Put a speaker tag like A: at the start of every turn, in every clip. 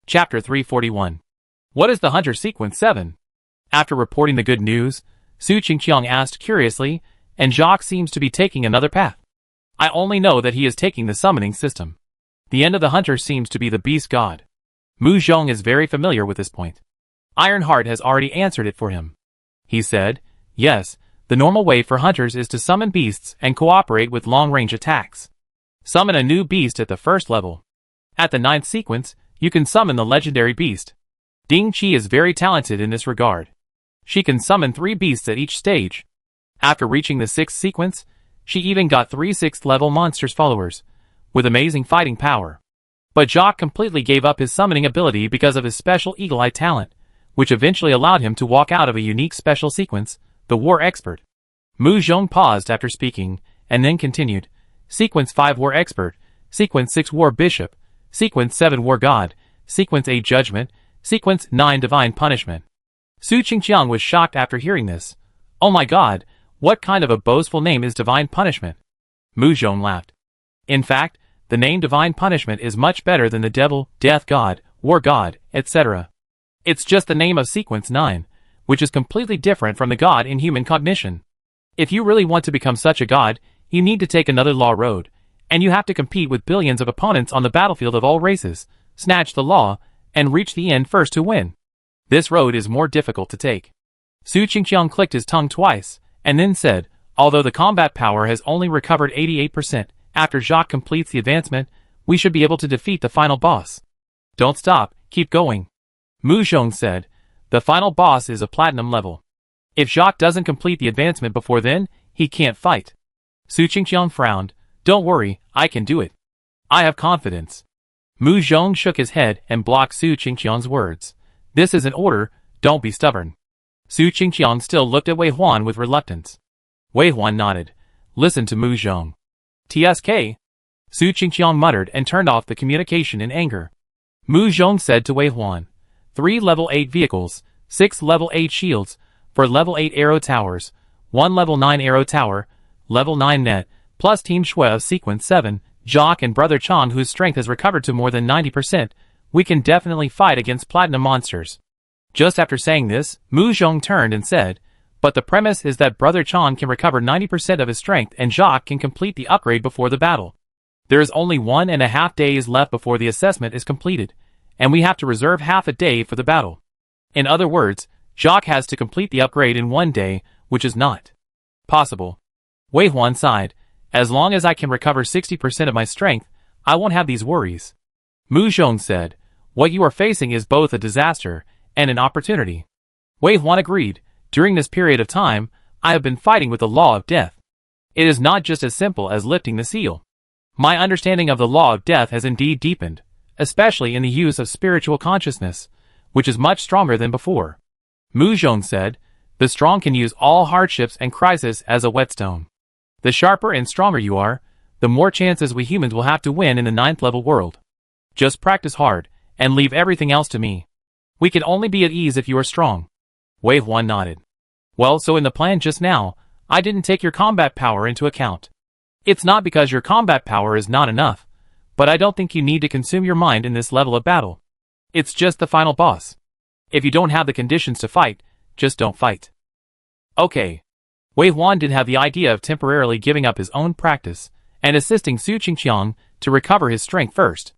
A: Chapter 341. What is the Hunter Sequence 7? After reporting the good news, Su Qingqiang asked curiously, and Jacques seems to be taking another path. I only know that he is taking the summoning system. The end of the hunter seems to be the beast god. Mu Zhong is very familiar with this point. Ironheart has already answered it for him. He said, yes, the normal way for hunters is to summon beasts and cooperate with long-range attacks. Summon a new beast at the first level. At the 9th sequence, you can summon the legendary beast. Ding Qi is very talented in this regard. She can summon 3 beasts at each stage. After reaching the 6th sequence, she even got 3 6th level monsters followers, with amazing fighting power. But Jacques completely gave up his summoning ability because of his special eagle-eye talent, which eventually allowed him to walk out of a unique special sequence, the War Expert. Mu Zhong paused after speaking, and then continued, Sequence 5 War Expert, Sequence 6 War Bishop, Sequence 7 War God, Sequence 8 Judgment, Sequence 9 Divine Punishment. Su Qingqiang was shocked after hearing this. Oh my god, what kind of a boastful name is Divine Punishment? Mu Zhong laughed. In fact, the name Divine Punishment is much better than the Devil, Death God, War God, etc. It's just the name of Sequence 9, which is completely different from the god in human cognition. If you really want to become such a god, you need to take another law road, and you have to compete with billions of opponents on the battlefield of all races, snatch the law, and reach the end first to win. This road is more difficult to take. Su Qingqiang clicked his tongue twice, and then said, although the combat power has only recovered 88%, after Jacques completes the advancement, we should be able to defeat the final boss. Don't stop, keep going. Mu Zhong said, the final boss is a platinum level. If Jacques doesn't complete the advancement before then, he can't fight. Su Qingqiang frowned, don't worry, I can do it. I have confidence. Mu Zhong shook his head and blocked Su Qingqiang's words. This is an order, don't be stubborn. Su Qingqiang still looked at Wei Huan with reluctance. Wei Huan nodded. Listen to Mu Zhong. TSK? Su Qingqiang muttered and turned off the communication in anger. Mu Zhong said to Wei Huan, 3 level 8 vehicles, 6 level 8 shields, 4 level 8 arrow towers, 1 level 9 arrow tower, level 9 net, plus Team Shui of Sequence 7, Jacques and Brother Chan whose strength has recovered to more than 90%, we can definitely fight against platinum monsters. Just after saying this, Mu Zhong turned and said, but the premise is that Brother Chan can recover 90% of his strength and Jacques can complete the upgrade before the battle. There is only 1.5 days left before the assessment is completed, and we have to reserve half a day for the battle. In other words, Jacques has to complete the upgrade in 1 day, which is not possible. Wei Huan sighed. As long as I can recover 60% of my strength, I won't have these worries. Mu Zhong said, what you are facing is both a disaster and an opportunity. Wei Huan agreed. During this period of time, I have been fighting with the law of death. It is not just as simple as lifting the seal. My understanding of the law of death has indeed deepened, especially in the use of spiritual consciousness, which is much stronger than before. Mu Zhong said, the strong can use all hardships and crisis as a whetstone. The sharper and stronger you are, the more chances we humans will have to win in the 9th level world. Just practice hard, and leave everything else to me. We can only be at ease if you are strong. Wei Huan nodded. Well, so in the plan just now, I didn't take your combat power into account. It's not because your combat power is not enough, but I don't think you need to consume your mind in this level of battle. It's just the final boss. If you don't have the conditions to fight, just don't fight. Okay. Wei Huan did have the idea of temporarily giving up his own practice and assisting Su Qingqiang to recover his strength first.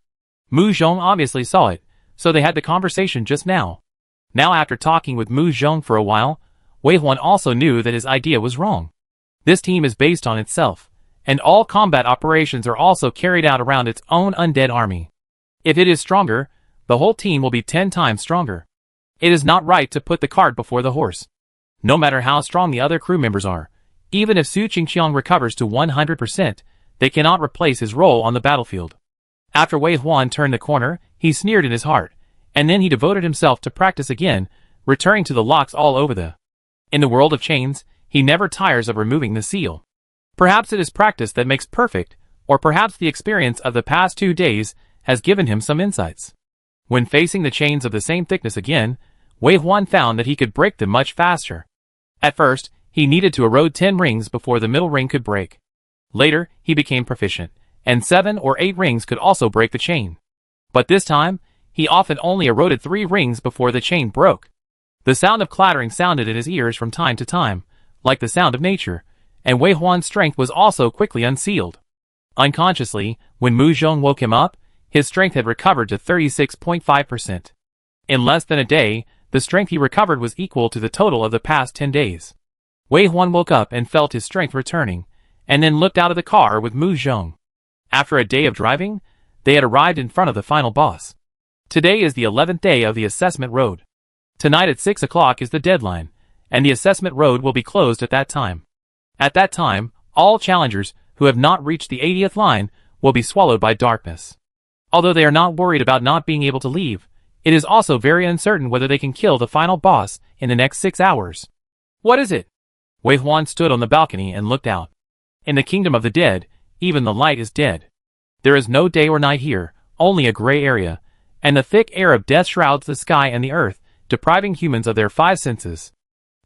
A: Mu Zhong obviously saw it, so they had the conversation just now. Now after talking with Mu Zhong for a while, Wei Huan also knew that his idea was wrong. This team is based on itself, and all combat operations are also carried out around its own undead army. If it is stronger, the whole team will be 10 times stronger. It is not right to put the cart before the horse. No matter how strong the other crew members are, even if Su Qingqiang recovers to 100%, they cannot replace his role on the battlefield. After Wei Huan turned the corner, he sneered in his heart, and then he devoted himself to practice again, returning to the locks all over the. In the world of chains, he never tires of removing the seal. Perhaps it is practice that makes perfect, or perhaps the experience of the past 2 days has given him some insights. When facing the chains of the same thickness again, Wei Huan found that he could break them much faster. At first, he needed to erode 10 rings before the middle ring could break. Later, he became proficient, and 7 or 8 rings could also break the chain. But this time, he often only eroded 3 rings before the chain broke. The sound of clattering sounded in his ears from time to time, like the sound of nature, and Wei Huan's strength was also quickly unsealed. Unconsciously, when Mu Zhong woke him up, his strength had recovered to 36.5%. In less than a day, the strength he recovered was equal to the total of the past 10 days. Wei Huan woke up and felt his strength returning, and then looked out of the car with Mu Zhong. After a day of driving, they had arrived in front of the final boss. Today is the 11th day of the assessment road. Tonight at 6 o'clock is the deadline, and the assessment road will be closed at that time. At that time, all challengers who have not reached the 80th line will be swallowed by darkness. Although they are not worried about not being able to leave, it is also very uncertain whether they can kill the final boss in the next 6 hours. What is it? Wei Huan stood on the balcony and looked out. In the kingdom of the dead, even the light is dead. There is no day or night here, only a gray area, and the thick air of death shrouds the sky and the earth, depriving humans of their 5 senses.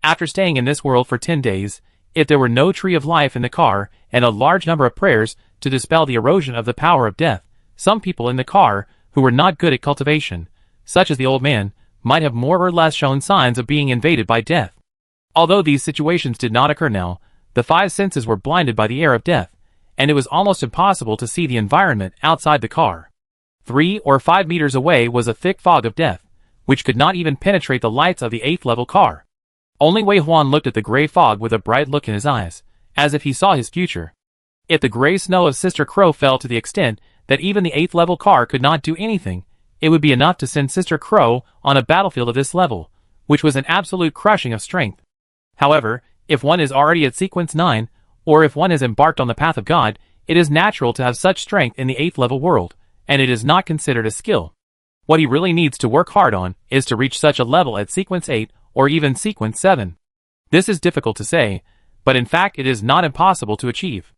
A: After staying in this world for 10 days, if there were no tree of life in the car and a large number of prayers to dispel the erosion of the power of death, some people in the car, who were not good at cultivation, such as the old man, might have more or less shown signs of being invaded by death. Although these situations did not occur now, the 5 senses were blinded by the air of death, and it was almost impossible to see the environment outside the car. 3 or 5 meters away was a thick fog of death, which could not even penetrate the lights of the 8th level car. Only Wei Huan looked at the gray fog with a bright look in his eyes, as if he saw his future. If the gray snow of Sister Crow fell to the extent that even the 8th level car could not do anything, it would be enough to send Sister Crow on a battlefield of this level, which was an absolute crushing of strength. However, if one is already at sequence 9, or if one has embarked on the path of God, it is natural to have such strength in the 8th level world, and it is not considered a skill. What he really needs to work hard on is to reach such a level at sequence 8, or even sequence 7. This is difficult to say, but in fact it is not impossible to achieve.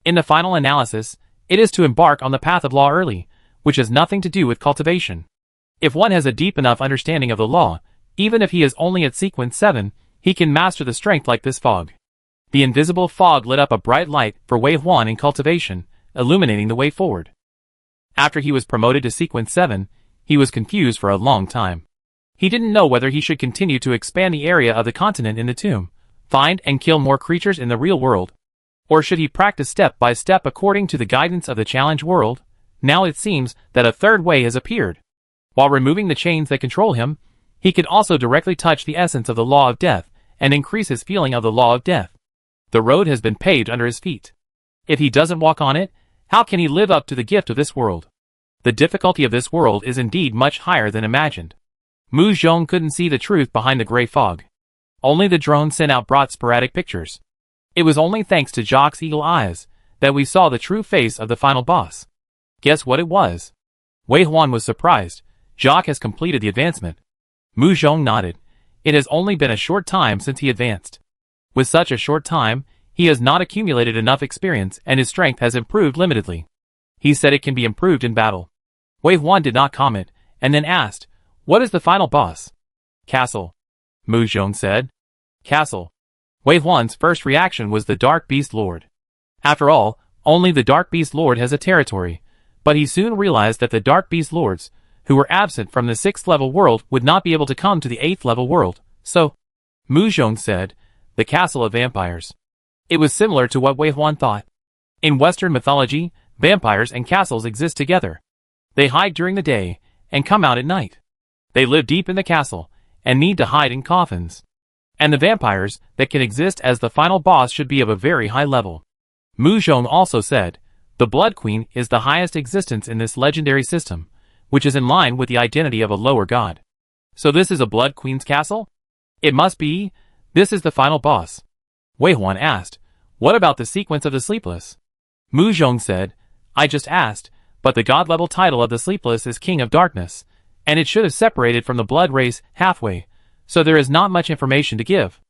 A: In the final analysis, it is to embark on the path of law early, which has nothing to do with cultivation. If one has a deep enough understanding of the law, even if he is only at sequence 7, he can master the strength like this fog. The invisible fog lit up a bright light for Wei Huan in cultivation, illuminating the way forward. After he was promoted to sequence 7, he was confused for a long time. He didn't know whether he should continue to expand the area of the continent in the tomb, find and kill more creatures in the real world, or should he practice step by step according to the guidance of the challenge world. Now it seems that a third way has appeared. While removing the chains that control him, he could also directly touch the essence of the law of death and increase his feeling of the law of death. The road has been paved under his feet. If he doesn't walk on it, how can he live up to the gift of this world? The difficulty of this world is indeed much higher than imagined. Mu Zhong couldn't see the truth behind the gray fog. Only the drone sent out brought sporadic pictures. It was only thanks to Jock's eagle eyes that we saw the true face of the final boss. Guess what it was? Wei Huan was surprised. Jock has completed the advancement. Mu Zhong nodded. It has only been a short time since he advanced. With such a short time, he has not accumulated enough experience and his strength has improved limitedly. He said it can be improved in battle. Wei Huan did not comment, and then asked, "What is the final boss?" "Castle," Mu Zhong said. "Castle." Wei Huan's first reaction was the Dark Beast Lord. After all, only the Dark Beast Lord has a territory, but he soon realized that the Dark Beast Lords, who were absent from the 6th level world, would not be able to come to the 8th level world, so Mu Zhong said, "The Castle of Vampires." It was similar to what Wei Huan thought. In Western mythology, vampires and castles exist together. They hide during the day and come out at night. They live deep in the castle and need to hide in coffins. And the vampires that can exist as the final boss should be of a very high level. Mu Zhong also said, "The Blood Queen is the highest existence in this legendary system, which is in line with the identity of a lower god. So this is a Blood Queen's castle? It must be. This is the final boss." Wei Huan asked, "What about the sequence of the Sleepless?" Mu Zhong said, "I just asked, but the god-level title of the Sleepless is King of Darkness, and it should have separated from the blood race halfway, so there is not much information to give.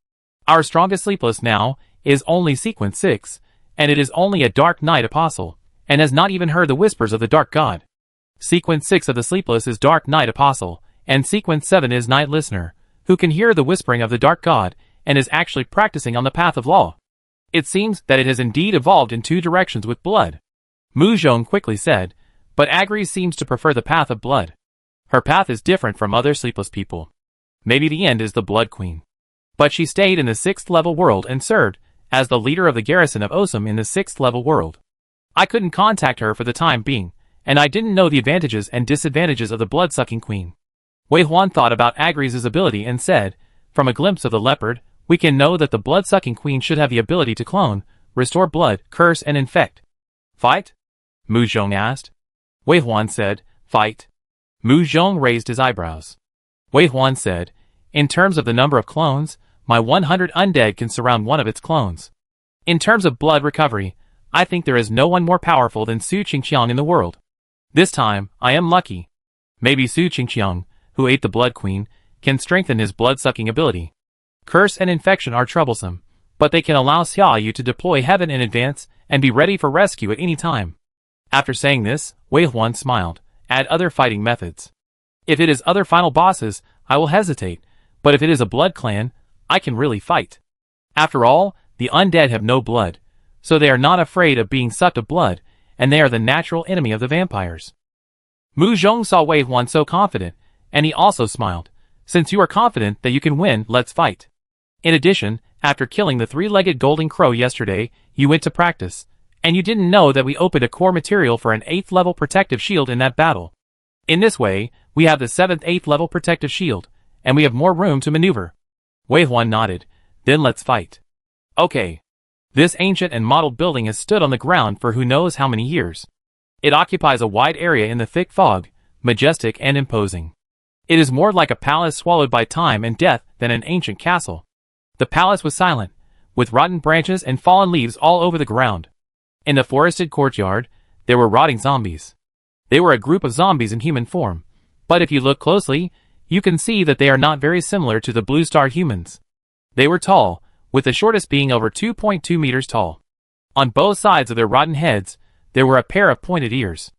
A: Our strongest Sleepless now is only sequence 6, and it is only a Dark Knight Apostle, and has not even heard the whispers of the Dark God. Sequence 6 of the Sleepless is Dark Knight Apostle, and sequence 7 is Night Listener, who can hear the whispering of the Dark God, and is actually practicing on the path of law. It seems that it has indeed evolved in 2 directions with blood." Mu Zhong quickly said, "But Agri seems to prefer the path of blood." Her path is different from other sleepless people. Maybe the end is the Blood Queen. But she stayed in the 6th level world and served as the leader of the garrison of Osum in the 6th level world. I couldn't contact her for the time being, and I didn't know the advantages and disadvantages of the blood-sucking queen. Wei Huan thought about Agri's ability and said, from a glimpse of the leopard, we can know that the blood-sucking queen should have the ability to clone, restore blood, curse and infect. Fight? Mu Zhong asked. Wei Huan said, fight. Mu Zhong raised his eyebrows. Wei Huan said, in terms of the number of clones, my 100 undead can surround one of its clones. In terms of blood recovery, I think there is no one more powerful than Su Qingqiang in the world. This time, I am lucky. Maybe Su Qingqiang, who ate the Blood Queen, can strengthen his blood-sucking ability. Curse and infection are troublesome, but they can allow Xia Yu to deploy heaven in advance and be ready for rescue at any time. After saying this, Wei Huan smiled. Add other fighting methods. If it is other final bosses, I will hesitate, but if it is a blood clan, I can really fight. After all, the undead have no blood, so they are not afraid of being sucked of blood, and they are the natural enemy of the vampires. Mu Zhong saw Wei Huan so confident, and he also smiled. Since you are confident that you can win, let's fight. In addition, after killing the 3-legged golden crow yesterday, you went to practice, and you didn't know that we opened a core material for an 8th level protective shield in that battle. In this way, we have the 7th 8th level protective shield, and we have more room to maneuver. Wei Huan nodded. Then let's fight. Okay. This ancient and modeled building has stood on the ground for who knows how many years. It occupies a wide area in the thick fog, majestic and imposing. It is more like a palace swallowed by time and death than an ancient castle. The palace was silent, with rotten branches and fallen leaves all over the ground. In the forested courtyard, there were rotting zombies. They were a group of zombies in human form, but if you look closely, you can see that they are not very similar to the Blue Star humans. They were tall, with the shortest being over 2.2 meters tall. On both sides of their rotten heads, there were a pair of pointed ears.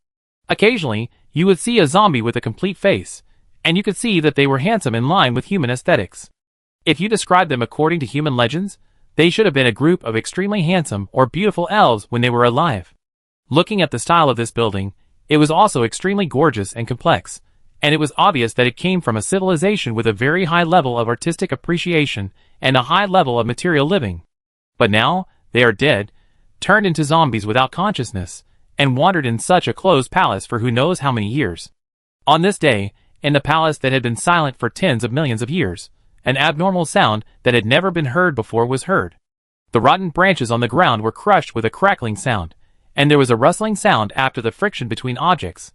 A: Occasionally, you would see a zombie with a complete face, and you could see that they were handsome in line with human aesthetics. If you describe them according to human legends, they should have been a group of extremely handsome or beautiful elves when they were alive. Looking at the style of this building, it was also extremely gorgeous and complex, and it was obvious that it came from a civilization with a very high level of artistic appreciation and a high level of material living. But now, they are dead, turned into zombies without consciousness, and wandered in such a closed palace for who knows how many years. On this day, in the palace that had been silent for tens of millions of years, an abnormal sound that had never been heard before was heard. The rotten branches on the ground were crushed with a crackling sound, and there was a rustling sound after the friction between objects.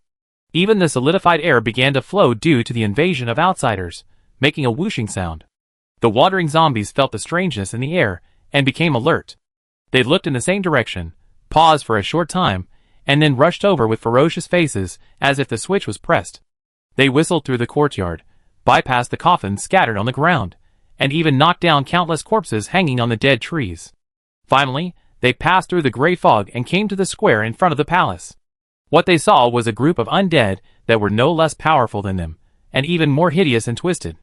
A: Even the solidified air began to flow due to the invasion of outsiders, making a whooshing sound. The wandering zombies felt the strangeness in the air and became alert. They looked in the same direction, paused for a short time, and then rushed over with ferocious faces as if the switch was pressed. They whistled through the courtyard, bypassed the coffins scattered on the ground, and even knocked down countless corpses hanging on the dead trees. Finally, they passed through the gray fog and came to the square in front of the palace. What they saw was a group of undead that were no less powerful than them, and even more hideous and twisted.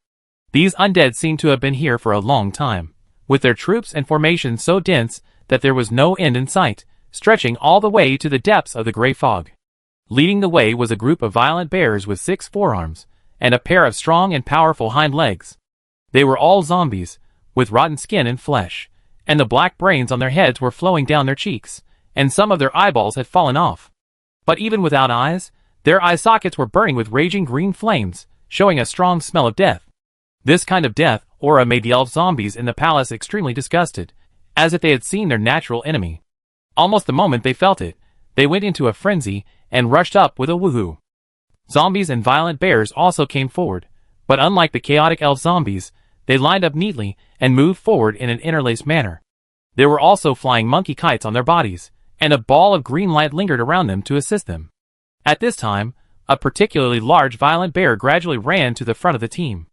A: These undead seemed to have been here for a long time, with their troops and formations so dense that there was no end in sight, stretching all the way to the depths of the gray fog. Leading the way was a group of violent bears with 6 forearms, and a pair of strong and powerful hind legs. They were all zombies, with rotten skin and flesh, and the black brains on their heads were flowing down their cheeks, and some of their eyeballs had fallen off. But even without eyes, their eye sockets were burning with raging green flames, showing a strong smell of death. This kind of death aura made the elf zombies in the palace extremely disgusted, as if they had seen their natural enemy. Almost the moment they felt it, they went into a frenzy and rushed up with a woohoo. Zombies and violent bears also came forward, but unlike the chaotic elf zombies, they lined up neatly and moved forward in an interlaced manner. There were also flying monkey kites on their bodies, and a ball of green light lingered around them to assist them. At this time, a particularly large violent bear gradually ran to the front of the team.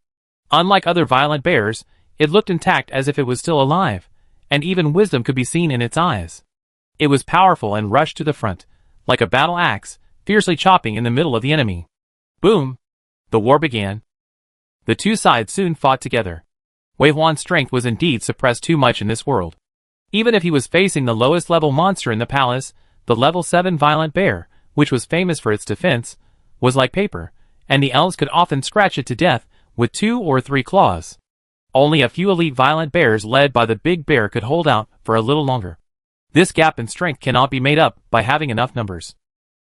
A: Unlike other violent bears, it looked intact as if it was still alive, and even wisdom could be seen in its eyes. It was powerful and rushed to the front, like a battle axe, fiercely chopping in the middle of the enemy. Boom! The war began. The two sides soon fought together. Wei Huan's strength was indeed suppressed too much in this world. Even if he was facing the lowest level monster in the palace, the level 7 violent bear, which was famous for its defense, was like paper, and the elves could often scratch it to death with 2 or 3 claws. Only a few elite violent bears led by the big bear could hold out for a little longer. This gap in strength cannot be made up by having enough numbers.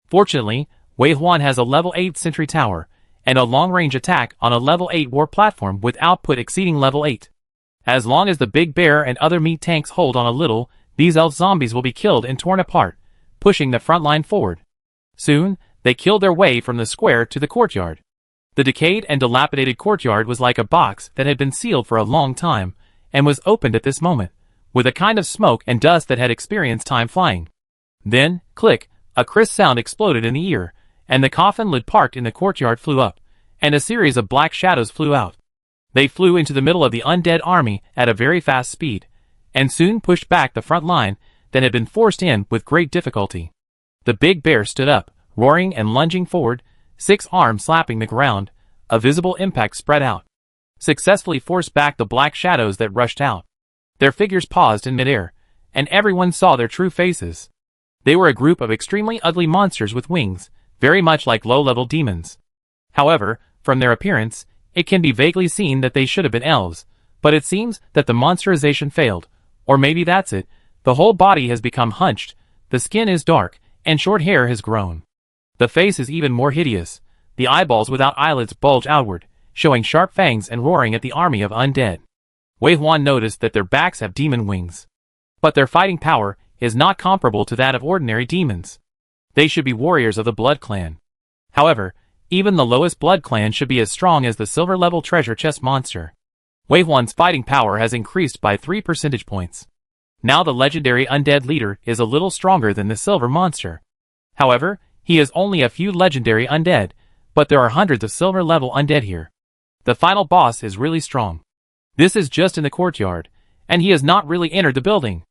A: Fortunately, Wei Huan has a level 8 sentry tower, and a long-range attack on a level 8 war platform with output exceeding level 8. As long as the big bear and other meat tanks hold on a little, these elf zombies will be killed and torn apart, pushing the front line forward. Soon, they killed their way from the square to the courtyard. The decayed and dilapidated courtyard was like a box that had been sealed for a long time, and was opened at this moment, with a kind of smoke and dust that had experienced time flying. Then, click, a crisp sound exploded in the ear, and the coffin lid parked in the courtyard flew up, and a series of black shadows flew out. They flew into the middle of the undead army at a very fast speed, and soon pushed back the front line that had been forced in with great difficulty. The big bear stood up, roaring and lunging forward, 6 arms slapping the ground, a visible impact spread out. Successfully forced back the black shadows that rushed out. Their figures paused in midair, and everyone saw their true faces. They were a group of extremely ugly monsters with wings, very much like low-level demons. However, from their appearance, it can be vaguely seen that they should have been elves, but it seems that the monsterization failed, or maybe that's it. The whole body has become hunched, the skin is dark, and short hair has grown. The face is even more hideous. The eyeballs without eyelids bulge outward, showing sharp fangs and roaring at the army of undead. Wei Huan noticed that their backs have demon wings. But their fighting power is not comparable to that of ordinary demons. They should be warriors of the Blood Clan. However, even the lowest Blood Clan should be as strong as the silver-level treasure chest monster. Wei Huan's fighting power has increased by 3 percentage points. Now the legendary undead leader is a little stronger than the silver monster. However, he is only a few legendary undead, but there are hundreds of silver-level undead here. The final boss is really strong. This is just in the courtyard, and he has not really entered the building.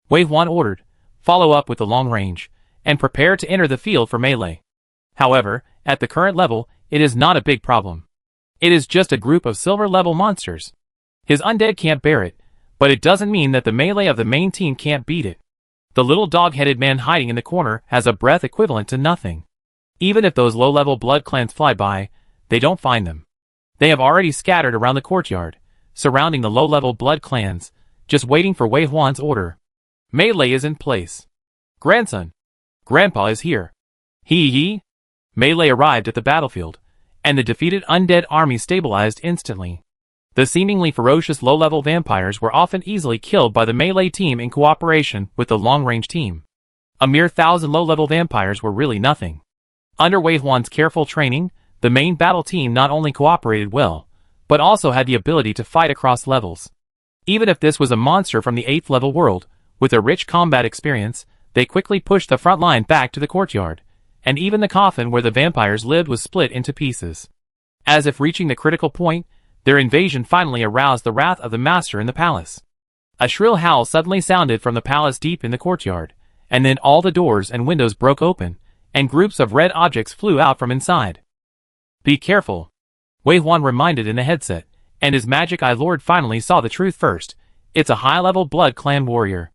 A: Wei Huan ordered, follow up with the long range, and prepare to enter the field for melee. However, at the current level, it is not a big problem. It is just a group of silver-level monsters. His undead can't bear it, but it doesn't mean that the melee of the main team can't beat it. The little dog-headed man hiding in the corner has a breath equivalent to nothing. Even if those low-level blood clans fly by, they don't find them. They have already scattered around the courtyard, surrounding the low-level blood clans, just waiting for Wei Huan's order. Melee is in place. Grandson. Grandpa is here. He. Melee arrived at the battlefield, and the defeated undead army stabilized instantly. The seemingly ferocious low-level vampires were often easily killed by the melee team in cooperation with the long-range team. A mere 1,000 low-level vampires were really nothing. Under Wei Huan's careful training, the main battle team not only cooperated well, but also had the ability to fight across levels. Even if this was a monster from the 8th level world, with a rich combat experience, they quickly pushed the front line back to the courtyard, and even the coffin where the vampires lived was split into pieces. As if reaching the critical point, their invasion finally aroused the wrath of the master in the palace. A shrill howl suddenly sounded from the palace deep in the courtyard, and then all the doors and windows broke open, and groups of red objects flew out from inside. Be careful, Wei Huan reminded in the headset, and his magic eye lord finally saw the truth first. It's a high-level blood clan warrior.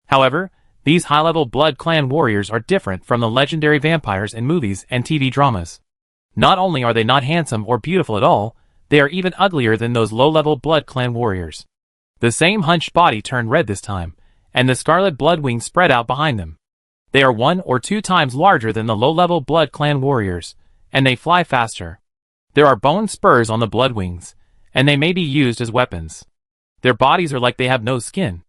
A: However, these high-level blood clan warriors are different from the legendary vampires in movies and TV dramas. Not only are they not handsome or beautiful at all, they are even uglier than those low-level blood clan warriors. The same hunched body turned red this time, and the scarlet blood wings spread out behind them. They are 1 or 2 times larger than the low-level blood clan warriors, and they fly faster. There are bone spurs on the blood wings, and they may be used as weapons. Their bodies are like they have no skin.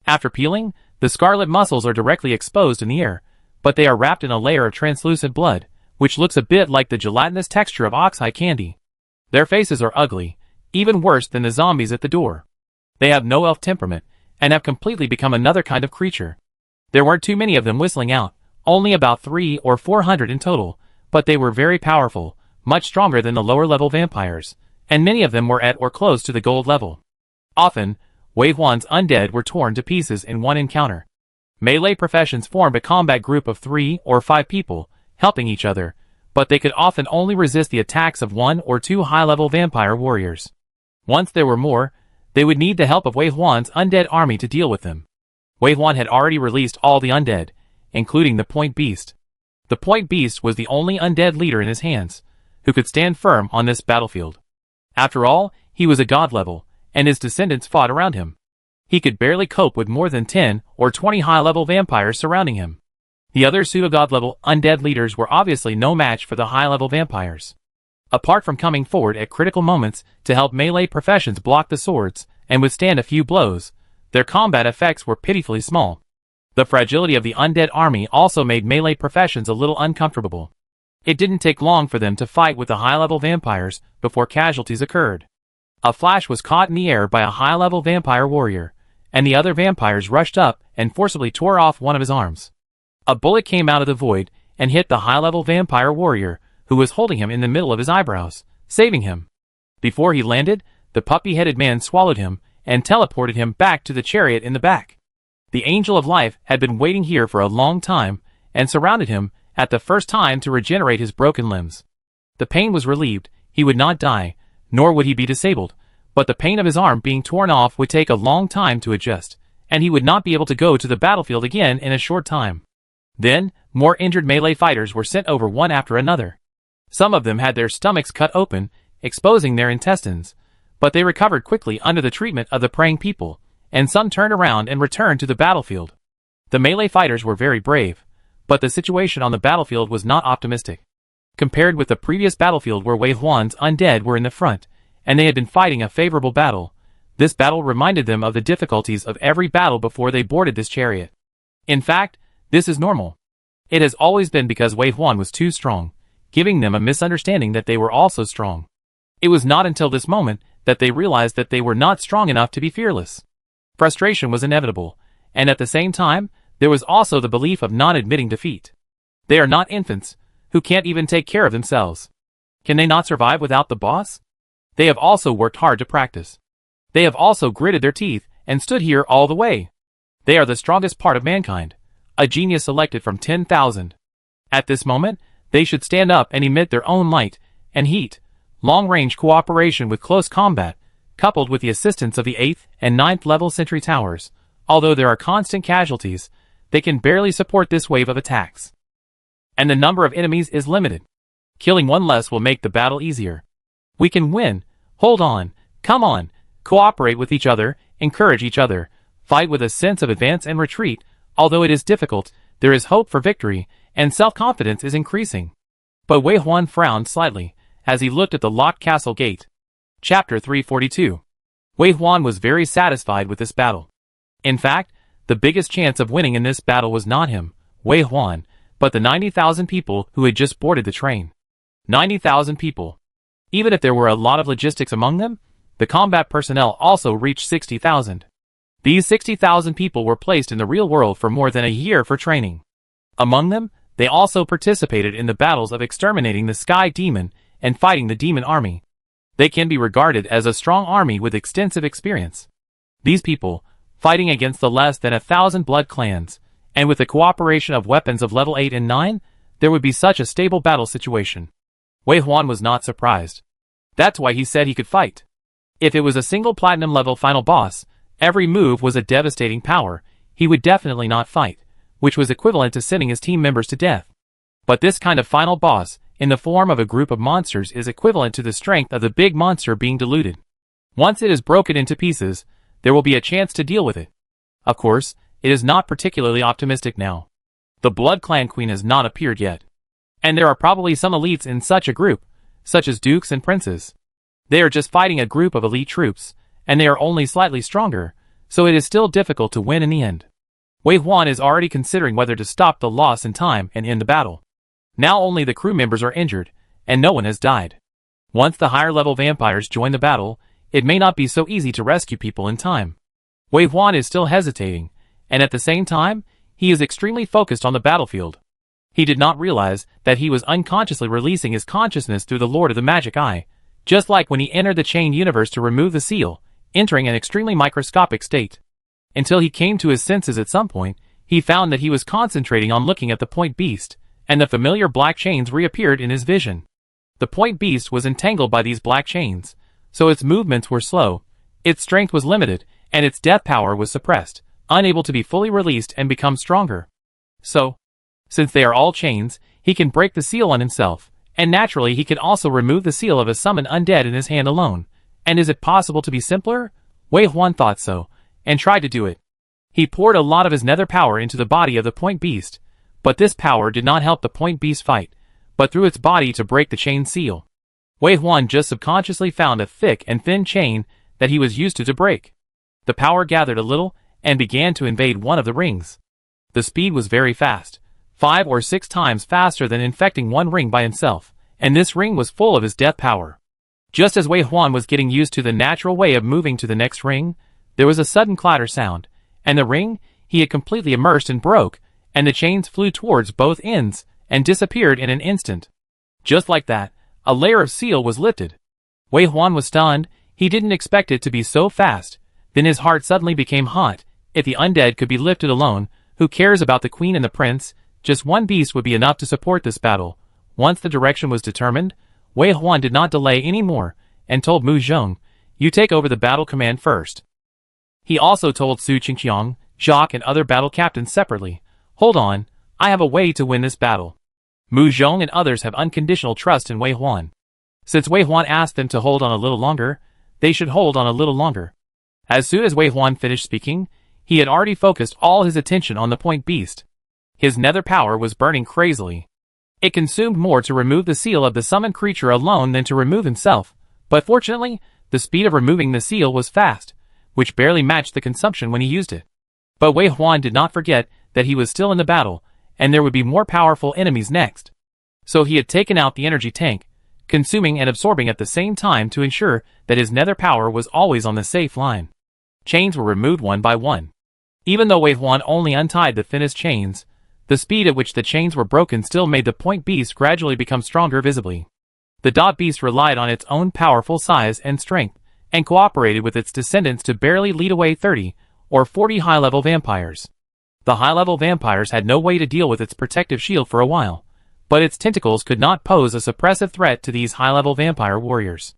A: After peeling, the scarlet muscles are directly exposed in the air, but they are wrapped in a layer of translucent blood, which looks a bit like the gelatinous texture of ox-eye candy. Their faces are ugly, even worse than the zombies at the door. They have no elf temperament, and have completely become another kind of creature. There weren't too many of them whistling out, only about 300 or 400 in total, but they were very powerful, much stronger than the lower-level vampires, and many of them were at or close to the gold level. Often, Wei Huan's undead were torn to pieces in one encounter. Melee professions formed a combat group of 3 or 5 people, helping each other, but they could often only resist the attacks of 1 or 2 high-level vampire warriors. Once there were more, they would need the help of Wei Huan's undead army to deal with them. Wei Huan had already released all the undead, including the Point Beast. The Point Beast was the only undead leader in his hands, who could stand firm on this battlefield. After all, he was a god level, and his descendants fought around him. He could barely cope with more than 10 or 20 high-level vampires surrounding him. The other pseudo-god level undead leaders were obviously no match for the high-level vampires. Apart from coming forward at critical moments to help melee professions block the swords and withstand a few blows, their combat effects were pitifully small. The fragility of the undead army also made melee professions a little uncomfortable. It didn't take long for them to fight with the high-level vampires before casualties occurred. A flash was caught in the air by a high-level vampire warrior, and the other vampires rushed up and forcibly tore off one of his arms. A bullet came out of the void and hit the high-level vampire warrior, who was holding him in the middle of his eyebrows, saving him. Before he landed, the puppy-headed man swallowed him and teleported him back to the chariot in the back. The Angel of Life had been waiting here for a long time and surrounded him at the first time to regenerate his broken limbs. The pain was relieved. He would not die, nor would he be disabled, but the pain of his arm being torn off would take a long time to adjust, and he would not be able to go to the battlefield again in a short time. Then, more injured melee fighters were sent over one after another. Some of them had their stomachs cut open, exposing their intestines, but they recovered quickly under the treatment of the praying people, and some turned around and returned to the battlefield. The melee fighters were very brave, but the situation on the battlefield was not optimistic. Compared with the previous battlefield where Wei Huan's undead were in the front, and they had been fighting a favorable battle, this battle reminded them of the difficulties of every battle before they boarded this chariot. In fact, this is normal. It has always been because Wei Huan was too strong, giving them a misunderstanding that they were also strong. It was not until this moment that they realized that they were not strong enough to be fearless. Frustration was inevitable, and at the same time, there was also the belief of not admitting defeat. They are not infants, who can't even take care of themselves. Can they not survive without the boss? They have also worked hard to practice. They have also gritted their teeth and stood here all the way. They are the strongest part of mankind, a genius selected from 10,000. At this moment, they should stand up and emit their own light and heat. Long-range cooperation with close combat, coupled with the assistance of the 8th and 9th level sentry towers, although there are constant casualties, they can barely support this wave of attacks. And the number of enemies is limited. Killing one less will make the battle easier. We can win. Hold on. Come on. Cooperate with each other, encourage each other, fight with a sense of advance and retreat. Although it is difficult, there is hope for victory, and self-confidence is increasing. But Wei Huan frowned slightly as he looked at the locked castle gate. Chapter 342. Wei Huan was very satisfied with this battle. In fact, the biggest chance of winning in this battle was not him, Wei Huan, but the 90,000 people who had just boarded the train. 90,000 people. Even if there were a lot of logistics among them, the combat personnel also reached 60,000. These 60,000 people were placed in the real world for more than a year for training. Among them, they also participated in the battles of exterminating the Sky Demon and fighting the Demon Army. They can be regarded as a strong army with extensive experience. These people, fighting against the less than 1,000 blood clans, and with the cooperation of weapons of level 8 and 9, there would be such a stable battle situation. Wei Huan was not surprised. That's why he said he could fight. If it was a single platinum level final boss, every move was a devastating power, he would definitely not fight, which was equivalent to sending his team members to death. But this kind of final boss, in the form of a group of monsters, is equivalent to the strength of the big monster being diluted. Once it is broken into pieces, there will be a chance to deal with it. Of course, it is not particularly optimistic now. The Blood Clan Queen has not appeared yet. And there are probably some elites in such a group, such as dukes and princes. They are just fighting a group of elite troops, and they are only slightly stronger, so it is still difficult to win in the end. Wei Huan is already considering whether to stop the loss in time and end the battle. Now only the crew members are injured, and no one has died. Once the higher-level vampires join the battle, it may not be so easy to rescue people in time. Wei Huan is still hesitating, and at the same time, he is extremely focused on the battlefield. He did not realize that he was unconsciously releasing his consciousness through the Lord of the Magic Eye, just like when he entered the chained universe to remove the seal, entering an extremely microscopic state. Until he came to his senses at some point, he found that he was concentrating on looking at the point beast, and the familiar black chains reappeared in his vision. The point beast was entangled by these black chains, so its movements were slow, its strength was limited, and its death power was suppressed, unable to be fully released and become stronger. So, since they are all chains, he can break the seal on himself, And naturally he could also remove the seal of a summoned undead in his hand alone. And is it possible to be simpler? Wei Huan thought so, and tried to do it. He poured a lot of his nether power into the body of the point beast, but this power did not help the point beast fight, but through its body to break the chain seal. Wei Huan just subconsciously found a thick and thin chain that he was used to break. The power gathered a little, and began to invade one of the rings. The speed was very fast, 5 or 6 times faster than infecting one ring by himself, and this ring was full of his death power. Just as Wei Huan was getting used to the natural way of moving to the next ring, there was a sudden clatter sound, and the ring he had completely immersed and broke, and the chains flew towards both ends, and disappeared in an instant. Just like that, a layer of seal was lifted. Wei Huan was stunned. He didn't expect it to be so fast. Then his heart suddenly became hot. If the undead could be lifted alone, who cares about the queen and the prince? Just one beast would be enough to support this battle. Once the direction was determined, Wei Huan did not delay any more, and told Mu Zhong, "You take over the battle command first." He also told Su Qingqiang, Jacques and other battle captains separately, "Hold on, I have a way to win this battle." Mu Zhong and others have unconditional trust in Wei Huan. Since Wei Huan asked them to hold on a little longer, they should hold on a little longer. As soon as Wei Huan finished speaking, he had already focused all his attention on the point beast. His nether power was burning crazily. It consumed more to remove the seal of the summoned creature alone than to remove himself, but fortunately, the speed of removing the seal was fast, which barely matched the consumption when he used it. But Wei Huan did not forget that he was still in the battle, and there would be more powerful enemies next. So he had taken out the energy tank, consuming and absorbing at the same time to ensure that his nether power was always on the safe line. Chains were removed one by one. Even though Wei Huan only untied the thinnest chains, the speed at which the chains were broken still made the point beast gradually become stronger visibly. The dot beast relied on its own powerful size and strength, and cooperated with its descendants to barely lead away 30 or 40 high-level vampires. The high-level vampires had no way to deal with its protective shield for a while, but its tentacles could not pose a suppressive threat to these high-level vampire warriors.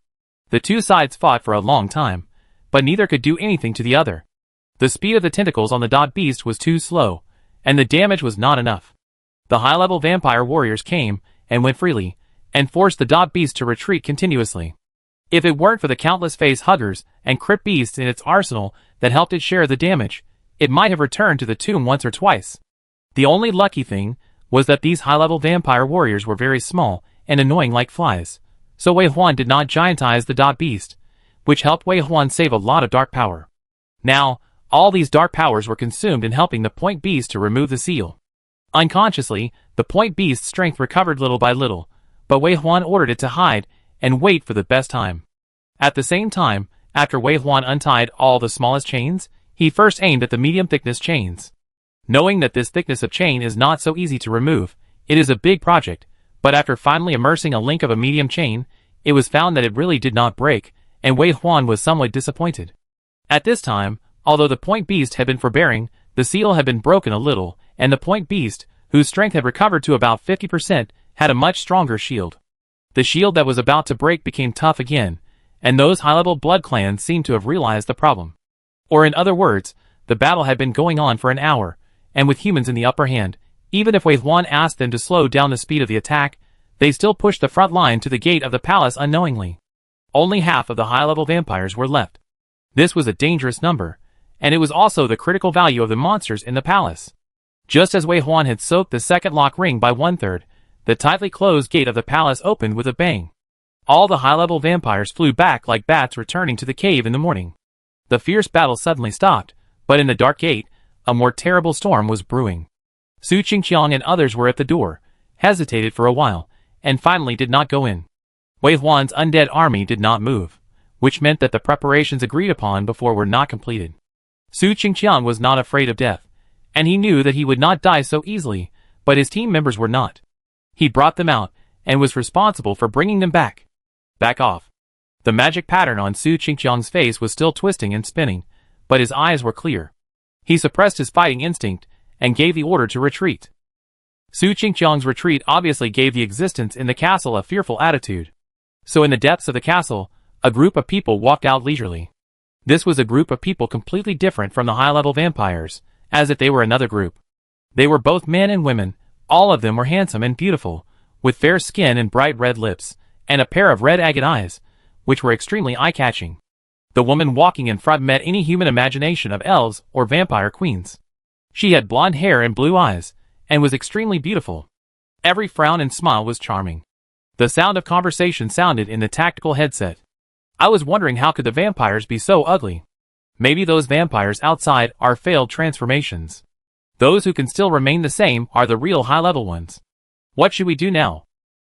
A: The two sides fought for a long time, but neither could do anything to the other. The speed of the tentacles on the dot beast was too slow, and the damage was not enough. The high-level vampire warriors came and went freely, and forced the dot beast to retreat continuously. If it weren't for the countless face huggers and crypt beasts in its arsenal that helped it share the damage, it might have returned to the tomb once or twice. The only lucky thing was that these high-level vampire warriors were very small and annoying like flies, so Wei Huan did not giantize the dot beast, which helped Wei Huan save a lot of dark power. Now, all these dark powers were consumed in helping the point beast to remove the seal. Unconsciously, the point beast's strength recovered little by little, but Wei Huan ordered it to hide and wait for the best time. At the same time, after Wei Huan untied all the smallest chains, he first aimed at the medium-thickness chains. Knowing that this thickness of chain is not so easy to remove, it is a big project, but after finally immersing a link of a medium chain, it was found that it really did not break, and Wei Huan was somewhat disappointed. At this time, although the point beast had been forbearing, the seal had been broken a little, and the point beast, whose strength had recovered to about 50%, had a much stronger shield. The shield that was about to break became tough again, and those high-level blood clans seemed to have realized the problem. Or in other words, the battle had been going on for an hour, and with humans in the upper hand, even if Wei Huan asked them to slow down the speed of the attack, they still pushed the front line to the gate of the palace unknowingly. Only half of the high-level vampires were left. This was a dangerous number, and it was also the critical value of the monsters in the palace. Just as Wei Huan had soaked the second lock ring by 1/3, the tightly closed gate of the palace opened with a bang. All the high-level vampires flew back like bats returning to the cave in the morning. The fierce battle suddenly stopped, but in the dark gate, a more terrible storm was brewing. Su Qingqiang and others were at the door, hesitated for a while, and finally did not go in. Wei Huan's undead army did not move, which meant that the preparations agreed upon before were not completed. Su Qingqiang was not afraid of death, and he knew that he would not die so easily, but his team members were not. He brought them out, and was responsible for bringing them back. Back off. The magic pattern on Su Qingqiang's face was still twisting and spinning, but his eyes were clear. He suppressed his fighting instinct, and gave the order to retreat. Su Qingqiang's retreat obviously gave the existence in the castle a fearful attitude. So in the depths of the castle, a group of people walked out leisurely. This was a group of people completely different from the high-level vampires, as if they were another group. They were both men and women, all of them were handsome and beautiful, with fair skin and bright red lips, and a pair of red agate eyes, which were extremely eye-catching. The woman walking in front met any human imagination of elves or vampire queens. She had blonde hair and blue eyes, and was extremely beautiful. Every frown and smile was charming. The sound of conversation sounded in the tactical headset. I was wondering how could the vampires be so ugly? Maybe those vampires outside are failed transformations. Those who can still remain the same are the real high-level ones. What should we do now?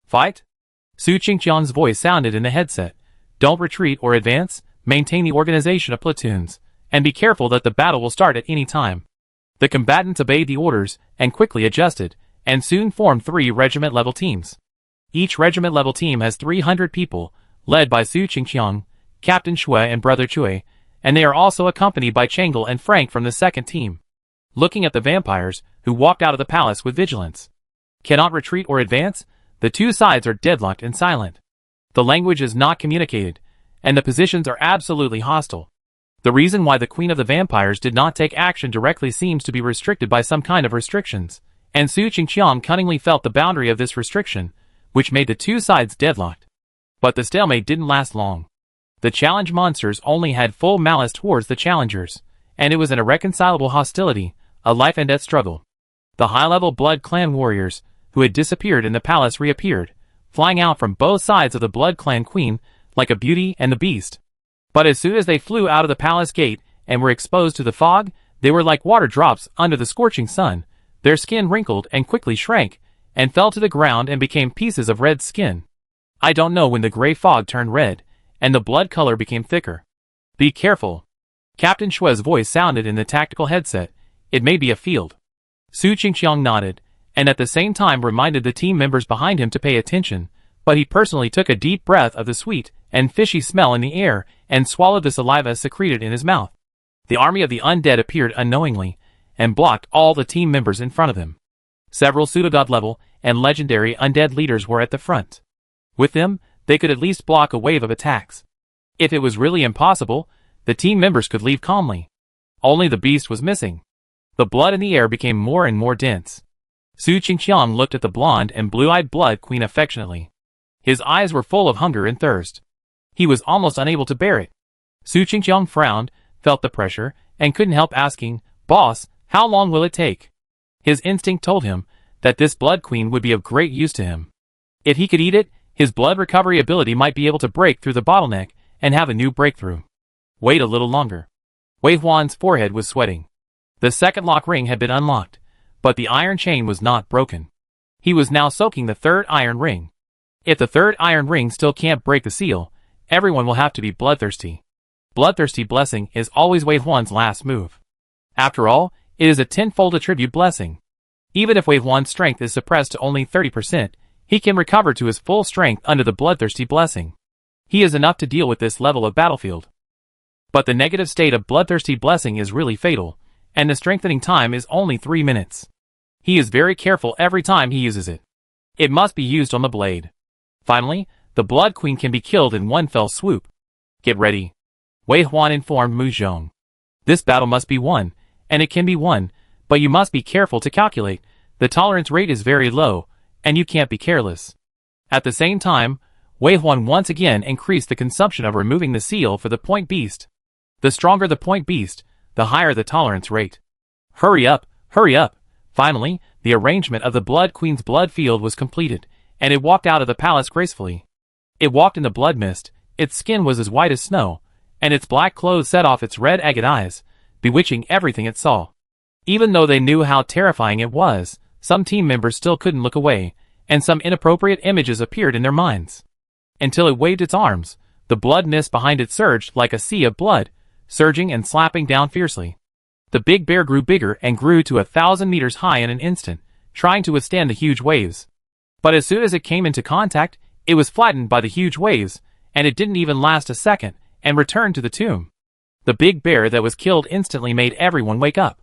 A: Fight? Su Qingqiang's voice sounded in the headset. Don't retreat or advance, maintain the organization of platoons, and be careful that the battle will start at any time. The combatants obeyed the orders and quickly adjusted, and soon formed 3 regiment-level teams. Each regiment-level team has 300 people, led by Su Qingqiang, Captain Shui and Brother Chui, and they are also accompanied by Changle and Frank from the second team. Looking at the vampires, who walked out of the palace with vigilance. Cannot retreat or advance, the two sides are deadlocked and silent. The language is not communicated, and the positions are absolutely hostile. The reason why the Queen of the Vampires did not take action directly seems to be restricted by some kind of restrictions, and Su Qingqiang cunningly felt the boundary of this restriction, which made the two sides deadlocked. But the stalemate didn't last long. The challenge monsters only had full malice towards the challengers, and it was an irreconcilable hostility, a life and death struggle. The high-level Blood Clan warriors, who had disappeared in the palace reappeared, flying out from both sides of the Blood Clan Queen, like a Beauty and the Beast. But as soon as they flew out of the palace gate and were exposed to the fog, they were like water drops under the scorching sun. Their skin wrinkled and quickly shrank, and fell to the ground and became pieces of red skin. I don't know when the gray fog turned red, and the blood color became thicker. Be careful. Captain Shui's voice sounded in the tactical headset. It may be a field. Su Qingqiang nodded, and at the same time reminded the team members behind him to pay attention, but he personally took a deep breath of the sweet and fishy smell in the air and swallowed the saliva secreted in his mouth. The army of the undead appeared unknowingly, and blocked all the team members in front of him. Several pseudogod level and legendary undead leaders were at the front. With them, they could at least block a wave of attacks. If it was really impossible, the team members could leave calmly. Only the beast was missing. The blood in the air became more and more dense. Su Qingqiang looked at the blonde and blue-eyed Blood Queen affectionately. His eyes were full of hunger and thirst. He was almost unable to bear it. Su Qingqiang frowned, felt the pressure, and couldn't help asking, "Boss, how long will it take?" His instinct told him that this Blood Queen would be of great use to him. If he could eat it, his blood recovery ability might be able to break through the bottleneck and have a new breakthrough. Wait a little longer. Wei Huan's forehead was sweating. The second lock ring had been unlocked, but the iron chain was not broken. He was now soaking the third iron ring. If the third iron ring still can't break the seal, everyone will have to be bloodthirsty. Bloodthirsty blessing is always Wei Huan's last move. After all, it is a tenfold attribute blessing. Even if Wei Huan's strength is suppressed to only 30%, he can recover to his full strength under the bloodthirsty blessing. He is enough to deal with this level of battlefield. But the negative state of bloodthirsty blessing is really fatal, and the strengthening time is only 3 minutes. He is very careful every time he uses it. It must be used on the blade. Finally, the Blood Queen can be killed in one fell swoop. Get ready. Wei Huan informed Mu Zhong. This battle must be won, and it can be won, but you must be careful to calculate. The tolerance rate is very low, and you can't be careless. At the same time, Wei Huan once again increased the consumption of removing the seal for the point beast. The stronger the point beast, the higher the tolerance rate. Hurry up, hurry up. Finally, the arrangement of the Blood Queen's blood field was completed, and it walked out of the palace gracefully. It walked in the blood mist, its skin was as white as snow, and its black clothes set off its red agate eyes, bewitching everything it saw. Even though they knew how terrifying it was, some team members still couldn't look away, and some inappropriate images appeared in their minds. Until it waved its arms, the blood mist behind it surged like a sea of blood, surging and slapping down fiercely. The big bear grew bigger and grew to 1,000 meters high in an instant, trying to withstand the huge waves. But as soon as it came into contact, it was flattened by the huge waves, and it didn't even last a second, and returned to the tomb. The big bear that was killed instantly made everyone wake up.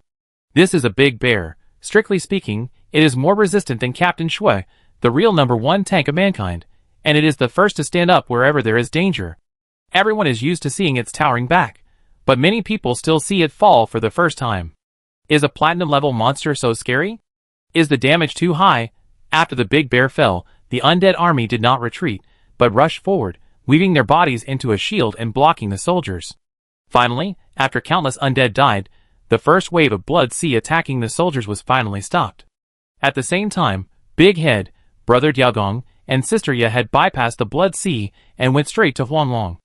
A: This is a big bear. Strictly speaking, it is more resistant than Captain Shui, the real #1 tank of mankind, and it is the first to stand up wherever there is danger. Everyone is used to seeing its towering back, but many people still see it fall for the first time. Is a platinum level monster so scary? Is the damage too high? After the big bear fell, The undead army did not retreat, but rushed forward, weaving their bodies into a shield and blocking the soldiers. Finally, after countless undead died, the first wave of blood sea attacking the soldiers was finally stopped. At the same time, Big Head, Brother Diagong, and Sister Ya had bypassed the blood sea and went straight to Huanglong.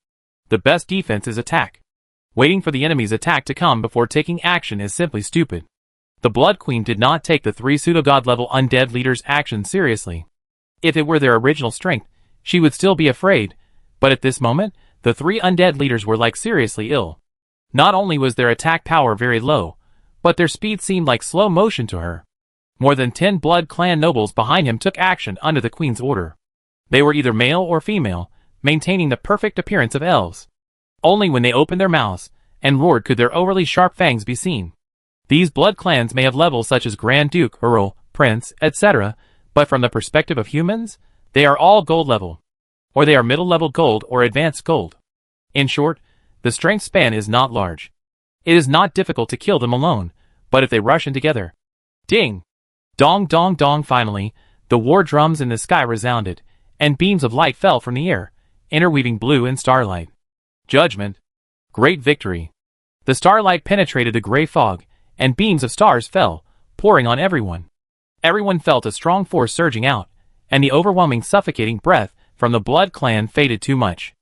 A: The best defense is attack. Waiting for the enemy's attack to come before taking action is simply stupid. The Blood Queen did not take the 3 pseudo-god-level undead leaders' action seriously. If it were their original strength, she would still be afraid, but at this moment, the 3 undead leaders were like seriously ill. Not only was their attack power very low, but their speed seemed like slow motion to her. More than 10 Blood Clan nobles behind him took action under the Queen's order. They were either male or female, maintaining the perfect appearance of elves. Only when they opened their mouths and roared could their overly sharp fangs be seen. These blood clans may have levels such as Grand Duke, Earl, Prince, etc., but from the perspective of humans, they are all gold level. Or they are middle level gold or advanced gold. In short, the strength span is not large. It is not difficult to kill them alone, but if they rush in together. Ding! Dong dong dong. Finally, the war drums in the sky resounded, and beams of light fell from the air, interweaving blue and starlight. Judgment. Great victory. The starlight penetrated the gray fog, and beams of stars fell, pouring on everyone. Everyone felt a strong force surging out, and the overwhelming suffocating breath from the Blood Clan faded too much.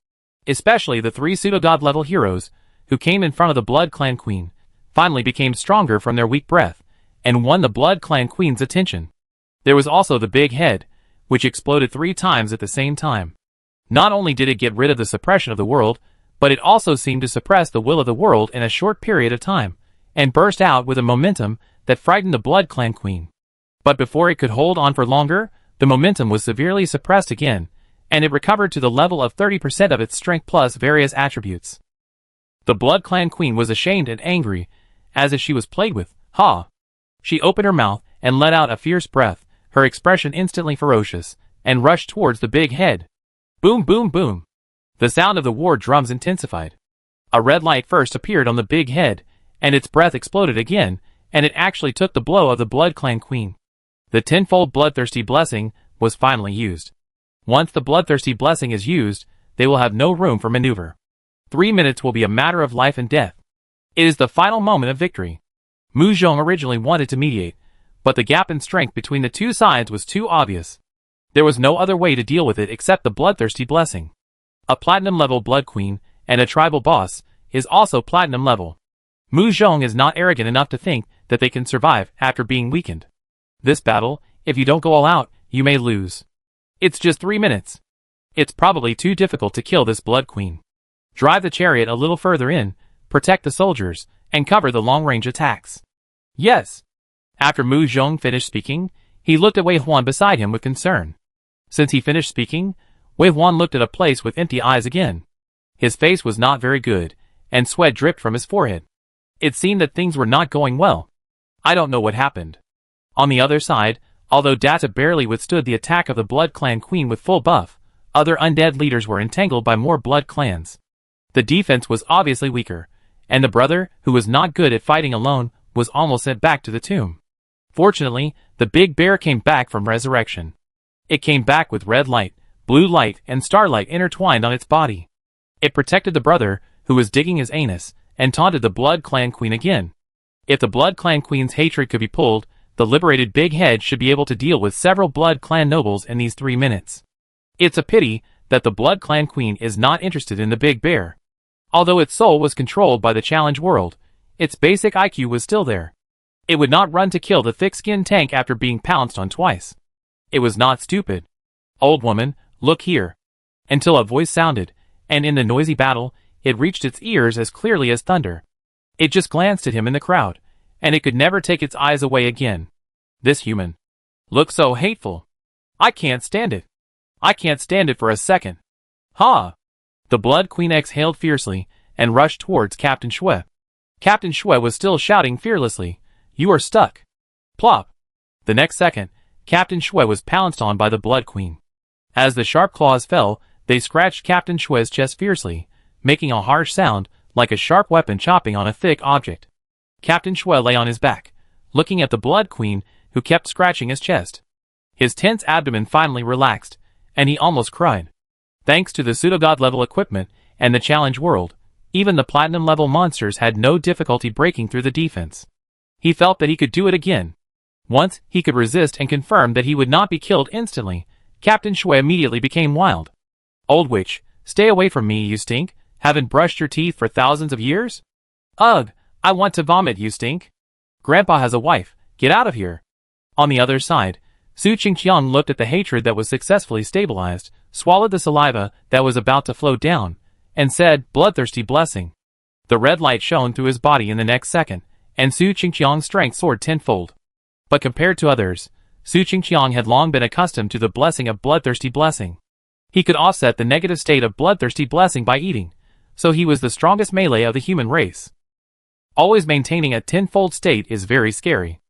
A: Especially the 3 pseudo-god level heroes, who came in front of the Blood Clan Queen, finally became stronger from their weak breath, and won the Blood Clan Queen's attention. There was also the Big Head, which exploded 3 times at the same time. Not only did it get rid of the suppression of the world, but it also seemed to suppress the will of the world in a short period of time, and burst out with a momentum that frightened the Blood Clan Queen. But before it could hold on for longer, the momentum was severely suppressed again, and it recovered to the level of 30% of its strength plus various attributes. The Blood Clan Queen was ashamed and angry, as if she was played with. Ha! She opened her mouth and let out a fierce breath, her expression instantly ferocious, and rushed towards the Big Head. Boom boom boom! The sound of the war drums intensified. A red light first appeared on the Big Head, and its breath exploded again, and it actually took the blow of the Blood Clan Queen. The tenfold bloodthirsty blessing was finally used. Once the bloodthirsty blessing is used, they will have no room for maneuver. 3 minutes will be a matter of life and death. It is the final moment of victory. Mu Zhong originally wanted to mediate, but the gap in strength between the two sides was too obvious. There was no other way to deal with it except the bloodthirsty blessing. A platinum level Blood Queen and a tribal boss is also platinum level. Mu Zhong is not arrogant enough to think that they can survive after being weakened. This battle, if you don't go all out, you may lose. It's just 3 minutes. It's probably too difficult to kill this Blood Queen. Drive the chariot a little further in, protect the soldiers, and cover the long-range attacks. Yes. After Mu Zhong finished speaking, he looked at Wei Huan beside him with concern. Since he finished speaking, Wei Huan looked at a place with empty eyes again. His face was not very good, and sweat dripped from his forehead. It seemed that things were not going well. I don't know what happened. On the other side, although Data barely withstood the attack of the Blood Clan Queen with full buff, other undead leaders were entangled by more blood clans. The defense was obviously weaker, and the brother, who was not good at fighting alone, was almost sent back to the tomb. Fortunately, the big bear came back from resurrection. It came back with red light, blue light, and starlight intertwined on its body. It protected the brother, who was digging his anus, and taunted the Blood Clan Queen again. If the Blood Clan Queen's hatred could be pulled, the liberated Big Head should be able to deal with several Blood Clan nobles in these 3 minutes. It's a pity that the Blood Clan Queen is not interested in the big bear. Although its soul was controlled by the challenge world, its basic IQ was still there. It would not run to kill the thick-skinned tank after being pounced on twice. It was not stupid. Old woman, look here. Until a voice sounded, and in the noisy battle, it reached its ears as clearly as thunder. It just glanced at him in the crowd, and it could never take its eyes away again. This human looks so hateful. I can't stand it. I can't stand it for a second. Ha! The Blood Queen exhaled fiercely, and rushed towards Captain Shui. Captain Shui was still shouting fearlessly, "You are stuck." Plop! The next second, Captain Shui was pounced on by the Blood Queen. As the sharp claws fell, they scratched Captain Shui's chest fiercely, making a harsh sound, like a sharp weapon chopping on a thick object. Captain Shui lay on his back, looking at the Blood Queen, who kept scratching his chest. His tense abdomen finally relaxed, and he almost cried. Thanks to the pseudogod level equipment and the challenge world, even the platinum level monsters had no difficulty breaking through the defense. He felt that he could do it again. Once he could resist and confirm that he would not be killed instantly, Captain Shui immediately became wild. Old witch, stay away from me, you stink. Haven't brushed your teeth for thousands of years? Ugh, I want to vomit, you stink. Grandpa has a wife, get out of here. On the other side, Su Qingqiang looked at the hatred that was successfully stabilized, swallowed the saliva that was about to flow down, and said, bloodthirsty blessing. The red light shone through his body in the next second, and Su Qingqiang's strength soared tenfold. But compared to others, Su Qingqiang had long been accustomed to the blessing of bloodthirsty blessing. He could offset the negative state of bloodthirsty blessing by eating, so he was the strongest melee of the human race. Always maintaining a tenfold state is very scary.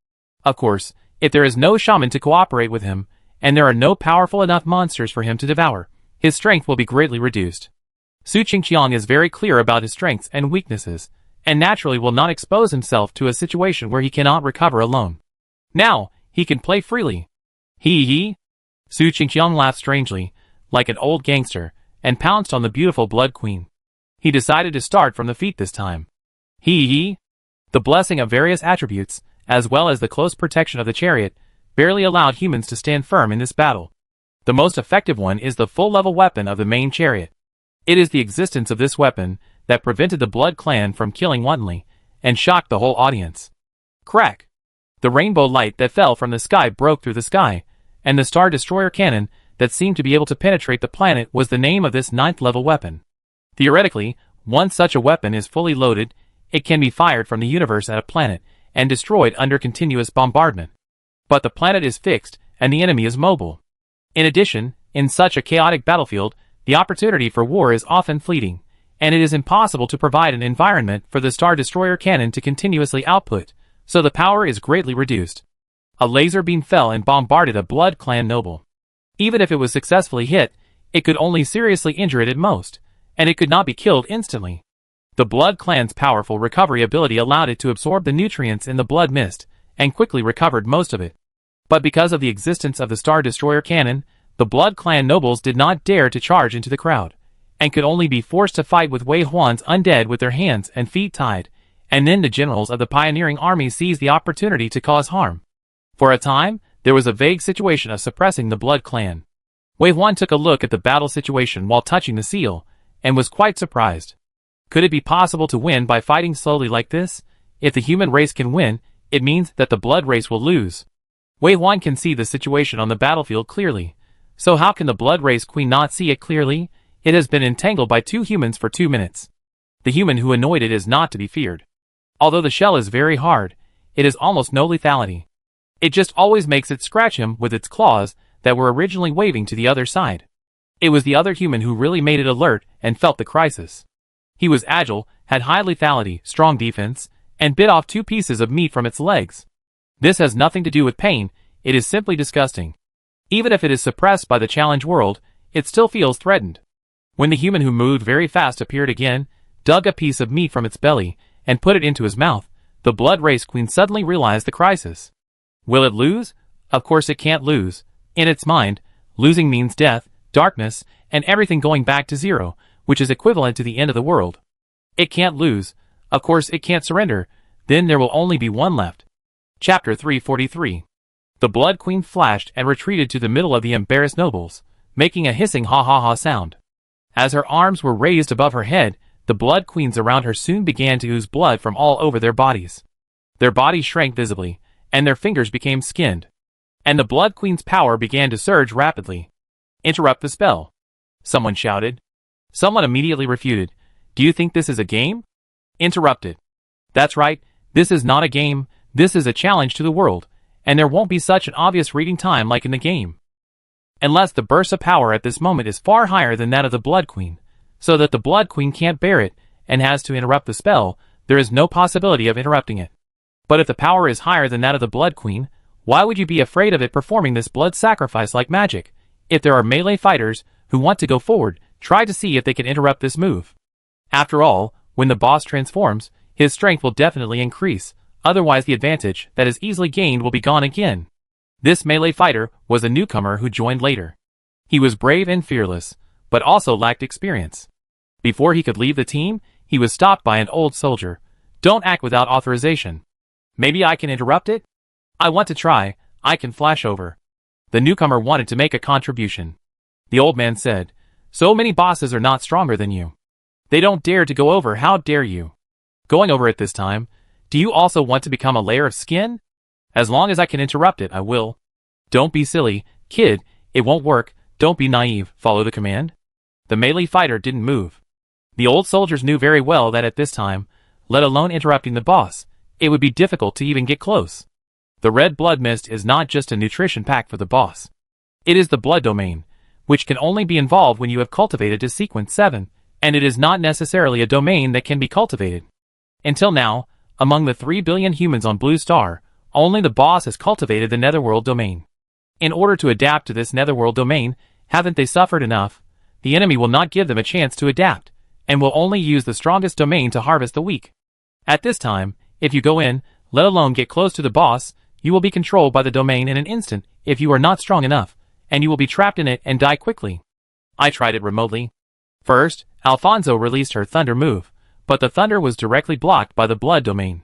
A: Of course, if there is no shaman to cooperate with him, and there are no powerful enough monsters for him to devour, his strength will be greatly reduced. Su Qingqiang is very clear about his strengths and weaknesses, and naturally will not expose himself to a situation where he cannot recover alone. Now, he can play freely. Hee. Su Qingqiang laughed strangely, like an old gangster, and pounced on the beautiful Blood Queen. He decided to start from the feet this time. Hee. The blessing of various attributes, as well as the close protection of the chariot, barely allowed humans to stand firm in this battle. The most effective one is the full-level weapon of the main chariot. It is the existence of this weapon that prevented the Blood Clan from killing wantonly, and shocked the whole audience. Crack! The rainbow light that fell from the sky broke through the sky, and the Star Destroyer cannon that seemed to be able to penetrate the planet was the name of this 9th-level weapon. Theoretically, once such a weapon is fully loaded, it can be fired from the universe at a planet, and destroyed under continuous bombardment. But the planet is fixed, and the enemy is mobile. In addition, in such a chaotic battlefield, the opportunity for war is often fleeting, and it is impossible to provide an environment for the Star Destroyer cannon to continuously output, so the power is greatly reduced. A laser beam fell and bombarded a Blood Clan noble. Even if it was successfully hit, it could only seriously injure it at most, and it could not be killed instantly. The Blood Clan's powerful recovery ability allowed it to absorb the nutrients in the blood mist, and quickly recovered most of it. But because of the existence of the Star Destroyer cannon, the Blood Clan nobles did not dare to charge into the crowd, and could only be forced to fight with Wei Huan's undead with their hands and feet tied, and then the generals of the pioneering army seized the opportunity to cause harm. For a time, there was a vague situation of suppressing the Blood Clan. Wei Huan took a look at the battle situation while touching the seal, and was quite surprised. Could it be possible to win by fighting slowly like this? If the human race can win, it means that the blood race will lose. Wei Huan can see the situation on the battlefield clearly. So how can the blood race queen not see it clearly? It has been entangled by 2 humans for 2 minutes. The human who annoyed it is not to be feared. Although the shell is very hard, it is almost no lethality. It just always makes it scratch him with its claws that were originally waving to the other side. It was the other human who really made it alert and felt the crisis. He was agile, had high lethality, strong defense, and bit off 2 pieces of meat from its legs. This has nothing to do with pain, it is simply disgusting. Even if it is suppressed by the challenge world, it still feels threatened. When the human who moved very fast appeared again, dug a piece of meat from its belly, and put it into his mouth, the blood race queen suddenly realized the crisis. Will it lose? Of course it can't lose. In its mind, losing means death, darkness, and everything going back to zero, which is equivalent to the end of the world. It can't lose. Of course it can't surrender. Then there will only be one left. Chapter 343. The Blood Queen flashed and retreated to the middle of the embarrassed nobles, making a hissing ha-ha-ha sound. As her arms were raised above her head, the Blood Queens around her soon began to ooze blood from all over their bodies. Their bodies shrank visibly, and their fingers became skinned. And the Blood Queen's power began to surge rapidly. Interrupt the spell. Someone shouted. Someone immediately refuted. Do you think this is a game? Interrupted. That's right, this is not a game, this is a challenge to the world, and there won't be such an obvious reading time like in the game. Unless the burst of power at this moment is far higher than that of the Blood Queen, so that the Blood Queen can't bear it, and has to interrupt the spell, there is no possibility of interrupting it. But if the power is higher than that of the Blood Queen, why would you be afraid of it performing this blood sacrifice like magic? If there are melee fighters who want to go forward, try to see if they can interrupt this move. After all, when the boss transforms, his strength will definitely increase, otherwise the advantage that is easily gained will be gone again. This melee fighter was a newcomer who joined later. He was brave and fearless, but also lacked experience. Before he could leave the team, he was stopped by an old soldier. Don't act without authorization. Maybe I can interrupt it? I want to try, I can flash over. The newcomer wanted to make a contribution. The old man said, so many bosses are not stronger than you. They don't dare to go over, how dare you? Going over it this time, do you also want to become a layer of skin? As long as I can interrupt it, I will. Don't be silly, kid, it won't work, don't be naive, follow the command. The melee fighter didn't move. The old soldiers knew very well that at this time, let alone interrupting the boss, it would be difficult to even get close. The red blood mist is not just a nutrition pack for the boss. It is the blood domain, which can only be involved when you have cultivated to sequence 7, and it is not necessarily a domain that can be cultivated. Until now, among the 3 billion humans on Blue Star, only the boss has cultivated the Netherworld domain. In order to adapt to this Netherworld domain, haven't they suffered enough? The enemy will not give them a chance to adapt, and will only use the strongest domain to harvest the weak. At this time, if you go in, let alone get close to the boss, you will be controlled by the domain in an instant if you are not strong enough, and you will be trapped in it and die quickly. I tried it remotely. First, Alfonso released her thunder move, but the thunder was directly blocked by the blood domain.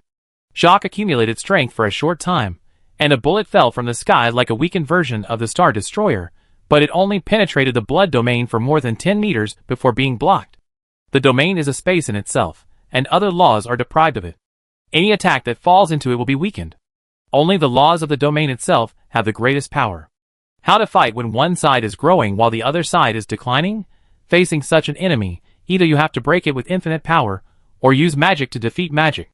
A: Jacques accumulated strength for a short time, and a bullet fell from the sky like a weakened version of the Star Destroyer, but it only penetrated the blood domain for more than 10 meters before being blocked. The domain is a space in itself, and other laws are deprived of it. Any attack that falls into it will be weakened. Only the laws of the domain itself have the greatest power. How to fight when one side is growing while the other side is declining? Facing such an enemy, either you have to break it with infinite power, or use magic to defeat magic.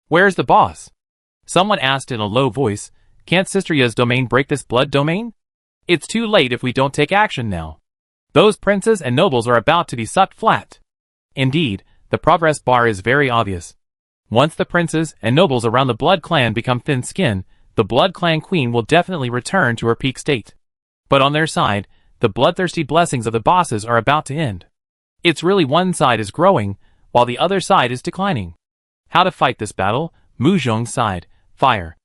A: Where's the boss? Someone asked in a low voice, can't Sister Ya's domain break this blood domain? It's too late if we don't take action now. Those princes and nobles are about to be sucked flat. Indeed, the progress bar is very obvious. Once the princes and nobles around the Blood Clan become thin-skinned, the Blood Clan Queen will definitely return to her peak state. But on their side, the bloodthirsty blessings of the bosses are about to end. It's really one side is growing, while the other side is declining. How to fight this battle? Mu Zhong's side, fire.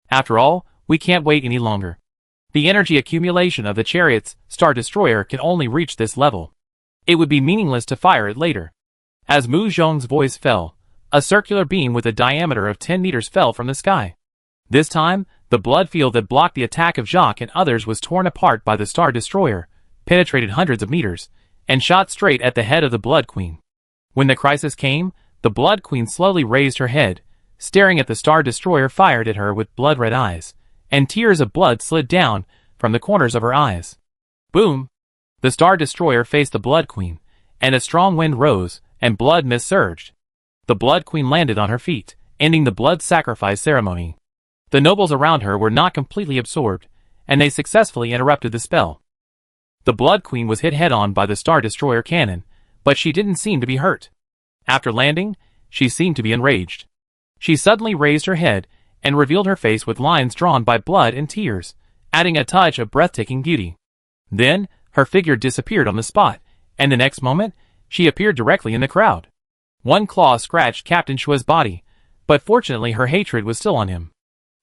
A: After all, we can't wait any longer. The energy accumulation of the chariot's Star Destroyer can only reach this level. It would be meaningless to fire it later. As Mu Zhong's voice fell, a circular beam with a diameter of 10 meters fell from the sky. This time, the blood field that blocked the attack of Jacques and others was torn apart by the Star Destroyer, penetrated hundreds of meters, and shot straight at the head of the Blood Queen. When the crisis came, the Blood Queen slowly raised her head, staring at the Star Destroyer fired at her with blood-red eyes, and tears of blood slid down from the corners of her eyes. Boom! The Star Destroyer faced the Blood Queen, and a strong wind rose, and blood mist surged. The Blood Queen landed on her feet, ending the blood sacrifice ceremony. The nobles around her were not completely absorbed, and they successfully interrupted the spell. The Blood Queen was hit head-on by the Star Destroyer cannon, but she didn't seem to be hurt. After landing, she seemed to be enraged. She suddenly raised her head and revealed her face with lines drawn by blood and tears, adding a touch of breathtaking beauty. Then, her figure disappeared on the spot, and the next moment, she appeared directly in the crowd. One claw scratched Captain Shue's body, but fortunately her hatred was still on him.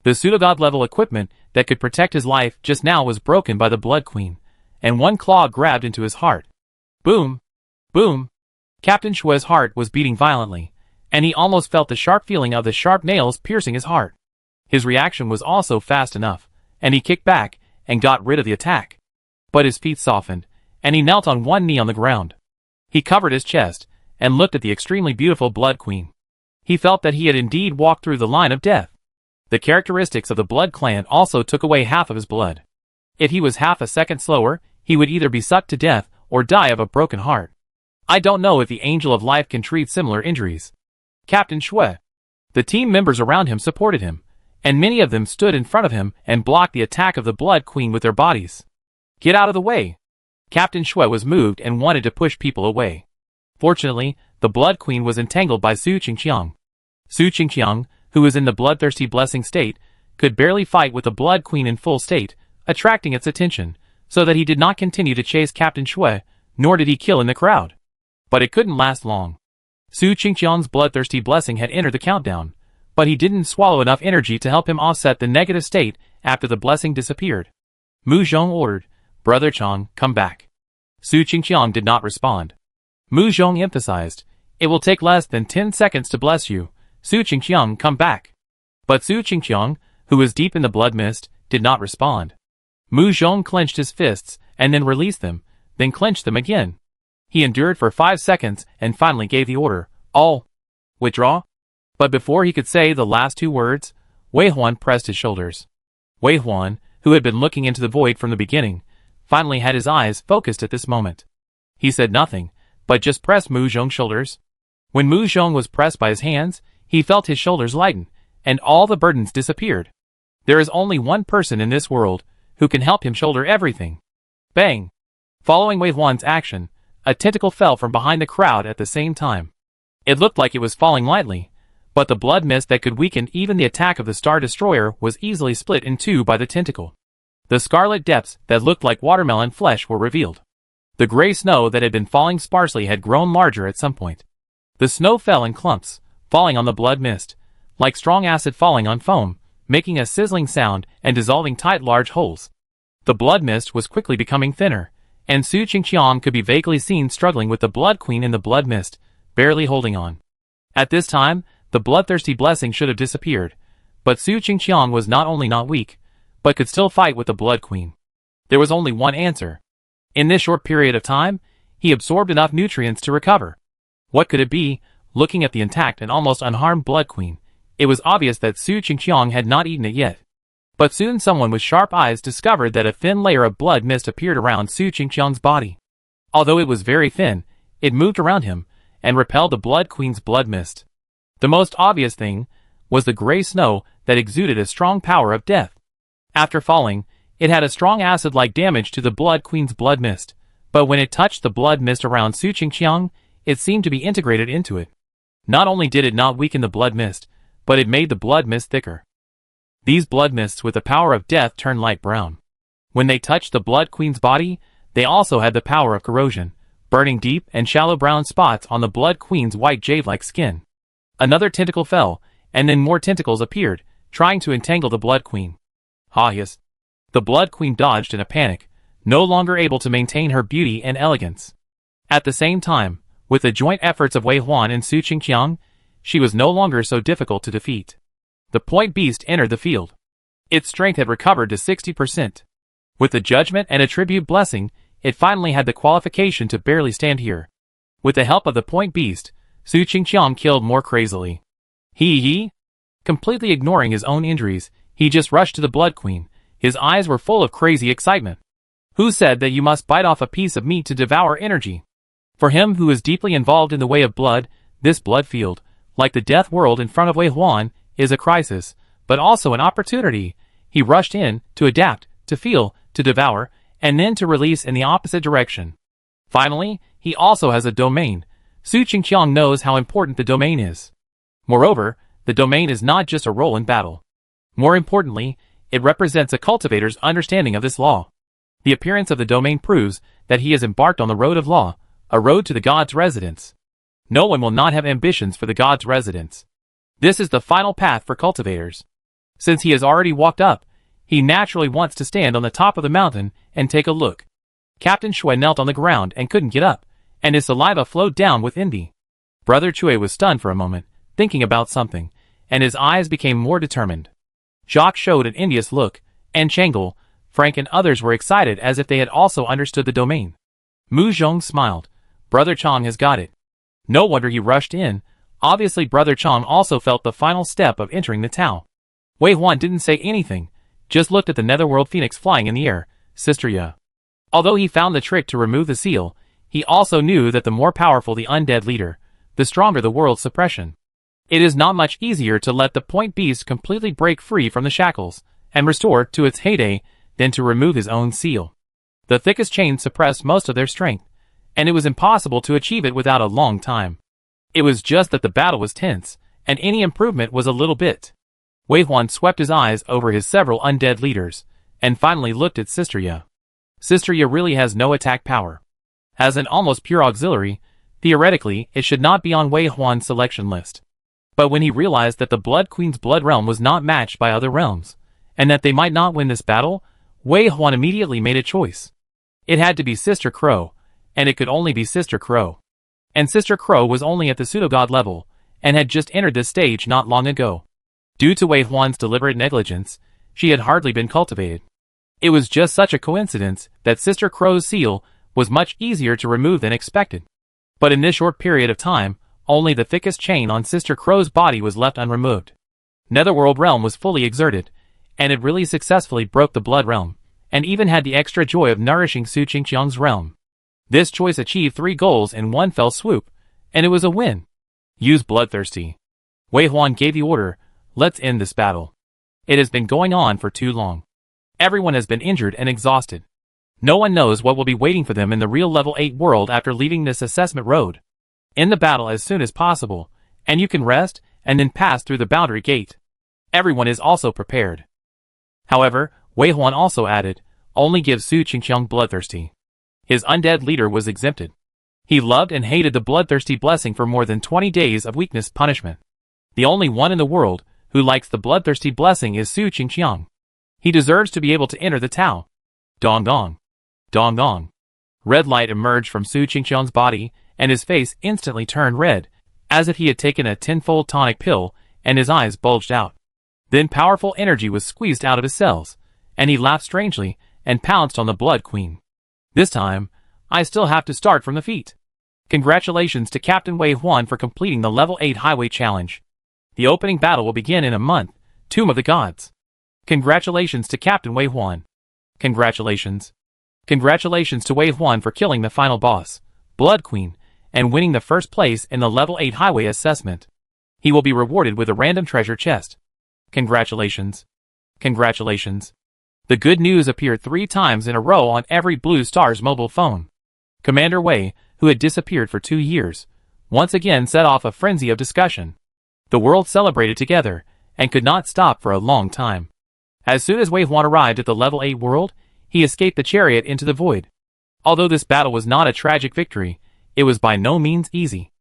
A: The pseudogod-level equipment that could protect his life just now was broken by the Blood Queen, and one claw grabbed into his heart. Boom! Boom! Captain Shue's heart was beating violently, and he almost felt the sharp feeling of the sharp nails piercing his heart. His reaction was also fast enough, and he kicked back and got rid of the attack. But his feet softened, and he knelt on one knee on the ground. He covered his chest and looked at the extremely beautiful Blood Queen. He felt that he had indeed walked through the line of death. The characteristics of the Blood Clan also took away half of his blood. If he was half a second slower, he would either be sucked to death or die of a broken heart. I don't know if the Angel of Life can treat similar injuries. Captain Shue. The team members around him supported him, and many of them stood in front of him and blocked the attack of the Blood Queen with their bodies. Get out of the way! Captain Shue was moved and wanted to push people away. Fortunately, the Blood Queen was entangled by Su Qingqiang. Su Qingqiang, who was in the bloodthirsty blessing state, could barely fight with the Blood Queen in full state, attracting its attention, so that he did not continue to chase Captain Shue, nor did he kill in the crowd. But it couldn't last long. Su Qingqiang's bloodthirsty blessing had entered the countdown, but he didn't swallow enough energy to help him offset the negative state after the blessing disappeared. Mu Zhong ordered, "Brother Chang, come back." Su Qingqiang did not respond. Mu Zhong emphasized, "It will take less than 10 seconds to bless you. Su Qingqiang, come back." But Su Qingqiang, who was deep in the blood mist, did not respond. Mu Zhong clenched his fists and then released them, then clenched them again. He endured for 5 seconds and finally gave the order, "All withdraw." But before he could say the last 2 words, Wei Huan pressed his shoulders. Wei Huan, who had been looking into the void from the beginning, finally had his eyes focused at this moment. He said nothing, but just pressed Mu Zhong's shoulders. When Mu Zhong was pressed by his hands, he felt his shoulders lighten, and all the burdens disappeared. There is only one person in this world who can help him shoulder everything. Bang! Following Wei Huan's action, a tentacle fell from behind the crowd at the same time. It looked like it was falling lightly, but the blood mist that could weaken even the attack of the Star Destroyer was easily split in 2 by the tentacle. The scarlet depths that looked like watermelon flesh were revealed. The gray snow that had been falling sparsely had grown larger at some point. The snow fell in clumps, falling on the blood mist, like strong acid falling on foam, making a sizzling sound and dissolving tight large holes. The blood mist was quickly becoming thinner, and Su Qingqiang could be vaguely seen struggling with the Blood Queen in the blood mist, barely holding on. At this time, the bloodthirsty blessing should have disappeared, but Su Qingqiang was not only not weak, but could still fight with the Blood Queen. There was only one answer. In this short period of time, he absorbed enough nutrients to recover. What could it be? Looking at the intact and almost unharmed Blood Queen, it was obvious that Su Qingqiang had not eaten it yet. But soon someone with sharp eyes discovered that a thin layer of blood mist appeared around Su Qingqiang's body. Although it was very thin, it moved around him and repelled the Blood Queen's blood mist. The most obvious thing was the gray snow that exuded a strong power of death. After falling, it had a strong acid-like damage to the Blood Queen's blood mist, but when it touched the blood mist around Su Qingqiang, it seemed to be integrated into it. Not only did it not weaken the blood mist, but it made the blood mist thicker. These blood mists with the power of death turned light brown. When they touched the Blood Queen's body, they also had the power of corrosion, burning deep and shallow brown spots on the Blood Queen's white jade-like skin. Another tentacle fell, and then more tentacles appeared, trying to entangle the Blood Queen. Yes. The Blood Queen dodged in a panic, no longer able to maintain her beauty and elegance. At the same time, with the joint efforts of Wei Huan and Su Qingqiang, she was no longer so difficult to defeat. The point beast entered the field. Its strength had recovered to 60%. With the judgment and attribute blessing, it finally had the qualification to barely stand here. With the help of the point beast, Su Qingqiang killed more crazily. Completely ignoring his own injuries, he just rushed to the Blood Queen. His eyes were full of crazy excitement. Who said that you must bite off a piece of meat to devour energy? For him who is deeply involved in the way of blood, this blood field, like the death world in front of Wei Huan, is a crisis, but also an opportunity. He rushed in, to adapt, to feel, to devour, and then to release in the opposite direction. Finally, he also has a domain. Su Qingqiang knows how important the domain is. Moreover, the domain is not just a role in battle. More importantly, it represents a cultivator's understanding of this law. The appearance of the domain proves that he has embarked on the road of law, a road to the god's residence. No one will not have ambitions for the god's residence. This is the final path for cultivators. Since he has already walked up, he naturally wants to stand on the top of the mountain and take a look. Captain Shui knelt on the ground and couldn't get up, and his saliva flowed down with envy. Brother Chui was stunned for a moment, thinking about something, and his eyes became more determined. Jacques showed an envious look, and Chang'e, Frank and others were excited as if they had also understood the domain. Mu Zhong smiled. Brother Chang has got it. No wonder he rushed in. Obviously Brother Chang also felt the final step of entering the Tao. Wei Huan didn't say anything, just looked at the netherworld phoenix flying in the air, Sister Ya. Although he found the trick to remove the seal, he also knew that the more powerful the undead leader, the stronger the world's suppression. It is not much easier to let the point beast completely break free from the shackles, and restore to its heyday, than to remove his own seal. The thickest chains suppressed most of their strength, and it was impossible to achieve it without a long time. It was just that the battle was tense, and any improvement was a little bit. Wei Huan swept his eyes over his several undead leaders, and finally looked at Sister Ya. Sister Ya really has no attack power. As an almost pure auxiliary, theoretically it should not be on Wei Huan's selection list. But when he realized that the Blood Queen's blood realm was not matched by other realms, and that they might not win this battle, Wei Huan immediately made a choice. It had to be Sister Crow, and it could only be Sister Crow. And Sister Crow was only at the pseudo-god level, and had just entered this stage not long ago. Due to Wei Huan's deliberate negligence, she had hardly been cultivated. It was just such a coincidence that Sister Crow's seal was much easier to remove than expected. But in this short period of time, only the thickest chain on Sister Crow's body was left unremoved. Netherworld realm was fully exerted, and it really successfully broke the blood realm, and even had the extra joy of nourishing Su Qingqiang's realm. This choice achieved 3 goals in one fell swoop, and it was a win. Use Bloodthirsty. Wei Huan gave the order, let's end this battle. It has been going on for too long. Everyone has been injured and exhausted. No one knows what will be waiting for them in the real level 8 world after leaving this assessment road. End the battle as soon as possible, and you can rest and then pass through the boundary gate. Everyone is also prepared. However, Wei Huan also added, only give Su Qingqiang Bloodthirsty. His undead leader was exempted. He loved and hated the Bloodthirsty blessing for more than 20 days of weakness punishment. The only one in the world who likes the Bloodthirsty blessing is Su Qingqiang. He deserves to be able to enter the Tao. Dong dong. Dong dong. Red light emerged from Su Qingqiang's body, and his face instantly turned red, as if he had taken a tenfold tonic pill, and his eyes bulged out. Then powerful energy was squeezed out of his cells, and he laughed strangely, and pounced on the Blood Queen. This time, I still have to start from the feet. Congratulations to Captain Wei Huan for completing the Level 8 Highway Challenge. The opening battle will begin in a month, Tomb of the Gods. Congratulations to Captain Wei Huan. Congratulations. Congratulations to Wei Huan for killing the final boss, Blood Queen, and winning the first place in the Level 8 Highway Assessment. He will be rewarded with a random treasure chest. Congratulations. Congratulations. The good news appeared 3 times in a row on every Blue Star's mobile phone. Commander Wei, who had disappeared for 2 years, once again set off a frenzy of discussion. The world celebrated together, and could not stop for a long time. As soon as Wei Huan arrived at the Level 8 world, he escaped the chariot into the void. Although this battle was not a tragic victory, it was by no means easy.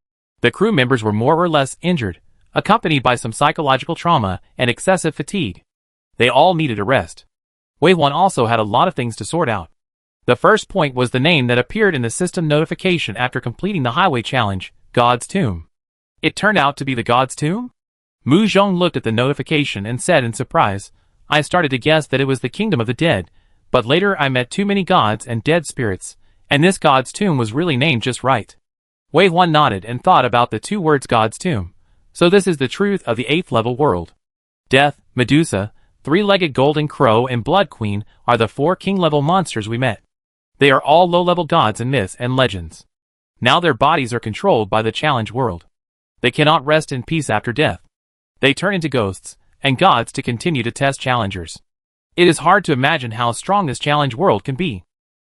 A: The crew members were more or less injured, accompanied by some psychological trauma and excessive fatigue. They all needed a rest. Wei Huan also had a lot of things to sort out. The first point was the name that appeared in the system notification after completing the highway challenge, God's Tomb. It turned out to be the God's Tomb? Mu Zhong looked at the notification and said in surprise, I started to guess that it was the Kingdom of the Dead, but later I met too many gods and dead spirits, and this God's Tomb was really named just right. Wei Huan nodded and thought about the 2 words God's Tomb. So this is the truth of the 8th level world. Death, Medusa, 3-legged golden crow and Blood Queen are the 4 king-level monsters we met. They are all low-level gods in myths and legends. Now their bodies are controlled by the challenge world. They cannot rest in peace after death. They turn into ghosts and gods to continue to test challengers. It is hard to imagine how strong this challenge world can be.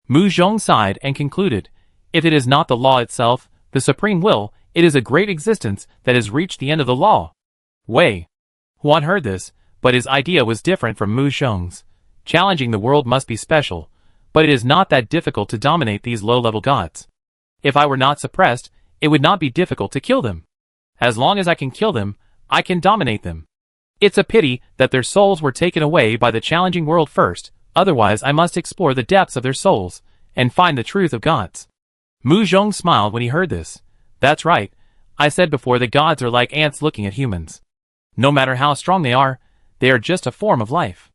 A: Mu Zhong sighed and concluded, if it is not the law itself, the supreme will, it is a great existence that has reached the end of the law. Wei Huan heard this, but his idea was different from Mu Zhong's. Challenging the world must be special, but it is not that difficult to dominate these low-level gods. If I were not suppressed, it would not be difficult to kill them. As long as I can kill them, I can dominate them. It's a pity that their souls were taken away by the challenging world first, otherwise I must explore the depths of their souls, and find the truth of gods. Mu Zhong smiled when he heard this. That's right, I said before that gods are like ants looking at humans. No matter how strong they are just a form of life.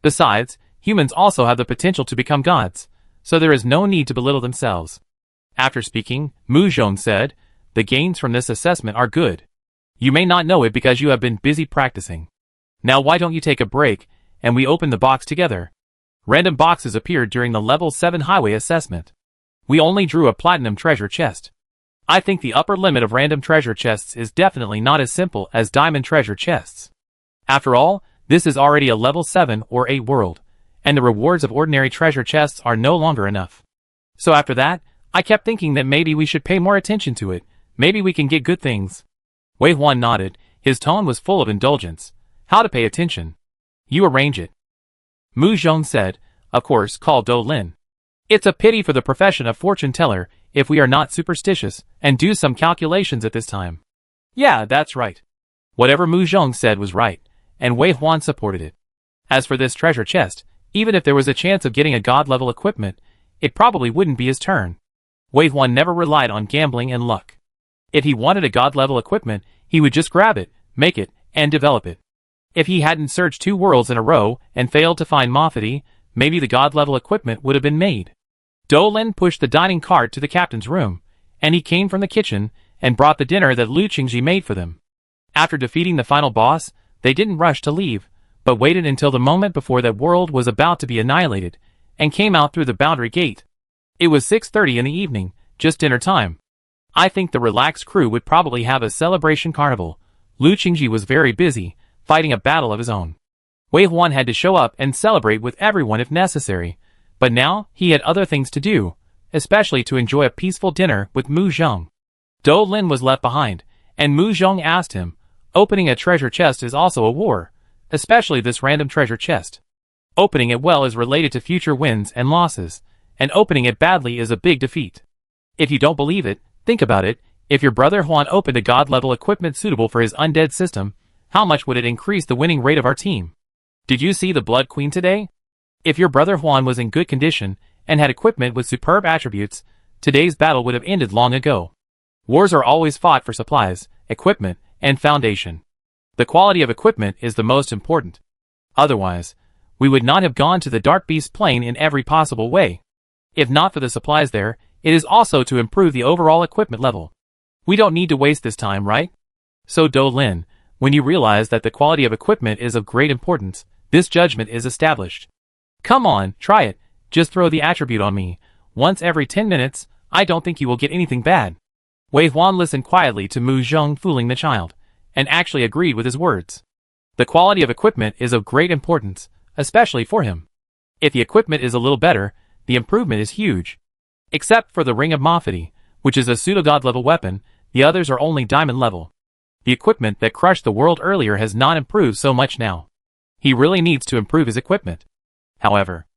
A: Besides, humans also have the potential to become gods, so there is no need to belittle themselves. After speaking, Mu Zhong said, the gains from this assessment are good. You may not know it because you have been busy practicing. Now why don't you take a break, and we open the box together? Random boxes appeared during the Level 7 Highway Assessment. We only drew a Platinum Treasure Chest. I think the upper limit of random treasure chests is definitely not as simple as Diamond Treasure Chests. After all, this is already a Level 7 or 8 world, and the rewards of ordinary treasure chests are no longer enough. So after that, I kept thinking that maybe we should pay more attention to it, maybe we can get good things. Wei Huan nodded, his tone was full of indulgence. How to pay attention? You arrange it. Mu Zhong said, of course, call Do Lin. It's a pity for the profession of fortune teller if we are not superstitious and do some calculations at this time. Yeah, that's right. Whatever Mu Zhong said was right, and Wei Huan supported it. As for this treasure chest, even if there was a chance of getting a god-level equipment, it probably wouldn't be his turn. Wei Huan never relied on gambling and luck. If he wanted a god-level equipment, he would just grab it, make it, and develop it. If he hadn't searched 2 worlds in a row and failed to find Mafati, maybe the god-level equipment would have been made. Doulin pushed the dining cart to the captain's room, and he came from the kitchen and brought the dinner that Lu Qingji made for them. After defeating the final boss, they didn't rush to leave, but waited until the moment before that world was about to be annihilated, and came out through the boundary gate. It was 6:30 in the evening, just dinner time. I think the relaxed crew would probably have a celebration carnival. Lu Qingji was very busy, fighting a battle of his own. Wei Huan had to show up and celebrate with everyone if necessary, but now he had other things to do, especially to enjoy a peaceful dinner with Mu Zhong. Doulin was left behind, and Mu Zhong asked him, opening a treasure chest is also a war, especially this random treasure chest. Opening it well is related to future wins and losses, and opening it badly is a big defeat. If you don't believe it, think about it. If your brother Huan opened a god-level equipment suitable for his undead system, how much would it increase the winning rate of our team? Did you see the Blood Queen today? If your brother Huan was in good condition and had equipment with superb attributes, today's battle would have ended long ago. Wars are always fought for supplies, equipment, and foundation. The quality of equipment is the most important. Otherwise, we would not have gone to the Dark Beast Plain in every possible way. If not for the supplies there, it is also to improve the overall equipment level. We don't need to waste this time, right? So Doulin, when you realize that the quality of equipment is of great importance, this judgment is established. Come on, try it. Just throw the attribute on me. Once every 10 minutes, I don't think you will get anything bad. Wei Huan listened quietly to Mu Zhong fooling the child, and actually agreed with his words. The quality of equipment is of great importance, especially for him. If the equipment is a little better, the improvement is huge. Except for the Ring of Mafati, which is a pseudo-god level weapon, the others are only diamond level. The equipment that crushed the world earlier has not improved so much now. He really needs to improve his equipment. However,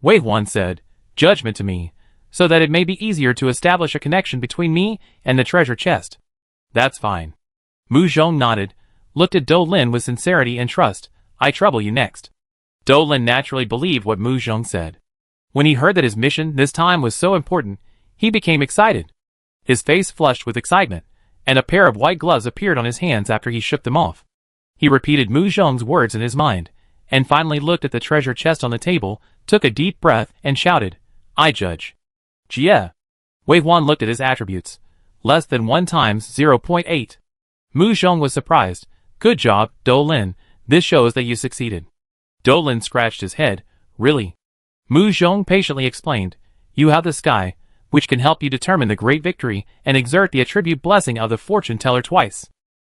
A: Wei Huan said, judgment to me, so that it may be easier to establish a connection between me and the treasure chest. That's fine. Mu Zhong nodded, looked at Doulin with sincerity and trust. I trouble you next. Doulin naturally believed what Mu Zhong said. When he heard that his mission this time was so important, he became excited. His face flushed with excitement, and a pair of white gloves appeared on his hands after he shook them off. He repeated Mu Zhong's words in his mind, and finally looked at the treasure chest on the table, took a deep breath, and shouted, I judge. Jie. Wei Huan looked at his attributes. Less than 1 times 0.8. Mu Zhong was surprised. Good job, Doulin. This shows that you succeeded. Doulin scratched his head. Really? Mu Zhong patiently explained. You have the sky, which can help you determine the great victory and exert the attribute blessing of the fortune teller twice.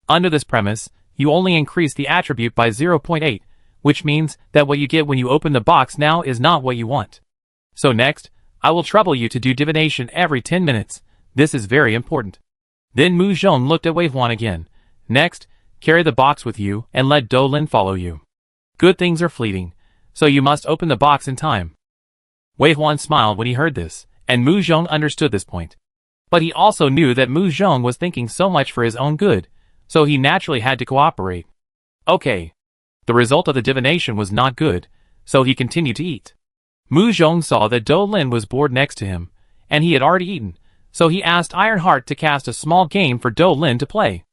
A: Under this premise, you only increase the attribute by 0.8, which means that what you get when you open the box now is not what you want. So next, I will trouble you to do divination every 10 minutes. This is very important. Then Mu Zhong looked at Wei Huan again. Next, carry the box with you and let Doulin follow you. Good things are fleeting, so you must open the box in time. Wei Huan smiled when he heard this, and Mu Zhong understood this point. But he also knew that Mu Zhong was thinking so much for his own good, so he naturally had to cooperate. Okay. The result of the divination was not good, so he continued to eat. Mu Zhong saw that Doulin was bored next to him, and he had already eaten, so he asked Ironheart to cast a small game for Doulin to play.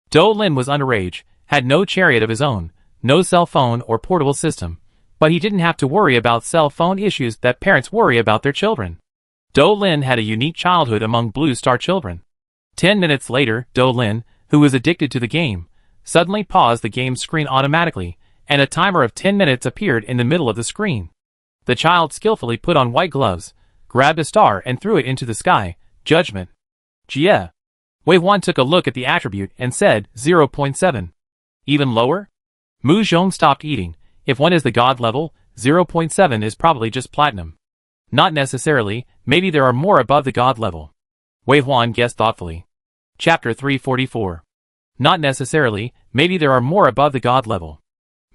A: Doulin was underage, had no chariot of his own, no cell phone or portable system, but he didn't have to worry about cell phone issues that parents worry about their children. Doulin had a unique childhood among Blue Star children. 10 minutes later, Doulin, who was addicted to the game, suddenly paused the game screen automatically, and a timer of 10 minutes appeared in the middle of the screen. The child skillfully put on white gloves, grabbed a star and threw it into the sky. Judgment. Jie. Wei Huan took a look at the attribute and said 0.7. Even lower? Mu Zhong stopped eating. If one is the god level, 0.7 is probably just platinum. Not necessarily, maybe there are more above the god level. Wei Huan guessed thoughtfully. Chapter 344. Not necessarily, maybe there are more above the god level.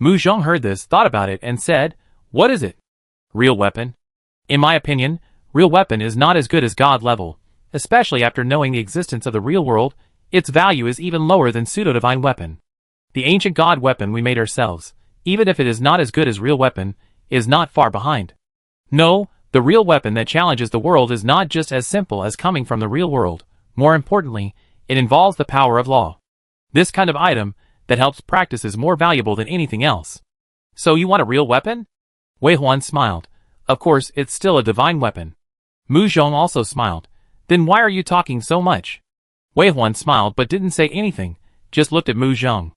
A: Mu Zhong heard this, thought about it, and said, what is it? Real weapon? In my opinion, real weapon is not as good as god level, especially after knowing the existence of the real world. Its value is even lower than pseudo-divine weapon. The ancient god weapon we made ourselves, even if it is not as good as real weapon, is not far behind. No, the real weapon that challenges the world is not just as simple as coming from the real world. More importantly, it involves the power of law. This kind of item that helps practice is more valuable than anything else. So you want a real weapon? Wei Huan smiled. Of course, it's still a divine weapon. Mu Zhong also smiled. Then why are you talking so much? Wei Huan smiled but didn't say anything, just looked at Mu Zhong.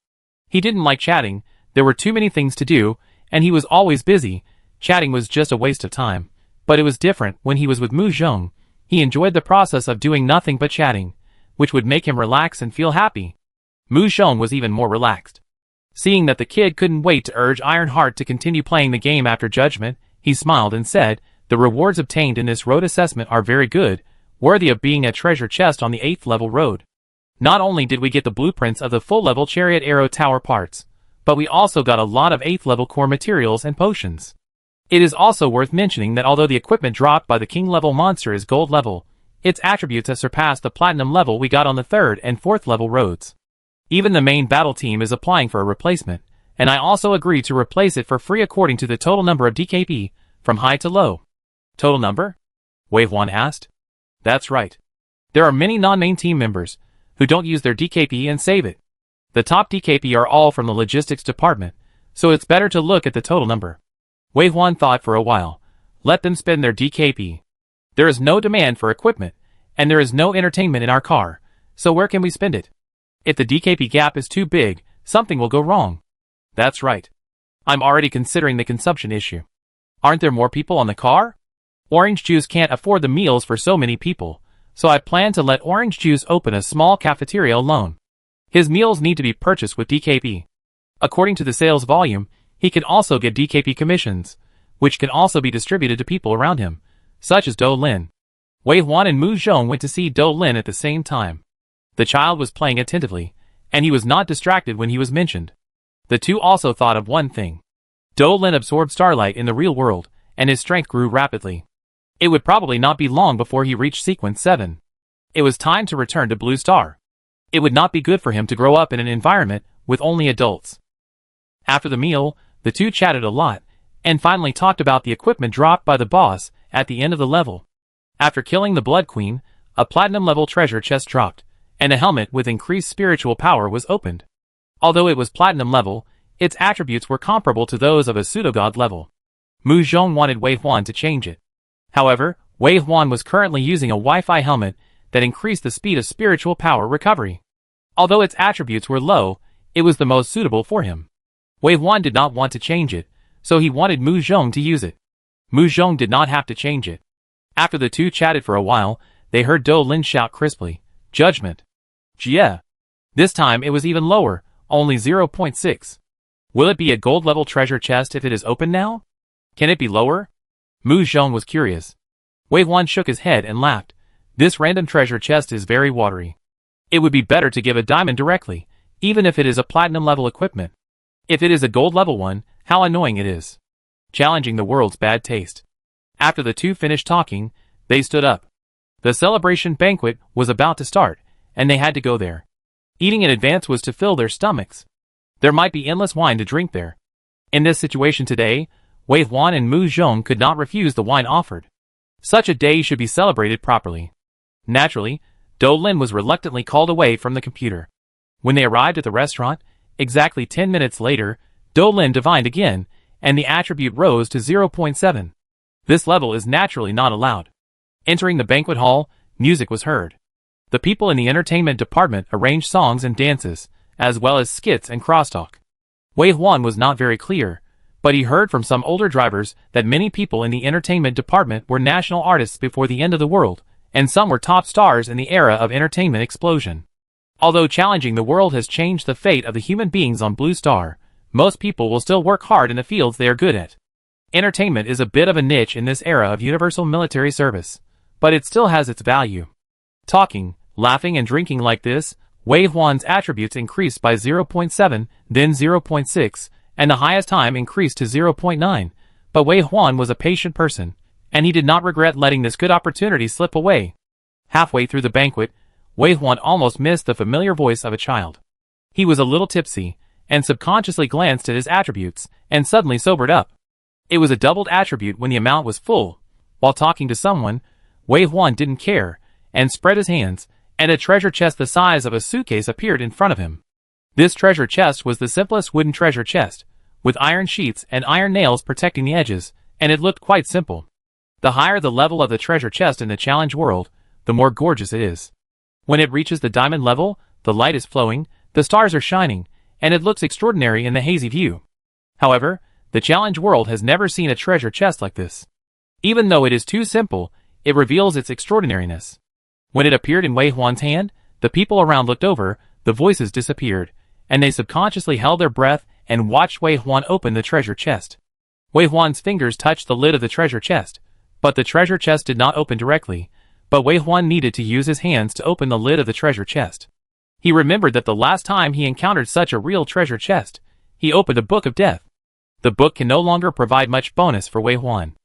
A: He didn't like chatting, there were too many things to do, and he was always busy. Chatting was just a waste of time. But it was different when he was with Mu Zhong. He enjoyed the process of doing nothing but chatting, which would make him relax and feel happy. Mu Zhong was even more relaxed. Seeing that the kid couldn't wait to urge Ironheart to continue playing the game after judgment, he smiled and said, "The rewards obtained in this road assessment are very good, worthy of being a treasure chest on the 8th level road. Not only did we get the blueprints of the full-level chariot arrow tower parts, but we also got a lot of 8th level core materials and potions. It is also worth mentioning that although the equipment dropped by the king level monster is gold level, its attributes have surpassed the platinum level we got on the 3rd and 4th level roads. Even the main battle team is applying for a replacement, and I also agreed to replace it for free according to the total number of DKP, from high to low." "Total number?" Wei Huan asked. "That's right. There are many non-main team members who don't use their DKP and save it. The top DKP are all from the logistics department, so it's better to look at the total number." Wei Huan thought for a while. Let them spend their DKP. There is no demand for equipment, and there is no entertainment in our car, so where can we spend it? If the DKP gap is too big, something will go wrong. That's right. I'm already considering the consumption issue. Aren't there more people on the car? Orange Juice can't afford the meals for so many people, so I plan to let Orange Juice open a small cafeteria alone. His meals need to be purchased with DKP. According to the sales volume, he can also get DKP commissions, which can also be distributed to people around him, such as Do Lin. Wei Huan and Mu Zhong went to see Do Lin at the same time. The child was playing attentively, and he was not distracted when he was mentioned. The two also thought of one thing. Do Lin absorbed starlight in the real world, and his strength grew rapidly. It would probably not be long before he reached sequence 7. It was time to return to Blue Star. It would not be good for him to grow up in an environment with only adults. After the meal, the two chatted a lot, and finally talked about the equipment dropped by the boss at the end of the level. After killing the Blood Queen, a platinum level treasure chest dropped, and a helmet with increased spiritual power was opened. Although it was platinum level, its attributes were comparable to those of a pseudogod level. Mu Zhong wanted Wei Huan to change it. However, Wei Huan was currently using a Wi-Fi helmet that increased the speed of spiritual power recovery. Although its attributes were low, it was the most suitable for him. Wei Huan did not want to change it, so he wanted Mu Zhong to use it. Mu Zhong did not have to change it. After the two chatted for a while, they heard Do Lin shout crisply, "Judgment!" "Jie!" This time it was even lower, only 0.6. Will it be a gold level treasure chest if it is open now? Can it be lower? Mu Zhong was curious. Wei Huan shook his head and laughed. This random treasure chest is very watery. It would be better to give a diamond directly, even if it is a platinum level equipment. If it is a gold level one, how annoying it is. Challenging the world's bad taste. After the two finished talking, they stood up. The celebration banquet was about to start, and they had to go there. Eating in advance was to fill their stomachs. There might be endless wine to drink there. In this situation today, Wei Huan and Mu Zhong could not refuse the wine offered. Such a day should be celebrated properly. Naturally, Do Lin was reluctantly called away from the computer. When they arrived at the restaurant, exactly 10 minutes later, Do Lin divined again, and the attribute rose to 0.7. This level is naturally not allowed. Entering the banquet hall, music was heard. The people in the entertainment department arranged songs and dances, as well as skits and crosstalk. Wei Huan was not very clear, but he heard from some older drivers that many people in the entertainment department were national artists before the end of the world, and some were top stars in the era of entertainment explosion. Although challenging the world has changed the fate of the human beings on Blue Star, most people will still work hard in the fields they are good at. Entertainment is a bit of a niche in this era of universal military service, but it still has its value. Talking, laughing and drinking like this, Wei Huan's attributes increased by 0.7, then 0.6, and the highest time increased to 0.9, but Wei Huan was a patient person, and he did not regret letting this good opportunity slip away. Halfway through the banquet, Wei Huan almost missed the familiar voice of a child. He was a little tipsy, and subconsciously glanced at his attributes, and suddenly sobered up. It was a doubled attribute when the amount was full. While talking to someone, Wei Huan didn't care, and spread his hands, and a treasure chest the size of a suitcase appeared in front of him. This treasure chest was the simplest wooden treasure chest, with iron sheets and iron nails protecting the edges, and it looked quite simple. The higher the level of the treasure chest in the challenge world, the more gorgeous it is. When it reaches the diamond level, the light is flowing, the stars are shining, and it looks extraordinary in the hazy view. However, the challenge world has never seen a treasure chest like this. Even though it is too simple, it reveals its extraordinariness. When it appeared in Wei Huan's hand, the people around looked over, the voices disappeared, and they subconsciously held their breath and watched Wei Huan open the treasure chest. Wei Huan's fingers touched the lid of the treasure chest, but the treasure chest did not open directly, but Wei Huan needed to use his hands to open the lid of the treasure chest. He remembered that the last time he encountered such a real treasure chest, he opened a book of death. The book can no longer provide much bonus for Wei Huan.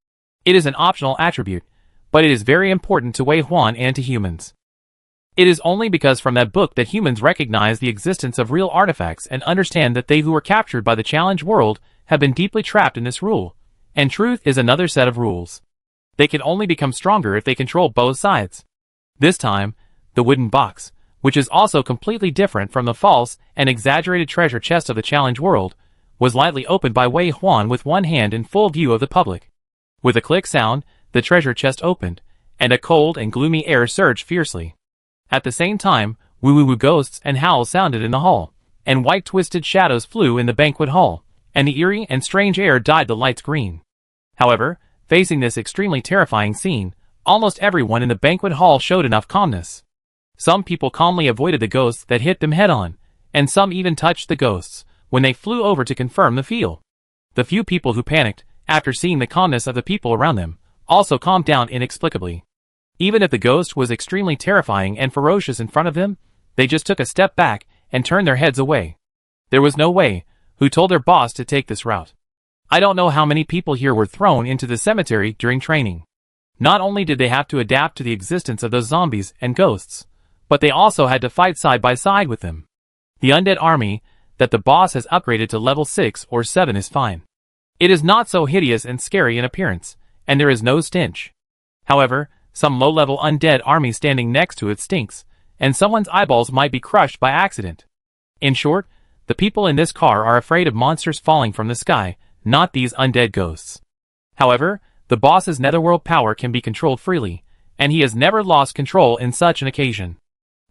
A: It is an optional attribute, but it is very important to Wei Huan and to humans. It is only because from that book that humans recognize the existence of real artifacts and understand that they who were captured by the challenge world have been deeply trapped in this rule, and truth is another set of rules. They can only become stronger if they control both sides. This time, the wooden box, which is also completely different from the false and exaggerated treasure chest of the challenge world, was lightly opened by Wei Huan with one hand in full view of the public. With a click sound, the treasure chest opened, and a cold and gloomy air surged fiercely. At the same time, woo-woo-woo ghosts and howls sounded in the hall, and white twisted shadows flew in the banquet hall, and the eerie and strange air dyed the lights green. However, facing this extremely terrifying scene, almost everyone in the banquet hall showed enough calmness. Some people calmly avoided the ghosts that hit them head-on, and some even touched the ghosts when they flew over to confirm the feel. The few people who panicked, after seeing the calmness of the people around them, also calmed down inexplicably. Even if the ghost was extremely terrifying and ferocious in front of them, they just took a step back and turned their heads away. There was no way, who told their boss to take this route. I don't know how many people here were thrown into the cemetery during training. Not only did they have to adapt to the existence of those zombies and ghosts, but they also had to fight side by side with them. The undead army that the boss has upgraded to level 6 or 7 is fine. It is not so hideous and scary in appearance, and there is no stench. However, some low-level undead army standing next to it stinks, and someone's eyeballs might be crushed by accident. In short, the people in this car are afraid of monsters falling from the sky, not these undead ghosts. However, the boss's netherworld power can be controlled freely, and he has never lost control in such an occasion.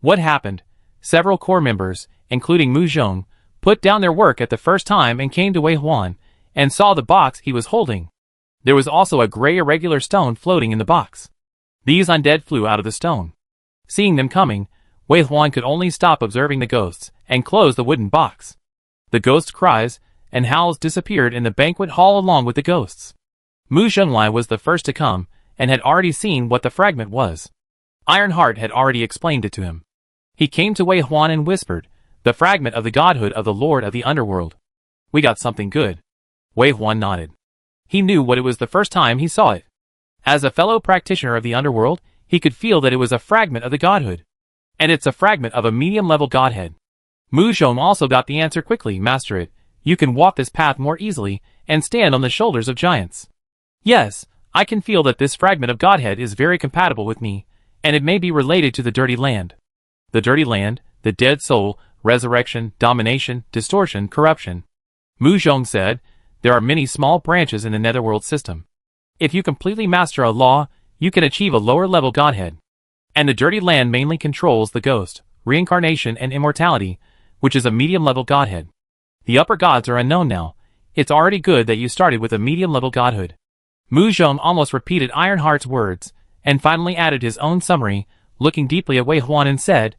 A: What happened? Several core members, including Mu Zhong, put down their work at the first time and came to Wei Huan, and saw the box he was holding. There was also a gray irregular stone floating in the box. These undead flew out of the stone. Seeing them coming, Wei Huan could only stop observing the ghosts and close the wooden box. The ghost cries and howls disappeared in the banquet hall along with the ghosts. Mu Zhonglai was the first to come and had already seen what the fragment was. Ironheart had already explained it to him. He came to Wei Huan and whispered, "The fragment of the godhood of the Lord of the Underworld. We got something good." Wei Huan nodded. He knew what it was the first time he saw it. As a fellow practitioner of the underworld, he could feel that it was a fragment of the godhood. And it's a fragment of a medium-level godhead. Mu Zhong also got the answer quickly. "Master it. You can walk this path more easily and stand on the shoulders of giants." Yes, I can feel that this fragment of godhead is very compatible with me, and it may be related to the dirty land. The dirty land, the dead soul, resurrection, domination, distortion, corruption. Mu Zhong said, there are many small branches in the netherworld system. If you completely master a law, you can achieve a lower-level godhead. And the dirty land mainly controls the ghost, reincarnation and immortality, which is a medium-level godhead. The upper gods are unknown now. It's already good that you started with a medium-level godhood. Mu Zhong almost repeated Ironheart's words, and finally added his own summary, looking deeply at Wei Huan and said,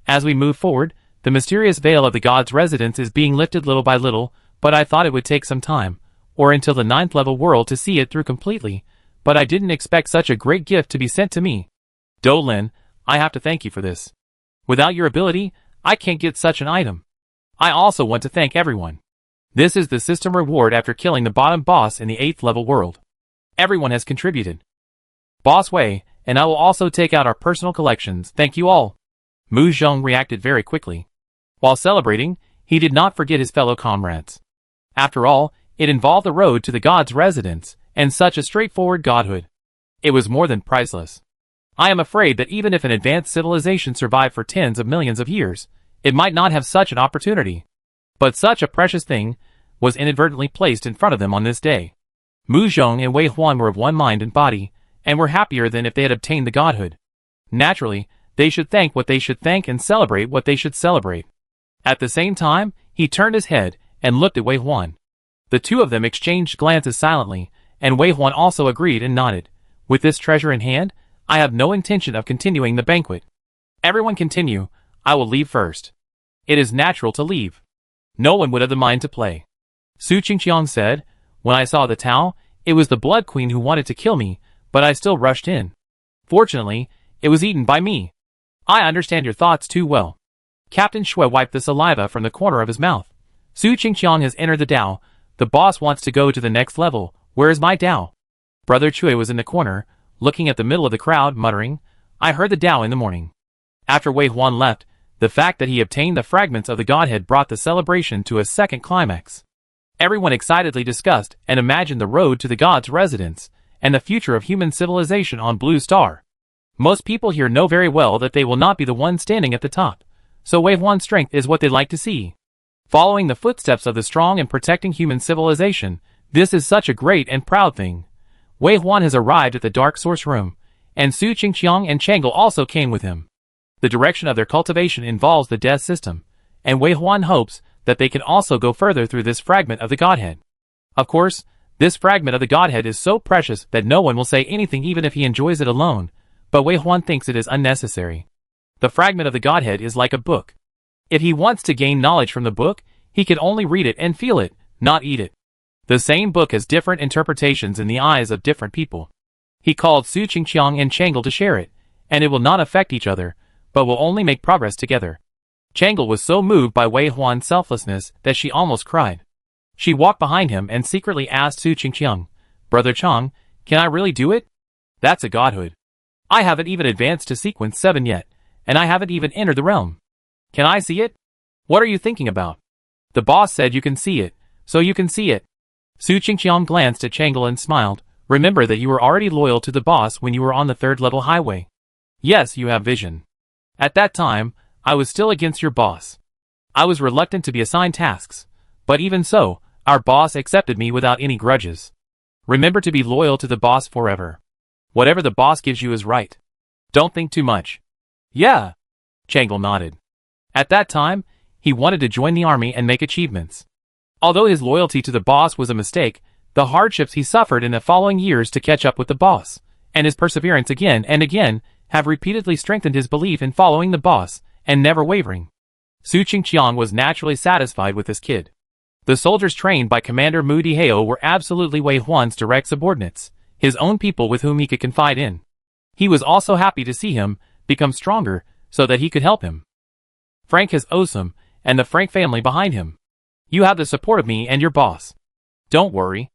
A: "As we move forward, the mysterious veil of the god's residence is being lifted little by little, but I thought it would take some time, or until the 9th level world to see it through completely, but I didn't expect such a great gift to be sent to me. Dolin, I have to thank you for this. Without your ability, I can't get such an item. I also want to thank everyone. This is the system reward after killing the bottom boss in the 8th level world. Everyone has contributed. Boss Wei, and I will also take out our personal collections. Thank you all." Mu Zhong reacted very quickly. While celebrating, He did not forget his fellow comrades. After all, it involved the road to the god's residence, and such a straightforward godhood. It was more than priceless. I am afraid that even if an advanced civilization survived for tens of millions of years, it might not have such an opportunity. But such a precious thing was inadvertently placed in front of them on this day. Mu Zhong and Wei Huan were of one mind and body, and were happier than if they had obtained the godhood. Naturally, they should thank what they should thank and celebrate what they should celebrate. At the same time, he turned his head and looked at Wei Huan. The two of them exchanged glances silently, and Wei Huan also agreed and nodded. With this treasure in hand, I have no intention of continuing the banquet. Everyone continue, I will leave first. It is natural to leave. No one would have the mind to play. Su Qingqiang said, when I saw the Tao, it was the Blood Queen who wanted to kill me, but I still rushed in. Fortunately, it was eaten by me. I understand your thoughts too well. Captain Shui wiped the saliva from the corner of his mouth. Su Qingqiang has entered the Tao. The boss wants to go to the next level. Where is my Tao? Brother Chui was in the corner, looking at the middle of the crowd, muttering, I heard the Tao in the morning. After Wei Huan left, the fact that he obtained the fragments of the godhead brought the celebration to a second climax. Everyone excitedly discussed and imagined the road to the god's residence, and the future of human civilization on Blue Star. Most people here know very well that they will not be the ones standing at the top, so Wei Huan's strength is what they like to see. Following the footsteps of the strong and protecting human civilization, this is such a great and proud thing. Wei Huan has arrived at the Dark Source Room, and Su Qingqiang and Chang'e also came with him. The direction of their cultivation involves the death system, and Wei Huan hopes that they can also go further through this fragment of the Godhead. Of course, this fragment of the Godhead is so precious that no one will say anything even if he enjoys it alone, but Wei Huan thinks it is unnecessary. The fragment of the Godhead is like a book. If he wants to gain knowledge from the book, he can only read it and feel it, not eat it. The same book has different interpretations in the eyes of different people. He called Su Qingqiang and Chang'e to share it, and it will not affect each other, but will only make progress together. Chang'e was so moved by Wei Huan's selflessness that she almost cried. She walked behind him and secretly asked Su Qingqiang, Brother Chang, can I really do it? That's a godhood. I haven't even advanced to sequence 7 yet, and I haven't even entered the realm. Can I see it? What are you thinking about? The boss said you can see it, so you can see it. Su Qingqiang glanced at Chang'e and smiled. Remember that you were already loyal to the boss when you were on the 3rd level highway. Yes, you have vision. At that time, I was still against your boss. I was reluctant to be assigned tasks, but even so, our boss accepted me without any grudges. Remember to be loyal to the boss forever. Whatever the boss gives you is right. Don't think too much. Yeah. Chang'e nodded. At that time, he wanted to join the army and make achievements. Although his loyalty to the boss was a mistake, the hardships he suffered in the following years to catch up with the boss, and his perseverance again and again, have repeatedly strengthened his belief in following the boss, and never wavering. Su Qingqiang was naturally satisfied with this kid. The soldiers trained by Commander Mu Dihao were absolutely Wei Huan's direct subordinates, his own people with whom he could confide in. He was also happy to see him become stronger, so that he could help him. Frank is awesome, and the Frank family behind him. You have the support of me and your boss. Don't worry.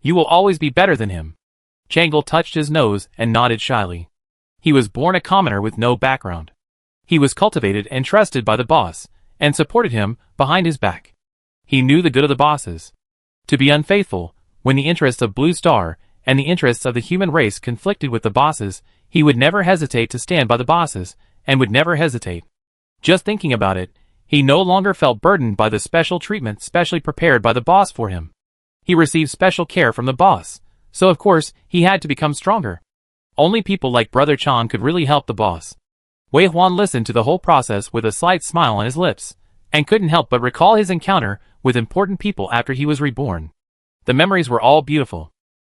A: You will always be better than him. Chang'e touched his nose and nodded shyly. He was born a commoner with no background. He was cultivated and trusted by the boss, and supported him behind his back. He knew the good of the bosses. To be unfaithful, when the interests of Blue Star and the interests of the human race conflicted with the bosses, he would never hesitate to stand by the bosses, and would never hesitate. Just thinking about it, he no longer felt burdened by the special treatment specially prepared by the boss for him. He received special care from the boss, so of course, he had to become stronger. Only people like Brother Chan could really help the boss. Wei Huan listened to the whole process with a slight smile on his lips, and couldn't help but recall his encounter with important people after he was reborn. The memories were all beautiful.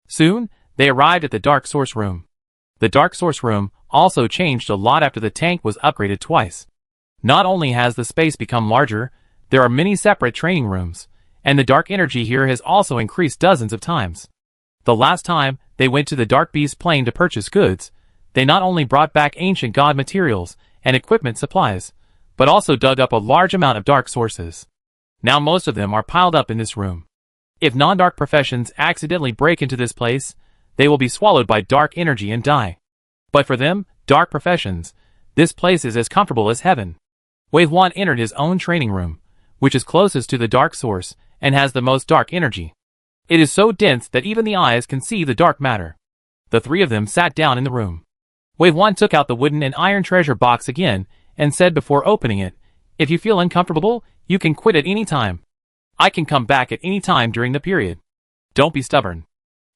A: Soon, they arrived at the Dark Source Room. The Dark Source Room also changed a lot after the tank was upgraded twice. Not only has the space become larger, there are many separate training rooms, and the dark energy here has also increased dozens of times. The last time they went to the Dark Beast Plain to purchase goods, they not only brought back ancient god materials and equipment supplies, but also dug up a large amount of dark sources. Now most of them are piled up in this room. If non-dark professions accidentally break into this place, they will be swallowed by dark energy and die. But for them, dark professions, this place is as comfortable as heaven. Wei Huan entered his own training room, which is closest to the dark source and has the most dark energy. It is so dense that even the eyes can see the dark matter. The three of them sat down in the room. Wave 1 took out the wooden and iron treasure box again and said before opening it, "If you feel uncomfortable, you can quit at any time. I can come back at any time during the period. Don't be stubborn."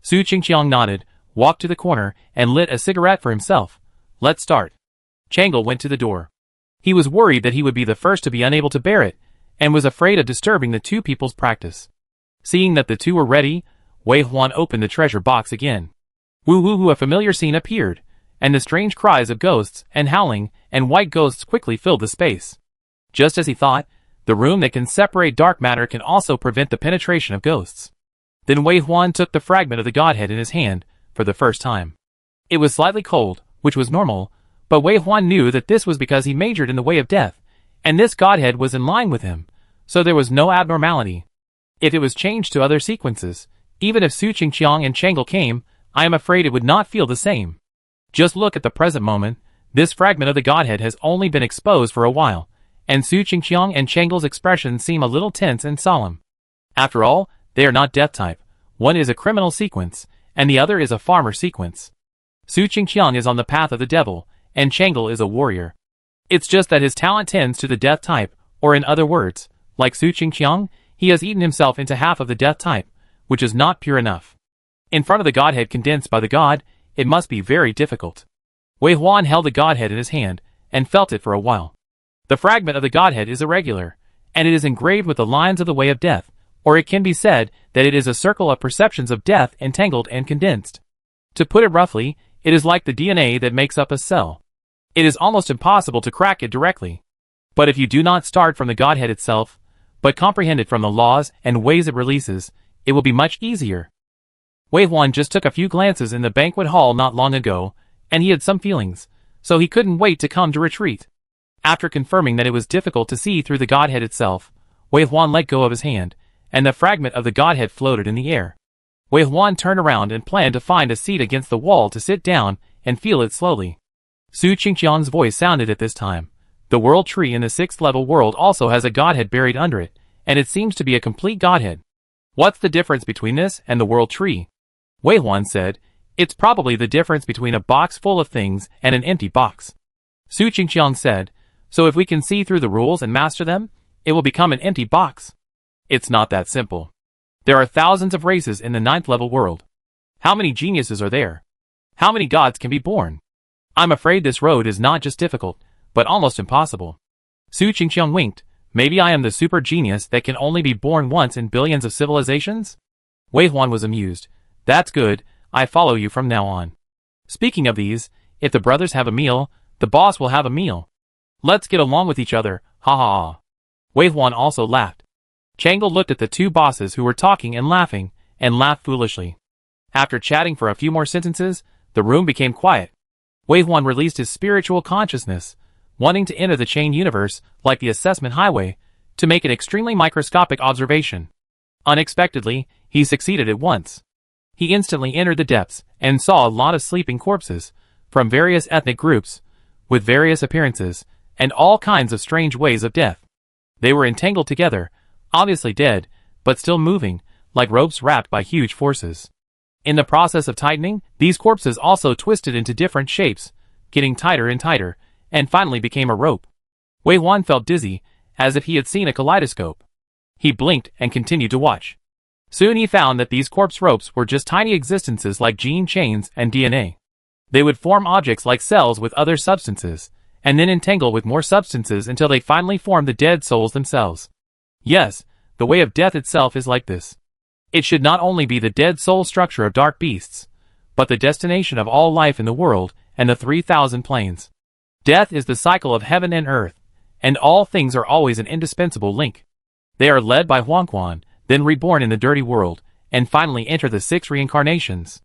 A: Su Qingqiang nodded, walked to the corner, and lit a cigarette for himself. "Let's start." Changle went to the door. He was worried that he would be the first to be unable to bear it, and was afraid of disturbing the two people's practice. Seeing that the two were ready, Wei Huan opened the treasure box again. Woo-hoo-hoo, a familiar scene appeared, and the strange cries of ghosts and howling and white ghosts quickly filled the space. Just as he thought, the room that can separate dark matter can also prevent the penetration of ghosts. Then Wei Huan took the fragment of the godhead in his hand for the first time. It was slightly cold, which was normal, but Wei Huan knew that this was because he majored in the way of death, and this godhead was in line with him, so there was no abnormality. If it was changed to other sequences, even if Su Qingqiang and Changle came, I am afraid it would not feel the same. Just look at the present moment. This fragment of the godhead has only been exposed for a while, and Su Qingqiang and Changle's expressions seem a little tense and solemn. After all, they are not death type. One is a criminal sequence, and the other is a farmer sequence. Su Qingqiang is on the path of the devil, and Changle is a warrior. It's just that his talent tends to the death type, or in other words, like Su Qingqiang, he has eaten himself into half of the death type, which is not pure enough. In front of the godhead condensed by the god, it must be very difficult. Wei Huan held the godhead in his hand, and felt it for a while. The fragment of the godhead is irregular, and it is engraved with the lines of the way of death, or it can be said that it is a circle of perceptions of death entangled and condensed. To put it roughly, it is like the DNA that makes up a cell. It is almost impossible to crack it directly. But if you do not start from the godhead itself, but comprehend it from the laws and ways it releases, it will be much easier. Wei Huan just took a few glances in the banquet hall not long ago, and he had some feelings, so he couldn't wait to come to retreat. After confirming that it was difficult to see through the godhead itself, Wei Huan let go of his hand, and the fragment of the godhead floated in the air. Wei Huan turned around and planned to find a seat against the wall to sit down and feel it slowly. Su Qingqiang's voice sounded at this time. The world tree in the 6th level world also has a godhead buried under it, and it seems to be a complete godhead. What's the difference between this and the world tree? Wei Huan said, "It's probably the difference between a box full of things and an empty box." Su Qingqiang said, "So if we can see through the rules and master them, it will become an empty box." It's not that simple. There are thousands of races in the 9th level world. How many geniuses are there? How many gods can be born? I'm afraid this road is not just difficult, but almost impossible. Su Qingqiang winked. Maybe I am the super genius that can only be born once in billions of civilizations? Wei Huan was amused. That's good, I follow you from now on. Speaking of these, if the brothers have a meal, the boss will have a meal. Let's get along with each other, ha ha ha. Wei Huan also laughed. Changle looked at the two bosses who were talking and laughed foolishly. After chatting for a few more sentences, the room became quiet. Wei Huan released his spiritual consciousness, wanting to enter the chain universe, like the assessment highway, to make an extremely microscopic observation. Unexpectedly, he succeeded at once. He instantly entered the depths, and saw a lot of sleeping corpses, from various ethnic groups, with various appearances, and all kinds of strange ways of death. They were entangled together, obviously dead, but still moving, like ropes wrapped by huge forces. In the process of tightening, these corpses also twisted into different shapes, getting tighter and tighter, and finally became a rope. Wei Huan felt dizzy, as if he had seen a kaleidoscope. He blinked and continued to watch. Soon he found that these corpse ropes were just tiny existences like gene chains and DNA. They would form objects like cells with other substances, and then entangle with more substances until they finally formed the dead souls themselves. Yes, the way of death itself is like this. It should not only be the dead soul structure of dark beasts, but the destination of all life in the world and the 3,000 planes. Death is the cycle of heaven and earth, and all things are always an indispensable link. They are led by Huangquan, then reborn in the dirty world, and finally enter the 6 reincarnations.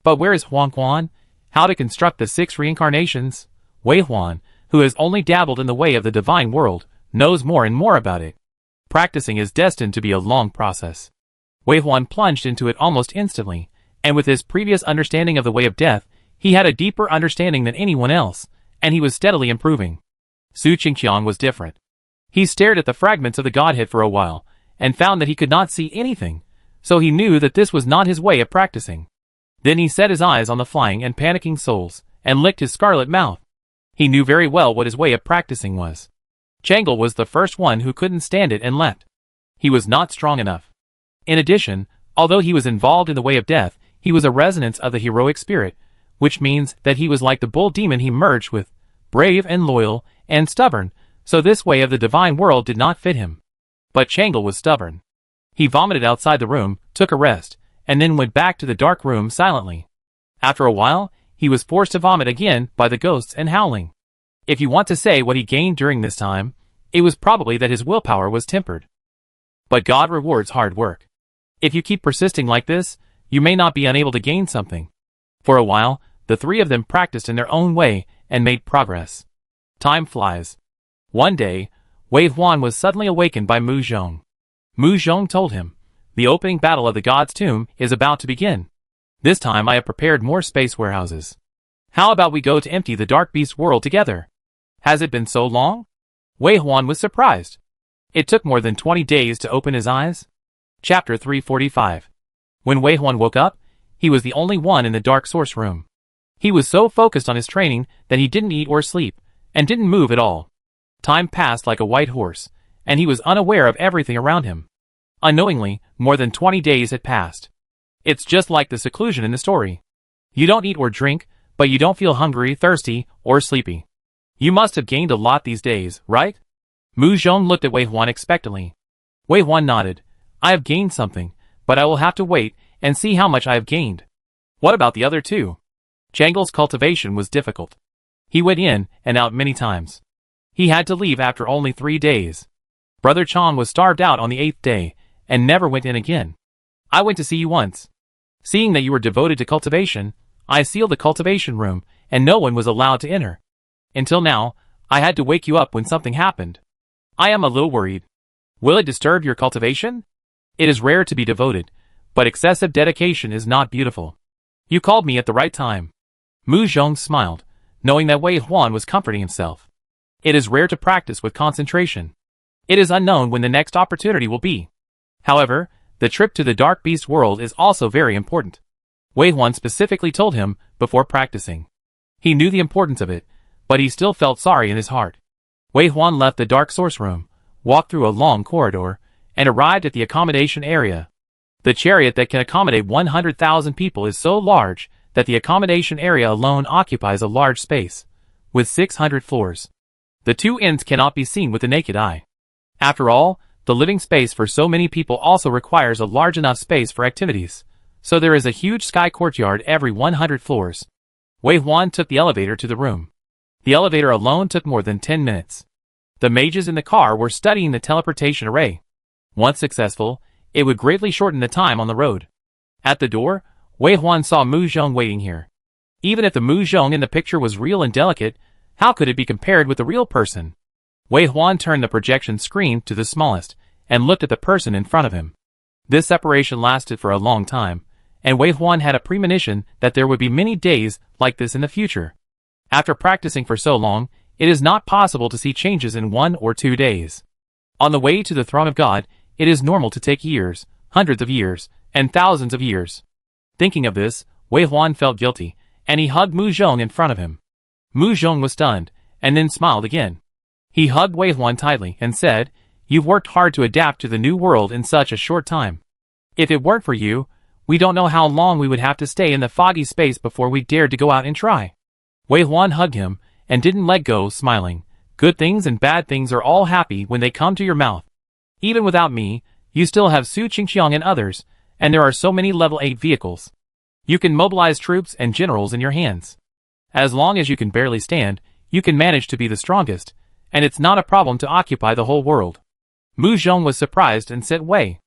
A: But where is Huangquan? How to construct the 6 reincarnations? Wei Huan, who has only dabbled in the way of the divine world, knows more and more about it. Practicing is destined to be a long process. Wei Huan plunged into it almost instantly, and with his previous understanding of the way of death, he had a deeper understanding than anyone else, and he was steadily improving. Su Qingqiang was different. He stared at the fragments of the godhead for a while, and found that he could not see anything, so he knew that this was not his way of practicing. Then he set his eyes on the flying and panicking souls, and licked his scarlet mouth. He knew very well what his way of practicing was. Changle was the first one who couldn't stand it and left. He was not strong enough. In addition, although he was involved in the way of death, he was a resonance of the heroic spirit, which means that he was like the bull demon he merged with, brave and loyal and stubborn, so this way of the divine world did not fit him. But Changle was stubborn. He vomited outside the room, took a rest, and then went back to the dark room silently. After a while, he was forced to vomit again by the ghosts and howling. If you want to say what he gained during this time, it was probably that his willpower was tempered. But God rewards hard work. If you keep persisting like this, you may not be unable to gain something. For a while, the three of them practiced in their own way and made progress. Time flies. One day, Wei Huan was suddenly awakened by Mu Zhong. Mu Zhong told him, "The opening battle of the god's tomb is about to begin. This time I have prepared more space warehouses. How about we go to empty the dark beast world together? Has it been so long?" Wei Huan was surprised. It took more than 20 days to open his eyes. Chapter 345. When Wei Huan woke up, he was the only one in the dark source room. He was so focused on his training that he didn't eat or sleep, and didn't move at all. Time passed like a white horse, and he was unaware of everything around him. Unknowingly, more than 20 days had passed. It's just like the seclusion in the story. You don't eat or drink, but you don't feel hungry, thirsty, or sleepy. You must have gained a lot these days, right? Mu Zhong looked at Wei Huan expectantly. Wei Huan nodded. I have gained something, but I will have to wait and see how much I have gained. What about the other two? Changle's cultivation was difficult. He went in and out many times. He had to leave after only 3 days. Brother Chong was starved out on the 8th day, and never went in again. I went to see you once. Seeing that you were devoted to cultivation, I sealed the cultivation room, and no one was allowed to enter. Until now, I had to wake you up when something happened. I am a little worried. Will it disturb your cultivation? It is rare to be devoted, but excessive dedication is not beautiful. You called me at the right time. Mu Zhong smiled, knowing that Wei Huan was comforting himself. It is rare to practice with concentration. It is unknown when the next opportunity will be. However, the trip to the Dark Beast world is also very important. Wei Huan specifically told him before practicing. He knew the importance of it, but he still felt sorry in his heart. Wei Huan left the dark source room, walked through a long corridor, and arrived at the accommodation area. The chariot that can accommodate 100,000 people is so large that the accommodation area alone occupies a large space, with 600 floors. The two ends cannot be seen with the naked eye. After all, the living space for so many people also requires a large enough space for activities, so there is a huge sky courtyard every 100 floors. Wei Huan took the elevator to the room. The elevator alone took more than 10 minutes. The mages in the car were studying the teleportation array. Once successful, it would greatly shorten the time on the road. At the door, Wei Huan saw Mu Zhong waiting here. Even if the Mu Zhong in the picture was real and delicate, how could it be compared with the real person? Wei Huan turned the projection screen to the smallest, and looked at the person in front of him. This separation lasted for a long time, and Wei Huan had a premonition that there would be many days like this in the future. After practicing for so long, it is not possible to see changes in 1 or 2 days. On the way to the throne of God, it is normal to take years, hundreds of years, and thousands of years. Thinking of this, Wei Huan felt guilty, and he hugged Mu Zhong in front of him. Mu Zhong was stunned, and then smiled again. He hugged Wei Huan tightly and said, "You've worked hard to adapt to the new world in such a short time. If it weren't for you, we don't know how long we would have to stay in the foggy space before we dared to go out and try." Wei Huan hugged him, and didn't let go, smiling. "Good things and bad things are all happy when they come to your mouth. Even without me, you still have Su Qingqiang and others, and there are so many level 8 vehicles. You can mobilize troops and generals in your hands. As long as you can barely stand, you can manage to be the strongest, and it's not a problem to occupy the whole world." Mu Zhong was surprised and said, Wei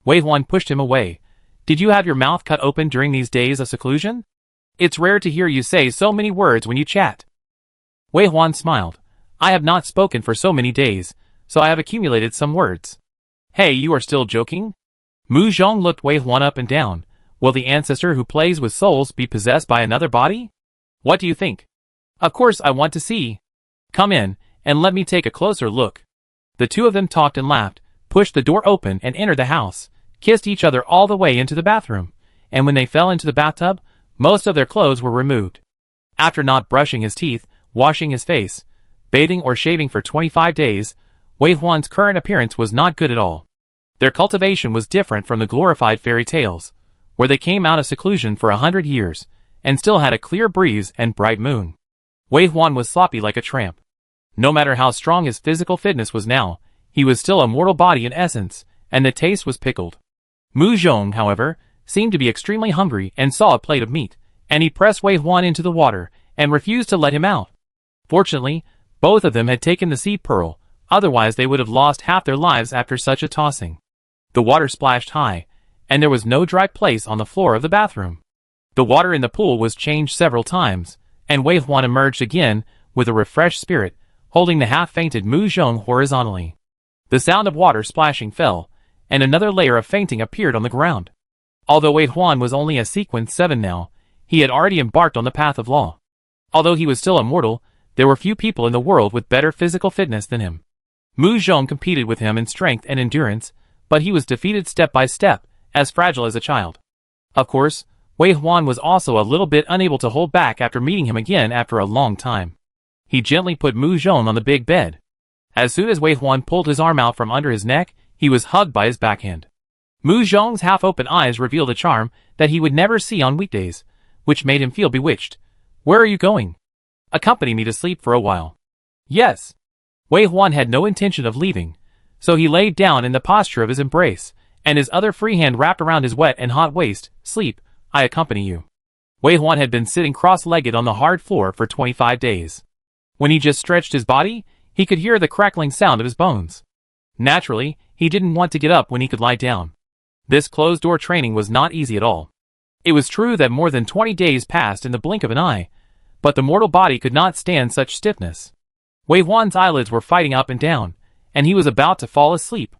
A: Huan pushed him away. "Did you have your mouth cut open during these days of seclusion? It's rare to hear you say so many words when you chat." Wei Huan smiled. "I have not spoken for so many days, so I have accumulated some words." "Hey, you are still joking?" Mu Zhong looked Wei Huan up and down. "Will the ancestor who plays with souls be possessed by another body? What do you think?" "Of course I want to see. Come in, and let me take a closer look." The two of them talked and laughed, pushed the door open and entered the house, kissed each other all the way into the bathroom, and when they fell into the bathtub, most of their clothes were removed. After not brushing his teeth, washing his face, bathing or shaving for 25 days, Wei Huan's current appearance was not good at all. Their cultivation was different from the glorified fairy tales, where they came out of seclusion for 100 years, and still had a clear breeze and bright moon. Wei Huan was sloppy like a tramp. No matter how strong his physical fitness was now, he was still a mortal body in essence, and the taste was pickled. Mu Zhong, however, seemed to be extremely hungry and saw a plate of meat, and he pressed Wei Huan into the water and refused to let him out. Fortunately, both of them had taken the seed pearl, otherwise they would have lost half their lives after such a tossing. The water splashed high, and there was no dry place on the floor of the bathroom. The water in the pool was changed several times, and Wei Huan emerged again with a refreshed spirit, holding the half-fainted Mu Zhong horizontally. The sound of water splashing fell, and another layer of fainting appeared on the ground. Although Wei Huan was only a sequence 7 now, he had already embarked on the path of law. Although he was still a mortal, there were few people in the world with better physical fitness than him. Mu Zhong competed with him in strength and endurance, but he was defeated step by step, as fragile as a child. Of course, Wei Huan was also a little bit unable to hold back after meeting him again after a long time. He gently put Mu Zhong on the big bed. As soon as Wei Huan pulled his arm out from under his neck, he was hugged by his backhand. Mu Zhong's half-open eyes revealed a charm that he would never see on weekdays, which made him feel bewitched. "Where are you going?" "Accompany me to sleep for a while." "Yes." Wei Huan had no intention of leaving, so he laid down in the posture of his embrace, and his other free hand wrapped around his wet and hot waist. "Sleep, I accompany you." Wei Huan had been sitting cross-legged on the hard floor for 25 days. When he just stretched his body, he could hear the crackling sound of his bones. Naturally, he didn't want to get up when he could lie down. This closed-door training was not easy at all. It was true that more than 20 days passed in the blink of an eye, but the mortal body could not stand such stiffness. Wei Huan's eyelids were fighting up and down, and he was about to fall asleep.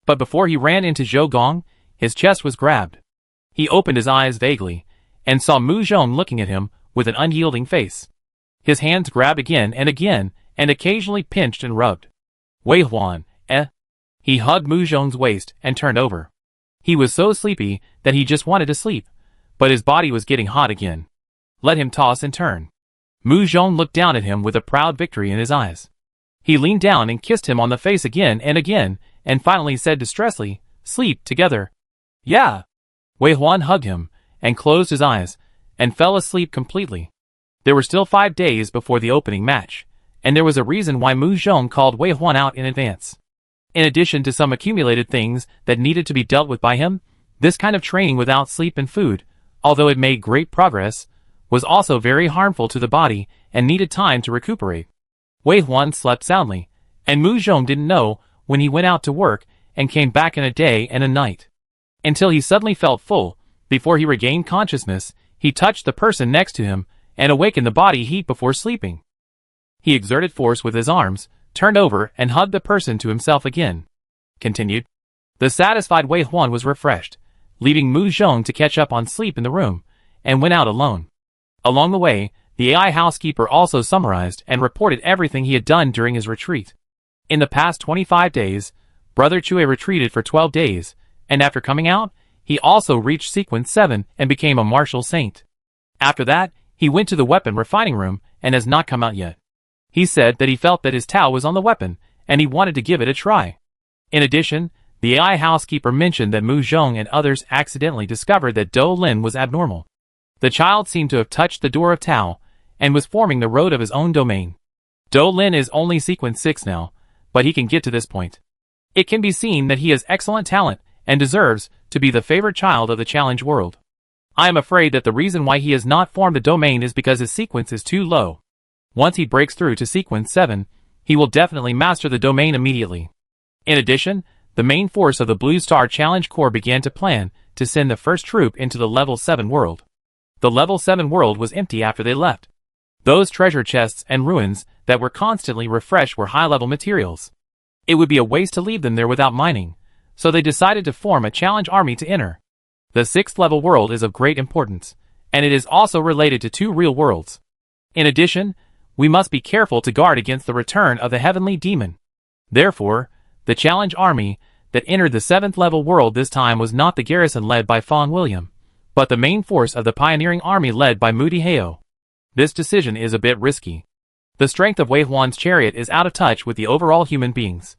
A: But before he ran into Zhou Gong, his chest was grabbed. He opened his eyes vaguely, and saw Mu Zhong looking at him with an unyielding face. His hands grabbed again, and occasionally pinched and rubbed. "Wei Huan, eh?" He hugged Mu Zhong's waist and turned over. He was so sleepy that he just wanted to sleep, but his body was getting hot again. Let him toss and turn. Mu Zhong looked down at him with a proud victory in his eyes. He leaned down and kissed him on the face again, and finally said distressfully, "Sleep together." "Yeah." Wei Huan hugged him, and closed his eyes, and fell asleep completely. There were still 5 days before the opening match, and there was a reason why Mu Zhong called Wei Huan out in advance. In addition to some accumulated things that needed to be dealt with by him, this kind of training without sleep and food, although it made great progress, was also very harmful to the body and needed time to recuperate. Wei Huan slept soundly, and Mu Zhong didn't know when he went out to work and came back in a day and a night. Until he suddenly felt full. Before he regained consciousness, he touched the person next to him and awakened the body heat before sleeping. He exerted force with his arms, turned over and hugged the person to himself again. Continued. The satisfied Wei Huan was refreshed, leaving Mu Zhong to catch up on sleep in the room, and went out alone. Along the way, the AI housekeeper also summarized and reported everything he had done during his retreat. In the past 25 days, Brother Chue retreated for 12 days, and after coming out, he also reached sequence 7 and became a martial saint. After that, he went to the weapon refining room and has not come out yet. He said that he felt that his Tao was on the weapon, and he wanted to give it a try. In addition, the AI housekeeper mentioned that Mu Zhong and others accidentally discovered that Dou Lin was abnormal. The child seemed to have touched the door of Tao, and was forming the road of his own domain. Dou Lin is only sequence 6 now, but he can get to this point. It can be seen that he has excellent talent, and deserves to be the favorite child of the challenge world. I am afraid that the reason why he has not formed the domain is because his sequence is too low. Once he breaks through to sequence 7, he will definitely master the domain immediately. In addition, the main force of the Blue Star Challenge Corps began to plan to send the first troop into the level 7 world. The level 7 world was empty after they left. Those treasure chests and ruins that were constantly refreshed were high-level materials. It would be a waste to leave them there without mining, so they decided to form a challenge army to enter. The 6th level world is of great importance, and it is also related to 2 real worlds. In addition, we must be careful to guard against the return of the heavenly demon. Therefore, The challenge army that entered the 7th level world this time was not the garrison led by Fawn William, but the main force of the pioneering army led by Moody Heo. This decision is a bit risky. The strength of Wei Huan's chariot is out of touch with the overall human beings.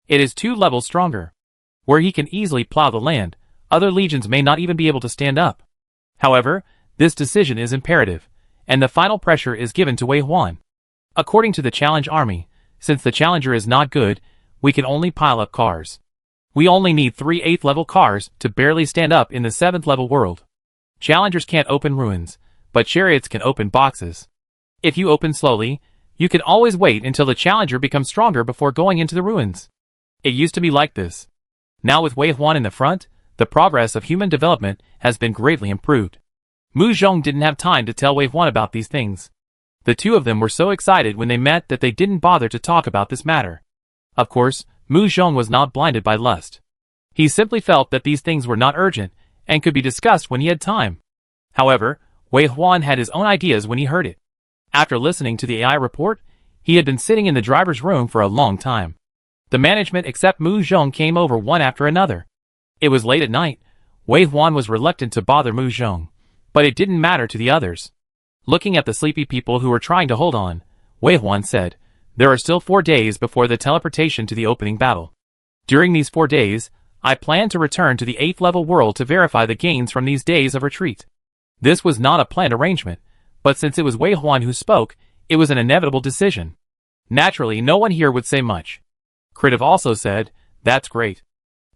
A: It is 2 levels stronger. Where he can easily plow the land, other legions may not even be able to stand up. However, this decision is imperative, and the final pressure is given to Wei Huan. According to the challenge army, since the challenger is not good, we can only pile up cars. We only need 3 8th level cars to barely stand up in the 7th level world. Challengers can't open ruins, but chariots can open boxes. If you open slowly, you can always wait until the challenger becomes stronger before going into the ruins. It used to be like this. Now with Wei Huan in the front, the progress of human development has been greatly improved. Mu Zhong didn't have time to tell Wei Huan about these things. The two of them were so excited when they met that they didn't bother to talk about this matter. Of course, Mu Zhong was not blinded by lust. He simply felt that these things were not urgent and could be discussed when he had time. However, Wei Huan had his own ideas when he heard it. After listening to the AI report, he had been sitting in the driver's room for a long time. The management except Mu Zhong came over one after another. It was late at night. Wei Huan was reluctant to bother Mu Zhong, but it didn't matter to the others. Looking at the sleepy people who were trying to hold on, Wei Huan said, "There are still 4 days before the teleportation to the opening battle. During these 4 days, I plan to return to the 8th level world to verify the gains from these days of retreat." This was not a planned arrangement, but since it was Wei Huan who spoke, it was an inevitable decision. Naturally, no one here would say much. Kritiv also said, "That's great.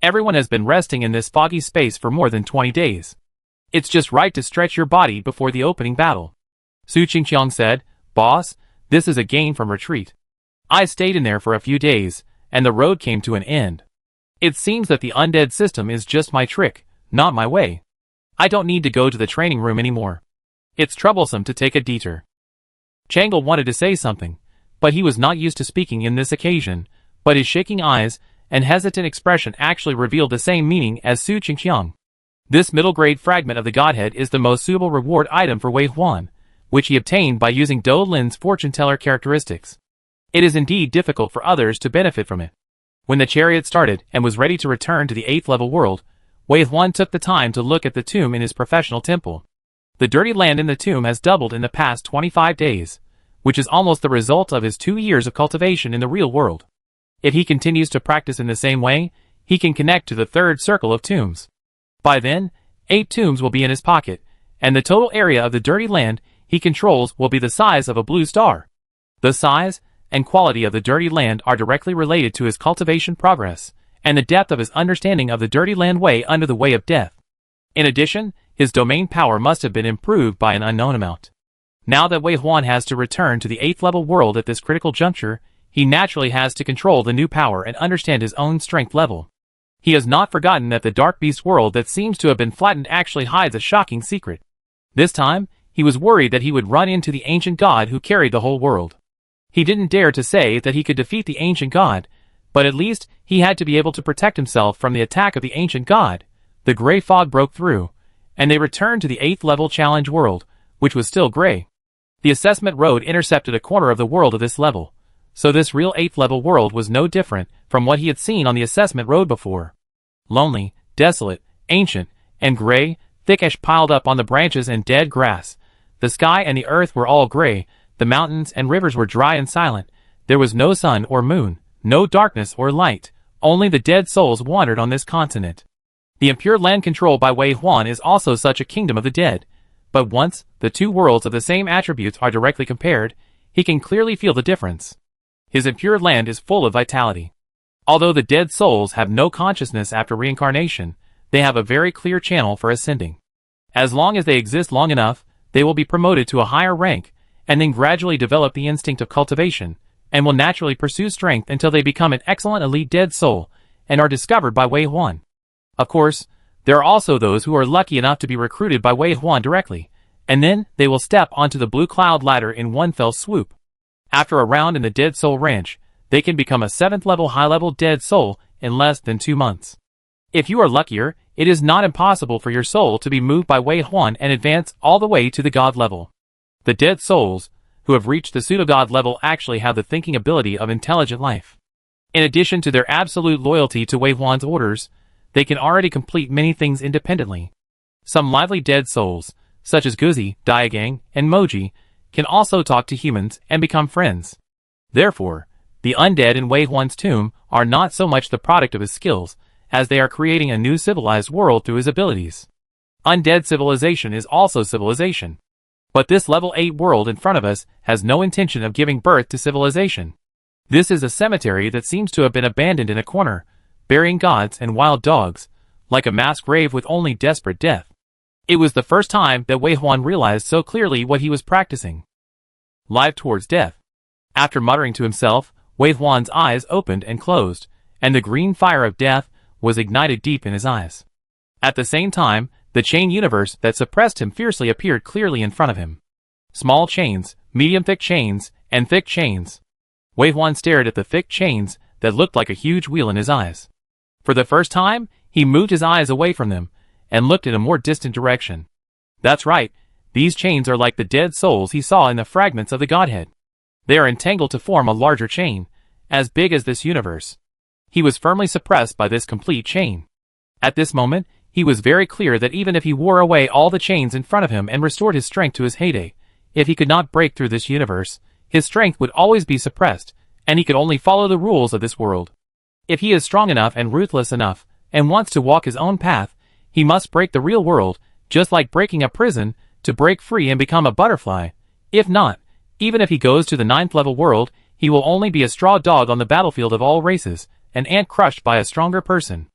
A: Everyone has been resting in this foggy space for more than 20 days. It's just right to stretch your body before the opening battle." Su Qingqiang said, "Boss, this is a gain from retreat. I stayed in there for a few days, and the road came to an end. It seems that the undead system is just my trick, not my way. I don't need to go to the training room anymore. It's troublesome to take a detour." Changle wanted to say something, but he was not used to speaking in this occasion, but his shaking eyes and hesitant expression actually revealed the same meaning as Su Qingqiang. This middle-grade fragment of the Godhead is the most suitable reward item for Wei Huan, which he obtained by using Do Lin's fortune-teller characteristics. It is indeed difficult for others to benefit from it. When the chariot started and was ready to return to the 8th level world, Wei Huan took the time to look at the tomb in his professional temple. The dirty land in the tomb has doubled in the past 25 days, which is almost the result of his 2 years of cultivation in the real world. If he continues to practice in the same way, he can connect to the 3rd circle of tombs. By then, 8 tombs will be in his pocket, and the total area of the dirty land he controls will be the size of a blue star. The size and quality of the dirty land are directly related to his cultivation progress, and the depth of his understanding of the dirty land way under the way of death. In addition, his domain power must have been improved by an unknown amount. Now that Wei Huan has to return to the 8th level world at this critical juncture, he naturally has to control the new power and understand his own strength level. He has not forgotten that the dark beast world that seems to have been flattened actually hides a shocking secret. This time, he was worried that he would run into the ancient god who carried the whole world. He didn't dare to say that he could defeat the ancient god, but at least he had to be able to protect himself from the attack of the ancient god. The gray fog broke through, and they returned to the 8th level challenge world, which was still gray. The assessment road intercepted a corner of the world of this level, so this real 8th level world was no different from what he had seen on the assessment road before. Lonely, desolate, ancient, and gray, thick ash piled up on the branches and dead grass. The sky and the earth were all gray, the mountains and rivers were dry and silent. There was no sun or moon, no darkness or light, only the dead souls wandered on this continent. The impure land controlled by Wei Huan is also such a kingdom of the dead, but once the 2 worlds of the same attributes are directly compared, he can clearly feel the difference. His impure land is full of vitality. Although the dead souls have no consciousness after reincarnation, they have a very clear channel for ascending. As long as they exist long enough, they will be promoted to a higher rank, and then gradually develop the instinct of cultivation, and will naturally pursue strength until they become an excellent elite dead soul, and are discovered by Wei Huan. Of course, there are also those who are lucky enough to be recruited by Wei Huan directly, and then they will step onto the blue cloud ladder in one fell swoop. After a round in the Dead Soul Ranch, they can become a 7th level high-level Dead Soul in less than 2 months. If you are luckier, it is not impossible for your soul to be moved by Wei Huan and advance all the way to the God level. The Dead Souls, who have reached the pseudo-God level actually have the thinking ability of intelligent life. In addition to their absolute loyalty to Wei Huan's orders, they can already complete many things independently. Some lively dead souls, such as Guzi, Diagang, and Moji, can also talk to humans and become friends. Therefore, the undead in Wei Huan's tomb are not so much the product of his skills, as they are creating a new civilized world through his abilities. Undead civilization is also civilization. But this level 8 world in front of us has no intention of giving birth to civilization. This is a cemetery that seems to have been abandoned in a corner, burying gods and wild dogs, like a mass grave with only desperate death. It was the first time that Wei Huan realized so clearly what he was practicing. Life towards death. After muttering to himself, Wei Huan's eyes opened and closed, and the green fire of death was ignited deep in his eyes. At the same time, the chain universe that suppressed him fiercely appeared clearly in front of him. Small chains, medium-thick chains, and thick chains. Wei Huan stared at the thick chains that looked like a huge wheel in his eyes. For the first time, he moved his eyes away from them and looked in a more distant direction. That's right, these chains are like the dead souls he saw in the fragments of the Godhead. They are entangled to form a larger chain, as big as this universe. He was firmly suppressed by this complete chain. At this moment, he was very clear that even if he wore away all the chains in front of him and restored his strength to his heyday, if he could not break through this universe, his strength would always be suppressed, and he could only follow the rules of this world. If he is strong enough and ruthless enough, and wants to walk his own path, he must break the real world, just like breaking a prison, to break free and become a butterfly. If not, even if he goes to the 9th level world, he will only be a straw dog on the battlefield of all races, an ant crushed by a stronger person.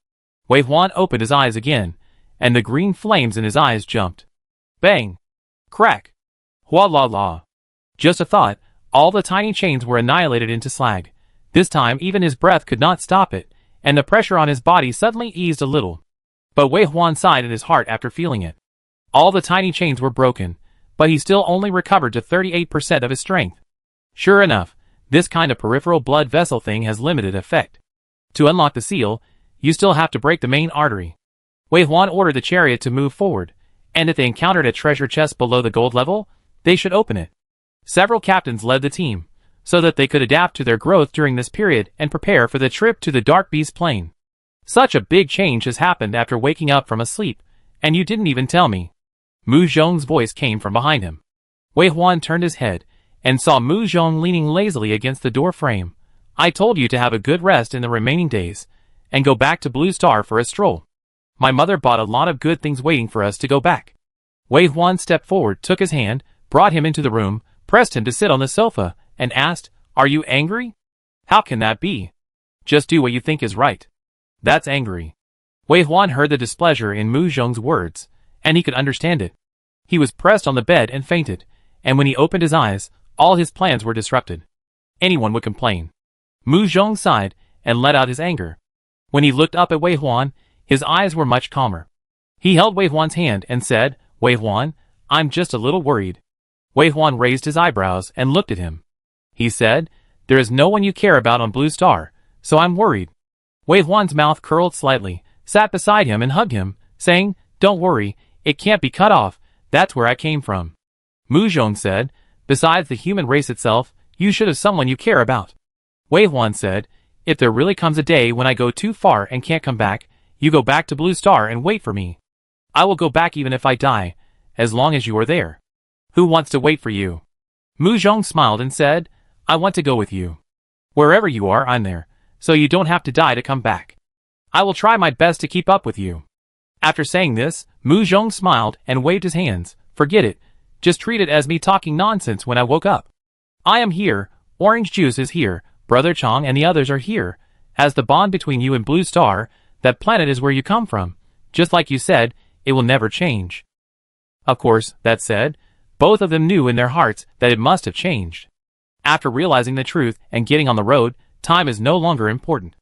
A: Wei Huan opened his eyes again, and the green flames in his eyes jumped. Bang! Crack! Hua la la! Just a thought, all the tiny chains were annihilated into slag. This time even his breath could not stop it, and the pressure on his body suddenly eased a little. But Wei Huan sighed in his heart after feeling it. All the tiny chains were broken, but he still only recovered to 38% of his strength. Sure enough, this kind of peripheral blood vessel thing has limited effect. To unlock the seal, you still have to break the main artery. Wei Huan ordered the chariot to move forward, and if they encountered a treasure chest below the gold level, they should open it. Several captains led the team, so that they could adapt to their growth during this period and prepare for the trip to the Dark Beast Plain. Such a big change has happened after waking up from a sleep, and you didn't even tell me. Mu Zhong's voice came from behind him. Wei Huan turned his head, and saw Mu Zhong leaning lazily against the door frame. I told you to have a good rest in the remaining days, and go back to Blue Star for a stroll. My mother bought a lot of good things waiting for us to go back. Wei Huan stepped forward, took his hand, brought him into the room, pressed him to sit on the sofa, and asked, Are you angry? How can that be? Just do what you think is right. That's angry. Wei Huan heard the displeasure in Mu Zhong's words, and he could understand it. He was pressed on the bed and fainted, and when he opened his eyes, all his plans were disrupted. Anyone would complain. Mu Zhong sighed and let out his anger. When he looked up at Wei Huan, his eyes were much calmer. He held Wei Huan's hand and said, Wei Huan, I'm just a little worried. Wei Huan raised his eyebrows and looked at him. He said, There is no one you care about on Blue Star, so I'm worried. Wei Huan's mouth curled slightly, sat beside him and hugged him, saying, Don't worry, it can't be cut off, that's where I came from. Mu Zhong said, Besides the human race itself, you should have someone you care about. Wei Huan said, If there really comes a day when I go too far and can't come back, you go back to Blue Star and wait for me. I will go back even if I die, as long as you are there. Who wants to wait for you? Mu Zhong smiled and said, I want to go with you. Wherever you are, I'm there, so you don't have to die to come back. I will try my best to keep up with you. After saying this, Mu Zhong smiled and waved his hands. Forget it, just treat it as me talking nonsense when I woke up. I am here, Orange Juice is here, Brother Chong and the others are here. As the bond between you and Blue Star, that planet is where you come from. Just like you said, it will never change. Of course, that said, both of them knew in their hearts that it must have changed. After realizing the truth and getting on the road, time is no longer important.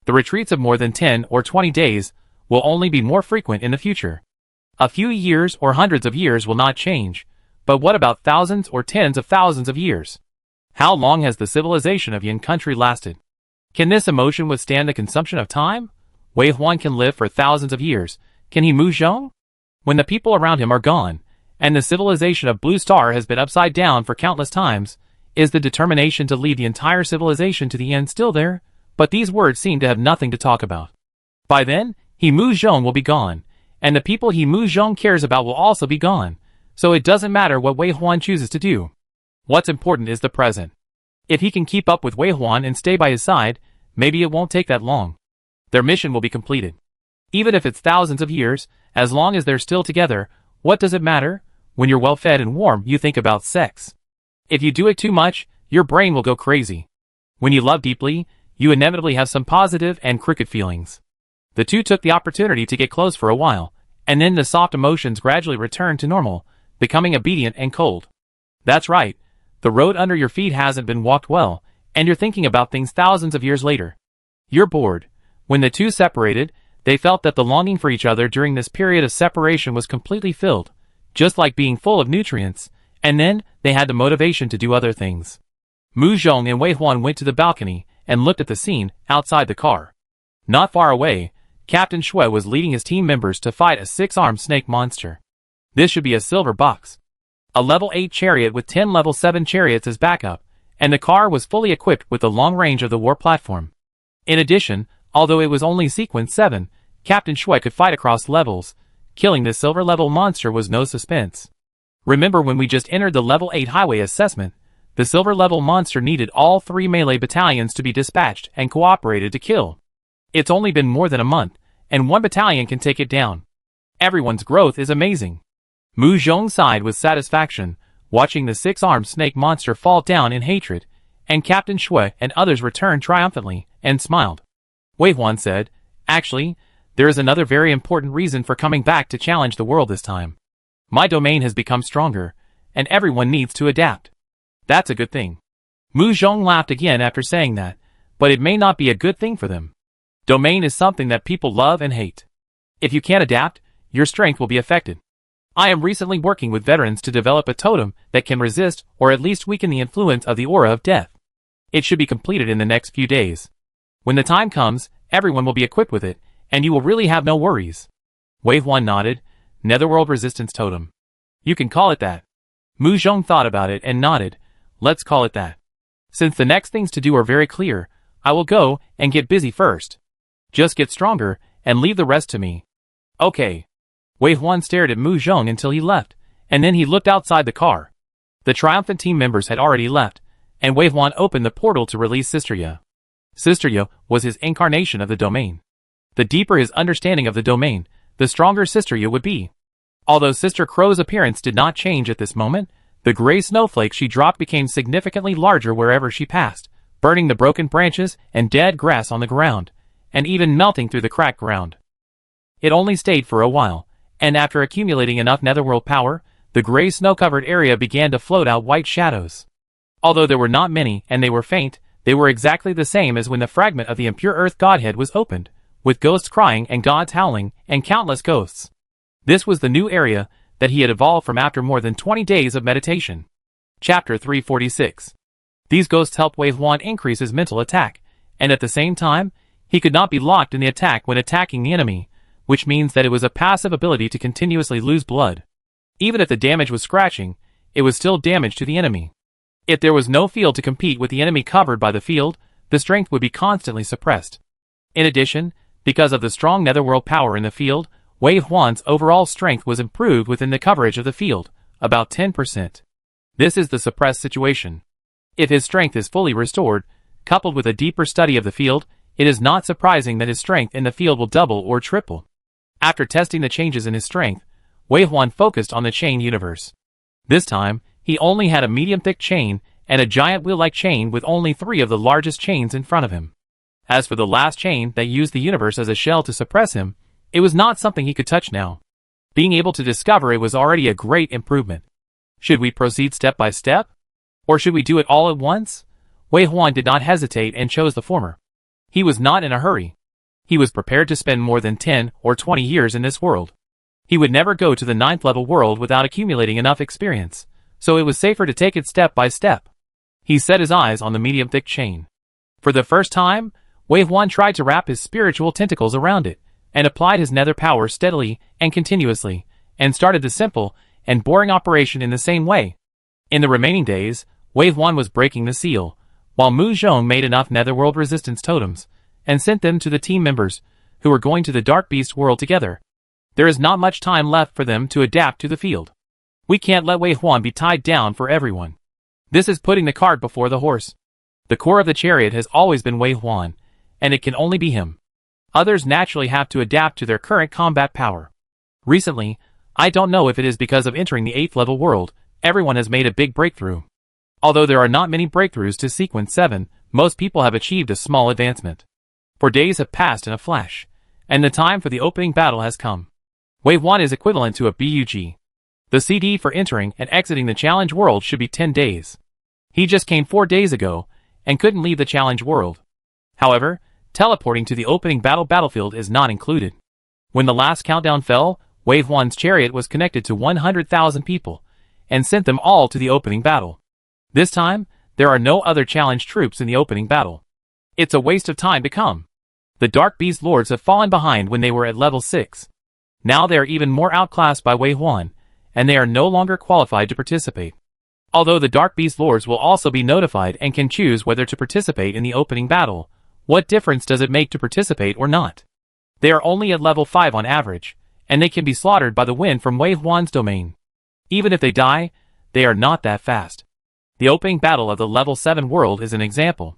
A: The retreats of more than 10 or 20 days will only be more frequent in the future. A few years or hundreds of years will not change, but what about thousands or tens of thousands of years? How long has the civilization of Yin country lasted? Can this emotion withstand the consumption of time? Wei Huan can live for thousands of years. Can he Mu Zhong? When the people around him are gone, and the civilization of Blue Star has been upside down for countless times, is the determination to lead the entire civilization to the end still there? but these words seem to have nothing to talk about. By then, He Mu Zhong will be gone, and the people He Mu Zhong cares about will also be gone, so it doesn't matter what Wei Huan chooses to do. What's important is the present. If he can keep up with Wei Huan and stay by his side, maybe it won't take that long. Their mission will be completed. Even if it's thousands of years, as long as they're still together, what does it matter? When you're well fed and warm, you think about sex. If you do it too much, your brain will go crazy. When you love deeply, you inevitably have some positive and crooked feelings. The two took the opportunity to get close for a while, and then the soft emotions gradually returned to normal, becoming obedient and cold. That's right, the road under your feet hasn't been walked well, and you're thinking about things thousands of years later. You're bored. When the two separated, they felt that the longing for each other during this period of separation was completely filled, just like being full of nutrients, and then they had the motivation to do other things. Mu Zhong and Wei Huan went to the balcony and looked at the scene outside the car. Not far away, Captain Shui was leading his team members to fight a 6-armed snake monster. This should be a silver box. A level 8 chariot with 10 level 7 chariots as backup, and the car was fully equipped with the long range of the war platform. In addition, although it was only sequence 7, Captain Shui could fight across levels. Killing this silver level monster was no suspense. Remember when we just entered the level 8 highway assessment, the silver level monster needed all 3 melee battalions to be dispatched and cooperated to kill. It's only been more than a month, and 1 battalion can take it down. Everyone's growth is amazing. Mu Zhong sighed with satisfaction, watching the 6-armed snake monster fall down in hatred, and Captain Shui and others returned triumphantly, and smiled. Wei Huan said, "Actually, there is another very important reason for coming back to challenge the world this time. My domain has become stronger, and everyone needs to adapt. That's a good thing." Mu Zhong laughed again after saying that, but it may not be a good thing for them. Domain is something that people love and hate. If you can't adapt, your strength will be affected. I am recently working with veterans to develop a totem that can resist or at least weaken the influence of the aura of death. It should be completed in the next few days. When the time comes, everyone will be equipped with it, and you will really have no worries. Wei Huan nodded. Netherworld Resistance Totem. You can call it that. Mu Zhong thought about it and nodded. Let's call it that. Since the next things to do are very clear, I will go and get busy first. Just get stronger, and leave the rest to me. Okay. Wei Huan stared at Mu Zhong until he left, and then he looked outside the car. The triumphant team members had already left, and Wei Huan opened the portal to release Sister Ye. Sister Ye was his incarnation of the domain. The deeper his understanding of the domain, the stronger Sister Ye would be. Although Sister Crow's appearance did not change at this moment, the gray snowflake she dropped became significantly larger wherever she passed, burning the broken branches and dead grass on the ground, and even melting through the cracked ground. It only stayed for a while, and after accumulating enough netherworld power, the gray snow-covered area began to float out white shadows. Although there were not many and they were faint, they were exactly the same as when the fragment of the impure earth godhead was opened, with ghosts crying and gods howling, and countless ghosts. This was the new area that he had evolved from after more than 20 days of meditation. Chapter 346. These ghosts helped Wei Huan increase his mental attack, and at the same time, he could not be locked in the attack when attacking the enemy, which means that it was a passive ability to continuously lose blood. Even if the damage was scratching, it was still damage to the enemy. If there was no field to compete with the enemy covered by the field, the strength would be constantly suppressed. In addition, because of the strong netherworld power in the field, Wei Huan's overall strength was improved within the coverage of the field, about 10%. This is the suppressed situation. If his strength is fully restored, coupled with a deeper study of the field, it is not surprising that his strength in the field will double or triple. After testing the changes in his strength, Wei Huan focused on the chain universe. This time, he only had a medium-thick chain and a giant wheel-like chain with only 3 of the largest chains in front of him. As for the last chain that used the universe as a shell to suppress him, it was not something he could touch now. Being able to discover it was already a great improvement. Should we proceed step by step? Or should we do it all at once? Wei Huan did not hesitate and chose the former. He was not in a hurry. He was prepared to spend more than 10 or 20 years in this world. He would never go to the 9th level world without accumulating enough experience, so it was safer to take it step by step. He set his eyes on the medium-thick chain. For the first time, Wei Huan tried to wrap his spiritual tentacles around it, and applied his nether power steadily and continuously, and started the simple and boring operation in the same way. In the remaining days, Wei Huan was breaking the seal, while Mu Zhong made enough netherworld resistance totems and sent them to the team members who were going to the Dark Beast world together. There is not much time left for them to adapt to the field. We can't let Wei Huan be tied down for everyone. This is putting the cart before the horse. The core of the chariot has always been Wei Huan, and it can only be him. Others naturally have to adapt to their current combat power. Recently, I don't know if it is because of entering the 8th level world, everyone has made a big breakthrough. Although there are not many breakthroughs to Sequence 7, most people have achieved a small advancement. For days have passed in a flash, and the time for the opening battle has come. Wave 1 is equivalent to a BUG. The CD for entering and exiting the challenge world should be 10 days. He just came 4 days ago, and couldn't leave the challenge world. However, teleporting to the opening battlefield is not included. When the last countdown fell, Wave 1's chariot was connected to 100,000 people, and sent them all to the opening battle. This time, there are no other challenge troops in the opening battle. It's a waste of time to come. The Dark Beast Lords have fallen behind when they were at level 6. Now they are even more outclassed by Wei Huan, and they are no longer qualified to participate. Although the Dark Beast Lords will also be notified and can choose whether to participate in the opening battle, what difference does it make to participate or not? They are only at level 5 on average, and they can be slaughtered by the wind from Wei Huan's domain. Even if they die, they are not that fast. The opening battle of the level 7 world is an example.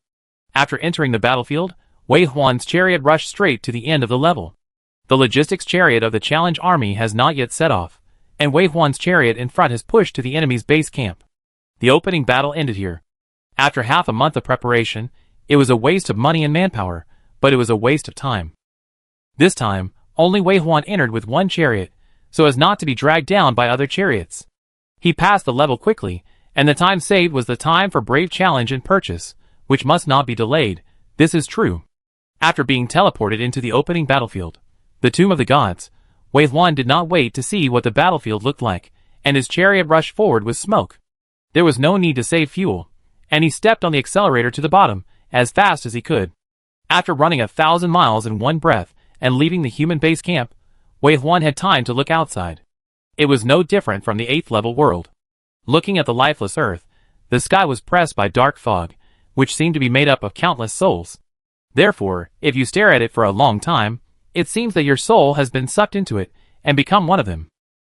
A: After entering the battlefield, Wei Huan's chariot rushed straight to the end of the level. The logistics chariot of the challenge army has not yet set off, and Wei Huan's chariot in front has pushed to the enemy's base camp. The opening battle ended here. After half a month of preparation, it was a waste of money and manpower, but it was a waste of time. This time, only Wei Huan entered with one chariot, so as not to be dragged down by other chariots. He passed the level quickly, and the time saved was the time for brave challenge and purchase, which must not be delayed. This is true. After being teleported into the opening battlefield, the Tomb of the Gods, Wei Huan did not wait to see what the battlefield looked like, and his chariot rushed forward with smoke. There was no need to save fuel, and he stepped on the accelerator to the bottom, as fast as he could. After running 1,000 miles in one breath and leaving the human base camp, Wei Huan had time to look outside. It was no different from the 8th level world. Looking at the lifeless earth, the sky was pressed by dark fog, which seemed to be made up of countless souls. Therefore, if you stare at it for a long time, it seems that your soul has been sucked into it and become one of them.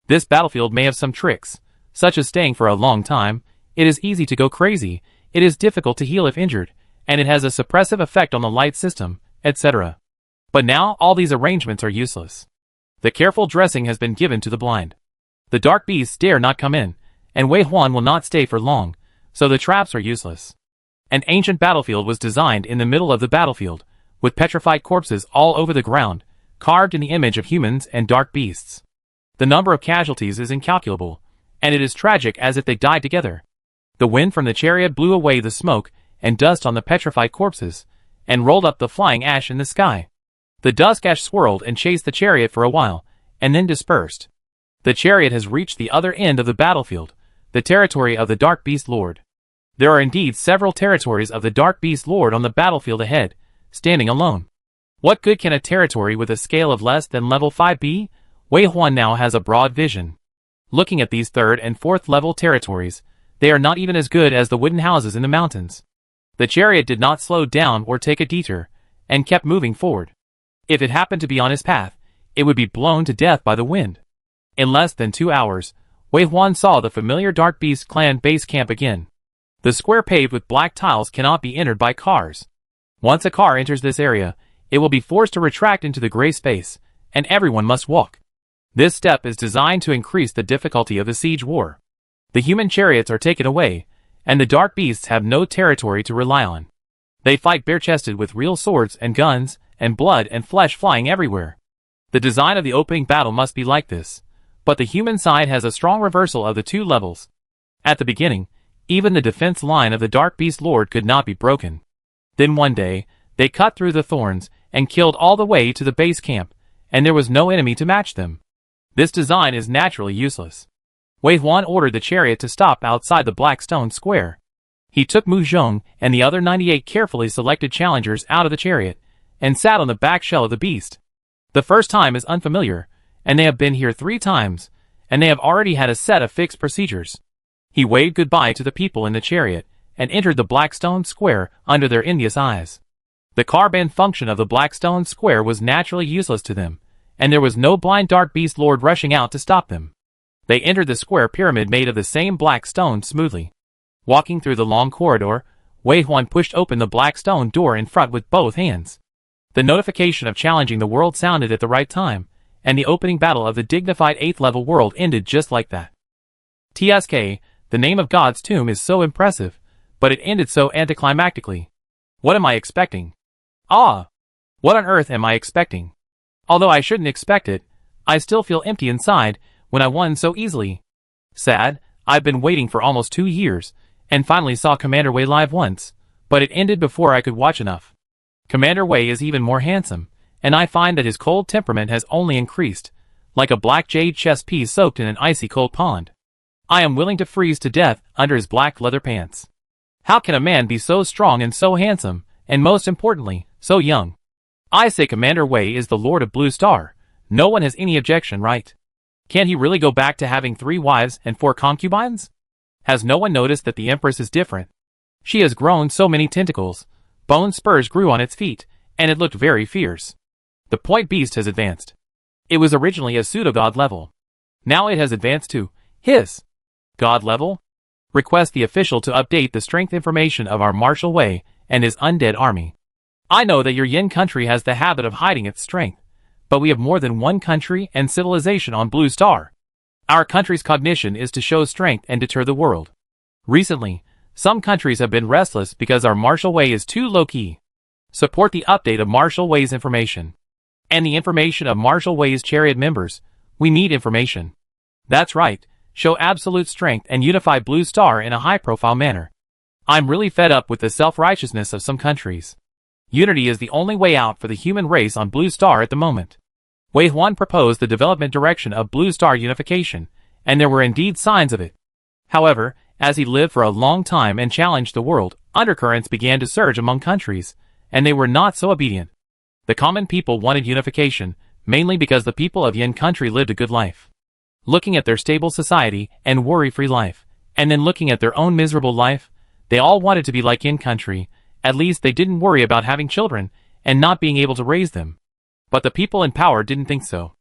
A: This battlefield may have some tricks, such as staying for a long time. It is easy to go crazy, it is difficult to heal if injured, and it has a suppressive effect on the light system, etc. But now all these arrangements are useless. The careful dressing has been given to the blind. The dark beasts dare not come in, and Wei Huan will not stay for long, so the traps are useless. An ancient battlefield was designed in the middle of the battlefield, with petrified corpses all over the ground, carved in the image of humans and dark beasts. The number of casualties is incalculable, and it is tragic as if they died together. The wind from the chariot blew away the smoke and dust on the petrified corpses, and rolled up the flying ash in the sky. The dust ash swirled and chased the chariot for a while, and then dispersed. The chariot has reached the other end of the battlefield, the territory of the Dark Beast Lord. There are indeed several territories of the Dark Beast Lord on the battlefield ahead, standing alone. What good can a territory with a scale of less than level 5 be? Wei Huan now has a broad vision. Looking at these 3rd and 4th level territories, they are not even as good as the wooden houses in the mountains. The chariot did not slow down or take a detour, and kept moving forward. If it happened to be on his path, it would be blown to death by the wind. In less than 2 hours, Wei Huan saw the familiar Dark Beast clan base camp again. The square paved with black tiles cannot be entered by cars. Once a car enters this area, it will be forced to retract into the gray space, and everyone must walk. This step is designed to increase the difficulty of the siege war. The human chariots are taken away, and the dark beasts have no territory to rely on. They fight bare-chested with real swords and guns, and blood and flesh flying everywhere. The design of the opening battle must be like this, but the human side has a strong reversal of the 2 levels. At the beginning, even the defense line of the Dark Beast Lord could not be broken. Then one day, they cut through the thorns and killed all the way to the base camp, and there was no enemy to match them. This design is naturally useless. Wei Huan ordered the chariot to stop outside the black stone square. He took Mu Zhong and the other 98 carefully selected challengers out of the chariot, and sat on the back shell of the beast. The first time is unfamiliar, and they have been here 3 times, and they have already had a set of fixed procedures. He waved goodbye to the people in the chariot, and entered the Blackstone Square under their envious eyes. The carbon function of the Blackstone Square was naturally useless to them, and there was no blind dark beast lord rushing out to stop them. They entered the square pyramid made of the same black stone smoothly. Walking through the long corridor, Wei Huan pushed open the black stone door in front with both hands. The notification of challenging the world sounded at the right time, and the opening battle of the dignified 8th level world ended just like that. TSK, the name of God's tomb is so impressive, but it ended so anticlimactically. What am I expecting? Ah! What on earth am I expecting? Although I shouldn't expect it, I still feel empty inside when I won so easily. Sad, I've been waiting for almost 2 years, and finally saw Commander Wei live once, but it ended before I could watch enough. Commander Wei is even more handsome, and I find that his cold temperament has only increased, like a black jade chess piece soaked in an icy cold pond. I am willing to freeze to death under his black leather pants. How can a man be so strong and so handsome, and most importantly, so young? I say Commander Wei is the Lord of Blue Star. No one has any objection, right? Can he really go back to having 3 wives and 4 concubines? Has no one noticed that the Empress is different? She has grown so many tentacles, bone spurs grew on its feet, and it looked very fierce. The point beast has advanced. It was originally a pseudo-god level. Now it has advanced to his god level. Request the official to update the strength information of our Marshal Wei and his undead army. I know that your Yin country has the habit of hiding its strength, but we have more than one country and civilization on Blue Star. Our country's cognition is to show strength and deter the world. Recently, some countries have been restless because our Marshal Wei is too low-key. Support the update of Marshal Wei's information. And the information of Marshal Wei's chariot members. We need information. That's right, show absolute strength and unify Blue Star in a high-profile manner. I'm really fed up with the self-righteousness of some countries. Unity is the only way out for the human race on Blue Star at the moment. Wei Huan proposed the development direction of Blue Star unification, and there were indeed signs of it. However, as he lived for a long time and challenged the world, undercurrents began to surge among countries, and they were not so obedient. The common people wanted unification, mainly because the people of Yin country lived a good life. Looking at their stable society and worry-free life, and then looking at their own miserable life, they all wanted to be like Yin country. At least they didn't worry about having children and not being able to raise them. But the people in power didn't think so.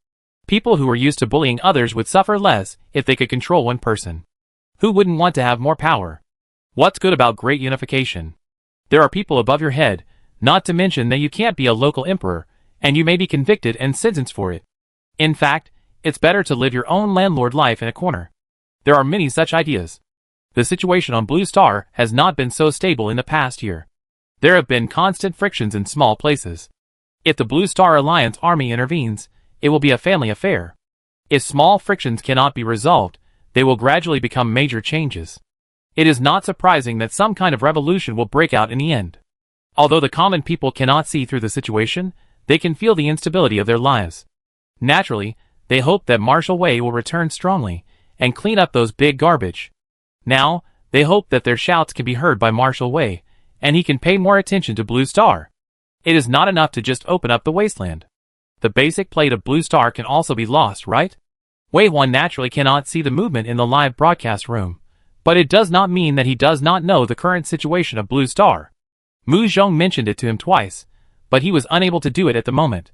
A: People who were used to bullying others would suffer less if they could control one person. Who wouldn't want to have more power? What's good about great unification? There are people above your head, not to mention that you can't be a local emperor, and you may be convicted and sentenced for it. In fact, it's better to live your own landlord life in a corner. There are many such ideas. The situation on Blue Star has not been so stable in the past year. There have been constant frictions in small places. If the Blue Star Alliance army intervenes, it will be a family affair. If small frictions cannot be resolved, they will gradually become major changes. It is not surprising that some kind of revolution will break out in the end. Although the common people cannot see through the situation, they can feel the instability of their lives. Naturally, they hope that Marshal Wei will return strongly and clean up those big garbage. Now, they hope that their shouts can be heard by Marshal Wei, and he can pay more attention to Blue Star. It is not enough to just open up the wasteland. The basic plate of Blue Star can also be lost, right? Wei Huan naturally cannot see the movement in the live broadcast room, but it does not mean that he does not know the current situation of Blue Star. Mu Zhong mentioned it to him twice, but he was unable to do it at the moment.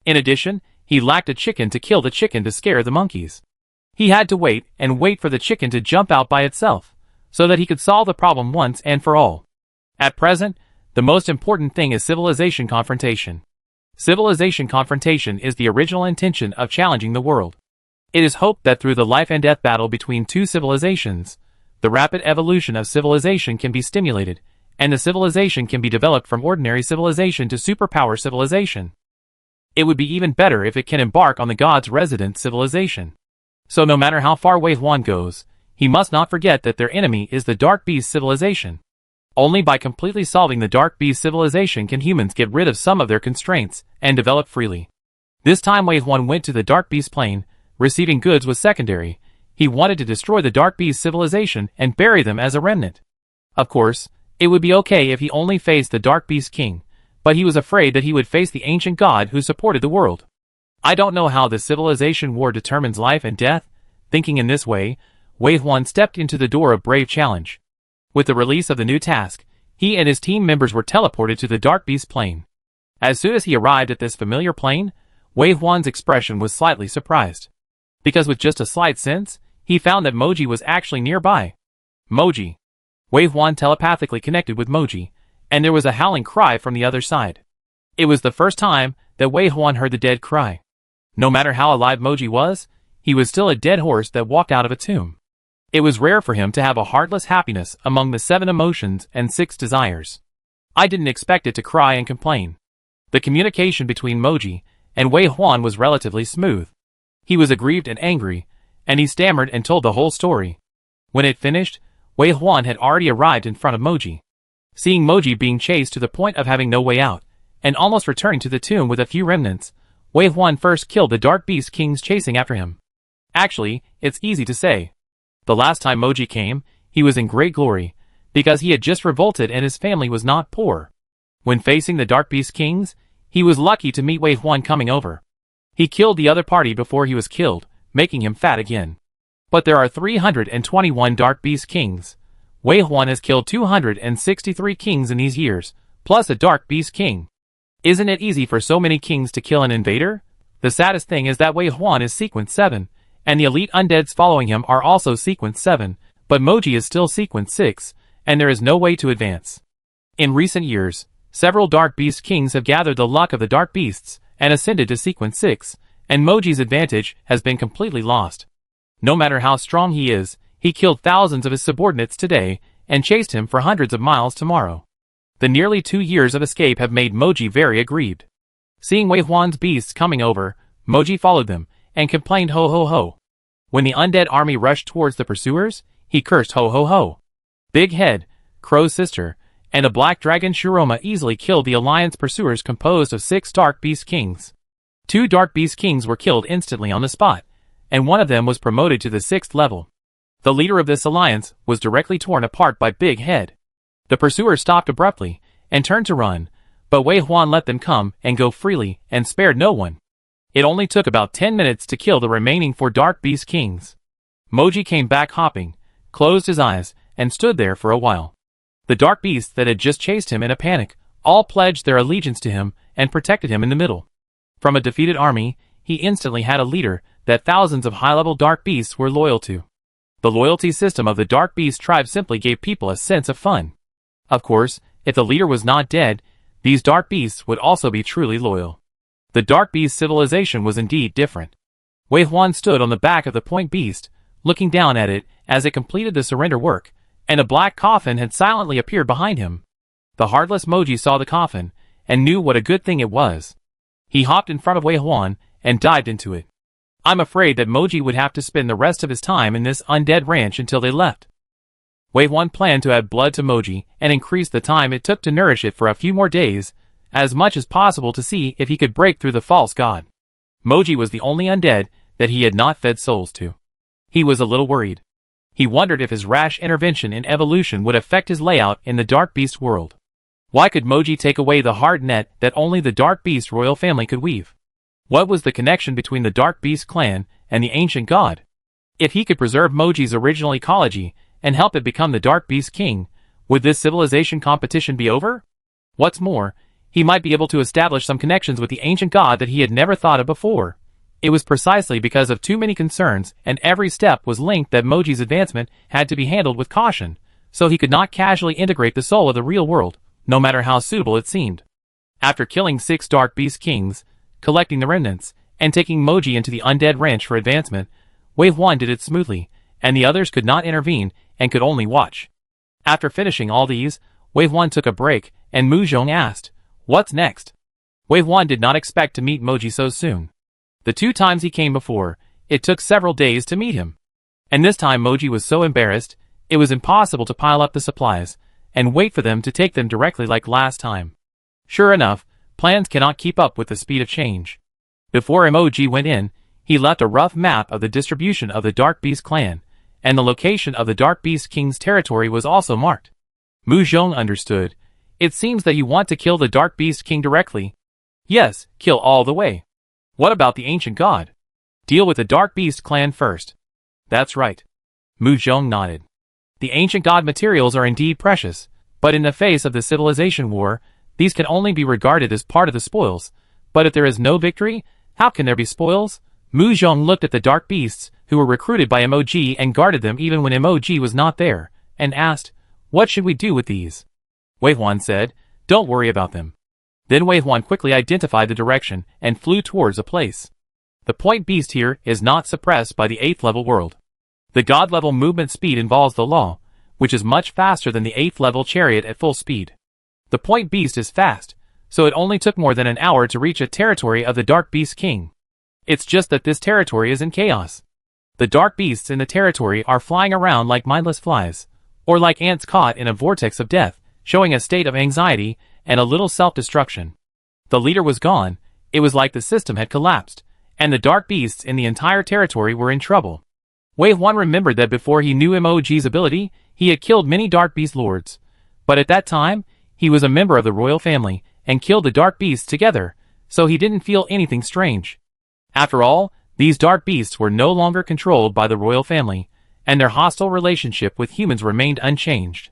A: In addition, he lacked a chicken to kill the chicken to scare the monkeys. He had to wait and wait for the chicken to jump out by itself, so that he could solve the problem once and for all. At present, the most important thing is civilization confrontation. Civilization confrontation is the original intention of challenging the world. It is hoped that through the life and death battle between two civilizations, the rapid evolution of civilization can be stimulated, and the civilization can be developed from ordinary civilization to superpower civilization. It would be even better if it can embark on the gods' resident civilization. So no matter how far Wei Huan goes, he must not forget that their enemy is the Dark Beast civilization. Only by completely solving the Dark Beast civilization can humans get rid of some of their constraints and develop freely. This time Wei Huan went to the Dark Beast plane. Receiving goods was secondary. He wanted to destroy the Dark Beast civilization and bury them as a remnant. Of course, it would be okay if he only faced the Dark Beast King, but he was afraid that he would face the ancient god who supported the world. I don't know how the civilization war determines life and death. Thinking in this way, Wei Huan stepped into the door of brave challenge. With the release of the new task, he and his team members were teleported to the Dark Beast plane. As soon as he arrived at this familiar plane, Wei Huan's expression was slightly surprised. Because with just a slight sense, he found that Moji was actually nearby. Moji. Wei Huan telepathically connected with Moji, and there was a howling cry from the other side. It was the first time that Wei Huan heard the dead cry. No matter how alive Moji was, he was still a dead horse that walked out of a tomb. It was rare for him to have a heartless happiness among the 7 emotions and 6 desires. I didn't expect it to cry and complain. The communication between Moji and Wei Huan was relatively smooth. He was aggrieved and angry, and he stammered and told the whole story. When it finished, Wei Huan had already arrived in front of Moji. Seeing Moji being chased to the point of having no way out, and almost returning to the tomb with a few remnants, Wei Huan first killed the Dark Beast Kings chasing after him. Actually, it's easy to say. The last time Moji came, he was in great glory, because he had just revolted and his family was not poor. When facing the Dark Beast Kings, he was lucky to meet Wei Huan coming over. He killed the other party before he was killed, making him fat again. But there are 321 Dark Beast Kings. Wei Huan has killed 263 kings in these years, plus a Dark Beast King. Isn't it easy for so many kings to kill an invader? The saddest thing is that Wei Huan is sequence 7, and the elite undeads following him are also sequence 7, but Moji is still sequence 6, and there is no way to advance. In recent years, several Dark Beast Kings have gathered the luck of the Dark Beasts and ascended to sequence 6, and Moji's advantage has been completely lost. No matter how strong he is, he killed thousands of his subordinates today and chased him for hundreds of miles tomorrow. The nearly 2 years of escape have made Moji very aggrieved. Seeing Wei Huan's beasts coming over, Moji followed them and complained ho ho ho. When the undead army rushed towards the pursuers, he cursed ho ho ho. Big Head, Crow's sister, and a black dragon Shiroma easily killed the alliance pursuers composed of 6 Dark Beast Kings. 2 Dark Beast Kings were killed instantly on the spot, and one of them was promoted to the 6th level. The leader of this alliance was directly torn apart by Big Head. The pursuers stopped abruptly and turned to run, but Wei Huan let them come and go freely and spared no one. It only took about 10 minutes to kill the remaining 4 Dark Beast Kings. Moji came back hopping, closed his eyes, and stood there for a while. The Dark Beasts that had just chased him in a panic all pledged their allegiance to him and protected him in the middle. From a defeated army, he instantly had a leader that thousands of high-level Dark Beasts were loyal to. The loyalty system of the Dark Beast tribe simply gave people a sense of fun. Of course, if the leader was not dead, these Dark Beasts would also be truly loyal. The Dark Beast civilization was indeed different. Wei Huan stood on the back of the Point Beast, looking down at it as it completed the surrender work, and a black coffin had silently appeared behind him. The heartless Moji saw the coffin, and knew what a good thing it was. He hopped in front of Wei Huan, and dived into it. I'm afraid that Moji would have to spend the rest of his time in this undead ranch until they left. Wei Huan planned to add blood to Moji, and increase the time it took to nourish it for a few more days, as much as possible to see if he could break through the false god. Moji was the only undead that he had not fed souls to. He was a little worried. He wondered if his rash intervention in evolution would affect his layout in the Dark Beast world. Why could Moji take away the hard net that only the Dark Beast royal family could weave? What was the connection between the Dark Beast clan and the ancient god? If he could preserve Moji's original ecology and help it become the Dark Beast King, would this civilization competition be over? What's more, he might be able to establish some connections with the ancient god that he had never thought of before. It was precisely because of too many concerns and every step was linked that Moji's advancement had to be handled with caution, so he could not casually integrate the soul of the real world, no matter how suitable it seemed. After killing 6 Dark Beast Kings, collecting the remnants, and taking Moji into the undead ranch for advancement, Wei Huan did it smoothly, and the others could not intervene and could only watch. After finishing all these, Wei Huan took a break, and Mu Zhong asked, "What's next?" Wei Huan did not expect to meet Moji so soon. The 2 times he came before, it took several days to meet him. And this time Moji was so embarrassed, it was impossible to pile up the supplies, and wait for them to take them directly like last time. Sure enough, plans cannot keep up with the speed of change. Before Moji went in, he left a rough map of the distribution of the Dark Beast clan, and the location of the Dark Beast King's territory was also marked. Mu Zhong understood. It seems that you want to kill the Dark Beast King directly. Yes, kill all the way. What about the ancient god? Deal with the Dark Beast clan first. That's right. Mu Zhong nodded. The ancient god materials are indeed precious, but in the face of the civilization war, these can only be regarded as part of the spoils. But if there is no victory, how can there be spoils? Mu Zhong looked at the dark beasts, who were recruited by MOG and guarded them even when MOG was not there, and asked, "What should we do with these?" Wei Huan said, "Don't worry about them." Then Wei Huan quickly identified the direction and flew towards a place. The point beast here is not suppressed by the 8th level world. The god level movement speed involves the law, which is much faster than the 8th level chariot at full speed. The point beast is fast, so it only took more than an hour to reach a territory of the Dark Beast King. It's just that this territory is in chaos. The dark beasts in the territory are flying around like mindless flies, or like ants caught in a vortex of death, showing a state of anxiety and a little self-destruction. The leader was gone. It was like the system had collapsed, and the dark beasts in the entire territory were in trouble. Wei Huan remembered that before he knew MOG's ability, he had killed many dark beast lords. But at that time, he was a member of the royal family, and killed the dark beasts together, so he didn't feel anything strange. After all, these dark beasts were no longer controlled by the royal family, and their hostile relationship with humans remained unchanged.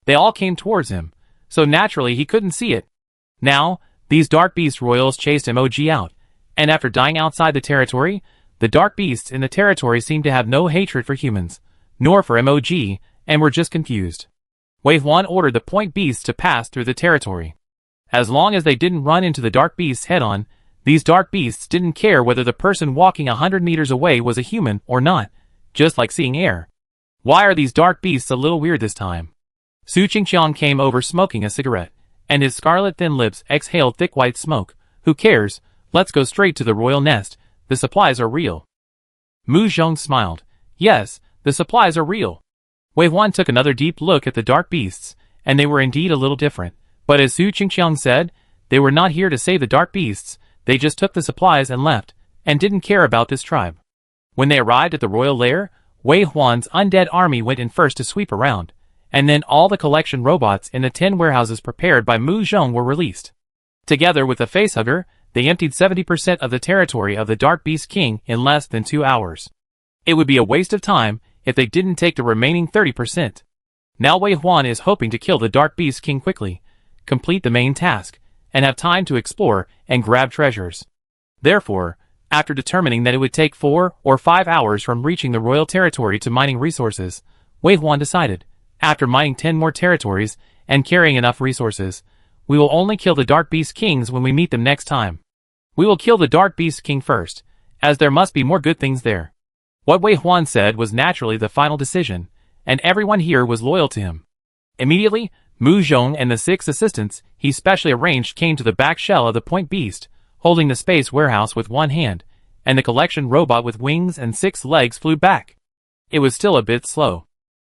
A: They all came towards him, so naturally he couldn't see it. Now, these dark beast royals chased MOG out, and after dying outside the territory, the dark beasts in the territory seemed to have no hatred for humans, nor for MOG, and were just confused. Wei Huan ordered the point beasts to pass through the territory. As long as they didn't run into the dark beasts head-on, these dark beasts didn't care whether the person walking 100 meters away was a human or not, just like seeing air. Why are these dark beasts a little weird this time? Su Qingqiang came over smoking a cigarette, and his scarlet thin lips exhaled thick white smoke. Who cares? Let's go straight to the royal nest. The supplies are real. Mu Zhong smiled. Yes, the supplies are real. Wei Huan took another deep look at the dark beasts, and they were indeed a little different. But as Su Qingqiang said, they were not here to save the dark beasts. They just took the supplies and left, and didn't care about this tribe. When they arrived at the royal lair, Wei Huan's undead army went in first to sweep around, and then all the collection robots in the 10 warehouses prepared by Mu Zhong were released. Together with the facehugger, they emptied 70% of the territory of the Dark Beast King in less than 2 hours. It would be a waste of time if they didn't take the remaining 30%. Now Wei Huan is hoping to kill the Dark Beast King quickly, complete the main task, and have time to explore and grab treasures. Therefore, after determining that it would take 4 or 5 hours from reaching the royal territory to mining resources, Wei Huan decided, after mining 10 more territories and carrying enough resources, we will only kill the Dark Beast Kings when we meet them next time. We will kill the Dark Beast King first, as there must be more good things there. What Wei Huan said was naturally the final decision, and everyone here was loyal to him. Immediately, Mu Zhong and the 6 assistants he specially arranged came to the back shell of the point beast, holding the space warehouse with one hand, and the collection robot with wings and 6 legs flew back. It was still a bit slow.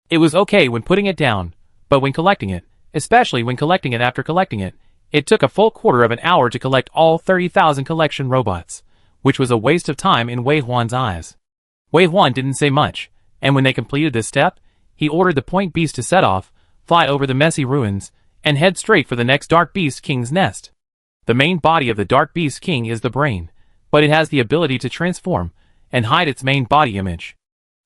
A: It was okay when putting it down, but when collecting it, especially when collecting it after collecting it, it took a full quarter of an hour to collect all 30,000 collection robots, which was a waste of time in Wei Huan's eyes. Wei Huan didn't say much, and when they completed this step, he ordered the point beast to set off, fly over the messy ruins, and head straight for the next Dark Beast King's nest. The main body of the Dark Beast King is the brain, but it has the ability to transform and hide its main body image.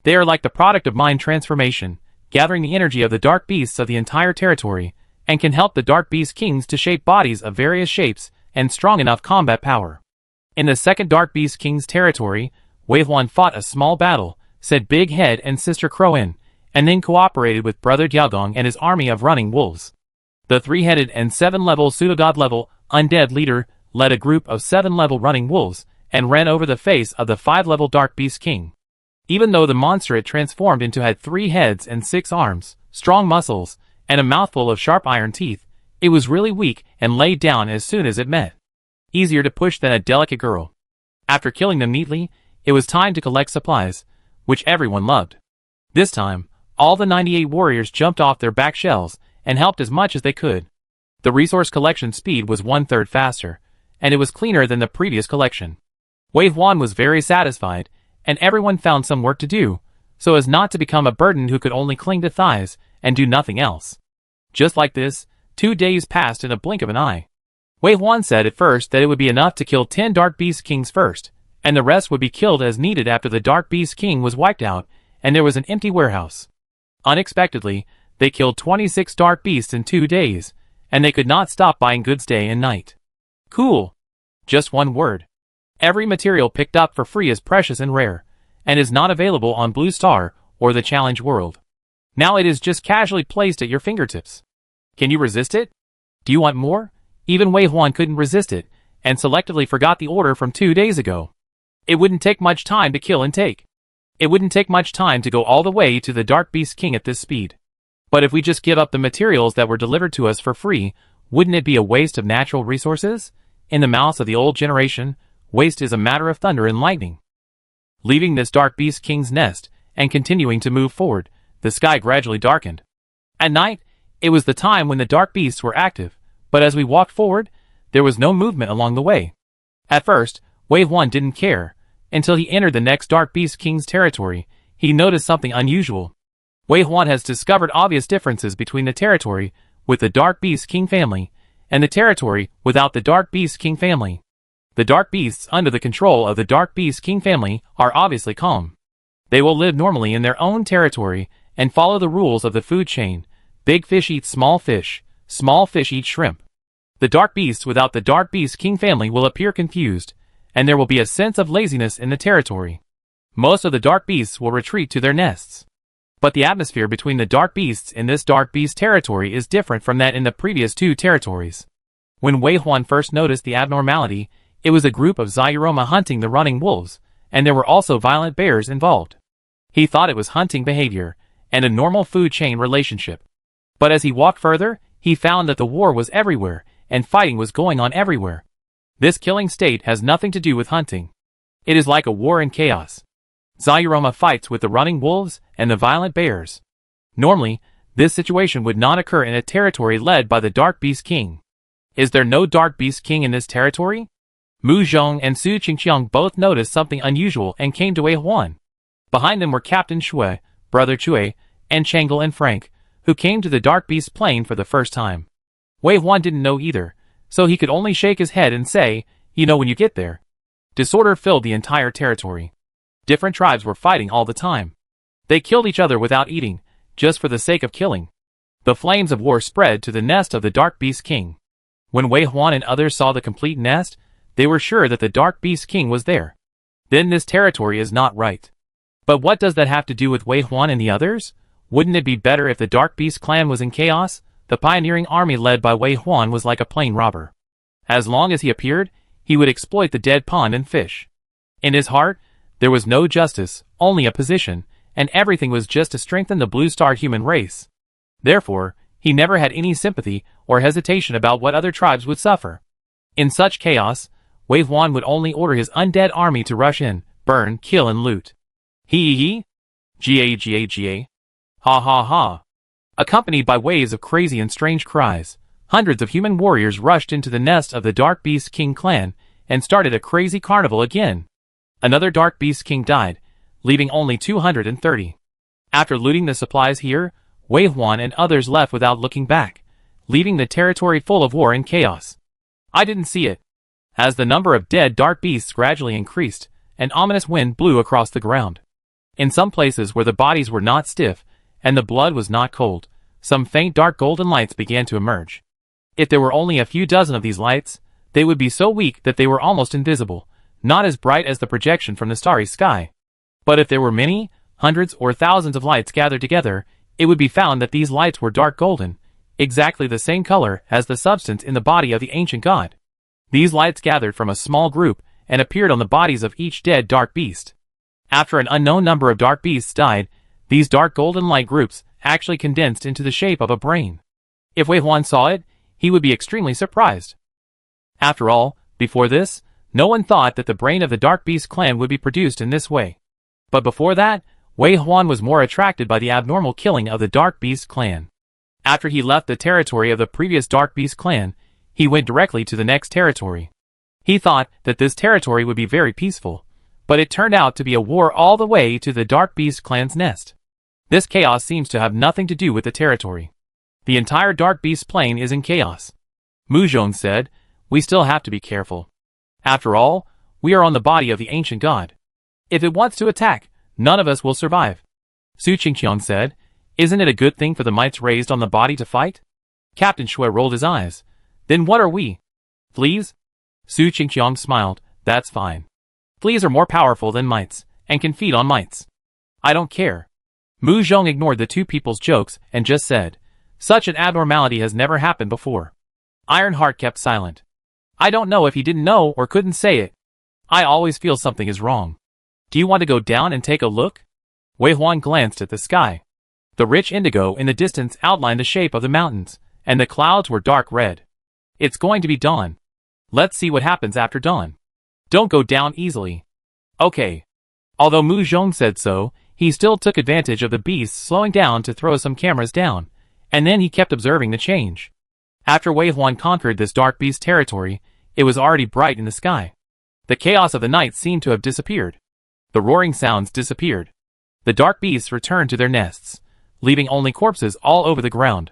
A: They are like the product of mind transformation, gathering the energy of the dark beasts of the entire territory, and can help the Dark Beast Kings to shape bodies of various shapes and strong enough combat power. In the second Dark Beast King's territory, Wei Huan fought a small battle, sent Big Head and Sister Crowin, and then cooperated with Brother Diagong and his army of running wolves. The 3-headed and 7-level pseudo-god level undead leader led a group of 7-level running wolves and ran over the face of the 5-level Dark Beast King. Even though the monster it transformed into had 3 heads and 6 arms, strong muscles, and a mouthful of sharp iron teeth, it was really weak and laid down as soon as it met. Easier to push than a delicate girl. After killing them neatly, it was time to collect supplies, which everyone loved. This time, all the 98 warriors jumped off their back shells and helped as much as they could. The resource collection speed was 1/3 faster, and it was cleaner than the previous collection. Wei Huan was very satisfied, and everyone found some work to do, so as not to become a burden who could only cling to thighs and do nothing else. Just like this, 2 days passed in a blink of an eye. Wei Huan said at first that it would be enough to kill 10 Dark Beast Kings first, and the rest would be killed as needed after the Dark Beast King was wiped out, and there was an empty warehouse. Unexpectedly, they killed 26 dark beasts in 2 days, and they could not stop buying goods day and night. Cool. Just one word. Every material picked up for free is precious and rare, and is not available on Blue Star or the Challenge World. Now it is just casually placed at your fingertips. Can you resist it? Do you want more? Even Wei Huan couldn't resist it, and selectively forgot the order from 2 days ago. It wouldn't take much time to kill and take. It wouldn't take much time to go all the way to the Dark Beast King at this speed. But if we just give up the materials that were delivered to us for free, wouldn't it be a waste of natural resources? In the mouths of the old generation, waste is a matter of thunder and lightning. Leaving this Dark Beast King's nest, and continuing to move forward, the sky gradually darkened. At night, it was the time when the Dark Beasts were active, but as we walked forward, there was no movement along the way. At first, Wei Huan didn't care. Until he entered the next Dark Beast King's territory, he noticed something unusual. Wei Huan has discovered obvious differences between the territory with the Dark Beast King family and the territory without the Dark Beast King family. The Dark Beasts under the control of the Dark Beast King family are obviously calm. They will live normally in their own territory and follow the rules of the food chain. Big fish eat small fish eat shrimp. The Dark Beasts without the Dark Beast King family will appear confused, and there will be a sense of laziness in the territory. Most of the Dark Beasts will retreat to their nests. But the atmosphere between the Dark Beasts in this Dark Beast territory is different from that in the previous 2 territories. When Wei Huan first noticed the abnormality, it was a group of Zyroma hunting the running wolves, and there were also violent bears involved. He thought it was hunting behavior, and a normal food chain relationship. But as he walked further, he found that the war was everywhere, and fighting was going on everywhere. This killing state has nothing to do with hunting. It is like a war in chaos. Zyroma fights with the running wolves and the violent bears. Normally, this situation would not occur in a territory led by the Dark Beast King. Is there no Dark Beast King in this territory? Mu Zhong and Su Qingqiang both noticed something unusual and came to Wei Huan. Behind them were Captain Shui, Brother Chui, and Changle and Frank, who came to the Dark Beast Plain for the first time. Wei Huan didn't know either, so he could only shake his head and say, "You know when you get there." Disorder filled the entire territory. Different tribes were fighting all the time. They killed each other without eating, just for the sake of killing. The flames of war spread to the nest of the Dark Beast King. When Wei Huan and others saw the complete nest, they were sure that the Dark Beast King was there. Then this territory is not right. But what does that have to do with Wei Huan and the others? Wouldn't it be better if the Dark Beast clan was in chaos? The pioneering army led by Wei Huan was like a plain robber. As long as he appeared, he would exploit the dead pond and fish. In his heart, there was no justice, only a position, and everything was just to strengthen the Blue Star human race. Therefore, he never had any sympathy or hesitation about what other tribes would suffer. In such chaos, Wei Huan would only order his undead army to rush in, burn, kill and loot. Hee. Ga. Ha ha ha. Accompanied by waves of crazy and strange cries, hundreds of human warriors rushed into the nest of the Dark Beast King clan and started a crazy carnival again. Another Dark Beast King died, leaving only 230. After looting the supplies here, Wei Huan and others left without looking back, leaving the territory full of war and chaos. I didn't see it. As the number of dead Dark Beasts gradually increased, an ominous wind blew across the ground. In some places where the bodies were not stiff, and the blood was not cold, some faint dark golden lights began to emerge. If there were only a few dozen of these lights, they would be so weak that they were almost invisible, not as bright as the projection from the starry sky. But if there were many, hundreds or thousands of lights gathered together, it would be found that these lights were dark golden, exactly the same color as the substance in the body of the ancient god. These lights gathered from a small group and appeared on the bodies of each dead dark beast. After an unknown number of dark beasts died, these dark golden light groups actually condensed into the shape of a brain. If Wei Huan saw it, he would be extremely surprised. After all, before this, no one thought that the brain of the Dark Beast clan would be produced in this way. But before that, Wei Huan was more attracted by the abnormal killing of the Dark Beast clan. After he left the territory of the previous Dark Beast clan, he went directly to the next territory. He thought that this territory would be very peaceful, but it turned out to be a war all the way to the Dark Beast clan's nest. This chaos seems to have nothing to do with the territory. The entire Dark Beast plain is in chaos. Mu Zhong said, "We still have to be careful. After all, we are on the body of the ancient god. If it wants to attack, none of us will survive." Su Qingqiang said, Isn't it a good thing for the mites raised on the body to fight? Captain Shui rolled his eyes. Then what are we? Fleas? Su Qingqiang smiled. That's fine. Fleas are more powerful than mites, and can feed on mites. I don't care. Mu Zhong ignored the two people's jokes and just said, such an abnormality has never happened before. Ironheart kept silent. I don't know if he didn't know or couldn't say it. I always feel something is wrong. Do you want to go down and take a look? Wei Huan glanced at the sky. The rich indigo in the distance outlined the shape of the mountains, and the clouds were dark red. It's going to be dawn. Let's see what happens after dawn. Don't go down easily. Okay. Although Mu Zhong said so, he still took advantage of the beasts slowing down to throw some cameras down, and then he kept observing the change. After Wei Huan conquered this dark beast territory, it was already bright in the sky. The chaos of the night seemed to have disappeared. The roaring sounds disappeared. The dark beasts returned to their nests, leaving only corpses all over the ground.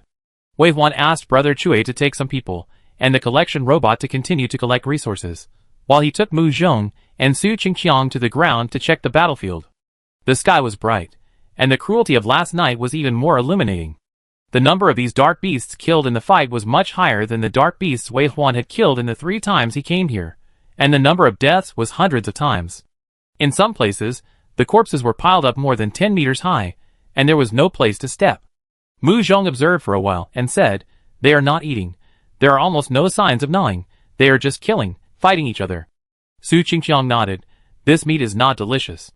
A: Wei Huan asked Brother Chui to take some people, and the collection robot to continue to collect resources, while he took Mu Zhong and Su Qingqiang to the ground to check the battlefield. The sky was bright, and the cruelty of last night was even more illuminating. The number of these dark beasts killed in the fight was much higher than the dark beasts Wei Huan had killed in the 3 times he came here, and the number of deaths was hundreds of times. In some places, the corpses were piled up more than 10 meters high, and there was no place to step. Mu Zhong observed for a while and said, they are not eating. There are almost no signs of gnawing. They are just killing, fighting each other. Su Qingqiang nodded. This meat is not delicious.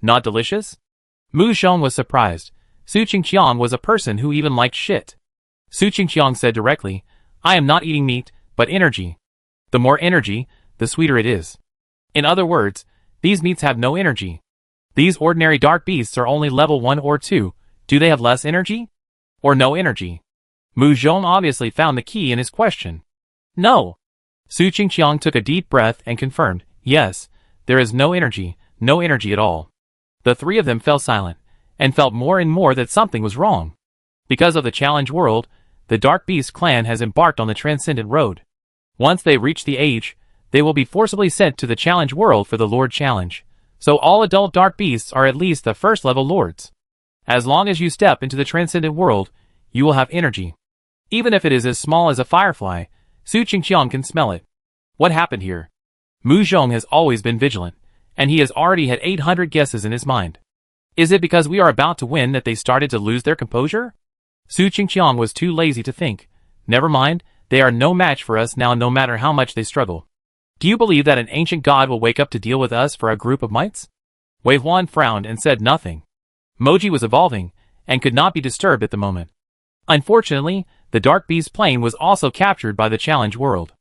A: Not delicious? Mu Zhong was surprised. Su Qingqiang was a person who even liked shit. Su Qingqiang said directly, I am not eating meat, but energy. The more energy, the sweeter it is. In other words, these meats have no energy. These ordinary dark beasts are only level 1 or 2. Do they have less energy? Or no energy? Mu Zhong obviously found the key in his question. No. Su Qingqiang took a deep breath and confirmed, yes, there is no energy at all. The 3 of them fell silent, and felt more and more that something was wrong. Because of the challenge world, the Dark Beast clan has embarked on the Transcendent Road. Once they reach the age, they will be forcibly sent to the challenge world for the Lord Challenge. So all adult Dark Beasts are at least the first level lords. As long as you step into the Transcendent World, you will have energy. Even if it is as small as a firefly, Su Qingqiang can smell it. What happened here? Mu Zhong has always been vigilant, and he has already had 800 guesses in his mind. Is it because we are about to win that they started to lose their composure? Su Qingqiang was too lazy to think. Never mind, they are no match for us now no matter how much they struggle. Do you believe that an ancient god will wake up to deal with us for a group of mites? Wei Huan frowned and said nothing. Moji was evolving, and could not be disturbed at the moment. Unfortunately, the Dark Beast plane was also captured by the challenge world.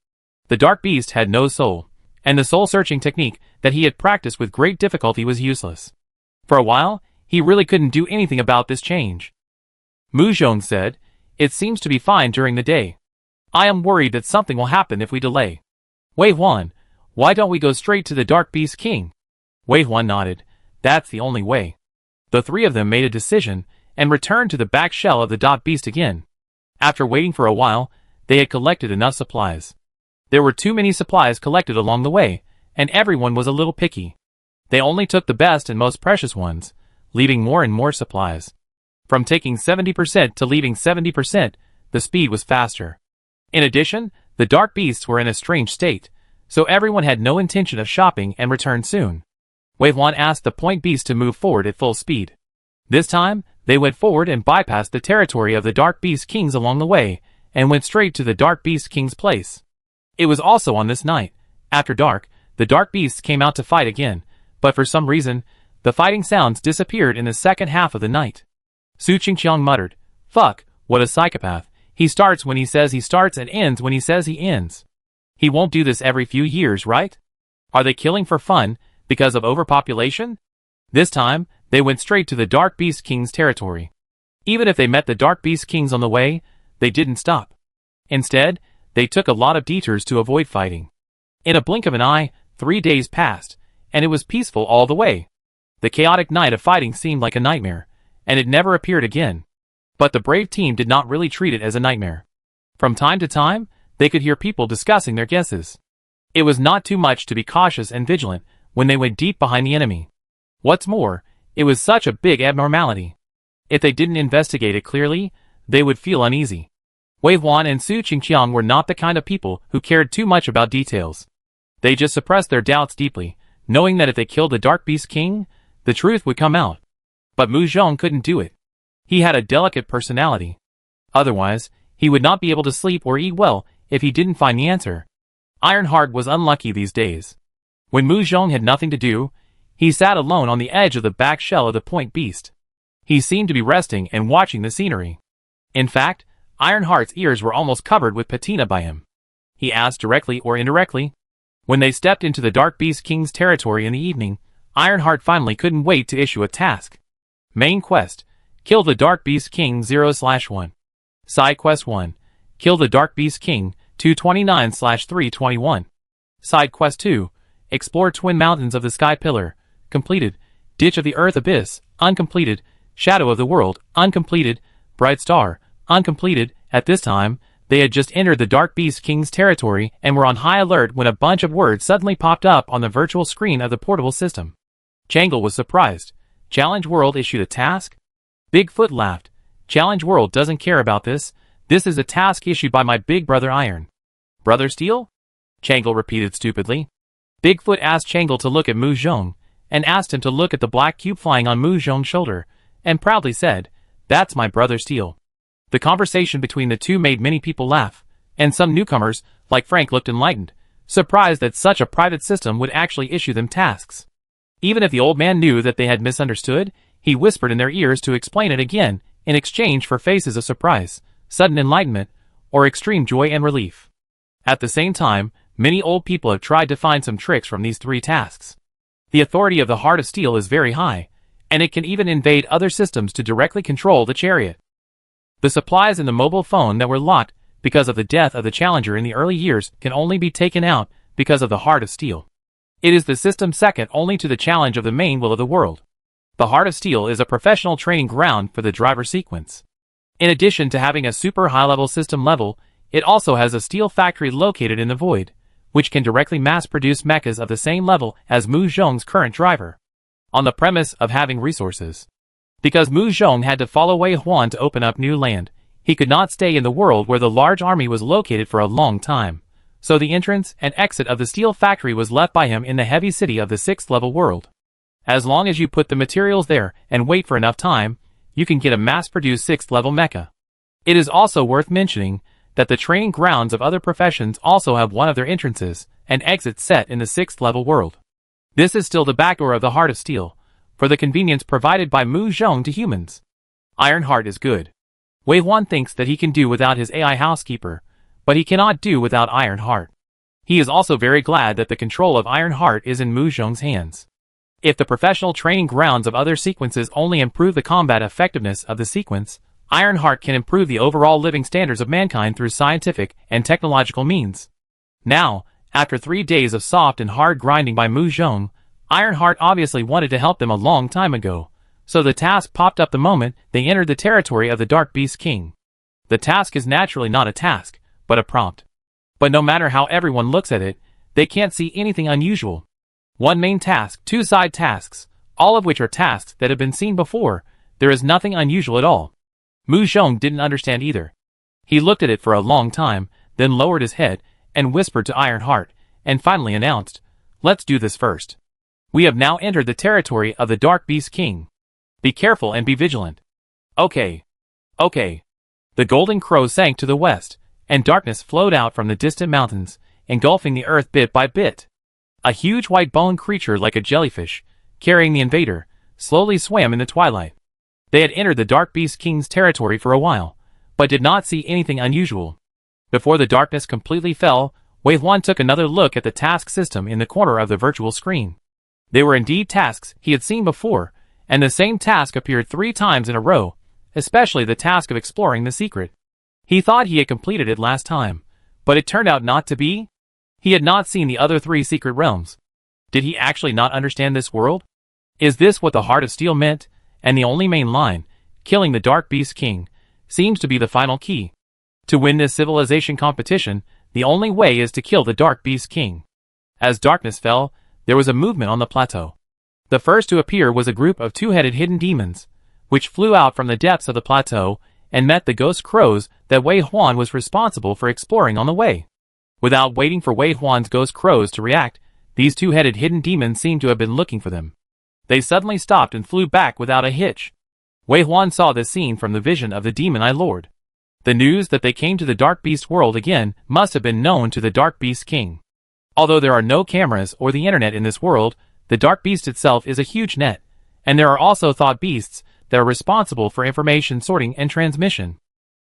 A: The Dark Beast had no soul, and the soul-searching technique that he had practiced with great difficulty was useless. For a while, he really couldn't do anything about this change. Mu Zhong said, it seems to be fine during the day. I am worried that something will happen if we delay. Wei Huan, why don't we go straight to the Dark Beast King? Wei Huan nodded. That's the only way. The 3 of them made a decision, and returned to the back shell of the Dark Beast again. After waiting for a while, they had collected enough supplies. There were too many supplies collected along the way, and everyone was a little picky. They only took the best and most precious ones, leaving more and more supplies. From taking 70% to leaving 70%, the speed was faster. In addition, the Dark Beasts were in a strange state, so everyone had no intention of shopping and returned soon. Wei Huan asked the Point Beast to move forward at full speed. This time, they went forward and bypassed the territory of the Dark Beast Kings along the way, and went straight to the Dark Beast King's place. It was also on this night. After dark, the Dark Beasts came out to fight again, but for some reason, the fighting sounds disappeared in the second half of the night. Su Qingqiang muttered, fuck, what a psychopath. He starts when he says he starts and ends when he says he ends. He won't do this every few years, right? Are they killing for fun, because of overpopulation? This time, they went straight to the Dark Beast King's territory. Even if they met the Dark Beast Kings on the way, they didn't stop. Instead, they took a lot of detours to avoid fighting. In a blink of an eye, 3 days passed, and it was peaceful all the way. The chaotic night of fighting seemed like a nightmare, and it never appeared again. But the brave team did not really treat it as a nightmare. From time to time, they could hear people discussing their guesses. It was not too much to be cautious and vigilant when they went deep behind the enemy. What's more, it was such a big abnormality. If they didn't investigate it clearly, they would feel uneasy. Wei Huan and Su Qingqiang were not the kind of people who cared too much about details. They just suppressed their doubts deeply, knowing that if they killed the Dark Beast King, the truth would come out. But Mu Zhong couldn't do it. He had a delicate personality. Otherwise, he would not be able to sleep or eat well if he didn't find the answer. Ironheart was unlucky these days. When Mu Zhong had nothing to do, he sat alone on the edge of the back shell of the point beast. He seemed to be resting and watching the scenery. In fact, Ironheart's ears were almost covered with patina by him. He asked directly or indirectly. When they stepped into the Dark Beast King's territory in the evening, Ironheart finally couldn't wait to issue a task. Main Quest: Kill the Dark Beast King 0/1. Side Quest 1: Kill the Dark Beast King 229/321. Side Quest 2: Explore Twin Mountains of the Sky Pillar. Completed. Ditch of the Earth Abyss. Uncompleted. Shadow of the World. Uncompleted. Bright Star. Uncompleted. At this time, they had just entered the Dark Beast King's territory and were on high alert when a bunch of words suddenly popped up on the virtual screen of the portable system. Changle was surprised. Challenge World issued a task? Bigfoot laughed. Challenge World doesn't care about this. This is a task issued by my big brother Iron. Brother Steel? Changle repeated stupidly. Bigfoot asked Changle to look at Mu Zhong, and asked him to look at the black cube flying on Mu Zhong's shoulder, and proudly said, "That's my brother Steel." The conversation between the two made many people laugh, and some newcomers, like Frank, looked enlightened, surprised that such a private system would actually issue them tasks. Even if the old man knew that they had misunderstood, he whispered in their ears to explain it again, in exchange for faces of surprise, sudden enlightenment, or extreme joy and relief. At the same time, many old people have tried to find some tricks from these three tasks. The authority of the Heart of Steel is very high, and it can even invade other systems to directly control the chariot. The supplies in the mobile phone that were locked because of the death of the Challenger in the early years can only be taken out because of the Heart of Steel. It is the system second only to the challenge of the main will of the world. The Heart of Steel is a professional training ground for the driver sequence. In addition to having a super high-level system level, it also has a steel factory located in the void, which can directly mass-produce mechas of the same level as Mu Zhong's current driver, on the premise of having resources. Because Mu Zhong had to follow Wei Huan to open up new land, he could not stay in the world where the large army was located for a long time, so the entrance and exit of the steel factory was left by him in the heavy city of the 6th level world. As long as you put the materials there and wait for enough time, you can get a mass-produced 6th level mecha. It is also worth mentioning that the training grounds of other professions also have one of their entrances and exits set in the 6th level world. This is still the backdoor of the Heart of Steel, for the convenience provided by Mu Zhong to humans. Ironheart is good. Wei Huan thinks that he can do without his AI housekeeper, but he cannot do without Ironheart. He is also very glad that the control of Ironheart is in Mu Zhong's hands. If the professional training grounds of other sequences only improve the combat effectiveness of the sequence, Ironheart can improve the overall living standards of mankind through scientific and technological means. Now, after 3 days of soft and hard grinding by Mu Zhong, Ironheart obviously wanted to help them a long time ago, so the task popped up the moment they entered the territory of the Dark Beast King. The task is naturally not a task, but a prompt. But no matter how everyone looks at it, they can't see anything unusual. One main task, 2 side tasks, all of which are tasks that have been seen before. There is nothing unusual at all. Mu Zhong didn't understand either. He looked at it for a long time, then lowered his head, and whispered to Ironheart, and finally announced, "Let's do this first. We have now entered the territory of the Dark Beast King. Be careful and be vigilant." Okay. Okay. The golden crow sank to the west, and darkness flowed out from the distant mountains, engulfing the earth bit by bit. A huge white-boned creature like a jellyfish, carrying the invader, slowly swam in the twilight. They had entered the Dark Beast King's territory for a while, but did not see anything unusual. Before the darkness completely fell, Wei Huan took another look at the task system in the corner of the virtual screen. They were indeed tasks he had seen before, and the same task appeared 3 times in a row, especially the task of exploring the secret. He thought he had completed it last time, but it turned out not to be. He had not seen the other 3 secret realms. Did he actually not understand this world? Is this what the Heart of Steel meant? And the only main line, killing the Dark Beast King, seems to be the final key. To win this civilization competition, the only way is to kill the Dark Beast King. As darkness fell, there was a movement on the plateau. The first to appear was a group of 2-headed hidden demons, which flew out from the depths of the plateau and met the ghost crows that Wei Huan was responsible for exploring on the way. Without waiting for Wei Huan's ghost crows to react, these two-headed hidden demons seemed to have been looking for them. They suddenly stopped and flew back without a hitch. Wei Huan saw this scene from the vision of the demon Eye Lord. The news that they came to the Dark Beast world again must have been known to the Dark Beast King. Although there are no cameras or the internet in this world, the Dark Beast itself is a huge net, and there are also thought beasts that are responsible for information sorting and transmission.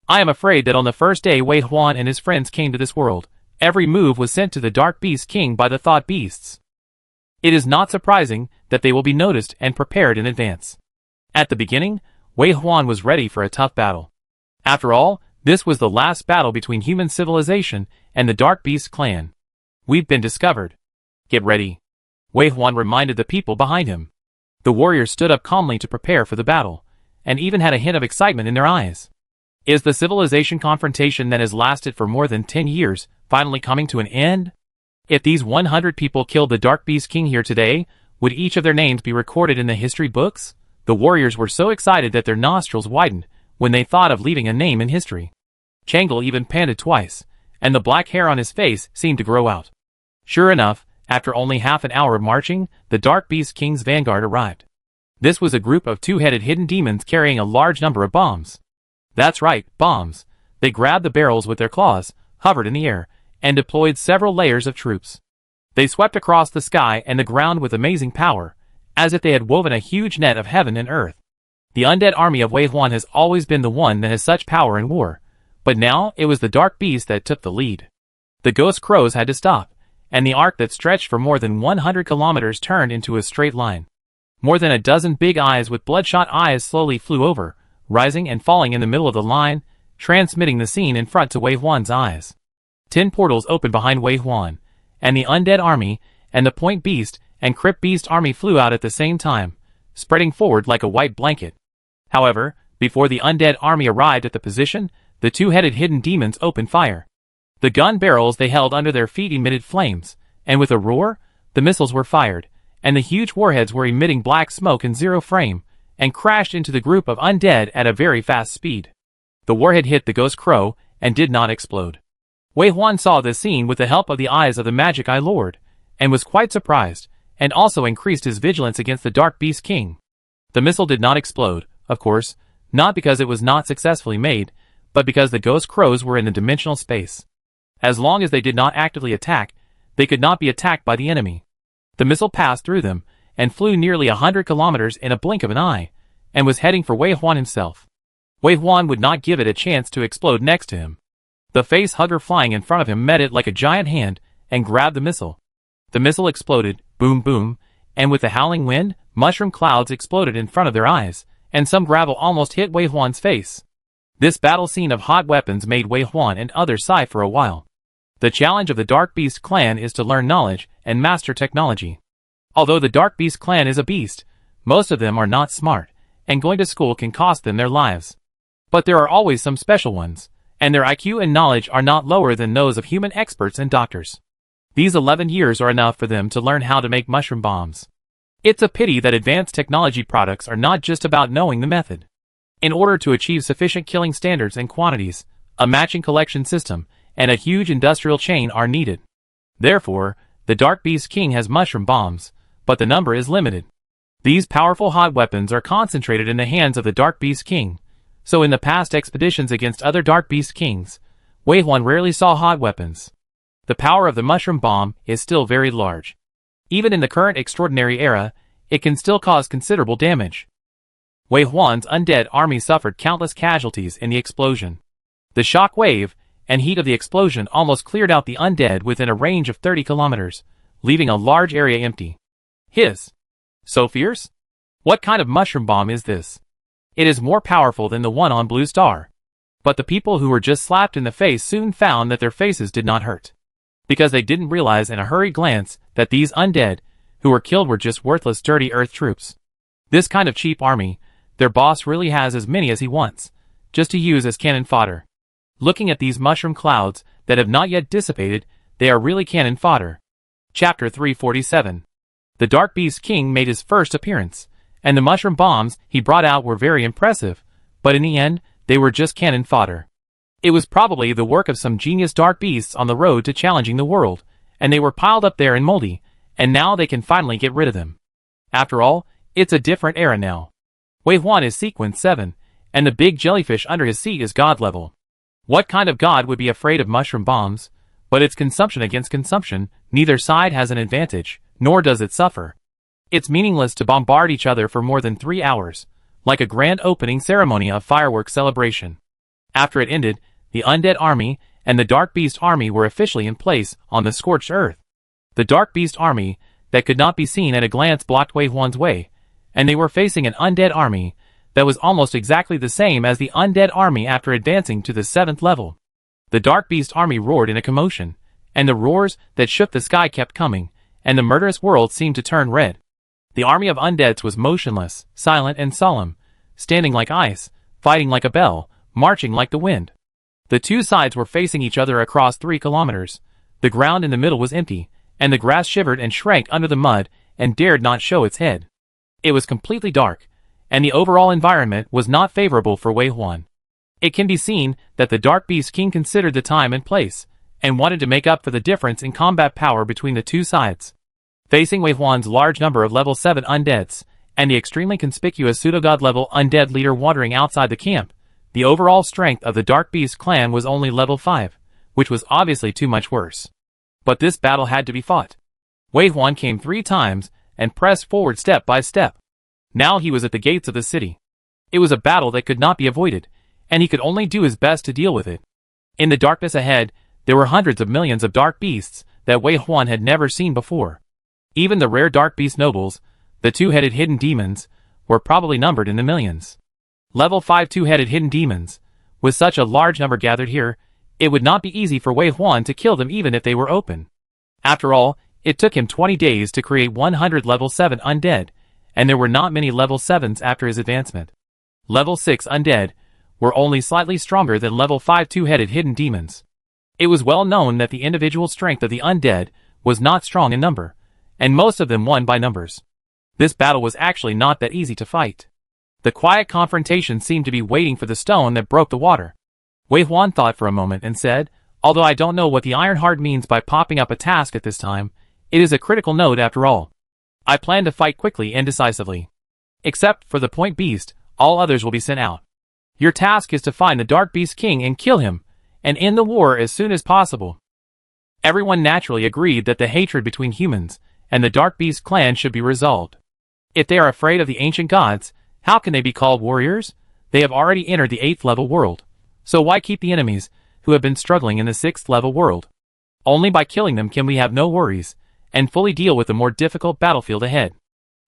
A: I am afraid that on the first day Wei Huan and his friends came to this world, every move was sent to the Dark Beast King by the thought beasts. It is not surprising that they will be noticed and prepared in advance. At the beginning, Wei Huan was ready for a tough battle. After all, this was the last battle between human civilization and the Dark Beast clan. We've been discovered. Get ready. Wei Huan reminded the people behind him. The warriors stood up calmly to prepare for the battle, and even had a hint of excitement in their eyes. Is the civilization confrontation that has lasted for more than 10 years finally coming to an end? If these 100 people killed the Dark Beast King here today, would each of their names be recorded in the history books? The warriors were so excited that their nostrils widened when they thought of leaving a name in history. Changle even panted twice, and the black hair on his face seemed to grow out. Sure enough, after only half an hour of marching, the Dark Beast King's vanguard arrived. This was a group of two-headed hidden demons carrying a large number of bombs. That's right, bombs. They grabbed the barrels with their claws, hovered in the air, and deployed several layers of troops. They swept across the sky and the ground with amazing power, as if they had woven a huge net of heaven and earth. The undead army of Wei Huan has always been the one that has such power in war, but now it was the Dark Beast that took the lead. The ghost crows had to stop, and the arc that stretched for more than 100 kilometers turned into a straight line. More than a dozen big eyes with bloodshot eyes slowly flew over, rising and falling in the middle of the line, transmitting the scene in front to Wei Huan's eyes. 10 portals opened behind Wei Huan, and the undead army, and the Point Beast and Crypt Beast army flew out at the same time, spreading forward like a white blanket. However, before the undead army arrived at the position, the two-headed hidden demons opened fire. The gun barrels they held under their feet emitted flames, and with a roar, the missiles were fired, and the huge warheads were emitting black smoke in zero frame, and crashed into the group of undead at a very fast speed. The warhead hit the ghost crow, and did not explode. Wei Huan saw this scene with the help of the eyes of the Magic Eye Lord, and was quite surprised, and also increased his vigilance against the Dark Beast King. The missile did not explode, of course, not because it was not successfully made, but because the ghost crows were in the dimensional space. As long as they did not actively attack, they could not be attacked by the enemy. The missile passed through them, and flew nearly 100 kilometers in a blink of an eye, and was heading for Wei Huan himself. Wei Huan would not give it a chance to explode next to him. The face hugger flying in front of him met it like a giant hand, and grabbed the missile. The missile exploded, boom boom, and with the howling wind, mushroom clouds exploded in front of their eyes, and some gravel almost hit Wei Huan's face. This battle scene of hot weapons made Wei Huan and others sigh for a while. The challenge of the Dark Beast clan is to learn knowledge and master technology. Although the Dark Beast clan is a beast, most of them are not smart, and going to school can cost them their lives. But there are always some special ones, and their IQ and knowledge are not lower than those of human experts and doctors. These 11 years are enough for them to learn how to make mushroom bombs. It's a pity that advanced technology products are not just about knowing the method. In order to achieve sufficient killing standards and quantities, a matching collection system, and a huge industrial chain are needed. Therefore, the Dark Beast King has mushroom bombs, but the number is limited. These powerful hot weapons are concentrated in the hands of the Dark Beast King, so in the past expeditions against other Dark Beast Kings, Wei Huan rarely saw hot weapons. The power of the mushroom bomb is still very large. Even in the current extraordinary era, it can still cause considerable damage. Wei Huan's undead army suffered countless casualties in the explosion. The shock wave and heat of the explosion almost cleared out the undead within a range of 30 kilometers, leaving a large area empty. So fierce? What kind of mushroom bomb is this? It is more powerful than the one on Blue Star. But the people who were just slapped in the face soon found that their faces did not hurt. Because they didn't realize in a hurried glance that these undead, who were killed, were just worthless dirty earth troops. This kind of cheap army, their boss really has as many as he wants, just to use as cannon fodder. Looking at these mushroom clouds that have not yet dissipated, they are really cannon fodder. Chapter 347. The Dark Beast King made his first appearance, and the mushroom bombs he brought out were very impressive, but in the end, they were just cannon fodder. It was probably the work of some genius dark beasts on the road to challenging the world, and they were piled up there in moldy, and now they can finally get rid of them. After all, it's a different era now. Wei Huan is sequence 7, and the big jellyfish under his seat is god level. What kind of god would be afraid of mushroom bombs? But it's consumption against consumption, neither side has an advantage, nor does it suffer. It's meaningless to bombard each other for more than 3 hours, like a grand opening ceremony of fireworks celebration. After it ended, the undead army and the Dark Beast army were officially in place on the scorched earth. The Dark Beast army, that could not be seen at a glance, blocked Wei Huan's way, and they were facing an undead army that was almost exactly the same as the undead army after advancing to the 7th level. The Dark Beast army roared in a commotion, and the roars that shook the sky kept coming, and the murderous world seemed to turn red. The army of undeads was motionless, silent and solemn, standing like ice, fighting like a bell, marching like the wind. The two sides were facing each other across 3 kilometers. The ground in the middle was empty, and the grass shivered and shrank under the mud and dared not show its head. It was completely dark, and the overall environment was not favorable for Wei Huan. It can be seen that the Dark Beast King considered the time and place, and wanted to make up for the difference in combat power between the two sides. Facing Wei Huan's large number of level 7 undeads, and the extremely conspicuous pseudogod level undead leader wandering outside the camp, the overall strength of the Dark Beast clan was only level 5, which was obviously too much worse. But this battle had to be fought. Wei Huan came 3 times, and pressed forward step by step. Now he was at the gates of the city. It was a battle that could not be avoided, and he could only do his best to deal with it. In the darkness ahead, there were hundreds of millions of dark beasts that Wei Huan had never seen before. Even the rare dark beast nobles, the 2-headed hidden demons, were probably numbered in the millions. Level 5 2-headed hidden demons. With such a large number gathered here, it would not be easy for Wei Huan to kill them even if they were open. After all, it took him 20 days to create 100 level 7 undead, and there were not many level 7s after his advancement. Level 6 undead were only slightly stronger than level 5 2-headed hidden demons. It was well known that the individual strength of the undead was not strong in number, and most of them won by numbers. This battle was actually not that easy to fight. The quiet confrontation seemed to be waiting for the stone that broke the water. Wei Huan thought for a moment and said, "Although I don't know what the Iron Heart means by popping up a task at this time, it is a critical node after all. I plan to fight quickly and decisively. Except for the Point Beast, all others will be sent out. Your task is to find the Dark Beast King and kill him, and end the war as soon as possible." Everyone naturally agreed that the hatred between humans and the Dark Beast clan should be resolved. If they are afraid of the ancient gods, how can they be called warriors? They have already entered the 8th level world. So why keep the enemies, who have been struggling in the 6th level world? Only by killing them can we have no worries, and fully deal with the more difficult battlefield ahead.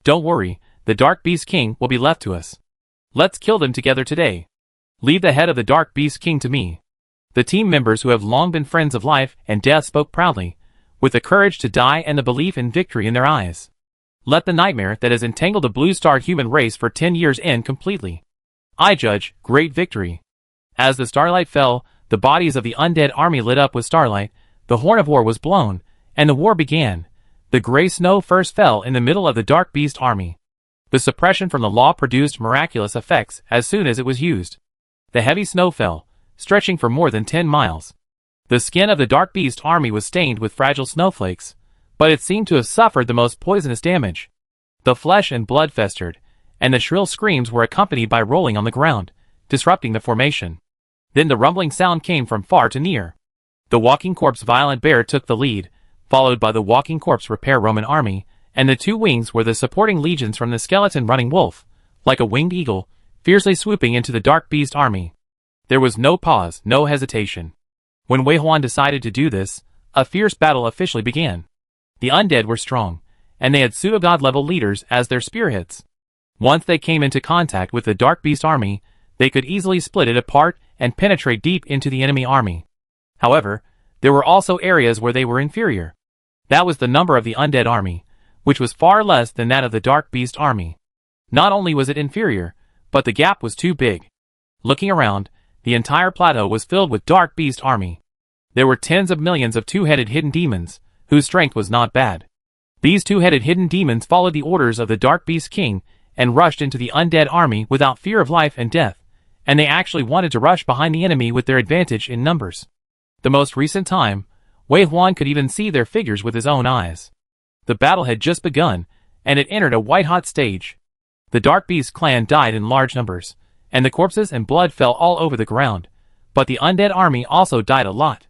A: Don't worry, the Dark Beast King will be left to us. Let's kill them together today. Leave the head of the Dark Beast King to me. The team members who have long been friends of life and death spoke proudly, with the courage to die and the belief in victory in their eyes. Let the nightmare that has entangled the blue-starred human race for 10 years end completely. I judge great victory. As the starlight fell, the bodies of the undead army lit up with starlight, the horn of war was blown, and the war began. The gray snow first fell in the middle of the Dark Beast army. The suppression from the law produced miraculous effects as soon as it was used. The heavy snow fell, stretching for more than 10 miles. The skin of the Dark Beast army was stained with fragile snowflakes, but it seemed to have suffered the most poisonous damage. The flesh and blood festered, and the shrill screams were accompanied by rolling on the ground, disrupting the formation. Then the rumbling sound came from far to near. The Walking Corpse Violent Bear took the lead, followed by the Walking Corpse Repair Roman army, and the 2 wings were the supporting legions from the Skeleton Running Wolf, like a winged eagle, fiercely swooping into the Dark Beast army. There was no pause, no hesitation. When Wei Huan decided to do this, a fierce battle officially began. The undead were strong, and they had pseudogod level leaders as their spearheads. Once they came into contact with the Dark Beast army, they could easily split it apart and penetrate deep into the enemy army. However, there were also areas where they were inferior. That was the number of the undead army, which was far less than that of the Dark Beast army. Not only was it inferior, but the gap was too big. Looking around, the entire plateau was filled with Dark Beast army. There were tens of millions of 2-headed hidden demons, whose strength was not bad. These 2-headed hidden demons followed the orders of the Dark Beast King and rushed into the undead army without fear of life and death, and they actually wanted to rush behind the enemy with their advantage in numbers. The most recent time, Wei Huan could even see their figures with his own eyes. The battle had just begun, and it entered a white-hot stage. The Dark Beast clan died in large numbers, and the corpses and blood fell all over the ground, but the undead army also died a lot.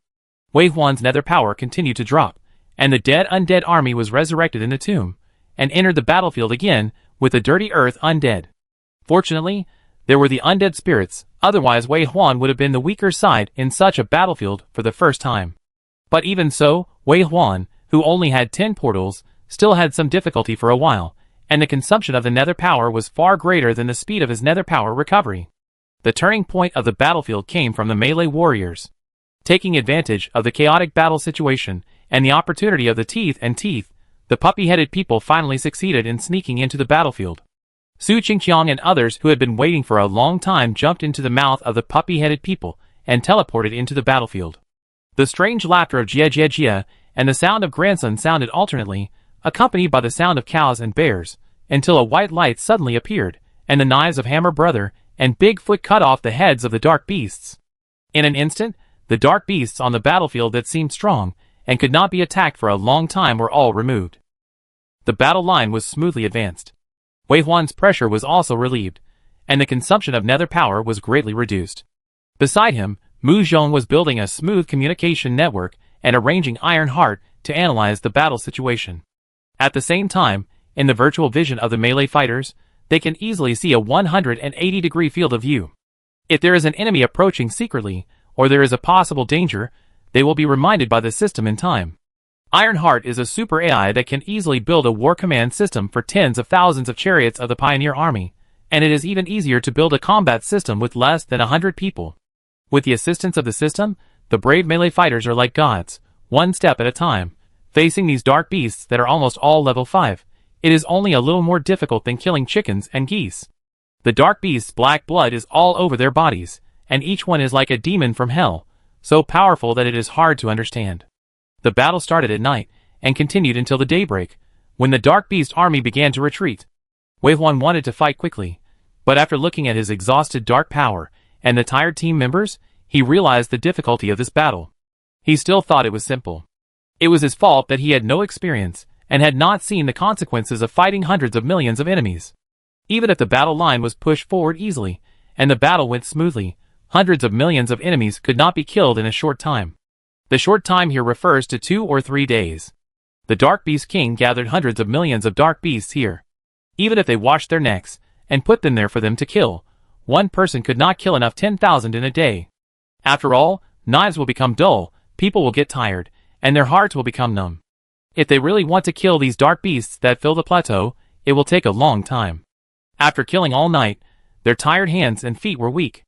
A: Wei Huan's nether power continued to drop, and the dead undead army was resurrected in the tomb, and entered the battlefield again with the dirty earth undead. Fortunately, there were the undead spirits, otherwise Wei Huan would have been the weaker side in such a battlefield for the first time. But even so, Wei Huan, who only had 10 portals, still had some difficulty for a while, and the consumption of the nether power was far greater than the speed of his nether power recovery. The turning point of the battlefield came from the melee warriors. Taking advantage of the chaotic battle situation and the opportunity of the teeth, the puppy-headed people finally succeeded in sneaking into the battlefield. Su Qingqiang and others who had been waiting for a long time jumped into the mouth of the puppy-headed people and teleported into the battlefield. The strange laughter of Jie Jie Jie and the sound of grandson sounded alternately, accompanied by the sound of cows and bears, until a white light suddenly appeared, and the knives of Hammer Brother and Bigfoot cut off the heads of the dark beasts. In an instant, the dark beasts on the battlefield that seemed strong and could not be attacked for a long time were all removed. The battle line was smoothly advanced. Wei Huan's pressure was also relieved, and the consumption of nether power was greatly reduced. Beside him, Mu Zhong was building a smooth communication network and arranging Iron Heart to analyze the battle situation. At the same time, in the virtual vision of the melee fighters, they can easily see a 180-degree field of view. If there is an enemy approaching secretly, or there is a possible danger, they will be reminded by the system in time. Ironheart is a super AI that can easily build a war command system for tens of thousands of chariots of the Pioneer Army, and it is even easier to build a combat system with less than 100 people. With the assistance of the system, the brave melee fighters are like gods, one step at a time. Facing these dark beasts that are almost all level 5, it is only a little more difficult than killing chickens and geese. The dark beasts' black blood is all over their bodies, and each one is like a demon from hell, so powerful that it is hard to understand. The battle started at night, and continued until the daybreak, when the dark beast army began to retreat. Wei Huan wanted to fight quickly, but after looking at his exhausted dark power, and the tired team members, he realized the difficulty of this battle. He still thought it was simple. It was his fault that he had no experience, and had not seen the consequences of fighting hundreds of millions of enemies. Even if the battle line was pushed forward easily, and the battle went smoothly, hundreds of millions of enemies could not be killed in a short time. The short time here refers to 2 or 3 days. The Dark Beast King gathered hundreds of millions of dark beasts here. Even if they washed their necks, and put them there for them to kill, one person could not kill enough 10,000 in a day. After all, knives will become dull, people will get tired, and their hearts will become numb. If they really want to kill these dark beasts that fill the plateau, it will take a long time. After killing all night, their tired hands and feet were weak.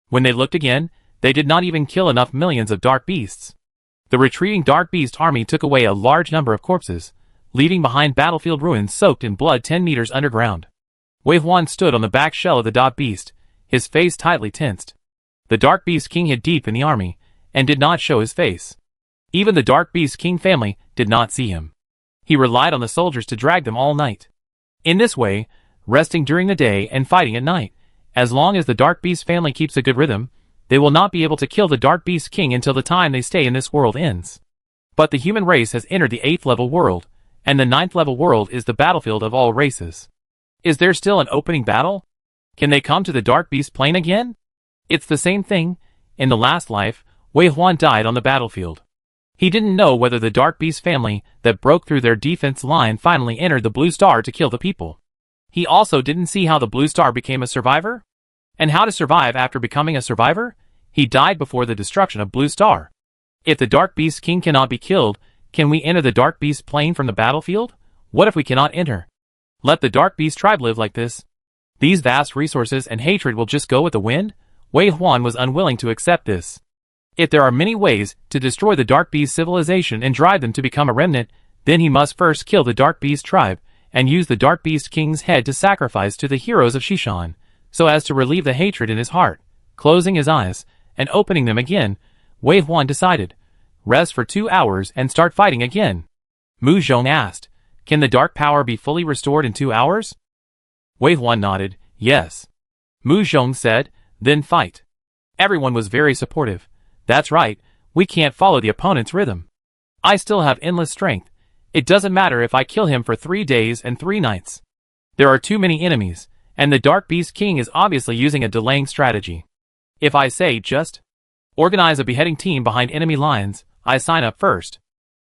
A: When they looked again, they did not even kill enough millions of dark beasts. The retreating dark beast army took away a large number of corpses, leaving behind battlefield ruins soaked in blood 10 meters underground. Wei Huan stood on the back shell of the dark beast, his face tightly tensed. The Dark Beast King hid deep in the army, and did not show his face. Even the Dark Beast King family did not see him. He relied on the soldiers to drag them all night. In this way, resting during the day and fighting at night, as long as the Dark Beast family keeps a good rhythm, they will not be able to kill the Dark Beast King until the time they stay in this world ends. But the human race has entered the 8th level world, and the 9th level world is the battlefield of all races. Is there still an opening battle? Can they come to the Dark Beast plane again? It's the same thing. In the last life, Wei Huan died on the battlefield. He didn't know whether the Dark Beast family that broke through their defense line finally entered the Blue Star to kill the people. He also didn't see how the Blue Star became a survivor, and how to survive after becoming a survivor. He died before the destruction of Blue Star. If the Dark Beast King cannot be killed, can we enter the Dark Beast plane from the battlefield? What if we cannot enter? Let the Dark Beast tribe live like this. These vast resources and hatred will just go with the wind? Wei Huan was unwilling to accept this. If there are many ways to destroy the Dark Beast civilization and drive them to become a remnant, then he must first kill the Dark Beast tribe, and use the Dark Beast King's head to sacrifice to the heroes of Shishan, so as to relieve the hatred in his heart. Closing his eyes, and opening them again, Wei Huan decided, rest for 2 hours and start fighting again. Mu Zhong asked, can the dark power be fully restored in 2 hours? Wei Huan nodded, yes. Mu Zhong said, then fight. Everyone was very supportive. That's right, we can't follow the opponent's rhythm. I still have endless strength. It doesn't matter if I kill him for 3 days and 3 nights. There are too many enemies, and the Dark Beast King is obviously using a delaying strategy. If I say just organize a beheading team behind enemy lines, I sign up first.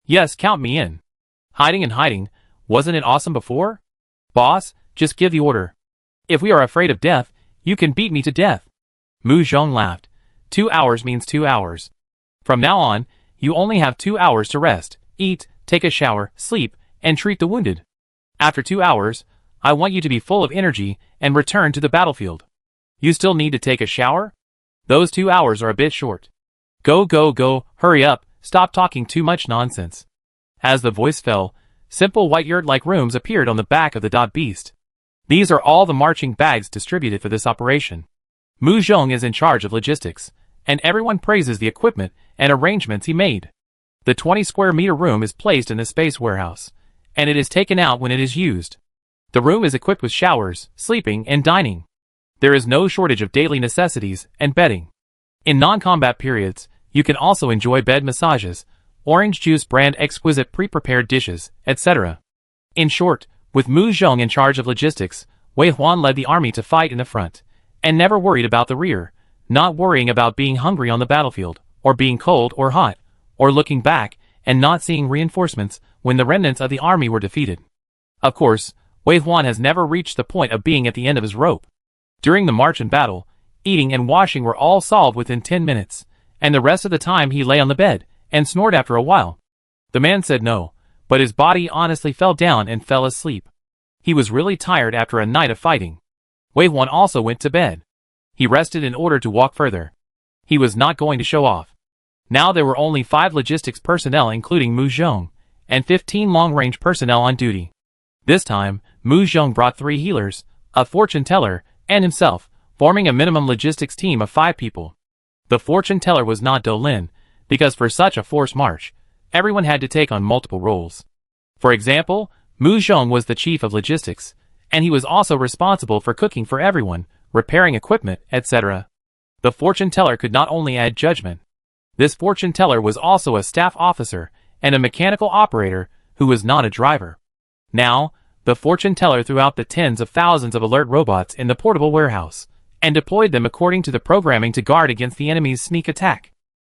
A: Yes, count me in. Hiding and hiding, wasn't it awesome before? Boss, just give the order. If we are afraid of death, you can beat me to death. Mu Zhong laughed. 2 hours means 2 hours. From now on, you only have 2 hours to rest, eat, take a shower, sleep, and treat the wounded. After 2 hours, I want you to be full of energy and return to the battlefield. You still need to take a shower? Those 2 hours are a bit short. Go, go, go, hurry up, stop talking too much nonsense. As the voice fell, simple white yurt-like rooms appeared on the back of the dot beast. These are all the marching bags distributed for this operation. Mu Zhong is in charge of logistics, and everyone praises the equipment and arrangements he made. The 20 square meter room is placed in the space warehouse, and it is taken out when it is used. The room is equipped with showers, sleeping, and dining. There is no shortage of daily necessities and bedding. In non-combat periods, you can also enjoy bed massages, orange juice brand exquisite pre-prepared dishes, etc. In short, with Mu Zhong in charge of logistics, Wei Huan led the army to fight in the front, and never worried about the rear, not worrying about being hungry on the battlefield, or being cold or hot, or looking back and not seeing reinforcements when the remnants of the army were defeated. Of course, Wei Huan has never reached the point of being at the end of his rope. During the march and battle, eating and washing were all solved within 10 minutes, and the rest of the time he lay on the bed and snored after a while. The man said no, but his body honestly fell down and fell asleep. He was really tired after a night of fighting. Wei Huan also went to bed. He rested in order to walk further. He was not going to show off. Now there were only 5 logistics personnel including Mu Zhong, and 15 long-range personnel on duty. This time, Mu Zhong brought 3 healers, a fortune teller, and himself, forming a minimum logistics team of 5 people. The fortune teller was not Dolin, because for such a forced march, everyone had to take on multiple roles. For example, Mu Zhong was the chief of logistics, and he was also responsible for cooking for everyone, repairing equipment, etc. The fortune teller could not only add judgment. This fortune teller was also a staff officer and a mechanical operator who was not a driver. Now, the fortune teller threw out the tens of thousands of alert robots in the portable warehouse, and deployed them according to the programming to guard against the enemy's sneak attack.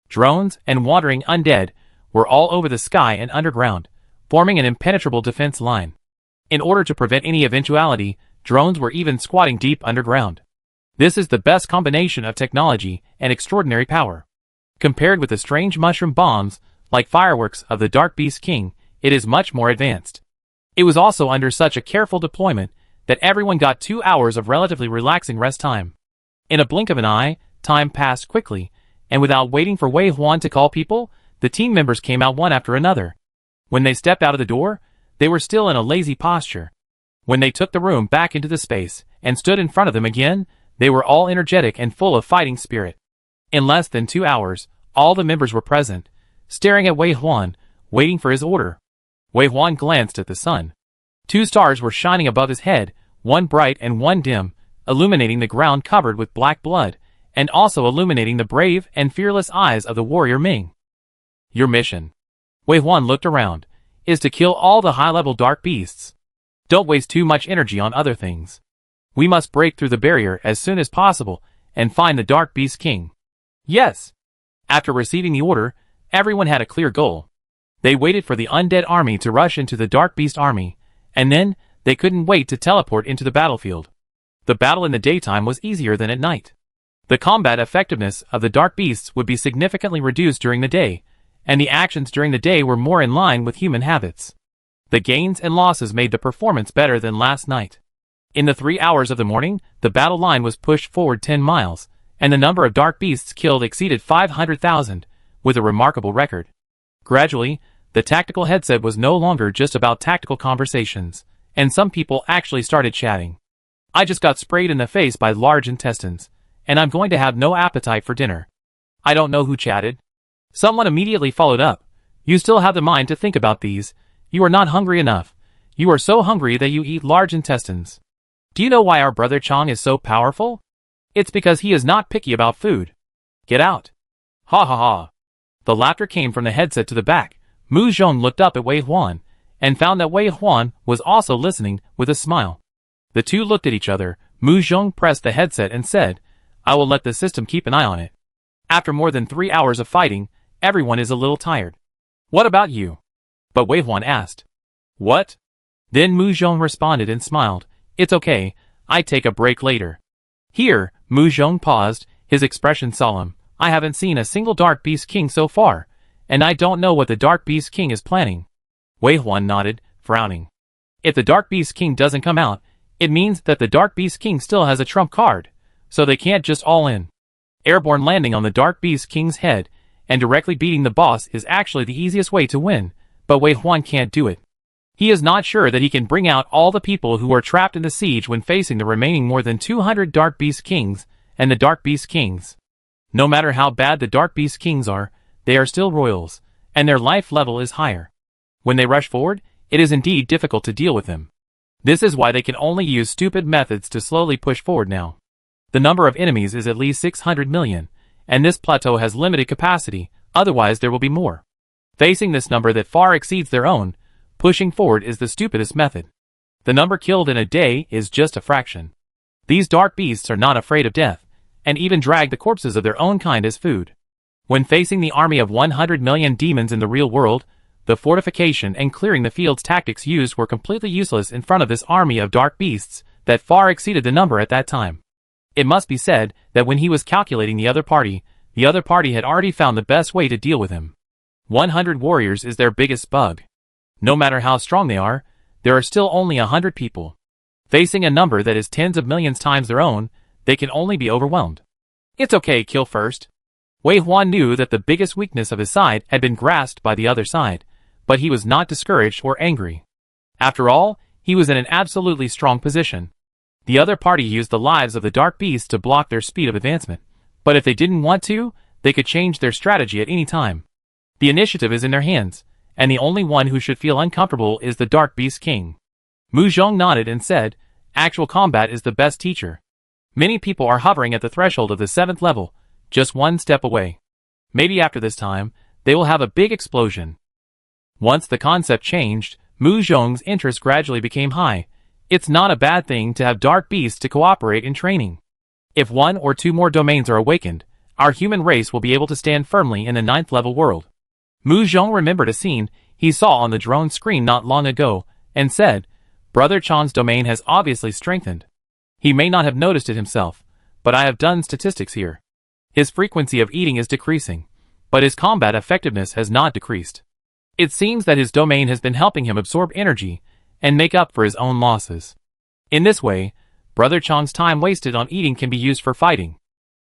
A: Drones and wandering undead were all over the sky and underground, forming an impenetrable defense line. In order to prevent any eventuality, drones were even squatting deep underground. This is the best combination of technology and extraordinary power. Compared with the strange mushroom bombs, like fireworks of the Dark Beast King, it is much more advanced. It was also under such a careful deployment that everyone got 2 hours of relatively relaxing rest time. In a blink of an eye, time passed quickly, and without waiting for Wei Huan to call people, the team members came out one after another. When they stepped out of the door, they were still in a lazy posture. When they took the room back into the space and stood in front of them again, they were all energetic and full of fighting spirit. In less than 2 hours, all the members were present, staring at Wei Huan, waiting for his order. Wei Huan glanced at the sun. 2 stars were shining above his head, one bright and one dim, illuminating the ground covered with black blood, and also illuminating the brave and fearless eyes of the warrior Ming. Your mission, Wei Huan looked around, is to kill all the high-level dark beasts. Don't waste too much energy on other things. We must break through the barrier as soon as possible and find the Dark Beast King. Yes. After receiving the order, everyone had a clear goal. They waited for the undead army to rush into the Dark Beast army, and then they couldn't wait to teleport into the battlefield. The battle in the daytime was easier than at night. The combat effectiveness of the Dark Beasts would be significantly reduced during the day, and the actions during the day were more in line with human habits. The gains and losses made the performance better than last night. In the 3 hours of the morning, the battle line was pushed forward 10 miles, and the number of dark beasts killed exceeded 500,000, with a remarkable record. Gradually, the tactical headset was no longer just about tactical conversations, and some people actually started chatting. I just got sprayed in the face by large intestines, and I'm going to have no appetite for dinner. I don't know who chatted. Someone immediately followed up. You still have the mind to think about these. You are not hungry enough. You are so hungry that you eat large intestines. Do you know why our brother Chang is so powerful? It's because he is not picky about food. Get out. Ha ha ha. The laughter came from the headset to the back. Mu Zhong looked up at Wei Huan, and found that Wei Huan was also listening with a smile. The two looked at each other. Mu Zhong pressed the headset and said, I will let the system keep an eye on it. After more than 3 hours of fighting, everyone is a little tired. What about you? But Wei Huan asked. What? Then Mu Zhong responded and smiled. It's okay, I take a break later. Here, Mu Zhong paused, his expression solemn. I haven't seen a single Dark Beast King so far, and I don't know what the Dark Beast King is planning. Wei Huan nodded, frowning. If the Dark Beast King doesn't come out, it means that the Dark Beast King still has a trump card, so they can't just all in. Airborne landing on the Dark Beast King's head and directly beating the boss is actually the easiest way to win, but Wei Huan can't do it. He is not sure that he can bring out all the people who are trapped in the siege when facing the remaining more than 200 Dark Beast Kings and the Dark Beast Kings. No matter how bad the Dark Beast Kings are, they are still royals, and their life level is higher. When they rush forward, it is indeed difficult to deal with them. This is why they can only use stupid methods to slowly push forward now. The number of enemies is at least 600 million, and this plateau has limited capacity, otherwise there will be more. Facing this number that far exceeds their own, pushing forward is the stupidest method. The number killed in a day is just a fraction. These dark beasts are not afraid of death, and even drag the corpses of their own kind as food. When facing the army of 100 million demons in the real world, the fortification and clearing the fields tactics used were completely useless in front of this army of dark beasts that far exceeded the number at that time. It must be said that when he was calculating the other party had already found the best way to deal with him. 100 warriors is their biggest bug. No matter how strong they are, there are still only 100 people. Facing a number that is tens of millions times their own, they can only be overwhelmed. It's okay, kill first. Wei Huan knew that the biggest weakness of his side had been grasped by the other side, but he was not discouraged or angry. After all, he was in an absolutely strong position. The other party used the lives of the dark beasts to block their speed of advancement, but if they didn't want to, they could change their strategy at any time. The initiative is in their hands, and the only one who should feel uncomfortable is the Dark Beast King. Mu Zhong nodded and said, actual combat is the best teacher. Many people are hovering at the threshold of the 7th level, just one step away. Maybe after this time, they will have a big explosion. Once the concept changed, Mu Zhong's interest gradually became high. It's not a bad thing to have dark beasts to cooperate in training. If 1 or 2 more domains are awakened, our human race will be able to stand firmly in the 9th level world. Mu Zhong remembered a scene he saw on the drone screen not long ago, and said, Brother Chan's domain has obviously strengthened. He may not have noticed it himself, but I have done statistics here. His frequency of eating is decreasing, but his combat effectiveness has not decreased. It seems that his domain has been helping him absorb energy and make up for his own losses. In this way, Brother Chang's time wasted on eating can be used for fighting.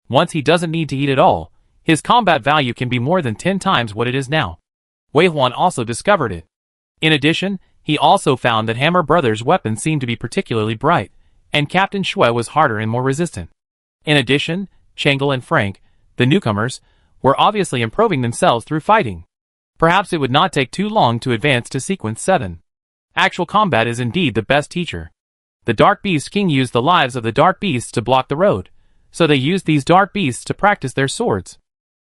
A: Once he doesn't need to eat at all, his combat value can be more than 10 times what it is now. Wei Huan also discovered it. In addition, he also found that Hammer Brothers' weapons seemed to be particularly bright, and Captain Shui was harder and more resistant. In addition, Chang'e and Frank, the newcomers, were obviously improving themselves through fighting. Perhaps it would not take too long to advance to Sequence 7. Actual combat is indeed the best teacher. The Dark Beast King used the lives of the Dark Beasts to block the road, so they used these Dark Beasts to practice their swords.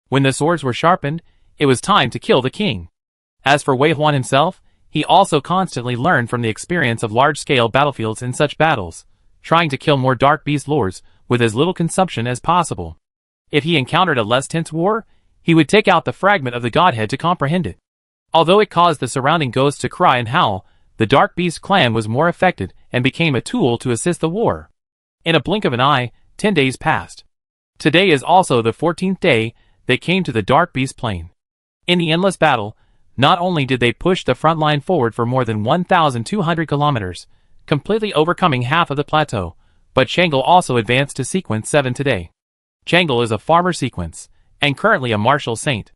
A: When the swords were sharpened, it was time to kill the king. As for Wei Huan himself, he also constantly learned from the experience of large-scale battlefields in such battles, trying to kill more Dark Beast lords with as little consumption as possible. If he encountered a less tense war, he would take out the fragment of the godhead to comprehend it. Although it caused the surrounding ghosts to cry and howl, the Dark Beast clan was more affected and became a tool to assist the war. In a blink of an eye, 10 days passed. Today is also the 14th day they came to the Dark Beast Plain. In the endless battle, not only did they push the front line forward for more than 1,200 kilometers, completely overcoming half of the plateau, but Chang'e also advanced to Sequence 7 today. Chang'e is a farmer sequence, and currently a martial saint.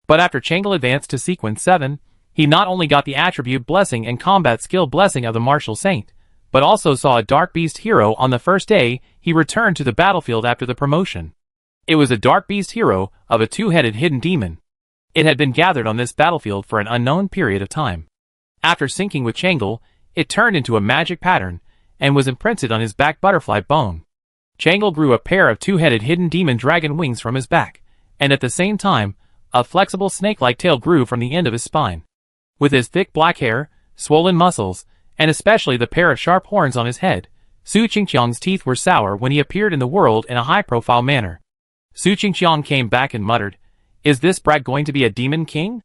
A: But after Chang'e advanced to Sequence 7, he not only got the attribute blessing and combat skill blessing of the martial saint, but also saw a Dark Beast hero on the first day he returned to the battlefield after the promotion. It was a Dark Beast hero of a 2-headed hidden demon. It had been gathered on this battlefield for an unknown period of time. After syncing with Chang'e, it turned into a magic pattern, and was imprinted on his back butterfly bone. Changle grew a pair of two-headed hidden demon dragon wings from his back, and at the same time, a flexible snake-like tail grew from the end of his spine. With his thick black hair, swollen muscles, and especially the pair of sharp horns on his head, Su Qingqiang's teeth were sour when he appeared in the world in a high-profile manner. Su Qingqiang came back and muttered, "Is this brat going to be a demon king?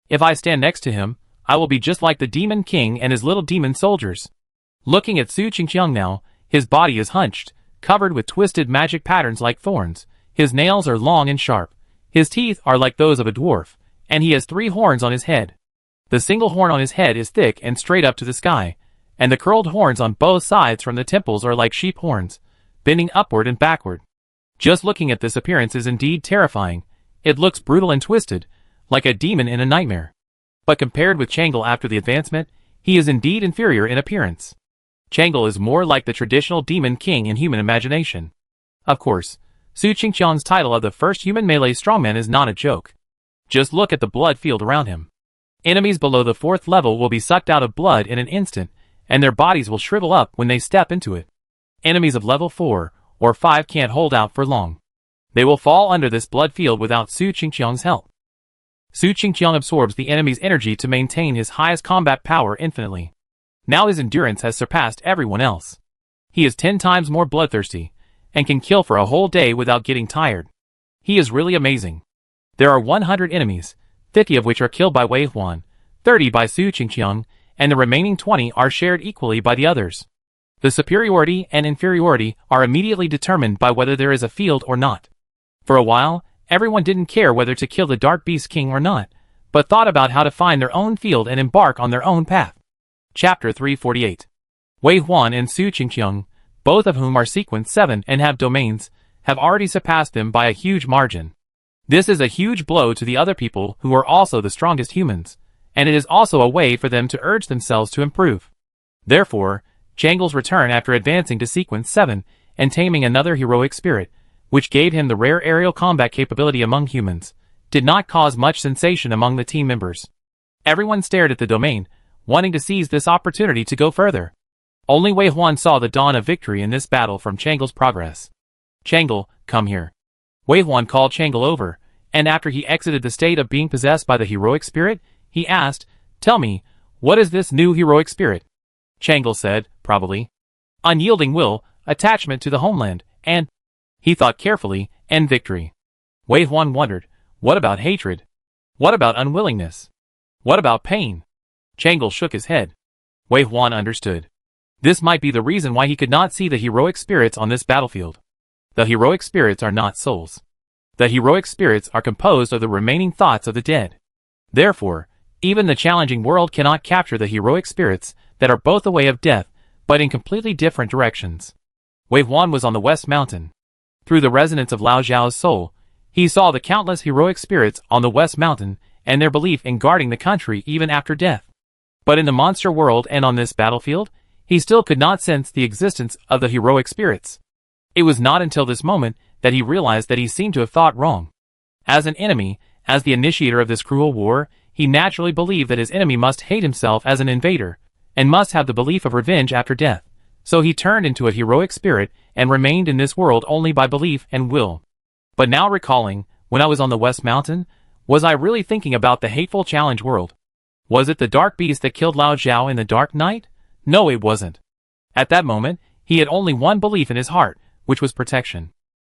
A: If I stand next to him, I will be just like the demon king and his little demon soldiers." Looking at Su Qingqiang now, his body is hunched, covered with twisted magic patterns like thorns, his nails are long and sharp, his teeth are like those of a dwarf, and he has 3 horns on his head. The single horn on his head is thick and straight up to the sky, and the curled horns on both sides from the temples are like sheep horns, bending upward and backward. Just looking at this appearance is indeed terrifying. It looks brutal and twisted, like a demon in a nightmare. But compared with Changle after the advancement, he is indeed inferior in appearance. Changle is more like the traditional demon king in human imagination. Of course, Su Qingqiang's title of the first human melee strongman is not a joke. Just look at the blood field around him. Enemies below the 4th level will be sucked out of blood in an instant, and their bodies will shrivel up when they step into it. Enemies of level 4 or 5 can't hold out for long. They will fall under this blood field without Su Qingqiang's help. Su Qingqiang absorbs the enemy's energy to maintain his highest combat power infinitely. Now his endurance has surpassed everyone else. He is 10 times more bloodthirsty, and can kill for a whole day without getting tired. He is really amazing. There are 100 enemies, 50 of which are killed by Wei Huan, 30 by Su Qingqiang, and the remaining 20 are shared equally by the others. The superiority and inferiority are immediately determined by whether there is a field or not. For a while, everyone didn't care whether to kill the Dark Beast King or not, but thought about how to find their own field and embark on their own path. Chapter 348. Wei Huan and Su Qingqiang, both of whom are sequence 7 and have domains, have already surpassed them by a huge margin. This is a huge blow to the other people who are also the strongest humans, and it is also a way for them to urge themselves to improve. Therefore, Changle's return after advancing to sequence 7 and taming another heroic spirit, which gave him the rare aerial combat capability among humans, did not cause much sensation among the team members. Everyone stared at the domain, wanting to seize this opportunity to go further. Only Wei Huan saw the dawn of victory in this battle from Changle's progress. "Changle, come here." Wei Huan called Changle over, and after he exited the state of being possessed by the heroic spirit, he asked, "Tell me, what is this new heroic spirit?" Changle said, "Probably unyielding will, attachment to the homeland, and..." He thought carefully, "and victory." Wei Huan wondered, what about hatred? What about unwillingness? What about pain? Changle shook his head. Wei Huan understood. This might be the reason why he could not see the heroic spirits on this battlefield. The heroic spirits are not souls. The heroic spirits are composed of the remaining thoughts of the dead. Therefore, even the challenging world cannot capture the heroic spirits that are both the way of death, but in completely different directions. Wei Huan was on the West Mountain. Through the resonance of Lao Zhao's soul, he saw the countless heroic spirits on the West Mountain and their belief in guarding the country even after death. But in the monster world and on this battlefield, he still could not sense the existence of the heroic spirits. It was not until this moment that he realized that he seemed to have thought wrong. As an enemy, as the initiator of this cruel war, he naturally believed that his enemy must hate himself as an invader, and must have the belief of revenge after death. So he turned into a heroic spirit and remained in this world only by belief and will. But now recalling, when I was on the West Mountain, was I really thinking about the hateful challenge world? Was it the dark beast that killed Lao Zhao in the dark night? No, it wasn't. At that moment, he had only one belief in his heart, which was protection.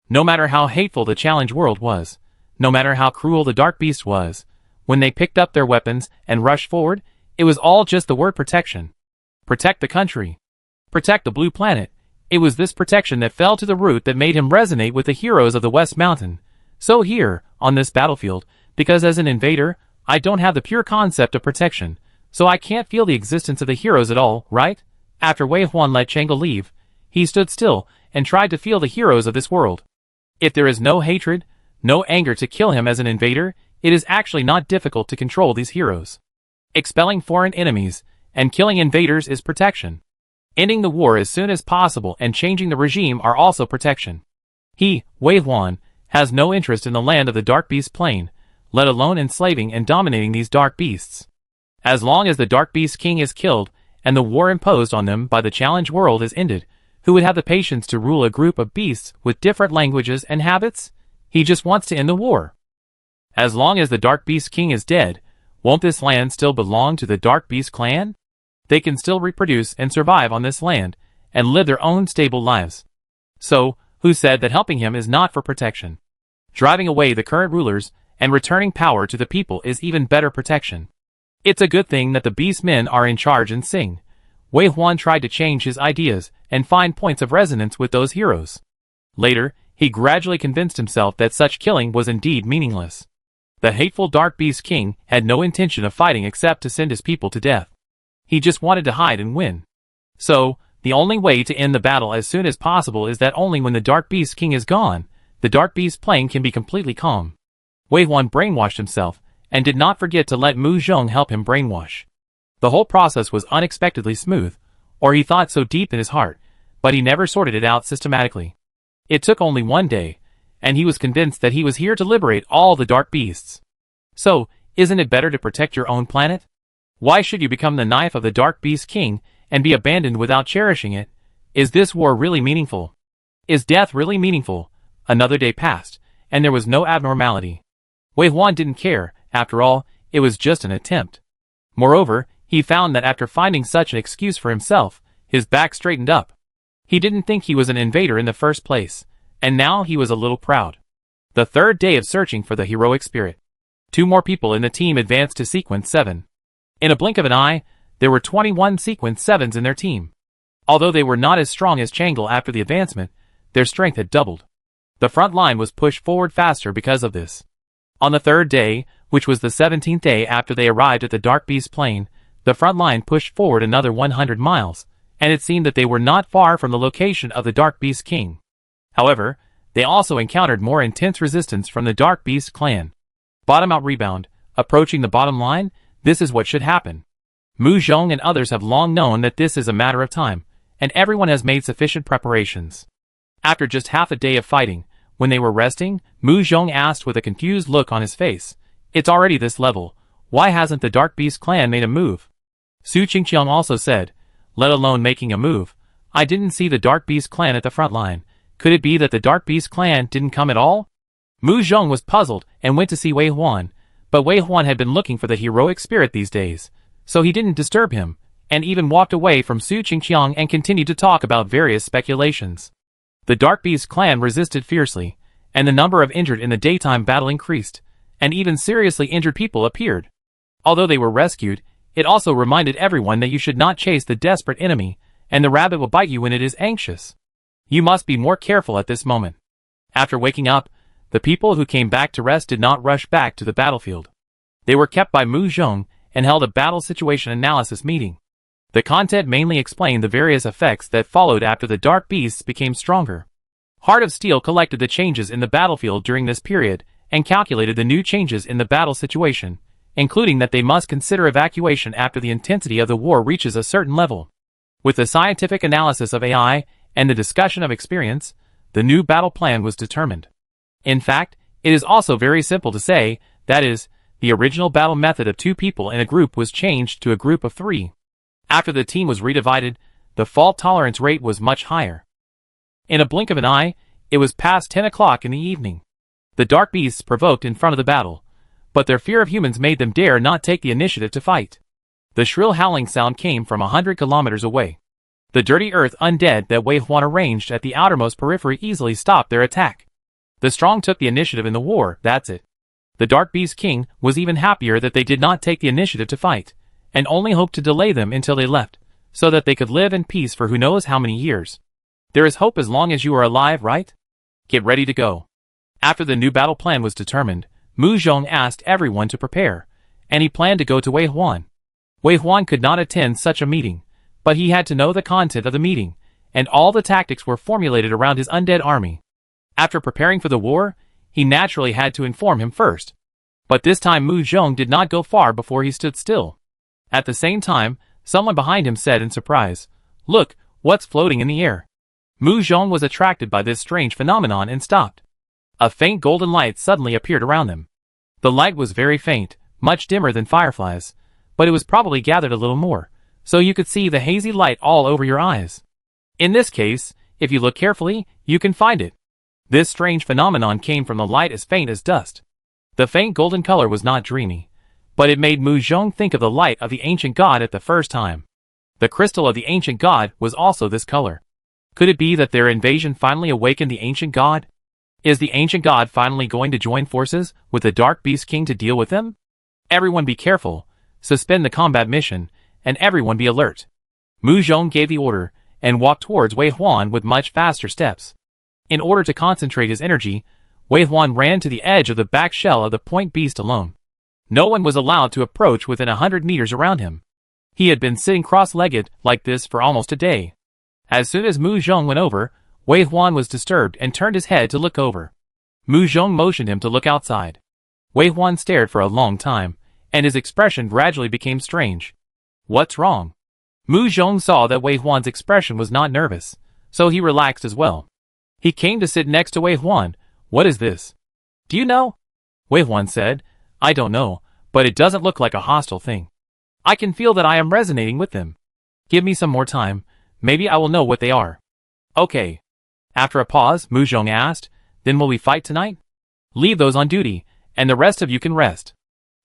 A: No matter how hateful the challenge world was, no matter how cruel the dark beast was, when they picked up their weapons and rushed forward, it was all just the word protection. Protect the country. Protect the blue planet. It was this protection that fell to the root that made him resonate with the heroes of the West Mountain. So here, on this battlefield, because as an invader, I don't have the pure concept of protection, so I can't feel the existence of the heroes at all, right? After Wei Huan let Changle leave, he stood still and tried to feel the heroes of this world. If there is no hatred, no anger to kill him as an invader, it is actually not difficult to control these heroes. Expelling foreign enemies and killing invaders is protection. Ending the war as soon as possible and changing the regime are also protection. He, Wei Huan, has no interest in the land of the Dark Beast Plain, let alone enslaving and dominating these dark beasts. As long as the Dark Beast King is killed, and the war imposed on them by the challenge world is ended, who would have the patience to rule a group of beasts with different languages and habits? He just wants to end the war. As long as the Dark Beast King is dead, won't this land still belong to the Dark Beast clan? They can still reproduce and survive on this land, and live their own stable lives. So, who said that helping him is not for protection? Driving away the current rulers and returning power to the people is even better protection. It's a good thing that the beast men are in charge and sing. Wei Huan tried to change his ideas and find points of resonance with those heroes. Later, he gradually convinced himself that such killing was indeed meaningless. The hateful Dark Beast King had no intention of fighting except to send his people to death. He just wanted to hide and win. So, the only way to end the battle as soon as possible is that only when the Dark Beast King is gone, the Dark Beast plane can be completely calm. Wei Huan brainwashed himself, and did not forget to let Mu Zhong help him brainwash. The whole process was unexpectedly smooth, or he thought so deep in his heart, but he never sorted it out systematically. It took only one day, and he was convinced that he was here to liberate all the dark beasts. So, isn't it better to protect your own planet? Why should you become the knife of the Dark Beast King and be abandoned without cherishing it? Is this war really meaningful? Is death really meaningful? Another day passed, and there was no abnormality. Wei Huan didn't care. After all, it was just an attempt. Moreover, he found that after finding such an excuse for himself, his back straightened up. He didn't think he was an invader in the first place, and now he was a little proud. The third day of searching for the heroic spirit. 2 more people in the team advanced to Sequence 7. In a blink of an eye, there were 21 Sequence 7s in their team. Although they were not as strong as Chang'e after the advancement, their strength had doubled. The front line was pushed forward faster because of this. On the third day, which was the 17th day after they arrived at the Dark Beast Plain, the front line pushed forward another 100 miles, and it seemed that they were not far from the location of the Dark Beast King. However, they also encountered more intense resistance from the Dark Beast clan. Bottom out rebound, approaching the bottom line, this is what should happen. Mu Zhong and others have long known that this is a matter of time, and everyone has made sufficient preparations. After just half a day of fighting, when they were resting, Mu Zhong asked with a confused look on his face, "It's already this level, why hasn't the Dark Beast clan made a move?" Su Qingqiang also said, "Let alone making a move, I didn't see the Dark Beast clan at the front line. Could it be that the Dark Beast clan didn't come at all?" Mu Zhong was puzzled and went to see Wei Huan, but Wei Huan had been looking for the heroic spirit these days, so he didn't disturb him, and even walked away from Su Qingqiang and continued to talk about various speculations. The Dark Beast clan resisted fiercely, and the number of injured in the daytime battle increased, and even seriously injured people appeared. Although they were rescued, it also reminded everyone that you should not chase the desperate enemy, and the rabbit will bite you when it is anxious. You must be more careful at this moment. After waking up, the people who came back to rest did not rush back to the battlefield. They were kept by Mu Zhong and held a battle situation analysis meeting. The content mainly explained the various effects that followed after the Dark Beasts became stronger. Heart of Steel collected the changes in the battlefield during this period and calculated the new changes in the battle situation, including that they must consider evacuation after the intensity of the war reaches a certain level. With the scientific analysis of AI and the discussion of experience, the new battle plan was determined. In fact, it is also very simple to say, that is, the original battle method of 2 people in a group was changed to a group of 3. After the team was redivided, the fault tolerance rate was much higher. In a blink of an eye, it was past 10 o'clock in the evening. The Dark Beasts provoked in front of the battle, but their fear of humans made them dare not take the initiative to fight. The shrill howling sound came from 100 kilometers away. The dirty earth undead that Wei Huan arranged at the outermost periphery easily stopped their attack. The strong took the initiative in the war, that's it. The Dark Beast King was even happier that they did not take the initiative to fight, and only hoped to delay them until they left, so that they could live in peace for who knows how many years. There is hope as long as you are alive, right? Get ready to go. After the new battle plan was determined, Mu Zhong asked everyone to prepare, and he planned to go to Wei Huan. Wei Huan could not attend such a meeting, but he had to know the content of the meeting, and all the tactics were formulated around his undead army. After preparing for the war, he naturally had to inform him first. But this time Mu Zhong did not go far before he stood still. At the same time, someone behind him said in surprise, "Look, what's floating in the air?" Mu Zhong was attracted by this strange phenomenon and stopped. A faint golden light suddenly appeared around them. The light was very faint, much dimmer than fireflies, but it was probably gathered a little more, so you could see the hazy light all over your eyes. In this case, if you look carefully, you can find it. This strange phenomenon came from the light as faint as dust. The faint golden color was not dreamy, but it made Mu Zhong think of the light of the ancient god at the first time. The crystal of the ancient god was also this color. Could it be that their invasion finally awakened the ancient god? Is the ancient god finally going to join forces with the Dark Beast King to deal with them? Everyone be careful, suspend the combat mission, and everyone be alert. Mu Zhong gave the order, and walked towards Wei Huan with much faster steps. In order to concentrate his energy, Wei Huan ran to the edge of the back shell of the point beast alone. No one was allowed to approach within 100 meters around him. He had been sitting cross-legged like this for almost a day. As soon as Mu Zhong went over, Wei Huan was disturbed and turned his head to look over. Mu Zhong motioned him to look outside. Wei Huan stared for a long time, and his expression gradually became strange. What's wrong? Mu Zhong saw that Wei Huan's expression was not nervous, so he relaxed as well. He came to sit next to Wei Huan. What is this? Do you know? Wei Huan said, I don't know, but it doesn't look like a hostile thing. I can feel that I am resonating with them. Give me some more time, maybe I will know what they are. Okay. After a pause, Mu Zhong asked, then will we fight tonight? Leave those on duty, and the rest of you can rest.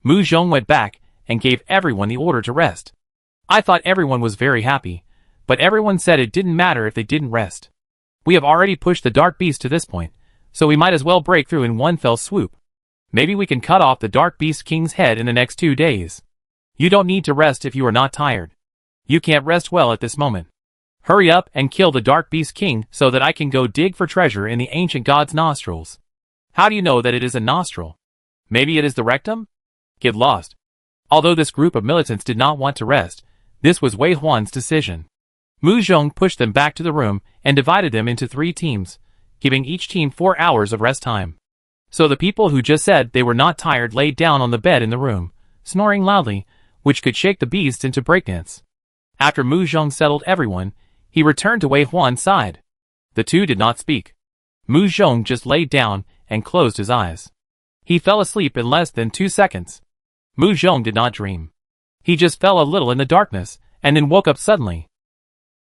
A: Mu Zhong went back and gave everyone the order to rest. I thought everyone was very happy, but everyone said it didn't matter if they didn't rest. We have already pushed the Dark Beast to this point, so we might as well break through in one fell swoop. Maybe we can cut off the Dark Beast King's head in the next 2 days. You don't need to rest if you are not tired. You can't rest well at this moment. Hurry up and kill the Dark Beast King so that I can go dig for treasure in the ancient god's nostrils. How do you know that it is a nostril? Maybe it is the rectum? Get lost. Although this group of militants did not want to rest, this was Wei Huan's decision. Mu Zhong pushed them back to the room and divided them into 3 teams, giving each team 4 hours of rest time. So the people who just said they were not tired laid down on the bed in the room, snoring loudly, which could shake the beasts into breakdance. After Mu Zhong settled everyone, he returned to Wei Huan's side. The two did not speak. Mu Zhong just laid down and closed his eyes. He fell asleep in less than 2 seconds. Mu Zhong did not dream. He just fell a little in the darkness, and then woke up suddenly.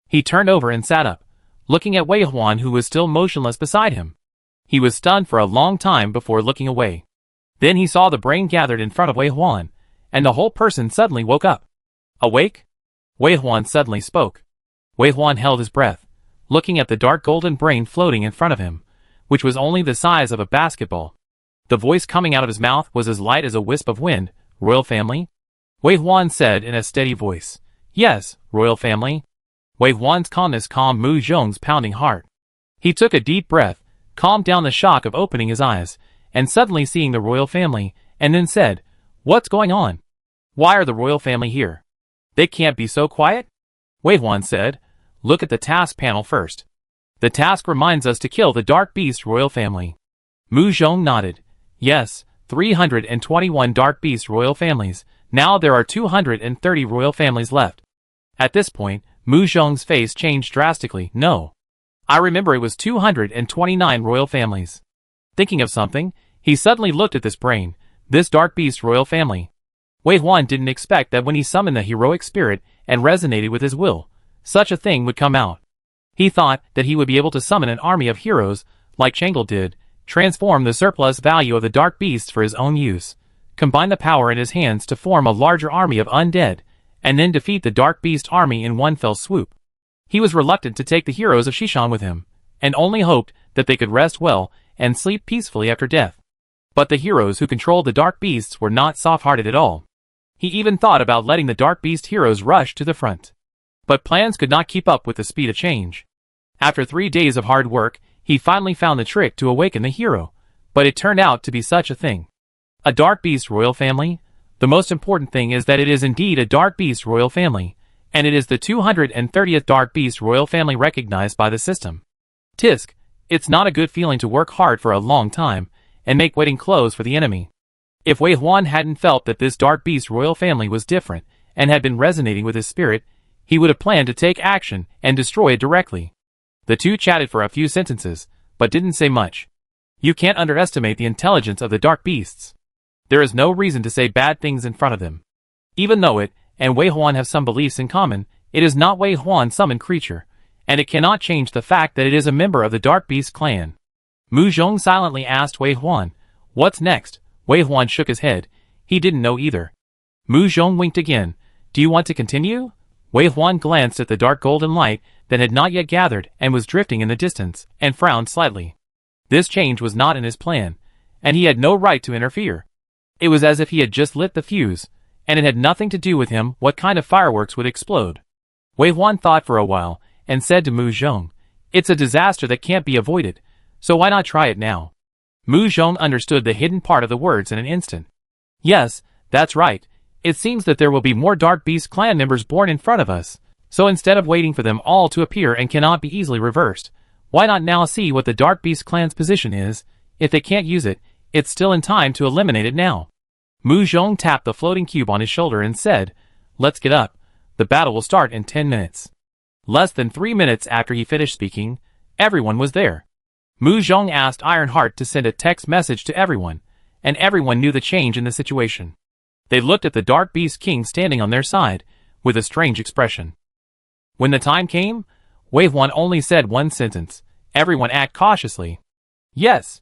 A: He turned over and sat up, looking at Wei Huan who was still motionless beside him. He was stunned for a long time before looking away. Then he saw the brain gathered in front of Wei Huan, and the whole person suddenly woke up. Awake? Wei Huan suddenly spoke. Wei Huan held his breath, looking at the dark golden brain floating in front of him, which was only the size of a basketball. The voice coming out of his mouth was as light as a wisp of wind. Royal family? Wei Huan said in a steady voice. Yes, royal family. Wei Huan's calmness calmed Mu Zhong's pounding heart. He took a deep breath, calmed down the shock of opening his eyes, and suddenly seeing the royal family, and then said, What's going on? Why are the royal family here? They can't be so quiet? Wei Huan said, Look at the task panel first. The task reminds us to kill the Dark Beast royal family. Mu Zhong nodded. Yes, 321 Dark Beast royal families. Now there are 230 royal families left. At this point, Mu Zhong's face changed drastically. No. I remember it was 229 royal families. Thinking of something, he suddenly looked at this brain, this Dark Beast royal family. Wei Huan didn't expect that when he summoned the heroic spirit and resonated with his will, such a thing would come out. He thought that he would be able to summon an army of heroes, like Chang'e did, transform the surplus value of the Dark Beasts for his own use, combine the power in his hands to form a larger army of undead, and then defeat the Dark Beast army in one fell swoop. He was reluctant to take the heroes of Shishan with him, and only hoped that they could rest well and sleep peacefully after death. But the heroes who controlled the Dark Beasts were not soft-hearted at all. He even thought about letting the Dark Beast heroes rush to the front. But plans could not keep up with the speed of change. After 3 days of hard work, he finally found the trick to awaken the hero, but it turned out to be such a thing. A Dark Beast royal family? The most important thing is that it is indeed a Dark Beast royal family, and it is the 230th Dark Beast royal family recognized by the system. Tisk, it's not a good feeling to work hard for a long time, and make waiting clothes for the enemy. If Wei Huan hadn't felt that this Dark Beast royal family was different, and had been resonating with his spirit, he would have planned to take action and destroy it directly. The two chatted for a few sentences, but didn't say much. You can't underestimate the intelligence of the Dark Beasts. There is no reason to say bad things in front of them. Even though it and Wei Huan have some beliefs in common, it is not Wei Huan's summoned creature, and it cannot change the fact that it is a member of the Dark Beast clan. Mu Zhong silently asked Wei Huan, "What's next?" Wei Huan shook his head. He didn't know either. Mu Zhong winked again. "Do you want to continue?" Wei Huan glanced at the dark golden light that had not yet gathered and was drifting in the distance, and frowned slightly. This change was not in his plan, and he had no right to interfere. It was as if he had just lit the fuse, and it had nothing to do with him what kind of fireworks would explode. Wei Huan thought for a while, and said to Mu Zhong, "It's a disaster that can't be avoided, so why not try it now?" Mu Zhong understood the hidden part of the words in an instant. "Yes, that's right. It seems that there will be more Dark Beast clan members born in front of us, so instead of waiting for them all to appear and cannot be easily reversed, why not now see what the Dark Beast clan's position is? If they can't use it, it's still in time to eliminate it now." Mu Zhong tapped the floating cube on his shoulder and said, "Let's get up. The battle will start in 10 minutes. Less than 3 minutes after he finished speaking, everyone was there. Mu Zhong asked Ironheart to send a text message to everyone, and everyone knew the change in the situation. They looked at the Dark Beast King standing on their side, with a strange expression. When the time came, Wei Huan only said one sentence: "Everyone act cautiously." Yes.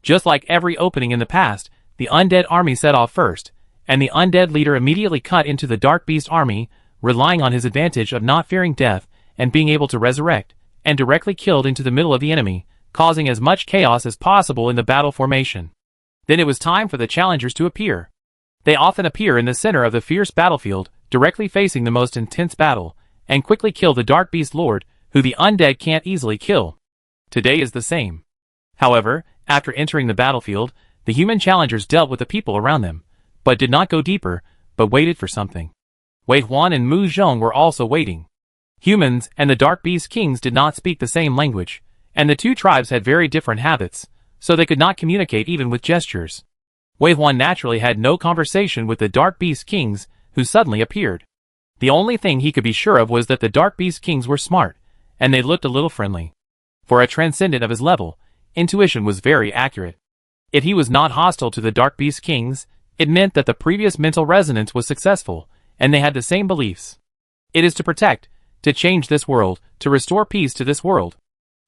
A: Just like every opening in the past, the undead army set off first, and the undead leader immediately cut into the Dark Beast army, relying on his advantage of not fearing death and being able to resurrect, and directly killed into the middle of the enemy, causing as much chaos as possible in the battle formation. Then it was time for the challengers to appear. They often appear in the center of the fierce battlefield, directly facing the most intense battle, and quickly kill the Dark Beast Lord, who the undead can't easily kill. Today is the same. However, after entering the battlefield, the human challengers dealt with the people around them, but did not go deeper, but waited for something. Wei Huan and Mu Zhong were also waiting. Humans and the Dark Beast Kings did not speak the same language, and the two tribes had very different habits, so they could not communicate even with gestures. Wei Huan naturally had no conversation with the Dark Beast Kings, who suddenly appeared. The only thing he could be sure of was that the Dark Beast Kings were smart, and they looked a little friendly. For a transcendent of his level, intuition was very accurate. If he was not hostile to the Dark Beast Kings, it meant that the previous mental resonance was successful, and they had the same beliefs. It is to protect, to change this world, to restore peace to this world.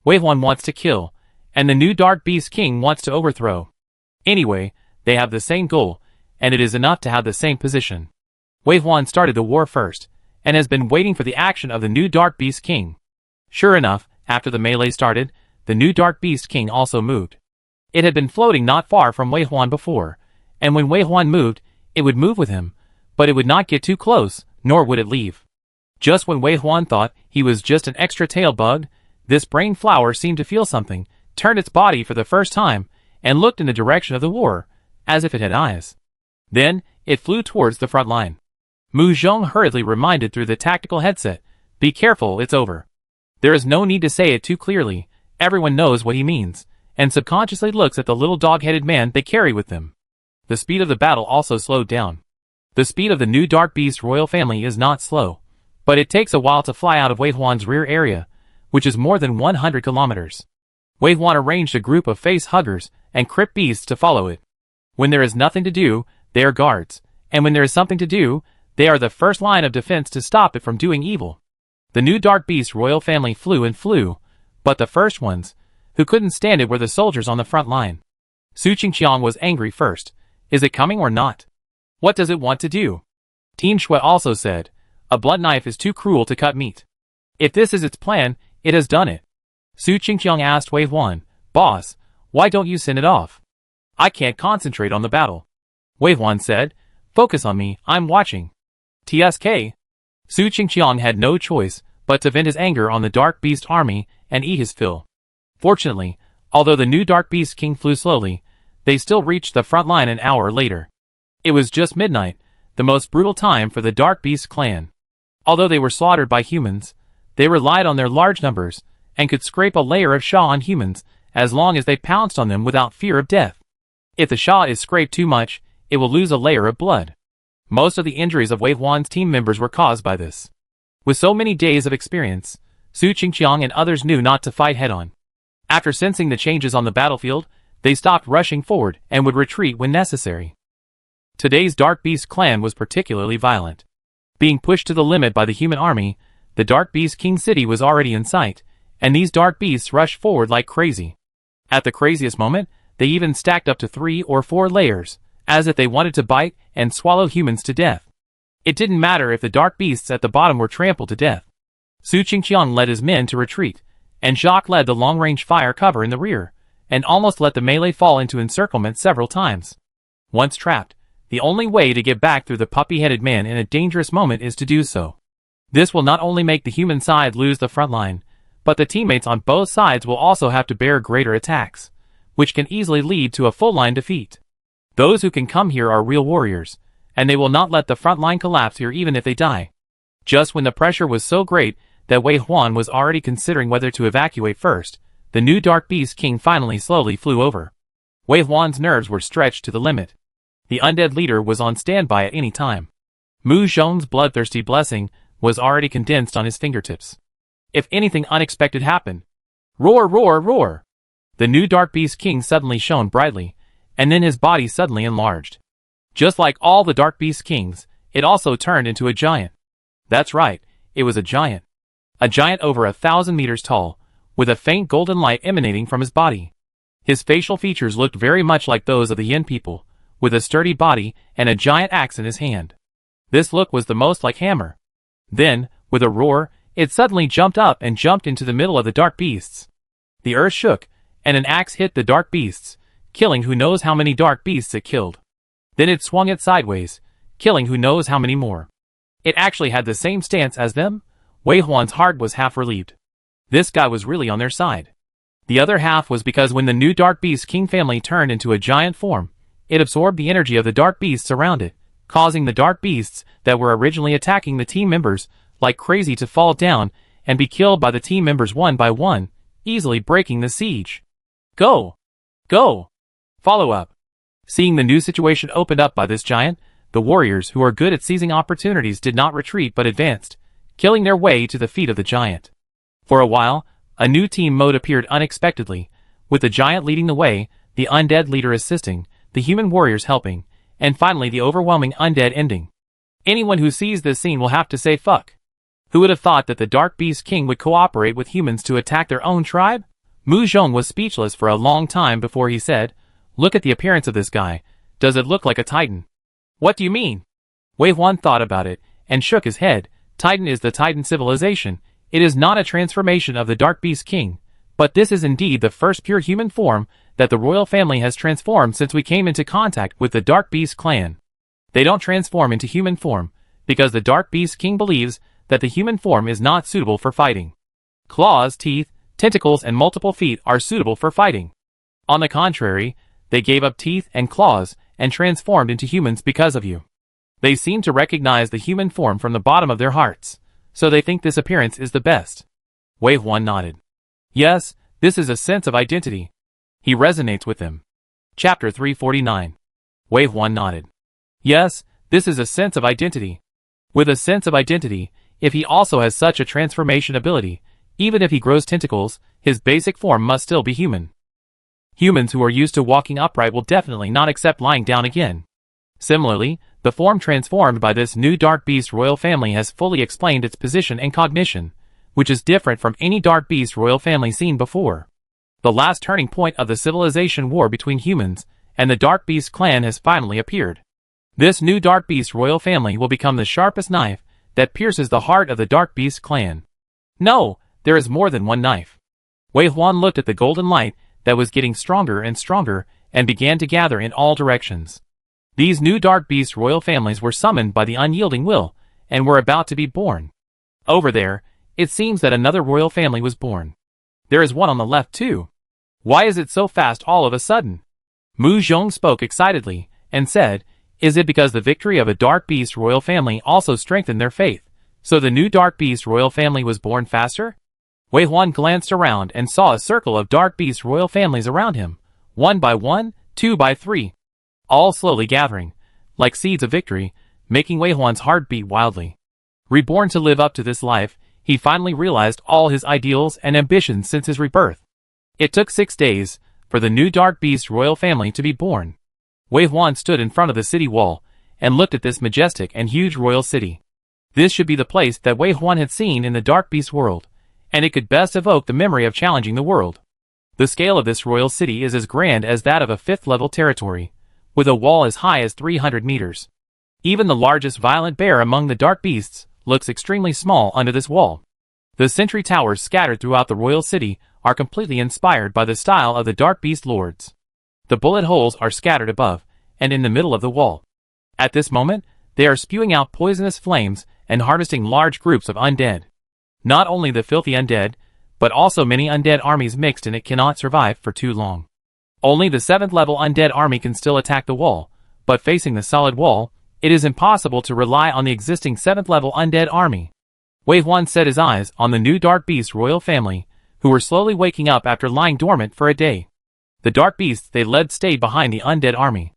A: Wei Huan wants to kill, and the new Dark Beast King wants to overthrow. Anyway, they have the same goal, and it is enough to have the same position. Wei Huan started the war first, and has been waiting for the action of the new Dark Beast King. Sure enough, after the melee started, the new Dark Beast King also moved. It had been floating not far from Wei Huan before, and when Wei Huan moved, it would move with him, but it would not get too close, nor would it leave. Just when Wei Huan thought he was just an extra tail bug, this brain flower seemed to feel something, turned its body for the first time, and looked in the direction of the war, as if it had eyes. Then, it flew towards the front line. Mu Zhong hurriedly reminded through the tactical headset, "Be careful, it's over." There is no need to say it too clearly, everyone knows what he means, and subconsciously looks at the little dog-headed man they carry with them. The speed of the battle also slowed down. The speed of the new Dark Beast royal family is not slow, but it takes a while to fly out of Wei Huan's rear area, which is more than 100 kilometers. Wei Huan arranged a group of face-huggers and crypt beasts to follow it. When there is nothing to do, they are guards, and when there is something to do, they are the first line of defense to stop it from doing evil. The new Dark Beast royal family flew and flew, but the first ones, who couldn't stand it, were the soldiers on the front line. Su Qingqiang was angry first. Is it coming or not? What does it want to do? Team Shui also said, "A blunt knife is too cruel to cut meat. If this is its plan, it has done it." Su Qingqiang asked Wei Huan, "Boss, why don't you send it off? I can't concentrate on the battle." Wei Huan said, "Focus on me, I'm watching." TSK. Su Qingqiang had no choice but to vent his anger on the Dark Beast army and eat his fill. Fortunately, although the new Dark Beast King flew slowly, they still reached the front line an hour later. It was just midnight, the most brutal time for the Dark Beast clan. Although they were slaughtered by humans, they relied on their large numbers, and could scrape a layer of Sha on humans as long as they pounced on them without fear of death. If the Sha is scraped too much, it will lose a layer of blood. Most of the injuries of Wei Huan's team members were caused by this. With so many days of experience, Su Qingqiang and others knew not to fight head-on. After sensing the changes on the battlefield, they stopped rushing forward and would retreat when necessary. Today's Dark Beast clan was particularly violent. Being pushed to the limit by the human army, the Dark Beast King city was already in sight, and these dark beasts rushed forward like crazy. At the craziest moment, they even stacked up to 3 or 4 layers, as if they wanted to bite and swallow humans to death. It didn't matter if the dark beasts at the bottom were trampled to death. Su Qingqiang led his men to retreat, and Jacques led the long-range fire cover in the rear, and almost let the melee fall into encirclement several times. Once trapped, the only way to get back through the puppy-headed man in a dangerous moment is to do so. This will not only make the human side lose the front line, but the teammates on both sides will also have to bear greater attacks, which can easily lead to a full-line defeat. Those who can come here are real warriors, and they will not let the front line collapse here even if they die. Just when the pressure was so great that Wei Huan was already considering whether to evacuate first, the new Dark Beast King finally slowly flew over. Wei Huan's nerves were stretched to the limit. The undead leader was on standby at any time. Mu Zhong's bloodthirsty blessing was already condensed on his fingertips. If anything unexpected happened, roar, roar, roar! The new Dark Beast King suddenly shone brightly, and then his body suddenly enlarged. Just like all the Dark Beast Kings, it also turned into a giant. That's right, it was a giant. A giant over 1,000 meters tall, with a faint golden light emanating from his body. His facial features looked very much like those of the Yin people, with a sturdy body and a giant axe in his hand. This look was the most like Hammer. Then, with a roar, it suddenly jumped up and jumped into the middle of the dark beasts. The earth shook, and an axe hit the dark beasts, killing who knows how many dark beasts it killed. Then it swung it sideways, killing who knows how many more. It actually had the same stance as them. Wei Huan's heart was half relieved. This guy was really on their side. The other half was because when the new Dark Beast King family turned into a giant form, it absorbed the energy of the dark beasts around it, causing the dark beasts that were originally attacking the team members like crazy to fall down and be killed by the team members one by one, easily breaking the siege. Go! Go! Follow up. Seeing the new situation opened up by this giant, the warriors who are good at seizing opportunities did not retreat but advanced, killing their way to the feet of the giant. For a while, a new team mode appeared unexpectedly, with the giant leading the way, the undead leader assisting, the human warriors helping, and finally the overwhelming undead ending. Anyone who sees this scene will have to say fuck. Who would have thought that the Dark Beast King would cooperate with humans to attack their own tribe? Mu Zhong was speechless for a long time before he said, "Look at the appearance of this guy. Does it look like a Titan?" "What do you mean?" Wei Huan thought about it, and shook his head. Titan is the Titan civilization. It is not a transformation of the Dark Beast King, but this is indeed the first pure human form that the royal family has transformed since we came into contact with the Dark Beast clan. They don't transform into human form, because the Dark Beast King believes that the human form is not suitable for fighting. Claws, teeth, tentacles and multiple feet are suitable for fighting. On the contrary, they gave up teeth and claws and transformed into humans because of you. They seem to recognize the human form from the bottom of their hearts, so they think this appearance is the best. Wei Huan nodded. Yes, this is a sense of identity. He resonates with them. Chapter 349. Wei Huan nodded. Yes, this is a sense of identity. With a sense of identity, if he also has such a transformation ability, even if he grows tentacles, his basic form must still be human. Humans who are used to walking upright will definitely not accept lying down again. Similarly, the form transformed by this new Dark Beast royal family has fully explained its position and cognition, which is different from any Dark Beast royal family seen before. The last turning point of the civilization war between humans and the Dark Beast clan has finally appeared. This new Dark Beast royal family will become the sharpest knife that pierces the heart of the Dark Beast clan. No, there is more than one knife. Wei Huan looked at the golden light that was getting stronger and stronger and began to gather in all directions. These new Dark Beast royal families were summoned by the unyielding will and were about to be born. Over there, it seems that another royal family was born. There is one on the left too. Why is it so fast all of a sudden? Mu Zhong spoke excitedly and said, "Is it because the victory of a Dark Beast royal family also strengthened their faith, so the new Dark Beast royal family was born faster?" Wei Huan glanced around and saw a circle of Dark Beast royal families around him, 1 by 1, 2 by 3, all slowly gathering, like seeds of victory, making Wei Huan's heart beat wildly. Reborn to live up to this life, he finally realized all his ideals and ambitions since his rebirth. It took 6 days for the new Dark Beast royal family to be born. Wei Huan stood in front of the city wall and looked at this majestic and huge royal city. This should be the place that Wei Huan had seen in the Dark Beast world, and it could best evoke the memory of challenging the world. The scale of this royal city is as grand as that of a 5th level territory, with a wall as high as 300 meters. Even the largest violent bear among the dark beasts looks extremely small under this wall. The sentry towers scattered throughout the royal city are completely inspired by the style of the dark beast lords. The bullet holes are scattered above and in the middle of the wall. At this moment, they are spewing out poisonous flames and harvesting large groups of undead. Not only the filthy undead, but also many undead armies mixed in it cannot survive for too long. Only the 7th level undead army can still attack the wall, but facing the solid wall, it is impossible to rely on the existing 7th level undead army. Wei Huan set his eyes on the new Dark Beast royal family, who were slowly waking up after lying dormant for a day. The Dark Beasts they led stayed behind the undead army.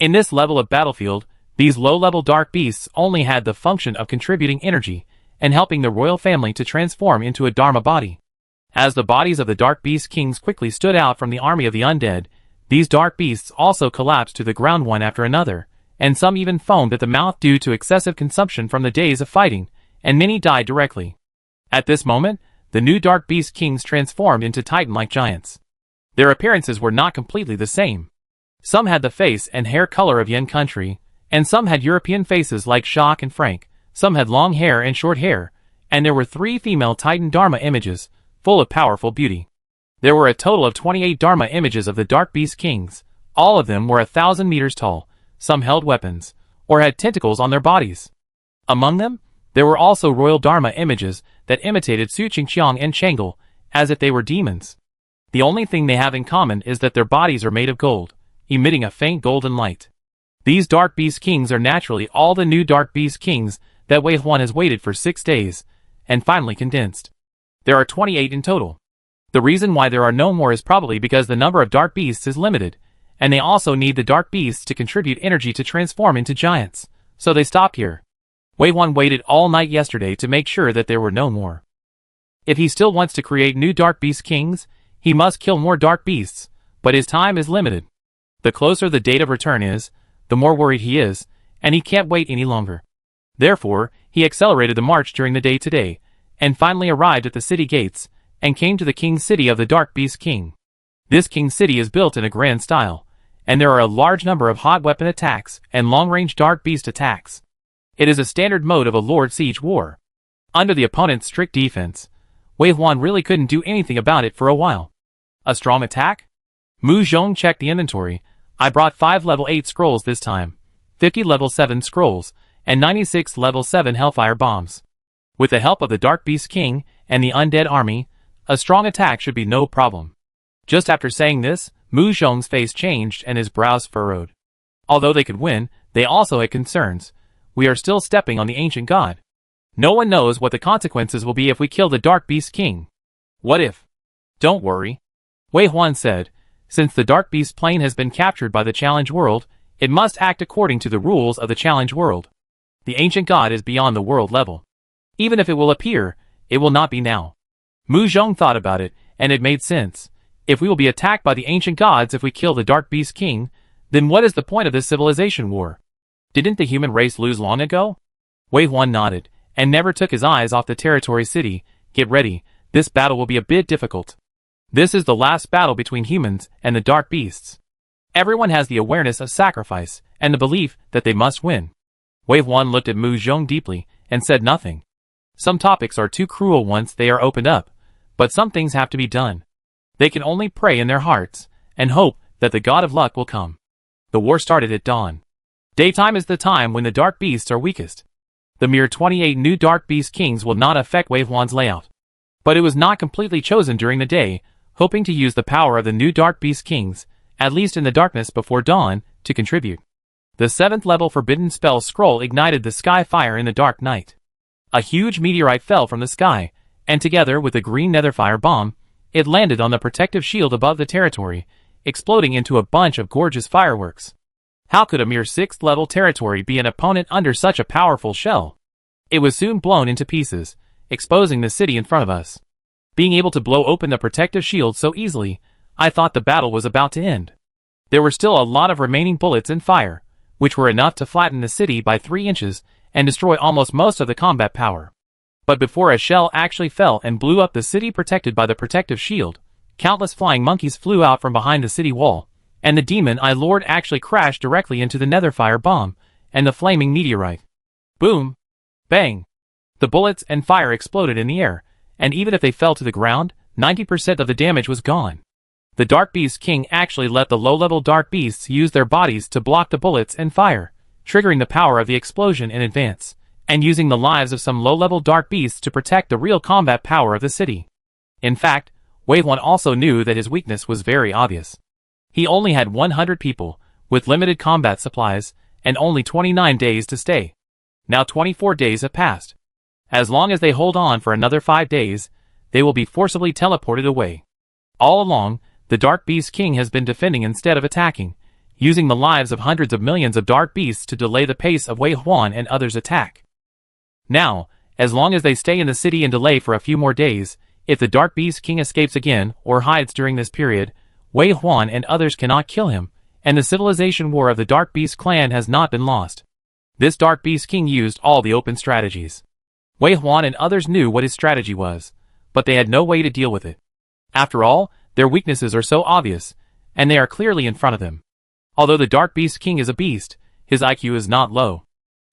A: In this level of battlefield, these low-level Dark Beasts only had the function of contributing energy and helping the royal family to transform into a Dharma body. As the bodies of the Dark Beast kings quickly stood out from the army of the undead, these Dark Beasts also collapsed to the ground one after another, and some even foamed at the mouth due to excessive consumption from the days of fighting, and many died directly. At this moment, the new Dark Beast kings transformed into Titan-like giants. Their appearances were not completely the same. Some had the face and hair color of Yen country, and some had European faces like Shock and Frank, some had long hair and short hair, and there were 3 female Titan Dharma images, full of powerful beauty. There were a total of 28 Dharma images of the Dark Beast kings. All of them were 1,000 meters tall. Some held weapons, or had tentacles on their bodies. Among them, there were also royal Dharma images that imitated Su Qingqiang and Chang'e, as if they were demons. The only thing they have in common is that their bodies are made of gold, emitting a faint golden light. These Dark Beast kings are naturally all the new Dark Beast kings that Wei Huan has waited for 6 days, and finally condensed. There are 28 in total. The reason why there are no more is probably because the number of Dark Beasts is limited, and they also need the Dark Beasts to contribute energy to transform into giants, so they stopped here. Wei Huan waited all night yesterday to make sure that there were no more. If he still wants to create new Dark Beast kings, he must kill more Dark Beasts, but his time is limited. The closer the date of return is, the more worried he is, and he can't wait any longer. Therefore, he accelerated the march during the day today, and finally arrived at the city gates, and came to the king's city of the Dark Beast King. This king's city is built in a grand style, and there are a large number of hot weapon attacks and long-range Dark Beast attacks. It is a standard mode of a Lord Siege war. Under the opponent's strict defense, Wei Huan really couldn't do anything about it for a while. A strong attack? Mu Zhong checked the inventory. I brought 5 level 8 scrolls this time, 50 level 7 scrolls, and 96 level 7 Hellfire bombs. With the help of the Dark Beast King and the undead army, a strong attack should be no problem. Just after saying this, Mu Zhong's face changed and his brows furrowed. Although they could win, they also had concerns. We are still stepping on the ancient god. No one knows what the consequences will be if we kill the Dark Beast King. What if? Don't worry, Wei Huan said. Since the Dark Beast plane has been captured by the Challenge World, it must act according to the rules of the Challenge World. The ancient god is beyond the world level. Even if it will appear, it will not be now. Mu Zhong thought about it, and it made sense. If we will be attacked by the ancient gods if we kill the Dark Beast King, then what is the point of this civilization war? Didn't the human race lose long ago? Wei Huan nodded, and never took his eyes off the territory city. Get ready, this battle will be a bit difficult. This is the last battle between humans and the Dark Beasts. Everyone has the awareness of sacrifice, and the belief that they must win. Wei Huan looked at Mu Zhong deeply, and said nothing. Some topics are too cruel once they are opened up, but some things have to be done. They can only pray in their hearts, and hope that the god of luck will come. The war started at dawn. Daytime is the time when the Dark Beasts are weakest. The mere 28 new Dark Beast Kings will not affect Wei Huan's layout. But it was not completely chosen during the day, hoping to use the power of the new Dark Beast Kings, at least in the darkness before dawn, to contribute. The 7th level Forbidden Spell scroll ignited the sky fire in the dark night. A huge meteorite fell from the sky, and together with the green netherfire bomb, it landed on the protective shield above the territory, exploding into a bunch of gorgeous fireworks. How could a mere 6th level territory be an opponent under such a powerful shell? It was soon blown into pieces, exposing the city in front of us. Being able to blow open the protective shield so easily, I thought the battle was about to end. There were still a lot of remaining bullets and fire, which were enough to flatten the city by 3 inches and destroy almost most of the combat power. But before a shell actually fell and blew up the city protected by the protective shield, countless flying monkeys flew out from behind the city wall, and the demon Eye Lord actually crashed directly into the Netherfire bomb and the flaming meteorite. Boom! Bang! The bullets and fire exploded in the air, and even if they fell to the ground, 90% of the damage was gone. The Dark Beast King actually let the low-level Dark Beasts use their bodies to block the bullets and fire, triggering the power of the explosion in advance, and using the lives of some low-level Dark Beasts to protect the real combat power of the city. In fact, Wave 1 also knew that his weakness was very obvious. He only had 100 people, with limited combat supplies, and only 29 days to stay. Now 24 days have passed. As long as they hold on for another 5 days, they will be forcibly teleported away. All along, the Dark Beast King has been defending instead of attacking, using the lives of hundreds of millions of Dark Beasts to delay the pace of Wei Huan and others' attack. Now, as long as they stay in the city and delay for a few more days, if the Dark Beast King escapes again or hides during this period, Wei Huan and others cannot kill him, and the civilization war of the Dark Beast clan has not been lost. This Dark Beast King used all the open strategies. Wei Huan and others knew what his strategy was, but they had no way to deal with it. After all, their weaknesses are so obvious, and they are clearly in front of them. Although the Dark Beast King is a beast, his IQ is not low.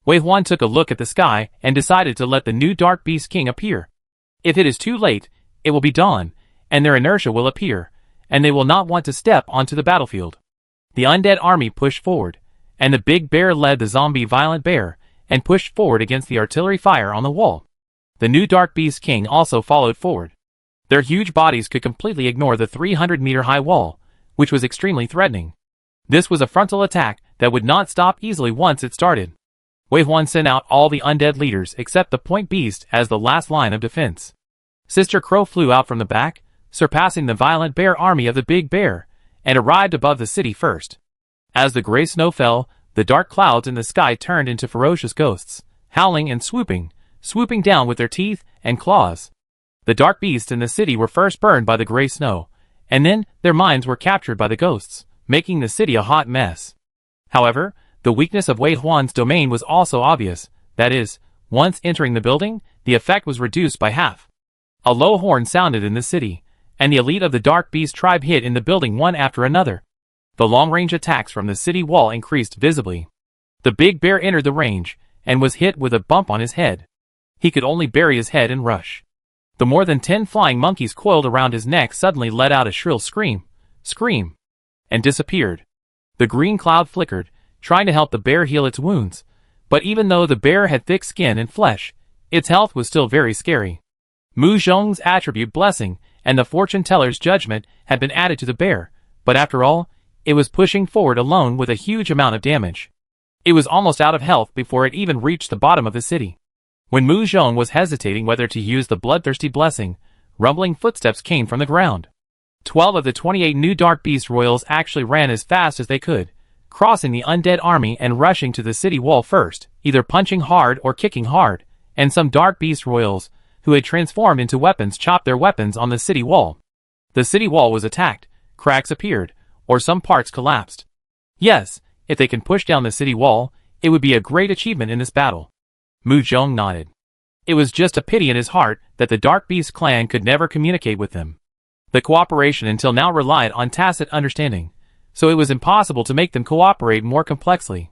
A: Wei Huan took a look at the sky and decided to let the new Dark Beast King appear. If it is too late, it will be dawn, and their inertia will appear, and they will not want to step onto the battlefield. The undead army pushed forward, and the big bear led the zombie violent bear, and pushed forward against the artillery fire on the wall. The new Dark Beast King also followed forward. Their huge bodies could completely ignore the 300-meter-high wall, which was extremely threatening. This was a frontal attack that would not stop easily once it started. Wei Huan sent out all the undead leaders except the Point Beast as the last line of defense. Sister Crow flew out from the back, surpassing the violent bear army of the big bear, and arrived above the city first. As the gray snow fell, the dark clouds in the sky turned into ferocious ghosts, howling and swooping down with their teeth and claws. The dark beasts in the city were first burned by the gray snow, and then their minds were captured by the ghosts, making the city a hot mess. However, the weakness of Wei Huan's domain was also obvious, that is, once entering the building, the effect was reduced by half. A low horn sounded in the city, and the elite of the Dark Beast tribe hit in the building one after another. The long-range attacks from the city wall increased visibly. The big bear entered the range, and was hit with a bump on his head. He could only bury his head and rush. The more than 10 flying monkeys coiled around his neck suddenly let out a shrill scream, and disappeared. The green cloud flickered, trying to help the bear heal its wounds, but even though the bear had thick skin and flesh, its health was still very scary. Mu Zhong's attribute blessing and the fortune teller's judgment had been added to the bear, but after all, it was pushing forward alone with a huge amount of damage. It was almost out of health before it even reached the bottom of the city. When Mu Zhong was hesitating whether to use the bloodthirsty blessing, rumbling footsteps came from the ground. 12 of the 28 new Dark Beast Royals actually ran as fast as they could, crossing the undead army and rushing to the city wall first, either punching hard or kicking hard, and some Dark Beast Royals, who had transformed into weapons, chopped their weapons on the city wall. The city wall was attacked, cracks appeared, or some parts collapsed. Yes, if they can push down the city wall, it would be a great achievement in this battle. Mu Zhong nodded. It was just a pity in his heart that the Dark Beast clan could never communicate with them. The cooperation until now relied on tacit understanding, so it was impossible to make them cooperate more complexly.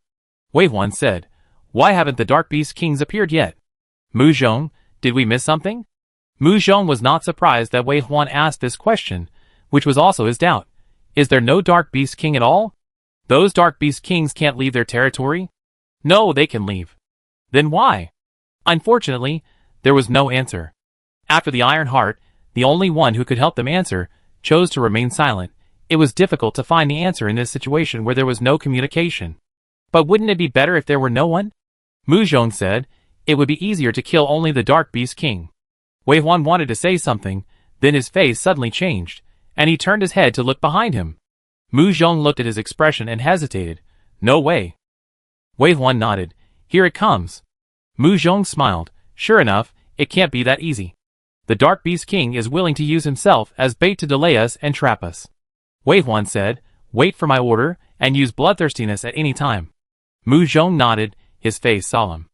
A: Wei Huan said, "Why haven't the Dark Beast Kings appeared yet? Mu Zhong, did we miss something?" Mu Zhong was not surprised that Wei Huan asked this question, which was also his doubt. Is there no Dark Beast King at all? Those Dark Beast Kings can't leave their territory? No, they can leave. Then why? Unfortunately, there was no answer. After the Iron Heart, the only one who could help them answer, chose to remain silent. It was difficult to find the answer in this situation where there was no communication. But wouldn't it be better if there were no one? Mu Zhong said, it would be easier to kill only the Dark Beast King. Wei Huan wanted to say something, then his face suddenly changed, and he turned his head to look behind him. Mu Zhong looked at his expression and hesitated. No way. Wei Huan nodded. Here it comes. Mu Zhong smiled. Sure enough, it can't be that easy. The Dark Beast King is willing to use himself as bait to delay us and trap us. Wei Huan said, wait for my order, and use bloodthirstiness at any time. Mu Zhong nodded, his face solemn.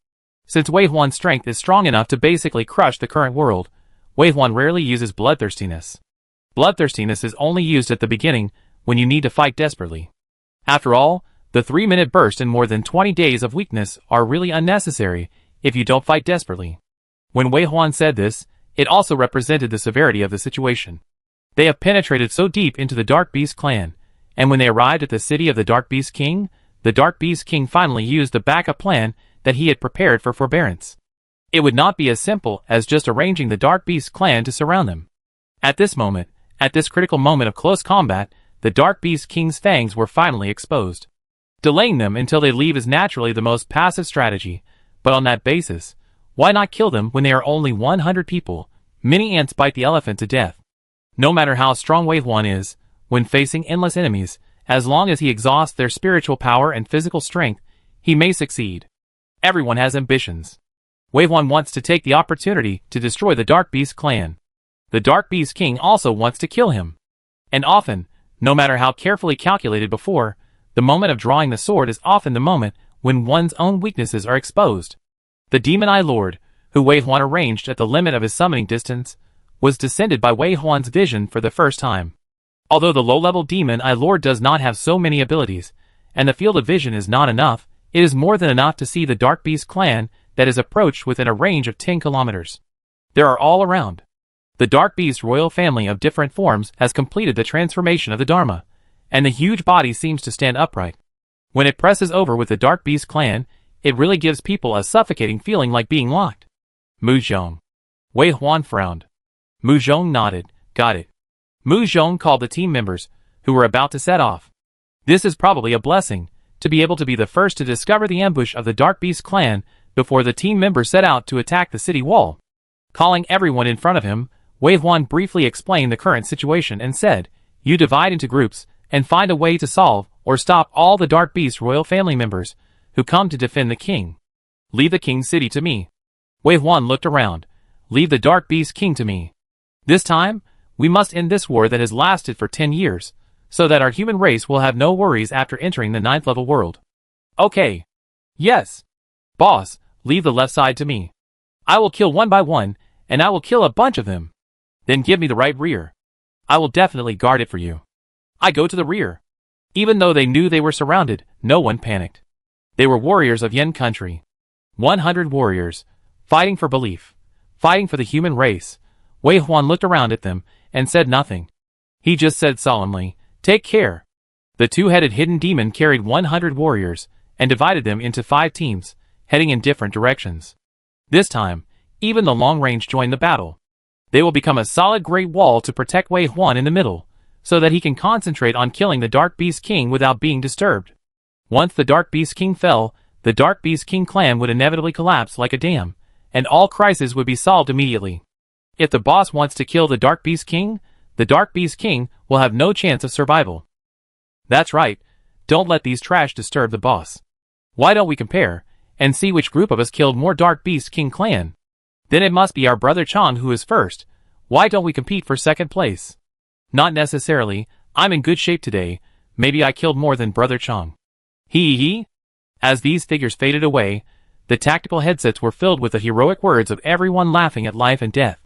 A: Since Wei Huan's strength is strong enough to basically crush the current world, Wei Huan rarely uses bloodthirstiness. Bloodthirstiness is only used at the beginning, when you need to fight desperately. After all, the 3-minute burst and more than 20 days of weakness are really unnecessary if you don't fight desperately. When Wei Huan said this, it also represented the severity of the situation. They have penetrated so deep into the Dark Beast clan, and when they arrived at the city of the Dark Beast King, the Dark Beast King finally used the backup plan that he had prepared for forbearance. It would not be as simple as just arranging the Dark Beast clan to surround them. At this critical moment of close combat, the Dark Beast King's fangs were finally exposed. Delaying them until they leave is naturally the most passive strategy, but on that basis, why not kill them when they are only 100 people? Many ants bite the elephant to death. No matter how strong Wei Huan is, when facing endless enemies, as long as he exhausts their spiritual power and physical strength, he may succeed. Everyone has ambitions. Wei Huan wants to take the opportunity to destroy the Dark Beast clan. The Dark Beast King also wants to kill him. And often, no matter how carefully calculated before, the moment of drawing the sword is often the moment when one's own weaknesses are exposed. The Demon Eye Lord, who Wei Huan arranged at the limit of his summoning distance, was descended by Wei Huan's vision for the first time. Although the low-level Demon Eye Lord does not have so many abilities, and the field of vision is not enough, it is more than enough to see the Dark Beast clan that is approached within a range of 10 kilometers. They are all around. The Dark Beast royal family of different forms has completed the transformation of the Dharma, and the huge body seems to stand upright. When it presses over with the Dark Beast clan, it really gives people a suffocating feeling like being locked. Mu Zhong. Wei Huan frowned. Mu Zhong nodded. Got it. Mu Zhong called the team members, who were about to set off. This is probably a blessing, to be able to be the first to discover the ambush of the Dark Beast clan before the team members set out to attack the city wall. Calling everyone in front of him, Wei Huan briefly explained the current situation and said, "You divide into groups and find a way to solve or stop all the Dark Beast royal family members who come to defend the king. Leave the king's city to me." Wei Huan looked around. "Leave the Dark Beast King to me. This time, we must end this war that has lasted for 10 years, so that our human race will have no worries after entering the 9th level world." "Okay. Yes. Boss, leave the left side to me. I will kill one by one, and I will kill a bunch of them. Then give me the right rear. I will definitely guard it for you." I go to the rear. Even though they knew they were surrounded, no one panicked. They were warriors of Yen country. 100 warriors, fighting for belief, fighting for the human race. Wei Huan looked around at them and said nothing. He just said solemnly, "Take care." The two-headed hidden demon carried 100 warriors and divided them into 5 teams, heading in different directions. This time, even the long range joined the battle. They will become a solid great wall to protect Wei Huan in the middle, so that he can concentrate on killing the Dark Beast King without being disturbed. Once the Dark Beast King fell, the Dark Beast King clan would inevitably collapse like a dam, and all crises would be solved immediately. If the boss wants to kill the Dark Beast King, the Dark Beast King will have no chance of survival. That's right, don't let these trash disturb the boss. Why don't we compare, and see which group of us killed more Dark Beast King clan? Then it must be our brother Chang who is first. Why don't we compete for second place? Not necessarily, I'm in good shape today, maybe I killed more than brother Chang. Hee. As these figures faded away, the tactical headsets were filled with the heroic words of everyone laughing at life and death.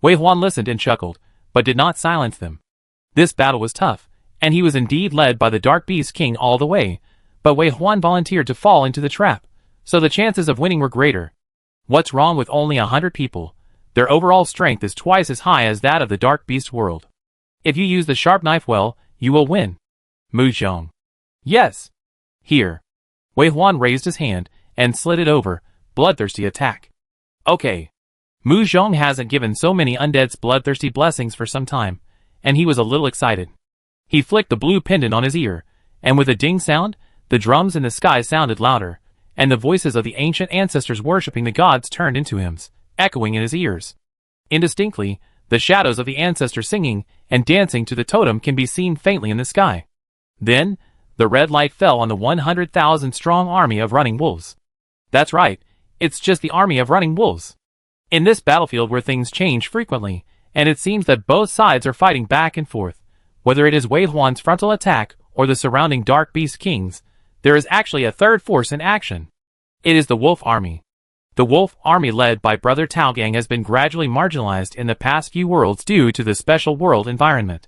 A: Wei Huan listened and chuckled, but did not silence them. This battle was tough, and he was indeed led by the Dark Beast King all the way, but Wei Huan volunteered to fall into the trap, so the chances of winning were greater. What's wrong with only 100 people? Their overall strength is twice as high as that of the Dark Beast world. If you use the sharp knife well, you will win. Mu Zhong. Yes. Here. Wei Huan raised his hand and slid it over. Bloodthirsty attack. Okay. Mu Zhong hasn't given so many undead's bloodthirsty blessings for some time, and he was a little excited. He flicked the blue pendant on his ear, and with a ding sound, the drums in the sky sounded louder, and the voices of the ancient ancestors worshipping the gods turned into hymns, echoing in his ears. Indistinctly, the shadows of the ancestors singing and dancing to the totem can be seen faintly in the sky. Then, the red light fell on the 100,000-strong army of running wolves. That's right, it's just the army of running wolves. In this battlefield where things change frequently, and it seems that both sides are fighting back and forth, whether it is Wei Huan's frontal attack or the surrounding Dark Beast Kings, there is actually a third force in action. It is the Wolf Army. The wolf army led by Brother Taogang has been gradually marginalized in the past few worlds due to the special world environment.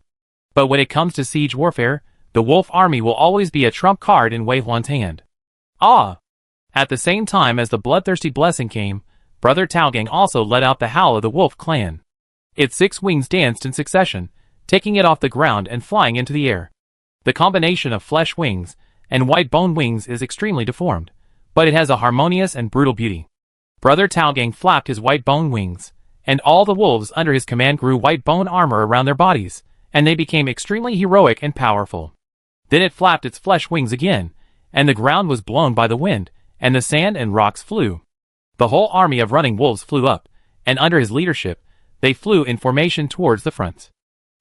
A: But when it comes to siege warfare, the wolf army will always be a trump card in Wei Huan's hand. Ah! At the same time as the bloodthirsty blessing came, Brother Taogang also let out the howl of the wolf clan. Its 6 wings danced in succession, taking it off the ground and flying into the air. The combination of flesh wings and white bone wings is extremely deformed, but it has a harmonious and brutal beauty. Brother Taogang flapped his white bone wings, and all the wolves under his command grew white bone armor around their bodies, and they became extremely heroic and powerful. Then it flapped its flesh wings again, and the ground was blown by the wind, and the sand and rocks flew. The whole army of running wolves flew up, and under his leadership, they flew in formation towards the front.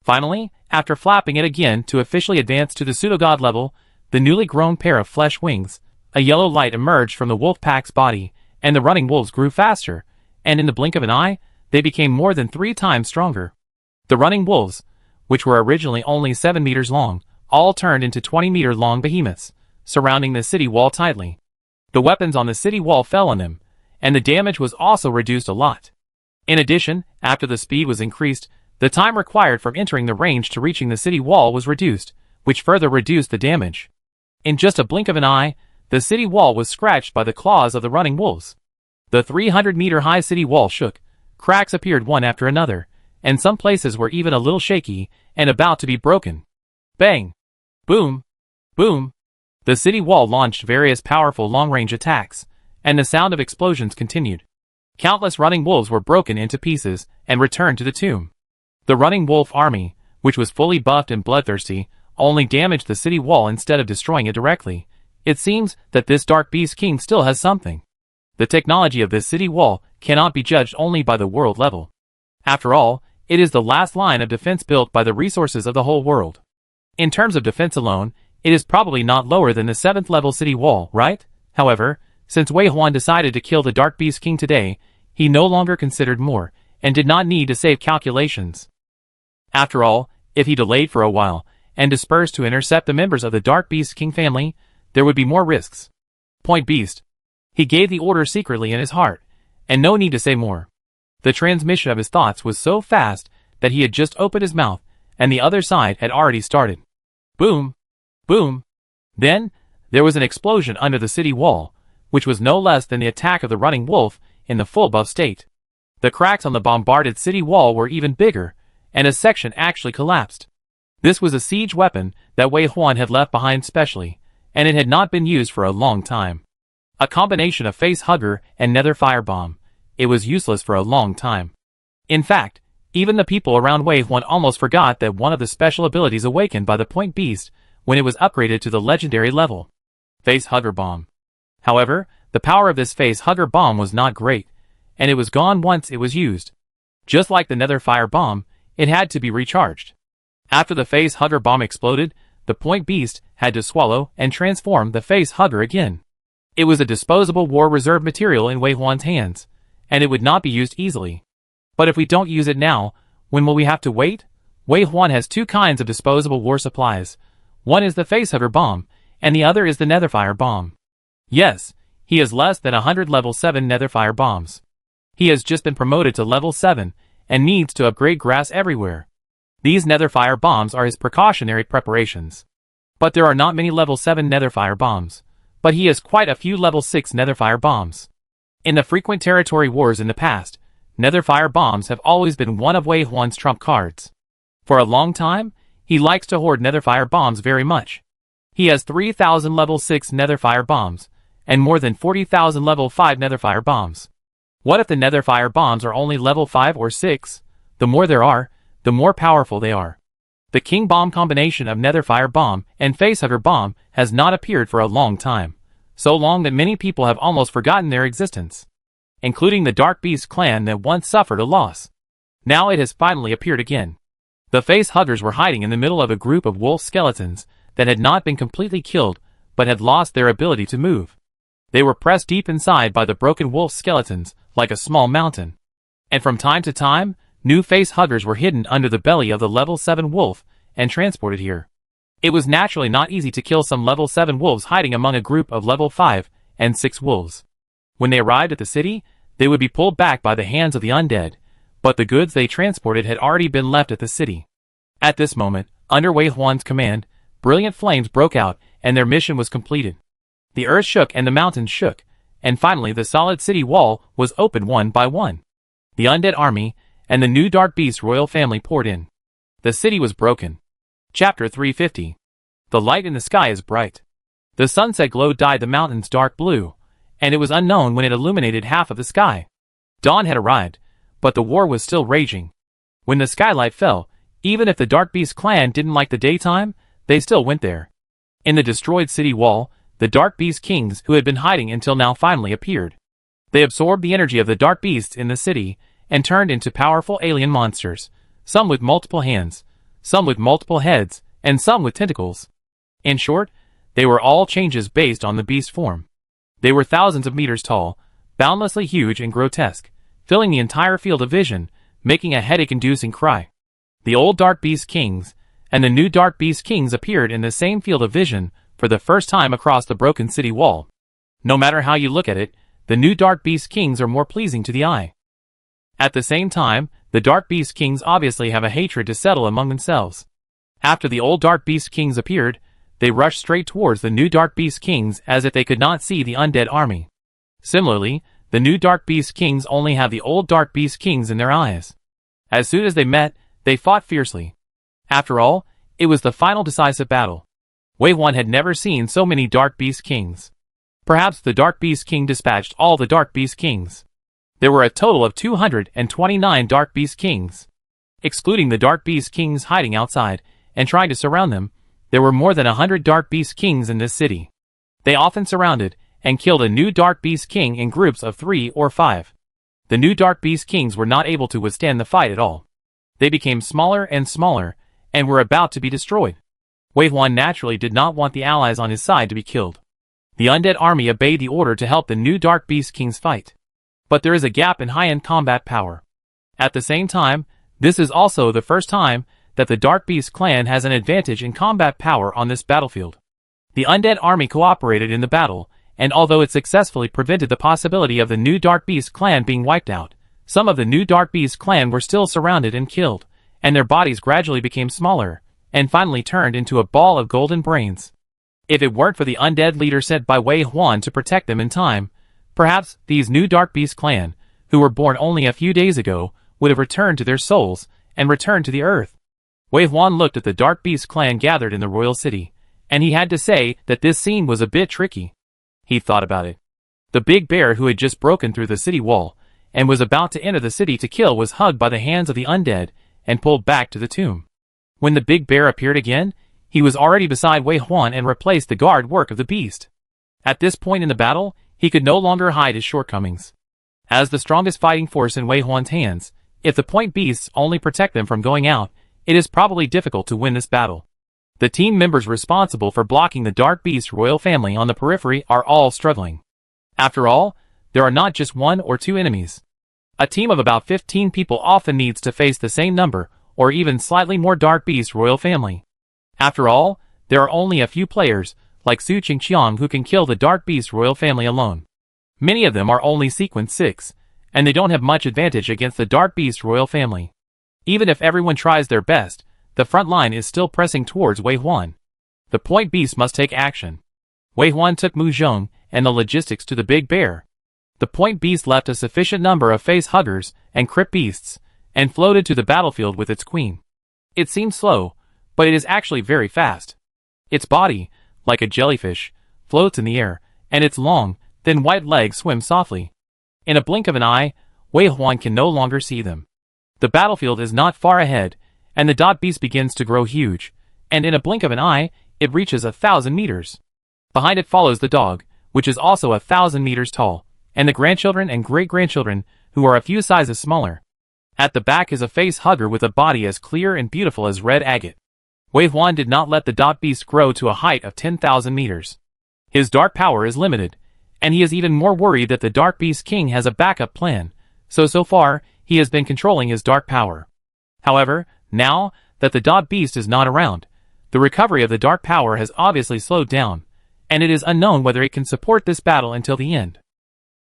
A: Finally, after flapping it again to officially advance to the pseudo-god level, the newly grown pair of flesh wings, a yellow light emerged from the wolf pack's body, and the running wolves grew faster, and in the blink of an eye, they became more than 3 times stronger. The running wolves, which were originally only 7 meters long, all turned into 20-meter-long behemoths, surrounding the city wall tightly. The weapons on the city wall fell on them, and the damage was also reduced a lot. In addition, after the speed was increased, the time required from entering the range to reaching the city wall was reduced, which further reduced the damage. In just a blink of an eye, the city wall was scratched by the claws of the running wolves. The 300-meter-high city wall shook, cracks appeared one after another, and some places were even a little shaky and about to be broken. Bang! Boom! Boom! The city wall launched various powerful long-range attacks, and the sound of explosions continued. Countless running wolves were broken into pieces and returned to the tomb. The running wolf army, which was fully buffed and bloodthirsty, only damaged the city wall instead of destroying it directly. It seems that this Dark Beast King still has something. The technology of this city wall cannot be judged only by the world level. After all, it is the last line of defense built by the resources of the whole world. In terms of defense alone, it is probably not lower than the 7th level city wall, right? However, since Wei Huan decided to kill the Dark Beast King today, he no longer considered more, and did not need to save calculations. After all, if he delayed for a while, and dispersed to intercept the members of the Dark Beast King family, there would be more risks. Point Beast. He gave the order secretly in his heart, and no need to say more. The transmission of his thoughts was so fast that he had just opened his mouth, and the other side had already started. Boom! Boom! Then, there was an explosion under the city wall, which was no less than the attack of the running wolf in the full buff state. The cracks on the bombarded city wall were even bigger, and a section actually collapsed. This was a siege weapon that Wei Huan had left behind specially, and it had not been used for a long time. A combination of face hugger and nether firebomb, it was useless for a long time. In fact, even the people around Wei Huan almost forgot that one of the special abilities awakened by the Point Beast when it was upgraded to the legendary level. Face hugger bomb. However, the power of this face hugger bomb was not great, and it was gone once it was used. Just like the nether fire bomb, it had to be recharged. After the face hugger bomb exploded, the Point Beast had to swallow and transform the face hugger again. It was a disposable war reserve material in Wei Huan's hands, and it would not be used easily. But if we don't use it now, when will we have to wait? Wei Huan has 2 kinds of disposable war supplies. One is the face hugger bomb, and the other is the nether fire bomb. Yes, he has less than 100 level 7 nether fire bombs. He has just been promoted to level 7, and needs to upgrade grass everywhere. These nether fire bombs are his precautionary preparations. But there are not many level 7 nether fire bombs, but he has quite a few level 6 nether fire bombs. In the frequent territory wars in the past, nether fire bombs have always been one of Wei Huan's trump cards. For a long time, he likes to hoard nether fire bombs very much. He has 3,000 level 6 nether fire bombs, and more than 40,000 level 5 nether fire bombs. What if the nether fire bombs are only level 5 or 6? The more there are, the more powerful they are. The King Bomb combination of nether fire bomb and facehugger bomb has not appeared for a long time, so long that many people have almost forgotten their existence, including the Dark Beast clan that once suffered a loss. Now it has finally appeared again. The facehuggers were hiding in the middle of a group of wolf skeletons that had not been completely killed but had lost their ability to move. They were pressed deep inside by the broken wolf skeletons like a small mountain. And from time to time, new facehuggers were hidden under the belly of the level 7 wolf and transported here. It was naturally not easy to kill some level 7 wolves hiding among a group of level 5 and 6 wolves. When they arrived at the city, they would be pulled back by the hands of the undead, but the goods they transported had already been left at the city. At this moment, under Wei Huan's command, brilliant flames broke out and their mission was completed. The earth shook and the mountains shook, and finally the solid city wall was opened one by one. The undead army and the new Dark Beast royal family poured in. The city was broken. Chapter 350. The light in the sky is bright. The sunset glow dyed the mountains dark blue, and it was unknown when it illuminated half of the sky. Dawn had arrived, but the war was still raging. When the skylight fell, even if the Dark Beast clan didn't like the daytime, they still went there. In the destroyed city wall, the Dark Beast kings who had been hiding until now finally appeared. They absorbed the energy of the Dark Beasts in the city and turned into powerful alien monsters, some with multiple hands, some with multiple heads, and some with tentacles. In short, they were all changes based on the beast form. They were thousands of meters tall, boundlessly huge and grotesque, filling the entire field of vision, making a headache-inducing cry. The old Dark Beast kings and the new Dark Beast kings appeared in the same field of vision for the first time across the broken city wall. No matter how you look at it, the new Dark Beast kings are more pleasing to the eye. At the same time, the Dark Beast kings obviously have a hatred to settle among themselves. After the old Dark Beast kings appeared, they rushed straight towards the new Dark Beast kings as if they could not see the undead army. Similarly, the new Dark Beast kings only have the old Dark Beast kings in their eyes. As soon as they met, they fought fiercely. After all, it was the final decisive battle. Wei Huan had never seen so many Dark Beast kings. Perhaps the Dark Beast king dispatched all the Dark Beast kings. There were a total of 229 Dark Beast kings. Excluding the Dark Beast kings hiding outside and trying to surround them, there were more than 100 Dark Beast kings in this city. They often surrounded and killed a new Dark Beast king in groups of 3 or 5. The new Dark Beast kings were not able to withstand the fight at all. They became smaller and smaller and were about to be destroyed. Wei Huan naturally did not want the allies on his side to be killed. The undead army obeyed the order to help the new Dark Beast kings fight. But there is a gap in high-end combat power. At the same time, this is also the first time that the Dark Beast clan has an advantage in combat power on this battlefield. The undead army cooperated in the battle, and although it successfully prevented the possibility of the new Dark Beast clan being wiped out, some of the new Dark Beast clan were still surrounded and killed, and their bodies gradually became smaller, and finally turned into a ball of golden brains. If it weren't for the undead leader sent by Wei Huan to protect them in time, perhaps these new Dark Beast clan, who were born only a few days ago, would have returned to their souls and returned to the earth. Wei Huan looked at the Dark Beast clan gathered in the royal city, and he had to say that this scene was a bit tricky. He thought about it. The big bear who had just broken through the city wall and was about to enter the city to kill was hugged by the hands of the undead and pulled back to the tomb. When the big bear appeared again, he was already beside Wei Huan and replaced the guard work of the beast. At this point in the battle, he could no longer hide his shortcomings. As the strongest fighting force in Wei Huan's hands, if the point beasts only protect them from going out, it is probably difficult to win this battle. The team members responsible for blocking the Dark Beast royal family on the periphery are all struggling. After all, there are not just 1 or 2 enemies. A team of about 15 people often needs to face the same number, or even slightly more Dark Beast royal family. After all, there are only a few players, like Su Qingqiang, who can kill the Dark Beast royal family alone. Many of them are only sequence 6, and they don't have much advantage against the Dark Beast royal family. Even if everyone tries their best, the front line is still pressing towards Wei Huan. The point beast must take action. Wei Huan took Mu Zhong and the logistics to the big bear. The point beast left a sufficient number of face huggers and crypt beasts, and floated to the battlefield with its queen. It seems slow, but it is actually very fast. Its body, like a jellyfish, floats in the air, and its long, thin white legs swim softly. In a blink of an eye, Wei Huan can no longer see them. The battlefield is not far ahead, and the dot beast begins to grow huge, and in a blink of an eye, it reaches 1,000 meters. Behind it follows the dog, which is also 1,000 meters tall, and the grandchildren and great-grandchildren, who are a few sizes smaller. At the back is a face hugger with a body as clear and beautiful as red agate. Wei Huan did not let the dot beast grow to a height of 10,000 meters. His dark power is limited, and he is even more worried that the Dark Beast King has a backup plan, so far, he has been controlling his dark power. However, now that the dot beast is not around, the recovery of the dark power has obviously slowed down, and it is unknown whether it can support this battle until the end.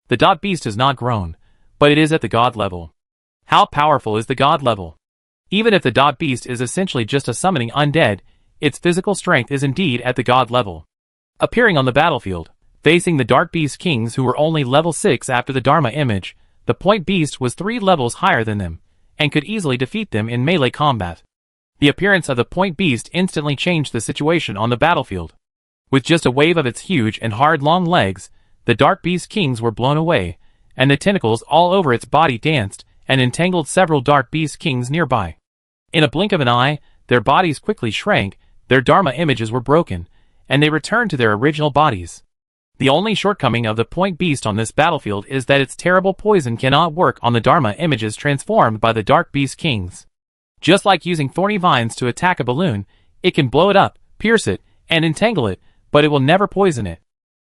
A: The dot beast has not grown, but it is at the god level. How powerful is the god level? Even if the dot beast is essentially just a summoning undead, its physical strength is indeed at the god level. Appearing on the battlefield, facing the Dark Beast Kings who were only level 6 after the Dharma image, the Point Beast was 3 levels higher than them, and could easily defeat them in melee combat. The appearance of the Point Beast instantly changed the situation on the battlefield. With just a wave of its huge and hard long legs, the Dark Beast Kings were blown away, and the tentacles all over its body danced and entangled several Dark Beast Kings nearby. In a blink of an eye, their bodies quickly shrank, their Dharma images were broken, and they returned to their original bodies. The only shortcoming of the Point Beast on this battlefield is that its terrible poison cannot work on the Dharma images transformed by the Dark Beast Kings. Just like using thorny vines to attack a balloon, it can blow it up, pierce it, and entangle it, but it will never poison it.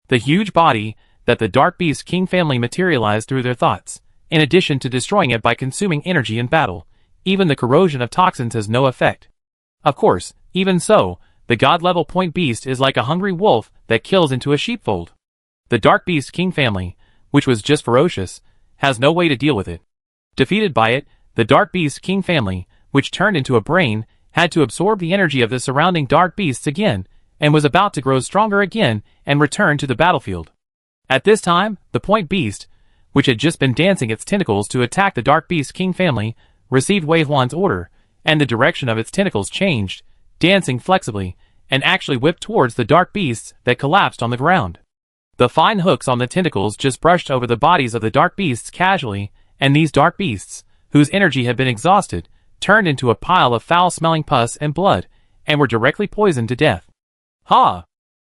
A: The huge body that the Dark Beast King family materialized through their thoughts, in addition to destroying it by consuming energy in battle, even the corrosion of toxins has no effect. Of course, even so, the god-level Point Beast is like a hungry wolf that kills into a sheepfold. The Dark Beast King family, which was just ferocious, has no way to deal with it. Defeated by it, the Dark Beast King family, which turned into a brain, had to absorb the energy of the surrounding Dark Beasts again, and was about to grow stronger again and return to the battlefield. At this time, the Point Beast, which had just been dancing its tentacles to attack the Dark Beast King family, received Wei Huan's order, and the direction of its tentacles changed, dancing flexibly, and actually whipped towards the Dark Beasts that collapsed on the ground. The fine hooks on the tentacles just brushed over the bodies of the Dark Beasts casually, and these Dark Beasts, whose energy had been exhausted, turned into a pile of foul-smelling pus and blood, and were directly poisoned to death. Ha!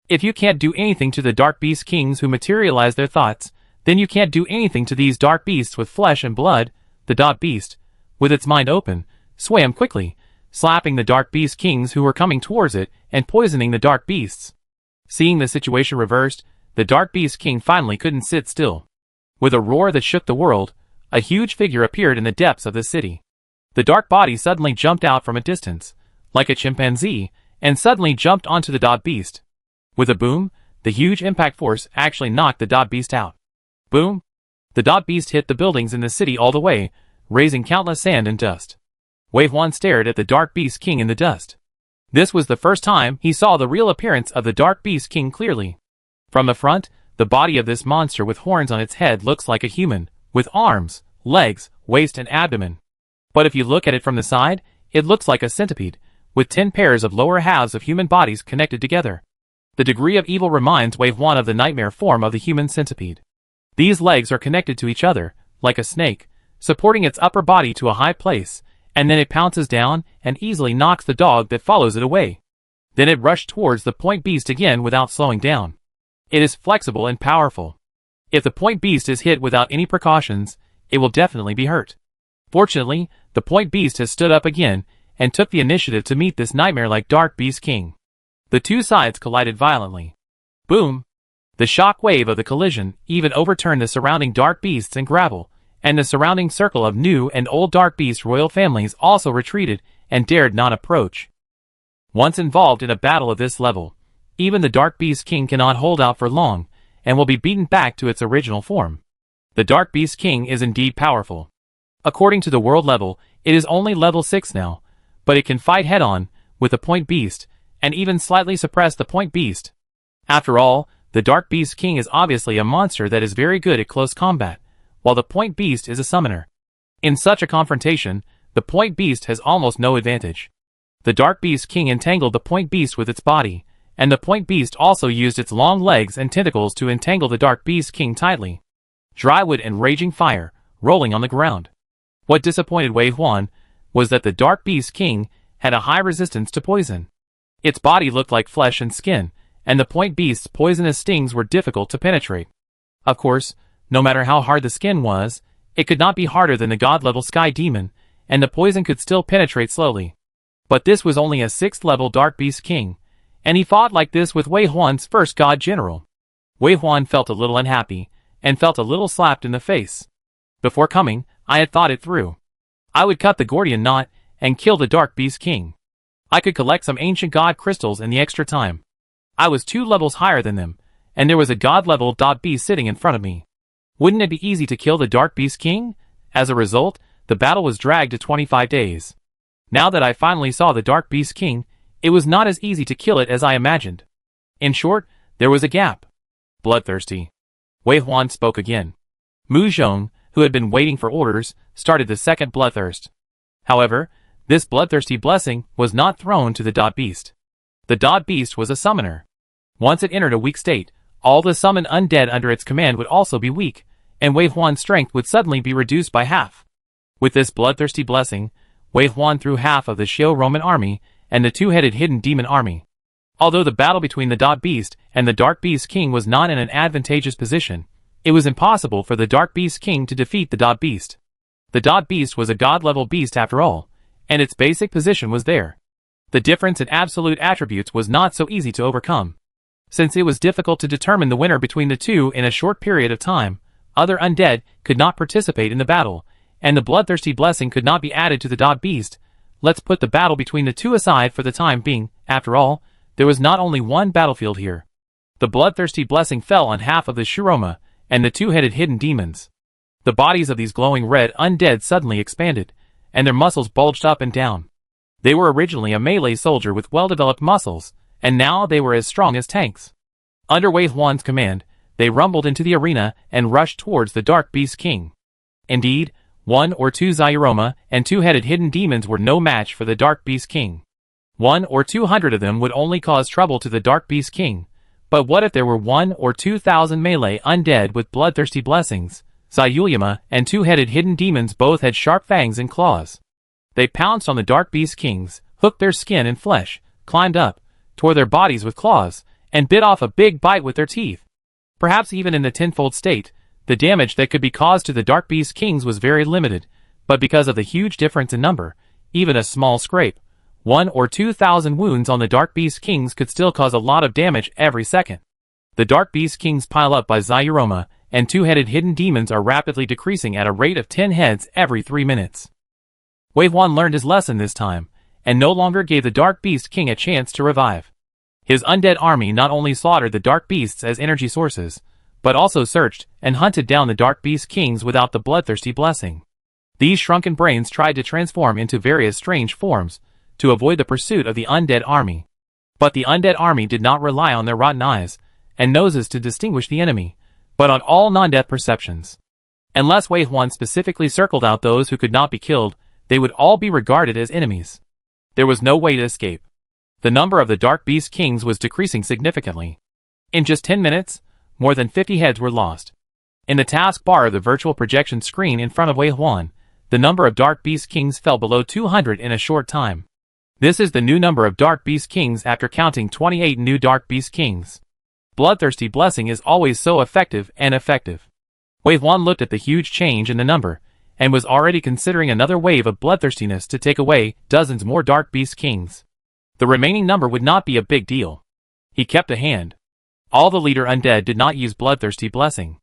A: If you can't do anything to the Dark Beast Kings who materialize their thoughts, then you can't do anything to these Dark Beasts with flesh and blood. The Dot Beast, with its mind open, swam quickly, slapping the Dark Beast Kings who were coming towards it and poisoning the Dark Beasts. Seeing the situation reversed, the Dark Beast King finally couldn't sit still. With a roar that shook the world, a huge figure appeared in the depths of the city. The dark body suddenly jumped out from a distance, like a chimpanzee, and suddenly jumped onto the Dot Beast. With a boom, the huge impact force actually knocked the Dot Beast out. Boom! The Dot Beast hit the buildings in the city all the way, raising countless sand and dust. Wei Huan stared at the Dark Beast King in the dust. This was the first time he saw the real appearance of the Dark Beast King clearly. From the front, the body of this monster with horns on its head looks like a human, with arms, legs, waist and abdomen. But if you look at it from the side, it looks like a centipede, with 10 pairs of lower halves of human bodies connected together. The degree of evil reminds Wei Huan of the nightmare form of the human centipede. These legs are connected to each other, like a snake, supporting its upper body to a high place, and then it pounces down and easily knocks the dog that follows it away. Then it rushed towards the Point Beast again without slowing down. It is flexible and powerful. If the Point Beast is hit without any precautions, it will definitely be hurt. Fortunately, the Point Beast has stood up again and took the initiative to meet this nightmare-like Dark Beast King. The two sides collided violently. Boom! The shock wave of the collision even overturned the surrounding Dark Beasts and gravel, and the surrounding circle of new and old Dark Beast royal families also retreated and dared not approach. Once involved in a battle of this level, even the Dark Beast King cannot hold out for long, and will be beaten back to its original form. The Dark Beast King is indeed powerful. According to the world level, it is only level 6 now, but it can fight head-on with the Point Beast, and even slightly suppress the Point Beast. After all, the Dark Beast King is obviously a monster that is very good at close combat, while the Point Beast is a summoner. In such a confrontation, the Point Beast has almost no advantage. The Dark Beast King entangled the Point Beast with its body, and the Point Beast also used its long legs and tentacles to entangle the Dark Beast King tightly. Dry wood and raging fire, rolling on the ground. What disappointed Wei Huan was that the Dark Beast King had a high resistance to poison. Its body looked like flesh and skin, and the Point Beast's poisonous stings were difficult to penetrate. Of course, no matter how hard the skin was, it could not be harder than the god-level Sky Demon, and the poison could still penetrate slowly. But this was only a 6th-level Dark Beast King, and he fought like this with Wei Huan's first god general. Wei Huan felt a little unhappy, and felt a little slapped in the face. Before coming, I had thought it through. I would cut the Gordian knot, and kill the Dark Beast King. I could collect some ancient god crystals in the extra time. I was 2 levels higher than them, and there was a god-level Dot Beast sitting in front of me. Wouldn't it be easy to kill the Dark Beast King? As a result, the battle was dragged to 25 days. Now that I finally saw the Dark Beast King, it was not as easy to kill it as I imagined. In short, there was a gap. Bloodthirsty. Wei Huan spoke again. Mu Zhong, who had been waiting for orders, started the second bloodthirst. However, this bloodthirsty blessing was not thrown to the Dot Beast. The Dot Beast was a summoner. Once it entered a weak state, all the summoned undead under its command would also be weak, and Wei Huan's strength would suddenly be reduced by half. With this bloodthirsty blessing, Wei Huan threw half of the Xiao Roman army and the two-headed hidden demon army. Although the battle between the Dot Beast and the Dark Beast King was not in an advantageous position, it was impossible for the Dark Beast King to defeat the Dot Beast. The Dot Beast was a god-level beast after all, and its basic position was there. The difference in absolute attributes was not so easy to overcome. Since it was difficult to determine the winner between the two in a short period of time, other undead could not participate in the battle, and the bloodthirsty blessing could not be added to the Dot Beast. Let's put the battle between the two aside for the time being. After all, there was not only one battlefield here. The bloodthirsty blessing fell on half of the Shiroma and the two-headed hidden demons. The bodies of these glowing red undead suddenly expanded, and their muscles bulged up and down. They were originally a melee soldier with well-developed muscles, and now they were as strong as tanks. Under Wei Huan's command, they rumbled into the arena and rushed towards the Dark Beast King. Indeed, one or two Xyroma and two-headed hidden demons were no match for the Dark Beast King. 100 or 200 of them would only cause trouble to the Dark Beast King, but what if there were 1,000 or 2,000 melee undead with bloodthirsty blessings? Xyroma and two-headed hidden demons both had sharp fangs and claws. They pounced on the Dark Beast Kings, hooked their skin and flesh, climbed up, tore their bodies with claws, and bit off a big bite with their teeth. Perhaps even in the tenfold state, the damage that could be caused to the Dark Beast Kings was very limited, but because of the huge difference in number, even a small scrape, 1,000 or 2,000 wounds on the Dark Beast Kings could still cause a lot of damage every second. The Dark Beast Kings pile up by Xyroma, and two-headed hidden demons are rapidly decreasing at a rate of 10 heads every 3 minutes. Wei Huan learned his lesson this time, and no longer gave the Dark Beast King a chance to revive. His undead army not only slaughtered the Dark Beasts as energy sources, but also searched and hunted down the Dark Beast Kings without the bloodthirsty blessing. These shrunken brains tried to transform into various strange forms, to avoid the pursuit of the undead army. But the undead army did not rely on their rotten eyes and noses to distinguish the enemy, but on all non-death perceptions. Unless Wei Huan specifically circled out those who could not be killed, they would all be regarded as enemies. There was no way to escape. The number of the Dark Beast Kings was decreasing significantly. In just 10 minutes, more than 50 heads were lost. In the taskbar of the virtual projection screen in front of Wei Huan, the number of Dark Beast Kings fell below 200 in a short time. This is the new number of Dark Beast Kings after counting 28 new Dark Beast Kings. Bloodthirsty blessing is always so effective and effective. Wei Huan looked at the huge change in the number, and was already considering another wave of bloodthirstiness to take away dozens more Dark Beast Kings. The remaining number would not be a big deal. He kept a hand. All the leader undead did not use bloodthirsty blessing.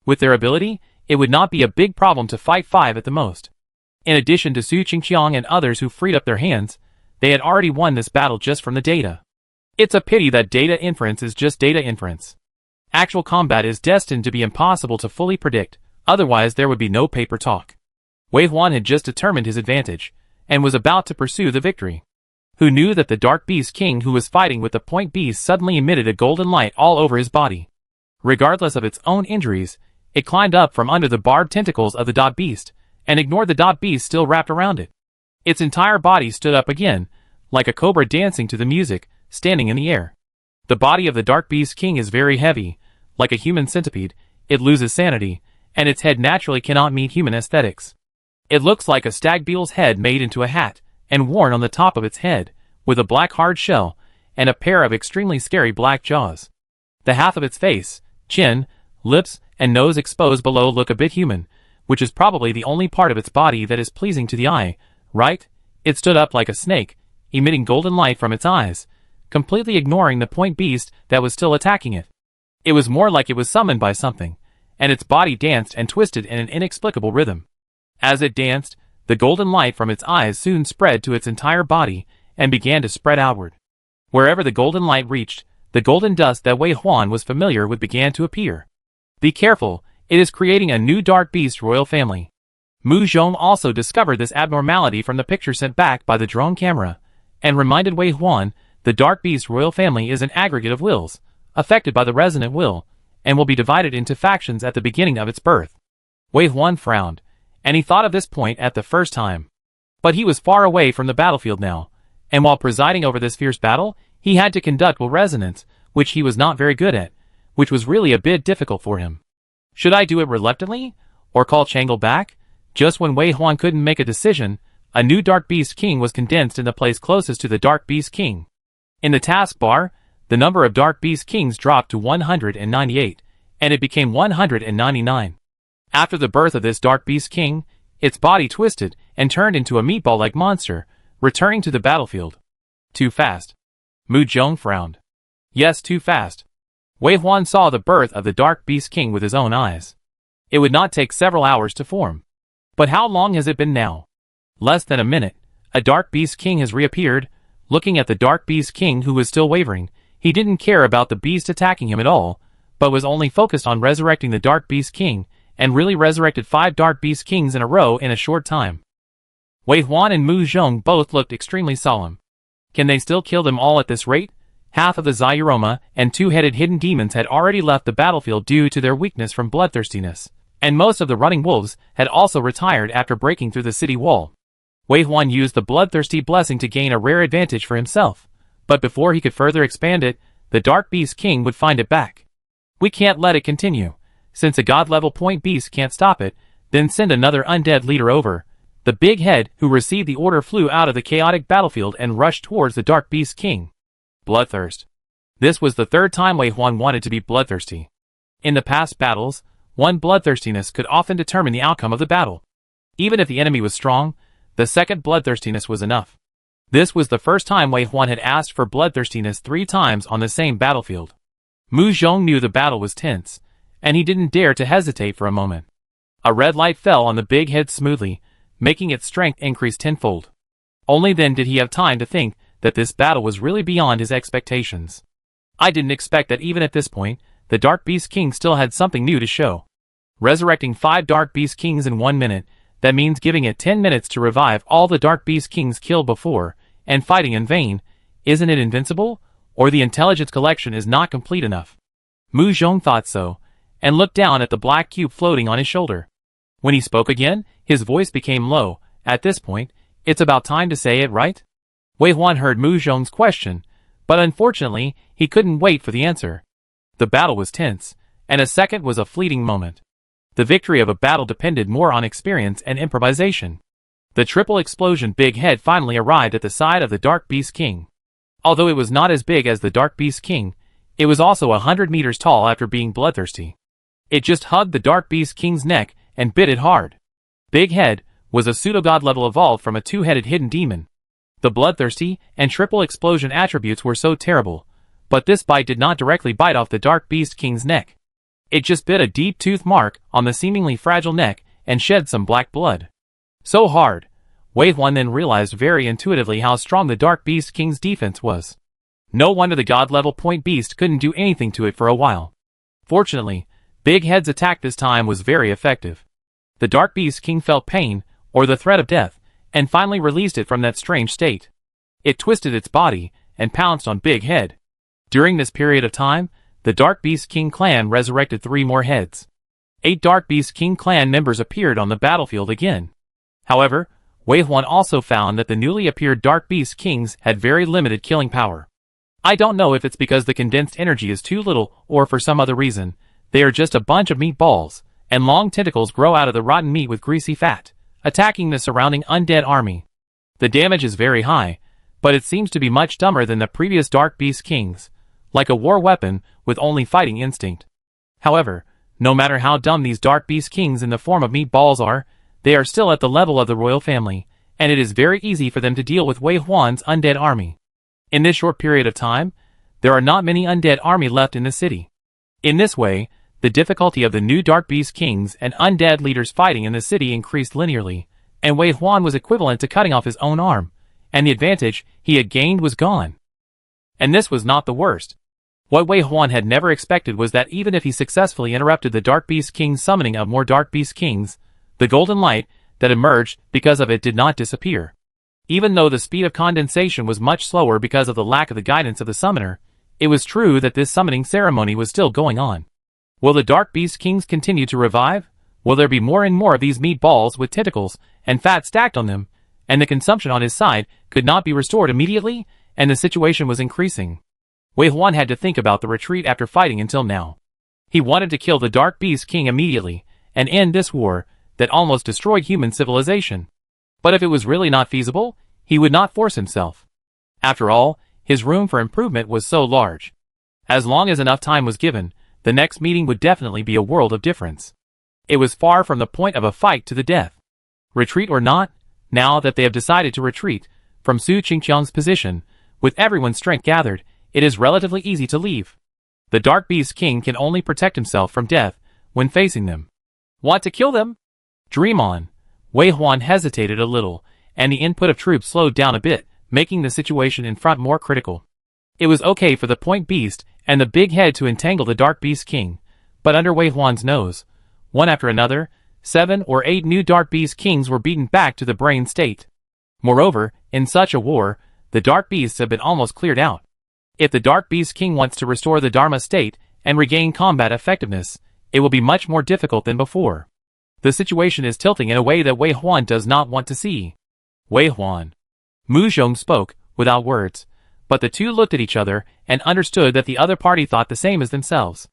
A: With their ability, it would not be a big problem to fight 5 at the most. In addition to Su Qingqiang and others who freed up their hands, they had already won this battle just from the data. It's a pity that data inference is just data inference. Actual combat is destined to be impossible to fully predict, otherwise there would be no paper talk. Wei Huan had just determined his advantage, and was about to pursue the victory. Who knew that the Dark Beast King who was fighting with the Point Beast suddenly emitted a golden light all over his body. Regardless of its own injuries, it climbed up from under the barbed tentacles of the Dot Beast, and ignored the Dot Beast still wrapped around it. Its entire body stood up again, like a cobra dancing to the music, standing in the air. The body of the Dark Beast King is very heavy, like a human centipede, it loses sanity, and its head naturally cannot meet human aesthetics. It looks like a stag beetle's head made into a hat, and worn on the top of its head, with a black hard shell, and a pair of extremely scary black jaws. The half of its face, chin, lips, and nose exposed below look a bit human, which is probably the only part of its body that is pleasing to the eye, right? It stood up like a snake, emitting golden light from its eyes, completely ignoring the Point Beast that was still attacking it. It was more like it was summoned by something, and its body danced and twisted in an inexplicable rhythm. As it danced, the golden light from its eyes soon spread to its entire body, and began to spread outward. Wherever the golden light reached, the golden dust that Wei Huan was familiar with began to appear. Be careful, It is creating a new Dark Beast royal family. Mu Zhong also discovered this abnormality from the picture sent back by the drone camera, and reminded Wei Huan the Dark Beast royal family is an aggregate of wills, affected by the resonant will, and will be divided into factions at the beginning of its birth. Wei Huan frowned, and he thought of this point at the first time. But he was far away from the battlefield now, and while presiding over this fierce battle, he had to conduct will resonance, which he was not very good at, which was really a bit difficult for him. Should I do it reluctantly, or call Chang'e back? Just when Wei Huan couldn't make a decision, a new Dark Beast King was condensed in the place closest to the Dark Beast King. In the taskbar, the number of Dark Beast Kings dropped to 198, and it became 199. After the birth of this Dark Beast King, its body twisted and turned into a meatball-like monster, returning to the battlefield. Too fast. Mu Zhong frowned. Yes, too fast. Wei Huan saw the birth of the Dark Beast King with his own eyes. It would not take several hours to form. But how long has it been now? Less than a minute. A Dark Beast King has reappeared. Looking at the Dark Beast King who was still wavering, he didn't care about the beast attacking him at all, but was only focused on resurrecting the Dark Beast King, and really resurrected 5 Dark Beast Kings in a row in a short time. Wei Huan and Mu Zhong both looked extremely solemn. Can they still kill them all at this rate? Half of the Zayuroma and 2-headed hidden demons had already left the battlefield due to their weakness from bloodthirstiness, and most of the running wolves had also retired after breaking through the city wall. Wei Huan used the bloodthirsty blessing to gain a rare advantage for himself, but before he could further expand it, the Dark Beast King would find it back. We can't let it continue. Since a god-level point beast can't stop it, then send another undead leader over. The big head who received the order flew out of the chaotic battlefield and rushed towards the Dark Beast King. Bloodthirst. This was the third time Wei Huan wanted to be bloodthirsty. In the past battles, one bloodthirstiness could often determine the outcome of the battle. Even if the enemy was strong, the second bloodthirstiness was enough. This was the first time Wei Huan had asked for bloodthirstiness 3 times on the same battlefield. Mu Zhong knew the battle was tense, and he didn't dare to hesitate for a moment. A red light fell on the big head smoothly, making its strength increase tenfold. Only then did he have time to think that this battle was really beyond his expectations. I didn't expect that even at this point, the Dark Beast King still had something new to show. Resurrecting 5 Dark Beast Kings in 1 minute, that means giving it 10 minutes to revive all the Dark Beast Kings killed before, and fighting in vain. Isn't it invincible? Or the intelligence collection is not complete enough? Mu Zhong thought so, and looked down at the black cube floating on his shoulder. When he spoke again, his voice became low. At this point, it's about time to say it, right? Wei Huan heard Mu Zhong's question, but unfortunately, he couldn't wait for the answer. The battle was tense, and a second was a fleeting moment. The victory of a battle depended more on experience and improvisation. The triple explosion big head finally arrived at the side of the Dark Beast King. Although it was not as big as the Dark Beast King, it was also 100 meters tall after being bloodthirsty. It just hugged the Dark Beast King's neck and bit it hard. Big Head was a pseudo-god level evolved from a 2-headed hidden demon. The bloodthirsty and triple explosion attributes were so terrible, but this bite did not directly bite off the Dark Beast King's neck. It just bit a deep tooth mark on the seemingly fragile neck and shed some black blood. So hard, Wei Huan then realized very intuitively how strong the Dark Beast King's defense was. No wonder the god-level point beast couldn't do anything to it for a while. Fortunately, Big Head's attack this time was very effective. The Dark Beast King felt pain, or the threat of death, and finally released it from that strange state. It twisted its body and pounced on Big Head. During this period of time, the Dark Beast King clan resurrected 3 more heads. 8 Dark Beast King clan members appeared on the battlefield again. However, Wei Huan also found that the newly appeared Dark Beast Kings had very limited killing power. I don't know if it's because the condensed energy is too little or for some other reason. They are just a bunch of meatballs, and long tentacles grow out of the rotten meat with greasy fat, attacking the surrounding undead army. The damage is very high, but it seems to be much dumber than the previous Dark Beast Kings, like a war weapon with only fighting instinct. However, no matter how dumb these Dark Beast Kings in the form of meatballs are, they are still at the level of the royal family, and it is very easy for them to deal with Wei Huan's undead army. In this short period of time, there are not many undead army left in the city. In this way, the difficulty of the new Dark Beast Kings and undead leaders fighting in the city increased linearly, and Wei Huan was equivalent to cutting off his own arm, and the advantage he had gained was gone. And this was not the worst. What Wei Huan had never expected was that even if he successfully interrupted the Dark Beast King's summoning of more Dark Beast Kings, the golden light that emerged because of it did not disappear. Even though the speed of condensation was much slower because of the lack of the guidance of the summoner, it was true that this summoning ceremony was still going on. Will the Dark Beast Kings continue to revive? Will there be more and more of these meatballs with tentacles and fat stacked on them, and the consumption on his side could not be restored immediately, and the situation was increasing? Wei Huan had to think about the retreat after fighting until now. He wanted to kill the Dark Beast King immediately, and end this war that almost destroyed human civilization. But if it was really not feasible, he would not force himself. After all, his room for improvement was so large. As long as enough time was given, the next meeting would definitely be a world of difference. It was far from the point of a fight to the death. Retreat or not, now that they have decided to retreat from Su Qingqiang's position, with everyone's strength gathered, it is relatively easy to leave. The Dark Beast King can only protect himself from death when facing them. Want to kill them? Dream on. Wei Huan hesitated a little, and the input of troops slowed down a bit, making the situation in front more critical. It was okay for the Point Beast and the Big Head to entangle the Dark Beast King, but under Wei Huan's nose, one after another, 7 or 8 new Dark Beast Kings were beaten back to the brain state. Moreover, in such a war, the Dark Beasts have been almost cleared out. If the Dark Beast King wants to restore the Dharma state and regain combat effectiveness, it will be much more difficult than before. The situation is tilting in a way that Wei Huan does not want to see. Wei Huan. Mu Zhong spoke, without words, but the two looked at each other and understood that the other party thought the same as themselves.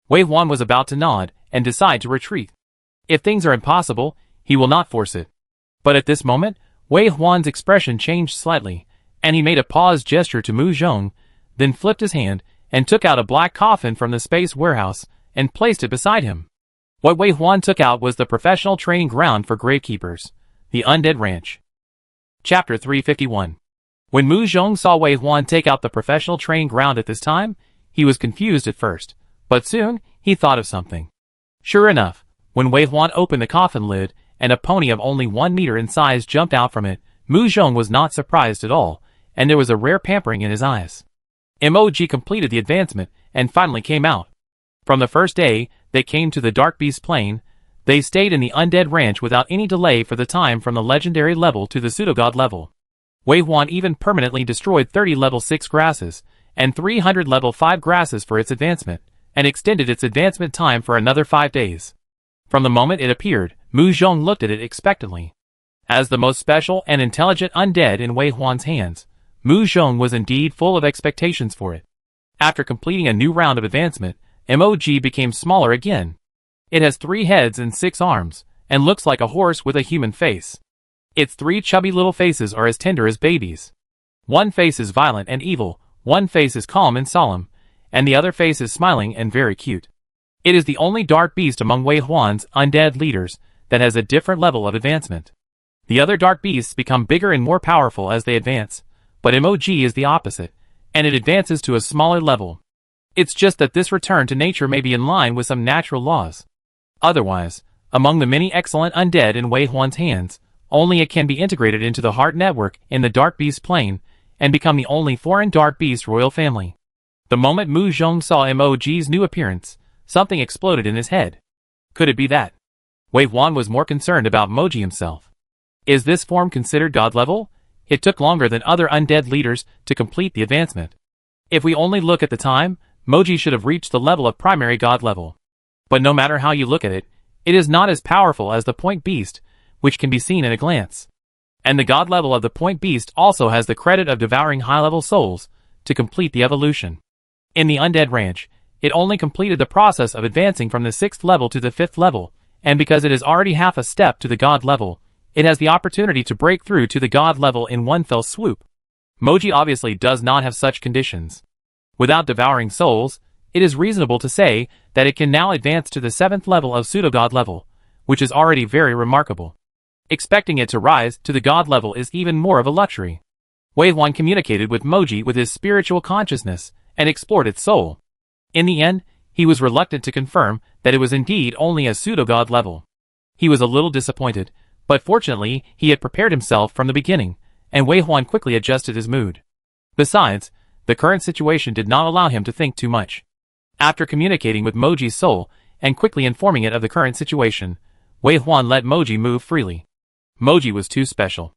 A: Wei Huan was about to nod and decide to retreat. If things are impossible, he will not force it. But at this moment, Wei Huan's expression changed slightly, and he made a pause gesture to Mu Zhong, then flipped his hand and took out a black coffin from the space warehouse and placed it beside him. What Wei Huan took out was the professional training ground for gravekeepers, the Undead Ranch. Chapter 351. When Mu Zhong saw Wei Huan take out the professional training ground at this time, he was confused at first, but soon he thought of something. Sure enough, when Wei Huan opened the coffin lid and a pony of only 1 meter in size jumped out from it, Mu Zhong was not surprised at all, and there was a rare pampering in his eyes. MOG completed the advancement and finally came out. From the first day they came to the Dark Beast Plain, they stayed in the Undead Ranch without any delay for the time from the legendary level to the pseudogod level. Wei Huan even permanently destroyed 30 level 6 grasses and 300 level 5 grasses for its advancement, and extended its advancement time for another 5 days. From the moment it appeared, Mu Zhong looked at it expectantly. As the most special and intelligent undead in Wei Huan's hands, Mu Zhong was indeed full of expectations for it. After completing a new round of advancement, MOG became smaller again. It has 3 heads and 6 arms, and looks like a horse with a human face. Its 3 chubby little faces are as tender as babies. One face is violent and evil, one face is calm and solemn, and the other face is smiling and very cute. It is the only dark beast among Wei Huan's undead leaders that has a different level of advancement. The other dark beasts become bigger and more powerful as they advance, but MOG is the opposite, and it advances to a smaller level. It's just that this return to nature may be in line with some natural laws. Otherwise, among the many excellent undead in Wei Huan's hands, only it can be integrated into the heart network in the Dark Beast Plane, and become the only foreign Dark Beast royal family. The moment Mu Zhong saw MOG's new appearance, something exploded in his head. Could it be that? Wei Huan was more concerned about Moji himself. Is this form considered god level? It took longer than other undead leaders to complete the advancement. If we only look at the time, Moji should have reached the level of primary god level. But no matter how you look at it, it is not as powerful as the Point Beast, which can be seen in a glance. And the god level of the Point Beast also has the credit of devouring high-level souls to complete the evolution. In the Undead Ranch, it only completed the process of advancing from the 6th level to the 5th level, and because it is already half a step to the god level, it has the opportunity to break through to the god level in one fell swoop. Moji obviously does not have such conditions. Without devouring souls, it is reasonable to say that it can now advance to the 7th level of pseudogod level, which is already very remarkable. Expecting it to rise to the god level is even more of a luxury. Wei Huan communicated with Moji with his spiritual consciousness and explored its soul. In the end, he was reluctant to confirm that it was indeed only a pseudogod level. He was a little disappointed, but fortunately he had prepared himself from the beginning, and Wei Huan quickly adjusted his mood. Besides, The current situation did not allow him to think too much. After communicating with Moji's soul and quickly informing it of the current situation, Wei Huan let Moji move freely. Moji was too special.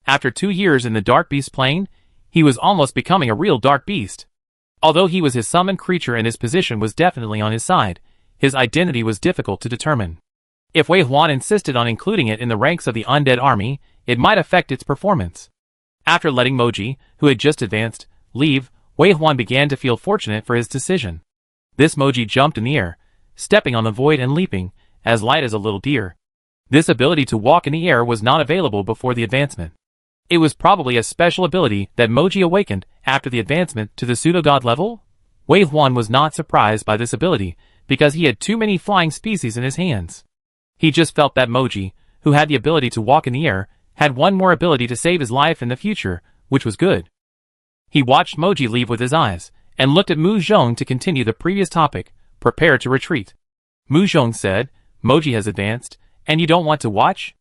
A: After 2 years in the Dark Beast plane, he was almost becoming a real Dark Beast. Although he was his summoned creature and his position was definitely on his side, his identity was difficult to determine. If Wei Huan insisted on including it in the ranks of the undead army, it might affect its performance. After letting Moji, who had just advanced, leave, Wei Huan began to feel fortunate for his decision. This Moji jumped in the air, stepping on the void and leaping, as light as a little deer. This ability to walk in the air was not available before the advancement. It was probably a special ability that Moji awakened after the advancement to the pseudo-god level? Wei Huan was not surprised by this ability, because he had too many flying species in his hands. He just felt that Moji, who had the ability to walk in the air, had one more ability to save his life in the future, which was good. He watched Moji leave with his eyes, and looked at Mu Zhong to continue the previous topic, prepare to retreat. Mu Zhong said, Moji has advanced, and you don't want to watch?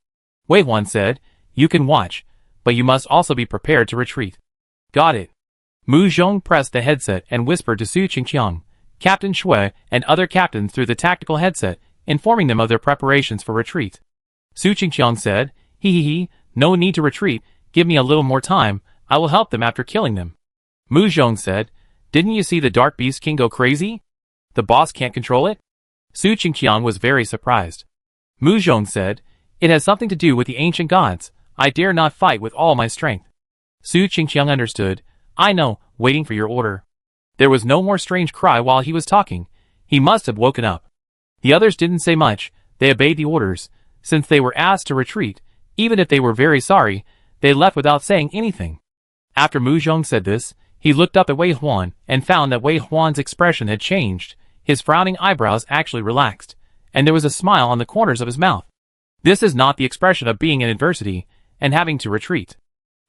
A: Wei Huan said, you can watch, but you must also be prepared to retreat. Got it. Mu Zhong pressed the headset and whispered to Su Qingqiang, Captain Shui, and other captains through the tactical headset, informing them of their preparations for retreat. Su Qingqiang said, Hee, no need to retreat, give me a little more time, I will help them after killing them. Mu Zhong said, didn't you see the Dark Beast King go crazy? The boss can't control it? Su Qingqiang was very surprised. Mu Zhong said, it has something to do with the ancient gods, I dare not fight with all my strength. Su Qingqiang understood, I know, waiting for your order. There was no more strange cry while he was talking, he must have woken up. The others didn't say much, they obeyed the orders, since they were asked to retreat, even if they were very sorry, they left without saying anything. After Mu Zhong said this, he looked up at Wei Huan and found that Wei Huan's expression had changed, his frowning eyebrows actually relaxed, and there was a smile on the corners of his mouth. This is not the expression of being in adversity and having to retreat.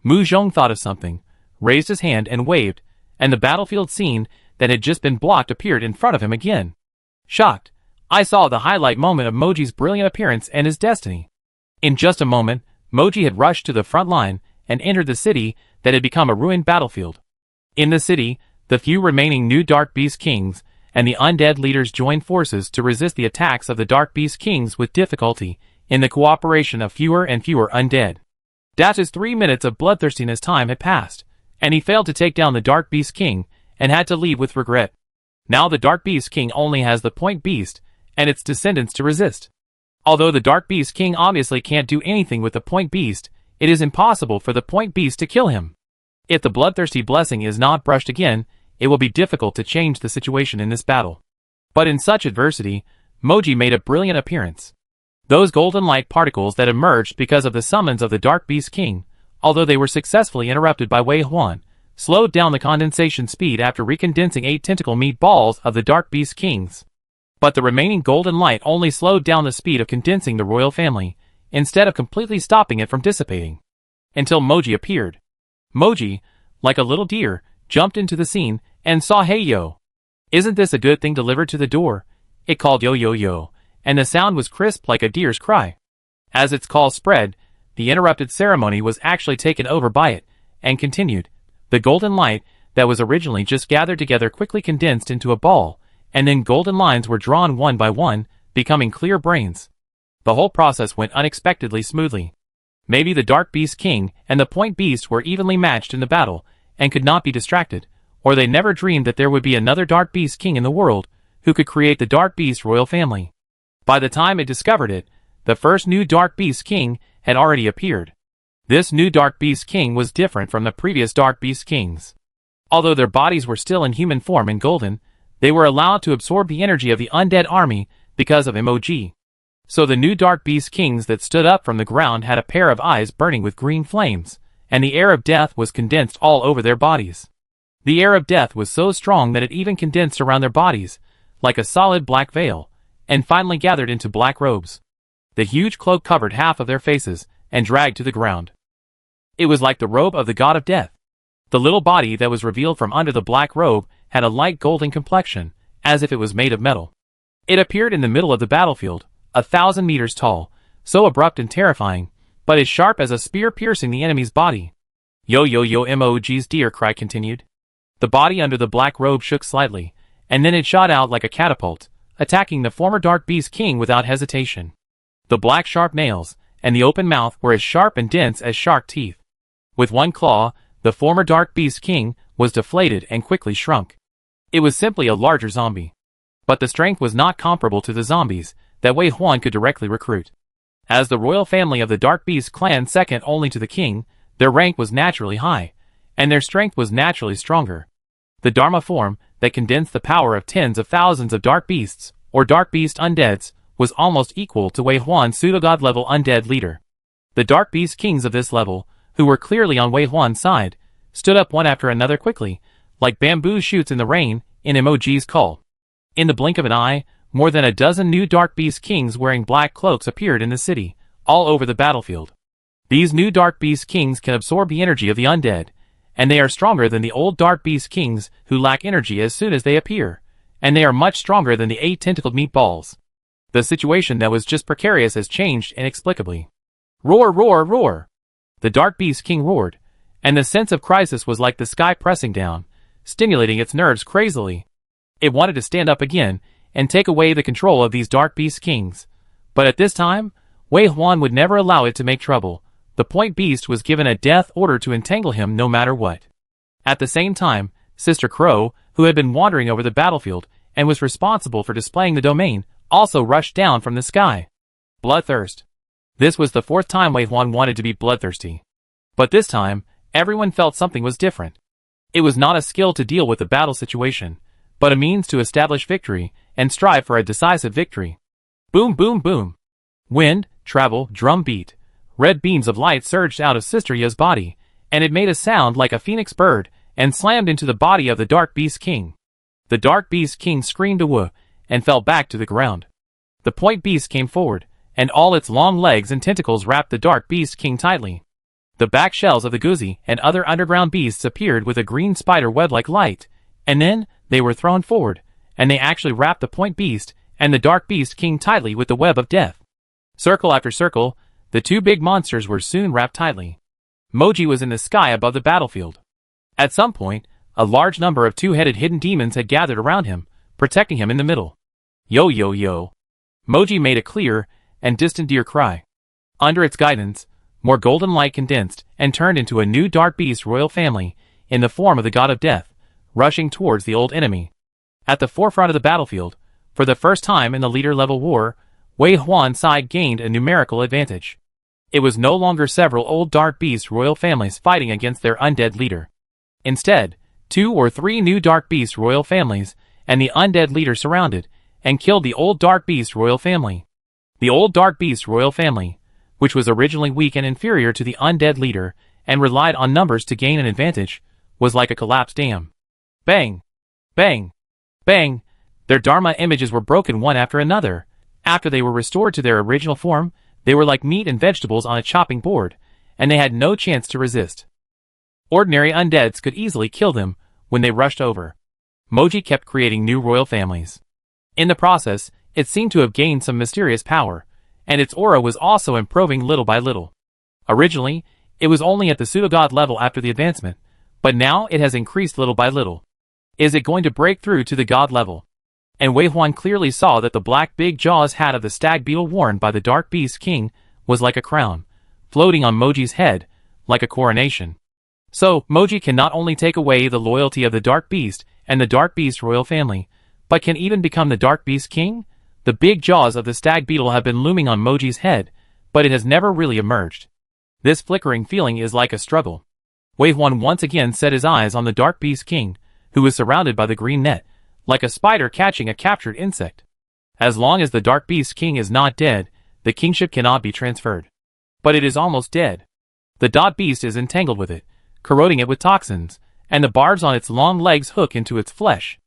A: Mu Zhong thought of something, raised his hand and waved, and the battlefield scene that had just been blocked appeared in front of him again. Shocked, I saw the highlight moment of Moji's brilliant appearance and his destiny. In just a moment, Moji had rushed to the front line and entered the city that had become a ruined battlefield. In the city, the few remaining new Dark Beast Kings and the undead leaders joined forces to resist the attacks of the Dark Beast Kings with difficulty, in the cooperation of fewer and fewer undead. Dash's 3 minutes of bloodthirstiness time had passed, and he failed to take down the Dark Beast King, and had to leave with regret. Now the Dark Beast King only has the Point Beast, and its descendants to resist. Although the Dark Beast King obviously can't do anything with the Point Beast, it is impossible for the Point Beast to kill him. If the bloodthirsty blessing is not brushed again, it will be difficult to change the situation in this battle. But in such adversity, Moji made a brilliant appearance. Those golden light particles that emerged because of the summons of the Dark Beast King, although they were successfully interrupted by Wei Huan, slowed down the condensation speed after recondensing 8 tentacle meat balls of the Dark Beast Kings. But the remaining golden light only slowed down the speed of condensing the royal family, instead of completely stopping it from dissipating. Until Moji appeared. Moji, like a little deer, jumped into the scene, and saw Hey Yo. Isn't this a good thing delivered to the door? It called yo yo yo, and the sound was crisp like a deer's cry. As its call spread, the interrupted ceremony was actually taken over by it, and continued. The golden light, that was originally just gathered together quickly condensed into a ball, and then golden lines were drawn one by one, becoming clear brains. The whole process went unexpectedly smoothly. Maybe the Dark Beast King and the Point Beast were evenly matched in the battle, and could not be distracted, or they never dreamed that there would be another Dark Beast King in the world, who could create the Dark Beast royal family. By the time it discovered it, the first new Dark Beast King had already appeared. This new Dark Beast King was different from the previous Dark Beast Kings. Although their bodies were still in human form and golden, they were allowed to absorb the energy of the undead army because of MOG. So the new Dark Beast Kings that stood up from the ground had a pair of eyes burning with green flames, and the air of death was condensed all over their bodies. The air of death was so strong that it even condensed around their bodies, like a solid black veil, and finally gathered into black robes. The huge cloak covered half of their faces, and dragged to the ground. It was like the robe of the god of death. The little body that was revealed from under the black robe had a light golden complexion, as if it was made of metal. It appeared in the middle of the battlefield, 1,000 meters tall, so abrupt and terrifying, but as sharp as a spear piercing the enemy's body. Yo yo yo MOG's deer cry continued. The body under the black robe shook slightly, and then it shot out like a catapult, attacking the former Dark Beast King without hesitation. The black sharp nails and the open mouth were as sharp and dense as shark teeth. With one claw, the former Dark Beast King was deflated and quickly shrunk. It was simply a larger zombie. But the strength was not comparable to the zombies that Wei Huan could directly recruit. As the royal family of the Dark Beast clan second only to the king, their rank was naturally high, and their strength was naturally stronger. The Dharma form that condensed the power of tens of thousands of Dark Beasts, or Dark Beast Undeads, was almost equal to Wei Huan's pseudogod level undead leader. The Dark Beast Kings of this level, who were clearly on Wei Huan's side, stood up one after another quickly, like bamboo shoots in the rain, in Emoji's call. In the blink of an eye, more than a dozen new Dark Beast Kings wearing black cloaks appeared in the city, all over the battlefield. These new Dark Beast Kings can absorb the energy of the undead, and they are stronger than the old Dark Beast Kings who lack energy as soon as they appear, and they are much stronger than the 8 tentacled meatballs. The situation that was just precarious has changed inexplicably. Roar, roar, roar! The Dark Beast King roared, and the sense of crisis was like the sky pressing down, stimulating its nerves crazily. It wanted to stand up again and take away the control of these Dark Beast Kings. But at this time, Wei Huan would never allow it to make trouble. The Point Beast was given a death order to entangle him no matter what. At the same time, Sister Crow, who had been wandering over the battlefield and was responsible for displaying the domain, also rushed down from the sky. Bloodthirst. This was the 4th time Wei Huan wanted to be bloodthirsty. But this time, everyone felt something was different. It was not a skill to deal with the battle situation, but a means to establish victory and strive for a decisive victory. Boom, boom, boom. Wind, travel, drum beat. Red beams of light surged out of Sister Ya's body, and it made a sound like a phoenix bird and slammed into the body of the Dark Beast King. The Dark Beast King screamed a woo and fell back to the ground. The Point Beast came forward, and all its long legs and tentacles wrapped the Dark Beast King tightly. The back shells of the Guzi and other underground beasts appeared with a green spider web-like light, and then they were thrown forward, and they actually wrapped the Point Beast and the Dark Beast King tightly with the web of death. Circle after circle, the two big monsters were soon wrapped tightly. Moji was in the sky above the battlefield. At some point, a large number of two-headed hidden demons had gathered around him, protecting him in the middle. Yo yo yo. Moji made a clear and distant deer cry. Under its guidance, more golden light condensed and turned into a new Dark Beast royal family in the form of the God of Death, rushing towards the old enemy. At the forefront of the battlefield, for the first time in the leader-level war, Wei Huan's side gained a numerical advantage. It was no longer several old Dark Beast royal families fighting against their undead leader. Instead, 2 or 3 new Dark Beast royal families and the undead leader surrounded and killed the old Dark Beast royal family. The old Dark Beast royal family, which was originally weak and inferior to the undead leader and relied on numbers to gain an advantage, was like a collapsed dam. Bang! Bang! Bang! Their Dharma images were broken one after another. After they were restored to their original form, they were like meat and vegetables on a chopping board, and they had no chance to resist. Ordinary undeads could easily kill them when they rushed over. Moji kept creating new royal families. In the process, it seemed to have gained some mysterious power, and its aura was also improving little by little. Originally, it was only at the pseudogod level after the advancement, but now it has increased little by little. Is it going to break through to the god level? And Wei Huan clearly saw that the black big jaws hat of the stag beetle worn by the Dark Beast King was like a crown, floating on Moji's head, like a coronation. So, Moji can not only take away the loyalty of the Dark Beast and the Dark Beast royal family, but can even become the Dark Beast King? The big jaws of the stag beetle have been looming on Moji's head, but it has never really emerged. This flickering feeling is like a struggle. Wei Huan once again set his eyes on the Dark Beast King, who was surrounded by the green net, like a spider catching a captured insect. As long as the Dark Beast King is not dead, the kingship cannot be transferred. But it is almost dead. The Dot Beast is entangled with it, corroding it with toxins, and the barbs on its long legs hook into its flesh.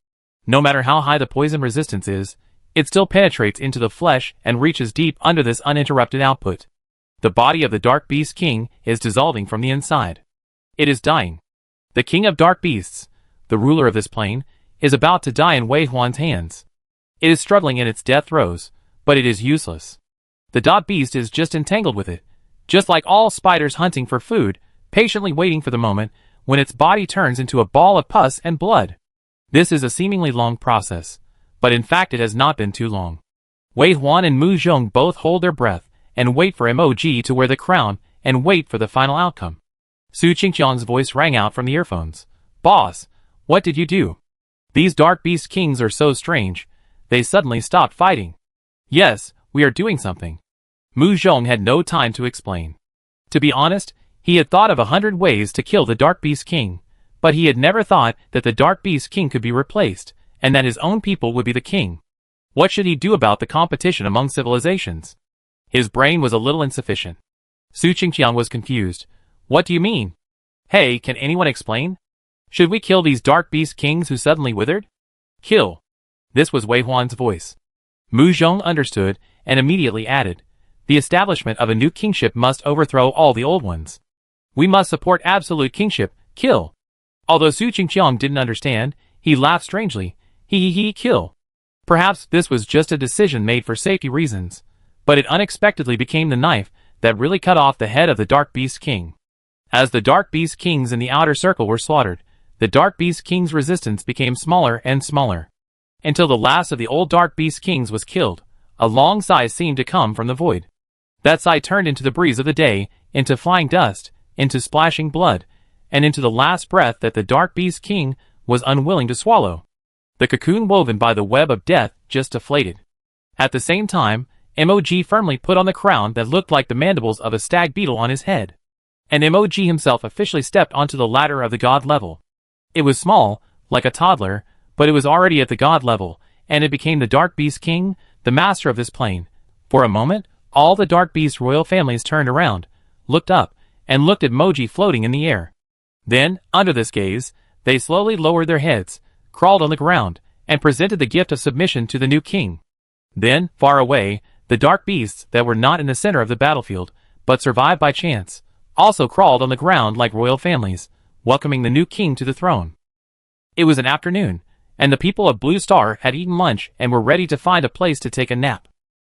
A: No matter how high the poison resistance is, it still penetrates into the flesh and reaches deep under this uninterrupted output. The body of the Dark Beast King is dissolving from the inside. It is dying. The King of Dark Beasts, the ruler of this plane, is about to die in Wei Huan's hands. It is struggling in its death throes, but it is useless. The Dot Beast is just entangled with it, just like all spiders hunting for food, patiently waiting for the moment when its body turns into a ball of pus and blood. This is a seemingly long process, but in fact it has not been too long. Wei Huan and Mu Zhong both hold their breath and wait for MOG to wear the crown and wait for the final outcome. Su Qingqiang's voice rang out from the earphones. "Boss, what did you do? These Dark Beast Kings are so strange. They suddenly stopped fighting." "Yes, we are doing something." Mu Zhong had no time to explain. To be honest, he had thought of 100 ways to kill the Dark Beast King, but he had never thought that the Dark Beast King could be replaced, and that his own people would be the king. What should he do about the competition among civilizations? His brain was a little insufficient. Su Qingqiang was confused. "What do you mean? Hey, can anyone explain? Should we kill these Dark Beast Kings who suddenly withered?" "Kill." This was Wei Huan's voice. Mu Zhong understood and immediately added, "The establishment of a new kingship must overthrow all the old ones. We must support absolute kingship. Kill." Although Su Qingqiang didn't understand, he laughed strangely. Kill. Perhaps this was just a decision made for safety reasons, but it unexpectedly became the knife that really cut off the head of the Dark Beast King. As the Dark Beast Kings in the outer circle were slaughtered, the Dark Beast King's resistance became smaller and smaller, until the last of the old Dark Beast Kings was killed. A long sigh seemed to come from the void. That sigh turned into the breeze of the day, into flying dust, into splashing blood, and into the last breath that the Dark Beast King was unwilling to swallow. The cocoon woven by the web of death just deflated. At the same time, MOG firmly put on the crown that looked like the mandibles of a stag beetle on his head. And MOG himself officially stepped onto the ladder of the god level. It was small, like a toddler, but it was already at the god level, and it became the Dark Beast King, the master of this plane. For a moment, all the Dark Beast royal families turned around, looked up, and looked at Moji floating in the air. Then, under this gaze, they slowly lowered their heads, crawled on the ground, and presented the gift of submission to the new king. Then, far away, the Dark Beasts that were not in the center of the battlefield, but survived by chance, also crawled on the ground like royal families, welcoming the new king to the throne. It was an afternoon, and the people of Blue Star had eaten lunch and were ready to find a place to take a nap.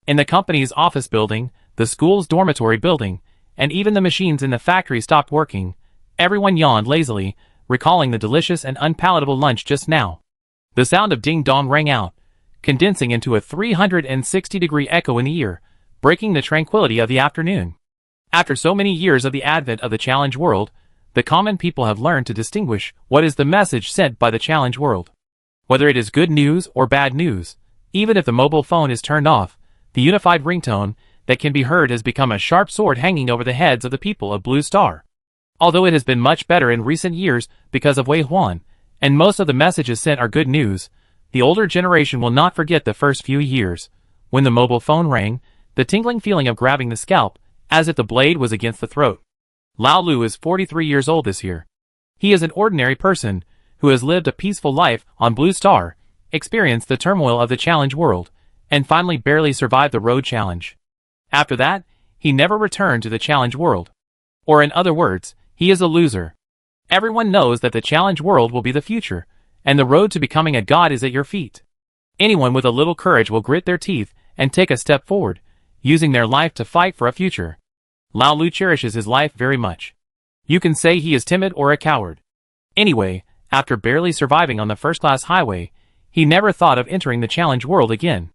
A: In the company's office building, the school's dormitory building, and even the machines in the factory stopped working. Everyone yawned lazily, recalling the delicious and unpalatable lunch just now. The sound of ding-dong rang out, condensing into a 360-degree echo in the ear, breaking the tranquility of the afternoon. After so many years of the advent of the challenge world, the common people have learned to distinguish what is the message sent by the challenge world. Whether it is good news or bad news, even if the mobile phone is turned off, the unified ringtone that can be heard has become a sharp sword hanging over the heads of the people of Blue Star. Although it has been much better in recent years because of Wei Huan, and most of the messages sent are good news, the older generation will not forget the first few years, when the mobile phone rang, the tingling feeling of grabbing the scalp, as if the blade was against the throat. Lao Lu is 43 years old this year. He is an ordinary person, who has lived a peaceful life on Blue Star, experienced the turmoil of the challenge world, and finally barely survived the road challenge. After that, he never returned to the challenge world. Or in other words, he is a loser. Everyone knows that the challenge world will be the future, and the road to becoming a god is at your feet. Anyone with a little courage will grit their teeth and take a step forward, using their life to fight for a future. Lao Lu cherishes his life very much. You can say he is timid or a coward. Anyway, after barely surviving on the first-class highway, he never thought of entering the challenge world again.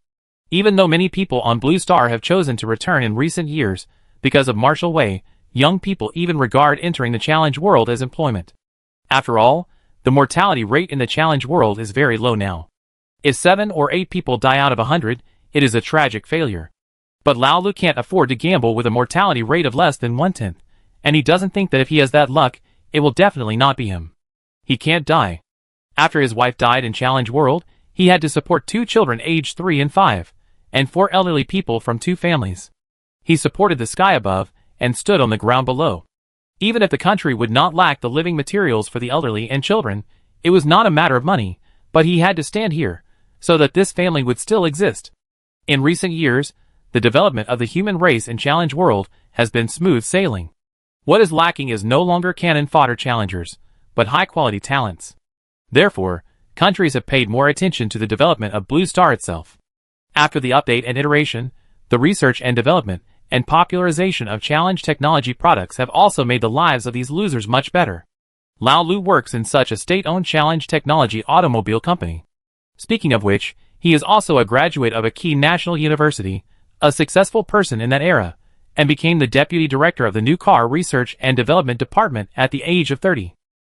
A: Even though many people on Blue Star have chosen to return in recent years, because of Marshall Wei, young people even regard entering the challenge world as employment. After all, the mortality rate in the challenge world is very low now. If 7 or 8 people die out of 100, it is a tragic failure. But Lao Lu can't afford to gamble with a mortality rate of less than 1/10, and he doesn't think that if he has that luck, it will definitely not be him. He can't die. After his wife died in challenge world, he had to support 2 children aged 3 and 5, and 4 elderly people from 2 families. He supported the sky above, and stood on the ground below. Even if the country would not lack the living materials for the elderly and children, it was not a matter of money, but he had to stand here, so that this family would still exist. In recent years, the development of the human race in challenge world has been smooth sailing. What is lacking is no longer cannon fodder challengers, but high-quality talents. Therefore, countries have paid more attention to the development of Blue Star itself. After the update and iteration, the research and development and popularization of challenge technology products have also made the lives of these losers much better. Lao Lu works in such a state-owned challenge technology automobile company. Speaking of which, he is also a graduate of a key national university, a successful person in that era, and became the deputy director of the new car research and development department at the age of 30.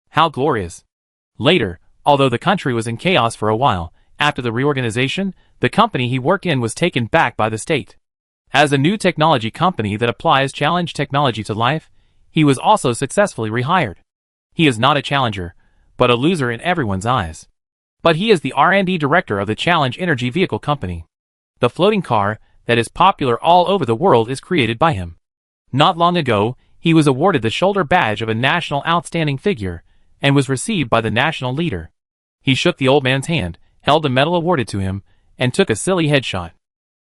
A: How glorious! Later, although the country was in chaos for a while, after the reorganization, the company he worked in was taken back by the state. As a new technology company that applies challenge technology to life, he was also successfully rehired. He is not a challenger, but a loser in everyone's eyes. But he is the R&D director of the Challenge Energy Vehicle Company. The floating car that is popular all over the world is created by him. Not long ago, he was awarded the shoulder badge of a national outstanding figure, and was received by the national leader. He shook the old man's hand, held the medal awarded to him, and took a silly headshot.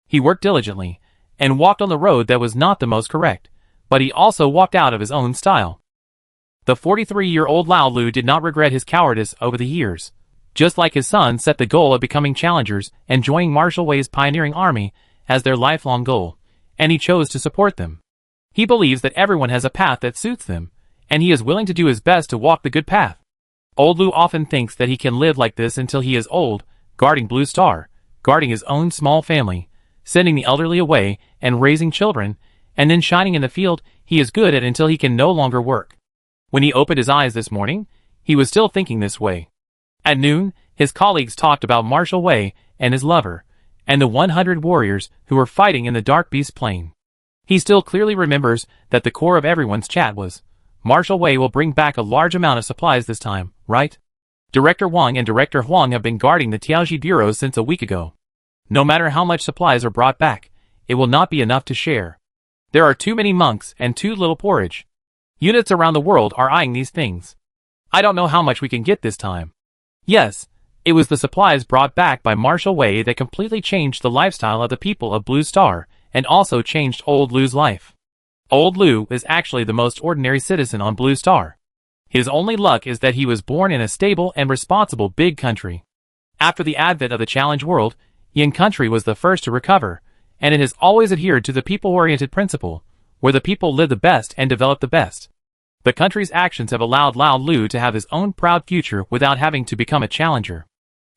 A: He worked diligently, and walked on the road that was not the most correct, but he also walked out of his own style. The 43-year-old Lao Lu did not regret his cowardice over the years. Just like his son set the goal of becoming challengers and joining Marshall Way's pioneering army as their lifelong goal, and he chose to support them. He believes that everyone has a path that suits them, and he is willing to do his best to walk the good path. Old Lu often thinks that he can live like this until he is old, guarding Blue Star, guarding his own small family, sending the elderly away and raising children, and then shining in the field he is good at until he can no longer work. When he opened his eyes this morning, he was still thinking this way. At noon, his colleagues talked about Marshall Way and his lover, and the 100 warriors who were fighting in the Dark Beast Plain. He still clearly remembers that the core of everyone's chat was, Marshall Way will bring back a large amount of supplies this time, right? Director Wang and Director Huang have been guarding the Tiaoji bureaus since a week ago. No matter how much supplies are brought back, it will not be enough to share. There are too many monks and too little porridge. Units around the world are eyeing these things. I don't know how much we can get this time. Yes, it was the supplies brought back by Marshall Way that completely changed the lifestyle of the people of Blue Star, and also changed Old Lu's life. Old Lu is actually the most ordinary citizen on Blue Star. His only luck is that he was born in a stable and responsible big country. After the advent of the challenge world, Yin country was the first to recover, and it has always adhered to the people-oriented principle, where the people live the best and develop the best. The country's actions have allowed Lao Lu to have his own proud future without having to become a challenger.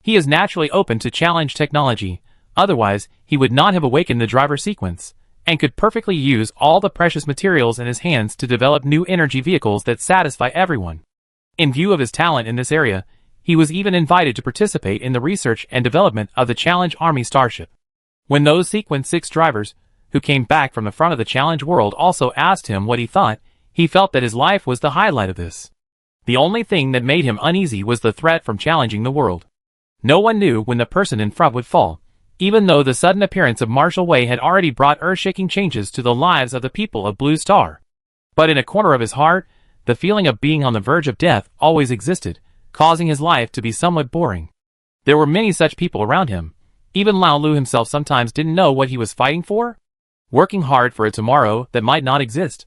A: He is naturally open to challenge technology, otherwise he would not have awakened the driver sequence, and could perfectly use all the precious materials in his hands to develop new energy vehicles that satisfy everyone. In view of his talent in this area, he was even invited to participate in the research and development of the Challenge Army Starship. When those Sequence 6 drivers, who came back from the front of the Challenge world, also asked him what he thought, he felt that his life was the highlight of this. The only thing that made him uneasy was the threat from challenging the world. No one knew when the person in front would fall, even though the sudden appearance of Marshall Way had already brought earth-shaking changes to the lives of the people of Blue Star. But in a corner of his heart, the feeling of being on the verge of death always existed, causing his life to be somewhat boring. There were many such people around him. Even Lao Lu himself sometimes didn't know what he was fighting for, working hard for a tomorrow that might not exist.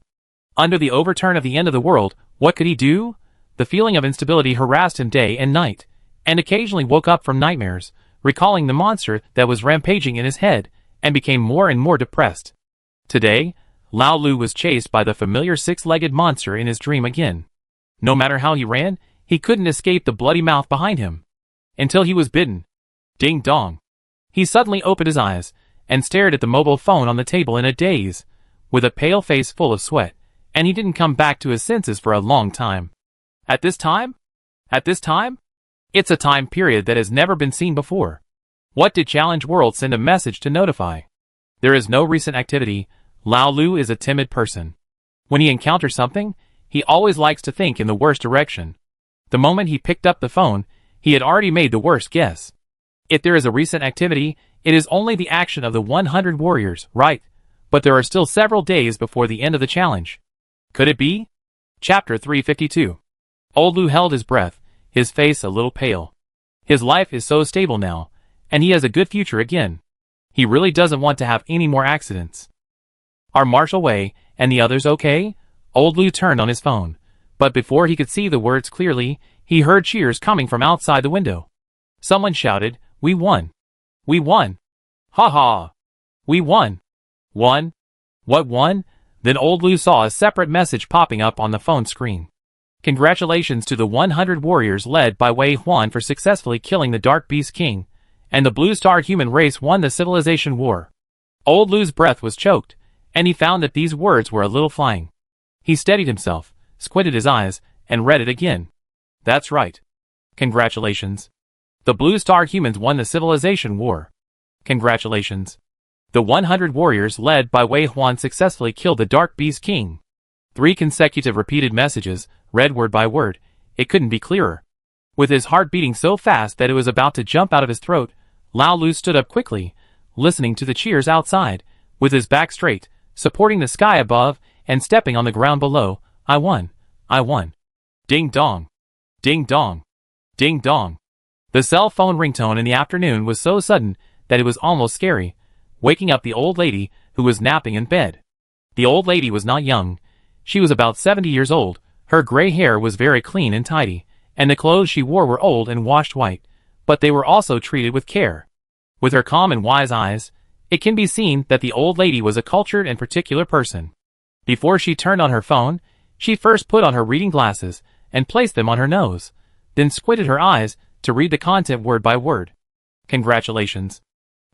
A: Under the overturn of the end of the world, what could he do? The feeling of instability harassed him day and night, and occasionally woke up from nightmares, recalling the monster that was rampaging in his head, and became more and more depressed. Today, Lao Lu was chased by the familiar six-legged monster in his dream again. No matter how he ran, he couldn't escape the bloody mouth behind him. Until he was bitten. Ding dong. He suddenly opened his eyes, and stared at the mobile phone on the table in a daze, with a pale face full of sweat, and he didn't come back to his senses for a long time. At this time? At this time? It's a time period that has never been seen before. What did Challenge World send a message to notify? There is no recent activity. Lao Lu is a timid person. When he encounters something, he always likes to think in the worst direction. The moment he picked up the phone, he had already made the worst guess. If there is a recent activity, it is only the action of the 100 warriors, right? But there are still several days before the end of the challenge. Could it be? Chapter 352. Old Lu held his breath, his face a little pale. His life is so stable now, and he has a good future again. He really doesn't want to have any more accidents. Are Marshall Way and the others okay? Old Lu turned on his phone, but before he could see the words clearly, he heard cheers coming from outside the window. Someone shouted, "We won! We won! Ha ha! We won! Won? What won?" Then Old Lu saw a separate message popping up on the phone screen. Congratulations to the 100 warriors led by Wei Huan for successfully killing the Dark Beast King, and the Blue Star human race won the civilization war. Old Lu's breath was choked, and he found that these words were a little flying. He steadied himself, squinted his eyes, and read it again. That's right. Congratulations. The Blue Star humans won the civilization war. Congratulations. The 100 warriors led by Wei Huan successfully killed the Dark Beast King. 3 consecutive repeated messages, read word by word. It couldn't be clearer. With his heart beating so fast that it was about to jump out of his throat, Lao Lu stood up quickly, listening to the cheers outside, with his back straight, supporting the sky above, and stepping on the ground below. I won. I won. Ding dong. Ding dong. Ding dong. The cell phone ringtone in the afternoon was so sudden that it was almost scary, waking up the old lady who was napping in bed. The old lady was not young. She was about 70 years old. Her gray hair was very clean and tidy, and the clothes she wore were old and washed white, but they were also treated with care. With her calm and wise eyes, it can be seen that the old lady was a cultured and particular person. Before she turned on her phone, she first put on her reading glasses and placed them on her nose, then squinted her eyes to read the content word by word. Congratulations.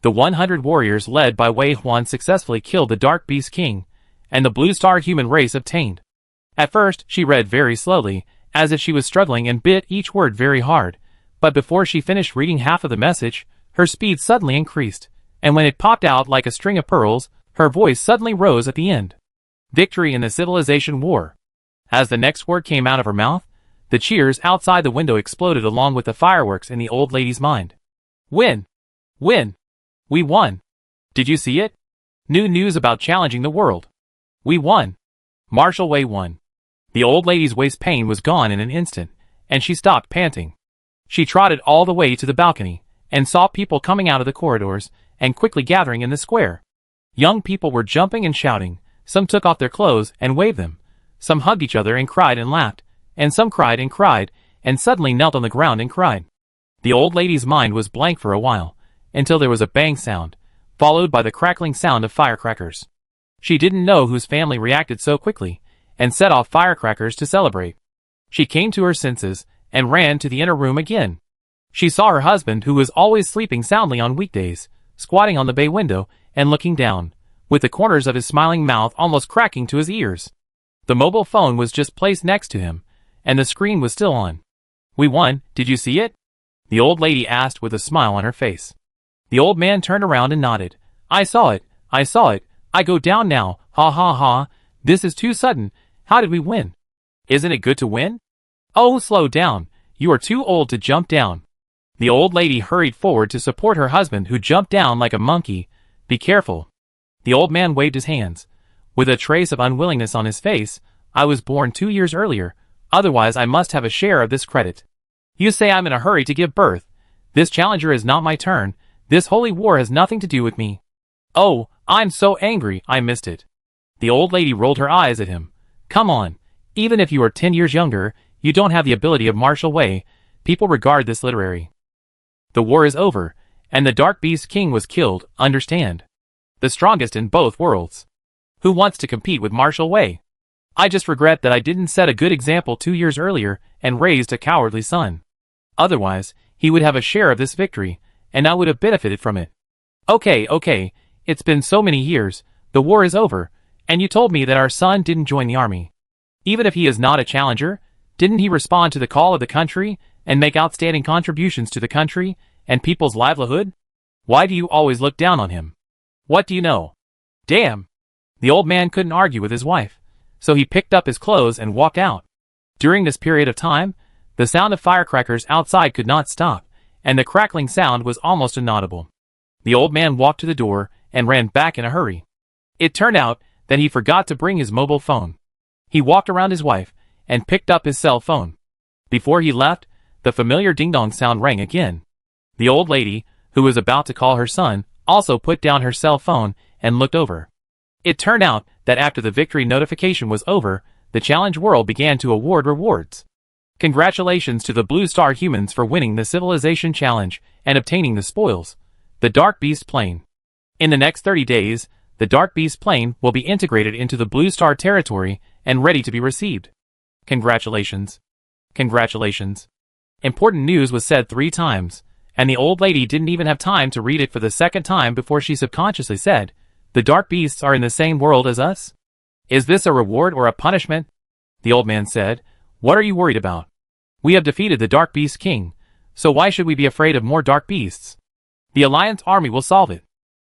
A: The 100 warriors led by Wei Huan successfully killed the Dark Beast King, and the Blue Star human race obtained. At first, she read very slowly, as if she was struggling and bit each word very hard, but before she finished reading half of the message, her speed suddenly increased, and when it popped out like a string of pearls, her voice suddenly rose at the end. Victory in the civilization war. As the next word came out of her mouth, the cheers outside the window exploded along with the fireworks in the old lady's mind. Win! Win! We won! Did you see it? New news about challenging the world. We won! Marshal Wei won. The old lady's waist pain was gone in an instant, and she stopped panting. She trotted all the way to the balcony, and saw people coming out of the corridors, and quickly gathering in the square. Young people were jumping and shouting, some took off their clothes and waved them, some hugged each other and cried and laughed, and some cried, and suddenly knelt on the ground and cried. The old lady's mind was blank for a while, until there was a bang sound, followed by the crackling sound of firecrackers. She didn't know whose family reacted so quickly, and set off firecrackers to celebrate. She came to her senses, and ran to the inner room again. She saw her husband, who was always sleeping soundly on weekdays, squatting on the bay window, and looking down, with the corners of his smiling mouth almost cracking to his ears. The mobile phone was just placed next to him, and the screen was still on. We won, did you see it? The old lady asked with a smile on her face. The old man turned around and nodded. I saw it, I go down now, ha ha ha, this is too sudden, how did we win? Isn't it good to win? Oh, slow down, you are too old to jump down. The old lady hurried forward to support her husband, who jumped down like a monkey. Be careful. The old man waved his hands, with a trace of unwillingness on his face. I was born 2 years earlier, otherwise I must have a share of this credit. You say I'm in a hurry to give birth. This challenger is not my turn. This holy war has nothing to do with me. Oh, I'm so angry, I missed it. The old lady rolled her eyes at him. Come on, even if you are 10 years younger, you don't have the ability of Marshal Wei. People regard this literary. The war is over, and the Dark Beast King was killed, understand? The strongest in both worlds. Who wants to compete with Marshal Wei? I just regret that I didn't set a good example 2 years earlier and raised a cowardly son. Otherwise, he would have a share of this victory, and I would have benefited from it. Okay, it's been so many years, the war is over, and you told me that our son didn't join the army. Even if he is not a challenger, didn't he respond to the call of the country and make outstanding contributions to the country and people's livelihood? Why do you always look down on him? What do you know? Damn! The old man couldn't argue with his wife, so he picked up his clothes and walked out. During this period of time, the sound of firecrackers outside could not stop, and the crackling sound was almost inaudible. The old man walked to the door and ran back in a hurry. It turned out that he forgot to bring his mobile phone. He walked around his wife and picked up his cell phone. Before he left, the familiar ding-dong sound rang again. The old lady, who was about to call her son, also put down her cell phone and looked over. It turned out that after the victory notification was over, the challenge world began to award rewards. Congratulations to the Blue Star humans for winning the Civilization Challenge and obtaining the spoils, the Dark Beast Plane. In the next 30 days, the Dark Beast Plane will be integrated into the Blue Star territory and ready to be received. Congratulations. Congratulations. Important news was said 3 times, and the old lady didn't even have time to read it for the second time before she subconsciously said, "The dark beasts are in the same world as us? Is this a reward or a punishment?" The old man said, "What are you worried about? We have defeated the Dark Beast King, so why should we be afraid of more dark beasts? The Alliance army will solve it.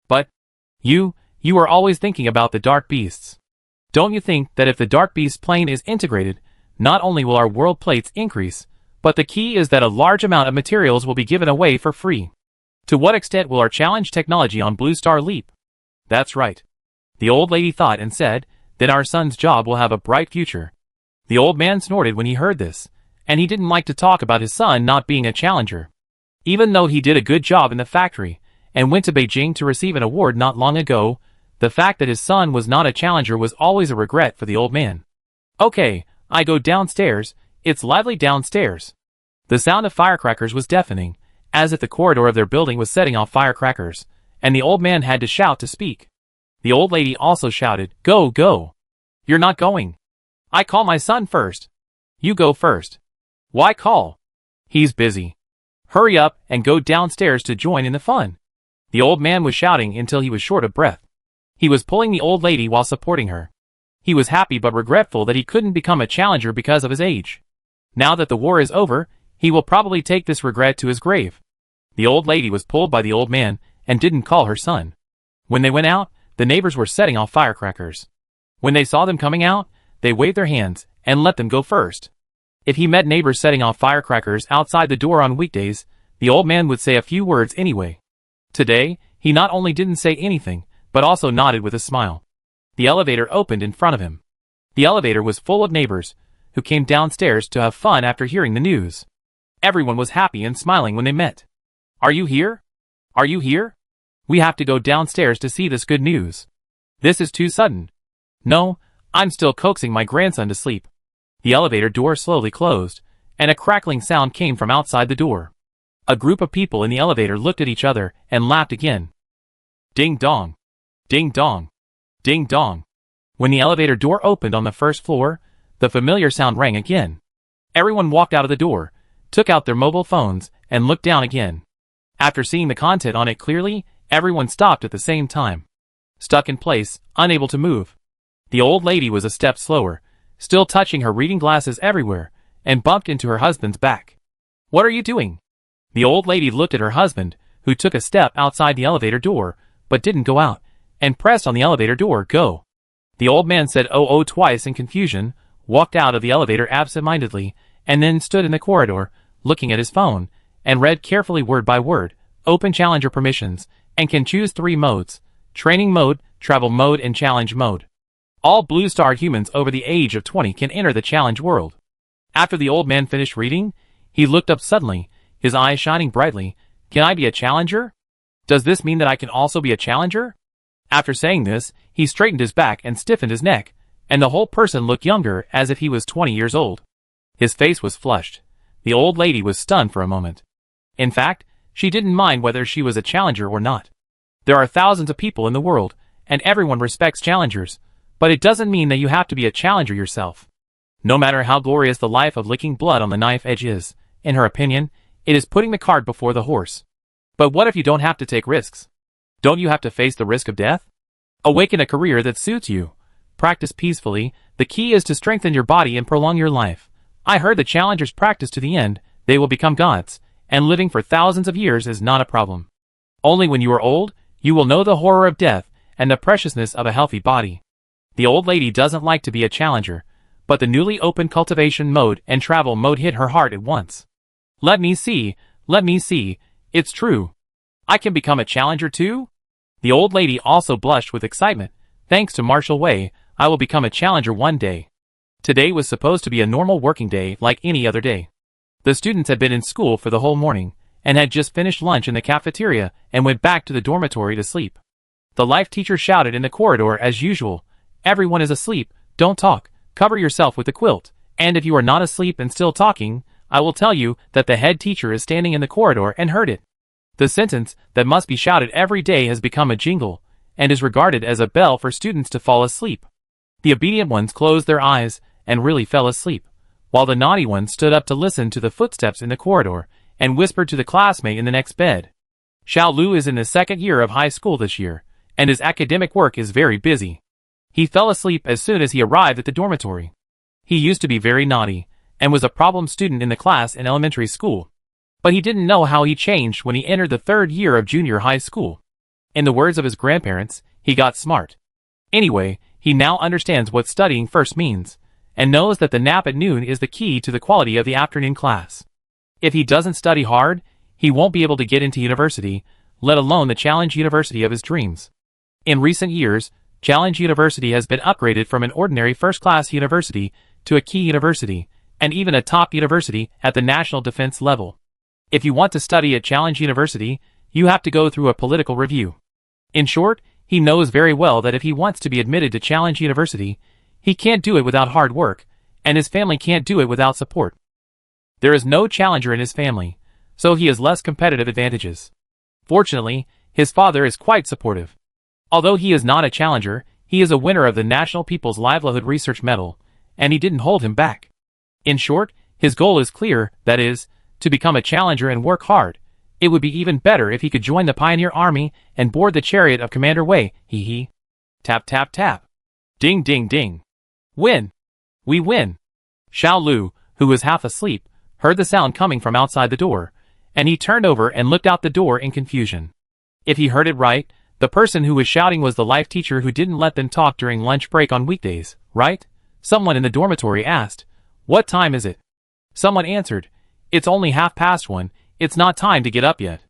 A: But, you are always thinking about the dark beasts. Don't you think that if the dark beast plane is integrated, not only will our world plates increase, but the key is that a large amount of materials will be given away for free? To what extent will our challenge technology on Blue Star leap?" "That's right," the old lady thought and said, "then our son's job will have a bright future." The old man snorted when he heard this, and he didn't like to talk about his son not being a challenger. Even though he did a good job in the factory, and went to Beijing to receive an award not long ago, the fact that his son was not a challenger was always a regret for the old man. "Okay, I go downstairs, it's lively downstairs." The sound of firecrackers was deafening, as if the corridor of their building was setting off firecrackers, and the old man had to shout to speak. The old lady also shouted, "Go, go. You're not going. I call my son first. You go first." "Why call? He's busy. Hurry up and go downstairs to join in the fun." The old man was shouting until he was short of breath. He was pulling the old lady while supporting her. He was happy but regretful that he couldn't become a challenger because of his age. Now that the war is over, he will probably take this regret to his grave. The old lady was pulled by the old man and didn't call her son. When they went out, the neighbors were setting off firecrackers. When they saw them coming out, they waved their hands and let them go first. If he met neighbors setting off firecrackers outside the door on weekdays, the old man would say a few words anyway. Today, he not only didn't say anything, but also nodded with a smile. The elevator opened in front of him. The elevator was full of neighbors, who came downstairs to have fun after hearing the news. Everyone was happy and smiling when they met. "Are you here? Are you here? We have to go downstairs to see this good news. This is too sudden." "No, I'm still coaxing my grandson to sleep." The elevator door slowly closed, and a crackling sound came from outside the door. A group of people in the elevator looked at each other and laughed again. Ding dong. Ding dong. Ding dong. When the elevator door opened on the first floor, the familiar sound rang again. Everyone walked out of the door, took out their mobile phones, and looked down again. After seeing the content on it clearly, everyone stopped at the same time. Stuck in place, unable to move. The old lady was a step slower, still touching her reading glasses everywhere, and bumped into her husband's back. "What are you doing?" The old lady looked at her husband, who took a step outside the elevator door, but didn't go out, and pressed on the elevator door, "Go." The old man said "oh" twice in confusion, walked out of the elevator absent-mindedly, and then stood in the corridor, looking at his phone, and read carefully word by word, "Open challenger permissions, and can choose 3 modes, training mode, travel mode and challenge mode. All Blue Star humans over the age of 20 can enter the challenge world." After the old man finished reading, he looked up suddenly, his eyes shining brightly. "Can I be a challenger? Does this mean that I can also be a challenger?" After saying this, he straightened his back and stiffened his neck, and the whole person looked younger, as if he was 20 years old. His face was flushed. The old lady was stunned for a moment. In fact, she didn't mind whether she was a challenger or not. There are thousands of people in the world, and everyone respects challengers, but it doesn't mean that you have to be a challenger yourself. No matter how glorious the life of licking blood on the knife edge is, in her opinion, it is putting the cart before the horse. But what if you don't have to take risks? Don't you have to face the risk of death? Awaken a career that suits you. Practice peacefully. The key is to strengthen your body and prolong your life. I heard that challengers practice to the end, they will become gods, and living for thousands of years is not a problem. Only when you are old, you will know the horror of death and the preciousness of a healthy body. The old lady doesn't like to be a challenger, but the newly opened cultivation mode and travel mode hit her heart at once. Let me see, it's true. I can become a challenger too?" The old lady also blushed with excitement. "Thanks to Marshall Way, I will become a challenger one day." Today was supposed to be a normal working day like any other day. The students had been in school for the whole morning, and had just finished lunch in the cafeteria and went back to the dormitory to sleep. The life teacher shouted in the corridor as usual, "Everyone is asleep, don't talk, cover yourself with the quilt, and if you are not asleep and still talking, I will tell you that the head teacher is standing in the corridor and heard it." The sentence that must be shouted every day has become a jingle, and is regarded as a bell for students to fall asleep. The obedient ones closed their eyes and really fell asleep, while the naughty one stood up to listen to the footsteps in the corridor and whispered to the classmate in the next bed. Xiao Lu is in the second year of high school this year, and his academic work is very busy. He fell asleep as soon as he arrived at the dormitory. He used to be very naughty, and was a problem student in the class in elementary school. But he didn't know how he changed when he entered the third year of junior high school. In the words of his grandparents, he got smart. Anyway, he now understands what studying first means, and knows that the nap at noon is the key to the quality of the afternoon class. If he doesn't study hard, he won't be able to get into university, let alone the Challenge University of his dreams. In recent years, Challenge University has been upgraded from an ordinary first-class university to a key university, and even a top university at the national defense level. If you want to study at Challenge University, you have to go through a political review. In short, he knows very well that if he wants to be admitted to Challenge University, he can't do it without hard work, and his family can't do it without support. There is no challenger in his family, so he has less competitive advantages. Fortunately, his father is quite supportive. Although he is not a challenger, he is a winner of the National People's Livelihood Research Medal, and he didn't hold him back. In short, his goal is clear, that is, to become a challenger and work hard. It would be even better if he could join the Pioneer Army and board the chariot of Commander Wei, hee hee. Tap tap tap. Ding ding ding. Win! We win! Xiao Lu, who was half asleep, heard the sound coming from outside the door, and he turned over and looked out the door in confusion. If he heard it right, the person who was shouting was the life teacher who didn't let them talk during lunch break on weekdays, right? Someone in the dormitory asked, "What time is it?" Someone answered, "It's only 1:30, it's not time to get up yet."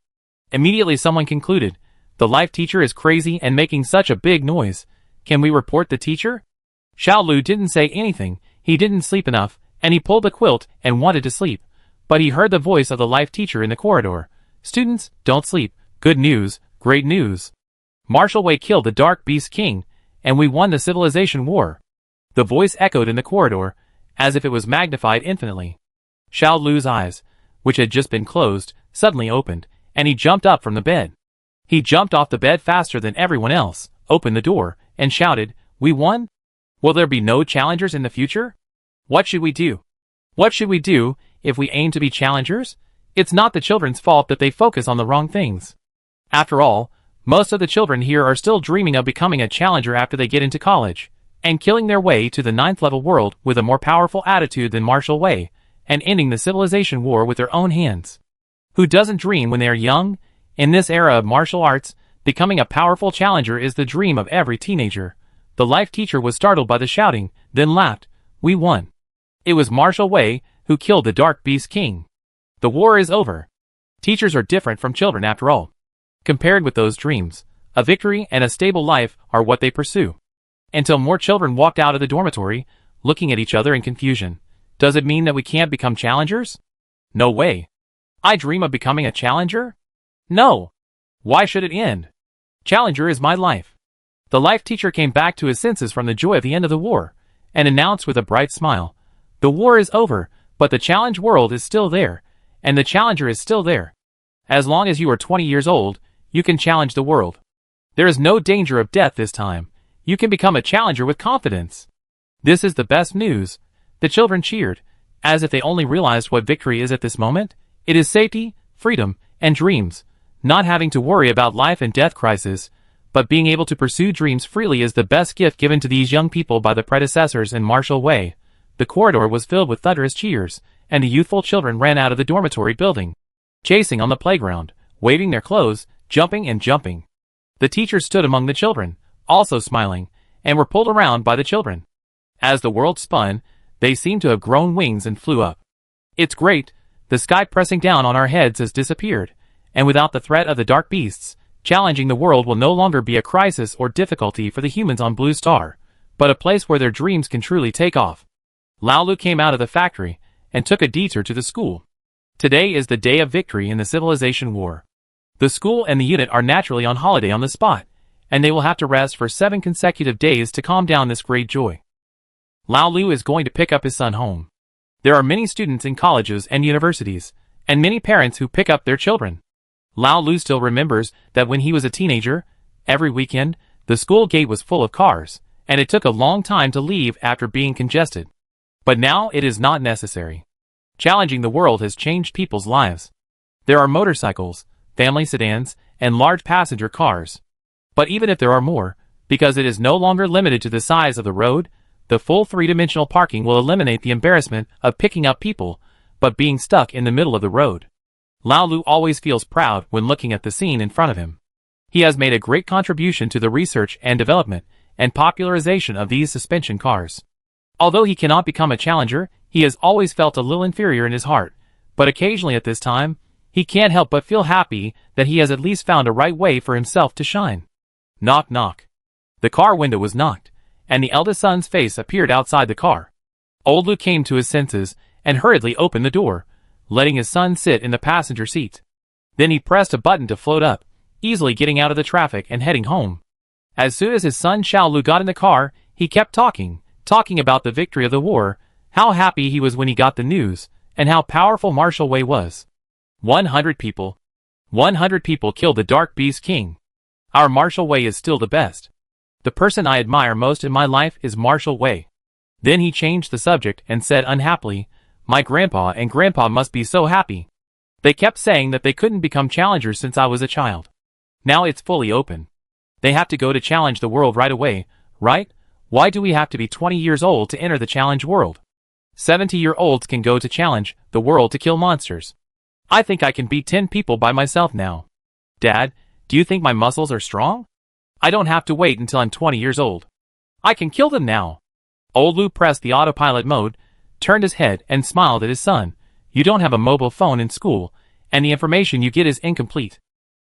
A: Immediately someone concluded, "The life teacher is crazy and making such a big noise. Can we report the teacher?" Xiao Lu didn't say anything, he didn't sleep enough, and he pulled the quilt and wanted to sleep. But he heard the voice of the life teacher in the corridor. "Students, don't sleep. Good news, great news. Marshal Wei killed the Dark Beast King, and we won the Civilization War." The voice echoed in the corridor, as if it was magnified infinitely. Xiao Lu's eyes, which had just been closed, suddenly opened, and he jumped up from the bed. He jumped off the bed faster than everyone else, opened the door, and shouted, "We won? Will there be no challengers in the future? What should we do? What should we do if we aim to be challengers? It's not the children's fault that they focus on the wrong things. After all, most of the children here are still dreaming of becoming a challenger after they get into college, and killing their way to the 9th level world with a more powerful attitude than Marshal Wei, and ending the Civilization War with their own hands. Who doesn't dream when they are young? In this era of martial arts, becoming a powerful challenger is the dream of every teenager. The life teacher was startled by the shouting, then laughed. "We won. It was Marshal Wei who killed the Dark Beast King. The war is over." Teachers are different from children after all. Compared with those dreams, a victory and a stable life are what they pursue. Until more children walked out of the dormitory, looking at each other in confusion. Does it mean that we can't become challengers? No way. I dream of becoming a challenger? No. Why should it end? Challenger is my life. The life teacher came back to his senses from the joy of the end of the war, and announced with a bright smile, "The war is over, but the challenge world is still there, and the challenger is still there. As long as you are 20 years old, you can challenge the world. There is no danger of death this time. You can become a challenger with confidence." This is the best news. The children cheered, as if they only realized what victory is at this moment. It is safety, freedom, and dreams. Not having to worry about life and death crisis, but being able to pursue dreams freely is the best gift given to these young people by the predecessors in Marshal Wei. The corridor was filled with thunderous cheers, and the youthful children ran out of the dormitory building, chasing on the playground, waving their clothes, jumping and jumping. The teachers stood among the children, also smiling, and were pulled around by the children. As the world spun, they seemed to have grown wings and flew up. It's great, the sky pressing down on our heads has disappeared, and without the threat of the dark beasts, challenging the world will no longer be a crisis or difficulty for the humans on Blue Star, but a place where their dreams can truly take off. Lao Lu came out of the factory, and took a detour to the school. Today is the day of victory in the Civilization War. The school and the unit are naturally on holiday on the spot, and they will have to rest for 7 consecutive days to calm down this great joy. Lao Lu is going to pick up his son home. There are many students in colleges and universities, and many parents who pick up their children. Lao Lu still remembers that when he was a teenager, every weekend, the school gate was full of cars, and it took a long time to leave after being congested. But now it is not necessary. Challenging the world has changed people's lives. There are motorcycles, family sedans, and large passenger cars. But even if there are more, because it is no longer limited to the size of the road, the full three-dimensional parking will eliminate the embarrassment of picking up people, but being stuck in the middle of the road. Lao Lu always feels proud when looking at the scene in front of him. He has made a great contribution to the research and development and popularization of these suspension cars. Although he cannot become a challenger, he has always felt a little inferior in his heart, but occasionally at this time, he can't help but feel happy that he has at least found a right way for himself to shine. Knock knock. The car window was knocked, and the eldest son's face appeared outside the car. Old Lu came to his senses and hurriedly opened the door, letting his son sit in the passenger seat. Then he pressed a button to float up, easily getting out of the traffic and heading home. As soon as his son Xiao Lu got in the car, he kept talking about the victory of the war, how happy he was when he got the news, and how powerful Marshal Wei was. 100 people. 100 people killed the Dark Beast King. Our Marshal Wei is still the best. The person I admire most in my life is Marshal Wei. Then he changed the subject and said unhappily, my grandpa and grandpa must be so happy. They kept saying that they couldn't become challengers since I was a child. Now it's fully open. They have to go to challenge the world right away, right? Why do we have to be 20 years old to enter the challenge world? 70-year-olds can go to challenge the world to kill monsters. I think I can beat 10 people by myself now. Dad, do you think my muscles are strong? I don't have to wait until I'm 20 years old. I can kill them now. Old Lu pressed the autopilot mode, turned his head and smiled at his son. You don't have a mobile phone in school, and the information you get is incomplete.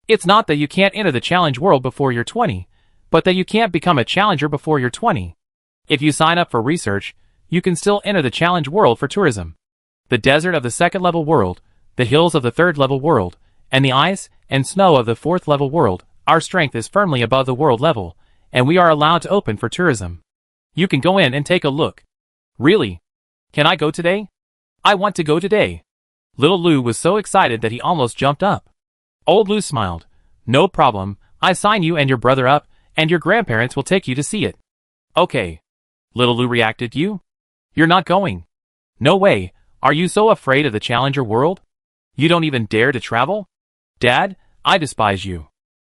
A: It's not that you can't enter the challenge world before you're 20, but that you can't become a challenger before you're 20. If you sign up for research, you can still enter the challenge world for tourism. The desert of the second-level world, the hills of the third-level world, and the ice and snow of the fourth-level world, our strength is firmly above the world level, and we are allowed to open for tourism. You can go in and take a look. Really? Can I go today? I want to go today. Little Lu was so excited that he almost jumped up. Old Lu smiled. No problem, I sign you and your brother up, and your grandparents will take you to see it. Okay. Little Lu reacted. You? You're not going? No way, are you so afraid of the challenger world? You don't even dare to travel? Dad, I despise you.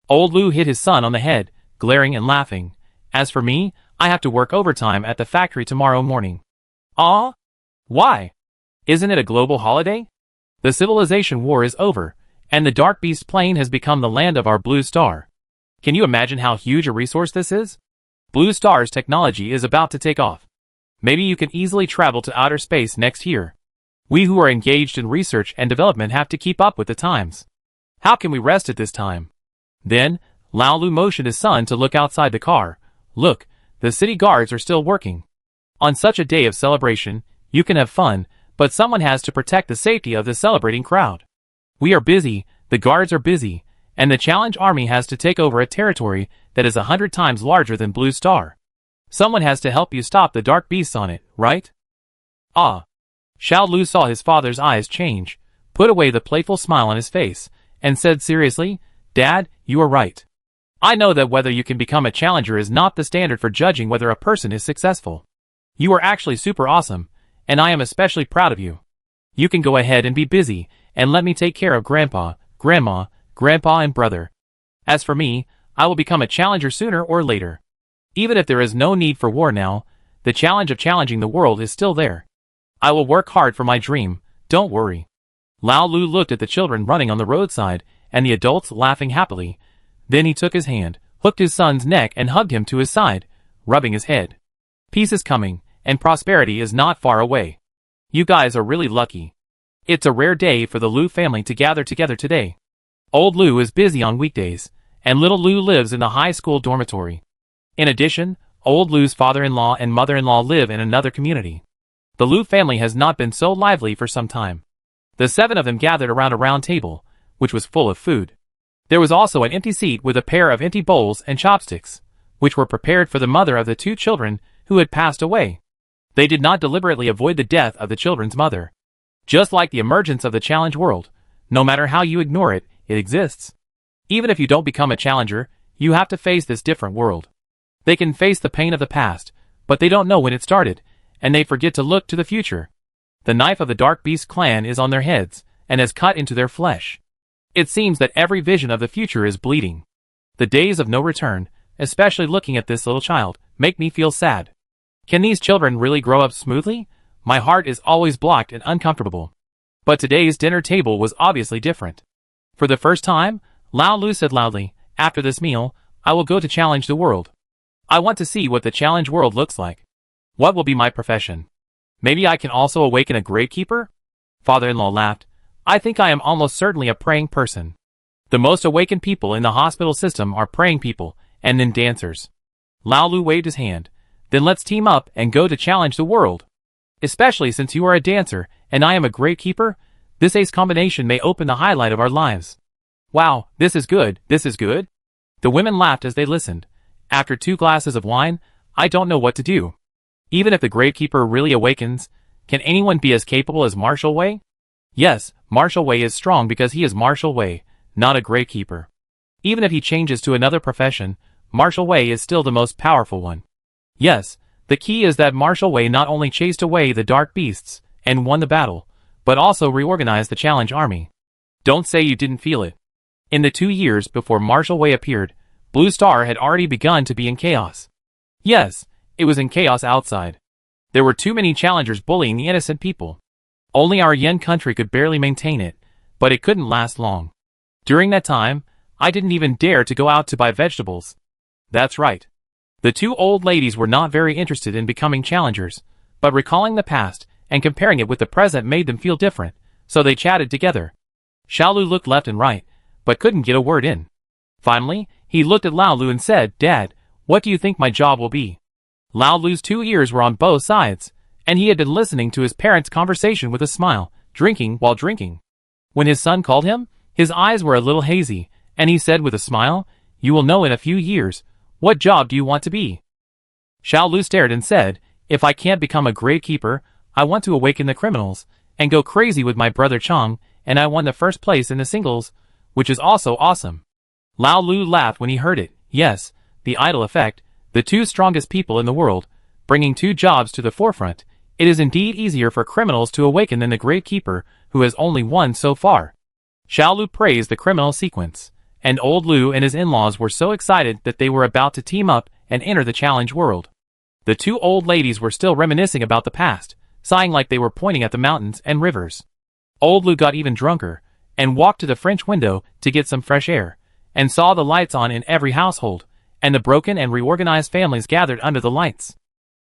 A: Old Lu hit his son on the head, glaring and laughing. As for me, I have to work overtime at the factory tomorrow morning. Ah? Why? Isn't it a global holiday? The civilization war is over, and the Dark Beast Plain has become the land of our Blue Star. Can you imagine how huge a resource this is? Blue Star's technology is about to take off. Maybe you can easily travel to outer space next year. We who are engaged in research and development have to keep up with the times. How can we rest at this time? Then, Lao Lu motioned his son to look outside the car. Look, the city guards are still working. On such a day of celebration, you can have fun, but someone has to protect the safety of the celebrating crowd. We are busy, the guards are busy, and the challenge army has to take over a territory that is 100 times larger than Blue Star. Someone has to help you stop the dark beasts on it, right? Ah. Xiao Lu saw his father's eyes change, put away the playful smile on his face, and said seriously, Dad, you are right. I know that whether you can become a challenger is not the standard for judging whether a person is successful. You are actually super awesome, and I am especially proud of you. You can go ahead and be busy, and let me take care of Grandpa, Grandma, Grandpa and brother. As for me, I will become a challenger sooner or later. Even if there is no need for war now, the challenge of challenging the world is still there. I will work hard for my dream, don't worry. Lao Lu looked at the children running on the roadside, and the adults laughing happily. Then he took his hand, hooked his son's neck and hugged him to his side, rubbing his head. Peace is coming, and prosperity is not far away. You guys are really lucky. It's a rare day for the Lu family to gather together today. Old Lu is busy on weekdays, and little Lu lives in the high school dormitory. In addition, Old Lu's father-in-law and mother-in-law live in another community. The Lu family has not been so lively for some time. The 7 of them gathered around a round table, which was full of food. There was also an empty seat with a pair of empty bowls and chopsticks, which were prepared for the mother of the 2 children who had passed away. They did not deliberately avoid the death of the children's mother. Just like the emergence of the challenge world, no matter how you ignore it, it exists. Even if you don't become a challenger, you have to face this different world. They can face the pain of the past, but they don't know when it started, and they forget to look to the future. The knife of the Dark Beast clan is on their heads, and has cut into their flesh. It seems that every vision of the future is bleeding. The days of no return, especially looking at this little child, make me feel sad. Can these children really grow up smoothly? My heart is always blocked and uncomfortable. But today's dinner table was obviously different. For the first time, Lao Lu said loudly, "After this meal, I will go to challenge the world. I want to see what the challenge world looks like. What will be my profession? Maybe I can also awaken a gravekeeper?" Father-in-law laughed. "I think I am almost certainly a praying person. The most awakened people in the hospital system are praying people, and then dancers." Lao Lu waved his hand. "Then let's team up and go to challenge the world. Especially since you are a dancer, and I am a gravekeeper, this ace combination may open the highlight of our lives." "Wow, this is good, this is good." The women laughed as they listened. "After 2 glasses of wine, I don't know what to do. Even if the gravekeeper really awakens, can anyone be as capable as Marshall Wei?" "Yes, Marshall Wei is strong because he is Marshall Wei, not a gravekeeper. Even if he changes to another profession, Marshall Wei is still the most powerful one. Yes, the key is that Marshall Wei not only chased away the dark beasts and won the battle, but also reorganized the challenge army. Don't say you didn't feel it. In the 2 years before Marshall Wei appeared, Blue Star had already begun to be in chaos. Yes, it was in chaos outside. There were too many challengers bullying the innocent people. Only our Yen country could barely maintain it, but it couldn't last long. During that time, I didn't even dare to go out to buy vegetables. That's right. The 2 old ladies were not very interested in becoming challengers, but recalling the past and comparing it with the present made them feel different, so they chatted together. Xiaolu looked left and right, but couldn't get a word in. Finally, he looked at Lao Lu and said, "Dad, what do you think my job will be?" Lao Lu's 2 ears were on both sides, and he had been listening to his parents' conversation with a smile, drinking while drinking. When his son called him, his eyes were a little hazy, and he said with a smile, "You will know in a few years. What job do you want to be?" Xiao Lu stared and said, "If I can't become a gravekeeper, I want to awaken the criminals, and go crazy with my brother Chang, and I won the first place in the singles, which is also awesome." Lao Lu laughed when he heard it. Yes, the idol effect, the 2 strongest people in the world, bringing 2 jobs to the forefront. It is indeed easier for criminals to awaken than the gravekeeper, who has only won so far. Xiao Lu praised the criminal sequence, and old Lu and his in-laws were so excited that they were about to team up and enter the challenge world. The 2 old ladies were still reminiscing about the past, sighing like they were pointing at the mountains and rivers. Old Lu got even drunker, and walked to the French window to get some fresh air, and saw the lights on in every household, and the broken and reorganized families gathered under the lights.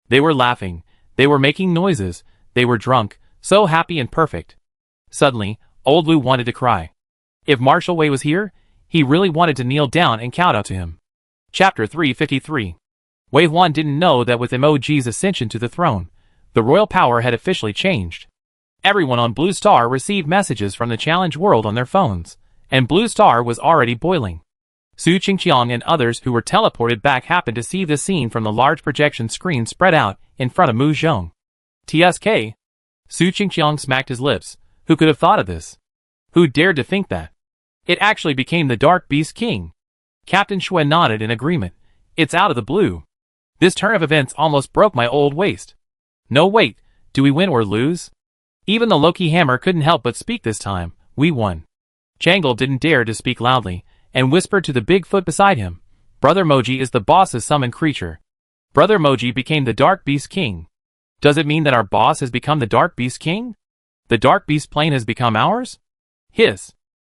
A: They were laughing, they were making noises, they were drunk, so happy and perfect. Suddenly, old Lu wanted to cry. If Marshall Wei was here, he really wanted to kneel down and kowtow to him. Chapter 353. Wei Huan didn't know that with Emoji's ascension to the throne, the royal power had officially changed. Everyone on Blue Star received messages from the challenge world on their phones, and Blue Star was already boiling. Su Qingqiang and others who were teleported back happened to see this scene from the large projection screen spread out in front of Mu Zhong. TSK? Su Qingqiang smacked his lips. Who could have thought of this? Who dared to think that? It actually became the Dark Beast King. Captain Xue nodded in agreement. It's out of the blue. This turn of events almost broke my old waist. No wait, do we win or lose? Even the Loki Hammer couldn't help but speak this time. We won. Jangle didn't dare to speak loudly, and whispered to the Bigfoot beside him. Brother Moji is the boss's summoned creature. Brother Moji became the Dark Beast King. Does it mean that our boss has become the Dark Beast King? The Dark Beast plane has become ours? Hiss.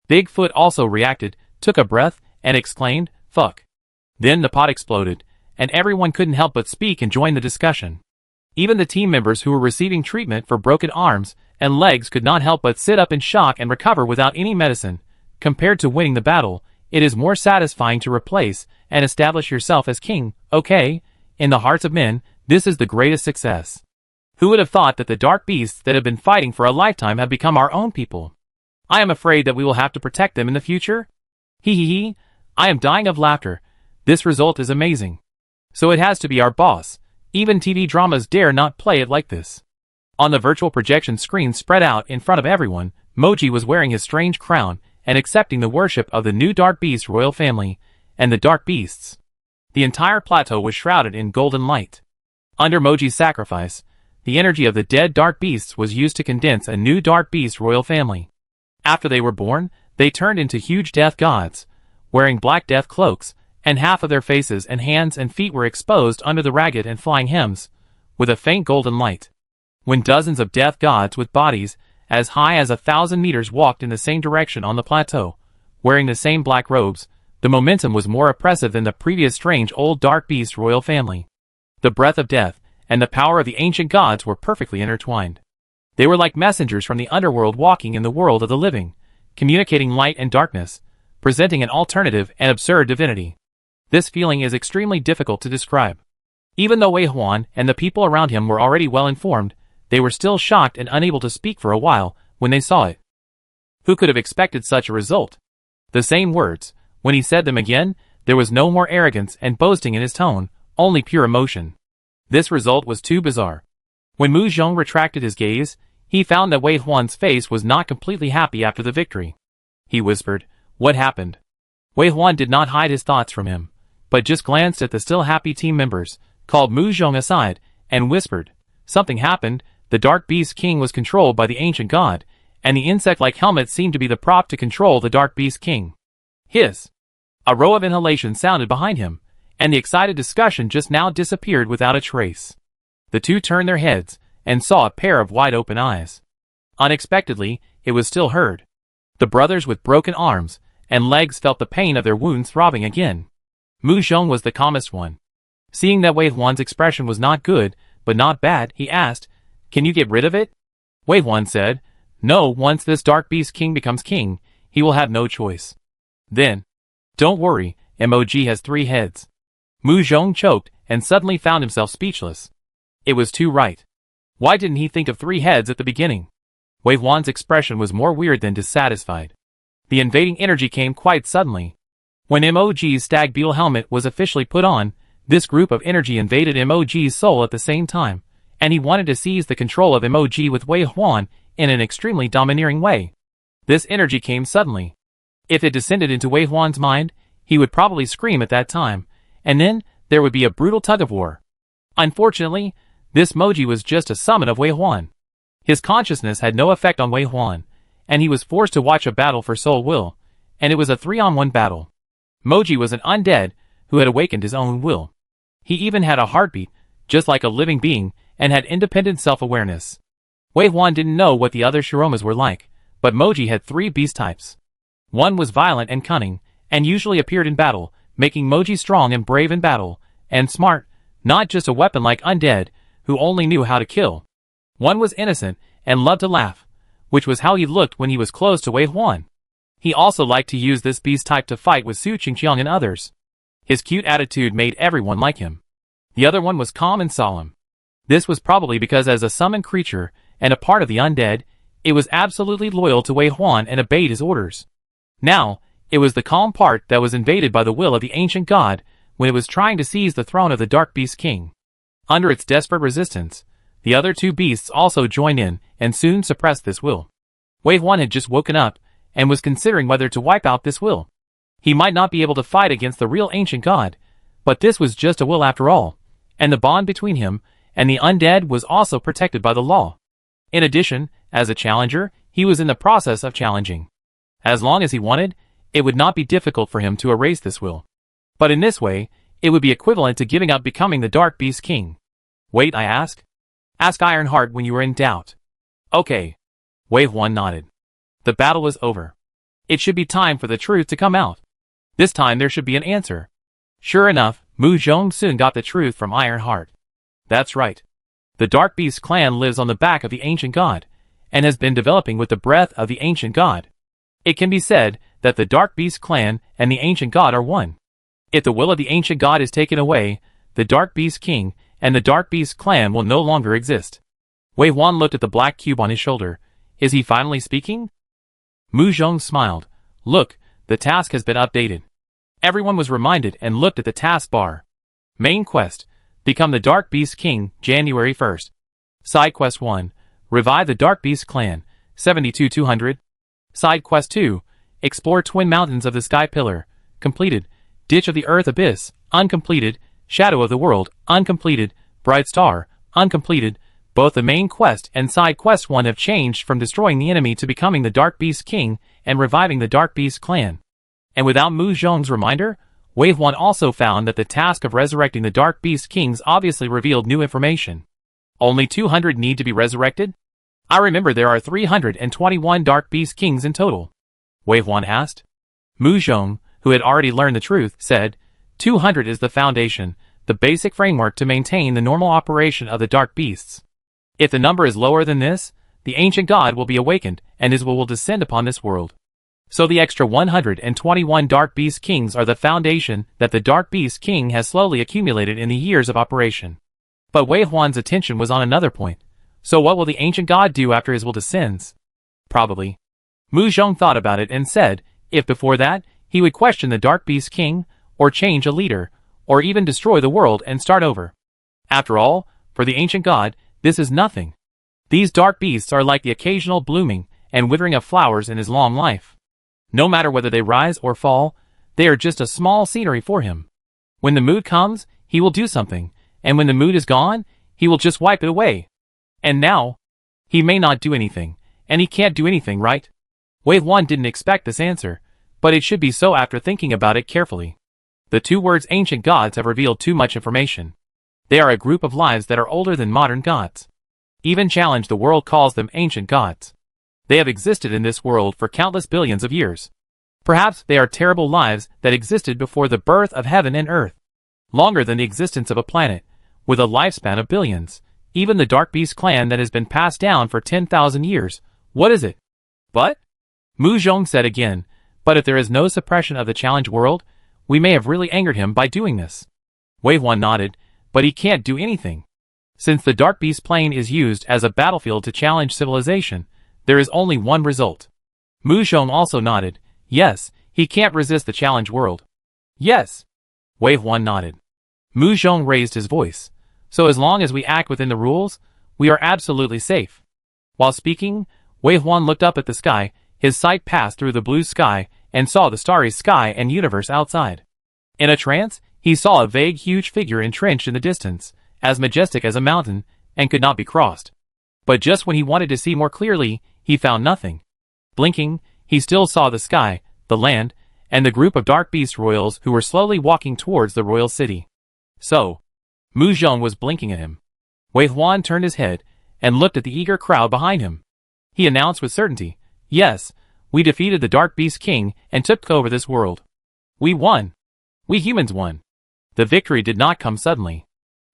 A: Bigfoot also reacted, took a breath, and exclaimed, "Fuck." Then the pot exploded, and everyone couldn't help but speak and join the discussion. Even the team members who were receiving treatment for broken arms and legs could not help but sit up in shock and recover without any medicine. Compared to winning the battle, it is more satisfying to replace and establish yourself as king, okay? In the hearts of men, this is the greatest success. Who would have thought that the dark beasts that have been fighting for a lifetime have become our own people? I am afraid that we will have to protect them in the future. Hee hee hee, I am dying of laughter. This result is amazing. So it has to be our boss. Even TV dramas dare not play it like this. On the virtual projection screen spread out in front of everyone, Moji was wearing his strange crown and accepting the worship of the new Dark Beast royal family and the Dark Beasts. The entire plateau was shrouded in golden light. Under Moji's sacrifice, the energy of the dead dark beasts was used to condense a new dark beast royal family. After they were born, they turned into huge death gods, wearing black death cloaks, and half of their faces and hands and feet were exposed under the ragged and flying hems, with a faint golden light. When dozens of death gods with bodies as high as 1,000 meters walked in the same direction on the plateau, wearing the same black robes, the momentum was more oppressive than the previous strange old dark beast royal family. The breath of death and the power of the ancient gods were perfectly intertwined. They were like messengers from the underworld walking in the world of the living, communicating light and darkness, presenting an alternative and absurd divinity. This feeling is extremely difficult to describe. Even though Wei Huan and the people around him were already well informed, they were still shocked and unable to speak for a while when they saw it. Who could have expected such a result? The same words, when he said them again, there was no more arrogance and boasting in his tone, only pure emotion. This result was too bizarre. When Mu Zhong retracted his gaze, he found that Wei Huan's face was not completely happy after the victory. He whispered, "What happened?" Wei Huan did not hide his thoughts from him, but just glanced at the still happy team members, called Mu Zhong aside, and whispered, "Something happened. The Dark Beast King was controlled by the ancient god, and the insect-like helmet seemed to be the prop to control the Dark Beast King." Hiss! A row of inhalations sounded behind him, and the excited discussion just now disappeared without a trace. The two turned their heads, and saw a pair of wide-open eyes. Unexpectedly, it was still heard. The brothers with broken arms and legs felt the pain of their wounds throbbing again. Mu Zhong was the calmest one. Seeing that Wei Huan's expression was not good, but not bad, he asked, "Can you get rid of it?" Wei Huan said, "No, once this Dark Beast King becomes king, he will have no choice." Then, "Don't worry, MOG has 3 heads. Mu Zhong choked and suddenly found himself speechless. It was too right. Why didn't he think of 3 heads at the beginning? Wei Huan's expression was more weird than dissatisfied. The invading energy came quite suddenly. When MOG's stag beetle helmet was officially put on, this group of energy invaded MOG's soul at the same time, and he wanted to seize the control of MOG with Wei Huan in an extremely domineering way. This energy came suddenly. If it descended into Wei Huan's mind, he would probably scream at that time, and then there would be a brutal tug-of-war. Unfortunately, this Moji was just a summon of Wei Huan. His consciousness had no effect on Wei Huan, and he was forced to watch a battle for soul will, and it was a 3-on-1 battle. Moji was an undead who had awakened his own will. He even had a heartbeat, just like a living being, and had independent self-awareness. Wei Huan didn't know what the other Shiromas were like, but Moji had 3 beast types. One was violent and cunning, and usually appeared in battle, making Moji strong and brave in battle, and smart, not just a weapon like undead, who only knew how to kill. One was innocent, and loved to laugh, which was how he looked when he was close to Wei Huan. He also liked to use this beast type to fight with Su Qingqiang and others. His cute attitude made everyone like him. The other one was calm and solemn. This was probably because as a summoned creature, and a part of the undead, it was absolutely loyal to Wei Huan and obeyed his orders. Now, it was the calm part that was invaded by the will of the ancient god when it was trying to seize the throne of the Dark Beast King. Under its desperate resistance, the other 2 beasts also joined in and soon suppressed this will. Wei Huan had just woken up and was considering whether to wipe out this will. He might not be able to fight against the real ancient god, but this was just a will after all, and the bond between him and the undead was also protected by the law. In addition, as a challenger, he was in the process of challenging. As long as he wanted, it would not be difficult for him to erase this will. But in this way, it would be equivalent to giving up becoming the Dark Beast King. Wait, I ask? Ask Ironheart when you are in doubt. Okay. Wei Huan nodded. The battle was over. It should be time for the truth to come out. This time there should be an answer. Sure enough, Mu Zhong soon got the truth from Ironheart. That's right. The Dark Beast clan lives on the back of the ancient god, and has been developing with the breath of the ancient god. It can be said that the Dark Beast clan and the ancient god are one. If the will of the ancient god is taken away, the Dark Beast King and the Dark Beast clan will no longer exist. Wei Huan looked at the black cube on his shoulder. Is he finally speaking? Mu Zhong smiled. Look, the task has been updated. Everyone was reminded and looked at the task bar. Main quest: Become the Dark Beast King, January 1st. Side quest 1: Revive the Dark Beast clan, 72-200. Side quest 2: Explore Twin Mountains of the Sky Pillar, completed. Ditch of the Earth Abyss, uncompleted. Shadow of the World, uncompleted. Bright Star, uncompleted. Both the main quest and side quest 1 have changed from destroying the enemy to becoming the Dark Beast King and reviving the Dark Beast clan. And without Mu Zhong's reminder, Wave 1 also found that the task of resurrecting the Dark Beast Kings obviously revealed new information. Only 200 need to be resurrected? I remember there are 321 Dark Beast Kings in total. Wave 1 asked. Mu Zhong, who had already learned the truth, said, 200 is the foundation, the basic framework to maintain the normal operation of the Dark Beasts. If the number is lower than this, the ancient god will be awakened, and his will descend upon this world. So the extra 121 Dark Beast Kings are the foundation that the Dark Beast King has slowly accumulated in the years of operation. But Wei Huan's attention was on another point. So what will the ancient god do after his will descends? Probably. Mu Zhong thought about it and said, if before that, he would question the Dark Beast King, or change a leader, or even destroy the world and start over. After all, for the ancient god, this is nothing. These dark beasts are like the occasional blooming and withering of flowers in his long life. No matter whether they rise or fall, they are just a small scenery for him. When the mood comes, he will do something, and when the mood is gone, he will just wipe it away. And now, he may not do anything, and he can't do anything, right? Wave 1 didn't expect this answer, but it should be so after thinking about it carefully. The two words ancient gods have revealed too much information. They are a group of lives that are older than modern gods. Even Challenge the World calls them ancient gods. They have existed in this world for countless billions of years. Perhaps they are terrible lives that existed before the birth of heaven and earth. Longer than the existence of a planet, with a lifespan of billions. Even the Dark Beast clan that has been passed down for 10,000 years. What is it? But? Mu Zhong said again, but if there is no suppression of the Challenge world, we may have really angered him by doing this. Wave 1 nodded, but he can't do anything. Since the Dark Beast plane is used as a battlefield to challenge civilization, there is only one result. Mu Zhong also nodded, yes, he can't resist the Challenge world. Yes. Wave 1 nodded. Mu Zhong raised his voice. So as long as we act within the rules, we are absolutely safe. While speaking, Wave 1 looked up at the sky, his sight passed through the blue sky, and saw the starry sky and universe outside. In a trance, he saw a vague huge figure entrenched in the distance, as majestic as a mountain, and could not be crossed. But just when he wanted to see more clearly, he found nothing. Blinking, he still saw the sky, the land, and the group of Dark Beast royals who were slowly walking towards the royal city. So, Mu Zhong was blinking at him. Wei Huan turned his head, and looked at the eager crowd behind him. He announced with certainty, yes, we defeated the Dark Beast King and took over this world. We won. We humans won. The victory did not come suddenly.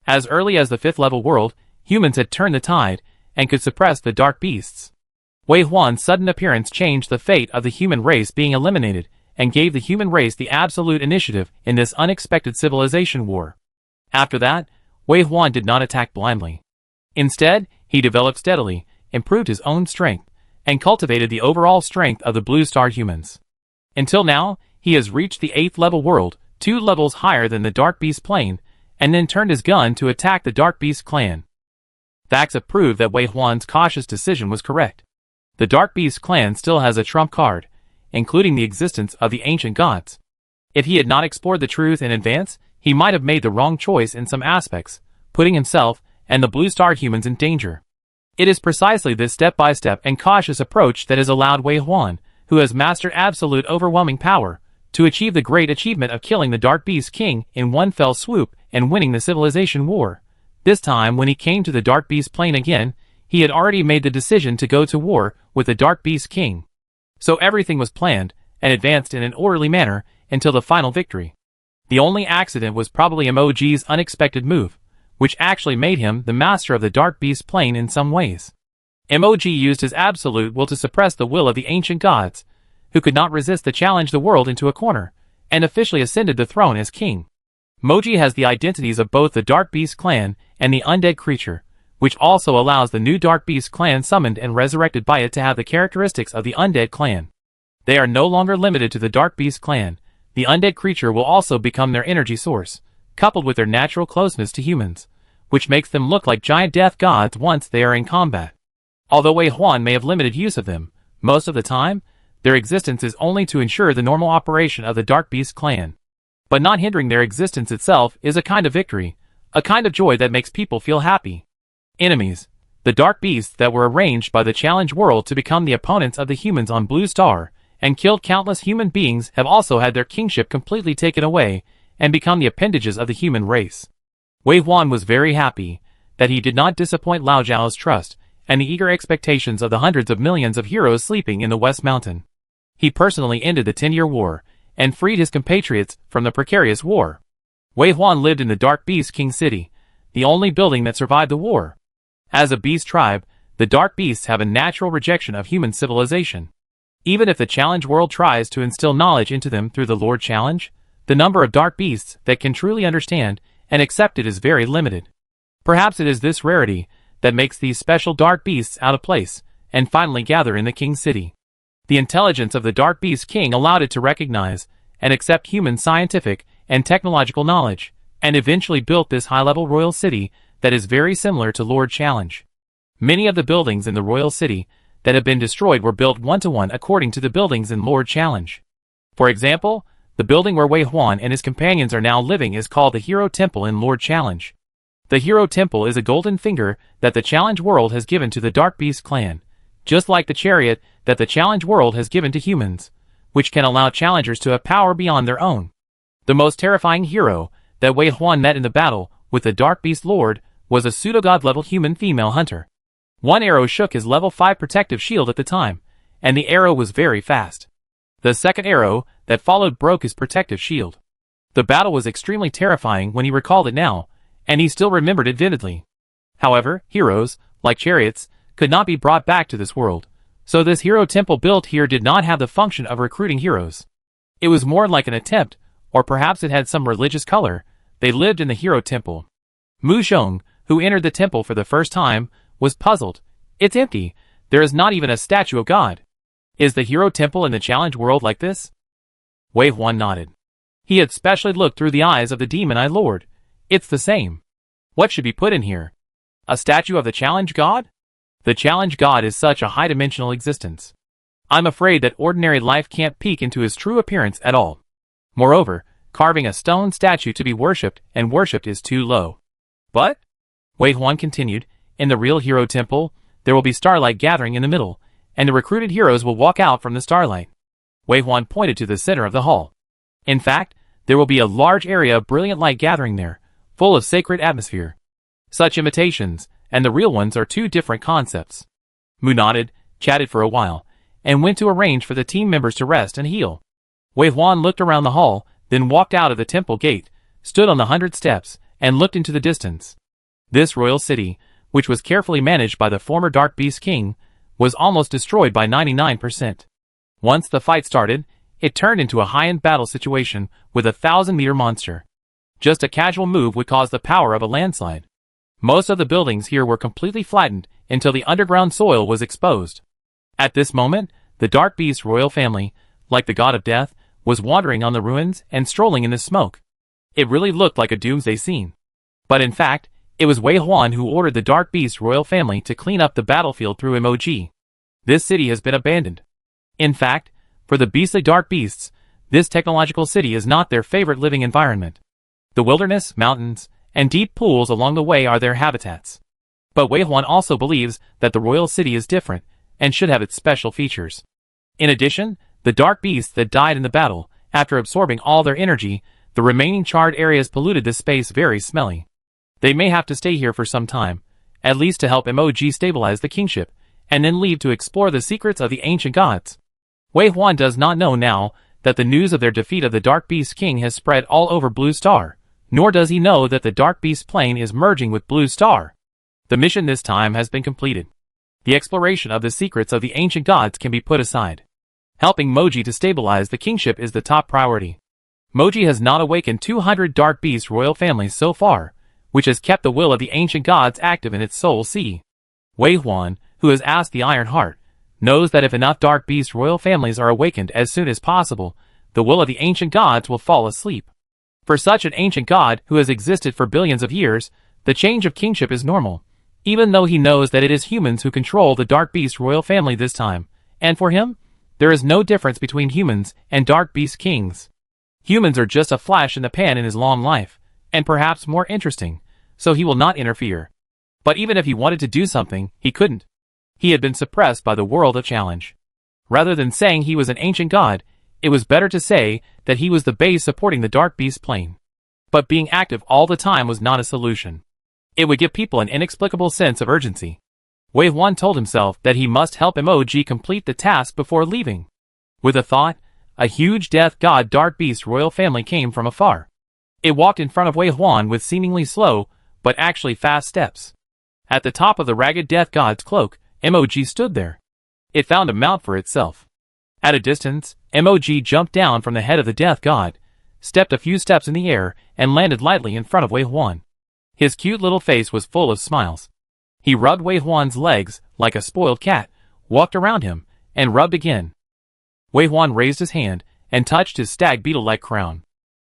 A: As early as the 5th level world, humans had turned the tide, and could suppress the Dark Beasts. Wei Huan's sudden appearance changed the fate of the human race being eliminated, and gave the human race the absolute initiative in this unexpected civilization war. After that, Wei Huan did not attack blindly. Instead, he developed steadily, improved his own strength, and cultivated the overall strength of the Blue Star humans. Until now, he has reached the 8th level world, 2 levels higher than the Dark Beast plane, and then turned his gun to attack the Dark Beast clan. Facts have proved that Wei Huan's cautious decision was correct. The Dark Beast clan still has a trump card, including the existence of the ancient gods. If he had not explored the truth in advance, he might have made the wrong choice in some aspects, putting himself and the Blue Star humans in danger. It is precisely this step-by-step and cautious approach that has allowed Wei Huan, who has mastered absolute overwhelming power, to achieve the great achievement of killing the Dark Beast King in one fell swoop and winning the civilization war. This time when he came to the Dark Beast plane again, he had already made the decision to go to war with the Dark Beast King. So everything was planned and advanced in an orderly manner until the final victory. The only accident was probably MOG's unexpected move, which actually made him the master of the Dark Beast plane in some ways. MOG used his absolute will to suppress the will of the ancient gods, who could not resist to challenge the world into a corner, and officially ascended the throne as king. Moji has the identities of both the Dark Beast clan and the undead creature, which also allows the new Dark Beast clan summoned and resurrected by it to have the characteristics of the undead clan. They are no longer limited to the Dark Beast clan. The undead creature will also become their energy source, coupled with their natural closeness to humans, which makes them look like giant death gods once they are in combat. Although Wei Huan may have limited use of them, most of the time, their existence is only to ensure the normal operation of the Dark Beast clan. But not hindering their existence itself is a kind of victory, a kind of joy that makes people feel happy. Enemies. The dark beasts that were arranged by the challenge world to become the opponents of the humans on Blue Star and killed countless human beings have also had their kingship completely taken away and become the appendages of the human race. Wei Huan was very happy that he did not disappoint Lao Zhao's trust and the eager expectations of the hundreds of millions of heroes sleeping in the West Mountain. He personally ended the 10-year war and freed his compatriots from the precarious war. Wei Huan lived in the Dark Beast King City, the only building that survived the war. As a beast tribe, the Dark Beasts have a natural rejection of human civilization. Even if the challenge world tries to instill knowledge into them through the Lord Challenge, the number of Dark Beasts that can truly understand and accept it is very limited. Perhaps it is this rarity that makes these special Dark Beasts out of place and finally gather in the King City. The intelligence of the Dark Beast King allowed it to recognize and accept human scientific and technological knowledge, and eventually built this high-level royal city that is very similar to Lord Challenge. Many of the buildings in the royal city that have been destroyed were built one-to-one according to the buildings in Lord Challenge. For example, the building where Wei Huan and his companions are now living is called the Hero Temple in Lord Challenge. The Hero Temple is a golden finger that the Challenge World has given to the Dark Beast clan, just like the chariot that the Challenge World has given to humans, which can allow challengers to have power beyond their own. The most terrifying hero that Wei Huan met in the battle with the Dark Beast Lord was a pseudo-god-level human female hunter. One arrow shook his level 5 protective shield at the time, and the arrow was very fast. The second arrow that followed broke his protective shield. The battle was extremely terrifying when he recalled it now, and he still remembered it vividly. However, heroes, like chariots, could not be brought back to this world, so this hero temple built here did not have the function of recruiting heroes. It was more like an attempt, or perhaps it had some religious color. They lived in the hero temple. Mu Xiong, who entered the temple for the first time, was puzzled. It's empty. There is not even a statue of God. Is the hero temple in the challenge world like this? Wei Huan nodded. He had specially looked through the eyes of the demon eye lord. It's the same. What should be put in here? A statue of the challenge god? The challenge god is such a high-dimensional existence. I'm afraid that ordinary life can't peek into his true appearance at all. Moreover, carving a stone statue to be worshipped and worshipped is too low. But, Wei Huan continued, in the real hero temple, there will be starlight gathering in the middle, and the recruited heroes will walk out from the starlight. Wei Huan pointed to the center of the hall. In fact, there will be a large area of brilliant light gathering there, full of sacred atmosphere. Such imitations, and the real ones are two different concepts. Mu nodded, chatted for a while, and went to arrange for the team members to rest and heal. Wei Huan looked around the hall, then walked out of the temple gate, stood on the 100 steps, and looked into the distance. This royal city, which was carefully managed by the former Dark Beast King, was almost destroyed by 99%. Once the fight started, it turned into a high-end battle situation with a 1,000-meter monster. Just a casual move would cause the power of a landslide. Most of the buildings here were completely flattened until the underground soil was exposed. At this moment, the Dark Beast royal family, like the god of death, was wandering on the ruins and strolling in the smoke. It really looked like a doomsday scene. But in fact, it was Wei Huan who ordered the Dark Beast royal family to clean up the battlefield through emoji. This city has been abandoned. In fact, for the beastly Dark Beasts, this technological city is not their favorite living environment. The wilderness, mountains, and deep pools along the way are their habitats. But Wei Huan also believes that the royal city is different and should have its special features. In addition, the Dark Beasts that died in the battle, after absorbing all their energy, the remaining charred areas polluted this space very smelly. They may have to stay here for some time, at least to help emoji stabilize the kingship, and then leave to explore the secrets of the ancient gods. Wei Huan does not know now that the news of their defeat of the Dark Beast King has spread all over Blue Star, nor does he know that the Dark Beast plane is merging with Blue Star. The mission this time has been completed. The exploration of the secrets of the ancient gods can be put aside. Helping Moji to stabilize the kingship is the top priority. Moji has not awakened 200 Dark Beast royal families so far, which has kept the will of the ancient gods active in its soul sea. Wei Huan, who has asked the Iron Heart, knows that if enough Dark Beast royal families are awakened as soon as possible, the will of the ancient gods will fall asleep. For such an ancient god who has existed for billions of years, the change of kingship is normal, even though he knows that it is humans who control the Dark Beast royal family this time, and for him, there is no difference between humans and Dark Beast kings. Humans are just a flash in the pan in his long life, and perhaps more interesting, so he will not interfere. But even if he wanted to do something, he couldn't. He had been suppressed by the world of challenge. Rather than saying he was an ancient god, it was better to say that he was the base supporting the Dark Beast plane. But being active all the time was not a solution. It would give people an inexplicable sense of urgency. Wei Huan told himself that he must help Mog complete the task before leaving. With a thought, a huge death god Dark Beast royal family came from afar. It walked in front of Wei Huan with seemingly slow, but actually fast steps. At the top of the ragged death god's cloak, Mog stood there. It found a mount for itself. At a distance, Mog jumped down from the head of the death god, stepped a few steps in the air, and landed lightly in front of Wei Huan. His cute little face was full of smiles. He rubbed Wei Huan's legs like a spoiled cat, walked around him, and rubbed again. Wei Huan raised his hand and touched his stag beetle-like crown.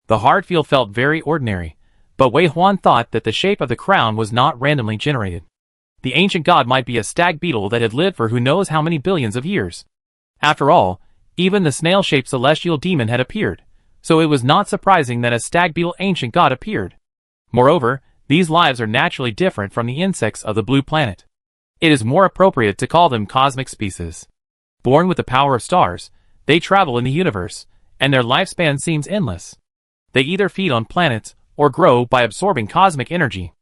A: The hard feel felt very ordinary, but Wei Huan thought that the shape of the crown was not randomly generated. The ancient god might be a stag beetle that had lived for who knows how many billions of years. After all, even the snail-shaped celestial demon had appeared, so it was not surprising that a stag beetle ancient god appeared. Moreover, these lives are naturally different from the insects of the blue planet. It is more appropriate to call them cosmic species. Born with the power of stars, they travel in the universe, and their lifespan seems endless. They either feed on planets, or grow by absorbing cosmic energy.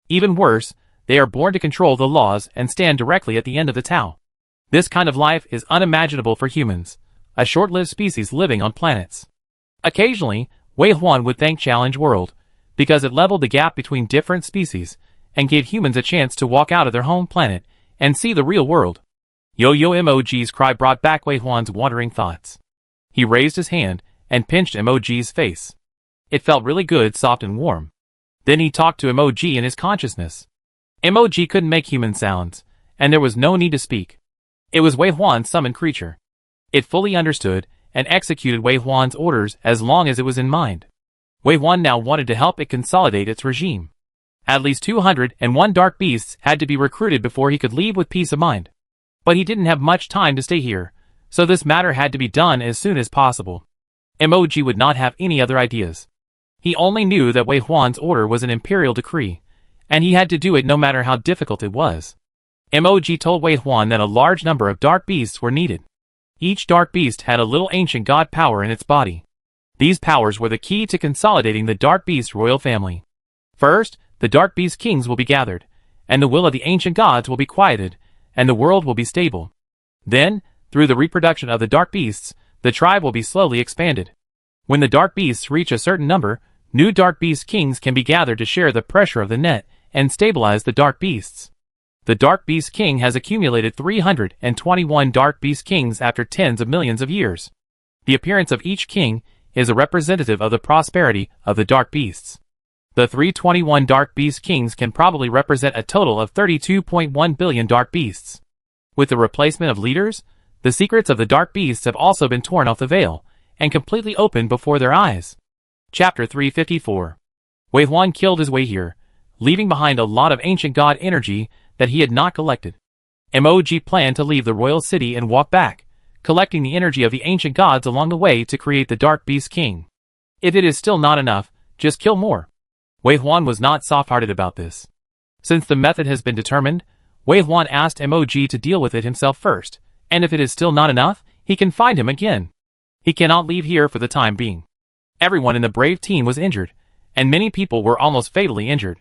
A: Even worse, they are born to control the laws and stand directly at the end of the Tao. This kind of life is unimaginable for humans, a short-lived species living on planets. Occasionally, Wei Huan would thank Challenge World, because it leveled the gap between different species, and gave humans a chance to walk out of their home planet and see the real world. Yo-Yo Mog's cry brought back Wei Huan's wandering thoughts. He raised his hand and pinched Mog's face. It felt really good, soft and warm. Then he talked to Mog in his consciousness. Mog couldn't make human sounds, and there was no need to speak. It was Wei Huan's summoned creature. It fully understood and executed Wei Huan's orders as long as it was in mind. Wei Huan now wanted to help it consolidate its regime. At least 201 dark beasts had to be recruited before he could leave with peace of mind. But he didn't have much time to stay here, so this matter had to be done as soon as possible. Mog would not have any other ideas. He only knew that Wei Huan's order was an imperial decree, and he had to do it no matter how difficult it was. Mog told Wei Huan that a large number of dark beasts were needed. Each dark beast had a little ancient god power in its body. These powers were the key to consolidating the Dark Beast royal family. First, the Dark Beast kings will be gathered, and the will of the ancient gods will be quieted, and the world will be stable. Then, through the reproduction of the Dark Beasts, the tribe will be slowly expanded. When the Dark Beasts reach a certain number, new Dark Beast kings can be gathered to share the pressure of the net and stabilize the Dark Beasts. The Dark Beast king has accumulated 321 Dark Beast kings after tens of millions of years. The appearance of each king is a representative of the prosperity of the Dark Beasts. The 321 Dark Beast kings can probably represent a total of 32.1 billion Dark Beasts. With the replacement of leaders, the secrets of the Dark Beasts have also been torn off the veil and completely opened before their eyes. Chapter 354. Wei Huan killed his way here, leaving behind a lot of ancient god energy that he had not collected. Mog planned to leave the royal city and walk back, collecting the energy of the ancient gods along the way to create the Dark Beast King. If it is still not enough, just kill more. Wei Huan was not soft-hearted about this. Since the method has been determined, Wei Huan asked Mog to deal with it himself first, and if it is still not enough, he can find him again. He cannot leave here for the time being. Everyone in the brave team was injured, and many people were almost fatally injured.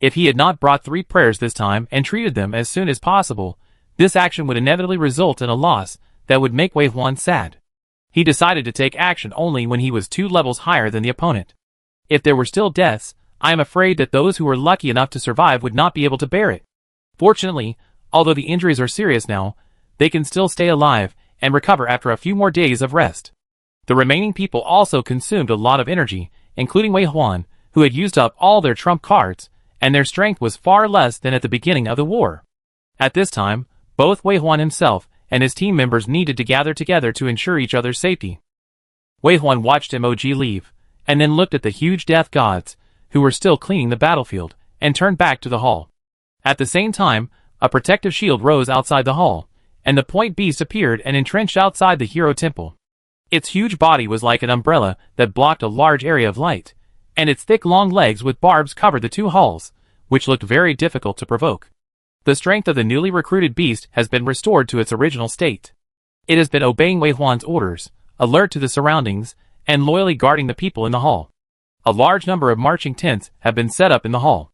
A: If he had not brought 3 prayers this time and treated them as soon as possible, this action would inevitably result in a loss that would make Wei Huan sad. He decided to take action only when he was 2 levels higher than the opponent. If there were still deaths, I am afraid that those who were lucky enough to survive would not be able to bear it. Fortunately, although the injuries are serious now, they can still stay alive and recover after a few more days of rest. The remaining people also consumed a lot of energy, including Wei Huan, who had used up all their trump cards, and their strength was far less than at the beginning of the war. At this time, both Wei Huan himself and his team members needed to gather together to ensure each other's safety. Wei Huan watched Mog leave, and then looked at the huge death gods, who were still cleaning the battlefield, and turned back to the hall. At the same time, a protective shield rose outside the hall, and the point beast appeared and entrenched outside the hero temple. Its huge body was like an umbrella that blocked a large area of light, and its thick long legs with barbs covered the 2 halls, which looked very difficult to provoke. The strength of the newly recruited beast has been restored to its original state. It has been obeying Wei Huan's orders, alert to the surroundings, and loyally guarding the people in the hall. A large number of marching tents have been set up in the hall.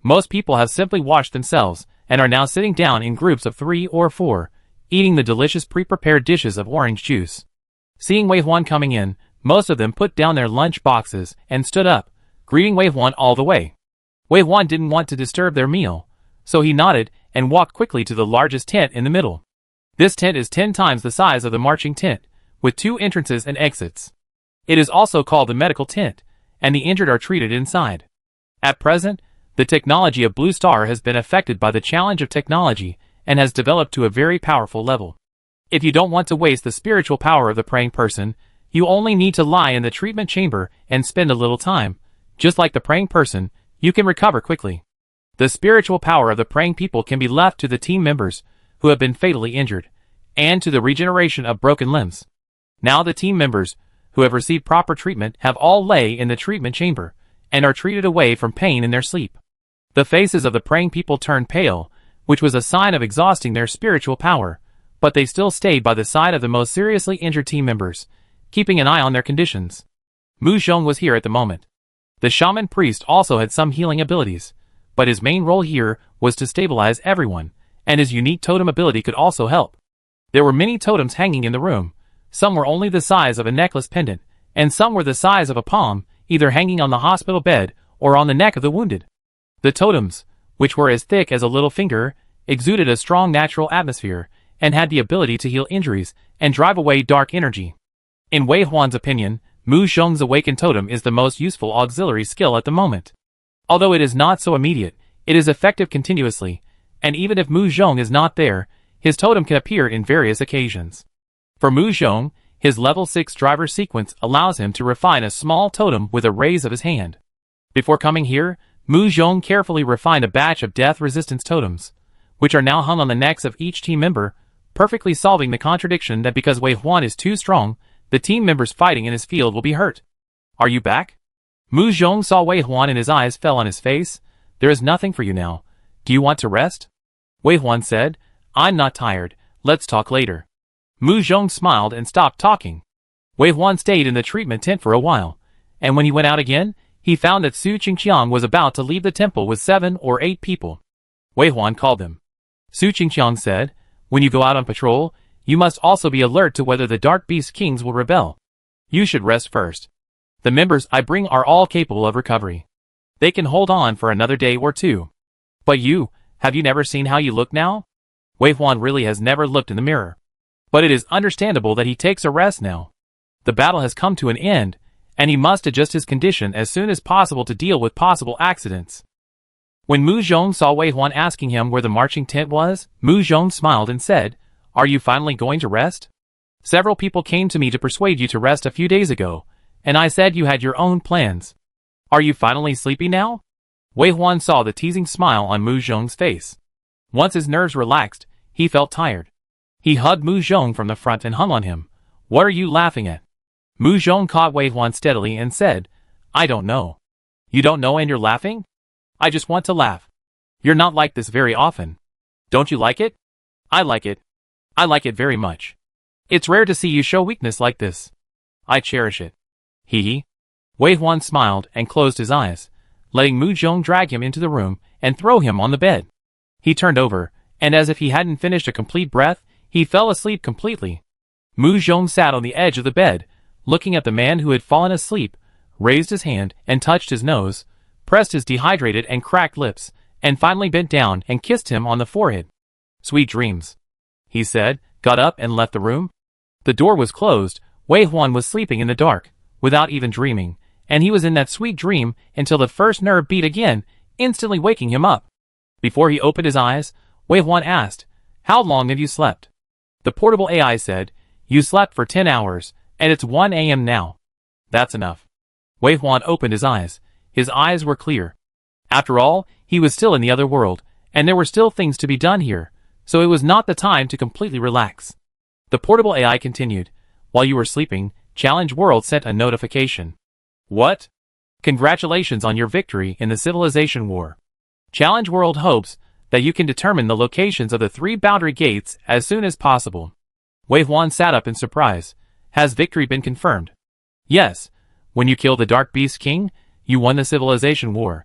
A: Most people have simply washed themselves, and are now sitting down in groups of 3 or 4, eating the delicious pre-prepared dishes of orange juice. Seeing Wei Huan coming in, most of them put down their lunch boxes and stood up, greeting Wei Huan all the way. Wei Huan didn't want to disturb their meal, so he nodded and walked quickly to the largest tent in the middle. This tent is 10 times the size of the marching tent, with 2 entrances and exits. It is also called the medical tent, and the injured are treated inside. At present, the technology of Blue Star has been affected by the challenge of technology and has developed to a very powerful level. If you don't want to waste the spiritual power of the praying person, you only need to lie in the treatment chamber and spend a little time. Just like the praying person, you can recover quickly. The spiritual power of the praying people can be left to the team members who have been fatally injured, and to the regeneration of broken limbs. Now the team members who have received proper treatment have all lay in the treatment chamber, and are treated away from pain in their sleep. The faces of the praying people turned pale, which was a sign of exhausting their spiritual power, but they still stayed by the side of the most seriously injured team members, keeping an eye on their conditions. Mu Zhong was here at the moment. The shaman priest also had some healing abilities, but his main role here was to stabilize everyone, and his unique totem ability could also help. There were many totems hanging in the room. Some were only the size of a necklace pendant, and some were the size of a palm, either hanging on the hospital bed or on the neck of the wounded. The totems, which were as thick as a little finger, exuded a strong natural atmosphere, and had the ability to heal injuries and drive away dark energy. In Wei Huan's opinion, Mu Zhong's awakened totem is the most useful auxiliary skill at the moment. Although it is not so immediate, it is effective continuously, and even if Mu Zhong is not there, his totem can appear in various occasions. For Mu Zhong, his level 6 driver sequence allows him to refine a small totem with a raise of his hand. Before coming here, Mu Zhong carefully refined a batch of death resistance totems, which are now hung on the necks of each team member, perfectly solving the contradiction that because Wei Huan is too strong, the team members fighting in his field will be hurt. Are you back? Mu Zhong saw Wei Huan and his eyes fell on his face. There is nothing for you now. Do you want to rest? Wei Huan said, I'm not tired, let's talk later. Mu Zhong smiled and stopped talking. Wei Huan stayed in the treatment tent for a while, and when he went out again, he found that Su Qingqiang was about to leave the temple with 7 or 8 people. Wei Huan called them. Su Qingqiang said, when you go out on patrol, you must also be alert to whether the Dark Beast Kings will rebel. You should rest first. The members I bring are all capable of recovery. They can hold on for another day or 2. But you, have you never seen how you look now? Wei Huan really has never looked in the mirror. But it is understandable that he takes a rest now. The battle has come to an end, and he must adjust his condition as soon as possible to deal with possible accidents. When Mu Zhong saw Wei Huan asking him where the marching tent was, Mu Zhong smiled and said, Are you finally going to rest? Several people came to me to persuade you to rest a few days ago, and I said you had your own plans. Are you finally sleepy now? Wei Huan saw the teasing smile on Mu Zhong's face. Once his nerves relaxed, he felt tired. He hugged Mu Zhong from the front and hung on him. What are you laughing at? Mu Zhong caught Wei Huan steadily and said, I don't know. You don't know and you're laughing? I just want to laugh. You're not like this very often. Don't you like it? I like it. I like it very much. It's rare to see you show weakness like this. I cherish it. Hee hee. Wei Huan smiled and closed his eyes, letting Mu Zhong drag him into the room and throw him on the bed. He turned over, and as if he hadn't finished a complete breath, he fell asleep completely. Mu Zhong sat on the edge of the bed, looking at the man who had fallen asleep, raised his hand and touched his nose, pressed his dehydrated and cracked lips, and finally bent down and kissed him on the forehead. Sweet dreams, he said, got up and left the room. The door was closed. Wei Huan was sleeping in the dark, without even dreaming, and he was in that sweet dream until the first nerve beat again, instantly waking him up. Before he opened his eyes, Wei Huan asked, How long have you slept? The portable AI said, You slept for 10 hours, and it's 1 a.m. now. That's enough. Wei Huan opened his eyes. His eyes were clear. After all, he was still in the other world, and there were still things to be done here, so it was not the time to completely relax. The portable AI continued, While you were sleeping, Challenge World sent a notification. What? Congratulations on your victory in the Civilization War. Challenge World hopes that you can determine the locations of the 3 boundary gates as soon as possible. Wei Huan sat up in surprise. Has victory been confirmed? Yes. When you kill the Dark Beast King, you won the civilization war.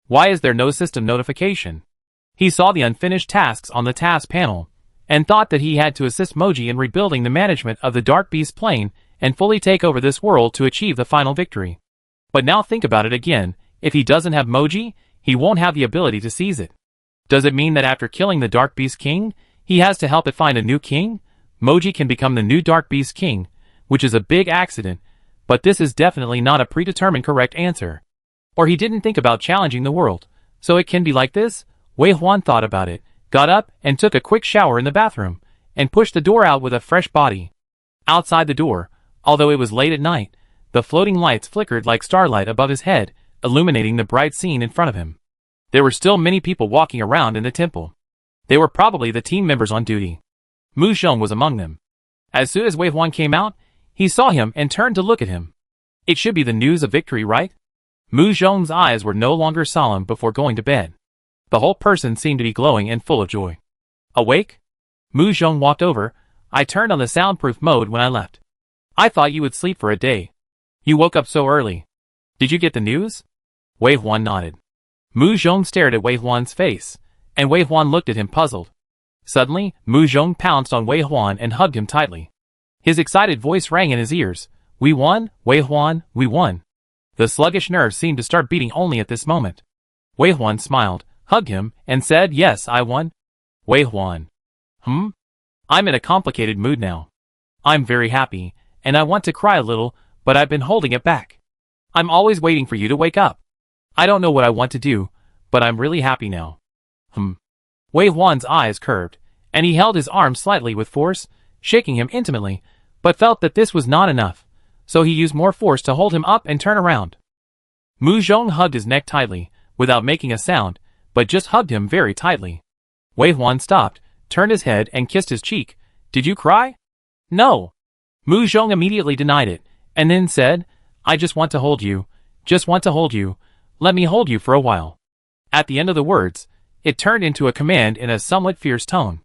A: Why is there no system notification? He saw the unfinished tasks on the task panel, and thought that he had to assist Moji in rebuilding the management of the Dark Beast plane and fully take over this world to achieve the final victory. But now think about it again, if he doesn't have Moji, he won't have the ability to seize it. Does it mean that after killing the Dark Beast King, he has to help it find a new king? Moji can become the new Dark Beast King, which is a big accident, but this is definitely not a predetermined correct answer. Or he didn't think about challenging the world, so it can be like this? Wei Huan thought about it, got up and took a quick shower in the bathroom, and pushed the door out with a fresh body. Outside the door, although it was late at night, the floating lights flickered like starlight above his head, illuminating the bright scene in front of him. There were still many people walking around in the temple. They were probably the team members on duty. Mu Zhong was among them. As soon as Wei Huan came out, he saw him and turned to look at him. It should be the news of victory, right? Mu Zhong's eyes were no longer solemn before going to bed. The whole person seemed to be glowing and full of joy. Awake? Mu Zhong walked over. I turned on the soundproof mode when I left. I thought you would sleep for a day. You woke up so early. Did you get the news? Wei Huan nodded. Mu Zhong stared at Wei Huan's face, and Wei Huan looked at him puzzled. Suddenly, Mu Zhong pounced on Wei Huan and hugged him tightly. His excited voice rang in his ears. We won, Wei Huan, we won. The sluggish nerves seemed to start beating only at this moment. Wei Huan smiled, hugged him, and said, yes, I won. Wei Huan. I'm in a complicated mood now. I'm very happy, and I want to cry a little, but I've been holding it back. I'm always waiting for you to wake up. I don't know what I want to do, but I'm really happy now. Wei Huan's eyes curved, and he held his arm slightly with force, shaking him intimately, but felt that this was not enough, so he used more force to hold him up and turn around. Mu Zhong hugged his neck tightly, without making a sound, but just hugged him very tightly. Wei Huan stopped, turned his head and kissed his cheek. Did you cry? No. Mu Zhong immediately denied it, and then said, I just want to hold you. Just want to hold you. Let me hold you for a while. At the end of the words, it turned into a command in a somewhat fierce tone.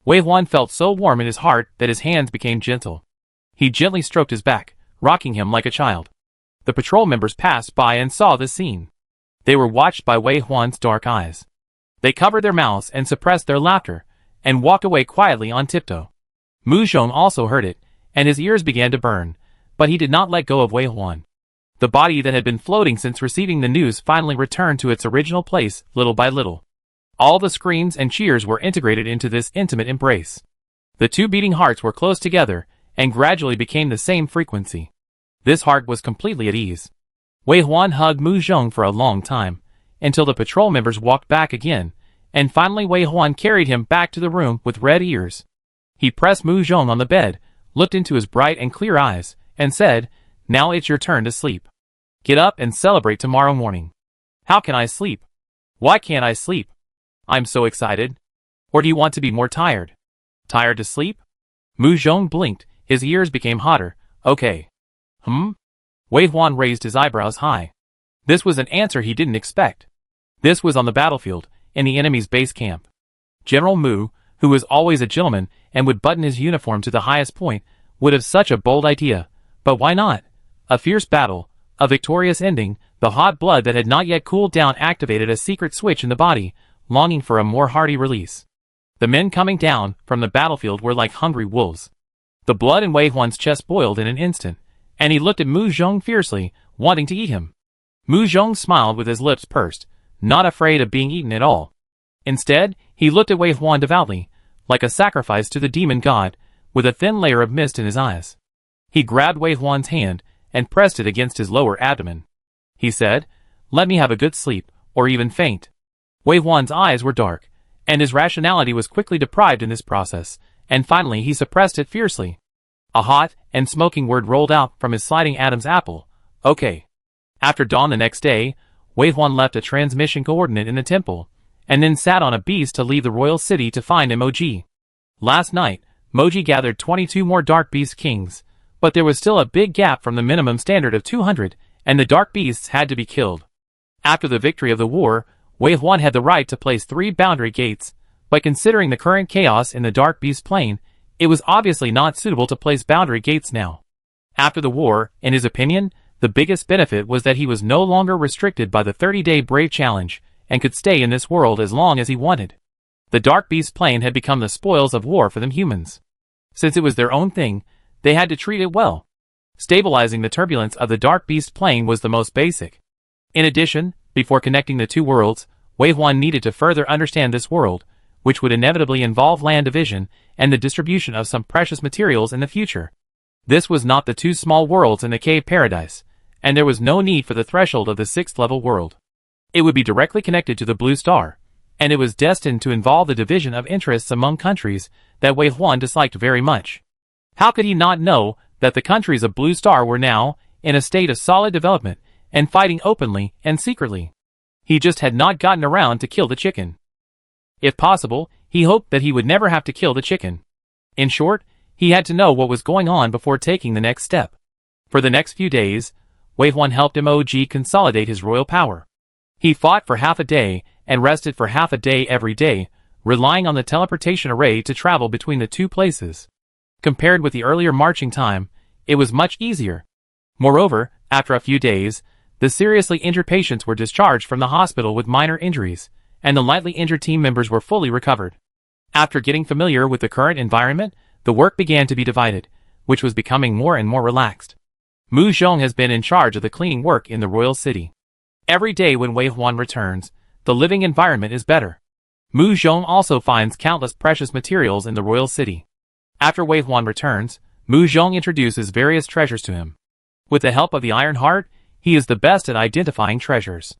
A: Wei Huan felt so warm in his heart that his hands became gentle. He gently stroked his back, rocking him like a child. The patrol members passed by and saw this scene. They were watched by Wei Huan's dark eyes. They covered their mouths and suppressed their laughter, and walked away quietly on tiptoe. Mu Zhong also heard it, and his ears began to burn, but he did not let go of Wei Huan. The body that had been floating since receiving the news finally returned to its original place, little by little. All the screams and cheers were integrated into this intimate embrace. The two beating hearts were close together, and gradually became the same frequency. This heart was completely at ease. Wei Huan hugged Mu Zhong for a long time, until the patrol members walked back again, and finally Wei Huan carried him back to the room with red ears. He pressed Mu Zhong on the bed, looked into his bright and clear eyes, and said, Now it's your turn to sleep. Get up and celebrate tomorrow morning. How can I sleep? Why can't I sleep? I'm so excited. Or do you want to be more tired? Tired to sleep? Mu Zhong blinked, his ears became hotter. Okay. Wei Huan raised his eyebrows high. This was an answer he didn't expect. This was on the battlefield, in the enemy's base camp. General Mu, who was always a gentleman and would button his uniform to the highest point, would have such a bold idea. But why not? A fierce battle, a victorious ending, the hot blood that had not yet cooled down activated a secret switch in the body, longing for a more hearty release. The men coming down from the battlefield were like hungry wolves. The blood in Wei Huan's chest boiled in an instant, and he looked at Mu Zhong fiercely, wanting to eat him. Mu Zhong smiled with his lips pursed, not afraid of being eaten at all. Instead, he looked at Wei Huan devoutly, like a sacrifice to the demon god, with a thin layer of mist in his eyes. He grabbed Wei Huan's hand and pressed it against his lower abdomen. He said, Let me have a good sleep, or even faint. Wei Huan's eyes were dark, and his rationality was quickly deprived in this process, and finally he suppressed it fiercely. A hot and smoking word rolled out from his sliding Adam's apple. Okay. After dawn the next day, Wei Huan left a transmission coordinate in the temple, and then sat on a beast to leave the royal city to find Moji. Last night, Moji gathered 22 more Dark Beast Kings, but there was still a big gap from the minimum standard of 200, and the Dark Beasts had to be killed. After the victory of the war, Wei Huan had the right to place 3 boundary gates, but considering the current chaos in the Dark Beast Plane, it was obviously not suitable to place boundary gates now. After the war, in his opinion, the biggest benefit was that he was no longer restricted by the 30-day Brave Challenge, and could stay in this world as long as he wanted. The Dark Beast Plane had become the spoils of war for them humans. Since it was their own thing, they had to treat it well. Stabilizing the turbulence of the Dark Beast Plane was the most basic. In addition, before connecting the two worlds, Wei Huan needed to further understand this world, which would inevitably involve land division and the distribution of some precious materials in the future. This was not the 2 small worlds in the cave paradise, and there was no need for the threshold of the 6th level world. It would be directly connected to the Blue Star, and it was destined to involve the division of interests among countries that Wei Huan disliked very much. How could he not know that the countries of Blue Star were now in a state of solid development and fighting openly and secretly? He just had not gotten around to kill the chicken. If possible, he hoped that he would never have to kill the chicken. In short, he had to know what was going on before taking the next step. For the next few days, Wei Huan helped MOG consolidate his royal power. He fought for half a day and rested for half a day every day, relying on the teleportation array to travel between the 2 places. Compared with the earlier marching time, it was much easier. Moreover, after a few days, the seriously injured patients were discharged from the hospital with minor injuries, and the lightly injured team members were fully recovered. After getting familiar with the current environment, the work began to be divided, which was becoming more and more relaxed. Mu Zhong has been in charge of the cleaning work in the royal city. Every day when Wei Huan returns, the living environment is better. Mu Zhong also finds countless precious materials in the royal city. After Wei Huan returns, Mu Zhong introduces various treasures to him. With the help of the Iron Heart, he is the best at identifying treasures.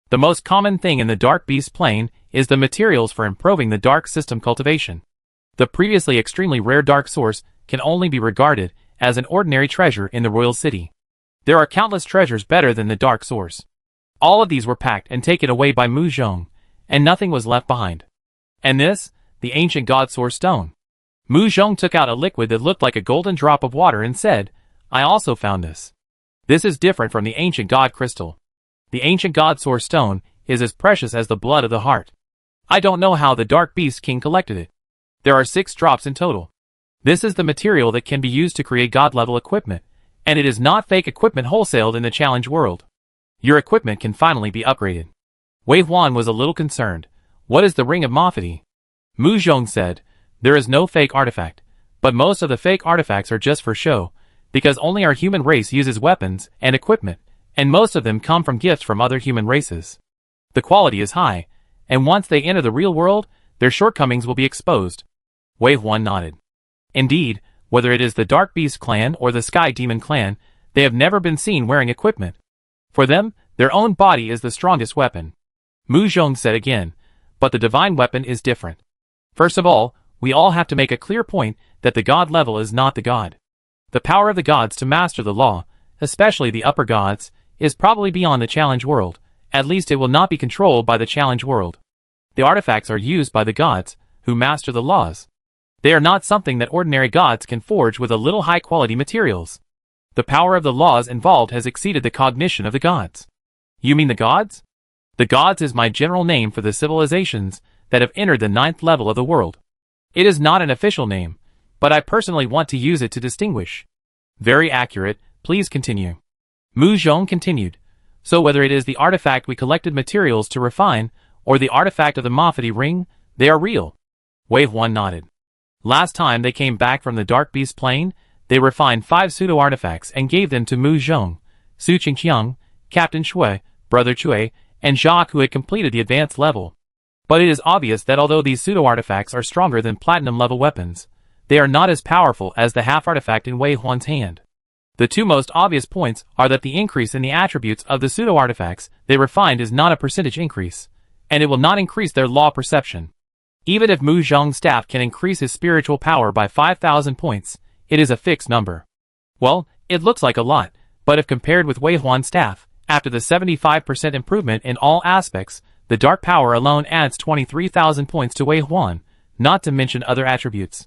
A: The most common thing in the Dark Beast Plane is the materials for improving the Dark System cultivation. The previously extremely rare Dark Source can only be regarded as an ordinary treasure in the royal city. There are countless treasures better than the Dark Source. All of these were packed and taken away by Mu Zhong, and nothing was left behind. And this, the ancient God Source Stone. Mu Zhong took out a liquid that looked like a golden drop of water and said, "I also found this. This is different from the ancient God Crystal. The ancient God Source Stone is as precious as the blood of the heart. I don't know how the Dark Beast King collected it. There are 6 drops in total. This is the material that can be used to create God-level equipment, and it is not fake equipment wholesaled in the challenge world. Your equipment can finally be upgraded." Wei Huan was a little concerned. "What is the Ring of Mafati?" Mu Zhong said, "There is no fake artifact, but most of the fake artifacts are just for show, because only our human race uses weapons and equipment, and most of them come from gifts from other human races. The quality is high, and once they enter the real world, their shortcomings will be exposed." Wei Huan nodded. Indeed, whether it is the Dark Beast clan or the Sky Demon clan, they have never been seen wearing equipment. For them, their own body is the strongest weapon. Mu Zhong said again, "But the divine weapon is different. First of all, we all have to make a clear point that the God level is not the God. The power of the gods to master the law, especially the upper gods, is probably beyond the challenge world. At least it will not be controlled by the challenge world. The artifacts are used by the gods, who master the laws. They are not something that ordinary gods can forge with a little high-quality materials. The power of the laws involved has exceeded the cognition of the gods." "You mean the gods?" "The gods is my general name for the civilizations that have entered the 9th level of the world. It is not an official name, but I personally want to use it to distinguish." "Very accurate, please continue." Mu Zhong continued, "So whether it is the artifact we collected materials to refine, or the artifact of the Mafati ring, they are real." Wei Huan nodded. "Last time they came back from the Dark Beast Plane, they refined 5 pseudo-artifacts and gave them to Mu Zhong, Su Qingqiang, Captain Shui, Brother Chui, and Jacques, who had completed the advanced level. But it is obvious that although these pseudo-artifacts are stronger than platinum-level weapons, they are not as powerful as the half-artifact in Wei Huan's hand. The 2 most obvious points are that the increase in the attributes of the pseudo-artifacts they refined is not a percentage increase, and it will not increase their law perception. Even if Mu Zhong's staff can increase his spiritual power by 5,000 points, it is a fixed number. Well, it looks like a lot, but if compared with Wei Huan's staff, after the 75% improvement in all aspects, the dark power alone adds 23,000 points to Wei Huan, not to mention other attributes.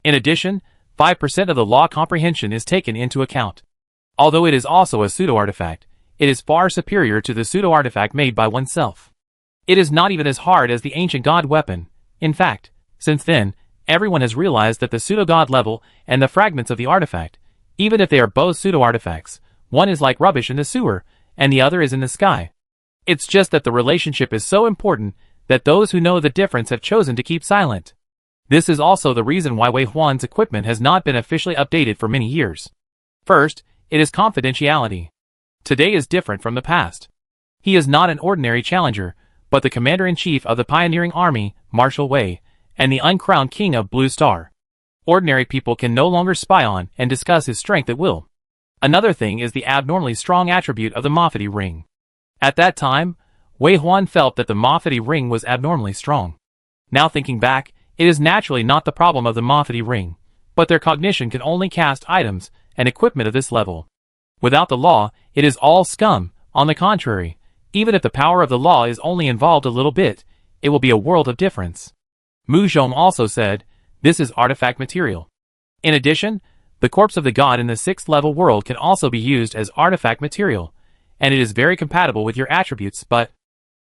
A: In addition, 5% of the law comprehension is taken into account. Although it is also a pseudo-artifact, it is far superior to the pseudo-artifact made by oneself. It is not even as hard as the ancient god weapon. In fact, since then, everyone has realized that the pseudo-god level and the fragments of the artifact, even if they are both pseudo-artifacts, one is like rubbish in the sewer, and the other is in the sky. It's just that the relationship is so important that those who know the difference have chosen to keep silent. This is also the reason why Wei Huan's equipment has not been officially updated for many years. First, it is confidentiality. Today is different from the past. He is not an ordinary challenger, but the commander-in-chief of the pioneering army, Marshal Wei, and the uncrowned king of Blue Star. Ordinary people can no longer spy on and discuss his strength at will. Another thing is the abnormally strong attribute of the Mafati ring. At that time, Wei Huan felt that the Mafati ring was abnormally strong. Now thinking back, it is naturally not the problem of the Mafati ring, but their cognition can only cast items and equipment of this level. Without the law, it is all scum. On the contrary, even if the power of the law is only involved a little bit, it will be a world of difference. Mu Zhong also said, this is artifact material. In addition, the corpse of the god in the 6th level world can also be used as artifact material, and it is very compatible with your attributes, but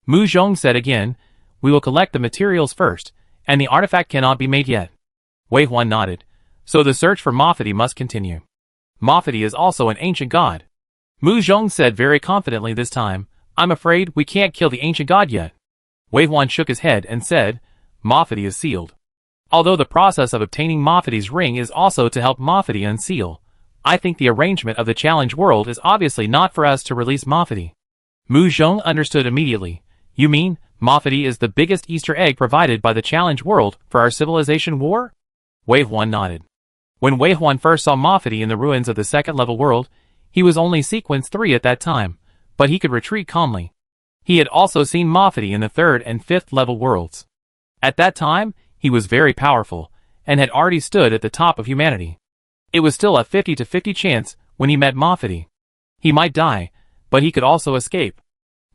A: Mu Zhong said again, we will collect the materials first, and the artifact cannot be made yet. Wei Huan nodded. So the search for Mafati must continue. Mafati is also an ancient god. Mu Zhong said very confidently this time, I'm afraid we can't kill the ancient god yet. Wei Huan shook his head and said, Mafati is sealed. Although the process of obtaining Mafati's ring is also to help Mafati unseal, I think the arrangement of the challenge world is obviously not for us to release Mafati. Mu Zhong understood immediately. You mean, Mafati is the biggest Easter egg provided by the challenge world for our civilization war? Wei Huan nodded. When Wei Huan first saw Mafati in the ruins of the 2nd level world, he was only sequence 3 at that time, but he could retreat calmly. He had also seen Mafati in the 3rd and 5th level worlds. At that time, he was very powerful, and had already stood at the top of humanity. It was still a 50-50 chance when he met Mafati. He might die, but he could also escape.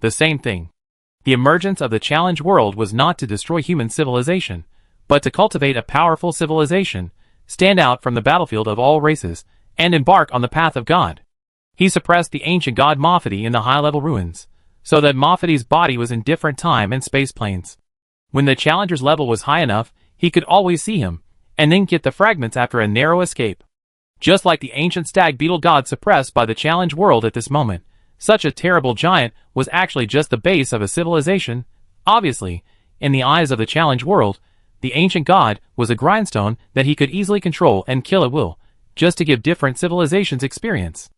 A: The same thing. The emergence of the challenge world was not to destroy human civilization, but to cultivate a powerful civilization, stand out from the battlefield of all races, and embark on the path of God. He suppressed the ancient god Mafati in the high-level ruins, so that Mafati's body was in different time and space planes. When the challenger's level was high enough, he could always see him, and then get the fragments after a narrow escape. Just like the ancient stag beetle god suppressed by the challenge world at this moment, such a terrible giant was actually just the base of a civilization. Obviously, in the eyes of the challenge world, the ancient god was a grindstone that he could easily control and kill at will, just to give different civilizations experience.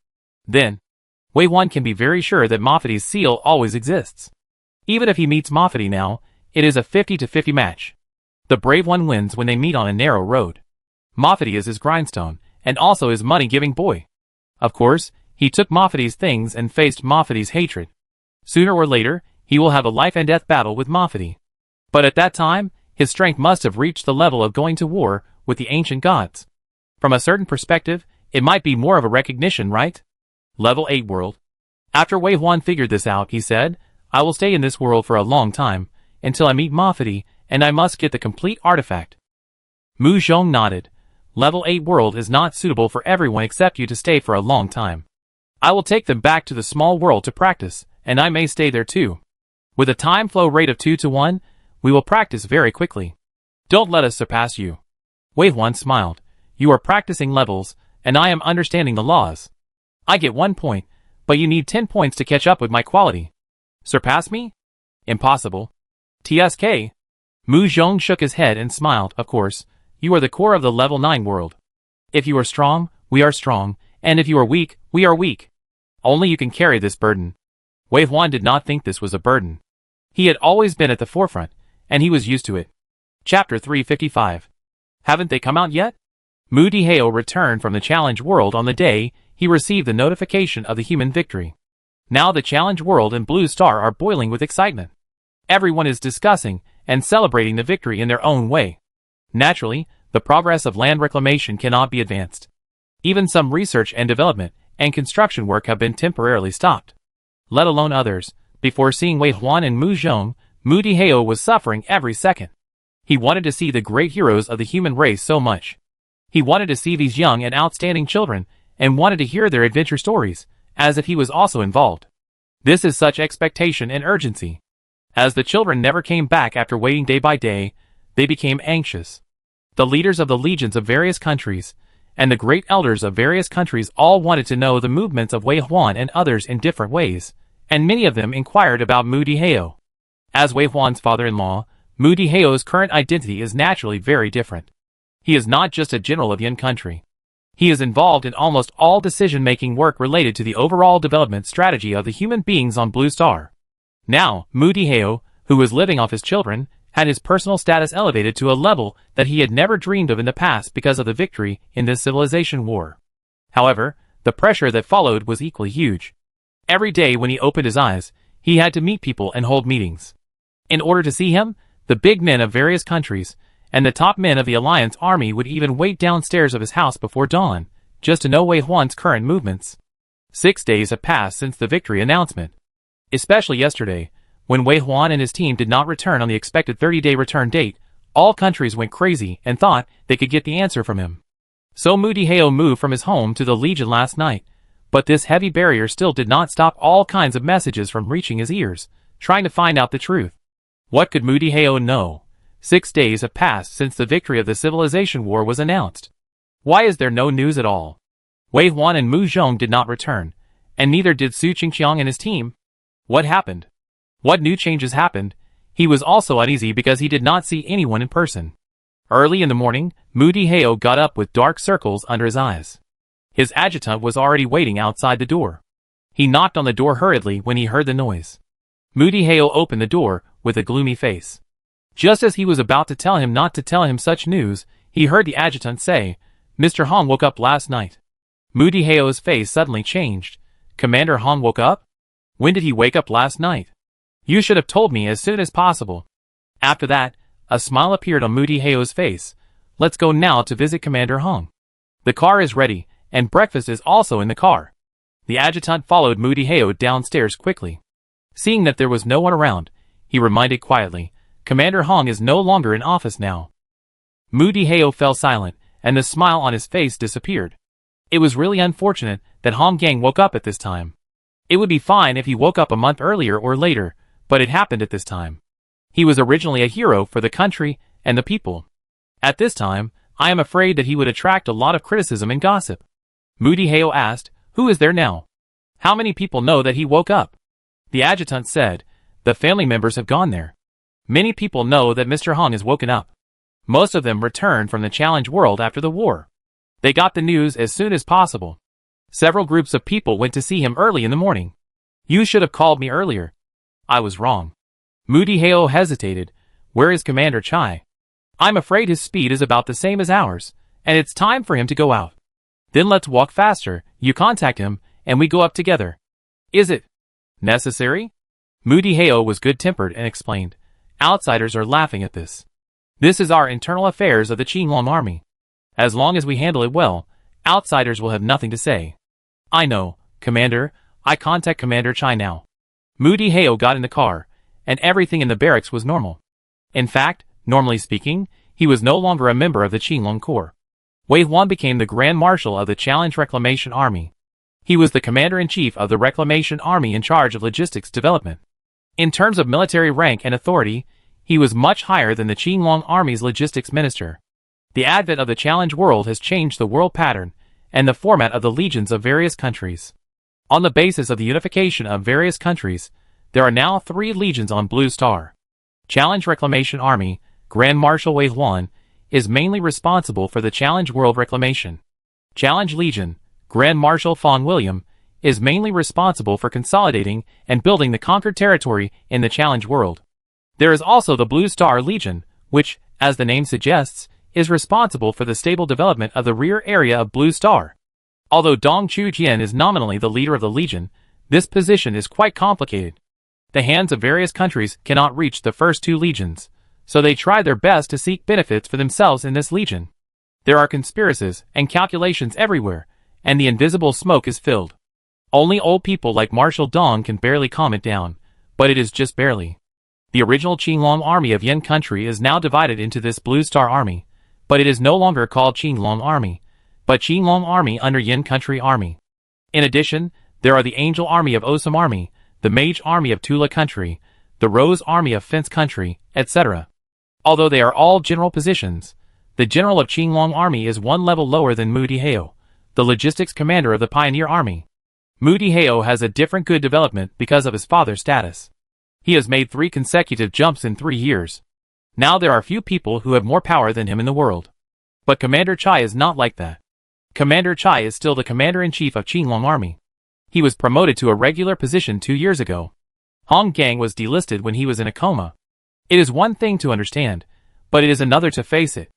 A: Then, Wei Huan can be very sure that Mafati's seal always exists. Even if he meets Mafati now, it is a 50-50 match. The brave one wins when they meet on a narrow road. Mafati is his grindstone, and also his money-giving boy. Of course, he took Mafati's things and faced Mafati's hatred. Sooner or later, he will have a life-and-death battle with Mafati. But at that time, his strength must have reached the level of going to war with the ancient gods. From a certain perspective, it might be more of a recognition, right? Level 8 world. After Wei Huan figured this out, he said, I will stay in this world for a long time, until I meet Mafati, and I must get the complete artifact. Mu Zhong nodded. Level 8 world is not suitable for everyone except you to stay for a long time. I will take them back to the small world to practice, and I may stay there too. With a time flow rate of 2-to-1, we will practice very quickly. Don't let us surpass you. Wei Huan smiled. You are practicing levels, and I am understanding the laws. I get 1 point, but you need 10 points to catch up with my quality. Surpass me? Impossible. TSK. Mu Zhong shook his head and smiled. Of course, you are the core of the level 9 world. If you are strong, we are strong, and if you are weak, we are weak. Only you can carry this burden. Wei Huan did not think this was a burden. He had always been at the forefront, and he was used to it. Chapter 355. Haven't they come out yet? Mu Diheo returned from the challenge world on the day he received the notification of the human victory. Now the challenge world and Blue Star are boiling with excitement. Everyone is discussing and celebrating the victory in their own way. Naturally, the progress of land reclamation cannot be advanced. Even some research and development and construction work have been temporarily stopped. Let alone others. Before seeing Wei Huan and Mu Zhong, Mu Diheo was suffering every second. He wanted to see the great heroes of the human race so much. He wanted to see these young and outstanding children, and wanted to hear their adventure stories, as if he was also involved. This is such expectation and urgency. As the children never came back after waiting day by day, they became anxious. The leaders of the legions of various countries, and the great elders of various countries all wanted to know the movements of Wei Huan and others in different ways, and many of them inquired about Mu Diheo. As Wei Huan's father-in-law, Mu Diheo's current identity is naturally very different. He is not just a general of Yin country. He is involved in almost all decision-making work related to the overall development strategy of the human beings on Blue Star. Now, Mu Diheo, who was living off his children, had his personal status elevated to a level that he had never dreamed of in the past because of the victory in this civilization war. However, the pressure that followed was equally huge. Every day when he opened his eyes, he had to meet people and hold meetings. In order to see him, the big men of various countries, and the top men of the Alliance army would even wait downstairs of his house before dawn, just to know Wei Huan's current movements. 6 days have passed since the victory announcement. Especially yesterday, when Wei Huan and his team did not return on the expected 30-day return date, all countries went crazy and thought they could get the answer from him. So Mu Diheo moved from his home to the Legion last night, but this heavy barrier still did not stop all kinds of messages from reaching his ears, trying to find out the truth. What could Mu Diheo know? 6 days have passed since the victory of the civilization war was announced. Why is there no news at all? Wei Huan and Mu Zhong did not return, and neither did Su Qingqiang and his team. What happened? What new changes happened? He was also uneasy because he did not see anyone in person. Early in the morning, Mu Diheo got up with dark circles under his eyes. His adjutant was already waiting outside the door. He knocked on the door hurriedly when he heard the noise. Mu Diheo opened the door with a gloomy face. Just as he was about to tell him not to tell him such news, he heard the adjutant say, "Mr. Hong woke up last night." Mu Diheo's face suddenly changed. Commander Hong woke up? When did he wake up last night? You should have told me as soon as possible. After that, a smile appeared on Mu Diheo's face. Let's go now to visit Commander Hong. The car is ready, and breakfast is also in the car. The adjutant followed Mu Diheo downstairs quickly. Seeing that there was no one around, he reminded quietly, Commander Hong is no longer in office now. Mu Diheo fell silent, and the smile on his face disappeared. It was really unfortunate that Hong Gang woke up at this time. It would be fine if he woke up a month earlier or later, but it happened at this time. He was originally a hero for the country and the people. At this time, I am afraid that he would attract a lot of criticism and gossip. Mu Diheo asked, "Who is there now? How many people know that he woke up?" The adjutant said, "The family members have gone there. Many people know that Mr. Hong has woken up. Most of them returned from the challenge world after the war. They got the news as soon as possible. Several groups of people went to see him early in the morning. You should have called me earlier. I was wrong." Mu Diheo hesitated. Where is Commander Chai? I'm afraid his speed is about the same as ours, and it's time for him to go out. Then let's walk faster, you contact him, and we go up together. Is it necessary? Mu Diheo was good-tempered and explained. Outsiders are laughing at this. This is our internal affairs of the Qinglong army. As long as we handle it well, outsiders will have nothing to say. I know, Commander. I contact Commander Chai now. Mu Diheo got in the car, and everything in the barracks was normal. In fact, normally speaking, he was no longer a member of the Qinglong Corps. Wei Huan became the Grand Marshal of the Challenge Reclamation Army. He was the Commander-in-Chief of the Reclamation Army in charge of logistics development. In terms of military rank and authority, he was much higher than the Qinglong Army's logistics minister. The advent of the challenge world has changed the world pattern and the format of the legions of various countries. On the basis of the unification of various countries, there are now 3 legions on Blue Star. Challenge Reclamation Army, Grand Marshal Wei Huan, is mainly responsible for the Challenge World Reclamation. Challenge Legion, Grand Marshal Fong William, is mainly responsible for consolidating and building the conquered territory in the Challenge World. There is also the Blue Star Legion, which, as the name suggests, is responsible for the stable development of the rear area of Blue Star. Although Dong Chu-jian is nominally the leader of the Legion, this position is quite complicated. The hands of various countries cannot reach the first 2 legions, so they try their best to seek benefits for themselves in this legion. There are conspiracies and calculations everywhere, and the invisible smoke is filled. Only old people like Marshal Dong can barely calm it down, but it is just barely. The original Qinglong army of Yin country is now divided into this Blue Star army, but it is no longer called Qinglong army, but Qinglong army under Yin country army. In addition, there are the Angel army of Osam army, the Mage army of Tula country, the Rose Army of Fence Country, etc. Although they are all general positions, the general of Qinglong Army is one level lower than Mu Dihao, the logistics commander of the Pioneer Army. Mu Dihao has a different good development because of his father's status. He has made 3 consecutive jumps in 3 years. Now there are few people who have more power than him in the world. But Commander Chai is not like that. Commander Chai is still the commander-in-chief of Qinglong Army. He was promoted to a regular position 2 years ago. Hong Gang was delisted when he was in a coma. It is one thing to understand, but it is another to face it.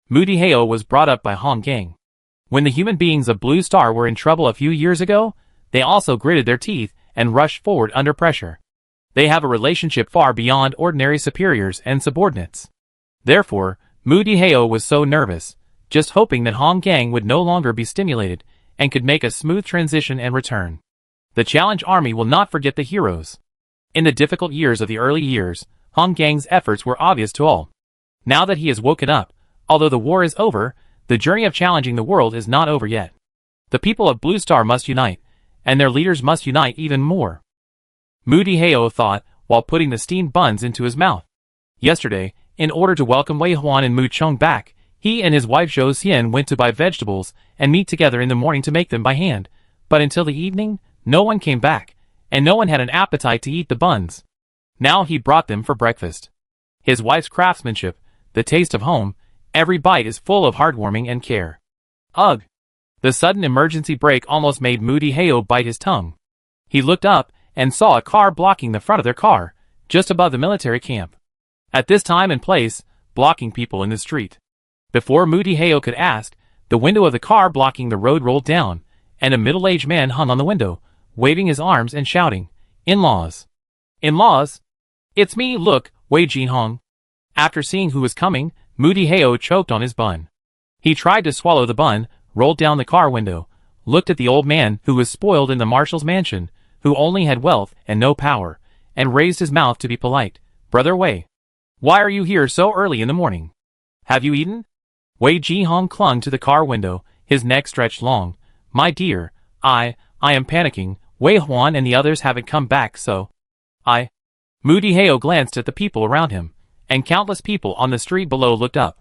A: Mu Dihao was brought up by Hong Gang. When the human beings of Blue Star were in trouble a few years ago, they also gritted their teeth and rushed forward under pressure. They have a relationship far beyond ordinary superiors and subordinates. Therefore, Mu Dihao was so nervous, just hoping that Hong Gang would no longer be stimulated and could make a smooth transition and return. The Challenge Army will not forget the heroes. In the difficult years of the early years, Hong Gang's efforts were obvious to all. Now that he has woken up, although the war is over, the journey of challenging the world is not over yet. The people of Blue Star must unite, and their leaders must unite even more. Mu Dihao thought while putting the steamed buns into his mouth. Yesterday, in order to welcome Wei Huan and Mu Cheng back, he and his wife Zhou Xian went to buy vegetables and meat together in the morning to make them by hand, but until the evening, no one came back, and no one had an appetite to eat the buns. Now he brought them for breakfast. His wife's craftsmanship, the taste of home, every bite is full of heartwarming and care. Ugh! The sudden emergency brake almost made Mu Dihao bite his tongue. He looked up and saw a car blocking the front of their car, just above the military camp. At this time and place, blocking people in the street. Before Mu Dihao could ask, the window of the car blocking the road rolled down, and a middle-aged man hung on the window, waving his arms and shouting, "In-laws! In-laws! It's me, look, Wei Jinhong." After seeing who was coming, Mu Dihao choked on his bun. He tried to swallow the bun, rolled down the car window, looked at the old man who was spoiled in the marshal's mansion, who only had wealth and no power, and raised his mouth to be polite. "Brother Wei, why are you here so early in the morning? Have you eaten?" Wei Jinhong clung to the car window, his neck stretched long. "My dear, I am panicking. Wei Huan and the others haven't come back, so Mu Dihao glanced at the people around him, and countless people on the street below looked up.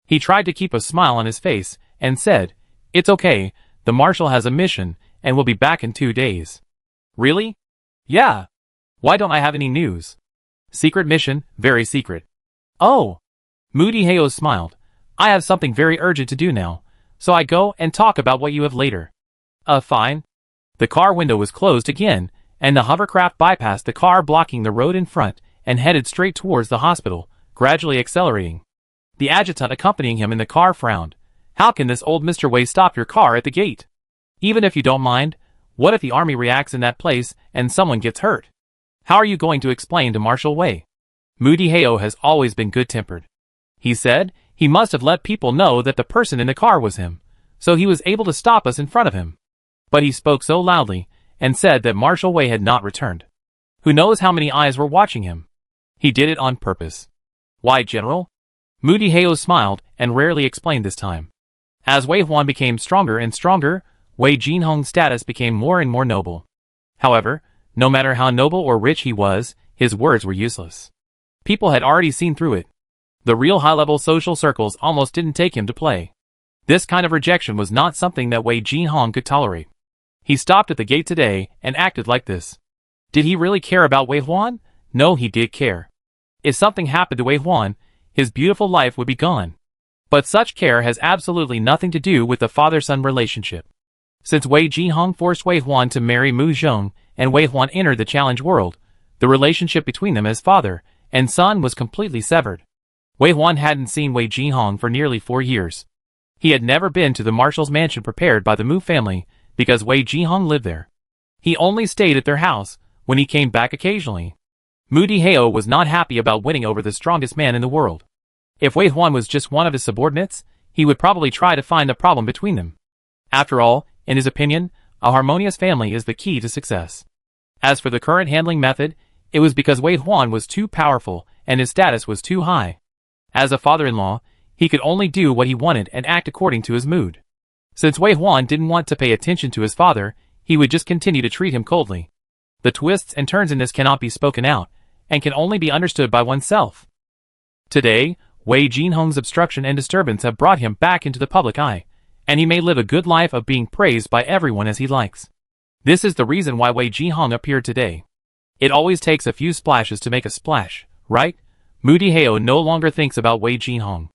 A: He tried to keep a smile on his face, and said, "It's okay, the marshal has a mission, and will be back in 2 days." "Really?" "Yeah. Why don't I have any news?" "Secret mission, very secret." "Oh." Mu Dihao smiled. "I have something very urgent to do now, so I go and talk about what you have later." Fine." The car window was closed again, and the hovercraft bypassed the car blocking the road in front and headed straight towards the hospital, gradually accelerating. The adjutant accompanying him in the car frowned. "How can this old Mr. Wei stop your car at the gate? Even if you don't mind, what if the army reacts in that place and someone gets hurt? How are you going to explain to Marshal Wei?" Mu Dihao has always been good-tempered. He said he must have let people know that the person in the car was him, so he was able to stop us in front of him. But he spoke so loudly, and said that Marshal Wei had not returned. Who knows how many eyes were watching him? He did it on purpose. "Why, General?" Mu Dihao smiled, and rarely explained this time. As Wei Huan became stronger and stronger, Wei Jinhong's status became more and more noble. However, no matter how noble or rich he was, his words were useless. People had already seen through it. The real high-level social circles almost didn't take him to play. This kind of rejection was not something that Wei Jinhong could tolerate. He stopped at the gate today and acted like this. Did he really care about Wei Huan? No, he did care. If something happened to Wei Huan, his beautiful life would be gone. But such care has absolutely nothing to do with the father-son relationship. Since Wei Jinhong forced Wei Huan to marry Mu Zhong and Wei Huan entered the challenge world, the relationship between them as father and son was completely severed. Wei Huan hadn't seen Wei Jinhong for nearly 4 years. He had never been to the marshal's mansion prepared by the Mu family, because Wei Jinhong lived there. He only stayed at their house when he came back occasionally. Mu Dihao was not happy about winning over the strongest man in the world. If Wei Huan was just one of his subordinates, he would probably try to find a problem between them. After all, in his opinion, a harmonious family is the key to success. As for the current handling method, it was because Wei Huan was too powerful and his status was too high. As a father-in-law, he could only do what he wanted and act according to his mood. Since Wei Huan didn't want to pay attention to his father, he would just continue to treat him coldly. The twists and turns in this cannot be spoken out, and can only be understood by oneself. Today, Wei Jinhong's obstruction and disturbance have brought him back into the public eye, and he may live a good life of being praised by everyone as he likes. This is the reason why Wei Jinhong appeared today. It always takes a few splashes to make a splash, right? Mu Dihao no longer thinks about Wei Jinhong.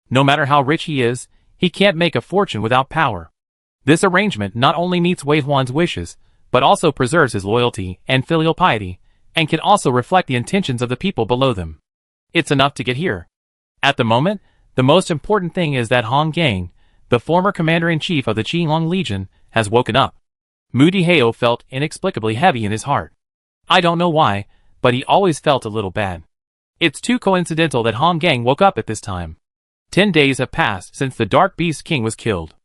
A: No matter how rich he is, he can't make a fortune without power. This arrangement not only meets Wei Huan's wishes, but also preserves his loyalty and filial piety, and can also reflect the intentions of the people below them. It's enough to get here. At the moment, the most important thing is that Hong Gang, the former commander-in-chief of the Qinglong Legion, has woken up. Mu Dihao felt inexplicably heavy in his heart. I don't know why, but he always felt a little bad. It's too coincidental that Hong Gang woke up at this time. 10 days have passed since the Dark Beast King was killed.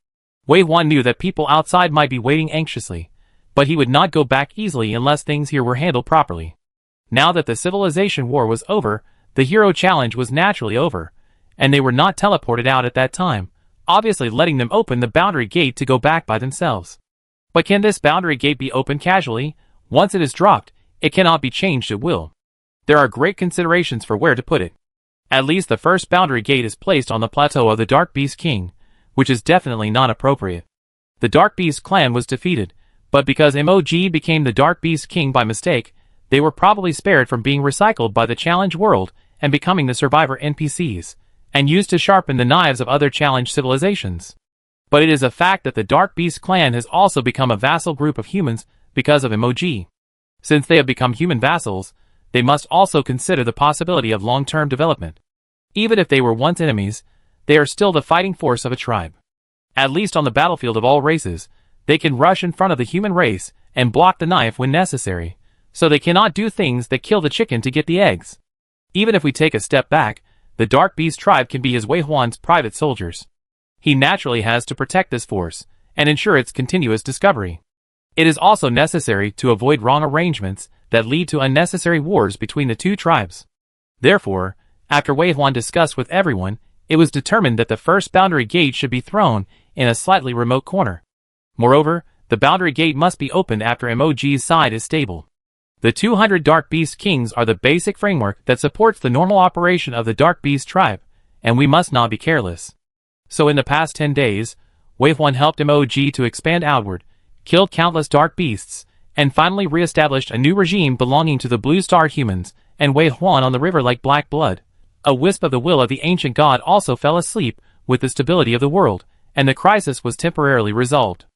A: Wei Huan knew that people outside might be waiting anxiously, but he would not go back easily unless things here were handled properly. Now that the civilization war was over, the hero challenge was naturally over, and they were not teleported out at that time, obviously letting them open the boundary gate to go back by themselves. But can this boundary gate be opened casually? Once it is dropped, it cannot be changed at will. There are great considerations for where to put it. At least the first boundary gate is placed on the plateau of the Dark Beast King, which is definitely not appropriate. The Dark Beast clan was defeated, but because MOG became the Dark Beast King by mistake, they were probably spared from being recycled by the challenge world and becoming the survivor NPCs, and used to sharpen the knives of other challenge civilizations. But it is a fact that the Dark Beast clan has also become a vassal group of humans because of MOG. Since they have become human vassals, they must also consider the possibility of long-term development. Even if they were once enemies, they are still the fighting force of a tribe. At least on the battlefield of all races, they can rush in front of the human race and block the knife when necessary, so they cannot do things that kill the chicken to get the eggs. Even if we take a step back, the Dark Beast tribe can be as Wei Huan's private soldiers. He naturally has to protect this force and ensure its continuous discovery. It is also necessary to avoid wrong arrangements that lead to unnecessary wars between the two tribes. Therefore, after Wei Huan discussed with everyone, it was determined that the first boundary gate should be thrown in a slightly remote corner. Moreover, the boundary gate must be opened after MOG's side is stable. The 200 Dark Beast Kings are the basic framework that supports the normal operation of the Dark Beast tribe, and we must not be careless. So in the past 10 days, Wei Huan helped MOG to expand outward, killed countless Dark Beasts, and finally re-established a new regime belonging to the Blue Star humans, and Wei Huan on the river like black blood. A wisp of the will of the ancient god also fell asleep with the stability of the world, and the crisis was temporarily resolved.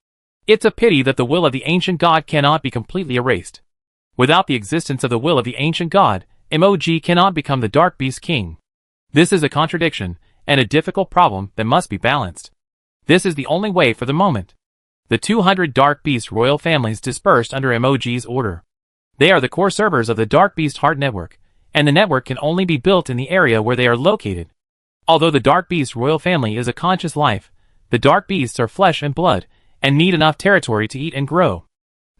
A: It's a pity that the will of the ancient god cannot be completely erased. Without the existence of the will of the ancient god, MOG cannot become the Dark Beast King. This is a contradiction, and a difficult problem that must be balanced. This is the only way for the moment. The 200 Dark Beast royal families dispersed under MOG's order. They are the core servers of the Dark Beast Heart Network, and the network can only be built in the area where they are located. Although the Dark Beast royal family is a conscious life, the Dark Beasts are flesh and blood, and need enough territory to eat and grow.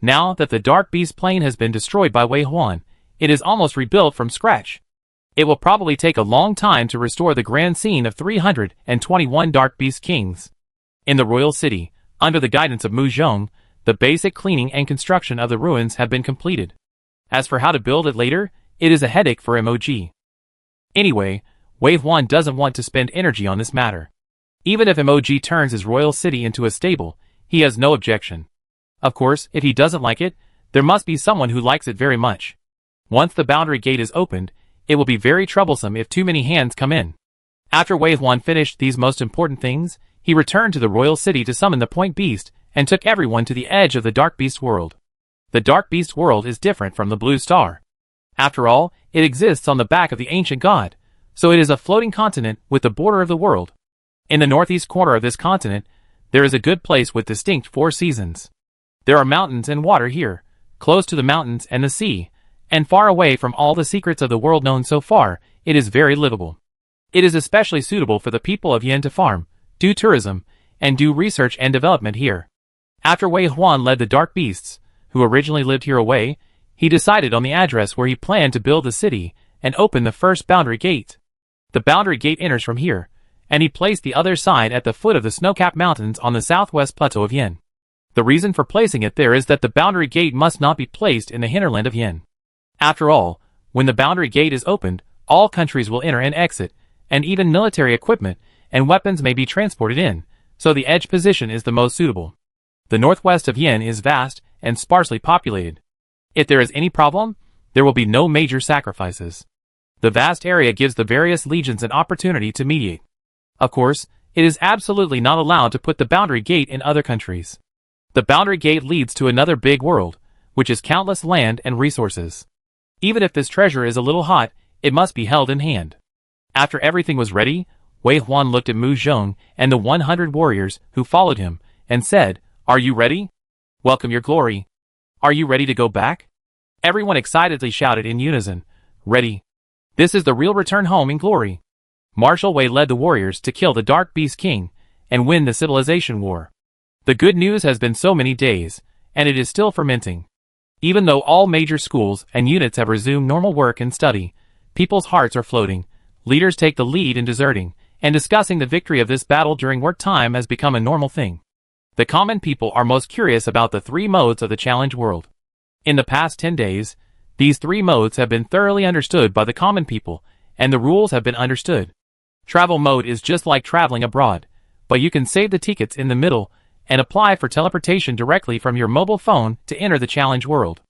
A: Now that the Dark Beast plane has been destroyed by Wei Huan, it is almost rebuilt from scratch. It will probably take a long time to restore the grand scene of 321 Dark Beast Kings. In the royal city, under the guidance of Mu Zhong, the basic cleaning and construction of the ruins have been completed. As for how to build it later, it is a headache for MOG. Anyway, Wei Huan doesn't want to spend energy on this matter. Even if MOG turns his royal city into a stable, he has no objection. Of course, if he doesn't like it, there must be someone who likes it very much. Once the boundary gate is opened, it will be very troublesome if too many hands come in. After Wei Huan finished these most important things, he returned to the royal city to summon the Point Beast and took everyone to the edge of the Dark Beast world. The Dark Beast world is different from the Blue Star. After all, it exists on the back of the ancient god, so it is a floating continent with the border of the world. In the northeast corner of this continent, there is a good place with distinct 4 seasons. There are mountains and water here, close to the mountains and the sea, and far away from all the secrets of the world known so far, it is very livable. It is especially suitable for the people of Yen to farm, do tourism, and do research and development here. After Wei Huan led the Dark Beasts, who originally lived here away, he decided on the address where he planned to build the city and open the first boundary gate. The boundary gate enters from here, and he placed the other side at the foot of the snow-capped mountains on the southwest plateau of Yen. The reason for placing it there is that the boundary gate must not be placed in the hinterland of Yen. After all, When the boundary gate is opened, all countries will enter and exit, and even military equipment and weapons may be transported in, so the edge position is the most suitable. The northwest of Yin is vast and sparsely populated. If there is any problem, there will be no major sacrifices. The vast area gives the various legions an opportunity to mediate. Of course, it is absolutely not allowed to put the boundary gate in other countries. The boundary gate leads to another big world, which is countless land and resources. Even if this treasure is a little hot, it must be held in hand. After everything was ready, Wei Huan looked at Mu Zhong and the 100 warriors who followed him, and said, "Are you ready? Welcome your glory. Are you ready to go back?" Everyone excitedly shouted in unison, "Ready. This is the real return home in glory." Marshal Wei led the warriors to kill the Dark Beast King and win the Civilization War. The good news has been so many days, and it is still fermenting. Even though all major schools and units have resumed normal work and study, people's hearts are floating, leaders take the lead in deserting, and discussing the victory of this battle during work time has become a normal thing. The common people are most curious about the three modes of the challenge world. In the past 10 days, these three modes have been thoroughly understood by the common people, and the rules have been understood. Travel mode is just like traveling abroad, but you can save the tickets in the middle and apply for teleportation directly from your mobile phone to enter the challenge world.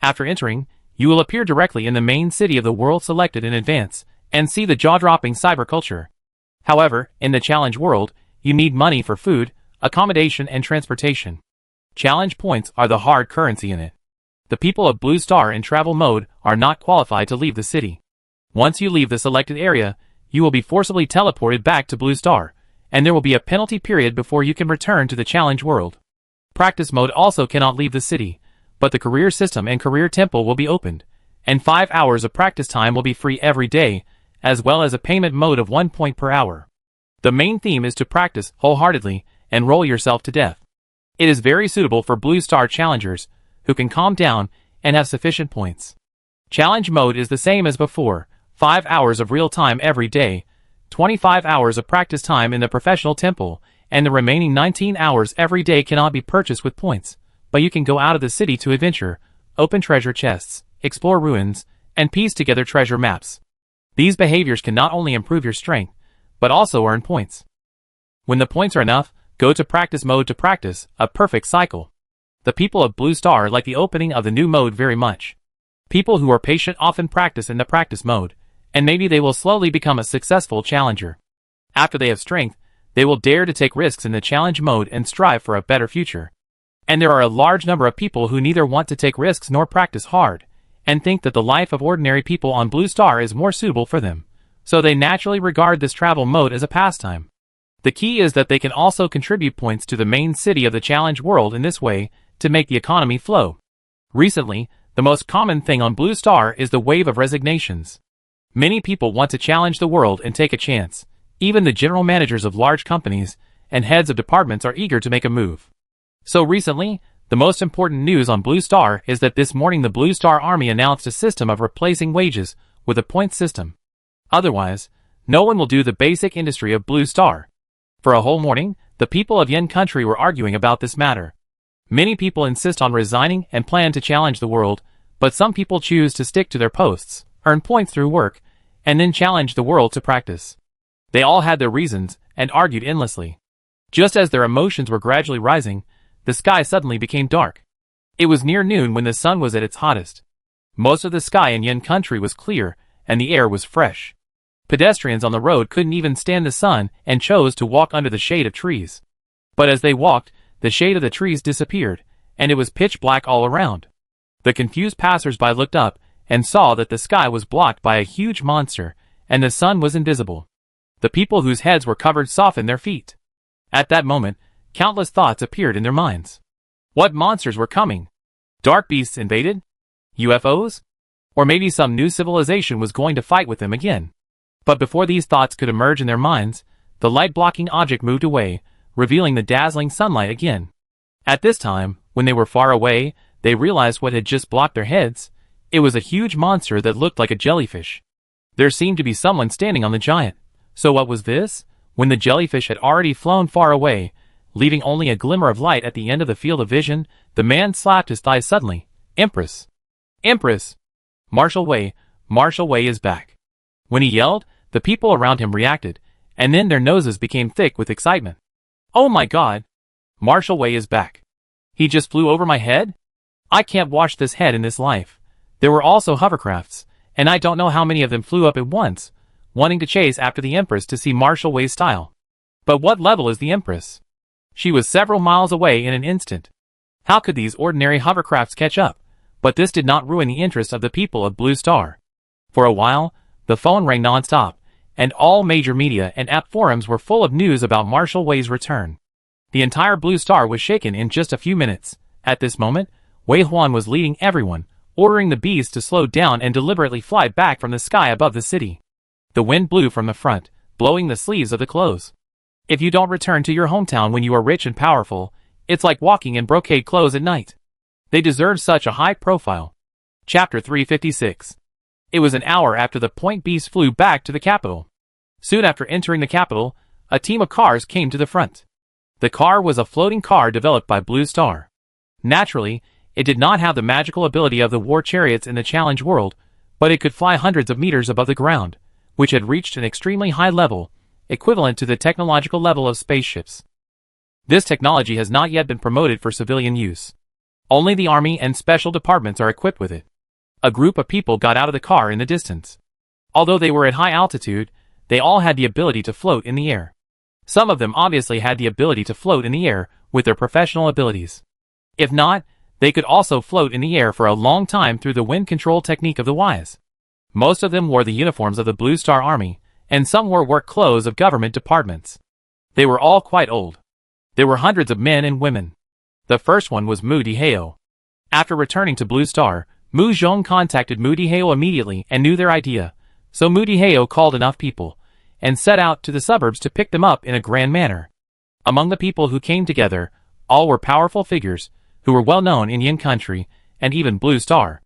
A: After entering, you will appear directly in the main city of the world selected in advance, and see the jaw-dropping cyber culture. However, in the challenge world, you need money for food, accommodation and transportation. Challenge points are the hard currency in it. The people of Blue Star in travel mode are not qualified to leave the city. Once you leave the selected area, you will be forcibly teleported back to Blue Star, and there will be a penalty period before you can return to the challenge world. Practice mode also cannot leave the city, but the career system and career temple will be opened, and 5 hours of practice time will be free every day, as well as a payment mode of 1 point per hour. The main theme is to practice wholeheartedly and roll yourself to death. It is very suitable for Blue Star challengers, who can calm down and have sufficient points. Challenge mode is the same as before, 5 hours of real time every day, 25 hours of practice time in the professional temple, and the remaining 19 hours every day cannot be purchased with points, but you can go out of the city to adventure, open treasure chests, explore ruins, and piece together treasure maps. These behaviors can not only improve your strength, but also earn points. When the points are enough, go to practice mode to practice, a perfect cycle. The people of Blue Star like the opening of the new mode very much. People who are patient often practice in the practice mode, and maybe they will slowly become a successful challenger. After they have strength, they will dare to take risks in the challenge mode and strive for a better future. And there are a large number of people who neither want to take risks nor practice hard, and think that the life of ordinary people on Blue Star is more suitable for them, so they naturally regard this travel mode as a pastime. The key is that they can also contribute points to the main city of the challenge world in this way to make the economy flow. Recently, the most common thing on Blue Star is the wave of resignations. Many people want to challenge the world and take a chance. Even the general managers of large companies and heads of departments are eager to make a move. So recently, the most important news on Blue Star is that this morning the Blue Star Army announced a system of replacing wages with a point system. Otherwise, no one will do the basic industry of Blue Star. For a whole morning, the people of Yin country were arguing about this matter. Many people insist on resigning and plan to challenge the world, but some people choose to stick to their posts, earn points through work, and then challenge the world to practice. They all had their reasons and argued endlessly. Just as their emotions were gradually rising, the sky suddenly became dark. It was near noon when the sun was at its hottest. Most of the sky in Yin country was clear, and the air was fresh. Pedestrians on the road couldn't even stand the sun and chose to walk under the shade of trees. But as they walked, the shade of the trees disappeared, and it was pitch black all around. The confused passers-by looked up and saw that the sky was blocked by a huge monster, and the sun was invisible. The people whose heads were covered softened their feet. At that moment, countless thoughts appeared in their minds. What monsters were coming? Dark beasts invaded? UFOs? Or maybe some new civilization was going to fight with them again. But before these thoughts could emerge in their minds, the light-blocking object moved away, revealing the dazzling sunlight again. At this time, when they were far away, they realized what had just blocked their heads. It was a huge monster that looked like a jellyfish. There seemed to be someone standing on the giant. So what was this? When the jellyfish had already flown far away, leaving only a glimmer of light at the end of the field of vision, the man slapped his thigh suddenly. Empress! Empress! Marshal Wei, Marshal Wei is back. When he yelled, the people around him reacted, and then their noses became thick with excitement. Oh my god! Marshal Wei is back. He just flew over my head? I can't wash this head in this life. There were also hovercrafts, and I don't know how many of them flew up at once, wanting to chase after the Empress to see Marshal Wei's style. But what level is the Empress? She was several miles away in an instant. How could these ordinary hovercrafts catch up? But this did not ruin the interest of the people of Blue Star. For a while, the phone rang non-stop, and all major media and app forums were full of news about Marshal Wei's return. The entire Blue Star was shaken in just a few minutes. At this moment, Wei Huan was leading everyone, ordering the beast to slow down and deliberately fly back from the sky above the city. The wind blew from the front, blowing the sleeves of the clothes. If you don't return to your hometown when you are rich and powerful, it's like walking in brocade clothes at night. They deserve such a high profile. Chapter 356. It was an hour after the Point Beast flew back to the capital. Soon after entering the capital, a team of cars came to the front. The car was a floating car developed by Blue Star. Naturally, it did not have the magical ability of the war chariots in the Challenge world, but it could fly hundreds of meters above the ground, which had reached an extremely high level, equivalent to the technological level of spaceships. This technology has not yet been promoted for civilian use. Only the army and special departments are equipped with it. A group of people got out of the car in the distance. Although they were at high altitude, they all had the ability to float in the air. Some of them obviously had the ability to float in the air with their professional abilities. If not, they could also float in the air for a long time through the wind control technique of the wise. Most of them wore the uniforms of the Blue Star Army, and some wore work clothes of government departments. They were all quite old. There were hundreds of men and women. The first one was Mu Diheo. After returning to Blue Star, Mu Zhong contacted Mu Diheo immediately and knew their idea, so Mu Diheo called enough people, and set out to the suburbs to pick them up in a grand manner. Among the people who came together, all were powerful figures, who were well known in Yin Country, and even Blue Star.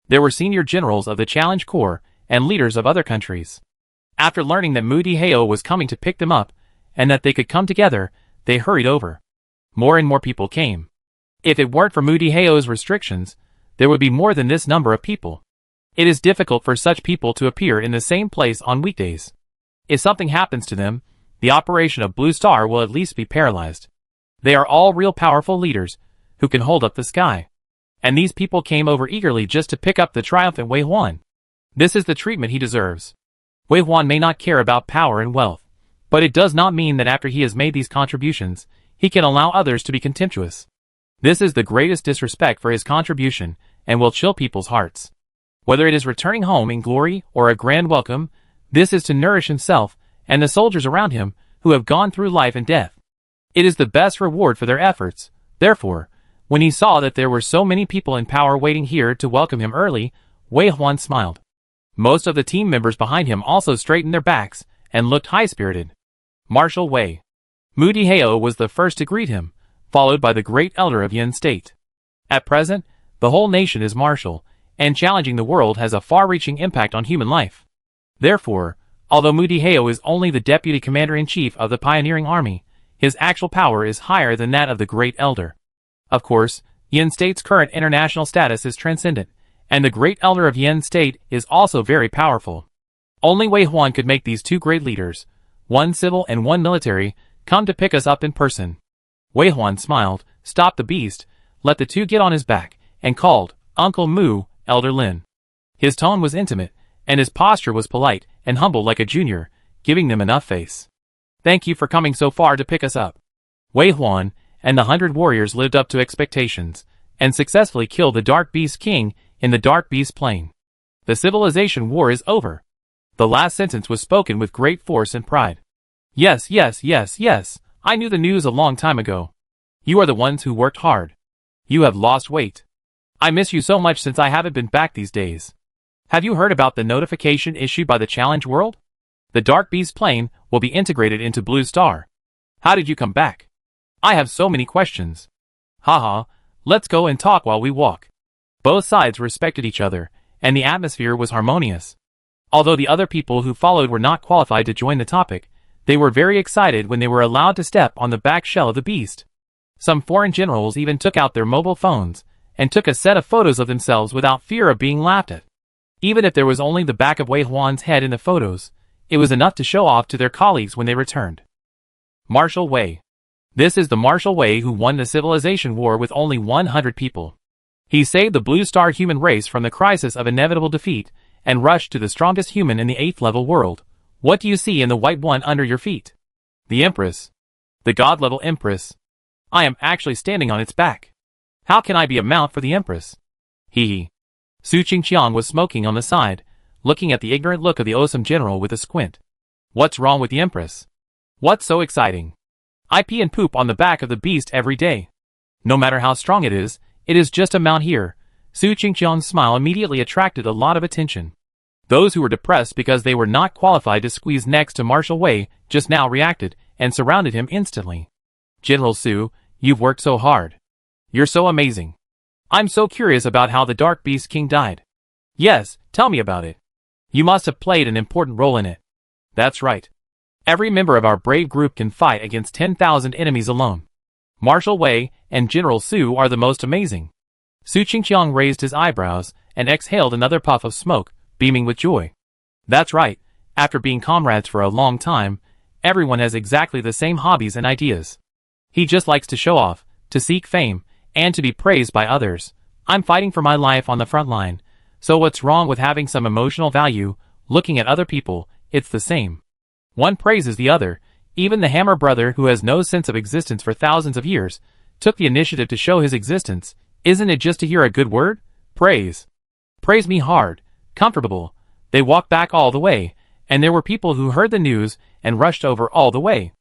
A: There were senior generals of the Challenge Corps, and leaders of other countries. After learning that Mu Diheo was coming to pick them up, and that they could come together, they hurried over. More and more people came. If it weren't for Mu Diheo's restrictions, there would be more than this number of people. It is difficult for such people to appear in the same place on weekdays. If something happens to them, the operation of Blue Star will at least be paralyzed. They are all real powerful leaders, who can hold up the sky. And these people came over eagerly just to pick up the triumphant Wei Huan. This is the treatment he deserves. Wei Huan may not care about power and wealth, but it does not mean that after he has made these contributions, he can allow others to be contemptuous. This is the greatest disrespect for his contribution, and will chill people's hearts. Whether it is returning home in glory or a grand welcome, this is to nourish himself and the soldiers around him who have gone through life and death. It is the best reward for their efforts. Therefore, when he saw that there were so many people in power waiting here to welcome him early, Wei Huan smiled. Most of the team members behind him also straightened their backs and looked high-spirited. Marshal Wei. Mu Diheo was the first to greet him, followed by the great elder of Yin State. At present, the whole nation is martial, and challenging the world has a far-reaching impact on human life. Therefore, although Mu Diheo is only the deputy commander-in-chief of the pioneering army, his actual power is higher than that of the great elder. Of course, Yin State's current international status is transcendent, and the great elder of Yin State is also very powerful. Only Wei Huan could make these two great leaders, one civil and one military, come to pick us up in person. Wei Huan smiled, stopped the beast, let the two get on his back, and called, Uncle Mu, Elder Lin. His tone was intimate, and his posture was polite and humble like a junior, giving them enough face. Thank you for coming so far to pick us up. Wei Huan and the 100 warriors lived up to expectations, and successfully killed the Dark Beast King in the Dark Beast Plain. The civilization war is over. The last sentence was spoken with great force and pride. Yes, yes, yes, yes. I knew the news a long time ago. You are the ones who worked hard. You have lost weight. I miss you so much since I haven't been back these days. Have you heard about the notification issued by the Challenge World? The Dark Beast Plain will be integrated into Blue Star. How did you come back? I have so many questions. Haha, let's go and talk while we walk. Both sides respected each other, and the atmosphere was harmonious. Although the other people who followed were not qualified to join the topic, they were very excited when they were allowed to step on the back shell of the beast. Some foreign generals even took out their mobile phones and took a set of photos of themselves without fear of being laughed at. Even if there was only the back of Wei Huan's head in the photos, it was enough to show off to their colleagues when they returned. Marshal Wei. This is the Marshal Wei who won the civilization war with only 100 people. He saved the Blue Star human race from the crisis of inevitable defeat, and rushed to the strongest human in the 8th level world. What do you see in the white one under your feet? The Empress. The God-level Empress. I am actually standing on its back. How can I be a mount for the Empress? Hee hee. Su Qingqiang was smoking on the side, looking at the ignorant look of the awesome general with a squint. What's wrong with the Empress? What's so exciting? I pee and poop on the back of the beast every day. No matter how strong it is just a mount here. Su Qingqiang's smile immediately attracted a lot of attention. Those who were depressed because they were not qualified to squeeze next to Marshal Wei just now reacted and surrounded him instantly. General Su, you've worked so hard. You're so amazing. I'm so curious about how the Dark Beast King died. Yes, tell me about it. You must have played an important role in it. That's right. Every member of our brave group can fight against 10,000 enemies alone. Marshal Wei and General Su are the most amazing. Su Qingqiang raised his eyebrows and exhaled another puff of smoke, beaming with joy. That's right, after being comrades for a long time, everyone has exactly the same hobbies and ideas. He just likes to show off, to seek fame, and to be praised by others. I'm fighting for my life on the front line, so what's wrong with having some emotional value? Looking at other people, it's the same. One praises the other. Even the Hammer brother, who has no sense of existence for thousands of years, took the initiative to show his existence. Isn't it just to hear a good word? Praise. Praise me hard. Comfortable. They walked back all the way, and there were people who heard the news and rushed over all the way.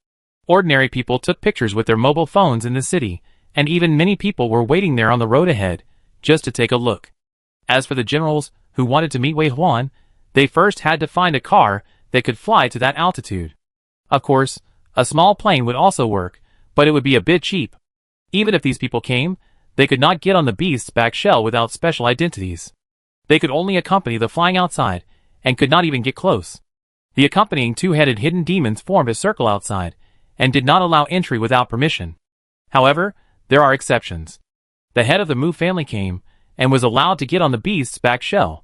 A: Ordinary people took pictures with their mobile phones in the city, and even many people were waiting there on the road ahead, just to take a look. As for the generals who wanted to meet Wei Huan, they first had to find a car that could fly to that altitude. Of course, a small plane would also work, but it would be a bit cheap. Even if these people came, they could not get on the beast's back shell without special identities. They could only accompany the flying outside, and could not even get close. The accompanying two-headed hidden demons formed a circle outside, and did not allow entry without permission. However, there are exceptions. The head of the Mu family came, and was allowed to get on the beast's back shell.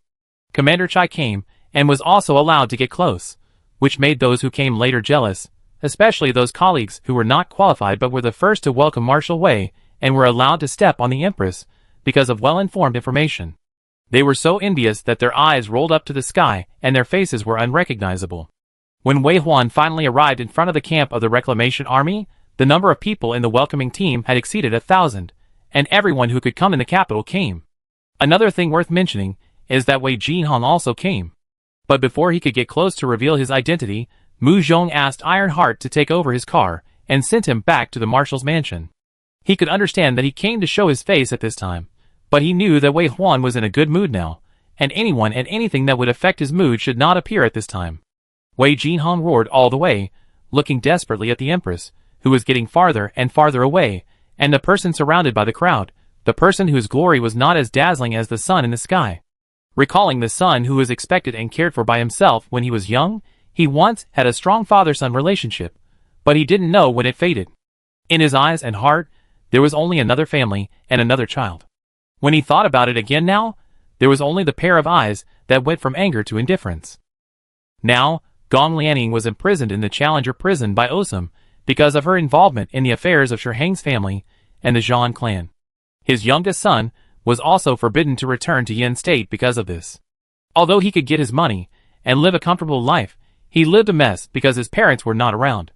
A: Commander Chai came, and was also allowed to get close, which made those who came later jealous, especially those colleagues who were not qualified but were the first to welcome Marshal Wei, and were allowed to step on the Empress, because of well-informed information. They were so envious that their eyes rolled up to the sky, and their faces were unrecognizable. When Wei Huan finally arrived in front of the camp of the Reclamation Army, the number of people in the welcoming team had exceeded 1,000, and everyone who could come in the capital came. Another thing worth mentioning is that Wei Jinhong also came. But before he could get close to reveal his identity, Mu Zhong asked Ironheart to take over his car, and sent him back to the marshal's mansion. He could understand that he came to show his face at this time, but he knew that Wei Huan was in a good mood now, and anyone and anything that would affect his mood should not appear at this time. Wei Jinhong roared all the way, looking desperately at the Empress, who was getting farther and farther away, and the person surrounded by the crowd, the person whose glory was not as dazzling as the sun in the sky. Recalling the son who was expected and cared for by himself when he was young, he once had a strong father-son relationship, but he didn't know when it faded. In his eyes and heart, there was only another family and another child. When he thought about it again now, there was only the pair of eyes that went from anger to indifference. Now, Gong Lianing was imprisoned in the Challenger prison by Osum because of her involvement in the affairs of Shihang's family and the Zhan clan. His youngest son was also forbidden to return to Yin State because of this. Although he could get his money and live a comfortable life, he lived a mess because his parents were not around.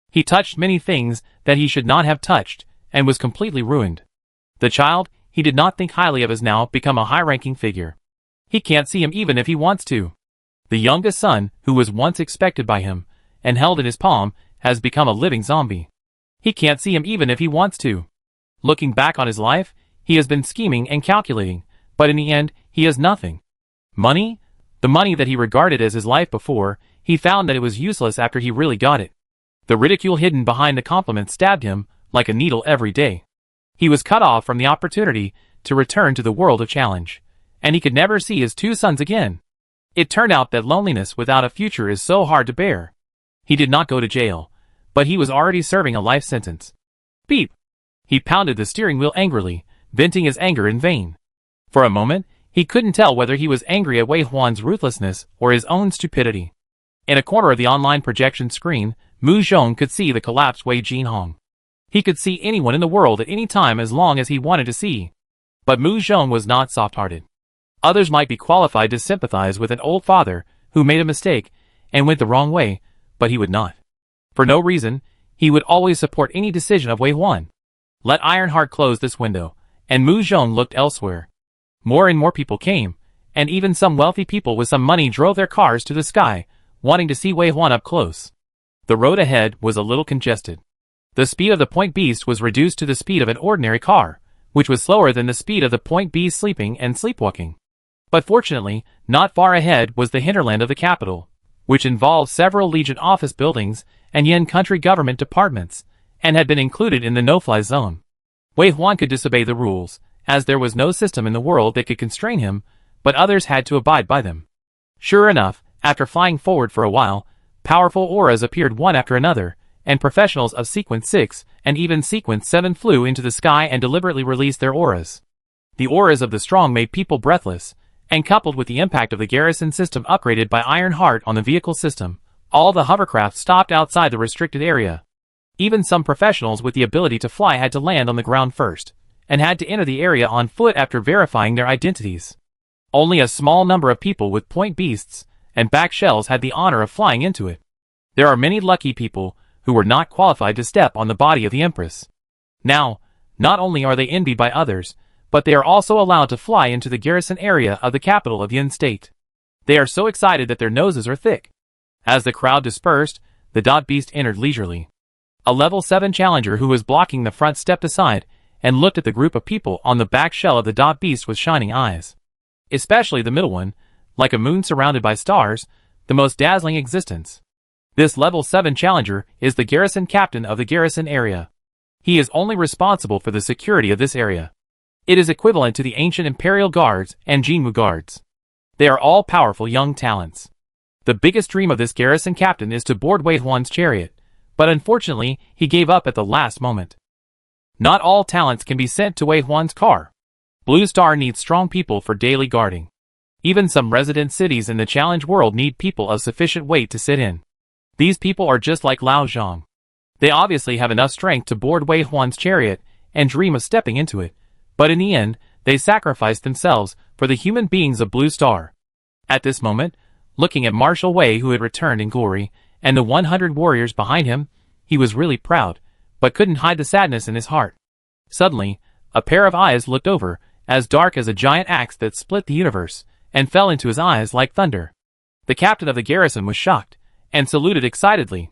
A: He touched many things that he should not have touched, and was completely ruined. The child he did not think highly of has now become a high-ranking figure. He can't see him even if he wants to. The youngest son, who was once expected by him, and held in his palm, has become a living zombie. He can't see him even if he wants to. Looking back on his life, he has been scheming and calculating, but in the end, he has nothing. Money? The money that he regarded as his life before, he found that it was useless after he really got it. The ridicule hidden behind the compliments stabbed him like a needle every day. He was cut off from the opportunity to return to the world of challenge, and he could never see his two sons again. It turned out that loneliness without a future is so hard to bear. He did not go to jail, but he was already serving a life sentence. Beep! He pounded the steering wheel angrily, venting his anger in vain. For a moment, He couldn't tell whether he was angry at Wei Huan's ruthlessness or his own stupidity. In a corner of the online projection screen, Mu Zhong could see the collapsed Wei Jinhong. He could see anyone in the world at any time as long as he wanted to see. But Mu Zhong was not soft-hearted. Others might be qualified to sympathize with an old father who made a mistake and went the wrong way, but he would not. For no reason, he would always support any decision of Wei Huan. Let Ironheart close this window, and Mu Zhong looked elsewhere. More and more people came, and even some wealthy people with some money drove their cars to the sky, wanting to see Wei Huan up close. The road ahead was a little congested. The speed of the Point Beast was reduced to the speed of an ordinary car, which was slower than the speed of the Point Beast sleeping and sleepwalking. But fortunately, not far ahead was the hinterland of the capital, which involved several Legion office buildings and Yin country government departments, and had been included in the no-fly zone. Wei Huan could disobey the rules, as there was no system in the world that could constrain him, but others had to abide by them. Sure enough, after flying forward for a while, powerful auras appeared one after another, and professionals of Sequence 6 and even Sequence 7 flew into the sky and deliberately released their auras. The auras of the strong made people breathless, and coupled with the impact of the garrison system upgraded by Ironheart on the vehicle system, all the hovercraft stopped outside the restricted area. Even some professionals with the ability to fly had to land on the ground first, and had to enter the area on foot after verifying their identities. Only a small number of people with point beasts and back shells had the honor of flying into it. There are many lucky people who were not qualified to step on the body of the Empress. Now, not only are they envied by others, but they are also allowed to fly into the garrison area of the capital of Yin State. They are so excited that their noses are thick. As the crowd dispersed, the Dot Beast entered leisurely. A level 7 challenger who was blocking the front stepped aside and looked at the group of people on the back shell of the Dot Beast with shining eyes. Especially the middle one, like a moon surrounded by stars, the most dazzling existence. This level 7 challenger is the garrison captain of the garrison area. He is only responsible for the security of this area. It is equivalent to the ancient Imperial Guards and Jinwu Guards. They are all powerful young talents. The biggest dream of this garrison captain is to board Wei Huan's chariot, but unfortunately he gave up at the last moment. Not all talents can be sent to Wei Huan's car. Blue Star needs strong people for daily guarding. Even some resident cities in the challenge world need people of sufficient weight to sit in. These people are just like Lao Zhang. They obviously have enough strength to board Wei Huan's chariot and dream of stepping into it, but in the end, they sacrificed themselves for the human beings of Blue Star. At this moment, looking at Marshal Wei who had returned in glory, and the 100 warriors behind him, he was really proud, but couldn't hide the sadness in his heart. Suddenly, a pair of eyes looked over, as dark as a giant axe that split the universe, and fell into his eyes like thunder. The captain of the garrison was shocked, and saluted excitedly.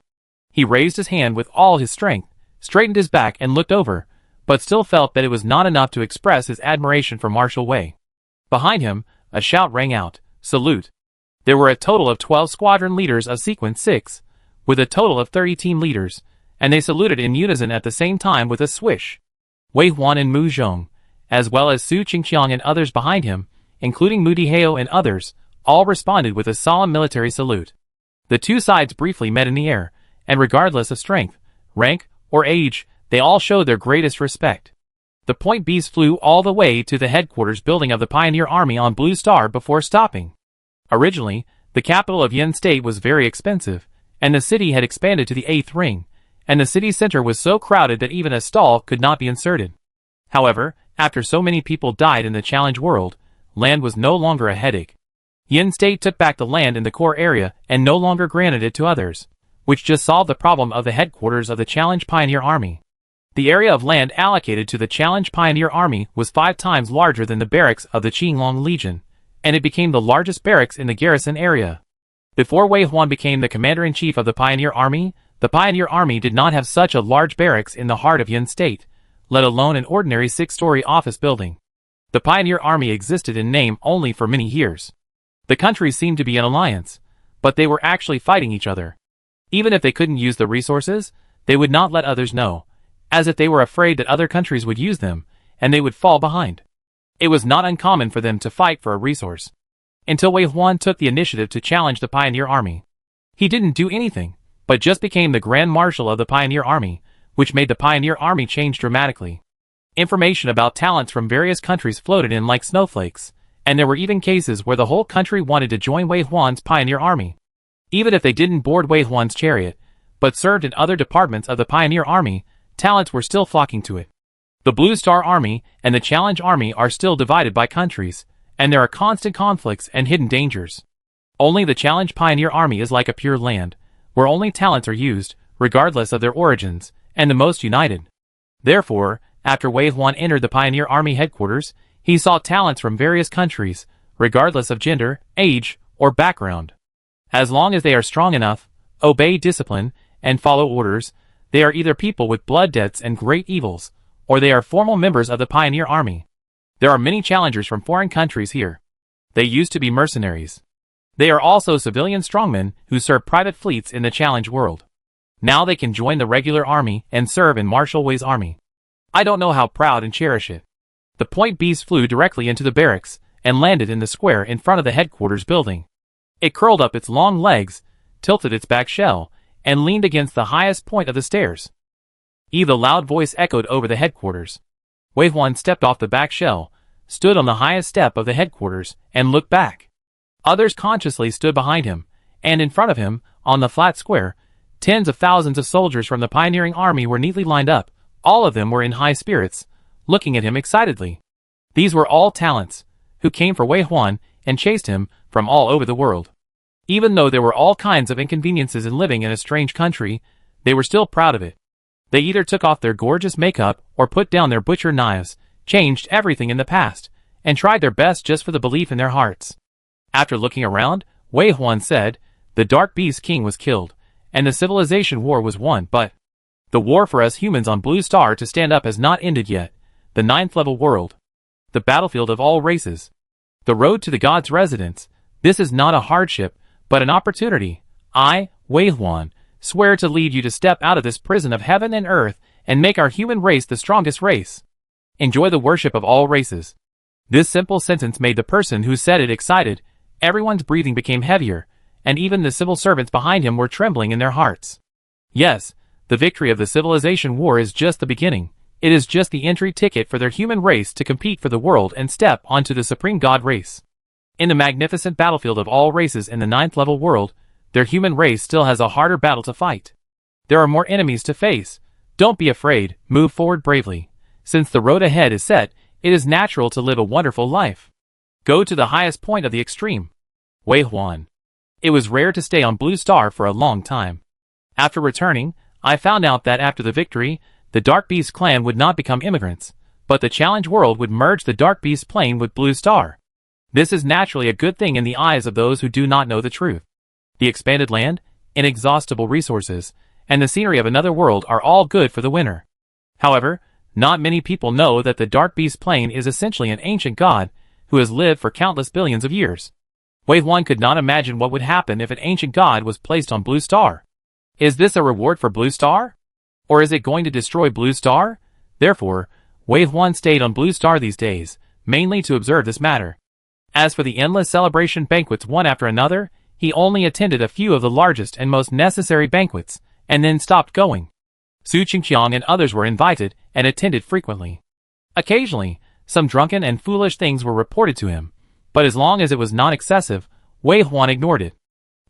A: He raised his hand with all his strength, straightened his back and looked over, but still felt that it was not enough to express his admiration for Marshal Wei. Behind him, a shout rang out, "Salute!" There were a total of 12 squadron leaders of Sequence 6, with a total of 30 team leaders, and they saluted in unison at the same time with a swish. Wei Huan and Mu Zhong, as well as Su Qingqiang and others behind him, including Mu Dihao and others, all responded with a solemn military salute. The two sides briefly met in the air, and regardless of strength, rank, or age, they all showed their greatest respect. The Point Beast flew all the way to the headquarters building of the Pioneer Army on Blue Star before stopping. Originally, the capital of Yin State was very expensive, and the city had expanded to the 8th ring, and the city center was so crowded that even a stall could not be inserted. However, after so many people died in the challenge world, land was no longer a headache. Yin State took back the land in the core area and no longer granted it to others, which just solved the problem of the headquarters of the Challenge Pioneer Army. The area of land allocated to the Challenge Pioneer Army was 5 times larger than the barracks of the Qinglong Legion, and it became the largest barracks in the garrison area. Before Wei Huan became the commander-in-chief of the Pioneer Army, the Pioneer Army did not have such a large barracks in the heart of Yin State, let alone an ordinary 6-story office building. The Pioneer Army existed in name only for many years. The countries seemed to be in alliance, but they were actually fighting each other. Even if they couldn't use the resources, they would not let others know, as if they were afraid that other countries would use them, and they would fall behind. It was not uncommon for them to fight for a resource. Until Wei Huan took the initiative to challenge the Pioneer Army. He didn't do anything, but just became the Grand Marshal of the Pioneer Army, which made the Pioneer Army change dramatically. Information about talents from various countries floated in like snowflakes, And there were even cases where the whole country wanted to join Wei Huan's pioneer army. Even if they didn't board Wei Huan's chariot, but served in other departments of the pioneer army, talents were still flocking to it. The Blue Star Army and the Challenge Army are still divided by countries, and there are constant conflicts and hidden dangers. Only the Challenge Pioneer Army is like a pure land, where only talents are used, regardless of their origins, and the most united. Therefore, after Wei Huan entered the Pioneer Army headquarters, he saw talents from various countries, regardless of gender, age, or background. As long as they are strong enough, obey discipline, and follow orders, they are either people with blood debts and great evils, or they are formal members of the Pioneer Army. There are many challengers from foreign countries here. They used to be mercenaries. They are also civilian strongmen who serve private fleets in the Challenge world. Now they can join the regular army and serve in Marshal Wei's army. I don't know how proud and cherish it. The point beast flew directly into the barracks and landed in the square in front of the headquarters building. It curled up its long legs, tilted its back shell, and leaned against the highest point of the stairs. The loud voice echoed over the headquarters. Wei Huan stepped off the back shell, stood on the highest step of the headquarters, and looked back. Others consciously stood behind him, and in front of him, on the flat square, tens of thousands of soldiers from the pioneering army were neatly lined up. All of them were in high spirits, looking at him excitedly. These were all talents, who came for Wei Huan and chased him from all over the world. Even though there were all kinds of inconveniences in living in a strange country, they were still proud of it. They either took off their gorgeous makeup or put down their butcher knives, changed everything in the past, and tried their best just for the belief in their hearts. After looking around, Wei Huan said, "The Dark Beast King was killed, and the civilization war was won, but the war for us humans on Blue Star to stand up has not ended yet. The 9th level world. The battlefield of all races. The road to the gods' residence. This is not a hardship, but an opportunity. I, Wei Huan, swear to lead you to step out of this prison of heaven and earth and make our human race the strongest race. Enjoy the worship of all races." This simple sentence made the person who said it excited. Everyone's breathing became heavier, and even the civil servants behind him were trembling in their hearts. Yes, the victory of the civilization war is just the beginning. It is just the entry ticket for their human race to compete for the world and step onto the supreme god race. In the magnificent battlefield of all races in the 9th level world, their human race still has a harder battle to fight. There are more enemies to face. Don't be afraid, move forward bravely. Since the road ahead is set, it is natural to live a wonderful life. Go to the highest point of the extreme. Wei Huan. It was rare to stay on Blue Star for a long time. After returning, I found out that after the victory, the Dark Beast clan would not become immigrants, but the Challenge world would merge the Dark Beast plane with Blue Star. This is naturally a good thing in the eyes of those who do not know the truth. The expanded land, inexhaustible resources, and the scenery of another world are all good for the winner. However, not many people know that the Dark Beast plane is essentially an ancient god who has lived for countless billions of years. Wei Huan could not imagine what would happen if an ancient god was placed on Blue Star. Is this a reward for Blue Star? Or is it going to destroy Blue Star? Therefore, Wei Huan stayed on Blue Star these days, mainly to observe this matter. As for the endless celebration banquets one after another, he only attended a few of the largest and most necessary banquets, and then stopped going. Su Qingqiang and others were invited and attended frequently. Occasionally, some drunken and foolish things were reported to him, but as long as it was not excessive, Wei Huan ignored it.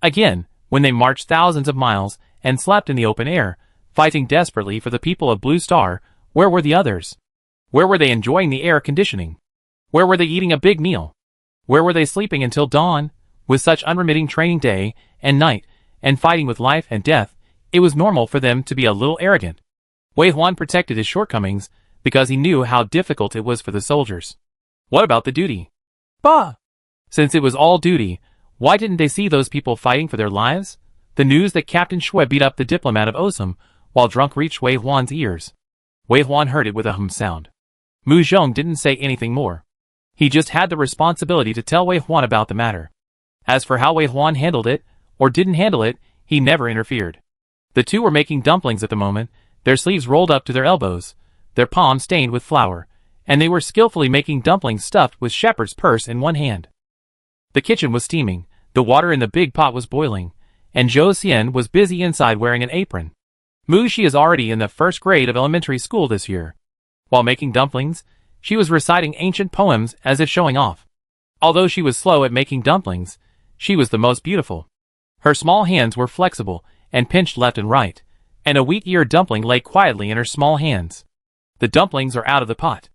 A: Again, when they marched thousands of miles and slept in the open air, fighting desperately for the people of Blue Star, where were the others? Where were they enjoying the air conditioning? Where were they eating a big meal? Where were they sleeping until dawn? With such unremitting training day and night, and fighting with life and death, it was normal for them to be a little arrogant. Wei Huan protected his shortcomings, because he knew how difficult it was for the soldiers. What about the duty? Bah! Since it was all duty, why didn't they see those people fighting for their lives? The news that Captain Shui beat up the diplomat of Osum while drunk reached Wei Huan's ears. Wei Huan heard it with a hum sound. Mu Zhong didn't say anything more. He just had the responsibility to tell Wei Huan about the matter. As for how Wei Huan handled it, or didn't handle it, he never interfered. The two were making dumplings at the moment, their sleeves rolled up to their elbows, their palms stained with flour, and they were skillfully making dumplings stuffed with shepherd's purse in one hand. The kitchen was steaming, the water in the big pot was boiling, and Zhou Xian was busy inside wearing an apron. Mu Xi is already in the first grade of elementary school this year. While making dumplings, she was reciting ancient poems as if showing off. Although she was slow at making dumplings, she was the most beautiful. Her small hands were flexible and pinched left and right, and a wheat-ear dumpling lay quietly in her small hands. The dumplings are out of the pot.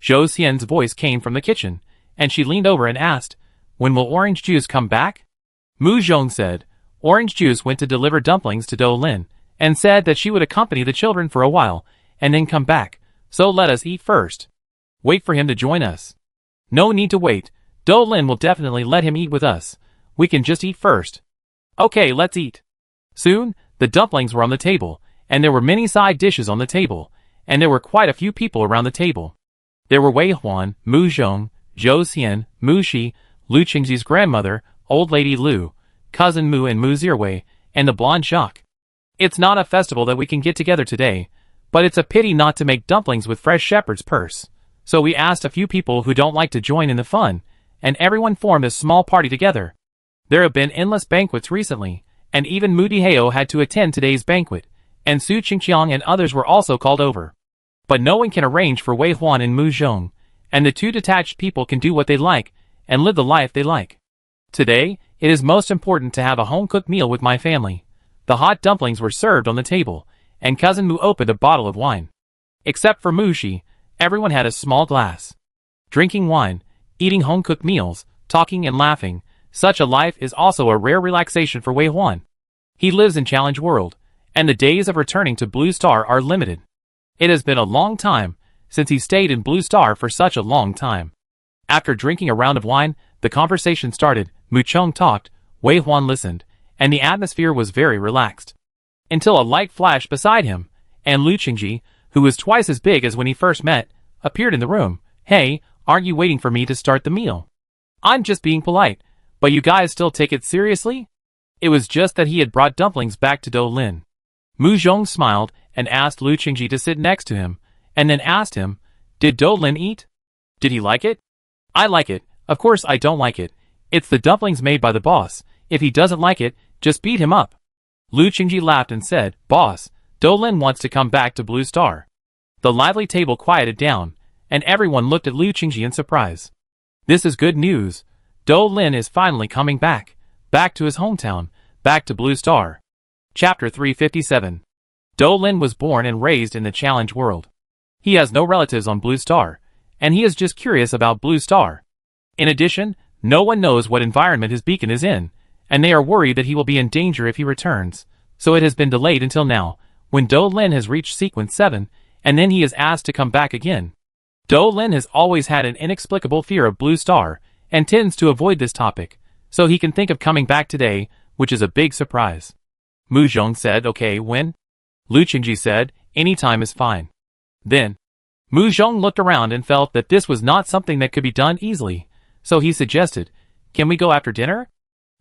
A: Zhou Xian's voice came from the kitchen, and she leaned over and asked, "When will orange juice come back?" Mu Zhong said, "Orange juice went to deliver dumplings to Dou Lin, and said that she would accompany the children for a while, and then come back, so let us eat first. Wait for him to join us." "No need to wait, Dou Lin will definitely let him eat with us. We can just eat first." "Okay, let's eat." Soon, the dumplings were on the table, and there were many side dishes on the table, and there were quite a few people around the table. There were Wei Huan, Mu Zhong, Zhou Xian, Mu Shi, Lu Qingji's grandmother, Old Lady Lu, Cousin Mu and Mu Zirwei, and the blonde Jacques. It's not a festival that we can get together today, but it's a pity not to make dumplings with fresh shepherd's purse. So we asked a few people who don't like to join in the fun, and everyone formed a small party together. There have been endless banquets recently, and even Mu Dihao had to attend today's banquet, and Su Qingqiang and others were also called over. But no one can arrange for Wei Huan and Mu Zhong, and the two detached people can do what they like, and live the life they like. Today, it is most important to have a home-cooked meal with my family. The hot dumplings were served on the table, and Cousin Mu opened a bottle of wine. Except for Mu Shi, everyone had a small glass. Drinking wine, eating home-cooked meals, talking and laughing, such a life is also a rare relaxation for Wei Huan. He lives in Challenge World, and the days of returning to Blue Star are limited. It has been a long time since he stayed in Blue Star for such a long time. After drinking a round of wine, the conversation started. Mu Chong talked, Wei Huan listened, and the atmosphere was very relaxed. Until a light flashed beside him, and Lu Qingji, who was twice as big as when he first met, appeared in the room. "Hey, aren't you waiting for me to start the meal?" "I'm just being polite, but you guys still take it seriously?" It was just that he had brought dumplings back to Dou Lin. Mu Zhong smiled and asked Lu Qingji to sit next to him, and then asked him, "Did Dou Lin eat? Did he like it?" "I like it. Of course I don't like it. It's the dumplings made by the boss. If he doesn't like it, just beat him up." Lu Qingji laughed and said, "Boss, Dou Lin wants to come back to Blue Star." The lively table quieted down, and everyone looked at Lu Qingji in surprise. This is good news. Dou Lin is finally coming back. Back to his hometown, back to Blue Star. Chapter 357. Dou Lin was born and raised in the Challenge World. He has no relatives on Blue Star, and he is just curious about Blue Star. In addition, no one knows what environment his beacon is in, and they are worried that he will be in danger if he returns, so it has been delayed until now, when Dou Lin has reached Sequence 7, and then he is asked to come back again. Dou Lin has always had an inexplicable fear of Blue Star, and tends to avoid this topic, so he can think of coming back today, which is a big surprise. Mu Zhong said, "Okay, when?" Lu Qingji said, "Any time is fine." Then, Mu Zhong looked around and felt that this was not something that could be done easily, so he suggested, "Can we go after dinner?"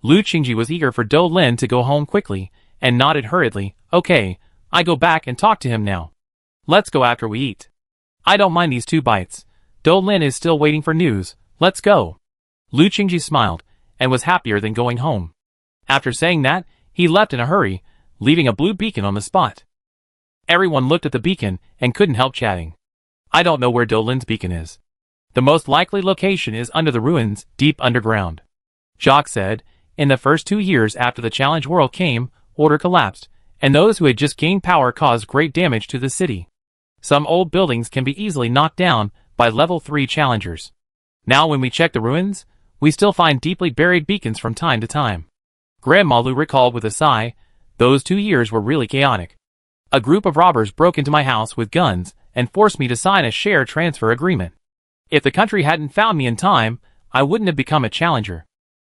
A: Lu Qingji was eager for Dou Lin to go home quickly, and nodded hurriedly, "Okay, I go back and talk to him now. Let's go after we eat. I don't mind these 2 bites. Dou Lin is still waiting for news. Let's go." Lu Qingji smiled, and was happier than going home. After saying that, he left in a hurry, leaving a blue beacon on the spot. Everyone looked at the beacon, and couldn't help chatting. "I don't know where Dou Lin's beacon is. The most likely location is under the ruins, deep underground." Jacques said, "In the first 2 years after the Challenge World came, order collapsed, and those who had just gained power caused great damage to the city. Some old buildings can be easily knocked down by level 3 challengers. Now when we check the ruins, we still find deeply buried beacons from time to time." Grandma Lu recalled with a sigh, "Those 2 years were really chaotic. A group of robbers broke into my house with guns and forced me to sign a share transfer agreement. If the country hadn't found me in time, I wouldn't have become a challenger.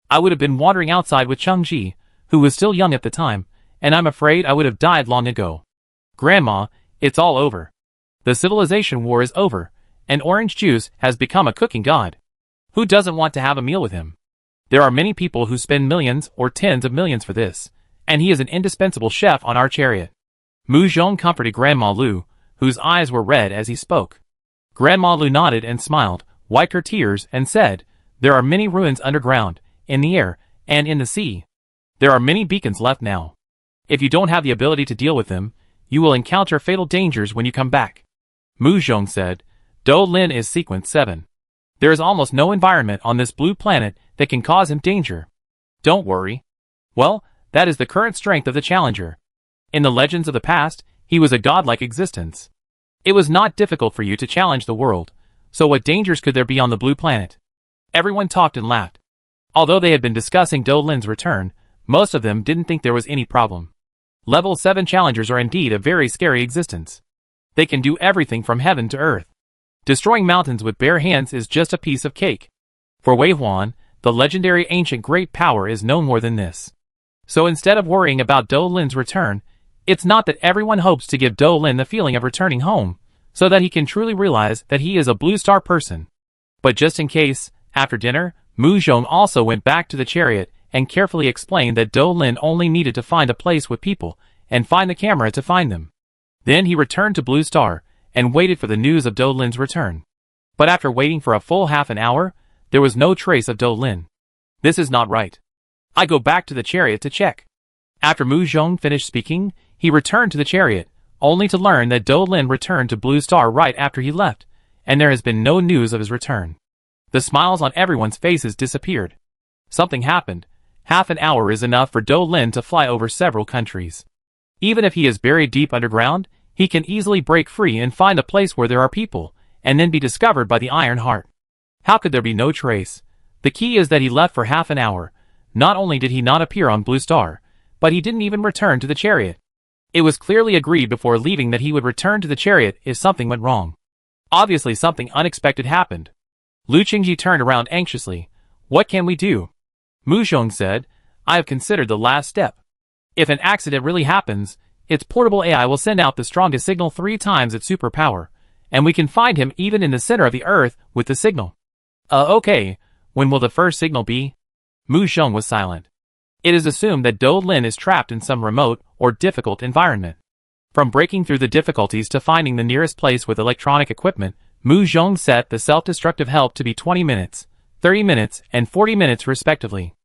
A: I would have been wandering outside with Cheng Ji, who was still young at the time, and I'm afraid I would have died long ago. Grandma, it's all over. The civilization war is over, and orange juice has become a cooking god. Who doesn't want to have a meal with him? There are many people who spend millions or tens of millions for this, and he is an indispensable chef on our chariot." Mu Zhong comforted Grandma Lu, whose eyes were red as he spoke. Grandma Lu nodded and smiled, wiped her tears, and said, "There are many ruins underground, in the air, and in the sea. There are many beacons left now. If you don't have the ability to deal with them, you will encounter fatal dangers when you come back." Mu Zhong said, "Dou Lin is Sequence 7. There is almost no environment on this blue planet that can cause him danger. Don't worry. Well, that is the current strength of the challenger. In the legends of the past, he was a godlike existence. It was not difficult for you to challenge the world, so what dangers could there be on the blue planet? Everyone talked and laughed. Although they had been discussing Do Lin's return, most of them didn't think there was any problem. Level 7 challengers are indeed a very scary existence. They can do everything from heaven to earth. Destroying mountains with bare hands is just a piece of cake. For Wei Huan, the legendary ancient great power is no more than this. So instead of worrying about Do Lin's return, it's not that everyone hopes to give Do Lin the feeling of returning home, so that he can truly realize that he is a blue star person. But just in case, after dinner, Mu Zhong also went back to the chariot and carefully explained that Do Lin only needed to find a place with people and find the camera to find them. Then he returned to Blue Star and waited for the news of Do Lin's return. But after waiting for a full half an hour, there was no trace of Do Lin. This is not right. I go back to the chariot to check. After Mu Zhong finished speaking, he returned to the chariot, only to learn that Do Lin returned to Blue Star right after he left, and there has been no news of his return. The smiles on everyone's faces disappeared. Something happened. Half an hour is enough for Do Lin to fly over several countries. Even if he is buried deep underground, he can easily break free and find a place where there are people, and then be discovered by the Iron Heart. How could there be no trace? The key is that he left for half an hour. Not only did he not appear on Blue Star, but he didn't even return to the chariot. It was clearly agreed before leaving that he would return to the chariot if something went wrong. Obviously something unexpected happened. Lu Qingji turned around anxiously. What can we do? Mu Zhong said, I have considered the last step. If an accident really happens, its portable AI will send out the strongest signal 3 times its superpower, and we can find him even in the center of the earth with the signal. Okay, when will the first signal be? Mu Zhong was silent. It is assumed that Do Lin is trapped in some remote or difficult environment. From breaking through the difficulties to finding the nearest place with electronic equipment, Mu Zhong set the self-destructive help to be 20 minutes, 30 minutes, and 40 minutes respectively.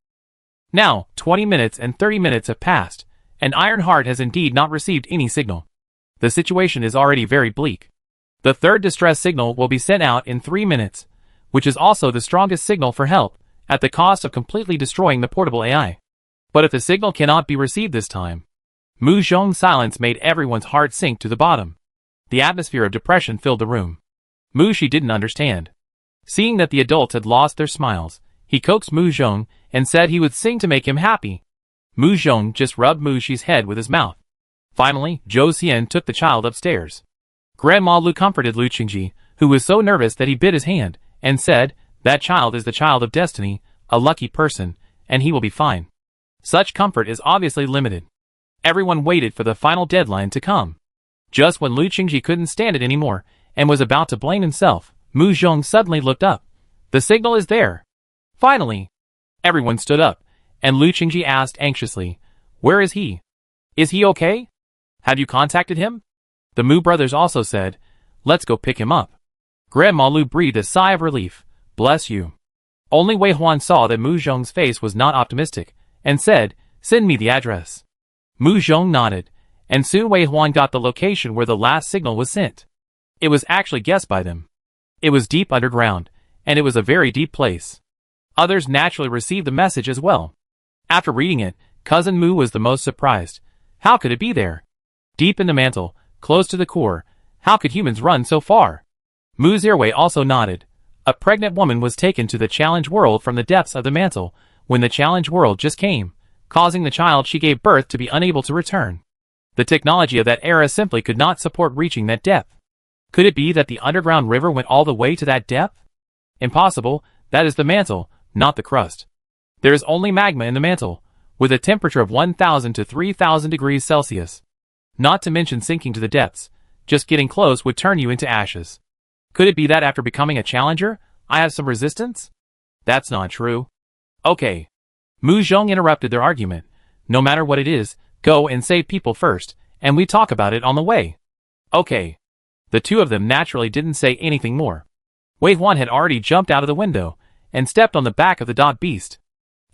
A: Now, 20 minutes and 30 minutes have passed, and Iron Heart has indeed not received any signal. The situation is already very bleak. The third distress signal will be sent out in 3 minutes, which is also the strongest signal for help, at the cost of completely destroying the portable AI. But if the signal cannot be received this time, Mu Zhong's silence made everyone's heart sink to the bottom. The atmosphere of depression filled the room. Mu Shi didn't understand. Seeing that the adults had lost their smiles, he coaxed Mu Zhong and said he would sing to make him happy. Mu Zhong just rubbed Mu Shi's head with his mouth. Finally, Zhou Xian took the child upstairs. Grandma Lu comforted Lu Qingji, who was so nervous that he bit his hand, and said, that child is the child of destiny, a lucky person, and he will be fine. Such comfort is obviously limited. Everyone waited for the final deadline to come. Just when Lu Qingji couldn't stand it anymore, and was about to blame himself, Mu Zhong suddenly looked up. The signal is there. Finally. Everyone stood up, and Lu Qingji asked anxiously, where is he? Is he okay? Have you contacted him? The Mu brothers also said, let's go pick him up. Grandma Lu breathed a sigh of relief. Bless you. Only Wei Huan saw that Mu Zhong's face was not optimistic, and said, send me the address. Mu Zhong nodded, and soon Wei Huan got the location where the last signal was sent. It was actually guessed by them. It was deep underground, and it was a very deep place. Others naturally received the message as well. After reading it, Cousin Mu was the most surprised. How could it be there? Deep in the mantle, close to the core, how could humans run so far? Mu Zirwei also nodded. A pregnant woman was taken to the challenge world from the depths of the mantle when the challenge world just came, causing the child she gave birth to be unable to return. The technology of that era simply could not support reaching that depth. Could it be that the underground river went all the way to that depth? Impossible, that is the mantle, not the crust. There is only magma in the mantle, with a temperature of 1,000 to 3,000 degrees Celsius. Not to mention sinking to the depths, just getting close would turn you into ashes. Could it be that after becoming a challenger, I have some resistance? That's not true. Okay. Mu Zhong interrupted their argument. No matter what it is, go and save people first, and we talk about it on the way. Okay. The two of them naturally didn't say anything more. Wei Huan had already jumped out of the window, and stepped on the back of the dog beast.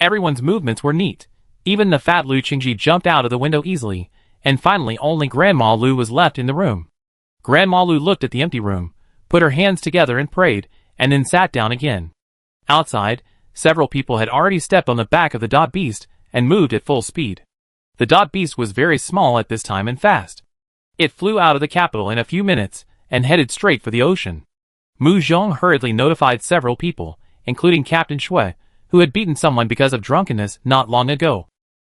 A: Everyone's movements were neat. Even the fat Lu Qingji jumped out of the window easily, and finally only Grandma Lu was left in the room. Grandma Lu looked at the empty room, put her hands together and prayed, and then sat down again. Outside, several people had already stepped on the back of the dot beast and moved at full speed. The dot beast was very small at this time and fast. It flew out of the capital in a few minutes and headed straight for the ocean. Mu Zhong hurriedly notified several people, including Captain Shui, who had beaten someone because of drunkenness not long ago.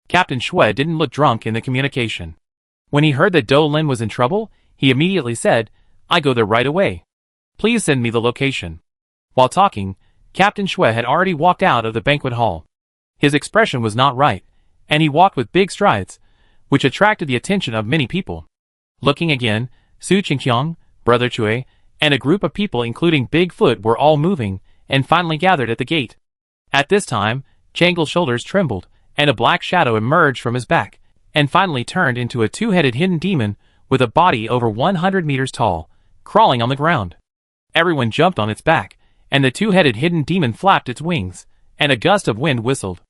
A: Captain Shui didn't look drunk in the communication. When he heard that Dou Lin was in trouble, he immediately said, "I go there right away. Please send me the location." While talking, Captain Shui had already walked out of the banquet hall. His expression was not right, and he walked with big strides, which attracted the attention of many people. Looking again, Su Qingqiang, Brother Chui, and a group of people including Bigfoot were all moving, and finally gathered at the gate. At this time, Changle's shoulders trembled, and a black shadow emerged from his back, and finally turned into a two-headed hidden demon with a body over 100 meters tall, crawling on the ground. Everyone jumped on its back, and the two-headed hidden demon flapped its wings, and a gust of wind whistled.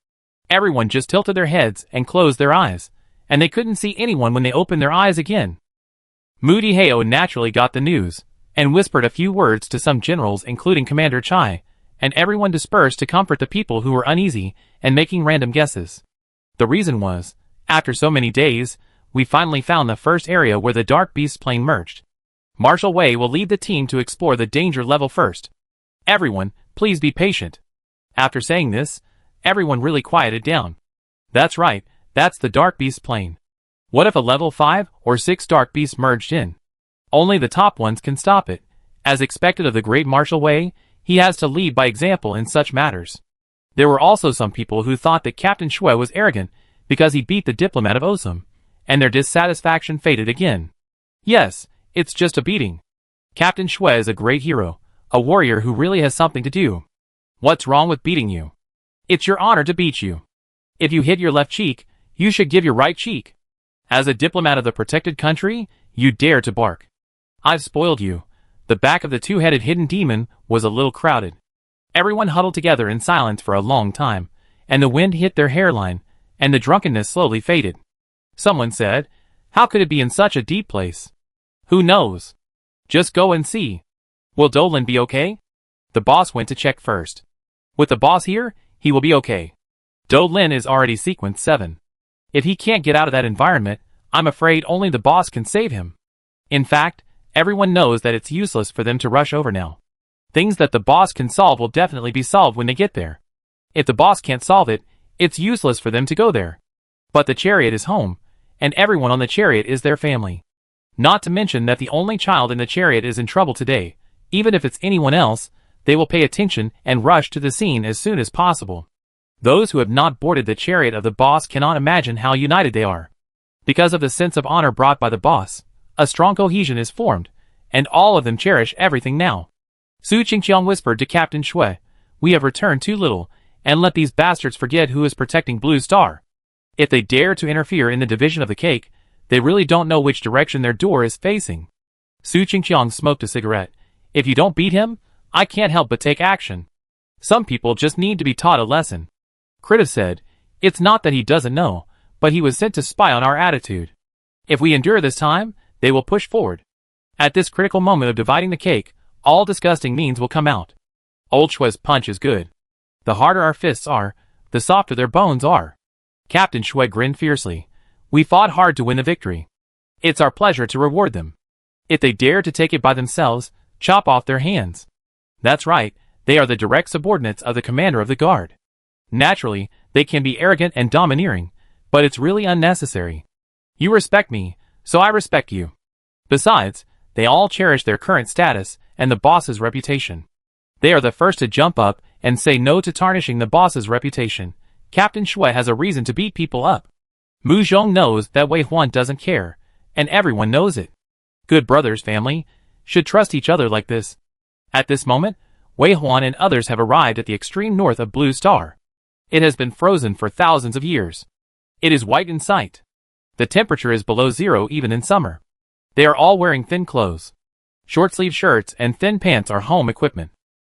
A: Everyone just tilted their heads and closed their eyes, and they couldn't see anyone when they opened their eyes again. Moody Heo naturally got the news, and whispered a few words to some generals including Commander Chai, and everyone dispersed to comfort the people who were uneasy and making random guesses. The reason was, after so many days, we finally found the first area where the Dark Beast plane merged. Marshal Wei will lead the team to explore the danger level first. Everyone, please be patient. After saying this, everyone really quieted down. That's right, that's the Dark Beast plane. What if a level 5 or 6 Dark Beast merged in? Only the top ones can stop it. As expected of the great Marshal Wei, he has to lead by example in such matters. There were also some people who thought that Captain Shui was arrogant because he beat the diplomat of Osum, and their dissatisfaction faded again. Yes, it's just a beating. Captain Shui is a great hero, a warrior who really has something to do. What's wrong with beating you? It's your honor to beat you. If you hit your left cheek, you should give your right cheek. As a diplomat of the protected country, you dare to bark. I've spoiled you. The back of the two-headed hidden demon was a little crowded. Everyone huddled together in silence for a long time, and the wind hit their hairline, and the drunkenness slowly faded. Someone said, "How could it be in such a deep place?" Who knows? Just go and see. Will Dou Lin be okay? The boss went to check first. With the boss here, he will be okay. Dou Lin is already sequence 7. If he can't get out of that environment, I'm afraid only the boss can save him. In fact, everyone knows that it's useless for them to rush over now. Things that the boss can solve will definitely be solved when they get there. If the boss can't solve it, it's useless for them to go there. But the chariot is home, and everyone on the chariot is their family. Not to mention that the only child in the chariot is in trouble today. Even if it's anyone else, they will pay attention and rush to the scene as soon as possible. Those who have not boarded the chariot of the boss cannot imagine how united they are. Because of the sense of honor brought by the boss, a strong cohesion is formed, and all of them cherish everything now. Su Qingqiang whispered to Captain Shui, "We have returned too little, and let these bastards forget who is protecting Blue Star. If they dare to interfere in the division of the cake, they really don't know which direction their door is facing." Su Qingqiang smoked a cigarette. "If you don't beat him, I can't help but take action. Some people just need to be taught a lesson." Krita said, "It's not that he doesn't know, but he was sent to spy on our attitude. If we endure this time, they will push forward. At this critical moment of dividing the cake, all disgusting means will come out. Old Shui's punch is good. The harder our fists are, the softer their bones are." Captain Shui grinned fiercely. "We fought hard to win the victory. It's our pleasure to reward them. If they dare to take it by themselves, chop off their hands. That's right, they are the direct subordinates of the commander of the guard. Naturally, they can be arrogant and domineering, but it's really unnecessary. You respect me, so I respect you. Besides, they all cherish their current status and the boss's reputation. They are the first to jump up and say no to tarnishing the boss's reputation. Captain Shui has a reason to beat people up. Mu Zhong knows that Wei Huan doesn't care, and everyone knows it. Good brothers, family, should trust each other like this." At this moment, Wei Huan and others have arrived at the extreme north of Blue Star. It has been frozen for thousands of years. It is white in sight. The temperature is below zero even in summer. They are all wearing thin clothes. Short-sleeved shirts and thin pants are home equipment.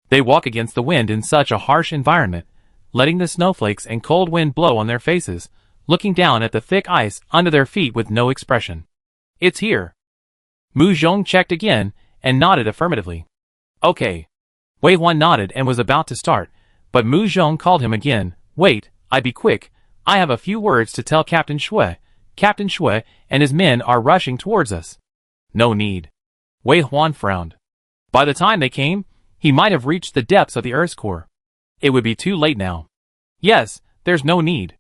A: They walk against the wind in such a harsh environment, letting the snowflakes and cold wind blow on their faces, looking down at the thick ice under their feet with no expression. "It's here." Mu Zhong checked again and nodded affirmatively. "Okay. Wei Huan nodded and was about to start, but Mu Zhong called him again. Wait, be quick. I have a few words to tell Captain Shui. Captain Shui and his men are rushing towards us. No need. Wei Huan frowned. By the time they came, he might have reached the depths of the Earth's core. It would be too late now. Yes, there's no need.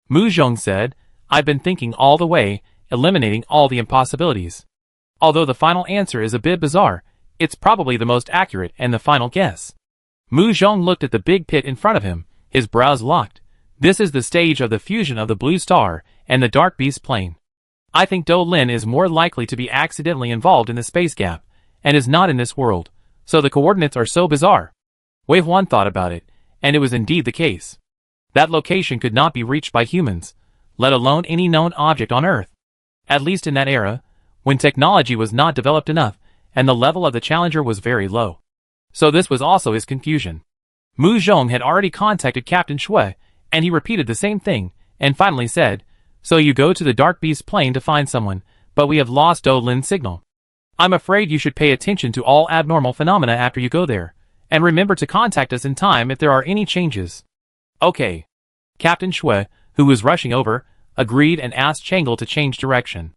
A: Mu Zhong said, I've been thinking all the way, eliminating all the impossibilities. Although the final answer is a bit bizarre, it's probably the most accurate and the final guess. Mu Zhong looked at the big pit in front of him, his brows locked. This is the stage of the fusion of the blue star and the dark beast plane. I think Do Lin is more likely to be accidentally involved in the space gap, and is not in this world, so the coordinates are so bizarre. Wei Huan thought about it, and it was indeed the case. That location could not be reached by humans, let alone any known object on Earth. At least in that era, when technology was not developed enough, and the level of the challenger was very low. So this was also his confusion. Mu Zhong had already contacted Captain Shui, and he repeated the same thing, and finally said, So you go to the Dark Beast plane to find someone, but we have lost Do Lin's signal. I'm afraid you should pay attention to all abnormal phenomena after you go there, and remember to contact us in time if there are any changes. Okay. Captain Shui, who was rushing over, agreed and asked Changle to change direction.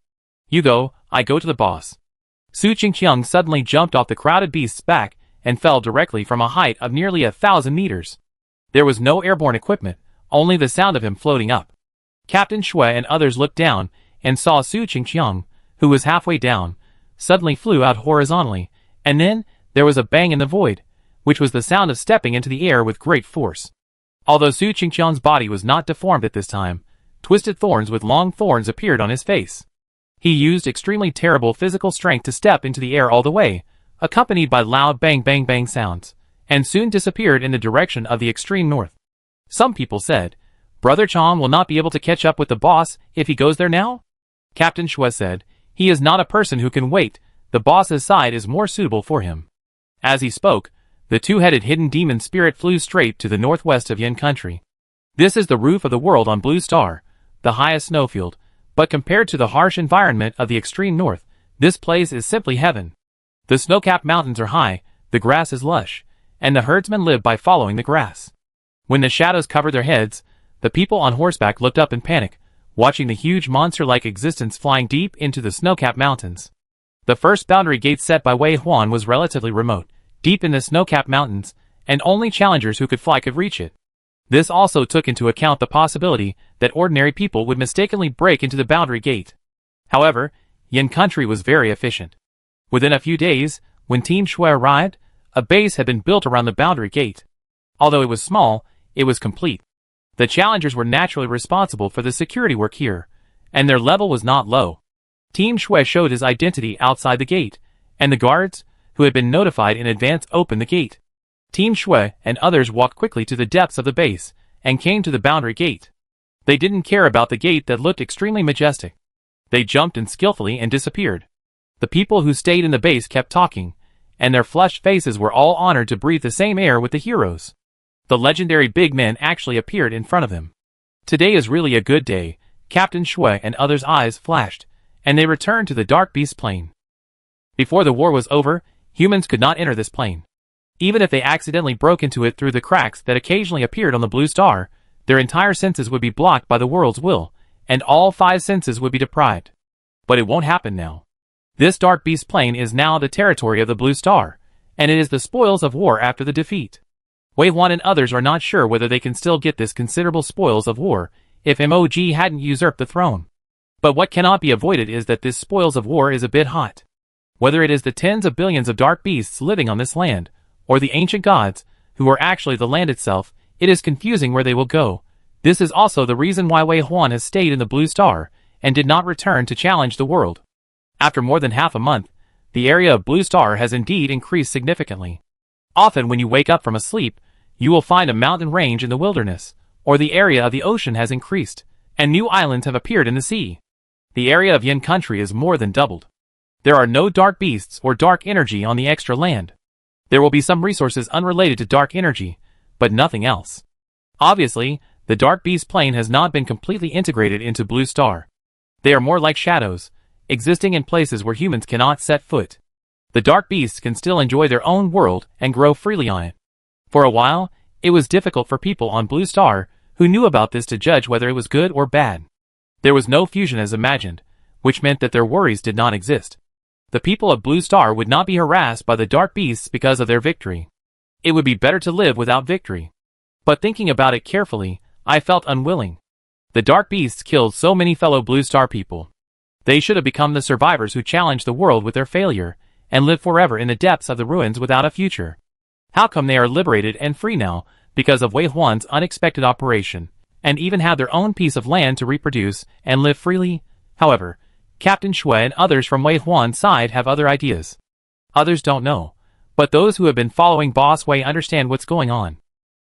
A: You go, I go to the boss. Su Qingqiang suddenly jumped off the crowded beast's back and fell directly from a height of nearly 1,000 meters. There was no airborne equipment, only the sound of him floating up. Captain Shui and others looked down and saw Su Qingqiang, who was halfway down, suddenly flew out horizontally, and then there was a bang in the void, which was the sound of stepping into the air with great force. Although Su Qingqiang's body was not deformed at this time, twisted thorns with long thorns appeared on his face. He used extremely terrible physical strength to step into the air all the way, accompanied by loud bang bang bang sounds, and soon disappeared in the direction of the extreme north. Some people said, Brother Chong will not be able to catch up with the boss if he goes there now? Captain Shui said, he is not a person who can wait, the boss's side is more suitable for him. As he spoke, the two-headed hidden demon spirit flew straight to the northwest of Yin country. This is the roof of the world on Blue Star, the highest snowfield, but compared to the harsh environment of the extreme north, this place is simply heaven. The snow-capped mountains are high, the grass is lush, and the herdsmen live by following the grass. When the shadows covered their heads, the people on horseback looked up in panic, watching the huge monster-like existence flying deep into the snow-capped mountains. The first boundary gate set by Wei Huan was relatively remote, deep in the snow-capped mountains, and only challengers who could fly could reach it. This also took into account the possibility that ordinary people would mistakenly break into the boundary gate. However, Yin country was very efficient. Within a few days, when Team Shui arrived, a base had been built around the boundary gate. Although it was small, it was complete. The challengers were naturally responsible for the security work here, and their level was not low. Team Shui showed his identity outside the gate, and the guards, who had been notified in advance, opened the gate. Team Shui and others walked quickly to the depths of the base, and came to the boundary gate. They didn't care about the gate that looked extremely majestic. They jumped in skillfully and disappeared. The people who stayed in the base kept talking, and their flushed faces were all honored to breathe the same air with the heroes. The legendary big men actually appeared in front of them. Today is really a good day, Captain Shui and others' eyes flashed, and they returned to the Dark Beast plane. Before the war was over, humans could not enter this plane. Even if they accidentally broke into it through the cracks that occasionally appeared on the Blue Star, their entire senses would be blocked by the world's will, and all 5 senses would be deprived. But it won't happen now. This Dark Beast plane is now the territory of the Blue Star, and it is the spoils of war after the defeat. Wei Huan and others are not sure whether they can still get this considerable spoils of war if MOG hadn't usurped the throne. But what cannot be avoided is that this spoils of war is a bit hot. Whether it is the tens of billions of dark beasts living on this land, or the ancient gods, who are actually the land itself, it is confusing where they will go. This is also the reason why Wei Huan has stayed in the Blue Star, and did not return to challenge the world. After more than half a month, the area of Blue Star has indeed increased significantly. Often when you wake up from a sleep, you will find a mountain range in the wilderness, or the area of the ocean has increased, and new islands have appeared in the sea. The area of Yin country is more than doubled. There are no dark beasts or dark energy on the extra land. There will be some resources unrelated to dark energy, but nothing else. Obviously, the Dark Beast plane has not been completely integrated into Blue Star. They are more like shadows, existing in places where humans cannot set foot. The dark beasts can still enjoy their own world and grow freely on it. For a while, it was difficult for people on Blue Star who knew about this to judge whether it was good or bad. There was no fusion as imagined, which meant that their worries did not exist. The people of Blue Star would not be harassed by the dark beasts because of their victory. It would be better to live without victory. But thinking about it carefully, I felt unwilling. The dark beasts killed so many fellow Blue Star people. They should have become the survivors who challenged the world with their failure, and live forever in the depths of the ruins without a future. How come they are liberated and free now, because of Wei Huan's unexpected operation, and even have their own piece of land to reproduce and live freely? However, Captain Shui and others from Wei Huan's side have other ideas. Others don't know, but those who have been following Boss Wei understand what's going on.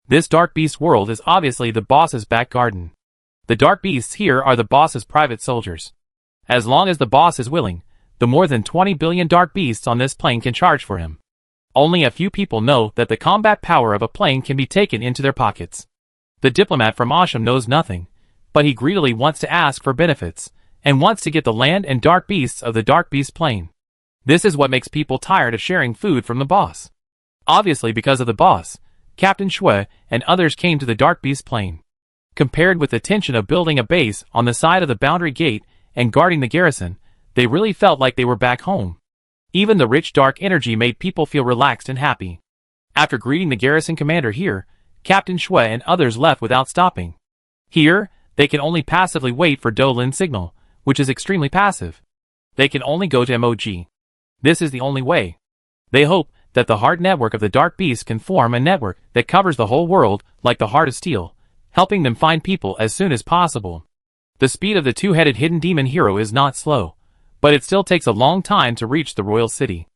A: This dark beast world is obviously the boss's back garden. The dark beasts here are the boss's private soldiers. As long as the boss is willing, the more than 20 billion dark beasts on this plane can charge for him. Only a few people know that the combat power of a plane can be taken into their pockets. The diplomat from Asham knows nothing, but he greedily wants to ask for benefits, and wants to get the land and dark beasts of the dark beast plane. This is what makes people tired of sharing food from the boss. Obviously because of the boss, Captain Shui and others came to the dark beast plane. Compared with the tension of building a base on the side of the boundary gate and guarding the garrison, they really felt like they were back home. Even the rich dark energy made people feel relaxed and happy. After greeting the garrison commander here, Captain Shui and others left without stopping. Here, they can only passively wait for Dolin's signal, which is extremely passive. They can only go to MOG. This is the only way. They hope that the heart network of the dark beast can form a network that covers the whole world like the heart of steel, helping them find people as soon as possible. The speed of the two-headed hidden demon hero is not slow, but it still takes a long time to reach the royal city.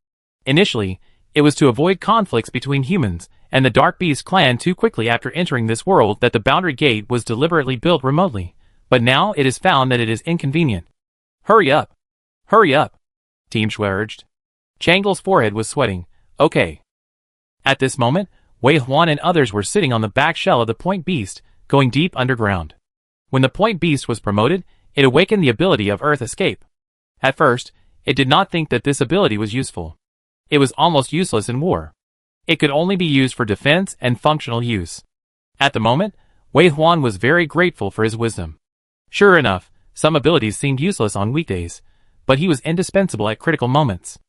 A: Initially, it was to avoid conflicts between humans and the Dark Beast clan too quickly after entering this world that the boundary gate was deliberately built remotely, but now it is found that it is inconvenient. Hurry up! Hurry up! Team Shui urged. Changle's forehead was sweating. Okay. At this moment, Wei Huan and others were sitting on the back shell of the Point Beast, going deep underground. When the Point Beast was promoted, it awakened the ability of Earth Escape. At first, it did not think that this ability was useful. It was almost useless in war. It could only be used for defense and functional use. At the moment, Wei Huan was very grateful for his wisdom. Sure enough, some abilities seemed useless on weekdays, but he was indispensable at critical moments.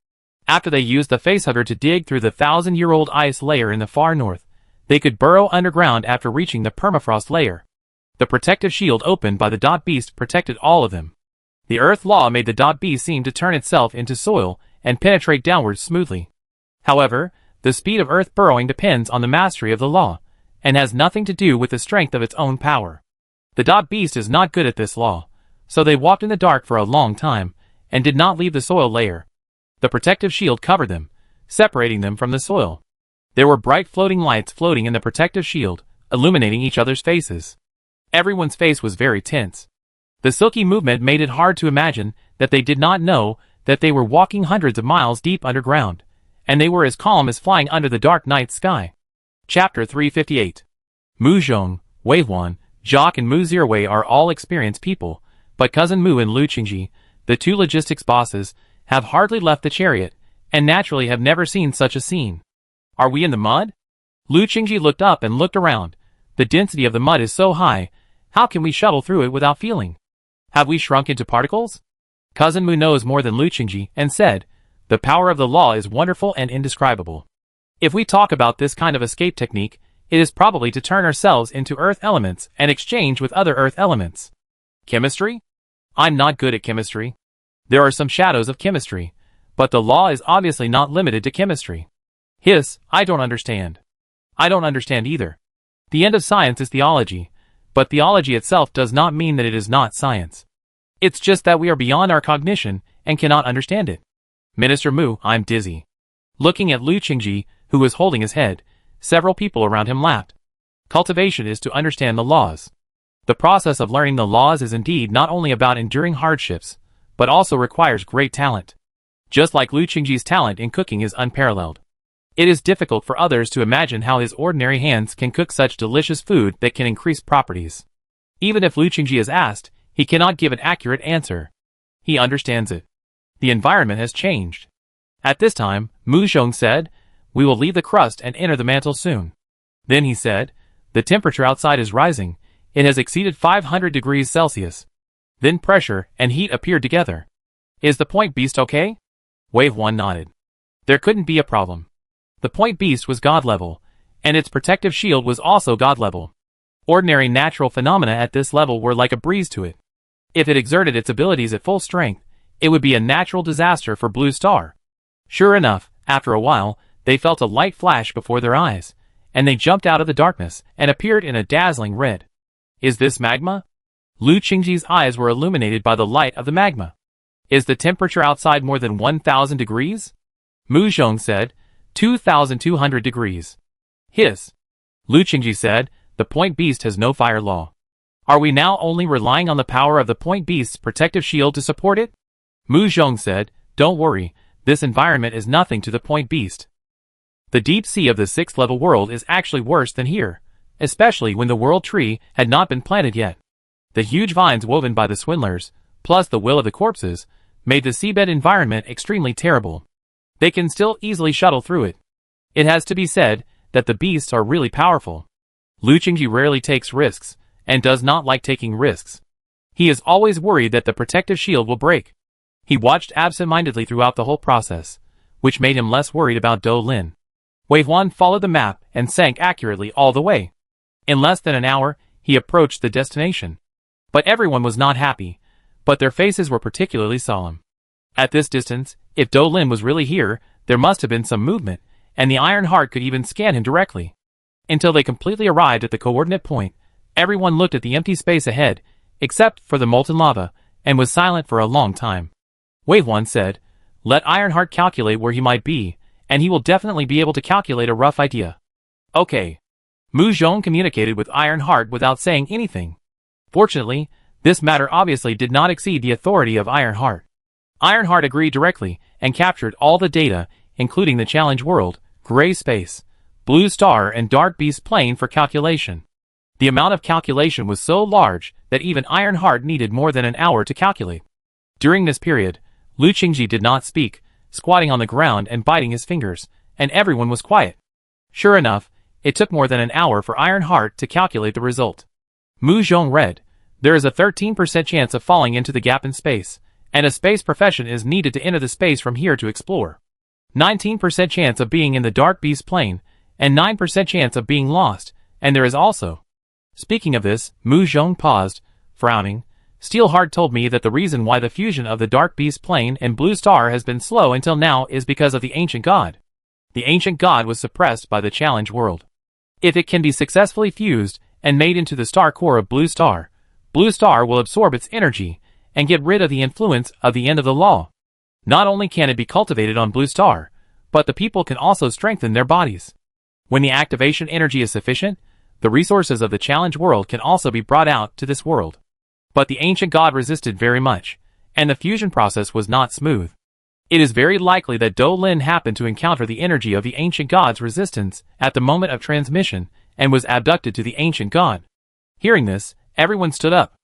A: After they used the facehugger to dig through the 1,000-year-old ice layer in the far north, they could burrow underground after reaching the permafrost layer. The protective shield opened by the Dot Beast protected all of them. The Earth Law made the Dot Beast seem to turn itself into soil and penetrate downwards smoothly. However, the speed of Earth burrowing depends on the mastery of the law, and has nothing to do with the strength of its own power. The Dot Beast is not good at this law, so they walked in the dark for a long time, and did not leave the soil layer. The protective shield covered them, separating them from the soil. There were bright floating lights floating in the protective shield, illuminating each other's faces. Everyone's face was very tense. The silky movement made it hard to imagine that they did not know that they were walking hundreds of miles deep underground, and they were as calm as flying under the dark night sky. Chapter 358. Mu Zhong, Wei Huan, Jacques and Mu Zirwei are all experienced people, but Cousin Mu and Lu Qingji, the two logistics bosses, have hardly left the chariot, and naturally have never seen such a scene. Are we in the mud? Lu Qingji looked up and looked around. The density of the mud is so high, how can we shuttle through it without feeling? Have we shrunk into particles? Cousin Mu knows more than Lu Qingji, and said, the power of the law is wonderful and indescribable. If we talk about this kind of escape technique, it is probably to turn ourselves into earth elements and exchange with other earth elements. Chemistry? I'm not good at chemistry. There are some shadows of chemistry, but the law is obviously not limited to chemistry. Hiss, I don't understand. I don't understand either. The end of science is theology, but theology itself does not mean that it is not science. It's just that we are beyond our cognition and cannot understand it. Minister Mu, I'm dizzy. Looking at Lu Qingji, who was holding his head, several people around him laughed. Cultivation is to understand the laws. The process of learning the laws is indeed not only about enduring hardships, but also requires great talent. Just like Lu Qingji's talent in cooking is unparalleled. It is difficult for others to imagine how his ordinary hands can cook such delicious food that can increase properties. Even if Lu Qingji is asked, he cannot give an accurate answer. He understands it. The environment has changed. At this time, Mu Zhong said, "We will leave the crust and enter the mantle soon." Then he said, "The temperature outside is rising. It has exceeded 500 degrees Celsius." Then pressure and heat appeared together. "Is the point beast okay?" Wave 1 nodded. There couldn't be a problem. The point beast was god level, and its protective shield was also god level. Ordinary natural phenomena at this level were like a breeze to it. If it exerted its abilities at full strength, it would be a natural disaster for Blue Star. Sure enough, after a while, they felt a light flash before their eyes, and they jumped out of the darkness and appeared in a dazzling red. "Is this magma?" Lu Qingji's eyes were illuminated by the light of the magma. "Is the temperature outside more than 1,000 degrees?" Mu Zhong said, 2,200 degrees. "Hiss." Lu Qingji said, "The point beast has no fire law. Are we now only relying on the power of the point beast's protective shield to support it?" Mu Zhong said, "Don't worry, this environment is nothing to the point beast. The deep sea of the 6th level world is actually worse than here, especially when the world tree had not been planted yet. The huge vines woven by the swindlers, plus the will of the corpses, made the seabed environment extremely terrible. They can still easily shuttle through it. It has to be said that the beasts are really powerful. Lu Qingji rarely takes risks, and does not like taking risks. He is always worried that the protective shield will break. He watched absent-mindedly throughout the whole process, which made him less worried about Do Lin. Wave 1 followed the map and sank accurately all the way. In less than an hour, he approached the destination. But everyone was not happy, but their faces were particularly solemn. At this distance, if Do Lin was really here, there must have been some movement, and the Iron Heart could even scan him directly. Until they completely arrived at the coordinate point, everyone looked at the empty space ahead, except for the molten lava, and was silent for a long time. Wave 1 said, "Let Ironheart calculate where he might be, and he will definitely be able to calculate a rough idea." "Okay." Mu Zhong communicated with Ironheart without saying anything. Fortunately, this matter obviously did not exceed the authority of Ironheart. Ironheart agreed directly, and captured all the data, including the challenge world, gray space, blue star and dark beast plane for calculation. The amount of calculation was so large that even Ironheart needed more than an hour to calculate. During this period, Lu Qingji did not speak, squatting on the ground and biting his fingers, and everyone was quiet. Sure enough, it took more than an hour for Ironheart to calculate the result. Mu Zhong read, "There is a 13% chance of falling into the gap in space, and a space profession is needed to enter the space from here to explore. 19% chance of being in the dark beast plane, and 9% chance of being lost, and there is also..." Speaking of this, Mu Zhong paused, frowning. "Steelheart told me that the reason why the fusion of the dark beast plane and blue star has been slow until now is because of the ancient god. The ancient god was suppressed by the challenge world. If it can be successfully fused and made into the star core of Blue Star will absorb its energy and get rid of the influence of the end of the law. Not only can it be cultivated on Blue Star, but the people can also strengthen their bodies. When the activation energy is sufficient, the resources of the challenge world can also be brought out to this world. But the ancient god resisted very much, and the fusion process was not smooth. It is very likely that Do Lin happened to encounter the energy of the ancient god's resistance at the moment of transmission and was abducted to the ancient god." Hearing this, everyone stood up.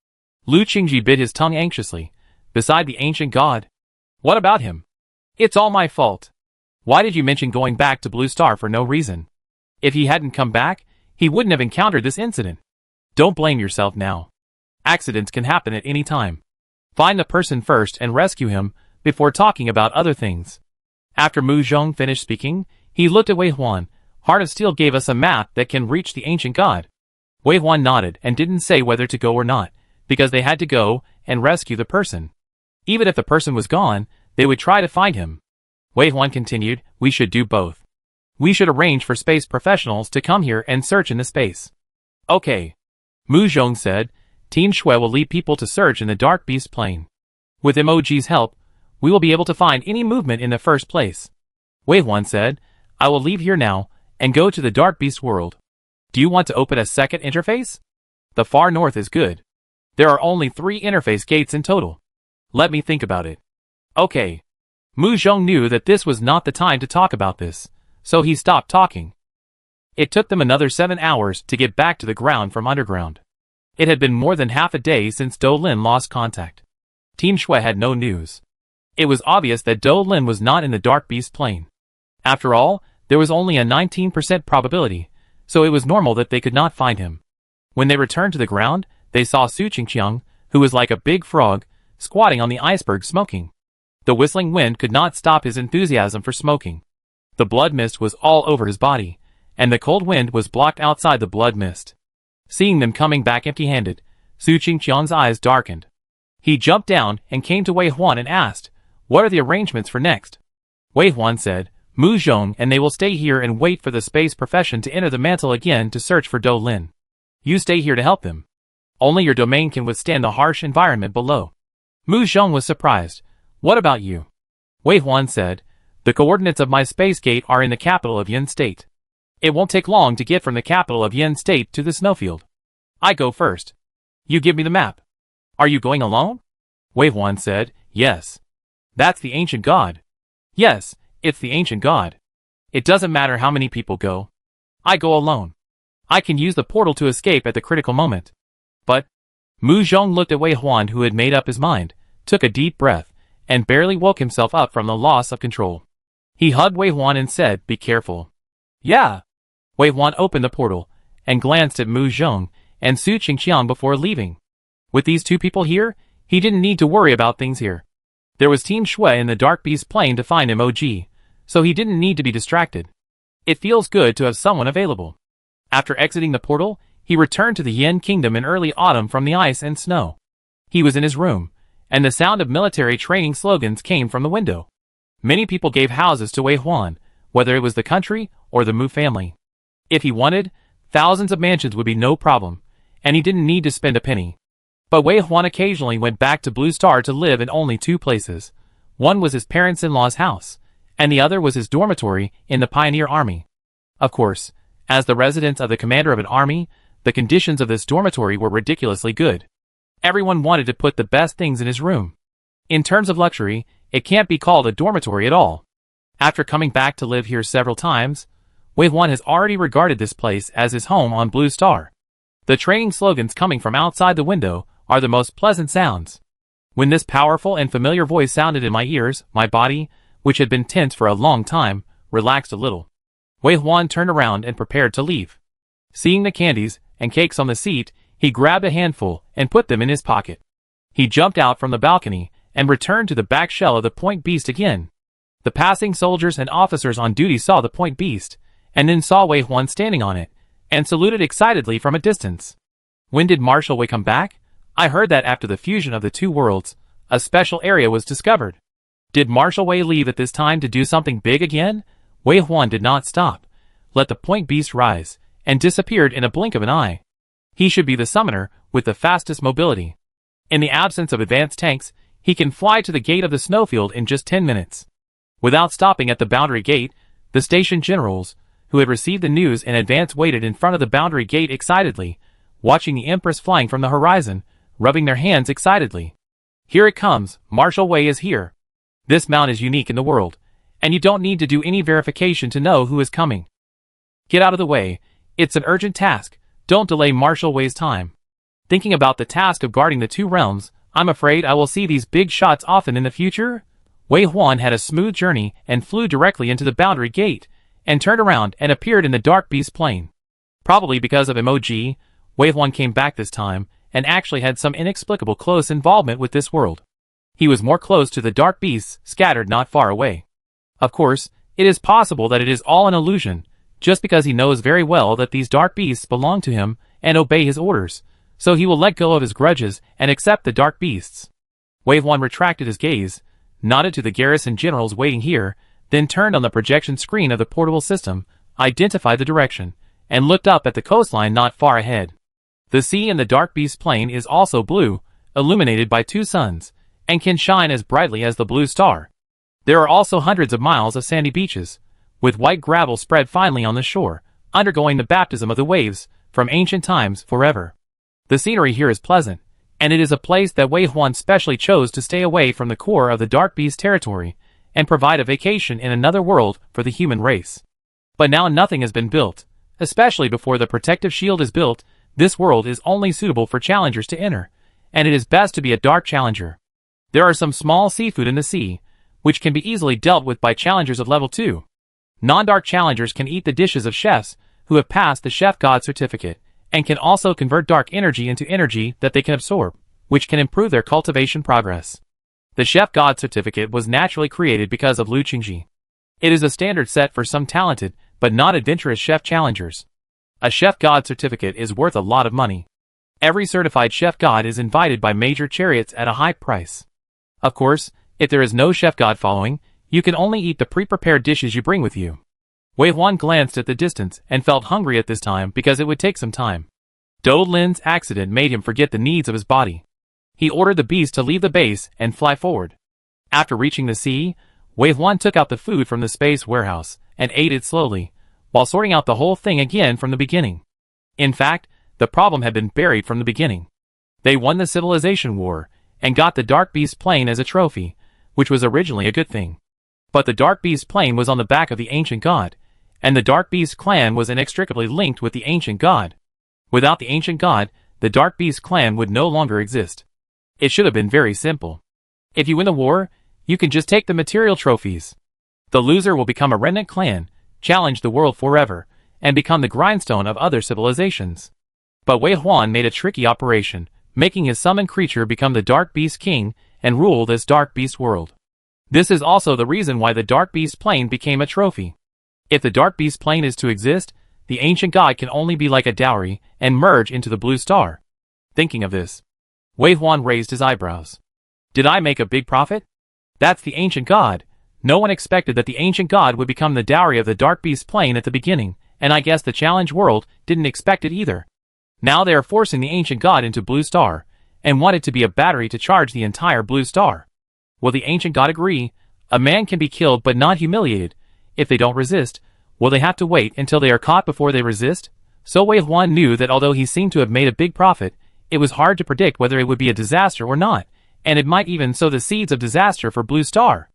A: Lu Qingji bit his tongue anxiously. "Beside the ancient god? What about him? It's all my fault. Why did you mention going back to Blue Star for no reason? If he hadn't come back, he wouldn't have encountered this incident. Don't blame yourself now. Accidents can happen at any time. Find the person first and rescue him before talking about other things." After Mu Zhong finished speaking, he looked at Wei Huan. "Heart of Steel gave us a map that can reach the ancient god." Wei Huan nodded and didn't say whether to go or not, because they had to go and rescue the person. Even if the person was gone, they would try to find him. Wei Huan continued, "We should do both. We should arrange for space professionals to come here and search in the space." "Okay." Mu Zhong said, "Team Shui will lead people to search in the dark beast plane. With MOG's help, we will be able to find any movement in the first place." Wei Huan said, "I will leave here now and go to the dark beast world. Do you want to open a second interface? The far north is good. There are only 3 interface gates in total. Let me think about it." "Okay." Mu Zhong knew that this was not the time to talk about this, so he stopped talking. It took them another 7 hours to get back to the ground from underground. It had been more than half a day since Do Lin lost contact. Team Shui had no news. It was obvious that Do Lin was not in the Dark Beast plane. After all, there was only a 19% probability, so it was normal that they could not find him. When they returned to the ground, they saw Su Qingqiang, who was like a big frog, squatting on the iceberg smoking. The whistling wind could not stop his enthusiasm for smoking. The blood mist was all over his body, and the cold wind was blocked outside the blood mist. Seeing them coming back empty-handed, Su Qingqiang's eyes darkened. He jumped down and came to Wei Huan and asked, "What are the arrangements for next?" Wei Huan said, "Mu Zhong and they will stay here and wait for the space profession to enter the mantle again to search for Do Lin. You stay here to help them. Only your domain can withstand the harsh environment below." Mu Zhong was surprised. "What about you?" Wei Huan said, "The coordinates of my space gate are in the capital of Yin State. It won't take long to get from the capital of Yin State to the snowfield. I go first. You give me the map." "Are you going alone?" Wei Huan said, "Yes." "That's the ancient god." "Yes, it's the ancient god. It doesn't matter how many people go. I go alone. I can use the portal to escape at the critical moment." "But..." Mu Zhong looked at Wei Huan, who had made up his mind, took a deep breath, and barely woke himself up from the loss of control. He hugged Wei Huan and said, "Be careful." "Yeah." Wei Huan opened the portal, and glanced at Mu Zhong and Su Qingqiang before leaving. With these two people here, he didn't need to worry about things here. There was Team Shui in the Dark Beast plane to find him OG, so he didn't need to be distracted. It feels good to have someone available. After exiting the portal, he returned to the Yin Kingdom in early autumn from the ice and snow. He was in his room, and the sound of military training slogans came from the window. Many people gave houses to Wei Huan, whether it was the country or the Mu family. If he wanted, thousands of mansions would be no problem, and he didn't need to spend a penny. But Wei Huan occasionally went back to Blue Star to live in only two places. One was his parents-in-law's house, and the other was his dormitory in the Pioneer Army. Of course, as the residence of the commander of an army, the conditions of this dormitory were ridiculously good. Everyone wanted to put the best things in his room. In terms of luxury, it can't be called a dormitory at all. After coming back to live here several times, Wei Huan has already regarded this place as his home on Blue Star. The training slogans coming from outside the window are the most pleasant sounds. When this powerful and familiar voice sounded in my ears, my body, which had been tense for a long time, relaxed a little. Wei Huan turned around and prepared to leave. Seeing the candies and cakes on the seat, he grabbed a handful and put them in his pocket. He jumped out from the balcony and returned to the back shell of the Point Beast again. The passing soldiers and officers on duty saw the Point Beast, and then saw Wei Huan standing on it, and saluted excitedly from a distance. "When did Marshal Wei come back? I heard that after the fusion of the two worlds, a special area was discovered. Did Marshal Wei leave at this time to do something big again?" Wei Huan did not stop, let the Point Beast rise, and disappeared in a blink of an eye. He should be the summoner with the fastest mobility. In the absence of advanced tanks, he can fly to the gate of the snowfield in just 10 minutes. Without stopping at the boundary gate, the station generals, who had received the news in advance, waited in front of the boundary gate excitedly, watching the Empress flying from the horizon, rubbing their hands excitedly. "Here it comes, Marshal Wei is here. This mount is unique in the world, and you don't need to do any verification to know who is coming. Get out of the way, it's an urgent task, don't delay Marshal Wei's time." Thinking about the task of guarding the two realms, "I'm afraid I will see these big shots often in the future?" Wei Huan had a smooth journey and flew directly into the boundary gate, and turned around and appeared in the Dark Beast plane. Probably because of emoji, Wei Huan came back this time, and actually had some inexplicable close involvement with this world. He was more close to the Dark Beasts scattered not far away. Of course, it is possible that it is all an illusion, just because he knows very well that these Dark Beasts belong to him and obey his orders, so he will let go of his grudges and accept the Dark Beasts. Wei Huan retracted his gaze, nodded to the garrison generals waiting here, then turned on the projection screen of the portable system, identified the direction, and looked up at the coastline not far ahead. The sea in the Dark Beast plane is also blue, illuminated by two suns, and can shine as brightly as the Blue Star. There are also hundreds of miles of sandy beaches, with white gravel spread finely on the shore, undergoing the baptism of the waves, from ancient times forever. The scenery here is pleasant, and it is a place that Wei Huan specially chose to stay away from the core of the Dark Beast territory, and provide a vacation in another world for the human race. But now nothing has been built, especially before the protective shield is built. This world is only suitable for challengers to enter, and it is best to be a dark challenger. There are some small seafood in the sea, which can be easily dealt with by challengers of level 2. Non-dark challengers can eat the dishes of chefs who have passed the Chef God certificate, and can also convert dark energy into energy that they can absorb, which can improve their cultivation progress. The Chef God certificate was naturally created because of Lu Qingji. It is a standard set for some talented, but not adventurous chef challengers. A Chef God certificate is worth a lot of money. Every certified Chef God is invited by major chariots at a high price. Of course, if there is no Chef God following, you can only eat the pre-prepared dishes you bring with you. Wei Huan glanced at the distance and felt hungry at this time because it would take some time. Dou Lin's accident made him forget the needs of his body. He ordered the beast to leave the base and fly forward. After reaching the sea, Wei Huan took out the food from the space warehouse and ate it slowly, while sorting out the whole thing again from the beginning. In fact, the problem had been buried from the beginning. They won the civilization war and got the Dark Beast plane as a trophy, which was originally a good thing. But the Dark Beast plane was on the back of the Ancient God, and the Dark Beast clan was inextricably linked with the Ancient God. Without the Ancient God, the Dark Beast clan would no longer exist. It should have been very simple. If you win the war, you can just take the material trophies. The loser will become a remnant clan, challenge the world forever, and become the grindstone of other civilizations. But Wei Huan made a tricky operation, making his summoned creature become the Dark Beast King and rule this Dark Beast world. This is also the reason why the Dark Beast plane became a trophy. If the Dark Beast plane is to exist, the Ancient God can only be like a dowry and merge into the blue star. Thinking of this, Wei Huan raised his eyebrows. Did I make a big profit? That's the Ancient God. No one expected that the Ancient God would become the dowry of the Dark Beast plane at the beginning, and I guess the challenge world didn't expect it either. Now they are forcing the Ancient God into blue star, and want it to be a battery to charge the entire blue star. Will the Ancient God agree? A man can be killed but not humiliated. If they don't resist, will they have to wait until they are caught before they resist? So Wei Huan knew that although he seemed to have made a big profit, it was hard to predict whether it would be a disaster or not, and it might even sow the seeds of disaster for Blue Star.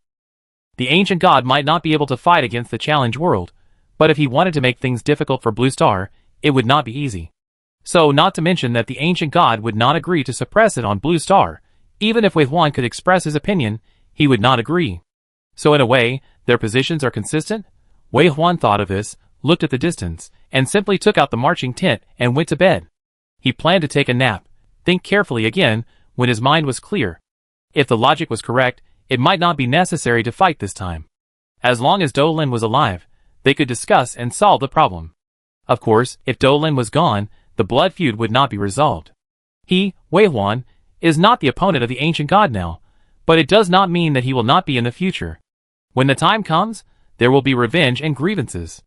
A: The Ancient God might not be able to fight against the challenge world, but if he wanted to make things difficult for Blue Star, it would not be easy. So not to mention that the Ancient God would not agree to suppress it on Blue Star. Even if Wei Huan could express his opinion, he would not agree. So in a way, their positions are consistent? Wei Huan thought of this, looked at the distance, and simply took out the marching tent and went to bed. He planned to take a nap, think carefully again, when his mind was clear. If the logic was correct, it might not be necessary to fight this time. As long as Dou Lin was alive, they could discuss and solve the problem. Of course, if Dou Lin was gone, the blood feud would not be resolved. He, Wei Huan, is not the opponent of the Ancient God now, but it does not mean that he will not be in the future. When the time comes, there will be revenge and grievances.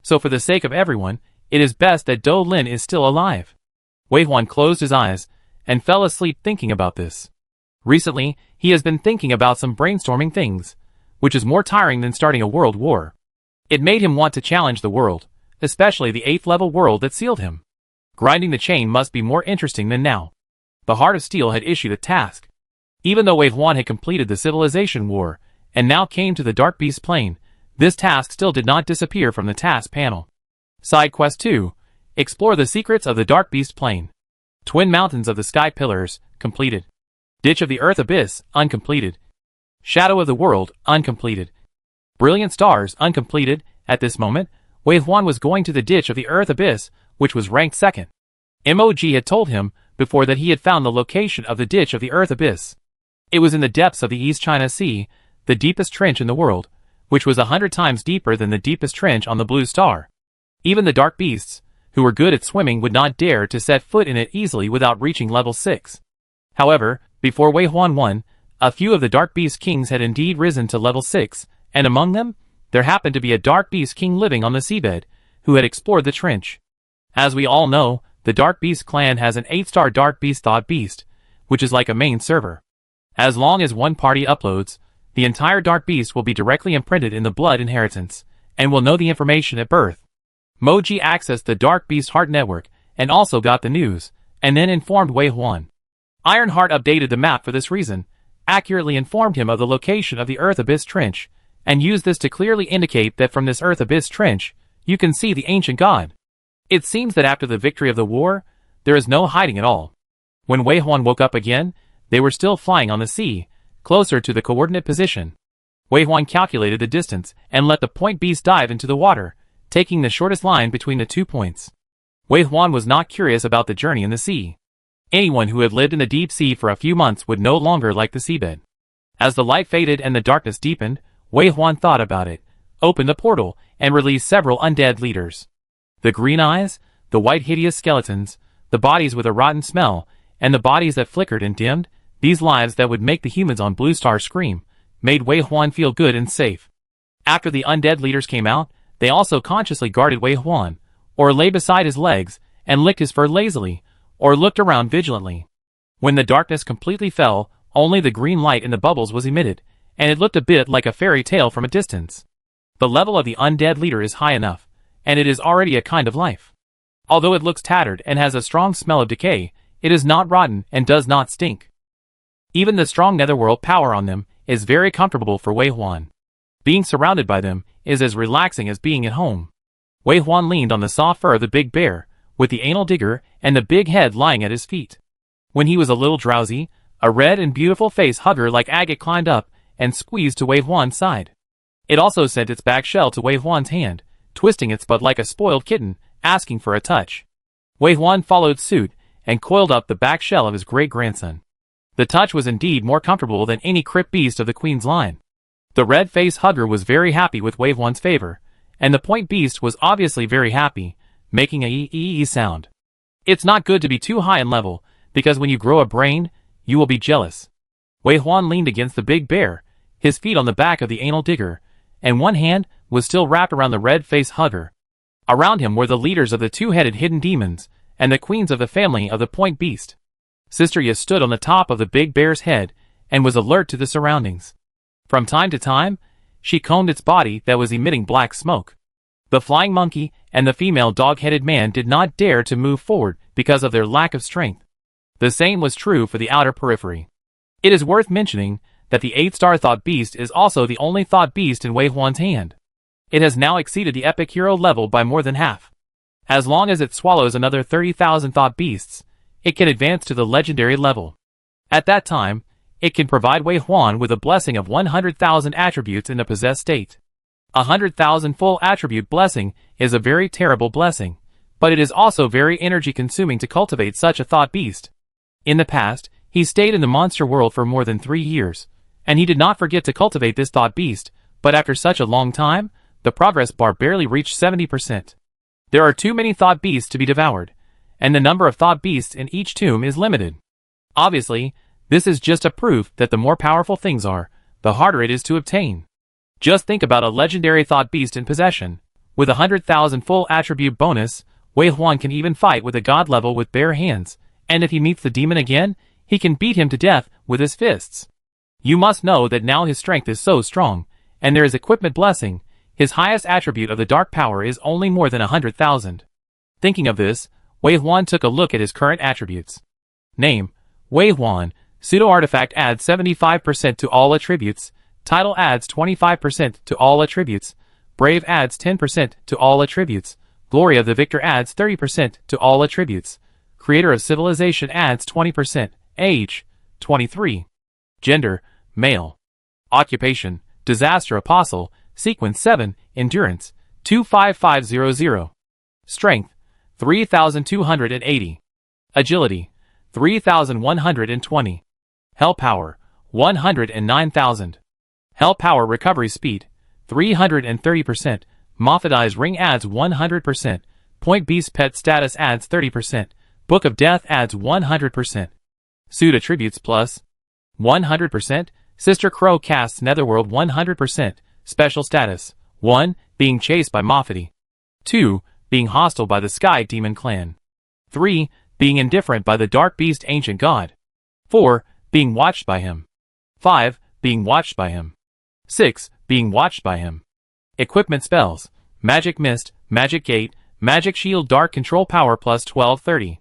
A: So for the sake of everyone, it is best that Dou Lin is still alive. Wei Huan closed his eyes and fell asleep thinking about this. Recently, he has been thinking about some brainstorming things, which is more tiring than starting a world war. It made him want to challenge the world, especially the 8th level world that sealed him. Grinding the chain must be more interesting than now. The Heart of Steel had issued a task. Even though Wei Huan had completed the civilization war, and now came to the Dark Beast plane, this task still did not disappear from the task panel. Side Quest 2. Explore the secrets of the Dark Beast plane. Twin Mountains of the Sky Pillars, completed. Ditch of the Earth Abyss, uncompleted. Shadow of the World, uncompleted. Brilliant Stars, uncompleted. At this moment, Wei Huan was going to the Ditch of the Earth Abyss, which was ranked 2nd. MOG had told him before that he had found the location of the Ditch of the Earth Abyss. It was in the depths of the East China Sea, the deepest trench in the world, which was 100 times deeper than the deepest trench on the Blue Star. Even the Dark Beasts, who were good at swimming, would not dare to set foot in it easily without reaching level 6. However, before Wei Huan won, a few of the Dark Beast Kings had indeed risen to level 6, and among them, there happened to be a Dark Beast King living on the seabed, who had explored the trench. As we all know, the Dark Beast clan has an 8-star Dark Beast Thought Beast, which is like a main server. As long as one party uploads, the entire Dark Beast will be directly imprinted in the blood inheritance, and will know the information at birth. Moji accessed the Dark Beast Heart network, and also got the news, and then informed Wei Huan. Ironheart updated the map for this reason, accurately informed him of the location of the Earth Abyss Trench, and used this to clearly indicate that from this Earth Abyss Trench, you can see the Ancient God. It seems that after the victory of the war, there is no hiding at all. When Wei Huan woke up again, they were still flying on the sea, closer to the coordinate position. Wei Huan calculated the distance and let the point beast dive into the water, taking the shortest line between the 2 points. Wei Huan was not curious about the journey in the sea. Anyone who had lived in the deep sea for a few months would no longer like the seabed. As the light faded and the darkness deepened, Wei Huan thought about it, opened a portal, and released several undead leaders. The green eyes, the white hideous skeletons, the bodies with a rotten smell, and the bodies that flickered and dimmed, these lives that would make the humans on Blue Star scream, made Wei Huan feel good and safe. After the undead leaders came out, they also consciously guarded Wei Huan, or lay beside his legs, and licked his fur lazily, or looked around vigilantly. When the darkness completely fell, only the green light in the bubbles was emitted, and it looked a bit like a fairy tale from a distance. The level of the undead leader is high enough, and it is already a kind of life. Although it looks tattered and has a strong smell of decay, it is not rotten and does not stink. Even the strong netherworld power on them is very comfortable for Wei Huan. Being surrounded by them is as relaxing as being at home. Wei Huan leaned on the soft fur of the big bear, with the anal digger and the big head lying at his feet. When he was a little drowsy, a red and beautiful face hugger like agate climbed up and squeezed to Wei Huan's side. It also sent its back shell to Wei Huan's hand, twisting its butt like a spoiled kitten, asking for a touch. Wei Huan followed suit and coiled up the back shell of his great-grandson. The touch was indeed more comfortable than any crypt beast of the queen's line. The red-faced hugger was very happy with Wei Huan's favor, and the point beast was obviously very happy, making a ee sound. It's not good to be too high in level, because when you grow a brain, you will be jealous. Wei Huan leaned against the big bear, his feet on the back of the anal digger, and one hand was still wrapped around the red-faced hugger. Around him were the leaders of the two-headed hidden demons, and the queens of the family of the point beast. Sister Ya stood on the top of the big bear's head, and was alert to the surroundings. From time to time, she combed its body that was emitting black smoke. The flying monkey and the female dog-headed man did not dare to move forward because of their lack of strength. The same was true for the outer periphery. It is worth mentioning that the 8-star thought beast is also the only thought beast in Wei Huan's hand. It has now exceeded the epic hero level by more than half. As long as it swallows another 30,000 thought beasts, it can advance to the legendary level. At that time, it can provide Wei Huan with a blessing of 100,000 attributes in the possessed state. 100,000 full attribute blessing is a very terrible blessing, but it is also very energy consuming to cultivate such a thought beast. In the past, he stayed in the monster world for more than 3 years, and he did not forget to cultivate this thought beast, but after such a long time, the progress bar barely reached 70%. There are too many thought beasts to be devoured, and the number of thought beasts in each tomb is limited. Obviously, this is just a proof that the more powerful things are, the harder it is to obtain. Just think about a legendary thought beast in possession. With 100,000 full attribute bonus, Wei Huan can even fight with a god level with bare hands, and if he meets the demon again, he can beat him to death with his fists. You must know that now his strength is so strong, and there is equipment blessing. His highest attribute of the dark power is only more than 100,000. Thinking of this, Wei Huan took a look at his current attributes. Name: Wei Huan. Pseudo-artifact adds 75% to all attributes. Title adds 25% to all attributes. Brave adds 10% to all attributes. Glory of the Victor adds 30% to all attributes. Creator of Civilization adds 20%. Age: 23. Gender: male. Occupation: Disaster Apostle. Sequence 7. Endurance: 25500. Strength: 3,280. Agility: 3,120. Hell Power: 109,000. Hell Power Recovery Speed: 330%. Mothadized Ring adds 100%. Point Beast Pet Status adds 30%. Book of Death adds 100%. Suit Attributes Plus: 100%. Sister Crow casts Netherworld 100%. Special Status: 1. Being chased by Moffati. 2. Being hostile by the Sky Demon Clan. 3. Being indifferent by the Dark Beast Ancient God. 4. Being watched by him. 5. Being watched by him. 6. Being watched by him. Equipment Spells: Magic Mist, Magic Gate, Magic Shield. Dark Control Power plus 1230.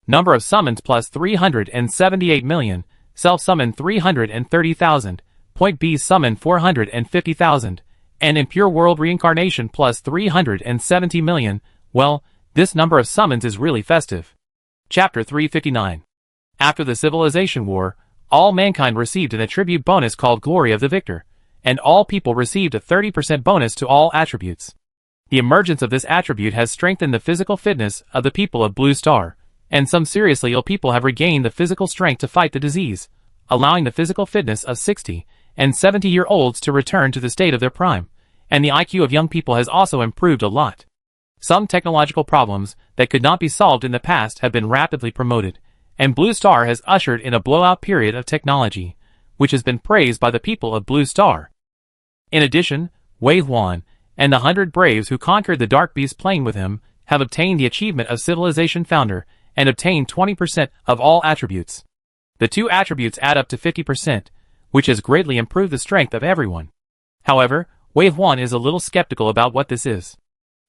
A: Number of Summons plus 378 million. Self-Summon 330,000. Point B Summon 450,000. And Impure World Reincarnation plus 370 million. Well, this number of summons is really festive. Chapter 359. After the Civilization War, all mankind received an attribute bonus called Glory of the Victor, and all people received a 30% bonus to all attributes. The emergence of this attribute has strengthened the physical fitness of the people of Blue Star, and some seriously ill people have regained the physical strength to fight the disease, allowing the physical fitness of 60 and 70-year-olds to return to the state of their prime, and the IQ of young people has also improved a lot. Some technological problems that could not be solved in the past have been rapidly promoted, and Blue Star has ushered in a blowout period of technology, which has been praised by the people of Blue Star. In addition, Wei Huan and the 100 braves who conquered the Dark Beast plane with him have obtained the achievement of Civilization Founder and obtained 20% of all attributes. The two attributes add up to 50%, which has greatly improved the strength of everyone. However, Wei Huan is a little skeptical about what this is.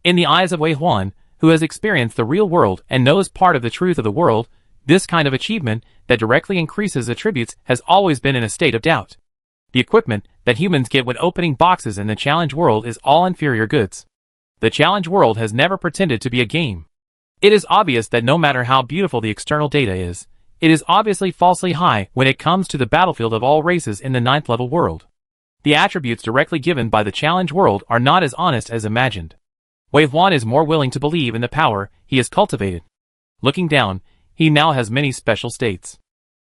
A: In the eyes of Wei Huan, who has experienced the real world and knows part of the truth of the world, this kind of achievement that directly increases attributes has always been in a state of doubt. The equipment that humans get when opening boxes in the challenge world is all inferior goods. The challenge world has never pretended to be a game. It is obvious that no matter how beautiful the external data is, it is obviously falsely high when it comes to the battlefield of all races in the 9th level world. The attributes directly given by the challenge world are not as honest as imagined. Wei Huan is more willing to believe in the power he has cultivated. Looking down, he now has many special states.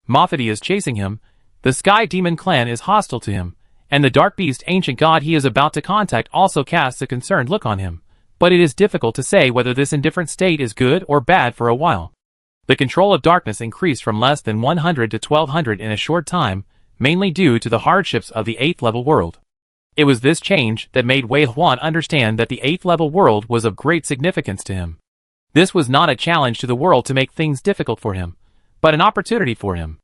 A: Moffati is chasing him, the Sky Demon clan is hostile to him, and the Dark Beast ancient god he is about to contact also casts a concerned look on him, but it is difficult to say whether this indifferent state is good or bad for a while. The control of darkness increased from less than 100 to 1200 in a short time, mainly due to the hardships of the 8th level world. It was this change that made Wei Huan understand that the 8th level world was of great significance to him. This was not a challenge to the world to make things difficult for him, but an opportunity for him.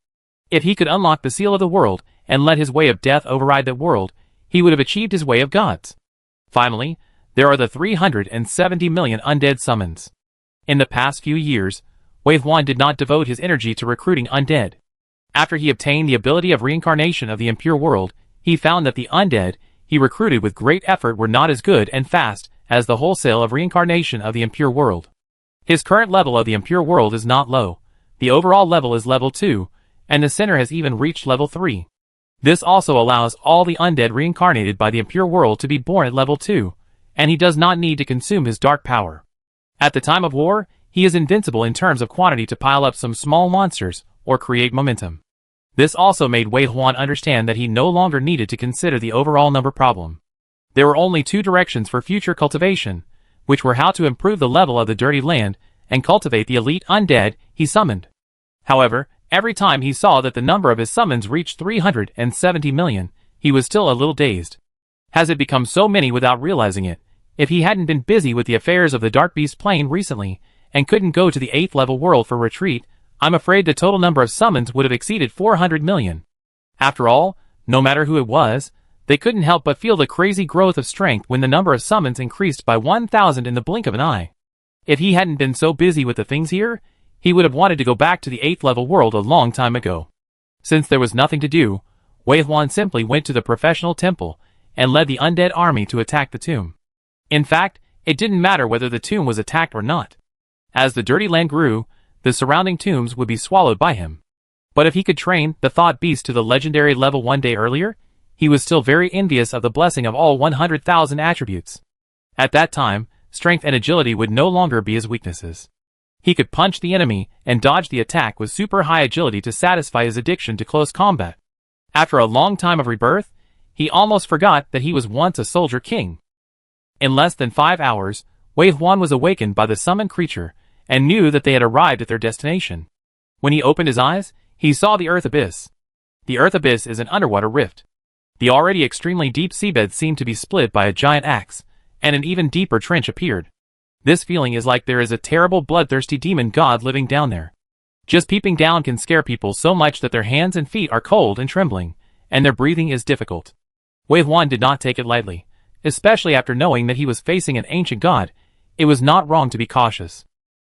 A: If he could unlock the seal of the world and let his way of death override that world, he would have achieved his way of gods. Finally, there are the 370 million undead summons. In the past few years, Wei Huan did not devote his energy to recruiting undead. After he obtained the ability of reincarnation of the impure world, he found that the undead he recruited with great effort were not as good and fast as the wholesale of reincarnation of the impure world. His current level of the impure world is not low. The overall level is level 2, and the center has even reached level 3. This also allows all the undead reincarnated by the impure world to be born at level 2, and he does not need to consume his dark power. At the time of war, he is invincible in terms of quantity to pile up some small monsters or create momentum. This also made Wei Huan understand that he no longer needed to consider the overall number problem. There were only two directions for future cultivation, which were how to improve the level of the dirty land and cultivate the elite undead he summoned. However, every time he saw that the number of his summons reached 370 million, he was still a little dazed. Has it become so many without realizing it? If he hadn't been busy with the affairs of the Dark Beast plane recently, and couldn't go to the 8th level world for retreat, I'm afraid the total number of summons would have exceeded 400 million. After all, no matter who it was, they couldn't help but feel the crazy growth of strength when the number of summons increased by 1,000 in the blink of an eye. If he hadn't been so busy with the things here, he would have wanted to go back to the 8th level world a long time ago. Since there was nothing to do, Wei Huan simply went to the professional temple and led the undead army to attack the tomb. In fact, it didn't matter whether the tomb was attacked or not. As the dirty land grew, the surrounding tombs would be swallowed by him. But if he could train the Thought Beast to the legendary level one day earlier, he was still very envious of the blessing of all 100,000 attributes. At that time, strength and agility would no longer be his weaknesses. He could punch the enemy and dodge the attack with super high agility to satisfy his addiction to close combat. After a long time of rebirth, he almost forgot that he was once a soldier king. In less than 5 hours, Wei Huan was awakened by the summoned creature and knew that they had arrived at their destination. When he opened his eyes, he saw the Earth Abyss. The Earth Abyss is an underwater rift. The already extremely deep seabed seemed to be split by a giant axe, and an even deeper trench appeared. This feeling is like there is a terrible bloodthirsty demon god living down there. Just peeping down can scare people so much that their hands and feet are cold and trembling, and their breathing is difficult. Wei Huan did not take it lightly, especially after knowing that he was facing an ancient god. It was not wrong to be cautious.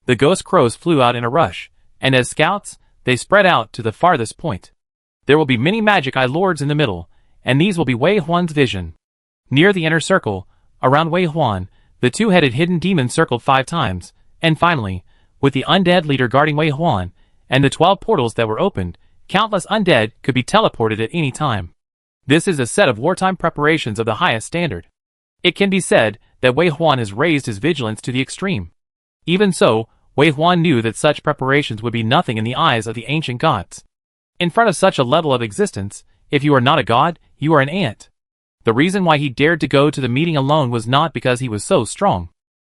A: The ghost crows flew out in a rush, and as scouts, they spread out to the farthest point. There will be many magic eye lords in the middle, and these will be Wei Huan's vision. Near the inner circle, around Wei Huan, the two-headed hidden demon circled 5 times, and finally, with the undead leader guarding Wei Huan, and the 12 portals that were opened, Countless undead could be teleported at any time. This is a set of wartime preparations of the highest standard. It can be said that Wei Huan has raised his vigilance to the extreme. Even so, Wei Huan knew that such preparations would be nothing in the eyes of the ancient gods. In front of such a level of existence, if you are not a god, you are an ant. The reason why he dared to go to the meeting alone was not because he was so strong.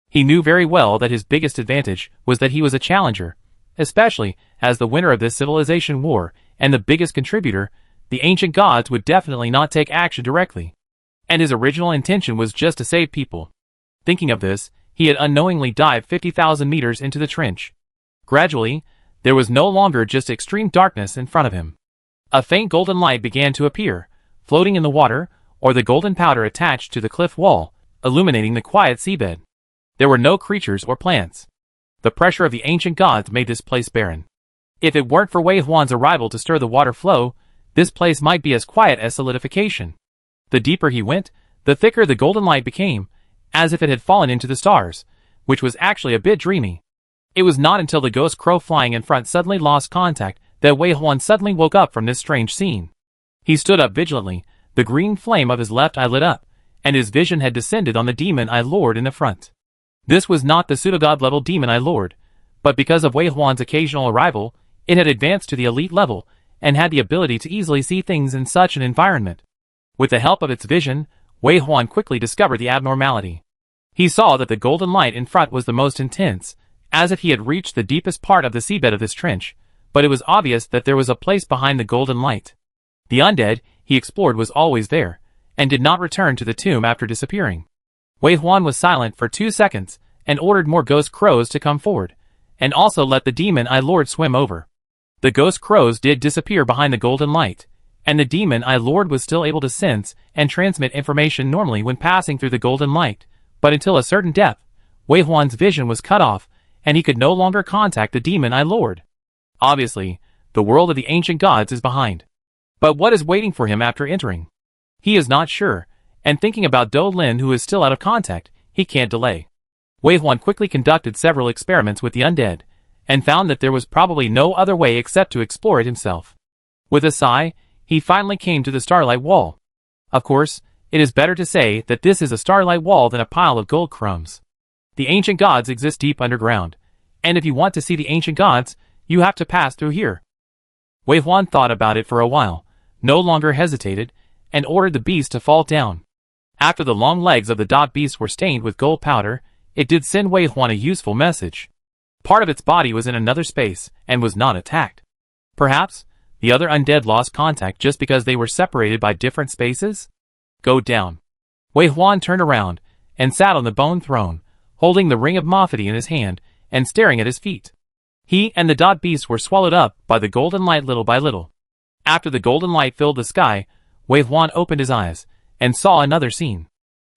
A: He knew very well that his biggest advantage was that he was a challenger, especially as the winner of this civilization war, and the biggest contributor. The ancient gods would definitely not take action directly. And his original intention was just to save people. Thinking of this, he had unknowingly dived 50,000 meters into the trench. Gradually, there was no longer just extreme darkness in front of him. A faint golden light began to appear, floating in the water, or the golden powder attached to the cliff wall, illuminating the quiet seabed. There were no creatures or plants. The pressure of the ancient gods made this place barren. If it weren't for Wei Huan's arrival to stir the water flow, this place might be as quiet as solidification. The deeper he went, the thicker the golden light became, as if it had fallen into the stars, which was actually a bit dreamy. It was not until the ghost crow flying in front suddenly lost contact that Wei Huan suddenly woke up from this strange scene. He stood up vigilantly, the green flame of his left eye lit up, and his vision had descended on the demon eye lord in the front. This was not the pseudogod level demon eye lord, but because of Wei Huan's occasional arrival, it had advanced to the elite level, and had the ability to easily see things in such an environment. With the help of its vision, Wei Huan quickly discovered the abnormality. He saw that the golden light in front was the most intense, as if he had reached the deepest part of the seabed of this trench, but it was obvious that there was a place behind the golden light. The undead he explored was always there, and did not return to the tomb after disappearing. Wei Huan was silent for 2 seconds, and ordered more ghost crows to come forward, and also let the demon eye lord swim over. The ghost crows did disappear behind the golden light, and the demon eye lord was still able to sense and transmit information normally when passing through the golden light, but until a certain depth, Wei Huan's vision was cut off, and he could no longer contact the demon eye lord. Obviously, the world of the ancient gods is behind. But what is waiting for him after entering? He is not sure, and thinking about Do Lin who is still out of contact, he can't delay. Wei Huan quickly conducted several experiments with the undead, and found that there was probably no other way except to explore it himself. With a sigh, he finally came to the starlight wall. Of course, it is better to say that this is a starlight wall than a pile of gold crumbs. The ancient gods exist deep underground, and if you want to see the ancient gods, you have to pass through here. Wei Huan thought about it for a while, no longer hesitated, and ordered the beast to fall down. After the long legs of the dot beast were stained with gold powder, it did send Wei Huan a useful message. Part of its body was in another space, and was not attacked. Perhaps, the other undead lost contact just because they were separated by different spaces? Go down. Wei Huan turned around, and sat on the bone throne, holding the ring of Mafati in his hand, and staring at his feet. He and the dot beast were swallowed up by the golden light little by little. After the golden light filled the sky, Wei Huan opened his eyes, and saw another scene.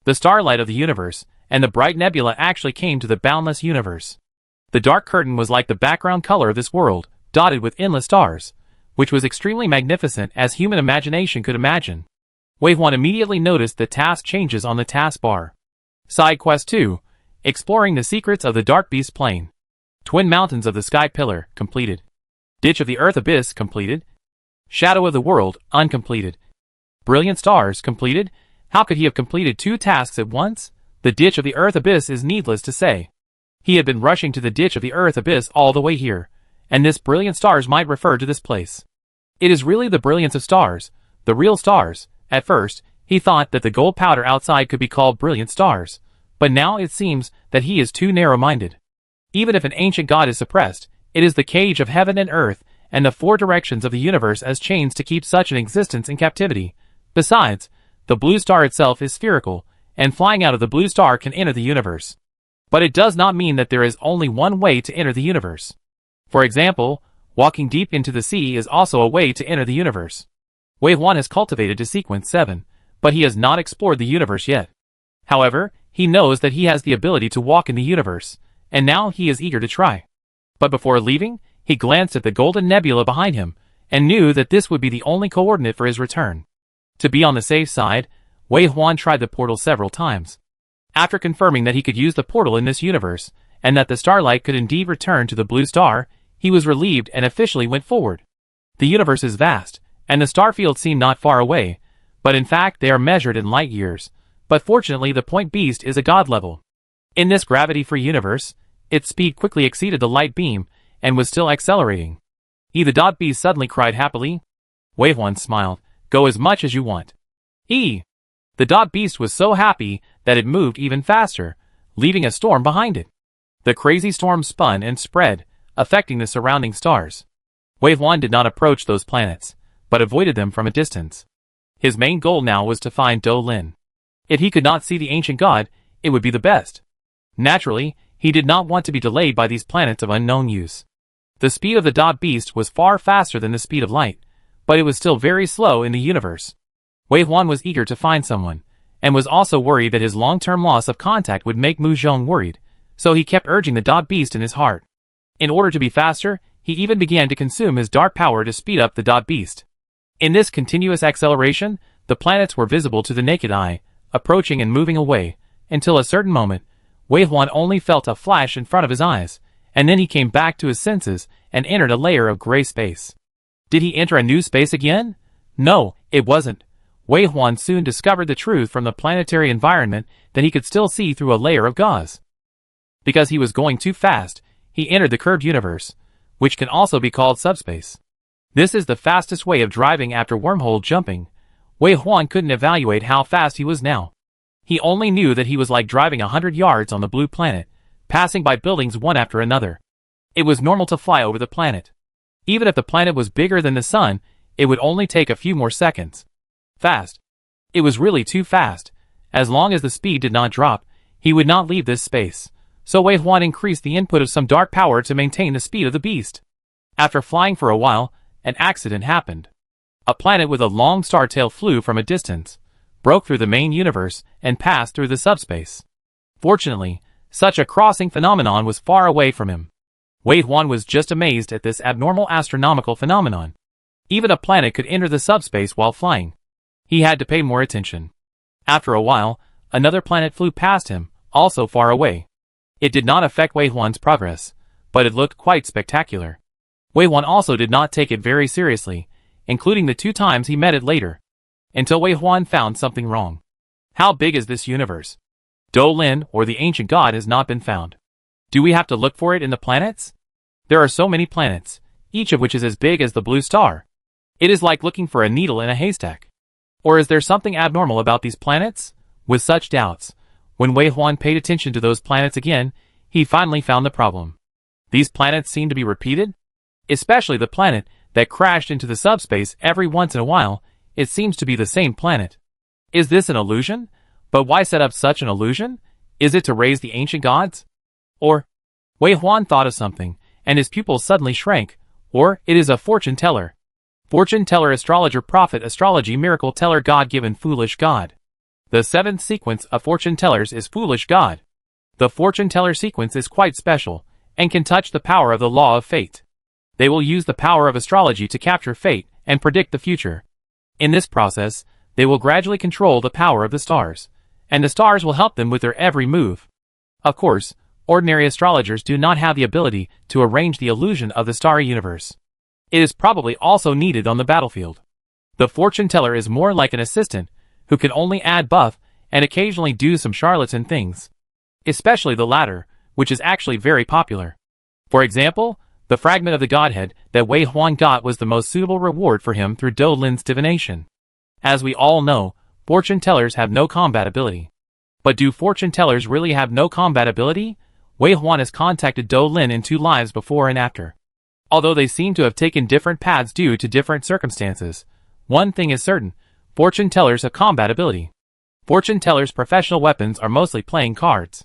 A: The starlight of the universe, and the bright nebula actually came to the boundless universe. The dark curtain was like the background color of this world, dotted with endless stars, which was extremely magnificent as human imagination could imagine. Wei Huan immediately noticed the task changes on the taskbar. Side Quest 2, Exploring the Secrets of the Dark Beast Plain. Twin Mountains of the Sky Pillar, completed. Ditch of the Earth Abyss, completed. Shadow of the World, uncompleted. Brilliant Stars, completed. How could he have completed 2 tasks at once? The Ditch of the Earth Abyss is needless to say. He had been rushing to the Ditch of the Earth Abyss all the way here, and this Brilliant Stars might refer to this place. It is really the brilliance of stars, the real stars. At first, he thought that the gold powder outside could be called brilliant stars, but now it seems that he is too narrow-minded. Even if an ancient god is suppressed, it is the cage of heaven and earth, and the 4 directions of the universe as chains to keep such an existence in captivity. Besides, the blue star itself is spherical, and flying out of the blue star can enter the universe. But it does not mean that there is only one way to enter the universe. For example, walking deep into the sea is also a way to enter the universe. Wei Huan has cultivated to sequence 7, but he has not explored the universe yet. However, he knows that he has the ability to walk in the universe, and now he is eager to try. But before leaving, he glanced at the golden nebula behind him, and knew that this would be the only coordinate for his return. To be on the safe side, Wei Huan tried the portal several times. After confirming that he could use the portal in this universe, and that the starlight could indeed return to the blue star, he was relieved and officially went forward. The universe is vast, and the star fields seem not far away, but in fact they are measured in light years. But fortunately the point beast is a god level. In this gravity-free universe, its speed quickly exceeded the light beam, and was still accelerating. The dot beast suddenly cried happily. Wave 1 smiled. Go as much as you want. The dot beast was so happy that it moved even faster, leaving a storm behind it. The crazy storm spun and spread, affecting the surrounding stars. Wave 1 did not approach those planets, but avoided them from a distance. His main goal now was to find Do Lin. If he could not see the ancient god, it would be the best. Naturally, he did not want to be delayed by these planets of unknown use. The speed of the dot beast was far faster than the speed of light, but it was still very slow in the universe. Wei Huan was eager to find someone, and was also worried that his long-term loss of contact would make Mu Zhong worried, so he kept urging the dot beast in his heart. In order to be faster, he even began to consume his dark power to speed up the dot beast. In this continuous acceleration, the planets were visible to the naked eye, approaching and moving away, until a certain moment, Wei Huan only felt a flash in front of his eyes, and then he came back to his senses and entered a layer of gray space. Did he enter a new space again? No, it wasn't. Wei Huan soon discovered the truth from the planetary environment that he could still see through a layer of gauze. Because he was going too fast, he entered the curved universe, which can also be called subspace. This is the fastest way of driving after wormhole jumping. Wei Huan couldn't evaluate how fast he was now. He only knew that he was like driving 100 yards on the blue planet, passing by buildings one after another. It was normal to fly over the planet. Even if the planet was bigger than the sun, it would only take a few more seconds. Fast. It was really too fast. As long as the speed did not drop, he would not leave this space. So Wei Huan increased the input of some dark power to maintain the speed of the beast. After flying for a while, an accident happened. A planet with a long star tail flew from a distance, broke through the main universe, and passed through the subspace. Fortunately, such a crossing phenomenon was far away from him. Wei Huan was just amazed at this abnormal astronomical phenomenon. Even a planet could enter the subspace while flying. He had to pay more attention. After a while, another planet flew past him, also far away. It did not affect Wei Huan's progress, but it looked quite spectacular. Wei Huan also did not take it very seriously, including the 2 times he met it later, until Wei Huan found something wrong. How big is this universe? Do Lin, or the ancient god, has not been found. Do we have to look for it in the planets? There are so many planets, each of which is as big as the blue star. It is like looking for a needle in a haystack. Or is there something abnormal about these planets? With such doubts, when Wei Huan paid attention to those planets again, he finally found the problem. These planets seem to be repeated? Especially the planet that crashed into the subspace every once in a while, it seems to be the same planet. Is this an illusion? But why set up such an illusion? Is it to raise the ancient gods? Or, Wei Huan thought of something, and his pupils suddenly shrank. Or, it is a fortune teller. Fortune teller, astrologer, prophet, astrology, miracle teller, God-given, foolish god. The 7th sequence of fortune tellers is foolish god. The fortune teller sequence is quite special, and can touch the power of the law of fate. They will use the power of astrology to capture fate and predict the future. In this process, they will gradually control the power of the stars, and the stars will help them with their every move. Of course, ordinary astrologers do not have the ability to arrange the illusion of the starry universe. It is probably also needed on the battlefield. The fortune teller is more like an assistant, who can only add buff and occasionally do some charlatan things. Especially the latter, which is actually very popular. For example, the fragment of the godhead that Wei Huan got was the most suitable reward for him through Do Lin's divination. As we all know, fortune tellers have no combat ability. But do fortune tellers really have no combat ability? Wei Huan has contacted Do Lin in 2 lives before and after. Although they seem to have taken different paths due to different circumstances, one thing is certain: fortune tellers have combat ability. Fortune tellers' professional weapons are mostly playing cards.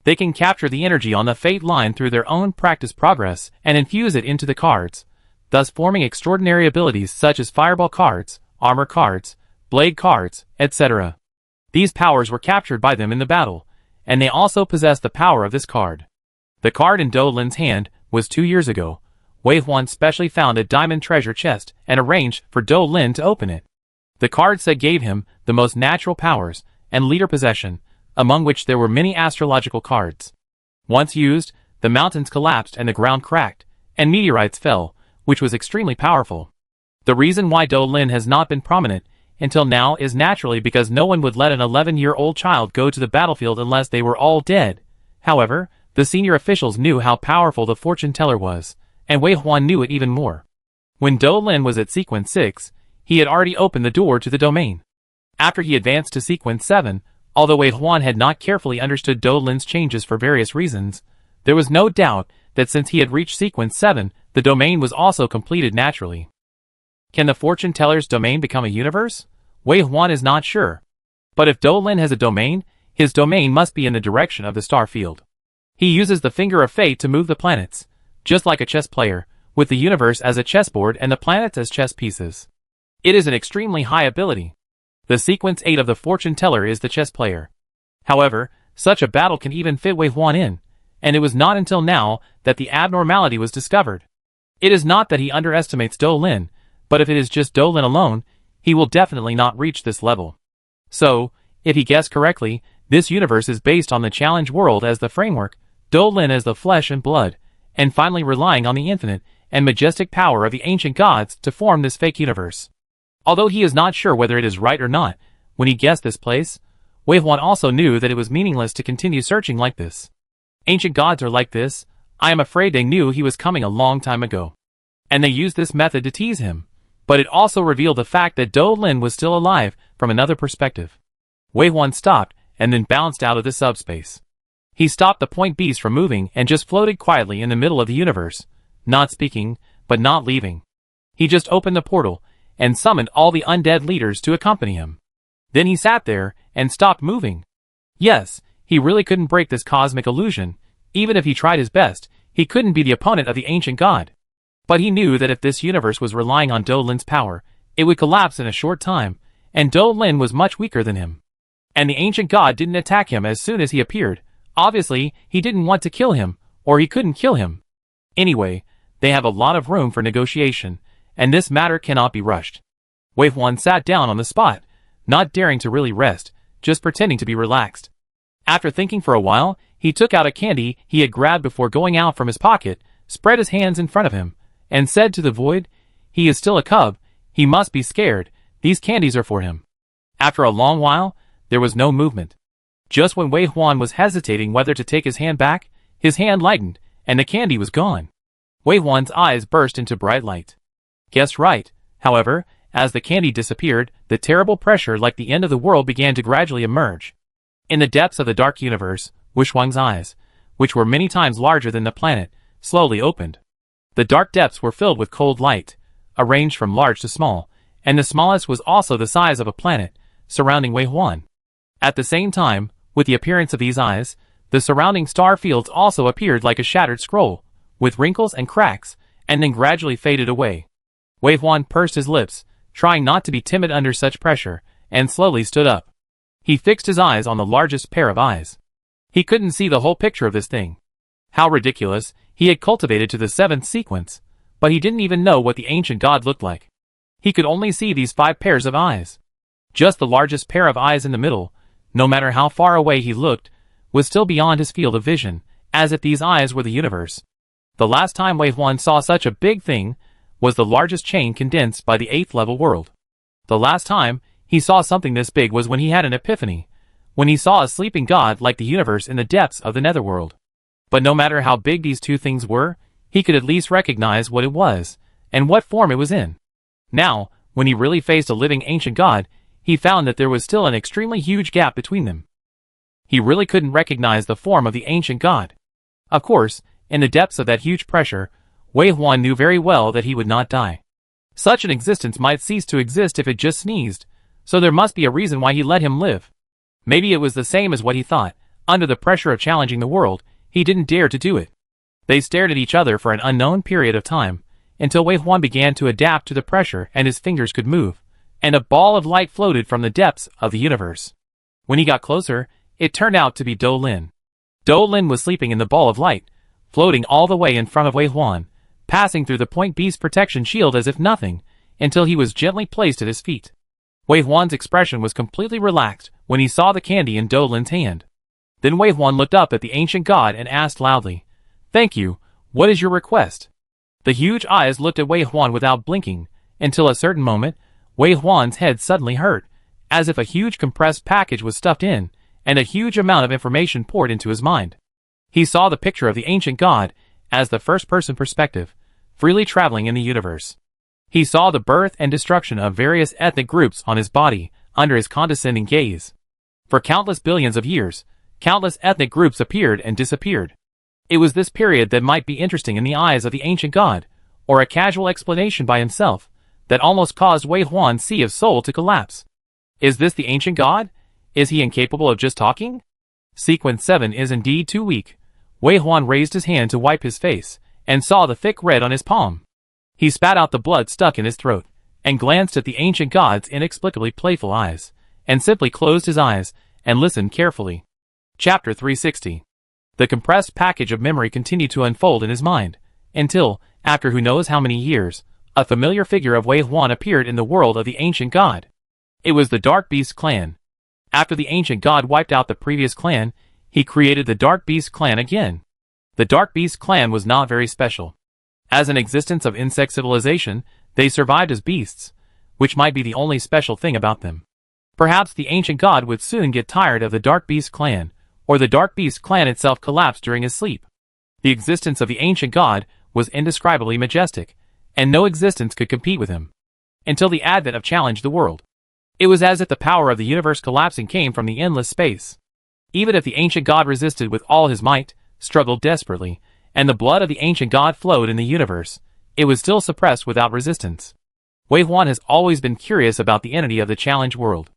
A: They can capture the energy on the fate line through their own practice progress and infuse it into the cards, thus forming extraordinary abilities such as fireball cards, armor cards, blade cards, etc. These powers were captured by them in the battle, and they also possess the power of this card. The card in Do Lin's hand was 2 years ago. Wei Huan specially found a diamond treasure chest and arranged for Do Lin to open it. The card set gave him the most natural powers and leader possession, among which there were many astrological cards. Once used, the mountains collapsed and the ground cracked, and meteorites fell, which was extremely powerful. The reason why Do Lin has not been prominent until now is naturally because no one would let an 11-year-old child go to the battlefield unless they were all dead. However, the senior officials knew how powerful the fortune teller was, and Wei Huan knew it even more. When Do Lin was at Sequence 6, he had already opened the door to the domain. After he advanced to Sequence 7, although Wei Huan had not carefully understood Do Lin's changes for various reasons, there was no doubt that since he had reached Sequence 7, the domain was also completed naturally. Can the fortune teller's domain become a universe? Wei Huan is not sure. But if Do Lin has a domain, his domain must be in the direction of the star field. He uses the finger of fate to move the planets, just like a chess player, with the universe as a chessboard and the planets as chess pieces. It is an extremely high ability. The Sequence 8 of the fortune teller is the chess player. However, such a battle can even fit Wei Huan in, and it was not until now that the abnormality was discovered. It is not that he underestimates Do Lin, but if it is just Do Lin alone, he will definitely not reach this level. So, if he guessed correctly, this universe is based on the challenge world as the framework, Do Lin as the flesh and blood, and finally relying on the infinite and majestic power of the ancient gods to form this fake universe. Although he is not sure whether it is right or not, when he guessed this place, Wei Huan also knew that it was meaningless to continue searching like this. Ancient gods are like this. I am afraid they knew he was coming a long time ago. And they used this method to tease him. But it also revealed the fact that Do Lin was still alive from another perspective. Wei Huan stopped and then bounced out of the subspace. He stopped the point beast from moving and just floated quietly in the middle of the universe, not speaking, but not leaving. He just opened the portal and summoned all the undead leaders to accompany him. Then he sat there and stopped moving. Yes, he really couldn't break this cosmic illusion. Even if he tried his best, he couldn't be the opponent of the ancient god. But he knew that if this universe was relying on Do Lin's power, it would collapse in a short time, and Do Lin was much weaker than him. And the ancient god didn't attack him as soon as he appeared. Obviously, he didn't want to kill him, or he couldn't kill him. Anyway, they have a lot of room for negotiation, and this matter cannot be rushed. Wei Huan sat down on the spot, not daring to really rest, just pretending to be relaxed. After thinking for a while, he took out a candy he had grabbed before going out from his pocket, spread his hands in front of him, and said to the void, "He is still a cub, he must be scared, these candies are for him." After a long while, there was no movement. Just when Wei Huan was hesitating whether to take his hand back, his hand lightened, and the candy was gone. Wei Huan's eyes burst into bright light. Guessed right. However, as the candy disappeared, the terrible pressure like the end of the world began to gradually emerge. In the depths of the dark universe, Wushuang's eyes, which were many times larger than the planet, slowly opened. The dark depths were filled with cold light, arranged from large to small, and the smallest was also the size of a planet, surrounding Wei Huan. At the same time, with the appearance of these eyes, the surrounding star fields also appeared like a shattered scroll, with wrinkles and cracks, and then gradually faded away. Wei Huan pursed his lips, trying not to be timid under such pressure, and slowly stood up. He fixed his eyes on the largest pair of eyes. He couldn't see the whole picture of this thing. How ridiculous, he had cultivated to the 7th sequence, but he didn't even know what the ancient god looked like. He could only see these 5 pairs of eyes. Just the largest pair of eyes in the middle, no matter how far away he looked, was still beyond his field of vision, as if these eyes were the universe. The last time Wei Huan saw such a big thing was the largest chain condensed by the 8th level world. The last time he saw something this big was when he had an epiphany, when he saw a sleeping god like the universe in the depths of the netherworld. But no matter how big these two things were, he could at least recognize what it was, and what form it was in. Now, when he really faced a living ancient god, he found that there was still an extremely huge gap between them. He really couldn't recognize the form of the ancient god. Of course, in the depths of that huge pressure, Wei Huan knew very well that he would not die. Such an existence might cease to exist if it just sneezed, so there must be a reason why he let him live. Maybe it was the same as what he thought. Under the pressure of challenging the world, he didn't dare to do it. They stared at each other for an unknown period of time, until Wei Huan began to adapt to the pressure and his fingers could move, and a ball of light floated from the depths of the universe. When he got closer, it turned out to be Do Lin. Do Lin was sleeping in the ball of light, floating all the way in front of Wei Huan, passing through the point beast protection shield as if nothing, until he was gently placed at his feet. Wei Huan's expression was completely relaxed when he saw the candy in Do Lin's hand. Then Wei Huan looked up at the ancient god and asked loudly, "Thank you, what is your request?" The huge eyes looked at Wei Huan without blinking, until a certain moment, Wei Huan's head suddenly hurt, as if a huge compressed package was stuffed in, and a huge amount of information poured into his mind. He saw the picture of the ancient god, as the first-person perspective, freely traveling in the universe. He saw the birth and destruction of various ethnic groups on his body, under his condescending gaze. For countless billions of years, countless ethnic groups appeared and disappeared. It was this period that might be interesting in the eyes of the ancient god, or a casual explanation by himself, that almost caused Wei Huan's sea of soul to collapse. Is this the ancient god? Is he incapable of just talking? Sequence 7 is indeed too weak. Wei Huan raised his hand to wipe his face, and saw the thick red on his palm. He spat out the blood stuck in his throat, and glanced at the ancient god's inexplicably playful eyes, and simply closed his eyes, and listened carefully. Chapter 360. The compressed package of memory continued to unfold in his mind, until, after who knows how many years, a familiar figure of Wei Huan appeared in the world of the ancient god. It was the Dark Beast clan. After the ancient god wiped out the previous clan, he created the Dark Beast clan again. The Dark Beast clan was not very special. As an existence of insect civilization, they survived as beasts, which might be the only special thing about them. Perhaps the ancient god would soon get tired of the Dark Beast clan, or the Dark Beast clan itself collapsed during his sleep. The existence of the ancient god was indescribably majestic, and no existence could compete with him. Until the advent of Challenge the World. It was as if the power of the universe collapsing came from the endless space. Even if the ancient god resisted with all his might, struggled desperately, and the blood of the ancient god flowed in the universe, it was still suppressed without resistance. Wei Huan has always been curious about the entity of the Challenge World.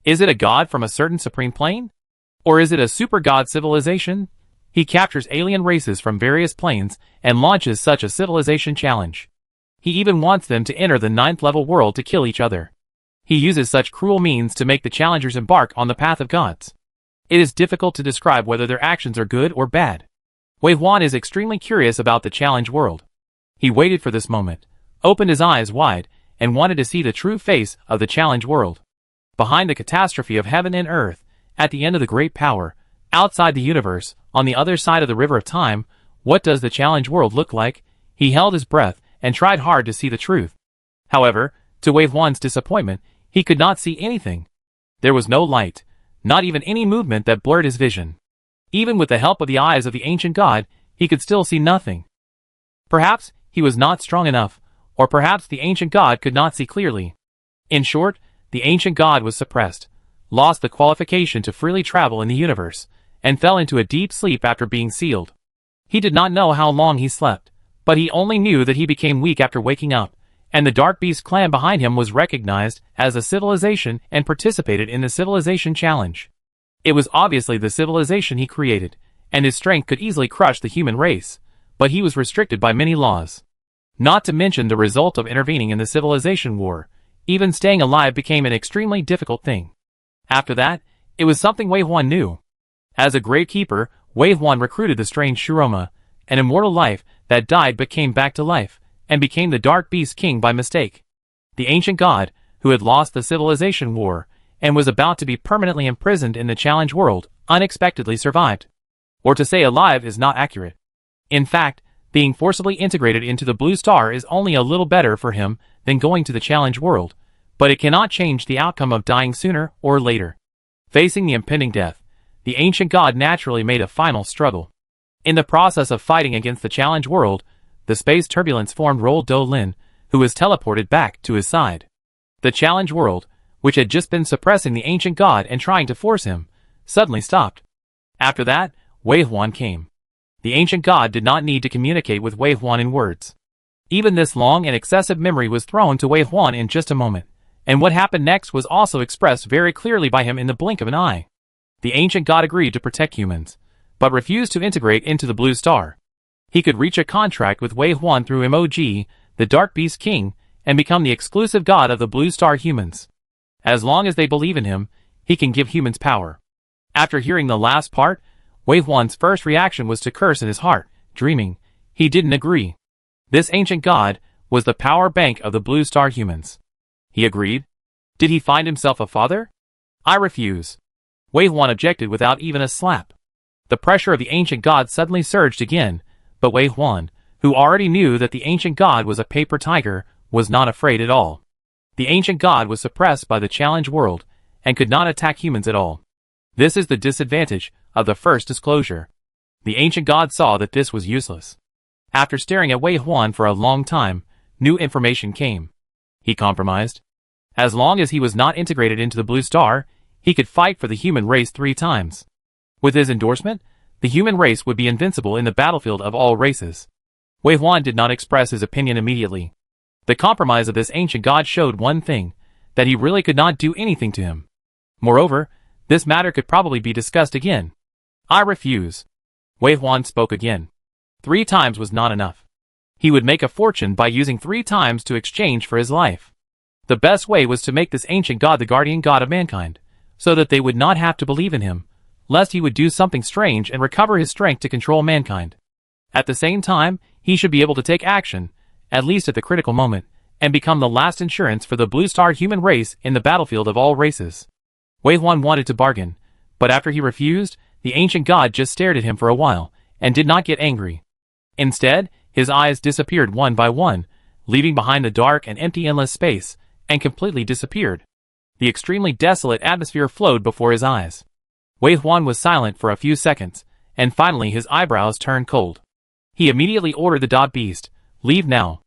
A: Is it a god from a certain supreme plane? Or is it a super god civilization? He captures alien races from various planes and launches such a civilization challenge. He even wants them to enter the 9th level world to kill each other. He uses such cruel means to make the challengers embark on the path of gods. It is difficult to describe whether their actions are good or bad. Wei Huan is extremely curious about the Challenge World. He waited for this moment, opened his eyes wide, and wanted to see the true face of the Challenge World. Behind the catastrophe of heaven and earth, at the end of the great power, outside the universe, on the other side of the river of time, what does the Challenge World look like? He held his breath and tried hard to see the truth. However, to Wei Huan's disappointment, he could not see anything. There was no light, not even any movement that blurred his vision. Even with the help of the eyes of the ancient god, he could still see nothing. Perhaps he was not strong enough, or perhaps the ancient god could not see clearly. In short, the ancient god was suppressed, lost the qualification to freely travel in the universe, and fell into a deep sleep after being sealed. He did not know how long he slept, but he only knew that he became weak after waking up, and the Dark Beast clan behind him was recognized as a civilization and participated in the civilization challenge. It was obviously the civilization he created, and his strength could easily crush the human race, but he was restricted by many laws. Not to mention the result of intervening in the civilization war, even staying alive became an extremely difficult thing. After that, it was something Wei Huan knew. As a great keeper, Wei Huan recruited the strange Shiroma, an immortal life that died but came back to life, and became the Dark Beast King by mistake. The ancient god, who had lost the civilization war, and was about to be permanently imprisoned in the Challenge World, unexpectedly survived. Or to say alive is not accurate. In fact, being forcibly integrated into the Blue Star is only a little better for him than going to the Challenge World, but it cannot change the outcome of dying sooner or later. Facing the impending death, the ancient god naturally made a final struggle. In the process of fighting against the Challenge World, the space turbulence formed Roll Do Lin, who was teleported back to his side. The Challenge World, which had just been suppressing the ancient god and trying to force him, suddenly stopped. After that, Wei Huan came. The ancient god did not need to communicate with Wei Huan in words. Even this long and excessive memory was thrown to Wei Huan in just a moment, and what happened next was also expressed very clearly by him in the blink of an eye. The ancient god agreed to protect humans, but refused to integrate into the Blue Star. He could reach a contract with Wei Huan through MOG, the Dark Beast King, and become the exclusive god of the Blue Star humans. As long as they believe in him, he can give humans power. After hearing the last part, Wei Huan's first reaction was to curse in his heart, dreaming. He didn't agree. This ancient god was the power bank of the Blue Star humans. He agreed. Did he find himself a father? I refuse. Wei Huan objected without even a slap. The pressure of the ancient god suddenly surged again, but Wei Huan, who already knew that the ancient god was a paper tiger, was not afraid at all. The ancient god was suppressed by the challenge world and could not attack humans at all. This is the disadvantage of the first disclosure. The ancient god saw that this was useless. After staring at Wei Huan for a long time, new information came. He compromised. As long as he was not integrated into the Blue Star, he could fight for the human race 3 times. With his endorsement, the human race would be invincible in the battlefield of all races. Wei Huan did not express his opinion immediately. The compromise of this ancient god showed one thing, that he really could not do anything to him. Moreover, this matter could probably be discussed again. I refuse. Wei Huan spoke again. 3 times was not enough. He would make a fortune by using 3 times to exchange for his life. The best way was to make this ancient god the guardian god of mankind, so that they would not have to believe in him, lest he would do something strange and recover his strength to control mankind. At the same time, he should be able to take action, at least at the critical moment, and become the last insurance for the Blue Star human race in the battlefield of all races. Wei Huan wanted to bargain, but after he refused, the ancient god just stared at him for a while, and did not get angry. Instead, his eyes disappeared one by one, leaving behind the dark and empty endless space, and completely disappeared. The extremely desolate atmosphere flowed before his eyes. Wei Huan was silent for a few seconds, and finally his eyebrows turned cold. He immediately ordered the dot beast, "Leave now."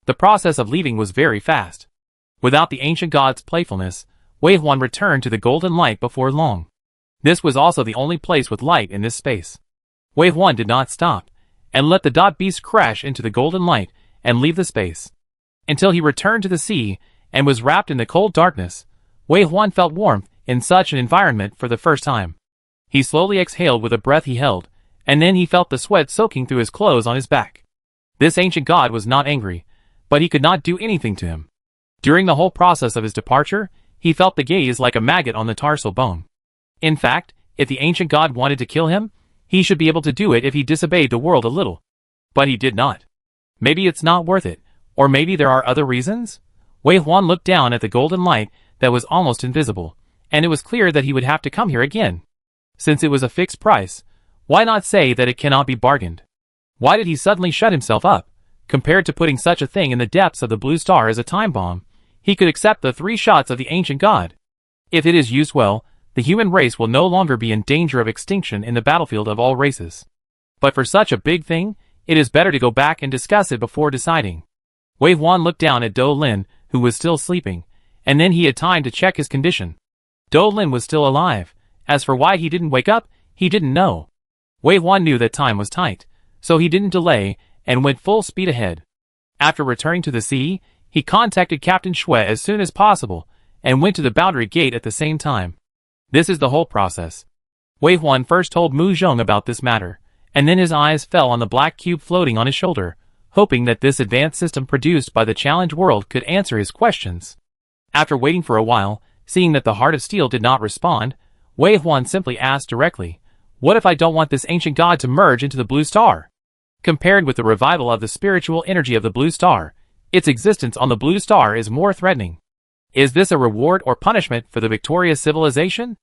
A: The process of leaving was very fast. Without the ancient god's playfulness, Wei Huan returned to the golden light before long. This was also the only place with light in this space. Wei Huan did not stop, and let the dot beast crash into the golden light and leave the space. Until he returned to the sea, and was wrapped in the cold darkness, Wei Huan felt warmth in such an environment for the first time. He slowly exhaled with a breath he held, and then he felt the sweat soaking through his clothes on his back. This ancient god was not angry, but he could not do anything to him. During the whole process of his departure, he felt the gaze like a maggot on the tarsal bone. In fact, if the ancient god wanted to kill him, he should be able to do it if he disobeyed the world a little. But he did not. Maybe it's not worth it, or maybe there are other reasons? Wei Huan looked down at the golden light that was almost invisible, and it was clear that he would have to come here again. Since it was a fixed price, why not say that it cannot be bargained? Why did he suddenly shut himself up? Compared to putting such a thing in the depths of the Blue Star as a time bomb, he could accept the 3 shots of the ancient god. If it is used well, the human race will no longer be in danger of extinction in the battlefield of all races. But for such a big thing, it is better to go back and discuss it before deciding. Wei Huan looked down at Dou Lin, who was still sleeping, and then he had time to check his condition. Dou Lin was still alive. As for why he didn't wake up, he didn't know. Wei Huan knew that time was tight, so he didn't delay and went full speed ahead. After returning to the sea, he contacted Captain Shui as soon as possible and went to the boundary gate at the same time. This is the whole process. Wei Huan first told Mu Zhong about this matter, and then his eyes fell on the black cube floating on his shoulder, hoping that this advanced system produced by the challenge world could answer his questions. After waiting for a while, seeing that the Heart of Steel did not respond, Wei Huan simply asked directly, "What if I don't want this ancient god to merge into the Blue Star?" Compared with the revival of the spiritual energy of the Blue Star, its existence on the Blue Star is more threatening. Is this a reward or punishment for the victorious civilization?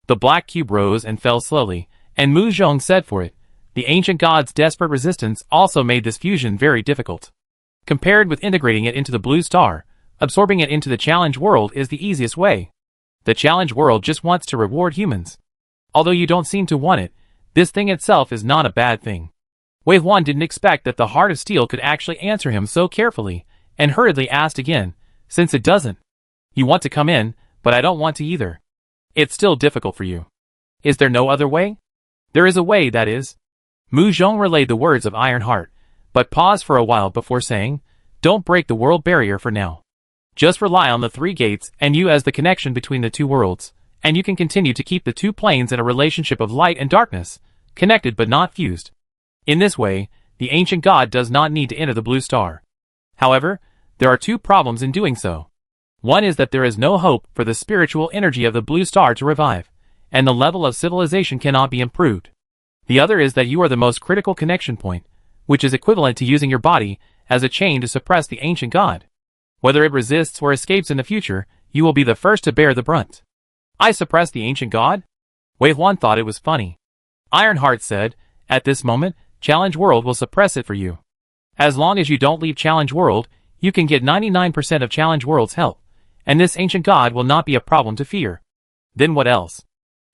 A: The black cube rose and fell slowly, and Mu Zhong said for it, the ancient god's desperate resistance also made this fusion very difficult. Compared with integrating it into the Blue Star, absorbing it into the challenge world is the easiest way. The challenge world just wants to reward humans. Although you don't seem to want it, this thing itself is not a bad thing. Wei Huan didn't expect that the Heart of Steel could actually answer him so carefully, and hurriedly asked again, "Since it doesn't. You want to come in, but I don't want to either. It's still difficult for you. Is there no other way?" "There is a way, that is." Mu Zhong relayed the words of Ironheart, but paused for a while before saying, "Don't break the world barrier for now. Just rely on the 3 gates and you as the connection between the 2 worlds, and you can continue to keep the 2 planes in a relationship of light and darkness, connected but not fused. In this way, the ancient god does not need to enter the Blue Star. However, there are 2 problems in doing so. One is that there is no hope for the spiritual energy of the Blue Star to revive, and the level of civilization cannot be improved. The other is that you are the most critical connection point, which is equivalent to using your body as a chain to suppress the ancient god. Whether it resists or escapes in the future, you will be the first to bear the brunt." "I suppress the ancient god?" Wei Huan thought it was funny. Ironheart said, "At this moment, Challenge World will suppress it for you. As long as you don't leave Challenge World, You can get 99% of Challenge World's help, and this ancient god will not be a problem to fear. Then what else?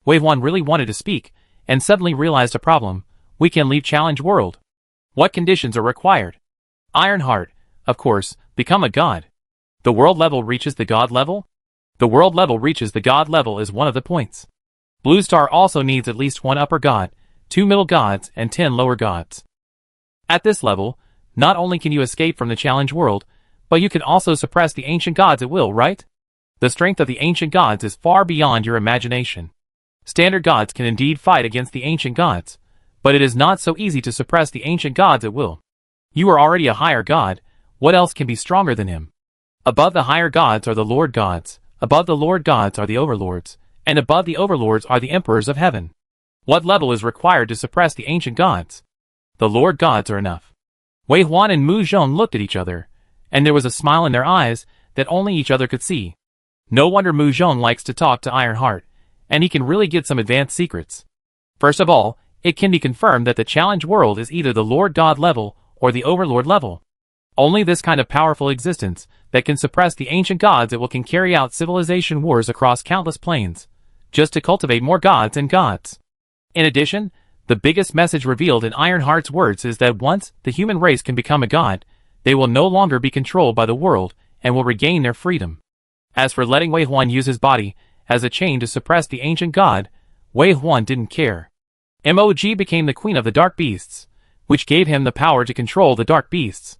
A: Wei Huan really wanted to speak, and suddenly realized a problem. We can leave Challenge World. What conditions are required? Ironheart, of course, become a god. The world level reaches the god level? The world level reaches the god level is one of the points. Blue Star also needs at least 1 upper god, 2 middle gods, and 10 lower gods. At this level, not only can you escape from the Challenge World, but you can also suppress the ancient gods at will, right? The strength of the ancient gods is far beyond your imagination. Standard gods can indeed fight against the ancient gods, but it is not so easy to suppress the ancient gods at will. You are already a higher god, what else can be stronger than him? Above the higher gods are the Lord gods, above the Lord gods are the overlords, and above the overlords are the emperors of heaven. What level is required to suppress the ancient gods? The Lord gods are enough. Wei Huan and Mu Zhong looked at each other, and there was a smile in their eyes that only each other could see. No wonder Mu Zhong likes to talk to Ironheart, and he can really get some advanced secrets. First of all, it can be confirmed that the Challenge World is either the Lord God level or the Overlord level. Only this kind of powerful existence that can suppress the ancient gods it will can carry out civilization wars across countless planes, just to cultivate more gods and gods. In addition, the biggest message revealed in Ironheart's words is that once the human race can become a god, they will no longer be controlled by the world and will regain their freedom. As for letting Wei Huan use his body as a chain to suppress the ancient god, Wei Huan didn't care. Mog became the queen of the dark beasts, which gave him the power to control the dark beasts.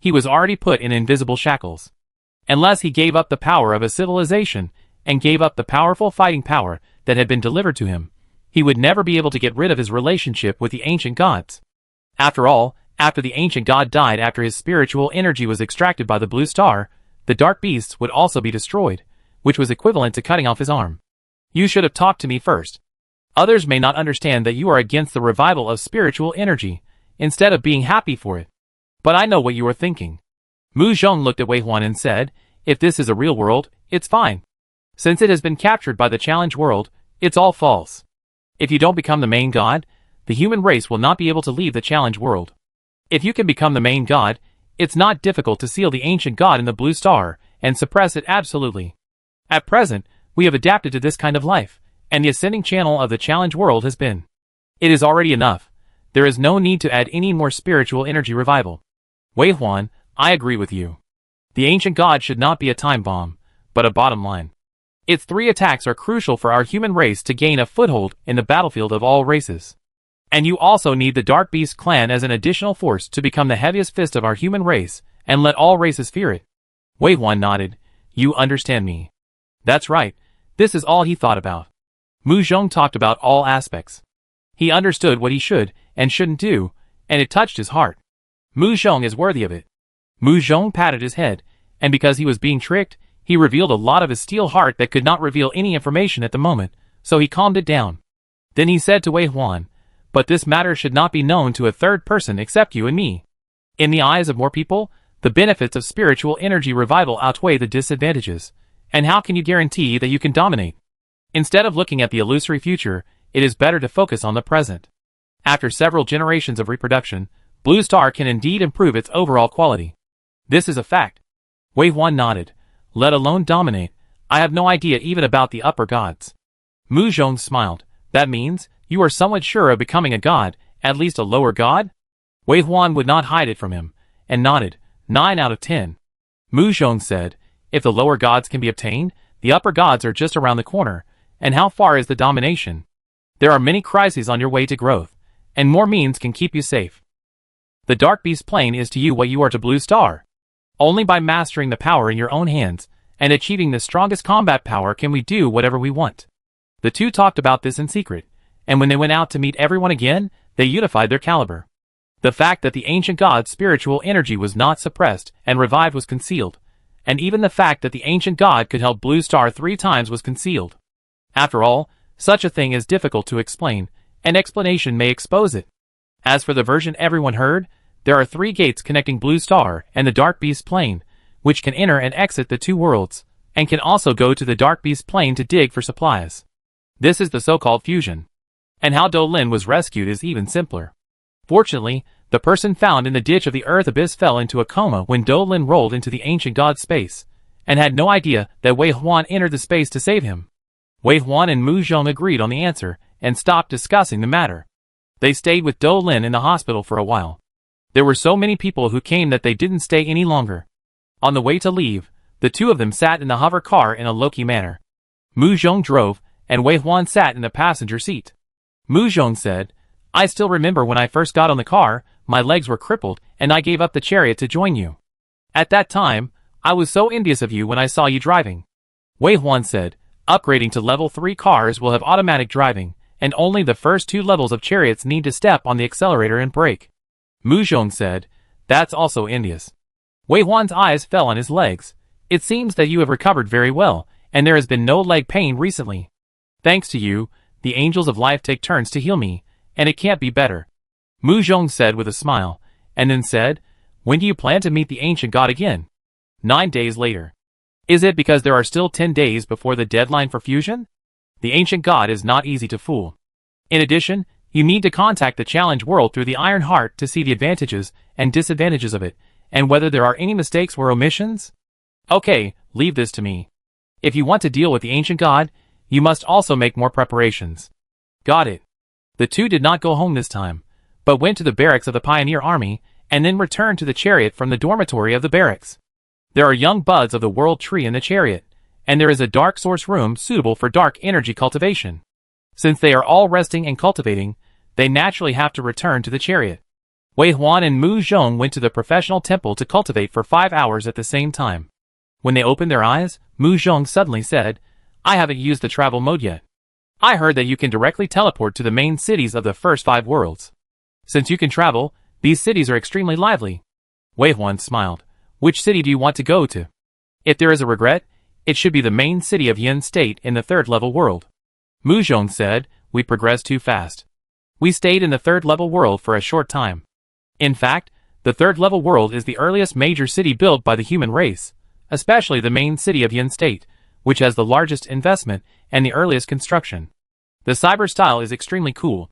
A: He was already put in invisible shackles. Unless he gave up the power of a civilization and gave up the powerful fighting power that had been delivered to him, he would never be able to get rid of his relationship with the ancient gods. After all, after the ancient god died after his spiritual energy was extracted by the blue star, the dark beasts would also be destroyed, which was equivalent to cutting off his arm. You should have talked to me first. Others may not understand that you are against the revival of spiritual energy, instead of being happy for it. But I know what you are thinking. Mu Zhong looked at Wei Huan and said, if this is a real world, it's fine. Since it has been captured by the Challenge World, it's all false. If you don't become the main god, the human race will not be able to leave the Challenge World. If you can become the main god, it's not difficult to seal the ancient god in the blue star and suppress it absolutely. At present, we have adapted to this kind of life, and the ascending channel of the Challenge World has been. It is already enough. There is no need to add any more spiritual energy revival. Wei Huan, I agree with you. The ancient god should not be a time bomb, but a bottom line. Its 3 attacks are crucial for our human race to gain a foothold in the battlefield of all races. And you also need the Dark Beast clan as an additional force to become the heaviest fist of our human race, and let all races fear it. Wei Huan nodded. You understand me. That's right. This is all he thought about. Mu Zhong talked about all aspects. He understood what he should and shouldn't do, and it touched his heart. Mu Zhong is worthy of it. Mu Zhong patted his head, and because he was being tricked, he revealed a lot of his steel heart that could not reveal any information at the moment, so he calmed it down. Then he said to Wei Huan, but this matter should not be known to a third person except you and me. In the eyes of more people, the benefits of spiritual energy revival outweigh the disadvantages, and how can you guarantee that you can dominate? Instead of looking at the illusory future, it is better to focus on the present. After several generations of reproduction, Blue Star can indeed improve its overall quality. This is a fact. Wei Huan nodded. Let alone dominate, I have no idea even about the upper gods. Mu Zhong smiled. That means, you are somewhat sure of becoming a god, at least a lower god? Wei Huan would not hide it from him, and nodded. 9 out of 10. Mu Zhong said, if the lower gods can be obtained, the upper gods are just around the corner, and how far is the domination? There are many crises on your way to growth, and more means can keep you safe. The Dark Beast plane is to you what you are to Blue Star. Only by mastering the power in your own hands, and achieving the strongest combat power can we do whatever we want. The two talked about this in secret, and when they went out to meet everyone again, they unified their caliber. The fact that the ancient god's spiritual energy was not suppressed and revived was concealed, and even the fact that the ancient god could help Blue Star 3 times was concealed. After all, such a thing is difficult to explain, and explanation may expose it. As for the version everyone heard, there are 3 gates connecting Blue Star and the Dark Beast plane, which can enter and exit the 2 worlds, and can also go to the Dark Beast plane to dig for supplies. This is the so-called fusion. And how Do Lin was rescued is even simpler. Fortunately, The person found in the ditch of the earth abyss fell into a coma when Do Lin rolled into the ancient god's space, and had no idea that Wei Huan entered the space to save him. Wei Huan and Mu Zhong agreed on the answer, and stopped discussing the matter. They stayed with Do Lin in the hospital for a while. There were so many people who came that they didn't stay any longer. On the way to leave, the two of them sat in the hover car in a low-key manner. Mu Zhong drove, and Wei Huan sat in the passenger seat. Mu Zhong said, "I still remember when I first got on the car, my legs were crippled, and I gave up the chariot to join you. At that time, I was so envious of you when I saw you driving." Wei Huan said, "Upgrading to level 3 cars will have automatic driving, and only the first 2 levels of chariots need to step on the accelerator and brake." Mu Zhong said, "That's also envious." Wei Huan's eyes fell on his legs. "It seems that you have recovered very well, and there has been no leg pain recently. Thanks to you, the angels of life take turns to heal me, and it can't be better." Mu Zhong said with a smile, and then said, "When do you plan to meet the ancient god again?" 9 days later. Is it because there are still 10 days before the deadline for fusion? The ancient god is not easy to fool. In addition, you need to contact the challenge world through the Iron Heart to see the advantages and disadvantages of it, and whether there are any mistakes or omissions. Okay, leave this to me. If you want to deal with the ancient god, you must also make more preparations. Got it. The two did not go home this time, but went to the barracks of the pioneer army, and then returned to the chariot from the dormitory of the barracks. There are young buds of the world tree in the chariot, and there is a dark source room suitable for dark energy cultivation. Since they are all resting and cultivating, they naturally have to return to the chariot. Wei Huan and Mu Zhong went to the professional temple to cultivate for 5 hours at the same time. When they opened their eyes, Mu Zhong suddenly said, "I haven't used the travel mode yet. I heard that you can directly teleport to the main cities of the first 5 worlds. Since you can travel, these cities are extremely lively." Wei Huan smiled. "Which city do you want to go to? If there is a regret, it should be the main city of Yin State in the 3rd level world." Mu Zhong said, "We progressed too fast. We stayed in the 3rd level world for a short time. In fact, the 3rd level world is the earliest major city built by the human race, especially the main city of Yin State, which has the largest investment and the earliest construction. The cyber style is extremely cool.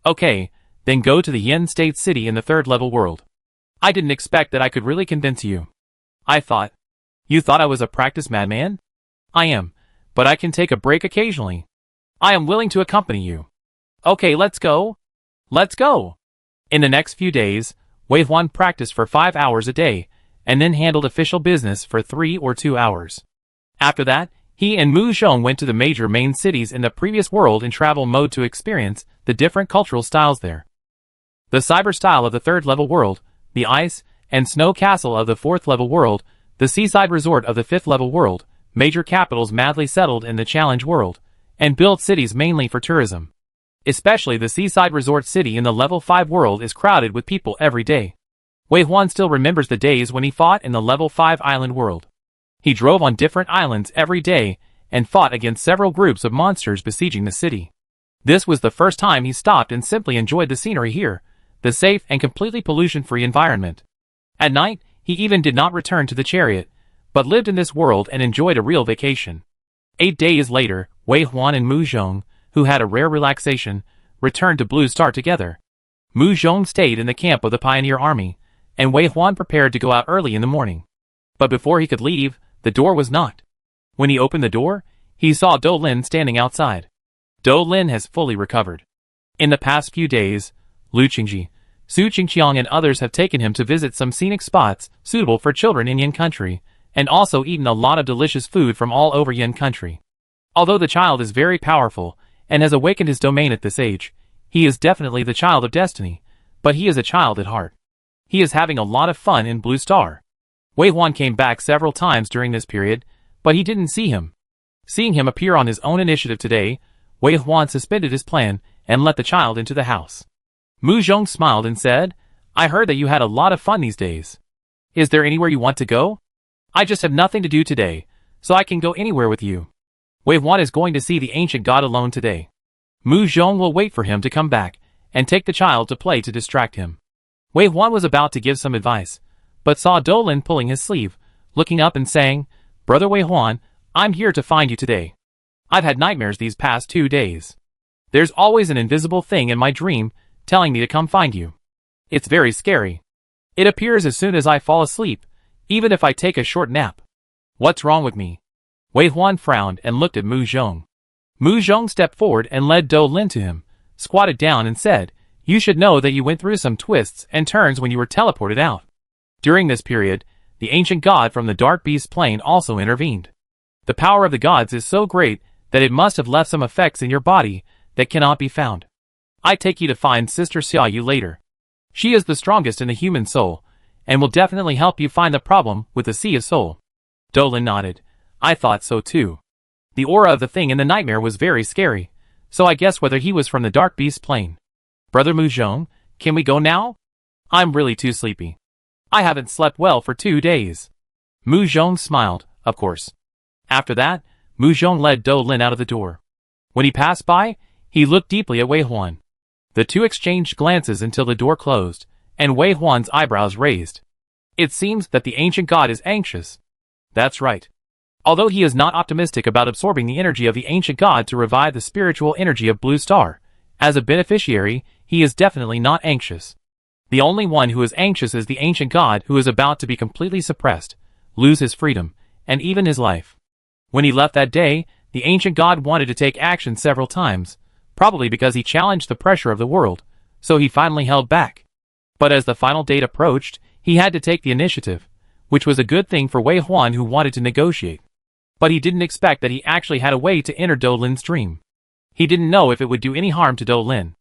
A: Okay, then go to the Yin State city in the 3rd level world. I didn't expect that I could really convince you. I thought. You thought I was a practiced madman? I am, but I can take a break occasionally. I am willing to accompany you. Okay, let's go. Let's go." In the next few days, Wei Huan practiced for 5 hours a day, and then handled official business for 3 or 2 hours. After that, he and Mu Zhong went to the major main cities in the previous world in travel mode to experience the different cultural styles there. The cyber style of the 3rd level world, the ice and snow castle of the 4th level world, the seaside resort of the 5th level world, major capitals madly settled in the challenge world, and built cities mainly for tourism. Especially the seaside resort city in the level 5 world is crowded with people every day. Wei Huan still remembers the days when he fought in the level 5 island world. He drove on different islands every day, and fought against several groups of monsters besieging the city. This was the first time he stopped and simply enjoyed the scenery here, the safe and completely pollution-free environment. At night, he even did not return to the chariot, but lived in this world and enjoyed a real vacation. 8 days later, Wei Huan and Mu Zhong, who had a rare relaxation, returned to Blue Star together. Mu Zhong stayed in the camp of the pioneer army, and Wei Huan prepared to go out early in the morning. But before he could leave, the door was knocked. When he opened the door, he saw Do Lin standing outside. Do Lin has fully recovered. In the past few days, Lu Qingji, Su Qingqiang and others have taken him to visit some scenic spots suitable for children in Yin country, and also eaten a lot of delicious food from all over Yin country. Although the child is very powerful, and has awakened his domain at this age, he is definitely the child of destiny, but he is a child at heart. He is having a lot of fun in Blue Star. Wei Huan came back several times during this period, but he didn't see him. Seeing him appear on his own initiative today, Wei Huan suspended his plan and let the child into the house. Mu Zhong smiled and said, "I heard that you had a lot of fun these days. Is there anywhere you want to go? I just have nothing to do today, so I can go anywhere with you." Wei Huan is going to see the ancient god alone today. Mu Zhong will wait for him to come back, and take the child to play to distract him. Wei Huan was about to give some advice, but saw Do Lin pulling his sleeve, looking up and saying, "Brother Wei Huan, I'm here to find you today. I've had nightmares these past 2 days. There's always an invisible thing in my dream, telling me to come find you. It's very scary. It appears as soon as I fall asleep, even if I take a short nap. What's wrong with me? Wei Huan frowned and looked at Mu Zhong. Mu Zhong stepped forward and led Dou Lin to him, squatted down and said, "You should know that you went through some twists and turns when you were teleported out." During this period, the ancient god from the Dark Beast plane also intervened. The power of the gods is so great that it must have left some effects in your body that cannot be found. I take you to find Sister Xia Yu later. She is the strongest in the human soul, and will definitely help you find the problem with the Sea of Soul. Dou Lin nodded. I thought so too. The aura of the thing in the nightmare was very scary, so I guessed whether he was from the Dark Beast plane. Brother Mu Zhong, can we go now? I'm really too sleepy. I haven't slept well for 2 days. Mu Zhong smiled, of course. After that, Mu Zhong led Dou Lin out of the door. When he passed by, he looked deeply at Wei Huan. The two exchanged glances until the door closed, and Wei Huan's eyebrows raised. It seems that the ancient god is anxious. That's right. Although he is not optimistic about absorbing the energy of the ancient god to revive the spiritual energy of Blue Star, as a beneficiary, he is definitely not anxious. The only one who is anxious is the ancient god who is about to be completely suppressed, lose his freedom, and even his life. When he left that day, the ancient god wanted to take action several times, probably because he challenged the pressure of the world, so he finally held back. But as the final date approached, he had to take the initiative, which was a good thing for Wei Huan who wanted to negotiate. But he didn't expect that he actually had a way to enter Dou Lin's dream. He didn't know if it would do any harm to Dou Lin.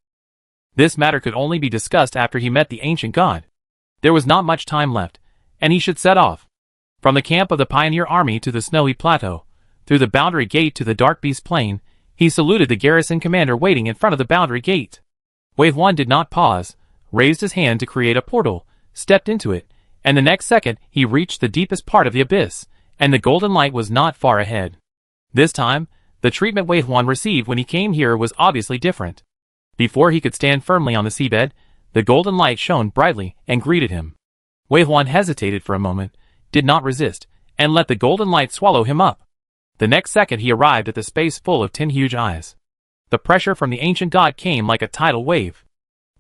A: This matter could only be discussed after he met the ancient god. There was not much time left, and he should set off. From the camp of the pioneer army to the snowy plateau, through the boundary gate to the Dark Beast plain, he saluted the garrison commander waiting in front of the boundary gate. Wei Huan did not pause, raised his hand to create a portal, stepped into it, and the next second he reached the deepest part of the abyss, and the golden light was not far ahead. This time, the treatment Wei Huan received when he came here was obviously different. Before he could stand firmly on the seabed, the golden light shone brightly and greeted him. Wei Huan hesitated for a moment, did not resist, and let the golden light swallow him up. The next second he arrived at the space full of 10 huge eyes. The pressure from the ancient god came like a tidal wave.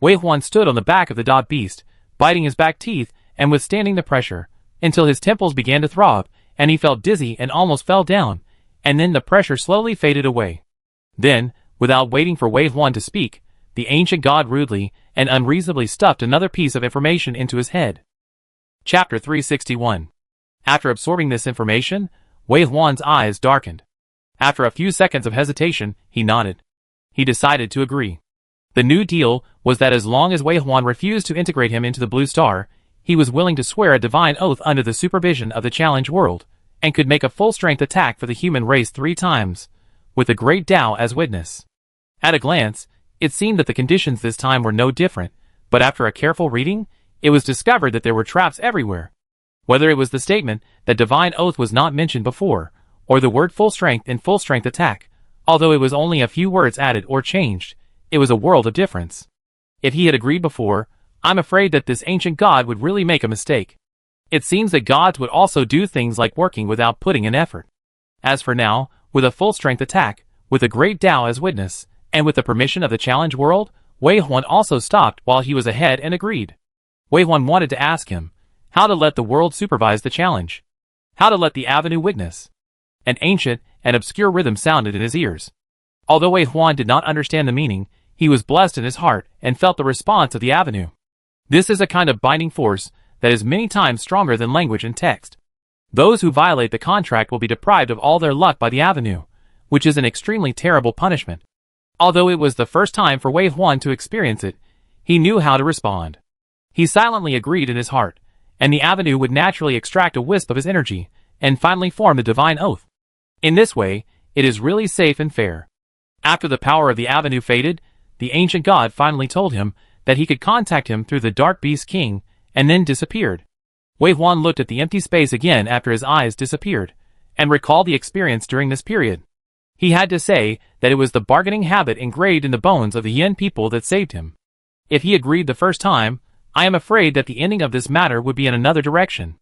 A: Wei Huan stood on the back of the Dark Beast, biting his back teeth and withstanding the pressure, until his temples began to throb, and he felt dizzy and almost fell down, and then the pressure slowly faded away. Then, without waiting for Wei Huan to speak, the ancient god rudely and unreasonably stuffed another piece of information into his head. Chapter 361. After absorbing this information, Wei Huan's eyes darkened. After a few seconds of hesitation, he nodded. He decided to agree. The new deal was that as long as Wei Huan refused to integrate him into the Blue Star, he was willing to swear a divine oath under the supervision of the Challenge World, and could make a full-strength attack for the human race 3 times, with the Great Tao as witness. At a glance, it seemed that the conditions this time were no different, but after a careful reading, it was discovered that there were traps everywhere. Whether it was the statement that divine oath was not mentioned before, or the word full strength in full strength attack, although it was only a few words added or changed, it was a world of difference. If he had agreed before, I'm afraid that this ancient god would really make a mistake. It seems that gods would also do things like working without putting in effort. As for now, with a full strength attack, with the Great Tao as witness, and with the permission of the Challenge World, Wei Huan also stopped while he was ahead and agreed. Wei Huan wanted to ask him how to let the world supervise the challenge, how to let the avenue witness. An ancient and obscure rhythm sounded in his ears. Although Wei Huan did not understand the meaning, he was blessed in his heart and felt the response of the avenue. This is a kind of binding force that is many times stronger than language and text. Those who violate the contract will be deprived of all their luck by the avenue, which is an extremely terrible punishment. Although it was the first time for Wei Huan to experience it, he knew how to respond. He silently agreed in his heart, and the avenue would naturally extract a wisp of his energy, and finally form the divine oath. In this way, it is really safe and fair. After the power of the avenue faded, the ancient god finally told him that he could contact him through the Dark Beast King, and then disappeared. Wei Huan looked at the empty space again after his eyes disappeared, and recalled the experience during this period. He had to say that it was the bargaining habit engraved in the bones of the Yin people that saved him. If he agreed the first time, I am afraid that the ending of this matter would be in another direction.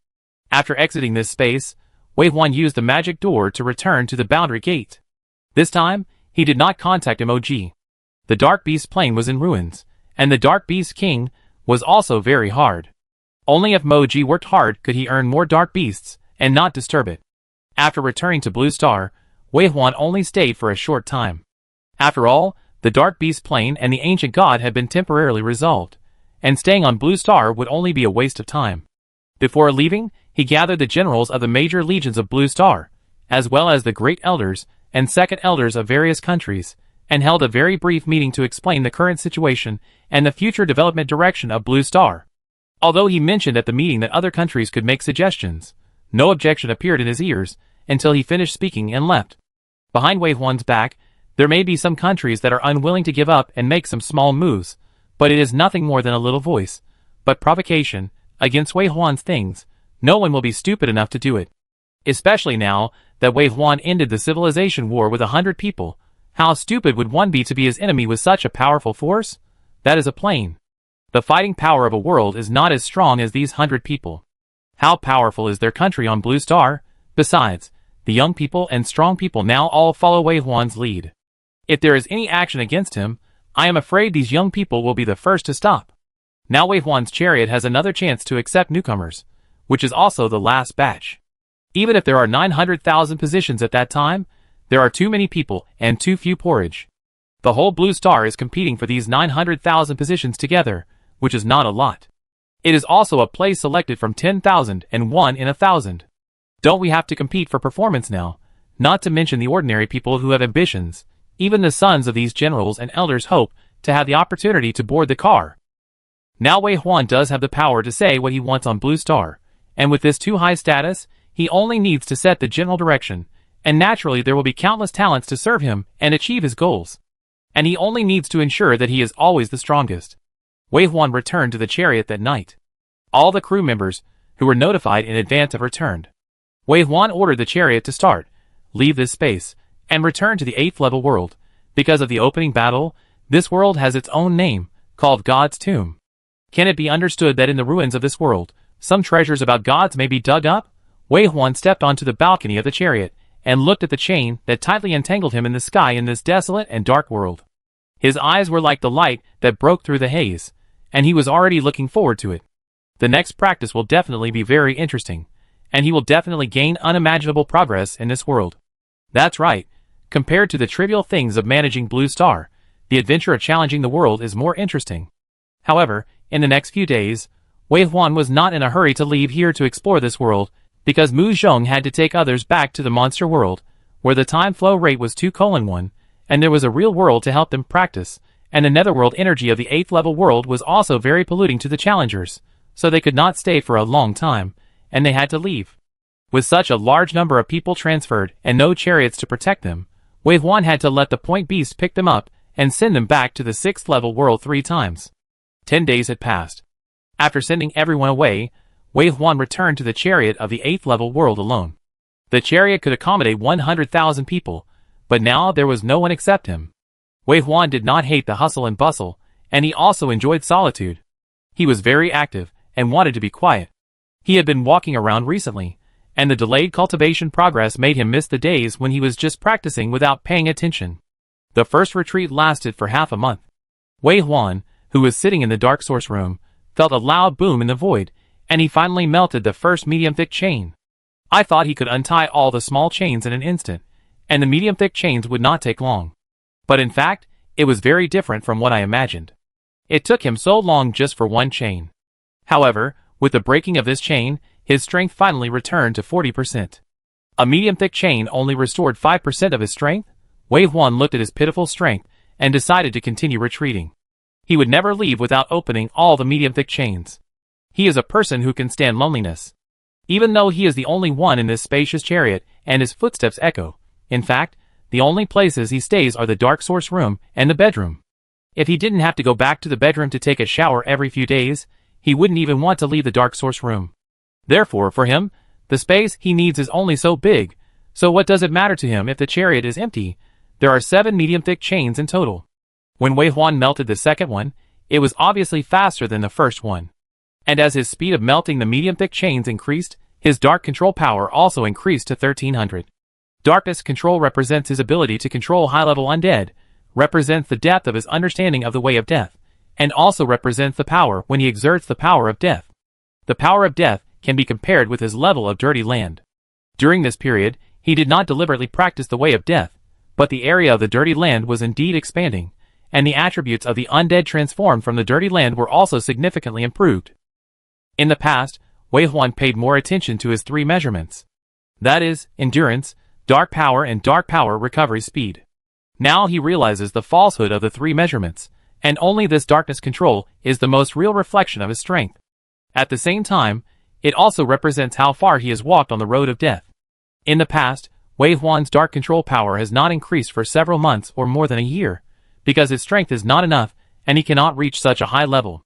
A: After exiting this space, Wei Huan used the magic door to return to the boundary gate. This time, he did not contact MOG. The Dark Beast plane was in ruins, and the Dark Beast King was also very hard. Only if Moji worked hard could he earn more dark beasts and not disturb it. After returning to Blue Star, Wei Huan only stayed for a short time. After all, the Dark Beast Plane and the Ancient God had been temporarily resolved, and staying on Blue Star would only be a waste of time. Before leaving, he gathered the generals of the major legions of Blue Star, as well as the great elders and second elders of various countries, and held a very brief meeting to explain the current situation and the future development direction of Blue Star. Although he mentioned at the meeting that other countries could make suggestions, no objection appeared in his ears until he finished speaking and left. Behind Wei Huan's back, there may be some countries that are unwilling to give up and make some small moves, but it is nothing more than a little voice, but provocation, against Wei Huan's things. No one will be stupid enough to do it. Especially now that Wei Huan ended the civilization war with 100 people. How stupid would one be to be his enemy with such a powerful force? That is a plain. The fighting power of a world is not as strong as these 100 people. How powerful is their country on Blue Star? Besides, the young people and strong people now all follow Wei Huan's lead. If there is any action against him, I am afraid these young people will be the first to stop. Now Wei Huan's chariot has another chance to accept newcomers, which is also the last batch. Even if there are 900,000 positions at that time, there are too many people and too few porridge. The whole Blue Star is competing for these 900,000 positions together, which is not a lot. It is also a place selected from 10,000 and 1 in 1,000. Don't we have to compete for performance now? Not to mention the ordinary people who have ambitions. Even the sons of these generals and elders hope to have the opportunity to board the car. Now Wei Huan does have the power to say what he wants on Blue Star, and with this too high status, he only needs to set the general direction, and naturally there will be countless talents to serve him and achieve his goals. And he only needs to ensure that he is always the strongest. Wei Huan returned to the chariot that night. All the crew members, who were notified in advance, have returned. Wei Huan ordered the chariot to start, leave this space, and return to the 8th level world. Because of the opening battle, this world has its own name, called God's Tomb. Can it be understood that in the ruins of this world, some treasures about gods may be dug up? Wei Huan stepped onto the balcony of the chariot, and looked at the chain that tightly entangled him in the sky in this desolate and dark world. His eyes were like the light that broke through the haze, and he was already looking forward to it. The next practice will definitely be very interesting, and he will definitely gain unimaginable progress in this world. That's right. Compared to the trivial things of managing Blue Star, the adventure of challenging the world is more interesting. However, in the next few days, Wei Huan was not in a hurry to leave here to explore this world, because Mu Zhong had to take others back to the monster world, where the time flow rate was 2:1, and there was a real world to help them practice, and the netherworld energy of the 8th level world was also very polluting to the challengers, so they could not stay for a long time, and they had to leave. With such a large number of people transferred and no chariots to protect them, Wei Huan had to let the point beast pick them up and send them back to the 6th level world 3 times. 10 days had passed. After sending everyone away, Wei Huan returned to the chariot of the 8th level world alone. The chariot could accommodate 100,000 people, but now there was no one except him. Wei Huan did not hate the hustle and bustle, and he also enjoyed solitude. He was very active and wanted to be quiet. He had been walking around recently, and the delayed cultivation progress made him miss the days when he was just practicing without paying attention. The first retreat lasted for half a month. Wei Huan, who was sitting in the dark source room, felt a loud boom in the void, and he finally melted the first medium-thick chain. I thought he could untie all the small chains in an instant, and the medium-thick chains would not take long. But in fact, it was very different from what I imagined. It took him so long just for one chain. However, with the breaking of this chain, his strength finally returned to 40%. A medium-thick chain only restored 5% of his strength? Wei Huan looked at his pitiful strength and decided to continue retreating. He would never leave without opening all the medium-thick chains. He is a person who can stand loneliness. Even though he is the only one in this spacious chariot and his footsteps echo. In fact, the only places he stays are the dark source room and the bedroom. If he didn't have to go back to the bedroom to take a shower every few days, he wouldn't even want to leave the dark source room. Therefore, for him, the space he needs is only so big, so what does it matter to him if the chariot is empty? There are 7 medium-thick chains in total. When Wei Huan melted the second one, it was obviously faster than the first one. And as his speed of melting the medium-thick chains increased, his dark control power also increased to 1300. Darkness control represents his ability to control high-level undead, represents the depth of his understanding of the way of death, and also represents the power when he exerts the power of death. The power of death can be compared with his level of dirty land. During this period, he did not deliberately practice the way of death, but the area of the dirty land was indeed expanding, and the attributes of the undead transformed from the dirty land were also significantly improved. In the past, Wei Huan paid more attention to his three measurements. That is, endurance, dark power and dark power recovery speed. Now he realizes the falsehood of the three measurements, and only this darkness control is the most real reflection of his strength. At the same time, it also represents how far he has walked on the road of death. In the past, Wei Huan's dark control power has not increased for several months or more than a year, because his strength is not enough and he cannot reach such a high level.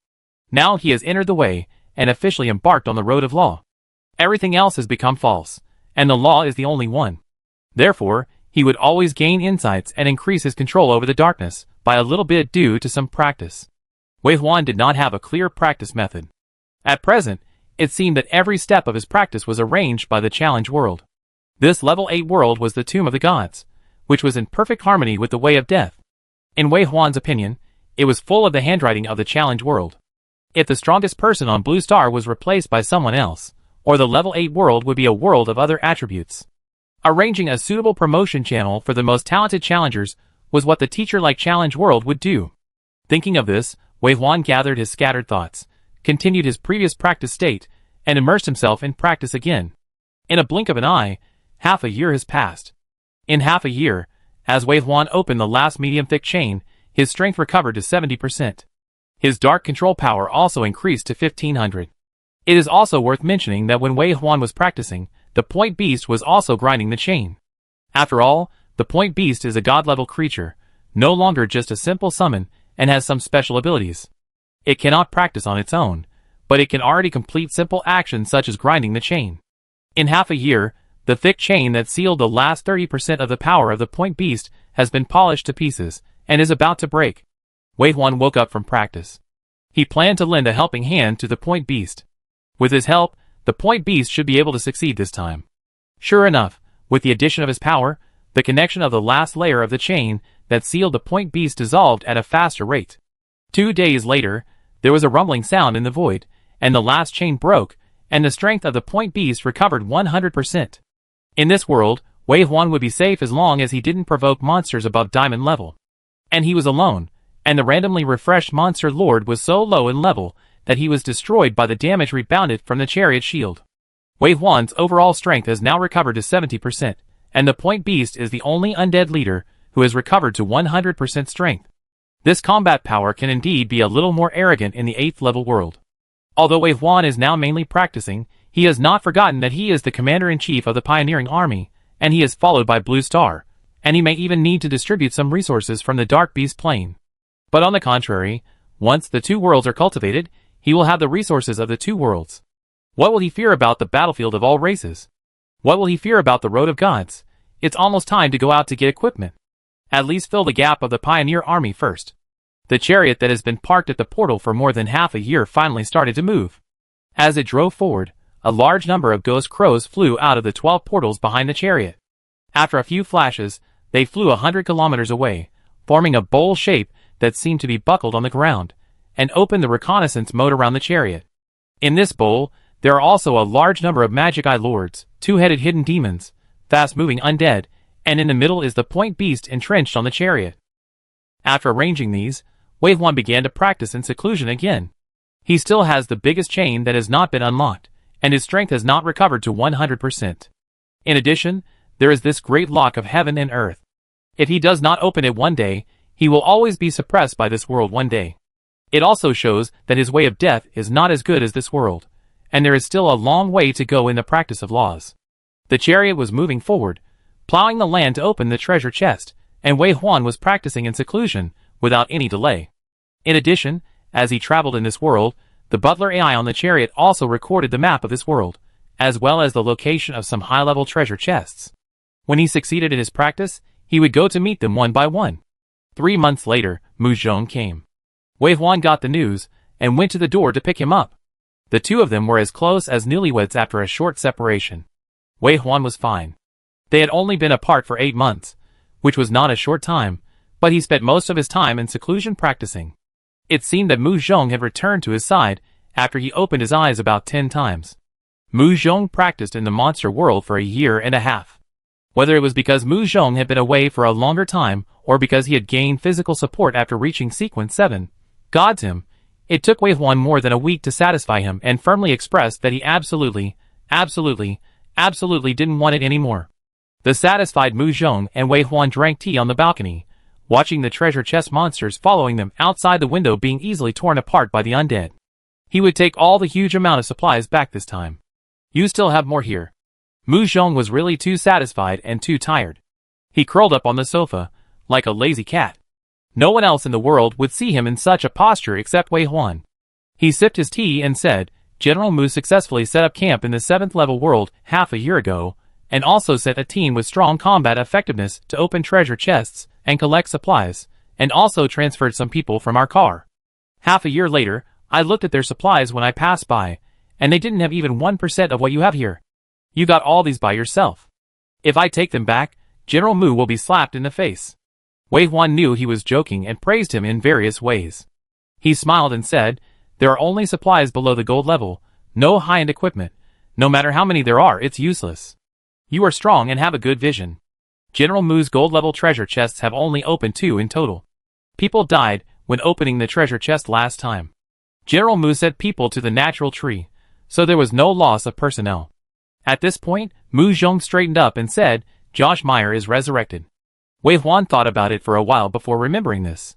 A: Now he has entered the way and officially embarked on the road of law. Everything else has become false, and the law is the only one. Therefore, he would always gain insights and increase his control over the darkness by a little bit due to some practice. Wei Huan did not have a clear practice method. At present, it seemed that every step of his practice was arranged by the challenge world. This level 8 world was the tomb of the gods, which was in perfect harmony with the way of death. In Wei Huan's opinion, it was full of the handwriting of the challenge world. If the strongest person on Blue Star was replaced by someone else, or the level 8 world would be a world of other attributes. Arranging a suitable promotion channel for the most talented challengers was what the teacher-like challenge world would do. Thinking of this, Wei Huan gathered his scattered thoughts, continued his previous practice state, and immersed himself in practice again. In a blink of an eye, half a year has passed. In half a year, as Wei Huan opened the last medium-thick chain, his strength recovered to 70%. His dark control power also increased to 1500. It is also worth mentioning that when Wei Huan was practicing, the Point Beast was also grinding the chain. After all, the Point Beast is a god-level creature, no longer just a simple summon, and has some special abilities. It cannot practice on its own, but it can already complete simple actions such as grinding the chain. In half a year, the thick chain that sealed the last 30% of the power of the Point Beast has been polished to pieces, and is about to break. Wei Huan woke up from practice. He planned to lend a helping hand to the Point Beast. With his help, the Point Beast should be able to succeed this time. Sure enough, with the addition of his power, the connection of the last layer of the chain that sealed the Point Beast dissolved at a faster rate. 2 days later, there was a rumbling sound in the void, and the last chain broke, and the strength of the Point Beast recovered 100%. In this world, Wei Huan would be safe as long as he didn't provoke monsters above diamond level. And he was alone, and the randomly refreshed monster lord was so low in level that he was destroyed by the damage rebounded from the chariot shield. Wei Huan's overall strength has now recovered to 70%, and the Point Beast is the only undead leader who has recovered to 100% strength. This combat power can indeed be a little more arrogant in the 8th level world. Although Wei Huan is now mainly practicing, he has not forgotten that he is the commander-in-chief of the pioneering army, and he is followed by Blue Star, and he may even need to distribute some resources from the Dark Beast plane. But on the contrary, once the two worlds are cultivated, he will have the resources of the two worlds. What will he fear about the battlefield of all races? What will he fear about the road of gods? It's almost time to go out to get equipment. At least fill the gap of the pioneer army first. The chariot that has been parked at the portal for more than half a year finally started to move. As it drove forward, a large number of ghost crows flew out of the 12 portals behind the chariot. After a few flashes, they flew 100 kilometers away, forming a bowl shape that seemed to be buckled on the ground, and opened the reconnaissance mode around the chariot. In this bowl, there are also a large number of magic eye lords, two-headed hidden demons, fast-moving undead, and in the middle is the Point Beast entrenched on the chariot. After arranging these, Wei Huan began to practice in seclusion again. He still has the biggest chain that has not been unlocked, and his strength has not recovered to 100%. In addition, there is this great lock of heaven and earth. If he does not open it one day, he will always be suppressed by this world one day. It also shows that his way of death is not as good as this world, and there is still a long way to go in the practice of laws. The chariot was moving forward, plowing the land to open the treasure chest, and Wei Huan was practicing in seclusion, without any delay. In addition, as he traveled in this world, the butler AI on the chariot also recorded the map of this world, as well as the location of some high-level treasure chests. When he succeeded in his practice, he would go to meet them one by one. 3 months later, Mu Zhong came. Wei Huan got the news, and went to the door to pick him up. The two of them were as close as newlyweds after a short separation. Wei Huan was fine. They had only been apart for 8 months, which was not a short time, but he spent most of his time in seclusion practicing. It seemed that Mu Zhong had returned to his side after he opened his eyes about 10 times. Mu Zhong practiced in the monster world for a year and a half. Whether it was because Mu Zhong had been away for a longer time or because he had gained physical support after reaching sequence 7, God's him, it took Wei Huan more than a week to satisfy him and firmly expressed that he absolutely didn't want it anymore. The satisfied Mu Zhong and Wei Huan drank tea on the balcony, watching the treasure chest monsters following them outside the window being easily torn apart by the undead. He would take all the huge amount of supplies back this time. You still have more here. Mu Zhong was really too satisfied and too tired. He curled up on the sofa, like a lazy cat. No one else in the world would see him in such a posture except Wei Huan. He sipped his tea and said, General Mu successfully set up camp in the 7th level world half a year ago, and also sent a team with strong combat effectiveness to open treasure chests and collect supplies, and also transferred some people from our car. Half a year later, I looked at their supplies when I passed by, and they didn't have even 1% of what you have here. You got all these by yourself. If I take them back, General Mu will be slapped in the face. Wei Huan knew he was joking and praised him in various ways. He smiled and said, there are only supplies below the gold level, no high-end equipment. No matter how many there are, it's useless. You are strong and have a good vision. General Mu's gold-level treasure chests have only opened 2 in total. People died when opening the treasure chest last time. General Mu sent people to the natural tree, so there was no loss of personnel. At this point, Mu Zhong straightened up and said, Josh Meyer is resurrected. Wei Huan thought about it for a while before remembering this.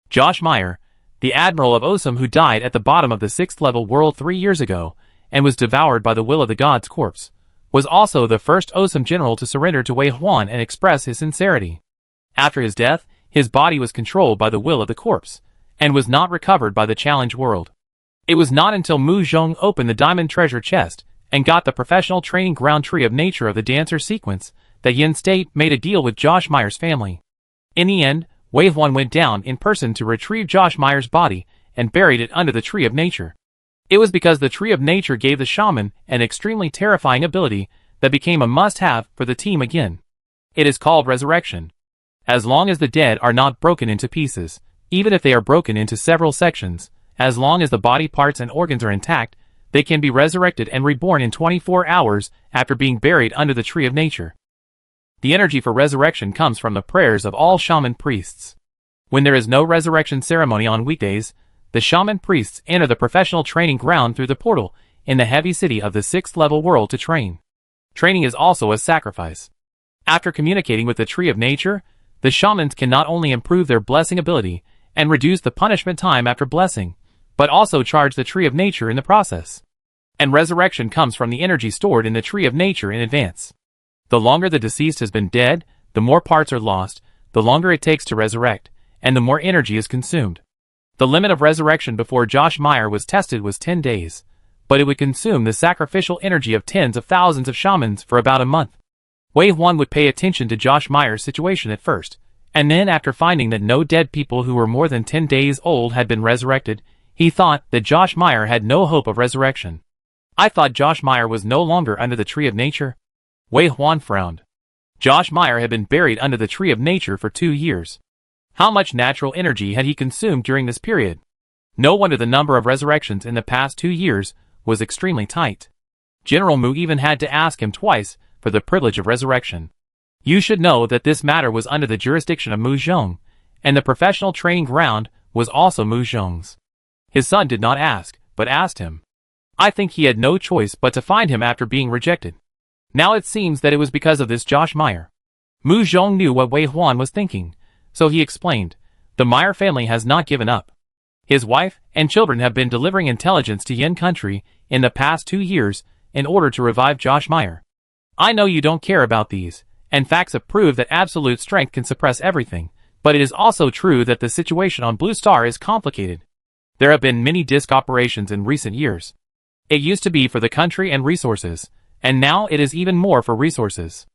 A: Josh Meyer, the admiral of Osum who died at the bottom of the 6th level world 3 years ago, and was devoured by the will of the god's corpse, was also the first Osum general to surrender to Wei Huan and express his sincerity. After his death, his body was controlled by the will of the corpse, and was not recovered by the challenge world. It was not until Mu Zhong opened the diamond treasure chest and got the professional training ground tree of nature of the dancer sequence that Yin State made a deal with Josh Meyer's family. In the end, Wei Huan went down in person to retrieve Josh Meyer's body and buried it under the tree of nature. It was because the tree of nature gave the shaman an extremely terrifying ability that became a must-have for the team again. It is called resurrection. As long as the dead are not broken into pieces, even if they are broken into several sections, as long as the body parts and organs are intact, they can be resurrected and reborn in 24 hours after being buried under the tree of nature. The energy for resurrection comes from the prayers of all shaman priests. When there is no resurrection ceremony on weekdays, the shaman priests enter the professional training ground through the portal in the heavy city of the 6th level world to train. Training is also a sacrifice. After communicating with the tree of nature, the shamans can not only improve their blessing ability and reduce the punishment time after blessing, but also charge the tree of nature in the process. And resurrection comes from the energy stored in the tree of nature in advance. The longer the deceased has been dead, the more parts are lost, the longer it takes to resurrect, and the more energy is consumed. The limit of resurrection before Josh Meyer was tested was 10 days, but it would consume the sacrificial energy of tens of thousands of shamans for about a month. Wei Huan would pay attention to Josh Meyer's situation at first, and then after finding that no dead people who were more than 10 days old had been resurrected, he thought that Josh Meyer had no hope of resurrection. I thought Josh Meyer was no longer under the tree of nature. Wei Huan frowned. Josh Meyer had been buried under the tree of nature for 2 years. How much natural energy had he consumed during this period? No wonder the number of resurrections in the past 2 years was extremely tight. General Mu even had to ask him twice for the privilege of resurrection. You should know that this matter was under the jurisdiction of Mu Zhong, and the professional training ground was also Mu Zhong's. His son did not ask, but asked him. I think he had no choice but to find him after being rejected. Now it seems that it was because of this Josh Meyer. Mu Zhong knew what Wei Huan was thinking, so he explained, the Meyer family has not given up. His wife and children have been delivering intelligence to Yin country in the past 2 years in order to revive Josh Meyer. I know you don't care about these, and facts have proved that absolute strength can suppress everything, but it is also true that the situation on Blue Star is complicated. There have been many disc operations in recent years. It used to be for the country and resources, and now it is even more for resources.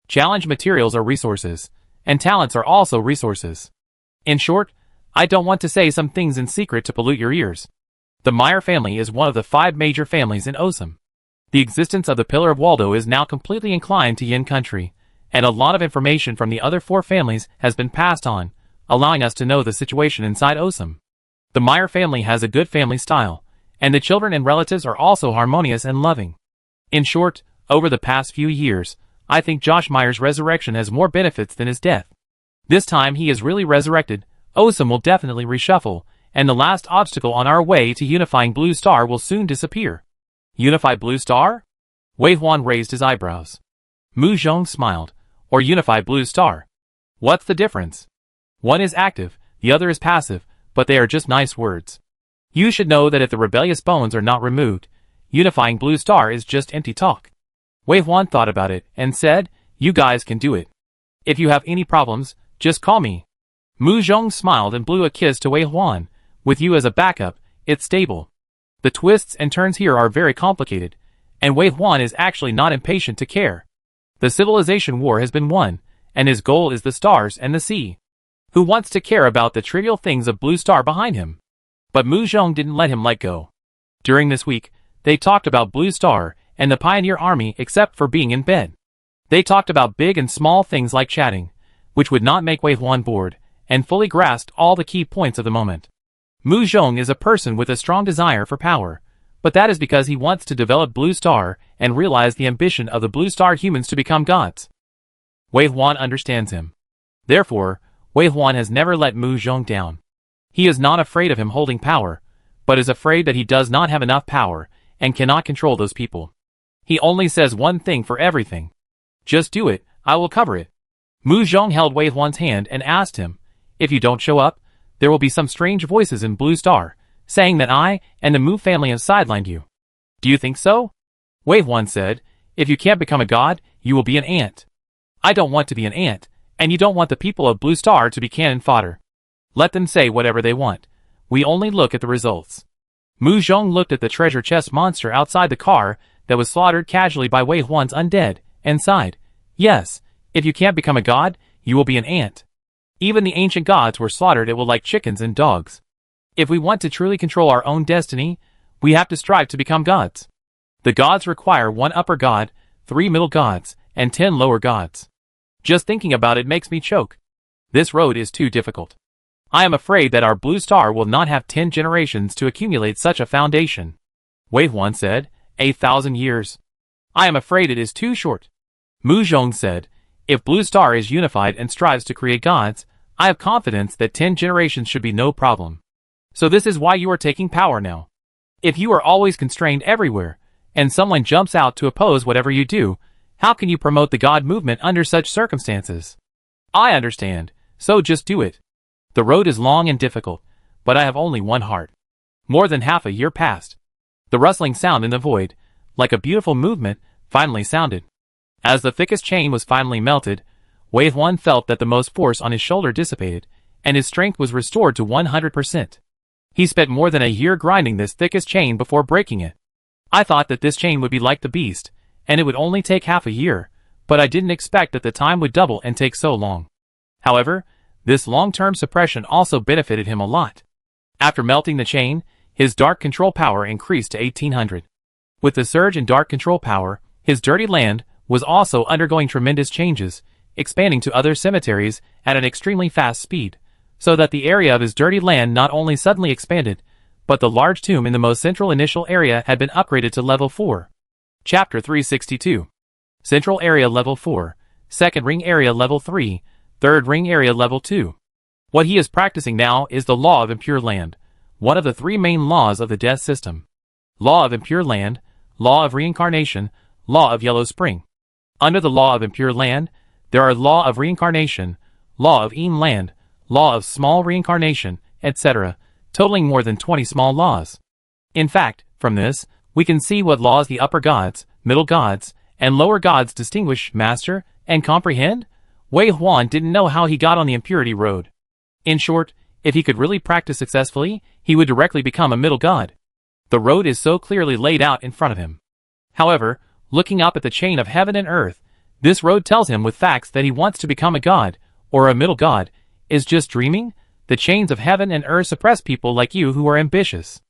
A: Challenge materials are resources, and talents are also resources. In short, I don't want to say some things in secret to pollute your ears. The Meyer family is one of the 5 major families in Osum. The existence of the Pillar of Waldo is now completely inclined to Yin country, and a lot of information from the other 4 families has been passed on, allowing us to know the situation inside Osum. The Meyer family has a good family style, and the children and relatives are also harmonious and loving. In short, over the past few years, I think Josh Meyer's resurrection has more benefits than his death. This time he is really resurrected, Osum will definitely reshuffle, and the last obstacle on our way to unifying Blue Star will soon disappear. Unify Blue Star? Wei Huan raised his eyebrows. Mu Zhong smiled. Or unify Blue Star. What's the difference? One is active, the other is passive, but they are just nice words. You should know that if the rebellious bones are not removed, unifying Blue Star is just empty talk. Wei Huan thought about it and said, you guys can do it. If you have any problems, just call me. Mu Zhong smiled and blew a kiss to Wei Huan. With you as a backup, it's stable. The twists and turns here are very complicated, and Wei Huan is actually not impatient to care. The civilization war has been won, and his goal is the stars and the sea. Who wants to care about the trivial things of Blue Star behind him? But Mu Zhong didn't let him let go. During this week, they talked about Blue Star and the Pioneer Army except for being in bed. They talked about big and small things like chatting, which would not make Wei Huan bored, and fully grasped all the key points of the moment. Mu Zhong is a person with a strong desire for power, but that is because he wants to develop Blue Star and realize the ambition of the Blue Star humans to become gods. Wei Huan understands him. Therefore, Wei Huan has never let Mu Zhong down. He is not afraid of him holding power, but is afraid that he does not have enough power and cannot control those people. He only says one thing for everything. Just do it, I will cover it. Mu Zhong held Wei Huan's hand and asked him, if you don't show up, there will be some strange voices in Blue Star, saying that I and the Mu family have sidelined you. Do you think so? Wei Huan said, if you can't become a god, you will be an ant. I don't want to be an ant, and you don't want the people of Blue Star to be cannon fodder. Let them say whatever they want. We only look at the results. Mu Zhong looked at the treasure chest monster outside the car that was slaughtered casually by Wei Huan's undead, and sighed. Yes, if you can't become a god, you will be an ant. Even the ancient gods were slaughtered like chickens and dogs. If we want to truly control our own destiny, we have to strive to become gods. The gods require 1 upper god, 3 middle gods, and 10 lower gods. Just thinking about it makes me choke. This road is too difficult. I am afraid that our Blue Star will not have 10 generations to accumulate such a foundation. Wei Huan said, 8,000 years. I am afraid it is too short. Mu Zhong said, if Blue Star is unified and strives to create gods, I have confidence that 10 generations should be no problem. So this is why you are taking power now. If you are always constrained everywhere, and someone jumps out to oppose whatever you do, how can you promote the God movement under such circumstances? I understand, so just do it. The road is long and difficult, but I have only one heart. More than half a year passed. The rustling sound in the void, like a beautiful movement, finally sounded. As the thickest chain was finally melted, Wei Huan felt that the most force on his shoulder dissipated, and his strength was restored to 100%. He spent more than a year grinding this thickest chain before breaking it. I thought that this chain would be like the beast, and it would only take half a year, but I didn't expect that the time would double and take so long. However, this long-term suppression also benefited him a lot. After melting the chain, his dark control power increased to 1800. With the surge in dark control power, his dirty land was also undergoing tremendous changes, expanding to other cemeteries at an extremely fast speed, so that the area of his dirty land not only suddenly expanded, but the large tomb in the most central initial area had been upgraded to level 4. Chapter 362. Central area level 4, second ring area level 3, third ring area level 2. What he is practicing now is the law of impure land, one of the 3 main laws of the death system. Law of impure land, law of reincarnation, law of yellow spring. Under the law of impure land, there are law of reincarnation, law of Een land, law of small reincarnation, etc., totaling more than 20 small laws. In fact, from this, we can see what laws the upper gods, middle gods, and lower gods distinguish, master, and comprehend. Wei Huan didn't know how he got on the impurity road. In short, if he could really practice successfully, he would directly become a middle god. The road is so clearly laid out in front of him. However, looking up at the chain of heaven and earth, this road tells him with facts that he wants to become a god, or a middle god, is just dreaming. The chains of heaven and earth suppress people like you who are ambitious.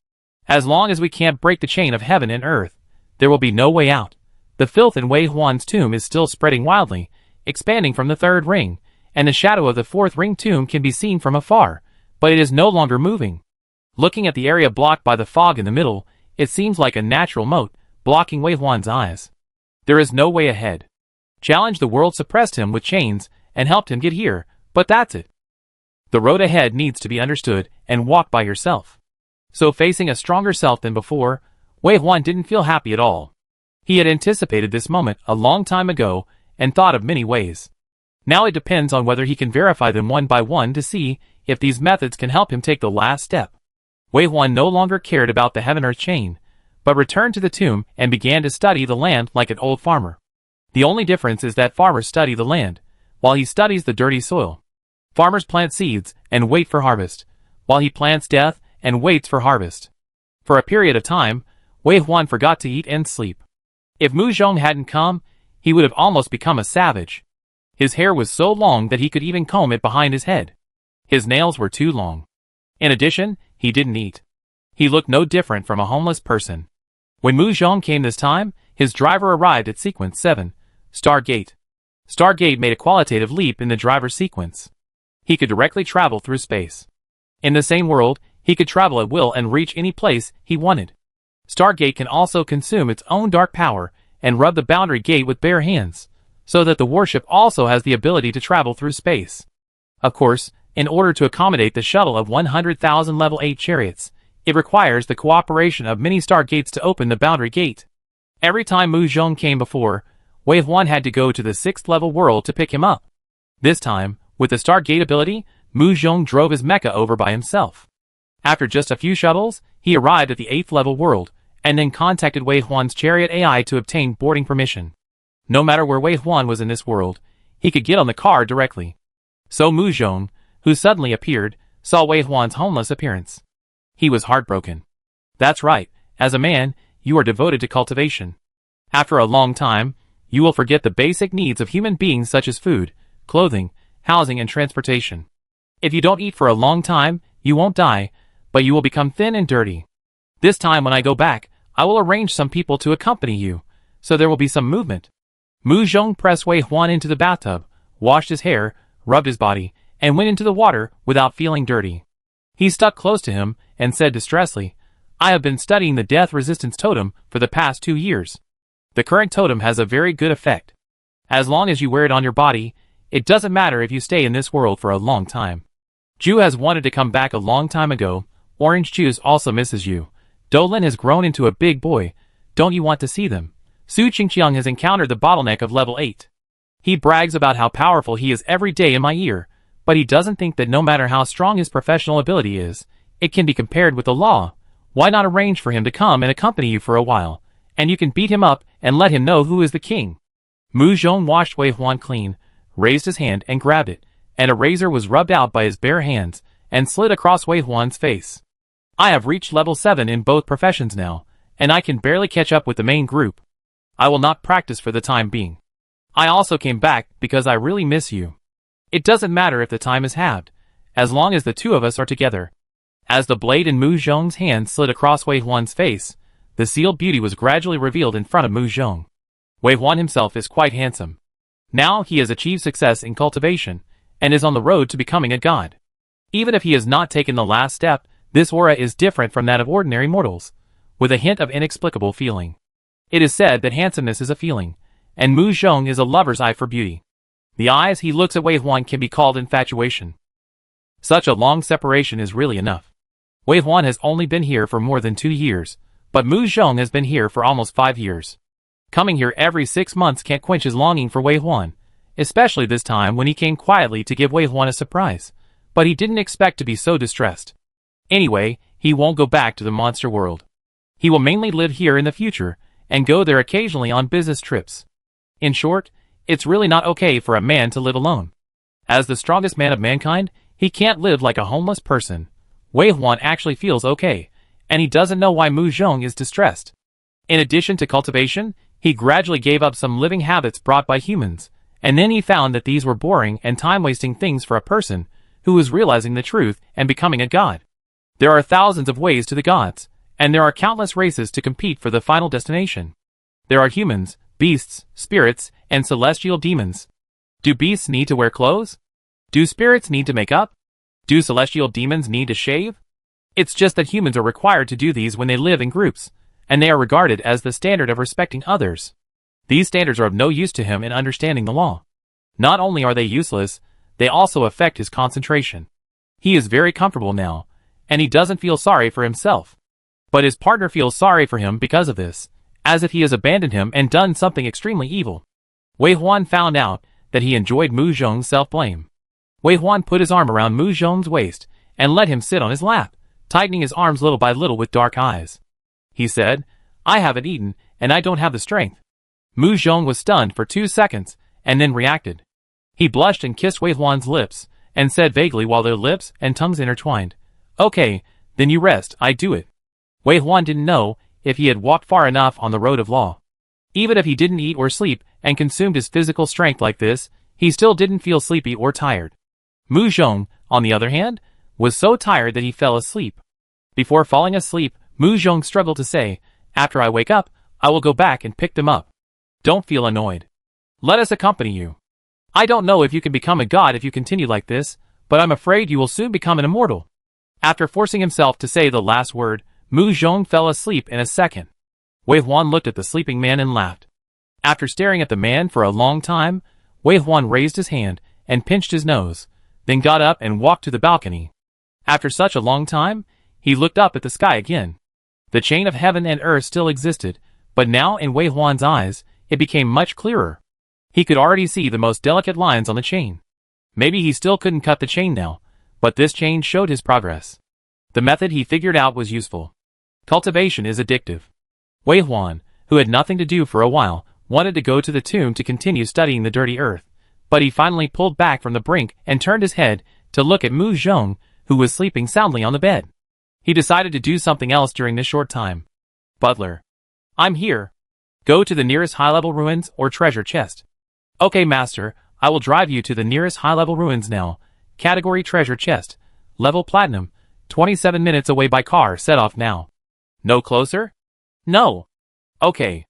A: As long as we can't break the chain of heaven and earth, there will be no way out. The filth in Wei Huan's tomb is still spreading wildly, expanding from the 3rd ring, and the shadow of the 4th ring tomb can be seen from afar, but it is no longer moving. Looking at the area blocked by the fog in the middle, it seems like a natural moat, blocking Wei Huan's eyes. There is no way ahead. Challenge the world suppressed him with chains and helped him get here, but that's it. The road ahead needs to be understood and walked by yourself. So facing a stronger self than before, Wei Huan didn't feel happy at all. He had anticipated this moment a long time ago and thought of many ways. Now it depends on whether he can verify them one by one to see if these methods can help him take the last step. Wei Huan no longer cared about the heaven-earth chain, but returned to the tomb and began to study the land like an old farmer. The only difference is that farmers study the land, while he studies the dirty soil. Farmers plant seeds and wait for harvest, while he plants death and waits for harvest. For a period of time, Wei Huan forgot to eat and sleep. If Mu Zhong hadn't come, he would have almost become a savage. His hair was so long that he could even comb it behind his head. His nails were too long. In addition, he didn't eat. He looked no different from a homeless person. When Mu Zhong came this time, his driver arrived at sequence 7, Stargate. Stargate made a qualitative leap in the driver's sequence. He could directly travel through space. In the same world, he could travel at will and reach any place he wanted. Stargate can also consume its own dark power and rub the boundary gate with bare hands, so that the warship also has the ability to travel through space. Of course, in order to accommodate the shuttle of 100,000 level 8 chariots, it requires the cooperation of many Stargates to open the boundary gate. Every time Mu Zhong came before, Wei Huan had to go to the 6th level world to pick him up. This time, with the Stargate ability, Mu Zhong drove his mecha over by himself. After just a few shuttles, he arrived at the 8th level world, and then contacted Wei Huan's chariot AI to obtain boarding permission. No matter where Wei Huan was in this world, he could get on the car directly. So Mu Zhong, who suddenly appeared, saw Wei Huan's homeless appearance. He was heartbroken. That's right, as a man, you are devoted to cultivation. After a long time, you will forget the basic needs of human beings such as food, clothing, housing and transportation. If you don't eat for a long time, you won't die, but you will become thin and dirty. This time when I go back, I will arrange some people to accompany you, so there will be some movement. Mu Zhong pressed Wei Huan into the bathtub, washed his hair, rubbed his body, and went into the water without feeling dirty. He stuck close to him and said distressfully, I have been studying the death resistance totem for the past 2 years. The current totem has a very good effect. As long as you wear it on your body, it doesn't matter if you stay in this world for a long time. Ju has wanted to come back a long time ago. Orange Juice also misses you. Dolin has grown into a big boy. Don't you want to see them? Su Qingqiang has encountered the bottleneck of level 8. He brags about how powerful he is every day in my ear, but he doesn't think that no matter how strong his professional ability is, it can be compared with the law. Why not arrange for him to come and accompany you for a while, and you can beat him up and let him know who is the king? Mu Zhong washed Wei Huan clean, raised his hand and grabbed it, and a razor was rubbed out by his bare hands and slid across Wei Huan's face. I have reached level 7 in both professions now, and I can barely catch up with the main group. I will not practice for the time being. I also came back because I really miss you. It doesn't matter if the time is halved, as long as the two of us are together. As the blade in Mu Zhong's hand slid across Wei Huan's face, the sealed beauty was gradually revealed in front of Mu Zhong. Wei Huan himself is quite handsome. Now he has achieved success in cultivation, and is on the road to becoming a god. Even if he has not taken the last step, this aura is different from that of ordinary mortals, with a hint of inexplicable feeling. It is said that handsomeness is a feeling, and Mu Zhong is a lover's eye for beauty. The eyes he looks at Wei Huan can be called infatuation. Such a long separation is really enough. Wei Huan has only been here for more than 2 years, but Mu Zhong has been here for almost 5 years. Coming here every 6 months can't quench his longing for Wei Huan, especially this time when he came quietly to give Wei Huan a surprise, but he didn't expect to be so distressed. Anyway, he won't go back to the monster world. He will mainly live here in the future, and go there occasionally on business trips. In short, it's really not okay for a man to live alone. As the strongest man of mankind, he can't live like a homeless person. Wei Huan actually feels okay, and he doesn't know why Mu Zhong is distressed. In addition to cultivation, he gradually gave up some living habits brought by humans, and then he found that these were boring and time-wasting things for a person who is realizing the truth and becoming a god. There are thousands of ways to the gods, and there are countless races to compete for the final destination. There are humans, beasts, spirits, and celestial demons. Do beasts need to wear clothes? Do spirits need to make up? Do celestial demons need to shave? It's just that humans are required to do these when they live in groups, and they are regarded as the standard of respecting others. These standards are of no use to him in understanding the law. Not only are they useless, they also affect his concentration. He is very comfortable now, and he doesn't feel sorry for himself. But his partner feels sorry for him because of this, as if he has abandoned him and done something extremely evil. Wei Huan found out that he enjoyed Mu Zhong's self-blame. Wei Huan put his arm around Mu Zhong's waist and let him sit on his lap, tightening his arms little by little with dark eyes. He said, "I haven't eaten, and I don't have the strength." Mu Zhong was stunned for 2 seconds, and then reacted. He blushed and kissed Wei Huan's lips, and said vaguely while their lips and tongues intertwined, "Okay, then you rest, I do it." Wei Huan didn't know if he had walked far enough on the road of law. Even if he didn't eat or sleep and consumed his physical strength like this, he still didn't feel sleepy or tired. Mu Zhong, on the other hand, was so tired that he fell asleep. Before falling asleep, Mu Zhong struggled to say, "After I wake up, I will go back and pick them up. Don't feel annoyed. Let us accompany you. I don't know if you can become a god if you continue like this, but I'm afraid you will soon become an immortal." After forcing himself to say the last word, Mu Zhong fell asleep in a second. Wei Huan looked at the sleeping man and laughed. After staring at the man for a long time, Wei Huan raised his hand and pinched his nose, then got up and walked to the balcony. After such a long time, he looked up at the sky again. The chain of heaven and earth still existed, but now in Wei Huan's eyes, it became much clearer. He could already see the most delicate lines on the chain. Maybe he still couldn't cut the chain now, but this change showed his progress. The method he figured out was useful. Cultivation is addictive. Wei Huan, who had nothing to do for a while, wanted to go to the tomb to continue studying the dirty earth, but he finally pulled back from the brink and turned his head to look at Mu Zhong, who was sleeping soundly on the bed. He decided to do something else during this short time. "Butler. I'm here. Go to the nearest high-level ruins or treasure chest." "Okay, master, I will drive you to the nearest high-level ruins now. Category treasure chest. Level platinum. 27 minutes away by car, set off now." "No closer?" "No." "Okay."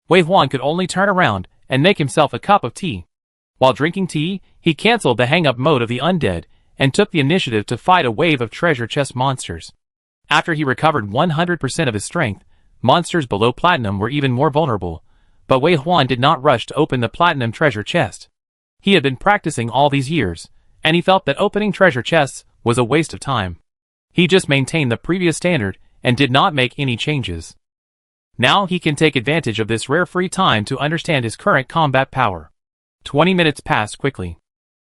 A: Wei Huan could only turn around and make himself a cup of tea. While drinking tea, he cancelled the hang-up mode of the undead and took the initiative to fight a wave of treasure chest monsters. After he recovered 100% of his strength, monsters below platinum were even more vulnerable, but Wei Huan did not rush to open the platinum treasure chest. He had been practicing all these years, and he felt that opening treasure chests was a waste of time. He just maintained the previous standard and did not make any changes. Now he can take advantage of this rare free time to understand his current combat power. 20 minutes passed quickly.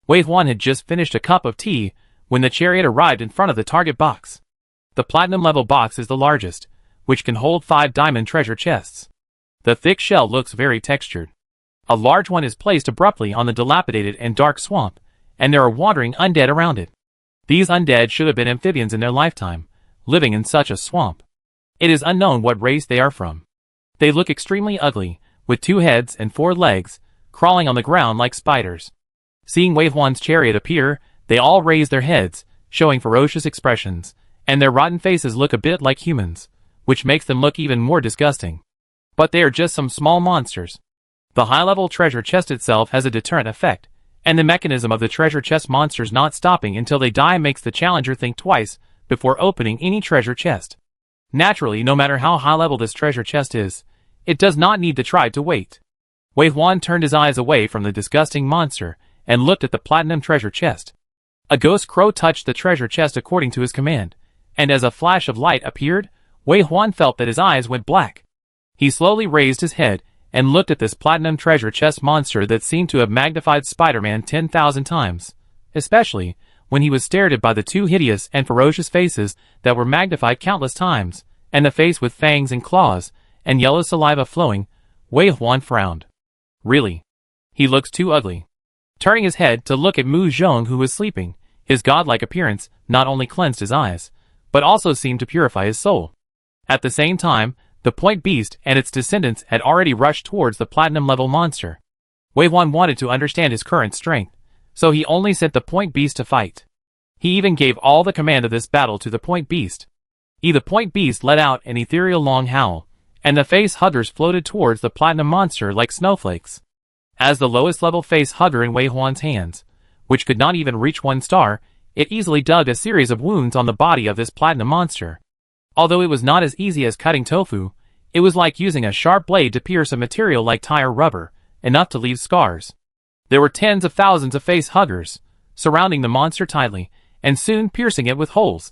A: Wei Huan had just finished a cup of tea when the chariot arrived in front of the target box. The platinum level box is the largest, which can hold 5 diamond treasure chests. The thick shell looks very textured. A large one is placed abruptly on the dilapidated and dark swamp, and there are wandering undead around it. These undead should have been amphibians in their lifetime, living in such a swamp. It is unknown what race they are from. They look extremely ugly, with 2 heads and 4 legs, crawling on the ground like spiders. Seeing Wei Huan's chariot appear, they all raise their heads, showing ferocious expressions, and their rotten faces look a bit like humans, which makes them look even more disgusting. But they are just some small monsters. The high-level treasure chest itself has a deterrent effect, and the mechanism of the treasure chest monsters not stopping until they die makes the challenger think twice before opening any treasure chest. Naturally, no matter how high-level this treasure chest is, it does not need to try to wait. Wei Huan turned his eyes away from the disgusting monster and looked at the platinum treasure chest. A ghost crow touched the treasure chest according to his command, and as a flash of light appeared, Wei Huan felt that his eyes went black. He slowly raised his head and looked at this platinum treasure chest monster that seemed to have magnified Spider-Man 10,000 times, especially when he was stared at by the 2 hideous and ferocious faces that were magnified countless times, and the face with fangs and claws, and yellow saliva flowing. Wei Huan frowned. Really? He looks too ugly. Turning his head to look at Mu Zhong, who was sleeping, his godlike appearance not only cleansed his eyes, but also seemed to purify his soul. At the same time, the point beast and its descendants had already rushed towards the platinum-level monster. Wei Huan wanted to understand his current strength, so he only sent the point beast to fight. He even gave all the command of this battle to the point beast. The point beast let out an ethereal long howl, and the face huggers floated towards the platinum monster like snowflakes. As the lowest level face hugger in Wei Huan's hands, which could not even reach 1 star, it easily dug a series of wounds on the body of this platinum monster. Although it was not as easy as cutting tofu, it was like using a sharp blade to pierce a material like tire rubber, enough to leave scars. There were tens of thousands of face huggers, surrounding the monster tightly, and soon piercing it with holes.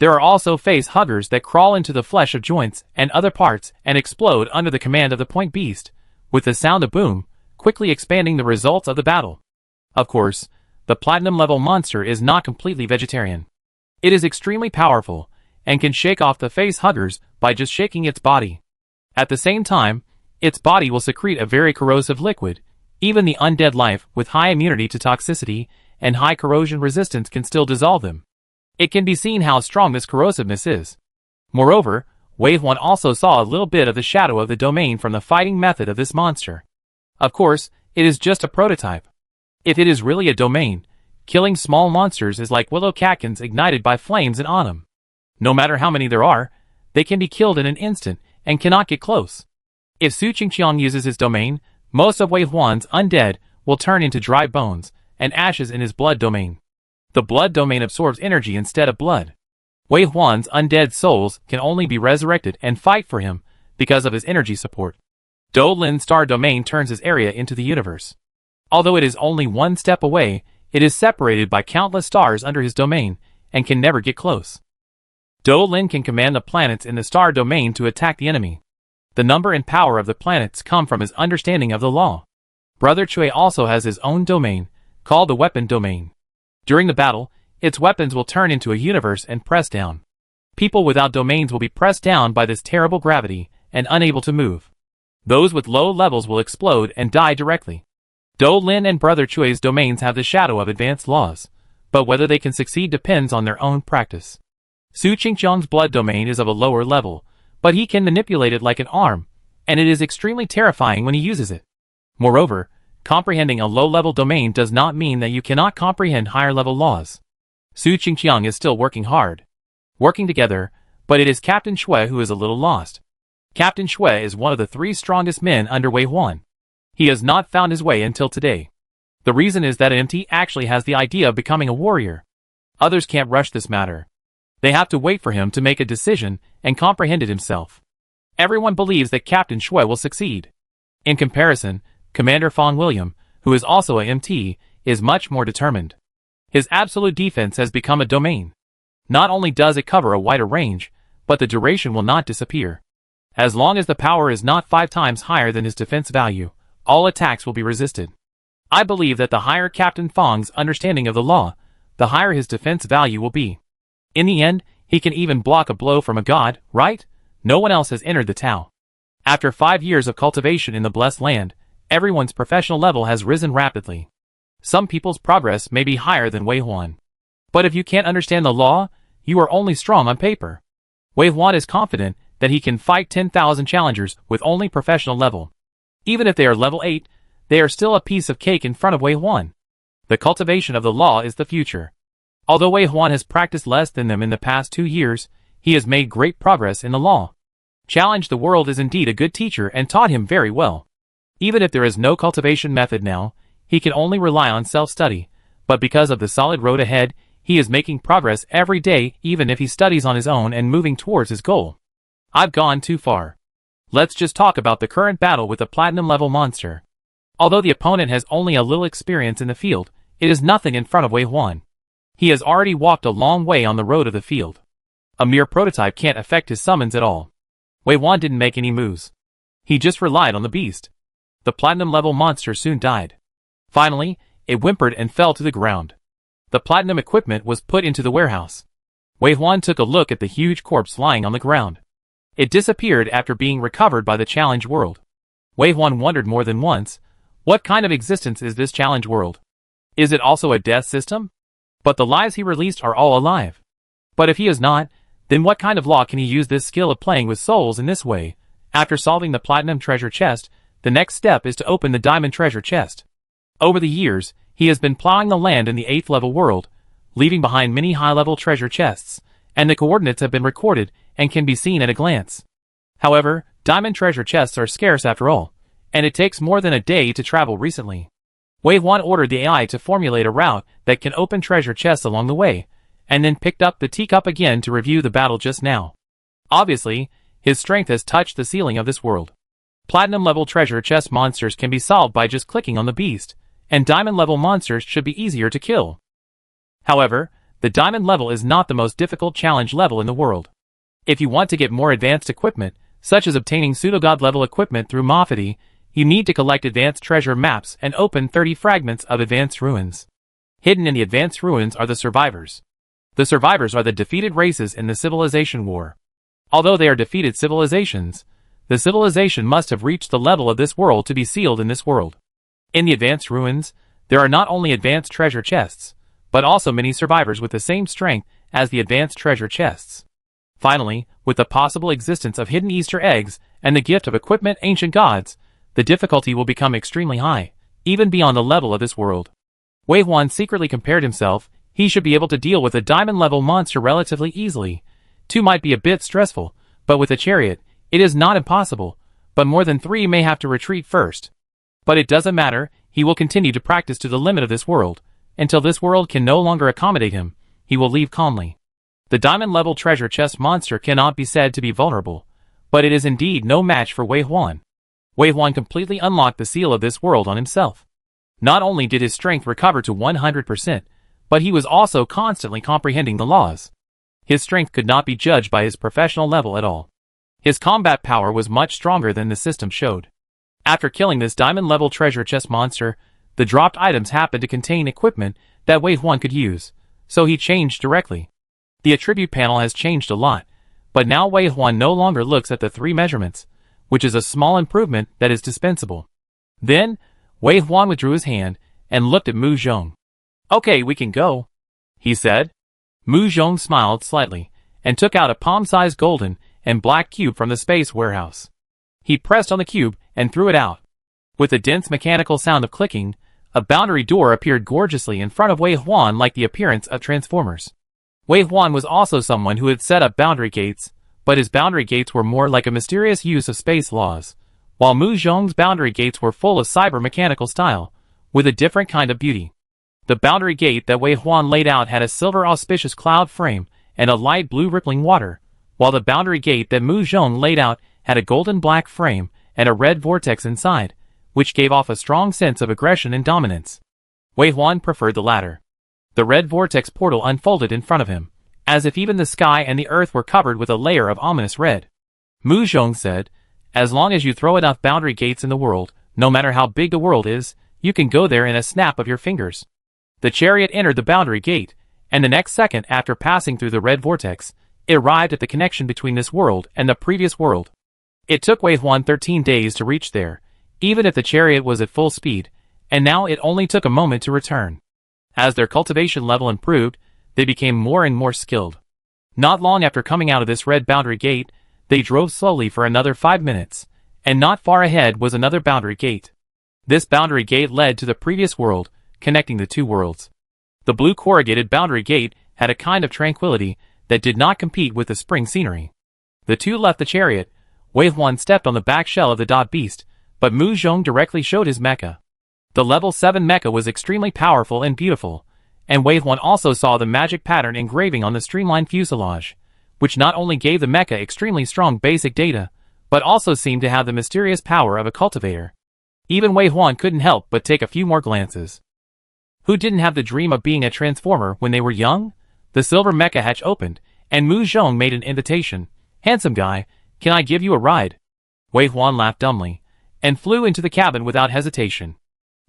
A: There are also face huggers that crawl into the flesh of joints and other parts and explode under the command of the point beast, with the sound of boom, quickly expanding the results of the battle. Of course, the platinum-level monster is not completely vegetarian. It is extremely powerful, and can shake off the face huggers by just shaking its body. At the same time, its body will secrete a very corrosive liquid. Even the undead life with high immunity to toxicity and high corrosion resistance can still dissolve them. It can be seen how strong this corrosiveness is. Moreover, Wave 1 also saw a little bit of the shadow of the domain from the fighting method of this monster. Of course, it is just a prototype. If it is really a domain, killing small monsters is like willow catkins ignited by flames in autumn. No matter how many there are, they can be killed in an instant and cannot get close. If Su Qingqiang uses his domain, most of Wave 1's undead will turn into dry bones and ashes in his blood domain. The blood domain absorbs energy instead of blood. Wave 1's undead souls can only be resurrected and fight for him because of his energy support. Do Lin's star domain turns his area into the universe. Although it is only one step away, it is separated by countless stars under his domain and can never get close. Do Lin can command the planets in the star domain to attack the enemy. The number and power of the planets come from his understanding of the law. Brother Chui also has his own domain, called the weapon domain. During the battle, its weapons will turn into a universe and press down. People without domains will be pressed down by this terrible gravity and unable to move. Those with low levels will explode and die directly. Do Lin and Brother Chui's domains have the shadow of advanced laws, but whether they can succeed depends on their own practice. Su Qingqiang's blood domain is of a lower level, but he can manipulate it like an arm, and it is extremely terrifying when he uses it. Moreover, comprehending a low-level domain does not mean that you cannot comprehend higher-level laws. Su Qingqiang is still working hard. Working together, but it is Captain Shui who is a little lost. Captain Shui is one of the 3 strongest men under Wave 1. He has not found his way until today. The reason is that MT actually has the idea of becoming a warrior. Others can't rush this matter. They have to wait for him to make a decision and comprehend it himself. Everyone believes that Captain Shui will succeed. In comparison, Commander Fong William, who is also a MT, is much more determined. His absolute defense has become a domain. Not only does it cover a wider range, but the duration will not disappear. As long as the power is not 5 times higher than his defense value, all attacks will be resisted. I believe that the higher Captain Fong's understanding of the law, the higher his defense value will be. In the end, he can even block a blow from a god, right? No one else has entered the Tao. After 5 years of cultivation in the Blessed Land, everyone's professional level has risen rapidly. Some people's progress may be higher than Wave 1. But if you can't understand the law, you are only strong on paper. Wave 1 is confident that he can fight 10,000 challengers with only professional level. Even if they are level 8, they are still a piece of cake in front of Wave 1. The cultivation of the law is the future. Although Wave 1 has practiced less than them in the past 2 years, he has made great progress in the law. Challenge the World is indeed a good teacher and taught him very well. Even if there is no cultivation method now, he can only rely on self-study, but because of the solid road ahead, he is making progress every day even if he studies on his own and moving towards his goal. I've gone too far. Let's just talk about the current battle with the platinum level monster. Although the opponent has only a little experience in the field, it is nothing in front of Wave 1. He has already walked a long way on the road of the field. A mere prototype can't affect his summons at all. Wave 1 didn't make any moves. He just relied on the beast. The platinum level monster soon died. Finally, it whimpered and fell to the ground. The platinum equipment was put into the warehouse. Wave 1 took a look at the huge corpse lying on the ground. It disappeared after being recovered by the challenge world. Wave 1 wondered more than once, what kind of existence is this challenge world? Is it also a death system? But the lives he released are all alive. But if he is not, then what kind of law can he use this skill of playing with souls in this way? After solving the platinum treasure chest, the next step is to open the diamond treasure chest. Over the years, he has been plowing the land in the 8th level world, leaving behind many high-level treasure chests, and the coordinates have been recorded and can be seen at a glance. However, diamond treasure chests are scarce after all, and it takes more than a day to travel recently. Wei Huan ordered the AI to formulate a route that can open treasure chests along the way, and then picked up the teacup again to review the battle just now. Obviously, his strength has touched the ceiling of this world. Platinum-level treasure chest monsters can be solved by just clicking on the beast, and diamond-level monsters should be easier to kill. However, the diamond level is not the most difficult challenge level in the world. If you want to get more advanced equipment, such as obtaining pseudogod-level equipment through Mafati, you need to collect advanced treasure maps and open 30 fragments of advanced ruins. Hidden in the advanced ruins are the survivors. The survivors are the defeated races in the civilization war. Although they are defeated civilizations, the civilization must have reached the level of this world to be sealed in this world. In the advanced ruins, there are not only advanced treasure chests, but also many survivors with the same strength as the advanced treasure chests. Finally, with the possible existence of hidden Easter eggs and the gift of equipment ancient gods, the difficulty will become extremely high, even beyond the level of this world. Wei Huan secretly compared himself. He should be able to deal with a diamond-level monster relatively easily. 2 might be a bit stressful, but with a chariot, it is not impossible, but more than 3 may have to retreat first. But it doesn't matter, he will continue to practice to the limit of this world. Until this world can no longer accommodate him, he will leave calmly. The diamond-level treasure chest monster cannot be said to be vulnerable, but it is indeed no match for Wei Huan. Wei Huan completely unlocked the seal of this world on himself. Not only did his strength recover to 100%, but he was also constantly comprehending the laws. His strength could not be judged by his professional level at all. His combat power was much stronger than the system showed. After killing this diamond-level treasure chest monster, the dropped items happened to contain equipment that Wei Huan could use, so he changed directly. The attribute panel has changed a lot, but now Wei Huan no longer looks at the 3 measurements, which is a small improvement that is dispensable. Then, Wei Huan withdrew his hand and looked at Mu Zhong. "Okay, we can go," he said. Mu Zhong smiled slightly and took out a palm-sized golden and black cube from the space warehouse. He pressed on the cube and threw it out. With a dense mechanical sound of clicking, a boundary door appeared gorgeously in front of Wei Huan like the appearance of Transformers. Wei Huan was also someone who had set up boundary gates, but his boundary gates were more like a mysterious use of space laws, while Mu Zhong's boundary gates were full of cyber-mechanical style, with a different kind of beauty. The boundary gate that Wei Huan laid out had a silver auspicious cloud frame and a light blue rippling water, while the boundary gate that Mu Zhong laid out had a golden black frame and a red vortex inside, which gave off a strong sense of aggression and dominance. Wei Huan preferred the latter. The red vortex portal unfolded in front of him, as if even the sky and the earth were covered with a layer of ominous red. Mu Zhong said, "As long as you throw enough boundary gates in the world, no matter how big the world is, you can go there in a snap of your fingers." The chariot entered the boundary gate, and the next second after passing through the red vortex, it arrived at the connection between this world and the previous world. It took Wei Huan 13 days to reach there, even if the chariot was at full speed, and now it only took a moment to return. As their cultivation level improved, they became more and more skilled. Not long after coming out of this red boundary gate, they drove slowly for another 5 minutes, and not far ahead was another boundary gate. This boundary gate led to the previous world, connecting the 2 worlds. The blue corrugated boundary gate had a kind of tranquility that did not compete with the spring scenery. The 2 left the chariot. Wei Huan stepped on the back shell of the dot beast, but Mu Zhong directly showed his mecha. The level 7 mecha was extremely powerful and beautiful, and Wei Huan also saw the magic pattern engraving on the streamlined fuselage, which not only gave the mecha extremely strong basic data, but also seemed to have the mysterious power of a cultivator. Even Wei Huan couldn't help but take a few more glances. Who didn't have the dream of being a transformer when they were young? The silver mecha hatch opened, and Mu Zhong made an invitation. "Handsome guy, can I give you a ride?" Wei Huan laughed dumbly, and flew into the cabin without hesitation.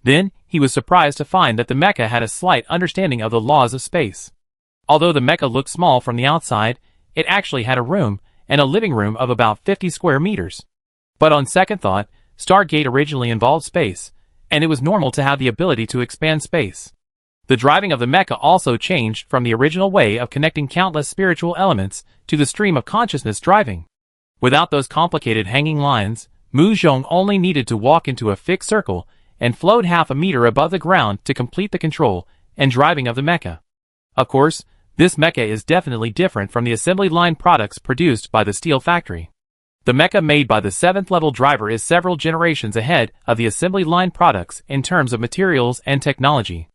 A: Then, he was surprised to find that the mecha had a slight understanding of the laws of space. Although the mecha looked small from the outside, it actually had a room, and a living room of about 50 square meters. But on second thought, Stargate originally involved space, and it was normal to have the ability to expand space. The driving of the mecha also changed from the original way of connecting countless spiritual elements to the stream of consciousness driving. Without those complicated hanging lines, Mu Zhong only needed to walk into a fixed circle and float half a meter above the ground to complete the control and driving of the mecha. Of course, this mecha is definitely different from the assembly line products produced by the steel factory. The mecha made by the 7th level driver is several generations ahead of the assembly line products in terms of materials and technology.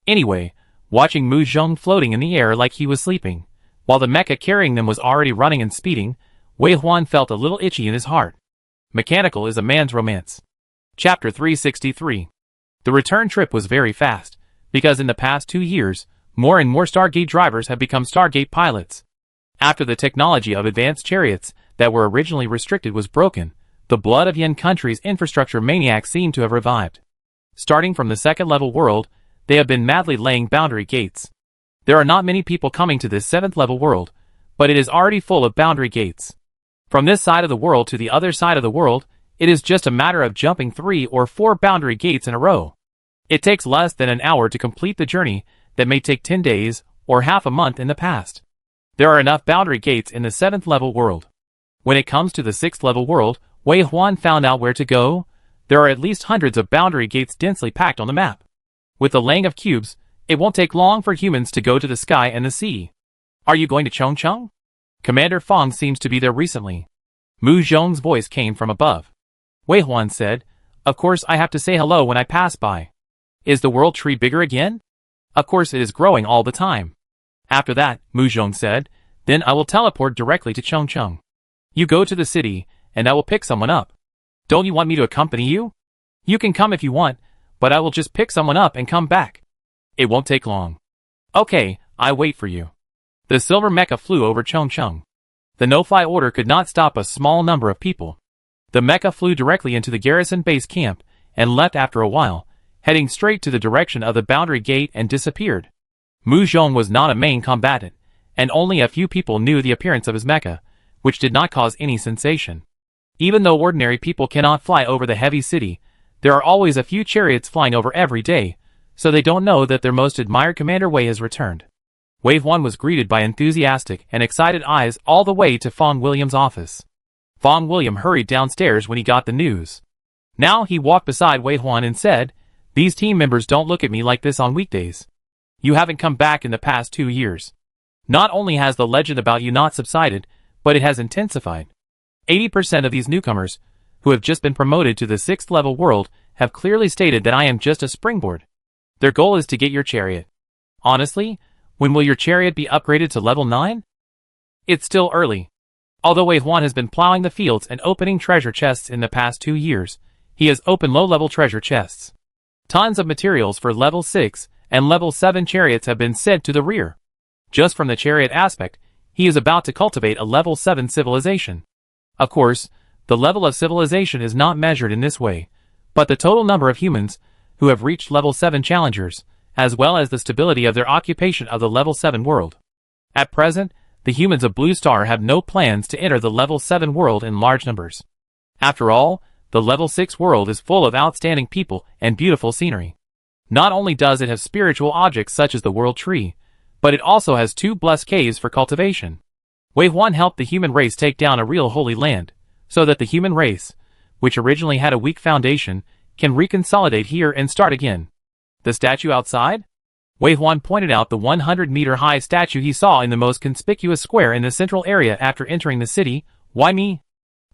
A: Anyway, watching Mu Zhong floating in the air like he was sleeping, while the mecha carrying them was already running and speeding, Wei Huan felt a little itchy in his heart. Mechanical is a man's romance. Chapter 363. The return trip was very fast, because in the past 2 years, more and more Stargate drivers have become Stargate pilots. After the technology of advanced chariots that were originally restricted was broken, the blood of Yin country's infrastructure maniacs seem to have revived. Starting from the 2nd level world, they have been madly laying boundary gates. There are not many people coming to this 7th level world, but it is already full of boundary gates. From this side of the world to the other side of the world, it is just a matter of jumping 3 or 4 boundary gates in a row. It takes less than an hour to complete the journey that may take 10 days or half a month in the past. There are enough boundary gates in the 7th level world. When it comes to the 6th level world, Wei Huan found out where to go. There are at least hundreds of boundary gates densely packed on the map. With the laying of cubes, it won't take long for humans to go to the sky and the sea. Are you going to Chongcheng? Commander Fong seems to be there recently. Mu Zhong's voice came from above. Wei Huan said, "Of course I have to say hello when I pass by. Is the world tree bigger again? Of course it is growing all the time." After that, Mu Zhong said, "Then I will teleport directly to Chongcheng. You go to the city, and I will pick someone up. Don't you want me to accompany you? You can come if you want, but I will just pick someone up and come back. It won't take long." "Okay, I wait for you." The silver mecha flew over Chongcheng. The no-fly order could not stop a small number of people. The mecha flew directly into the garrison base camp and left after a while, heading straight to the direction of the boundary gate and disappeared. Mu Zhong was not a main combatant, and only a few people knew the appearance of his mecha, which did not cause any sensation. Even though ordinary people cannot fly over the heavy city, there are always a few chariots flying over every day, so they don't know that their most admired Commander Wei has returned. Wei Huan was greeted by enthusiastic and excited eyes all the way to Fong William's office. Fong William hurried downstairs when he got the news. Now he walked beside Wei Huan and said, "These team members don't look at me like this on weekdays. You haven't come back in the past 2 years. Not only has the legend about you not subsided, but it has intensified. 80% of these newcomers, who have just been promoted to the 6th level world, have clearly stated that I am just a springboard. Their goal is to get your chariot. Honestly, when will your chariot be upgraded to level 9? It's still early." Although Wei Huan has been plowing the fields and opening treasure chests in the past 2 years, he has opened low-level treasure chests. Tons of materials for level 6 and level 7 chariots have been sent to the rear. Just from the chariot aspect, he is about to cultivate a level 7 civilization. Of course, the level of civilization is not measured in this way, but the total number of humans who have reached level 7 challengers, as well as the stability of their occupation of the level 7 world. At present, the humans of Blue Star have no plans to enter the level 7 world in large numbers. After all, the level 6 world is full of outstanding people and beautiful scenery. Not only does it have spiritual objects such as the world tree, but it also has 2 blessed caves for cultivation. Wei Huan helped the human race take down a real holy land, so that the human race, which originally had a weak foundation, can reconsolidate here and start again. The statue outside? Wei Huan pointed out the 100-meter-high statue he saw in the most conspicuous square in the central area after entering the city. "Why me?"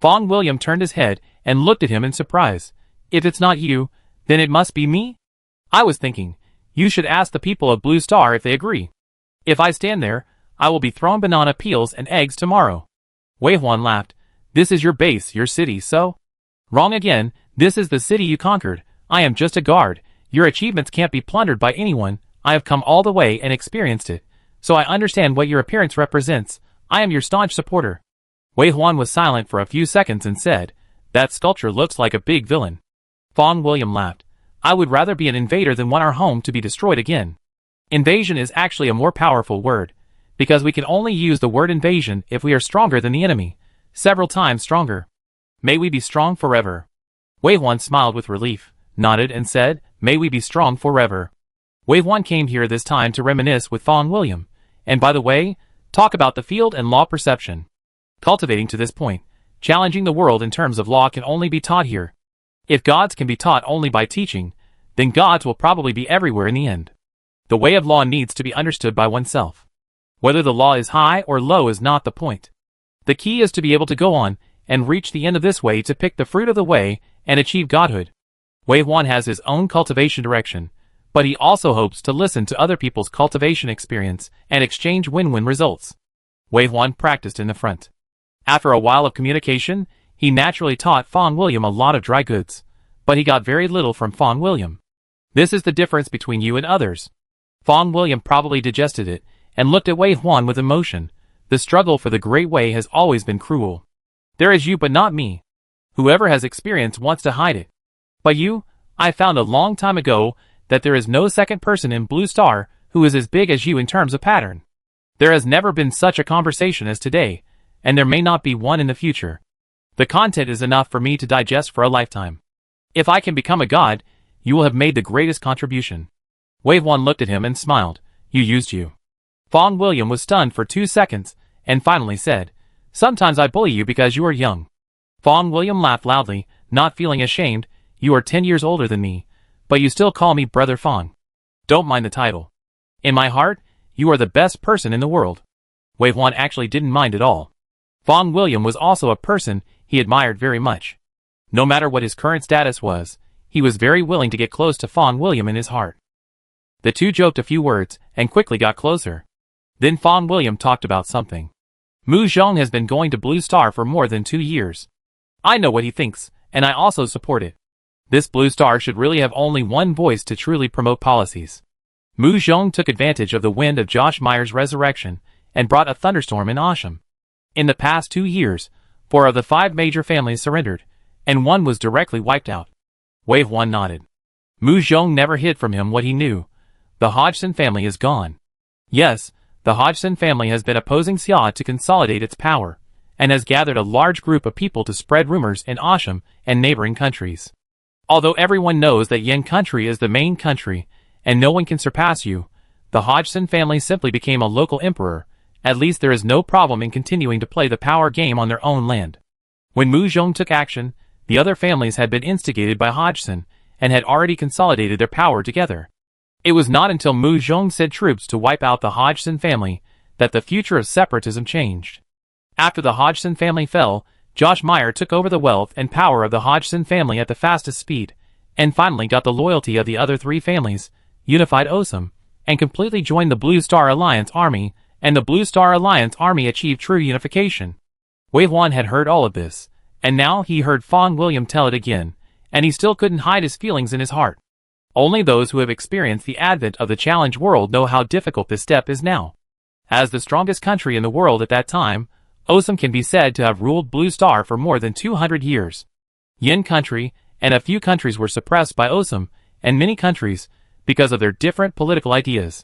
A: Fong William turned his head and looked at him in surprise. "If it's not you, then it must be me? I was thinking, you should ask the people of Blue Star if they agree. If I stand there, I will be thrown banana peels and eggs tomorrow." Wei Huan laughed. "This is your base, your city, so?" "Wrong again, this is the city you conquered. I am just a guard. Your achievements can't be plundered by anyone. I have come all the way and experienced it, so I understand what your appearance represents. I am your staunch supporter." Wei Huan was silent for a few seconds and said, "That sculpture looks like a big villain." Fong William laughed. "I would rather be an invader than want our home to be destroyed again. Invasion is actually a more powerful word, because we can only use the word invasion if we are stronger than the enemy, several times stronger. May we be strong forever." Wei Huan smiled with relief, nodded and said, "May we be strong forever." Wei Huan came here this time to reminisce with Fong William, and by the way, talk about the field and law perception. Cultivating to this point, challenging the world in terms of law can only be taught here. If gods can be taught only by teaching, then gods will probably be everywhere in the end. The way of law needs to be understood by oneself. Whether the law is high or low is not the point. The key is to be able to go on and reach the end of this way to pick the fruit of the way and achieve godhood. Wei Huan has his own cultivation direction, but he also hopes to listen to other people's cultivation experience and exchange win-win results. Wei Huan practiced in the front. After a while of communication, he naturally taught Fong William a lot of dry goods, but he got very little from Fong William. This is the difference between you and others. Fong William probably digested it and looked at Wei Huan with emotion. The struggle for the Great Way has always been cruel. There is you but not me. Whoever has experience wants to hide it. But you, I found a long time ago that there is no second person in Blue Star who is as big as you in terms of pattern. There has never been such a conversation as today, and there may not be one in the future. The content is enough for me to digest for a lifetime. If I can become a god, you will have made the greatest contribution. Wei Huan looked at him and smiled. You used you. Fong William was stunned for 2 seconds, and finally said, Sometimes I bully you because you are young. Fong William laughed loudly, not feeling ashamed. You are 10 years older than me, but you still call me Brother Fong. Don't mind the title. In my heart, you are the best person in the world. Wei Huan actually didn't mind at all. Fong William was also a person he admired very much. No matter what his current status was, he was very willing to get close to Fong William in his heart. The two joked a few words and quickly got closer. Then Fong William talked about something. Mu Zhong has been going to Blue Star for more than 2 years. I know what he thinks, and I also support it. This Blue Star should really have only one voice to truly promote policies. Mu Zhong took advantage of the wind of Josh Meyer's resurrection and brought a thunderstorm in Asham. In the past 2 years, 4 of the 5 major families surrendered, and 1 was directly wiped out. Wei Huan nodded. Mu Zhong never hid from him what he knew. The Hodgson family is gone. Yes, the Hodgson family has been opposing Xia to consolidate its power, and has gathered a large group of people to spread rumors in Asham and neighboring countries. Although everyone knows that Yin country is the main country, and no one can surpass you, the Hodgson family simply became a local emperor. At least there is no problem in continuing to play the power game on their own land. When Mu Zhong took action, the other families had been instigated by Hodgson, and had already consolidated their power together. It was not until Mu Zhong sent troops to wipe out the Hodgson family that the future of separatism changed. After the Hodgson family fell, Josh Meyer took over the wealth and power of the Hodgson family at the fastest speed, and finally got the loyalty of the other 3 families, unified Osum, and completely joined the Blue Star Alliance army, and the Blue Star Alliance army achieved true unification. Wei Huan had heard all of this, and now he heard Fong William tell it again, and he still couldn't hide his feelings in his heart. Only those who have experienced the advent of the challenge world know how difficult this step is now. As the strongest country in the world at that time, Osum can be said to have ruled Blue Star for more than 200 years. Yin country and a few countries were suppressed by Osum, and many countries, because of their different political ideas.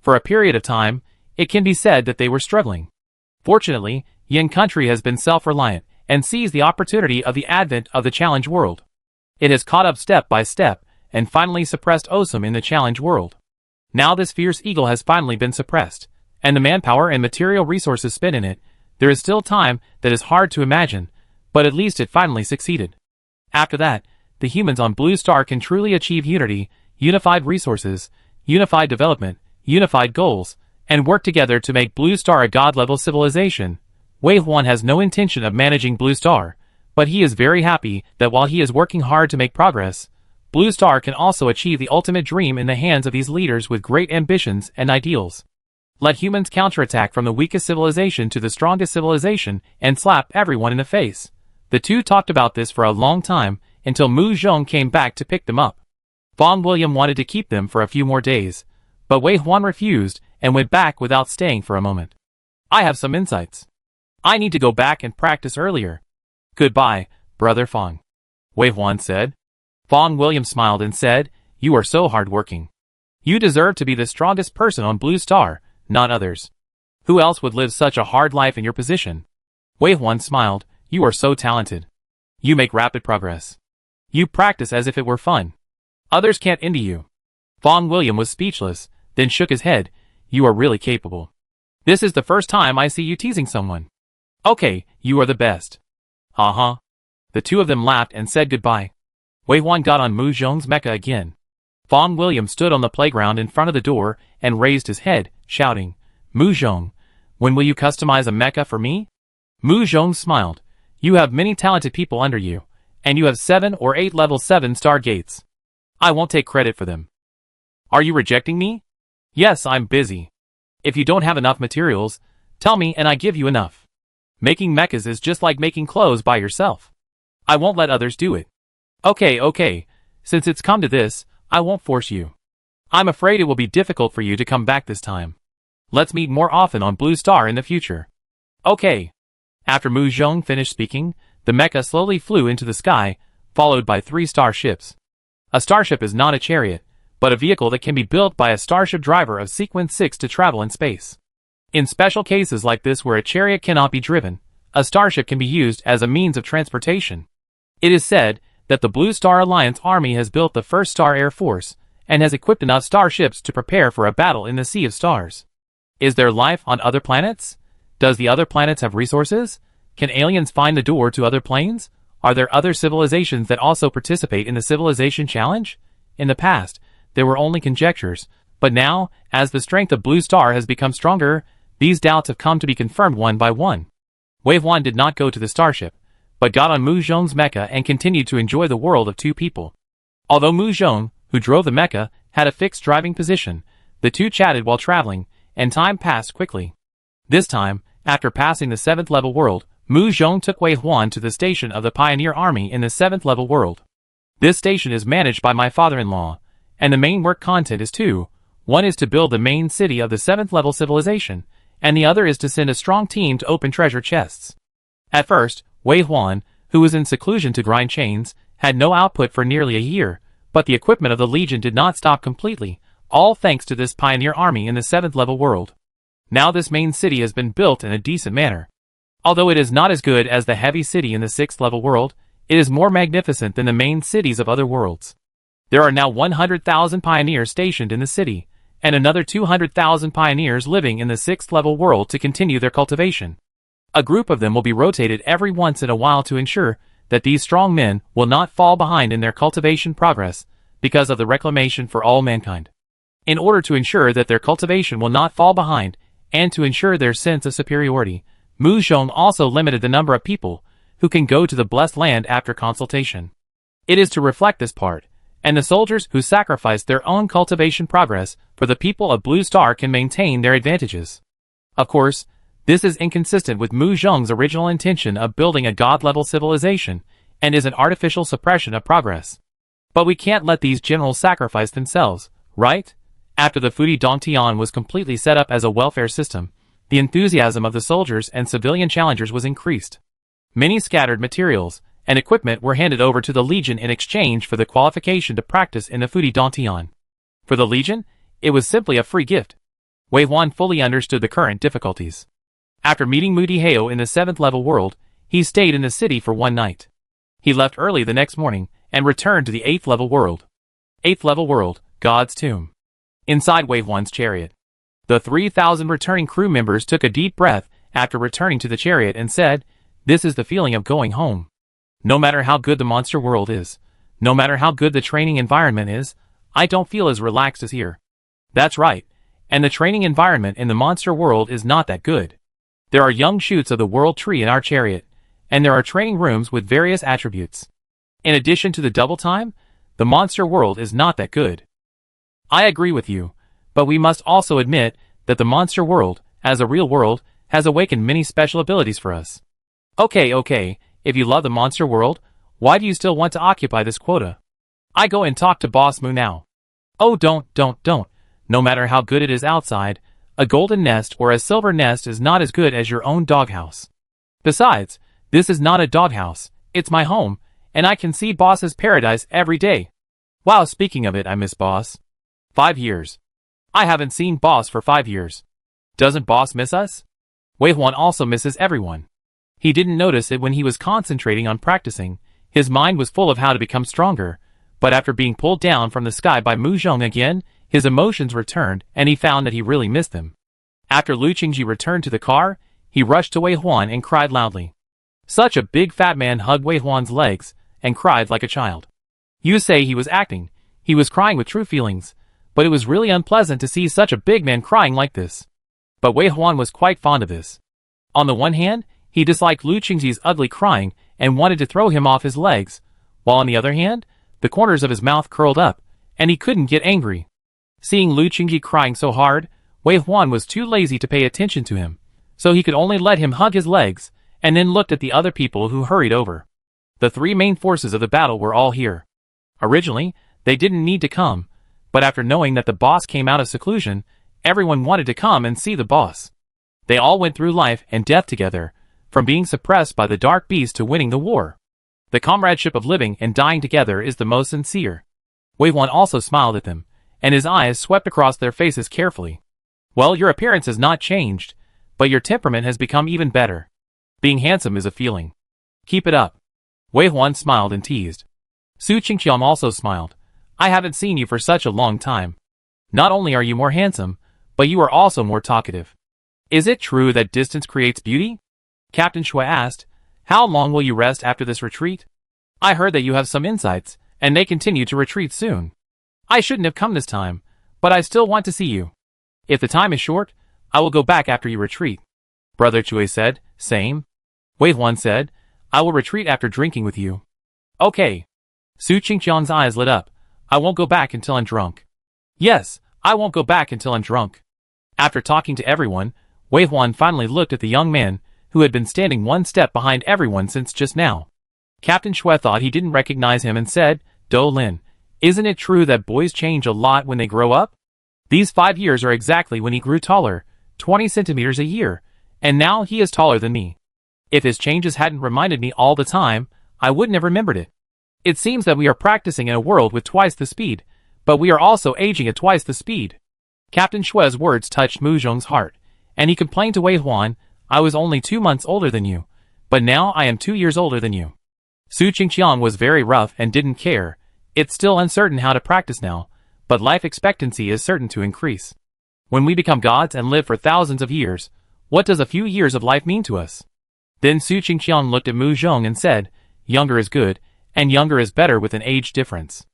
A: For a period of time, it can be said that they were struggling. Fortunately, Yin country has been self-reliant and seized the opportunity of the advent of the challenge world. It has caught up step by step and finally suppressed Osum in the challenge world. Now this fierce eagle has finally been suppressed, and the manpower and material resources spent in it, there is still time that is hard to imagine, but at least it finally succeeded. After that, the humans on Blue Star can truly achieve unity, unified resources, unified development, unified goals, and work together to make Blue Star a god-level civilization. Wei Huan has no intention of managing Blue Star, but he is very happy that while he is working hard to make progress, Blue Star can also achieve the ultimate dream in the hands of these leaders with great ambitions and ideals. Let humans counterattack from the weakest civilization to the strongest civilization and slap everyone in the face. The two talked about this for a long time, until Mu Zhong came back to pick them up. Fong William wanted to keep them for a few more days, but Wei Huan refused and went back without staying for a moment. I have some insights. I need to go back and practice earlier. Goodbye, Brother Fong, Wei Huan said. Fong William smiled and said, You are so hardworking. You deserve to be the strongest person on Blue Star, not others. Who else would live such a hard life in your position? Wei Huan smiled, You are so talented. You make rapid progress. You practice as if it were fun. Others can't envy you. Fong William was speechless, then shook his head. You are really capable. This is the first time I see you teasing someone. Okay, you are the best. Ha. The two of them laughed and said goodbye. Wei Huan got on Mu Zhong's mecha again. Fong William stood on the playground in front of the door and raised his head, shouting, Mu Zhong, when will you customize a mecha for me? Mu Zhong smiled. You have many talented people under you, and you have 7 or 8 level 7 star gates. I won't take credit for them. Are you rejecting me? Yes, I'm busy. If you don't have enough materials, tell me and I give you enough. Making mechas is just like making clothes by yourself. I won't let others do it. Okay, since it's come to this, I won't force you. I'm afraid it will be difficult for you to come back this time. Let's meet more often on Blue Star in the future. Okay. After Mu Zhong finished speaking, the mecha slowly flew into the sky, followed by 3 starships. A starship is not a chariot, but a vehicle that can be built by a starship driver of sequence 6 to travel in space. In special cases like this where a chariot cannot be driven, a starship can be used as a means of transportation. It is said that the Blue Star Alliance Army has built the first Star Air Force, and has equipped enough starships to prepare for a battle in the Sea of Stars. Is there life on other planets? Does the other planets have resources? Can aliens find the door to other planes? Are there other civilizations that also participate in the Civilization Challenge? In the past, there were only conjectures, but now, as the strength of Blue Star has become stronger, these doubts have come to be confirmed one by one. Wei Huan did not go to the starship, but got on Mu Zhong's mecha and continued to enjoy the world of 2 people. Although Mu Zhong, who drove the mecha, had a fixed driving position, the two chatted while traveling, and time passed quickly. This time, after passing the 7th level world, Mu Zhong took Wei Huan to the station of the Pioneer Army in the 7th level world. This station is managed by my father-in-law, and the main work content is 2. One is to build the main city of the 7th level civilization, and the other is to send a strong team to open treasure chests. At first, Wei Huan, who was in seclusion to grind chains, had no output for nearly a year, but the equipment of the Legion did not stop completely, all thanks to this Pioneer Army in the 7th level world. Now this main city has been built in a decent manner. Although it is not as good as the heavy city in the 6th level world, it is more magnificent than the main cities of other worlds. There are now 100,000 pioneers stationed in the city, and another 200,000 pioneers living in the 6th level world to continue their cultivation. A group of them will be rotated every once in a while to ensure that these strong men will not fall behind in their cultivation progress because of the reclamation for all mankind. In order to ensure that their cultivation will not fall behind, and to ensure their sense of superiority, Mu Zhong also limited the number of people who can go to the blessed land after consultation. It is to reflect this part, and the soldiers who sacrifice their own cultivation progress for the people of Blue Star can maintain their advantages. Of course, this is inconsistent with Mu Zhong's original intention of building a god-level civilization, and is an artificial suppression of progress. But we can't let these generals sacrifice themselves, right? After the Fudi Dantian was completely set up as a welfare system, the enthusiasm of the soldiers and civilian challengers was increased. Many scattered materials and equipment were handed over to the Legion in exchange for the qualification to practice in the Fudi Dantian. For the Legion, it was simply a free gift. Wei Huan fully understood the current difficulties. After meeting Moody Heo in the 7th level world, he stayed in the city for 1 night. He left early the next morning and returned to the 8th level world. 8th level world, God's Tomb. Inside Wei Huan's chariot, the 3,000 returning crew members took a deep breath after returning to the chariot and said, "This is the feeling of going home. No matter how good the monster world is, no matter how good the training environment is, I don't feel as relaxed as here." That's right, and the training environment in the monster world is not that good. There are young shoots of the world tree in our chariot, and there are training rooms with various attributes. In addition to the double time, the monster world is not that good. I agree with you, but we must also admit that the monster world, as a real world, has awakened many special abilities for us. Okay, if you love the monster world, why do you still want to occupy this quota? I go and talk to Boss Mu now. Oh, don't. No matter how good it is outside, a golden nest or a silver nest is not as good as your own doghouse. Besides, this is not a doghouse, it's my home, and I can see Boss's paradise every day. Wow, speaking of it, I miss Boss. 5 years. I haven't seen Boss for 5 years. Doesn't Boss miss us? Wei Huan also misses everyone. He didn't notice it when he was concentrating on practicing. His mind was full of how to become stronger, but after being pulled down from the sky by Mu Zhong again, his emotions returned and he found that he really missed them. After Lu Qingji returned to the car, he rushed to Wei Huan and cried loudly. Such a big fat man hugged Wei Huan's legs and cried like a child. You say he was acting. He was crying with true feelings, but it was really unpleasant to see such a big man crying like this. But Wei Huan was quite fond of this. On the one hand, He disliked Lu Qingji's ugly crying and wanted to throw him off his legs, while on the other hand, the corners of his mouth curled up, and he couldn't get angry. Seeing Lu Qingji crying so hard, Wei Huan was too lazy to pay attention to him, so he could only let him hug his legs, and then looked at the other people who hurried over. The three main forces of the battle were all here. Originally, they didn't need to come, but after knowing that the boss came out of seclusion, everyone wanted to come and see the boss. They all went through life and death together, from being suppressed by the dark beast to winning the war. The comradeship of living and dying together is the most sincere. Wei Huan also smiled at them, and his eyes swept across their faces carefully. Well, your appearance has not changed, but your temperament has become even better. Being handsome is a feeling. Keep it up. Wei Huan smiled and teased. Su Qingqiang also smiled. I haven't seen you for such a long time. Not only are you more handsome, but you are also more talkative. Is it true that distance creates beauty? Captain Shui asked. How long will you rest after this retreat? I heard that you have some insights, and may continue to retreat soon. I shouldn't have come this time, but I still want to see you. If the time is short, I will go back after you retreat. Brother Chui said, same. Wei Huan said, I will retreat after drinking with you. Okay. Su Qingqiang's eyes lit up. I won't go back until I'm drunk. Yes, I won't go back until I'm drunk. After talking to everyone, Wei Huan finally looked at the young man, who had been standing one step behind everyone since just now. Captain Shui thought he didn't recognize him and said, Do Lin, isn't it true that boys change a lot when they grow up? These 5 years are exactly when he grew taller, 20 centimeters a year, and now he is taller than me. If his changes hadn't reminded me all the time, I wouldn't have remembered it. It seems that we are practicing in a world with twice the speed, but we are also aging at twice the speed. Captain Shui's words touched Mu Zhong's heart, and he complained to Wei Huan, I was only 2 months older than you, but now I am 2 years older than you. Su Qingqiang was very rough and didn't care. It's still uncertain how to practice now, but life expectancy is certain to increase. When we become gods and live for thousands of years, what does a few years of life mean to us? Then Su Qingqiang looked at Mu Zhong and said, younger is good, and younger is better with an age difference.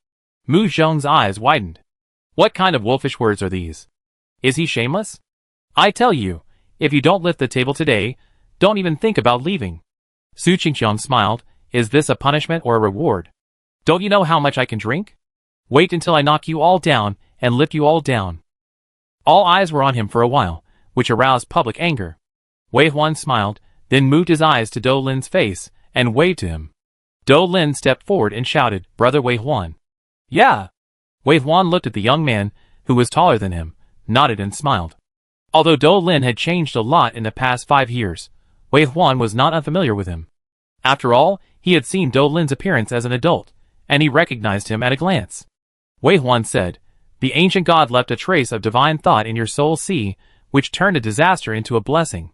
A: Mu Zhong's eyes widened. What kind of wolfish words are these? Is he shameless? I tell you, if you don't lift the table today, don't even think about leaving. Su Qingqiang smiled, is this a punishment or a reward? Don't you know how much I can drink? Wait until I knock you all down and lift you all down. All eyes were on him for a while, which aroused public anger. Wei Huan smiled, then moved his eyes to Do Lin's face and waved to him. Do Lin stepped forward and shouted, Brother Wei Huan. Yeah. Wei Huan looked at the young man, who was taller than him, nodded and smiled. Although Do Lin had changed a lot in the past 5 years, Wei Huan was not unfamiliar with him. After all, he had seen Do Lin's appearance as an adult, and he recognized him at a glance. Wei Huan said, the ancient god left a trace of divine thought in your soul sea, which turned a disaster into a blessing.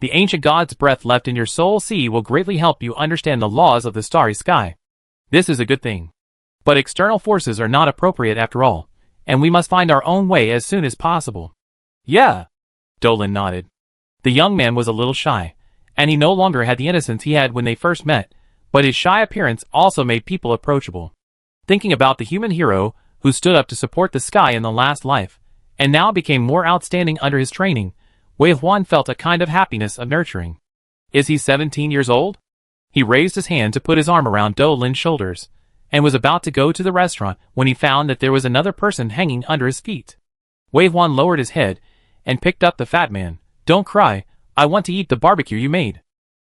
A: The ancient god's breath left in your soul sea will greatly help you understand the laws of the starry sky. This is a good thing. But external forces are not appropriate after all, and we must find our own way as soon as possible. Yeah. Do Lin nodded. The young man was a little shy, and he no longer had the innocence he had when they first met, but his shy appearance also made people approachable. Thinking about the human hero who stood up to support the sky in the last life, and now became more outstanding under his training, Wei Huan felt a kind of happiness of nurturing. Is he 17 years old? He raised his hand to put his arm around Do Lin's shoulders, and was about to go to the restaurant when he found that there was another person hanging under his feet. Wei Huan lowered his head and picked up the fat man. Don't cry, I want to eat the barbecue you made.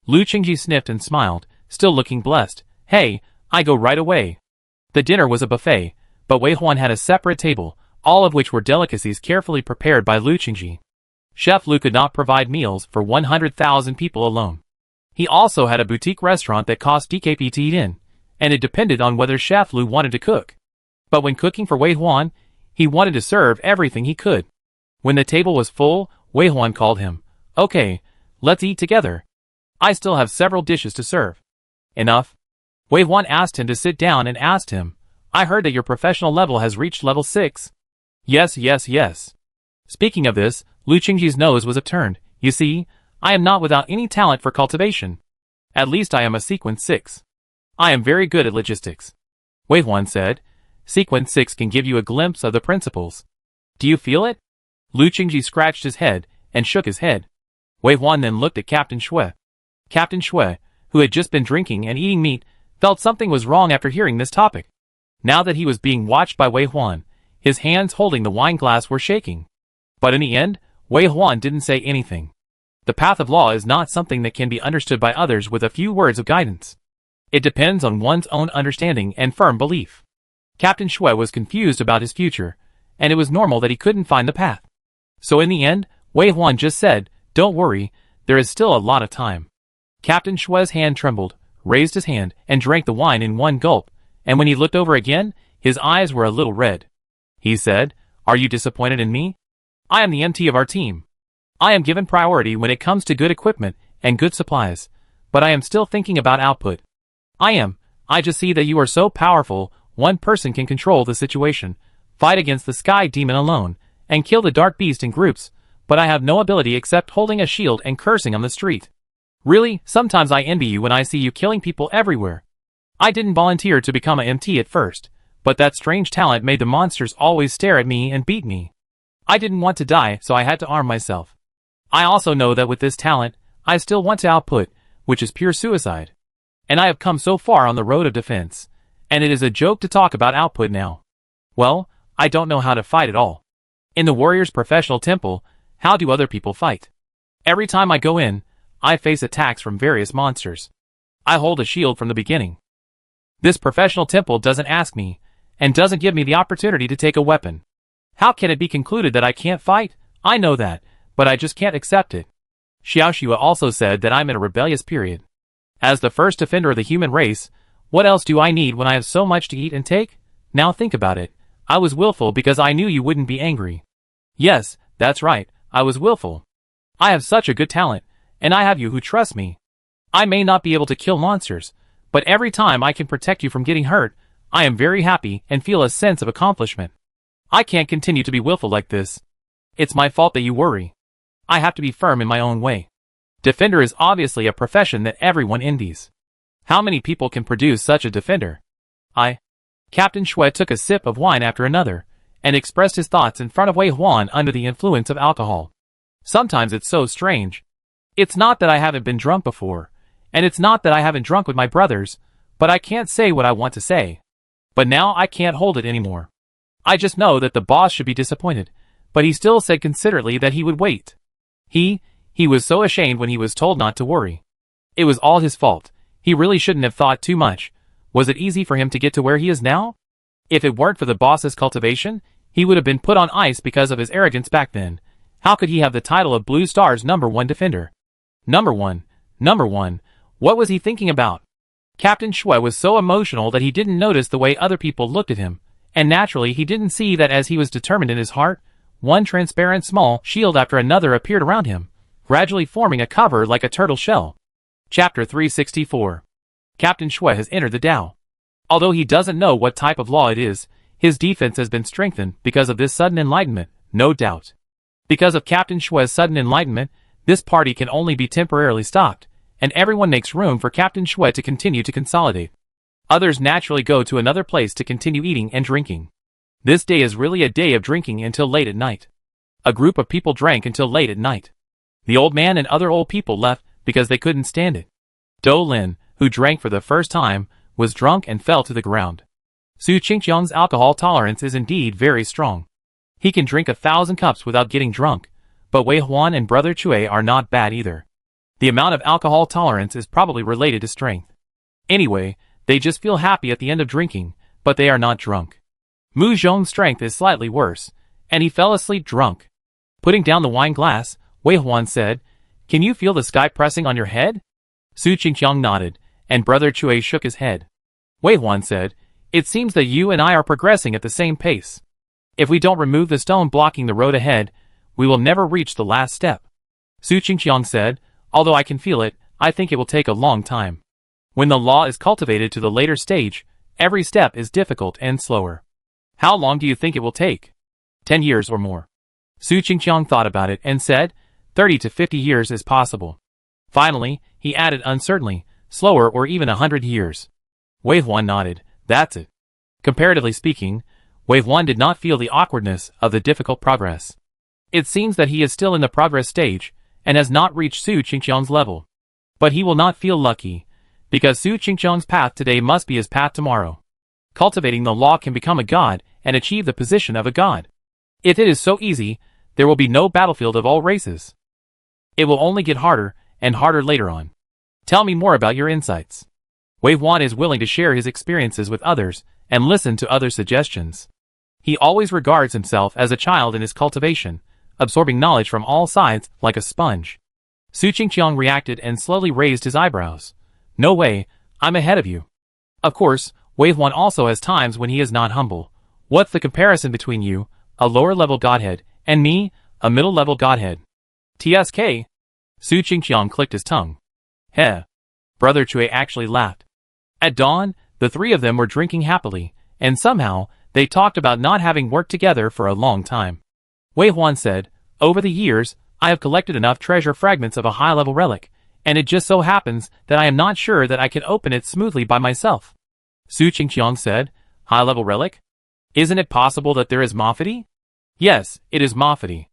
A: Lu Qingji sniffed and smiled, still looking blessed. Hey, I go right away. The dinner was a buffet, but Wei Huan had a separate table, all of which were delicacies carefully prepared by Lu Qingji. Chef Lu could not provide meals for 100,000 people alone. He also had a boutique restaurant that cost DKP in, and it depended on whether Chef Lu wanted to cook. But when cooking for Wei Huan, he wanted to serve everything he could. When the table was full, Wei Huan called him. Okay, let's eat together. I still have several dishes to serve. Enough? Wei Huan asked him to sit down and asked him, I heard that your professional level has reached level 6. Yes. Speaking of this, Lu Qingji's nose was upturned. You see, I am not without any talent for cultivation. At least I am a sequence 6. I am very good at logistics. Wei Huan said, Sequence 6 can give you a glimpse of the principles. Do you feel it? Lu Qingji scratched his head and shook his head. Wei Huan then looked at Captain Shui. Captain Shui, who had just been drinking and eating meat, felt something was wrong after hearing this topic. Now that he was being watched by Wei Huan, his hands holding the wine glass were shaking. But in the end, Wei Huan didn't say anything. The path of law is not something that can be understood by others with a few words of guidance. It depends on one's own understanding and firm belief. Captain Shui was confused about his future, and it was normal that he couldn't find the path. So in the end, Wei Huan just said, "Don't worry, there is still a lot of time." Captain Shui's hand trembled, raised his hand, and drank the wine in one gulp, and when he looked over again, his eyes were a little red. He said, "Are you disappointed in me? I am the MT of our team. I am given priority when it comes to good equipment and good supplies, but I am still thinking about output. I just see that you are so powerful, one person can control the situation, fight against the sky demon alone, and kill the dark beast in groups, but I have no ability except holding a shield and cursing on the street. Really, sometimes I envy you when I see you killing people everywhere. I didn't volunteer to become a MT at first, but that strange talent made the monsters always stare at me and beat me. I didn't want to die, so I had to arm myself. I also know that with this talent, I still want to output, which is pure suicide. And I have come so far on the road of defense, and it is a joke to talk about output now. Well, I don't know how to fight at all. In the warrior's professional temple, how do other people fight? Every time I go in, I face attacks from various monsters. I hold a shield from the beginning. This professional temple doesn't ask me, and doesn't give me the opportunity to take a weapon. How can it be concluded that I can't fight? I know that, but I just can't accept it. Xiaoxua also said that I'm in a rebellious period. As the first defender of the human race, what else do I need when I have so much to eat and take? Now think about it. I was willful because I knew you wouldn't be angry. Yes, that's right, I was willful. I have such a good talent, and I have you who trust me. I may not be able to kill monsters, but every time I can protect you from getting hurt, I am very happy and feel a sense of accomplishment. I can't continue to be willful like this. It's my fault that you worry. I have to be firm in my own way. Defender is obviously a profession that everyone envies. How many people can produce such a defender? Captain Shui took a sip of wine after another, and expressed his thoughts in front of Wei Huan under the influence of alcohol. Sometimes it's so strange. It's not that I haven't been drunk before, and it's not that I haven't drunk with my brothers, but I can't say what I want to say. But now I can't hold it anymore. I just know that the boss should be disappointed, but he still said considerately that he would wait. He was so ashamed when he was told not to worry. It was all his fault. He really shouldn't have thought too much. Was it easy for him to get to where he is now? If it weren't for the boss's cultivation, he would have been put on ice because of his arrogance back then. How could he have the title of Blue Star's #1 defender? Number one. What was he thinking about? Captain Shui was so emotional that he didn't notice the way other people looked at him, and naturally he didn't see that as he was determined in his heart, one transparent small shield after another appeared around him, gradually forming a cover like a turtle shell. Chapter 364. Captain Shui has entered the Dao. Although he doesn't know what type of law it is, his defense has been strengthened because of this sudden enlightenment, no doubt. Because of Captain Shui's sudden enlightenment, this party can only be temporarily stopped, and everyone makes room for Captain Shui to continue to consolidate. Others naturally go to another place to continue eating and drinking. This day is really a day of drinking until late at night. A group of people drank until late at night. The old man and other old people left because they couldn't stand it. Dou Lin, who drank for the first time, was drunk and fell to the ground. Su Qingqiang's alcohol tolerance is indeed very strong. He can drink 1,000 cups without getting drunk, but Wei Huan and Brother Chui are not bad either. The amount of alcohol tolerance is probably related to strength. Anyway, they just feel happy at the end of drinking, but they are not drunk. Mu Zhong's strength is slightly worse, and he fell asleep drunk. Putting down the wine glass, Wei Huan said, "Can you feel the sky pressing on your head?" Su Qingqiang nodded, and Brother Chui shook his head. Wei Huan said, "It seems that you and I are progressing at the same pace. If we don't remove the stone blocking the road ahead, we will never reach the last step." Su Qingqiang said, "Although I can feel it, I think it will take a long time. When the law is cultivated to the later stage, every step is difficult and slower. How long do you think it will take? 10 years or more?" Su Qingqiang thought about it and said, 30 to 50 years is possible. Finally, he added uncertainly, slower or even 100 years. Wei Huan nodded, "That's it." Comparatively speaking, Wei Huan did not feel the awkwardness of the difficult progress. It seems that he is still in the progress stage, and has not reached Su Qingqiang's level. But he will not feel lucky, because Su Qingqiang's path today must be his path tomorrow. Cultivating the law can become a god and achieve the position of a god. If it is so easy, there will be no battlefield of all races. It will only get harder and harder later on. Tell me more about your insights. Wei Huan is willing to share his experiences with others and listen to other suggestions. He always regards himself as a child in his cultivation, absorbing knowledge from all sides like a sponge. Su Qingqiang reacted and slowly raised his eyebrows. No way, I'm ahead of you. Of course, Wei Huan also has times when he is not humble. What's the comparison between you, a lower-level godhead, and me, a middle-level godhead? TSK? Su Qingqiang clicked his tongue. Heh. Brother Cui actually laughed. At dawn, the three of them were drinking happily, and somehow, they talked about not having worked together for a long time. Wei Huan said, over the years, I have collected enough treasure fragments of a high-level relic, and it just so happens that I am not sure that I can open it smoothly by myself. Su Qingqiang said, high-level relic? Isn't it possible that there is Mafati? Yes, it is Mafati.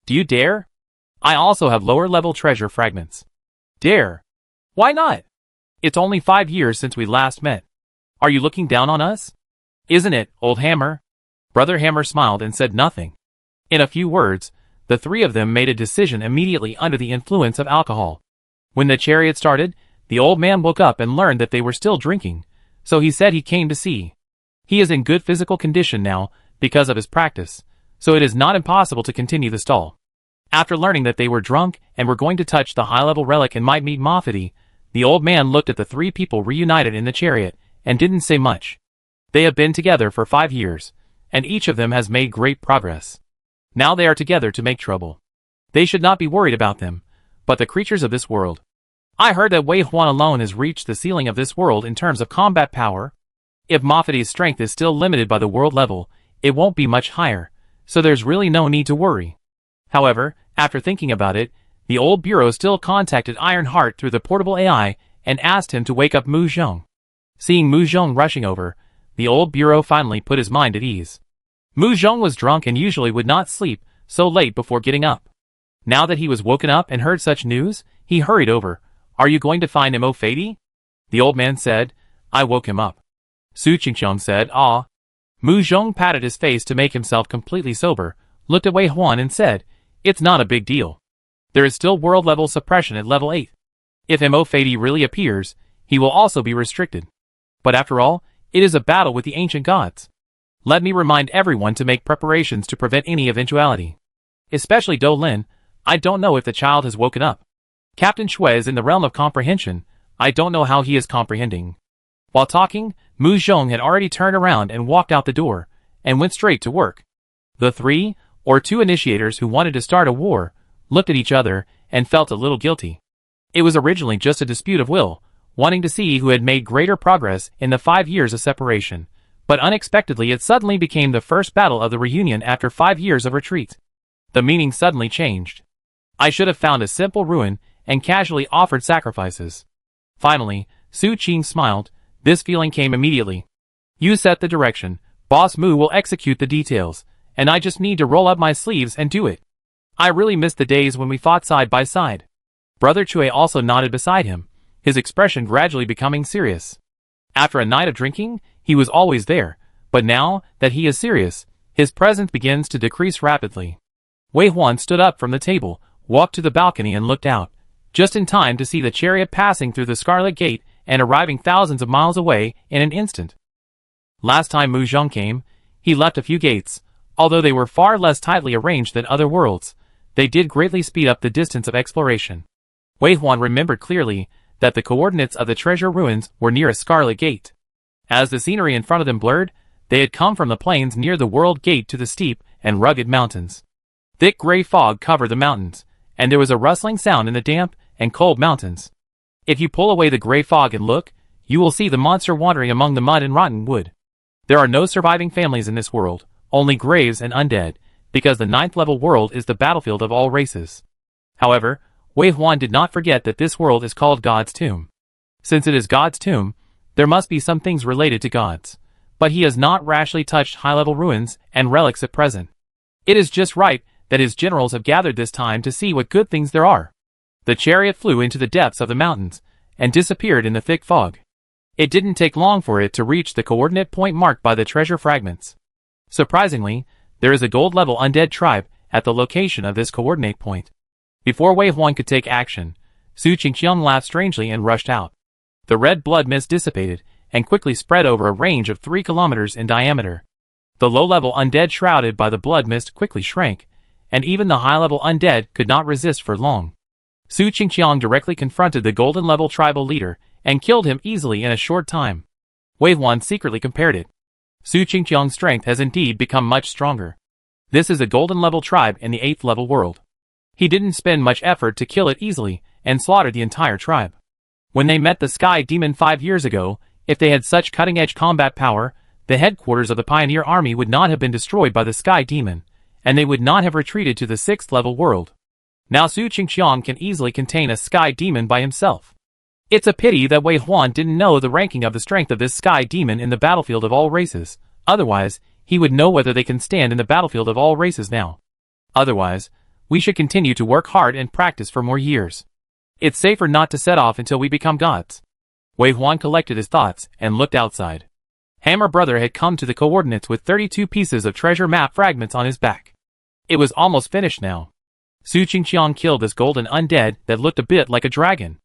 A: Do you dare? I also have lower-level treasure fragments. Dare? Why not? It's only 5 years since we last met. Are you looking down on us? Isn't it, old Hammer? Brother Hammer smiled and said nothing. In a few words, the three of them made a decision immediately under the influence of alcohol. When the chariot started, the old man woke up and learned that they were still drinking, so he said he came to see. He is in good physical condition now because of his practice, so it is not impossible to continue the stall. After learning that they were drunk and were going to touch the high-level relic and might meet Mafati, the old man looked at the three people reunited in the chariot and didn't say much. They have been together for 5 years, and each of them has made great progress. Now they are together to make trouble. They should not be worried about them, but the creatures of this world. I heard that Wei Huan alone has reached the ceiling of this world in terms of combat power. If Mafati's strength is still limited by the world level, it won't be much higher, so there's really no need to worry. However, after thinking about it, the old bureau still contacted Ironheart through the portable AI and asked him to wake up Mu Zhong. Seeing Mu Zhong rushing over, the old bureau finally put his mind at ease. Mu Zhong was drunk and usually would not sleep so late before getting up. Now that he was woken up and heard such news, he hurried over. Are you going to find him, O Fady? The old man said. I woke him up. Su Qingqiang said, Ah. Mu Zhong patted his face to make himself completely sober, looked at Wei Huan and said, It's not a big deal. There is still world-level suppression at level 8. If Mo Fady really appears, he will also be restricted. But after all, it is a battle with the ancient gods. Let me remind everyone to make preparations to prevent any eventuality. Especially Do Lin, I don't know if the child has woken up. Captain Shui is in the realm of comprehension, I don't know how he is comprehending. While talking, Mu Zhong had already turned around and walked out the door, and went straight to work. The 3 or 2 initiators who wanted to start a war, looked at each other, and felt a little guilty. It was originally just a dispute of will, wanting to see who had made greater progress in the 5 years of separation, but unexpectedly it suddenly became the first battle of the reunion after 5 years of retreat. The meaning suddenly changed. I should have found a simple ruin and casually offered sacrifices. Finally, Su Qing smiled. This feeling came immediately. You set the direction, Boss Mu will execute the details, and I just need to roll up my sleeves and do it. I really miss the days when we fought side by side. Brother Cui also nodded beside him, his expression gradually becoming serious. After a night of drinking, he was always there, but now that he is serious, his presence begins to decrease rapidly. Wei Huan stood up from the table, walked to the balcony and looked out, just in time to see the chariot passing through the Scarlet Gate and arriving thousands of miles away in an instant. Last time Mu Zhong came, he left a few gates. Although they were far less tightly arranged than other worlds, they did greatly speed up the distance of exploration. Wei Huan remembered clearly that the coordinates of the treasure ruins were near a Scarlet Gate. As the scenery in front of them blurred, they had come from the plains near the World Gate to the steep and rugged mountains. Thick gray fog covered the mountains, and there was a rustling sound in the damp and cold mountains. If you pull away the gray fog and look, you will see the monster wandering among the mud and rotten wood. There are no surviving families in this world, only graves and undead, because the 9th level world is the battlefield of all races. However, Wei Huan did not forget that this world is called God's Tomb. Since it is God's tomb, there must be some things related to gods, but he has not rashly touched high-level ruins and relics at present. It is just right that his generals have gathered this time to see what good things there are. The chariot flew into the depths of the mountains and disappeared in the thick fog. It didn't take long for it to reach the coordinate point marked by the treasure fragments. Surprisingly, there is a gold-level undead tribe at the location of this coordinate point. Before Wei Huan could take action, Su Qingqiang laughed strangely and rushed out. The red blood mist dissipated and quickly spread over a range of 3 kilometers in diameter. The low-level undead shrouded by the blood mist quickly shrank, and even the high-level undead could not resist for long. Su Qingqiang directly confronted the golden-level tribal leader and killed him easily in a short time. Wei Huan secretly compared it. Su Qingqiang's strength has indeed become much stronger. This is a golden-level tribe in the 8th level world. He didn't spend much effort to kill it easily and slaughter the entire tribe. When they met the Sky Demon 5 years ago, if they had such cutting-edge combat power, the headquarters of the Pioneer Army would not have been destroyed by the Sky Demon, and they would not have retreated to the 6th level world. Now Su Qingqiang can easily contain a Sky Demon by himself. It's a pity that Wei Huan didn't know the ranking of the strength of this Sky Demon in the battlefield of all races, otherwise, he would know whether they can stand in the battlefield of all races now. Otherwise, we should continue to work hard and practice for more years. It's safer not to set off until we become gods. Wei Huan collected his thoughts and looked outside. Hammer Brother had come to the coordinates with 32 pieces of treasure map fragments on his back. It was almost finished now. Su Qingqiang killed this golden undead that looked a bit like a dragon.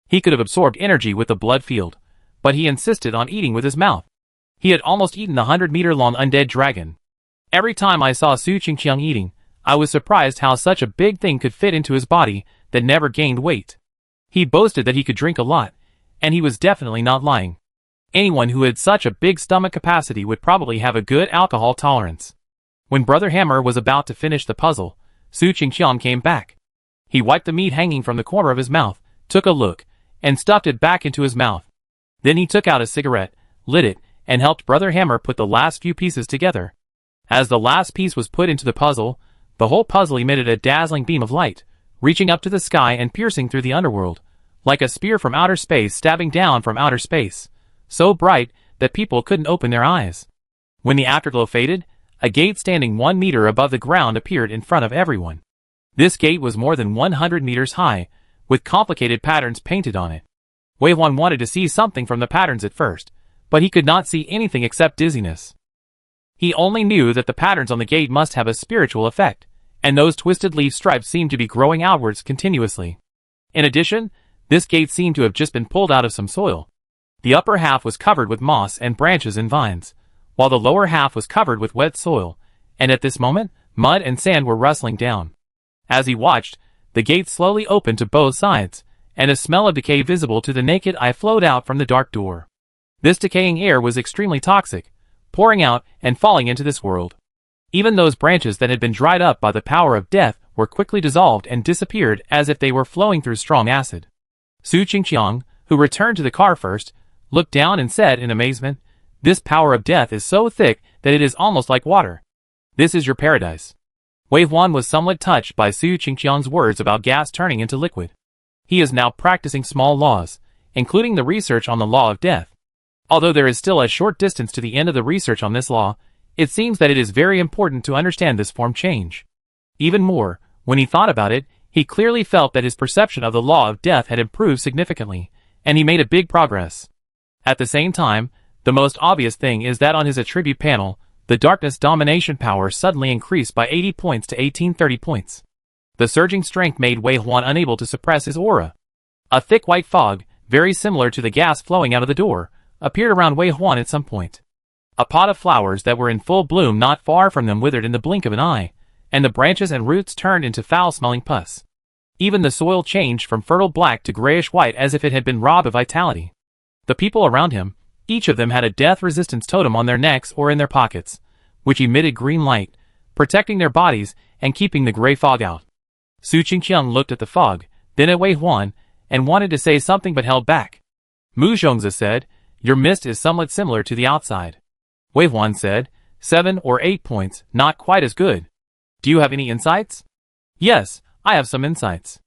A: He could have absorbed energy with the blood field, but he insisted on eating with his mouth. He had almost eaten the 100-meter-long undead dragon. Every time I saw Su Qingqiang eating, I was surprised how such a big thing could fit into his body that never gained weight. He boasted that he could drink a lot, and he was definitely not lying. Anyone who had such a big stomach capacity would probably have a good alcohol tolerance. When Brother Hammer was about to finish the puzzle, Su Qingqiang came back. He wiped the meat hanging from the corner of his mouth, took a look, and stuffed it back into his mouth. Then he took out a cigarette, lit it, and helped Brother Hammer put the last few pieces together. As the last piece was put into the puzzle, the whole puzzle emitted a dazzling beam of light, reaching up to the sky and piercing through the underworld, like a spear from outer space stabbing down from outer space, so bright that people couldn't open their eyes. When the afterglow faded, a gate standing 1 meter above the ground appeared in front of everyone. This gate was more than 100 meters high, with complicated patterns painted on it. Wei Huan wanted to see something from the patterns at first, but he could not see anything except dizziness. He only knew that the patterns on the gate must have a spiritual effect, and those twisted leaf stripes seemed to be growing outwards continuously. In addition, this gate seemed to have just been pulled out of some soil. The upper half was covered with moss and branches and vines, while the lower half was covered with wet soil, and at this moment, mud and sand were rustling down. As he watched, the gate slowly opened to both sides, and a smell of decay visible to the naked eye flowed out from the dark door. This decaying air was extremely toxic, pouring out and falling into this world. Even those branches that had been dried up by the power of death were quickly dissolved and disappeared as if they were flowing through strong acid. Su Qingqiang, who returned to the car first, looked down and said in amazement, "This power of death is so thick that it is almost like water. This is your paradise." Wei Huan was somewhat touched by Su Qingqiang's words about gas turning into liquid. He is now practicing small laws, including the research on the law of death. Although there is still a short distance to the end of the research on this law, it seems that it is very important to understand this form change. Even more, when he thought about it, he clearly felt that his perception of the law of death had improved significantly, and he made a big progress. At the same time, the most obvious thing is that on his attribute panel, the darkness domination power suddenly increased by 80 points to 1830 points. The surging strength made Wei Huan unable to suppress his aura. A thick white fog, very similar to the gas flowing out of the door, appeared around Wei Huan at some point. A pot of flowers that were in full bloom not far from them withered in the blink of an eye, and the branches and roots turned into foul-smelling pus. Even the soil changed from fertile black to grayish-white as if it had been robbed of vitality. The people around him, each of them had a death-resistance totem on their necks or in their pockets, which emitted green light, protecting their bodies and keeping the gray fog out. Su Qingqiang looked at the fog, then at Wei Huan, and wanted to say something but held back. Mu Zhongzi said, "Your mist is somewhat similar to the outside." Wei Huan said, 7 or 8 points, not quite as good. Do you have any insights? Yes, I have some insights.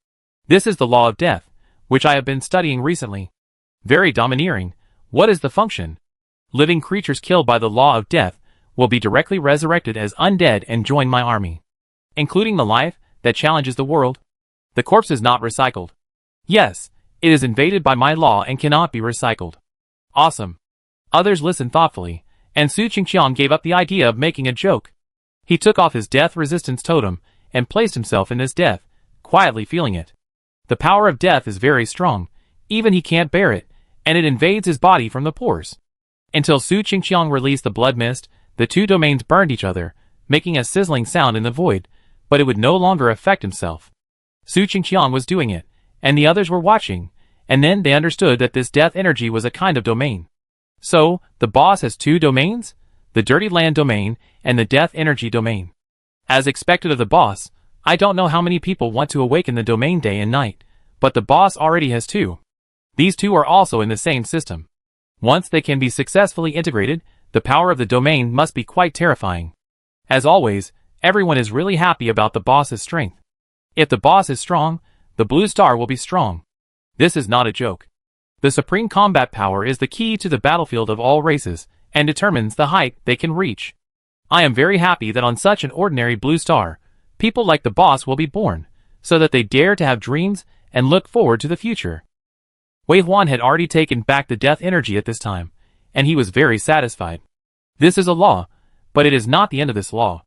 A: This is the law of death, which I have been studying recently. Very domineering. What is the function? Living creatures killed by the law of death will be directly resurrected as undead and join my army. Including the life that challenges the world. The corpse is not recycled. Yes, it is invaded by my law and cannot be recycled. Awesome. Others listened thoughtfully, and Su Qingqiang gave up the idea of making a joke. He took off his death resistance totem and placed himself in this death, quietly feeling it. The power of death is very strong, even he can't bear it, and it invades his body from the pores. Until Su Qingqiang released the blood mist, the two domains burned each other, making a sizzling sound in the void, but it would no longer affect himself. Su Qingqiang was doing it, and the others were watching, and then they understood that this death energy was a kind of domain. So, the boss has two domains? The Dirty Land domain and the Death Energy domain. As expected of the boss, I don't know how many people want to awaken the domain day and night, but the boss already has two. These two are also in the same system. Once they can be successfully integrated, the power of the domain must be quite terrifying. As always, everyone is really happy about the boss's strength. If the boss is strong, the blue star will be strong. This is not a joke. The supreme combat power is the key to the battlefield of all races, and determines the height they can reach. I am very happy that on such an ordinary blue star, people like the boss will be born, so that they dare to have dreams and look forward to the future. Wei Huan had already taken back the death energy at this time, and he was very satisfied. This is a law, but it is not the end of this law.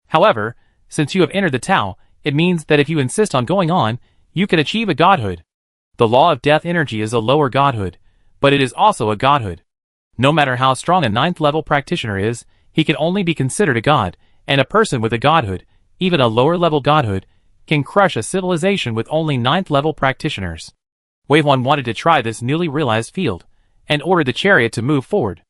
A: However, since you have entered the Tao, it means that if you insist on going on, you can achieve a godhood. The law of death energy is a lower godhood, but it is also a godhood. No matter how strong a 9th level practitioner is, he can only be considered a god, and a person with a godhood, even a lower level godhood, can crush a civilization with only 9th level practitioners. Wei Huan wanted to try this newly realized field, and ordered the chariot to move forward.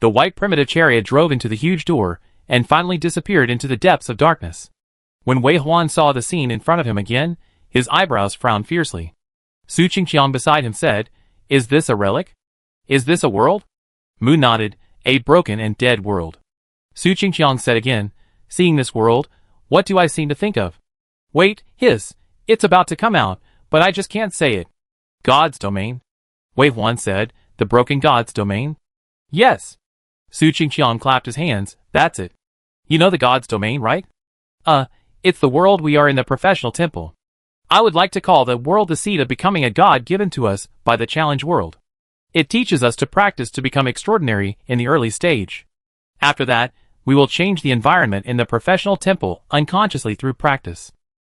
A: The white primitive chariot drove into the huge door, and finally disappeared into the depths of darkness. When Wei Huan saw the scene in front of him again, his eyebrows frowned fiercely. Su Qingqiang beside him said, "Is this a relic? Is this a world?" Mu nodded, "A broken and dead world." Su Qingqiang said again, "Seeing this world, what do I seem to think of?" "Wait, it's about to come out, but I just can't say it." "God's domain?" Wei Huan said, "The broken God's domain?" "Yes." Su Qingqiang clapped his hands, "That's it. You know the God's domain, right? It's the world we are in the professional temple. I would like to call the world the seed of becoming a god given to us by the challenge world. It teaches us to practice to become extraordinary in the early stage. After that, we will change the environment in the professional temple unconsciously through practice.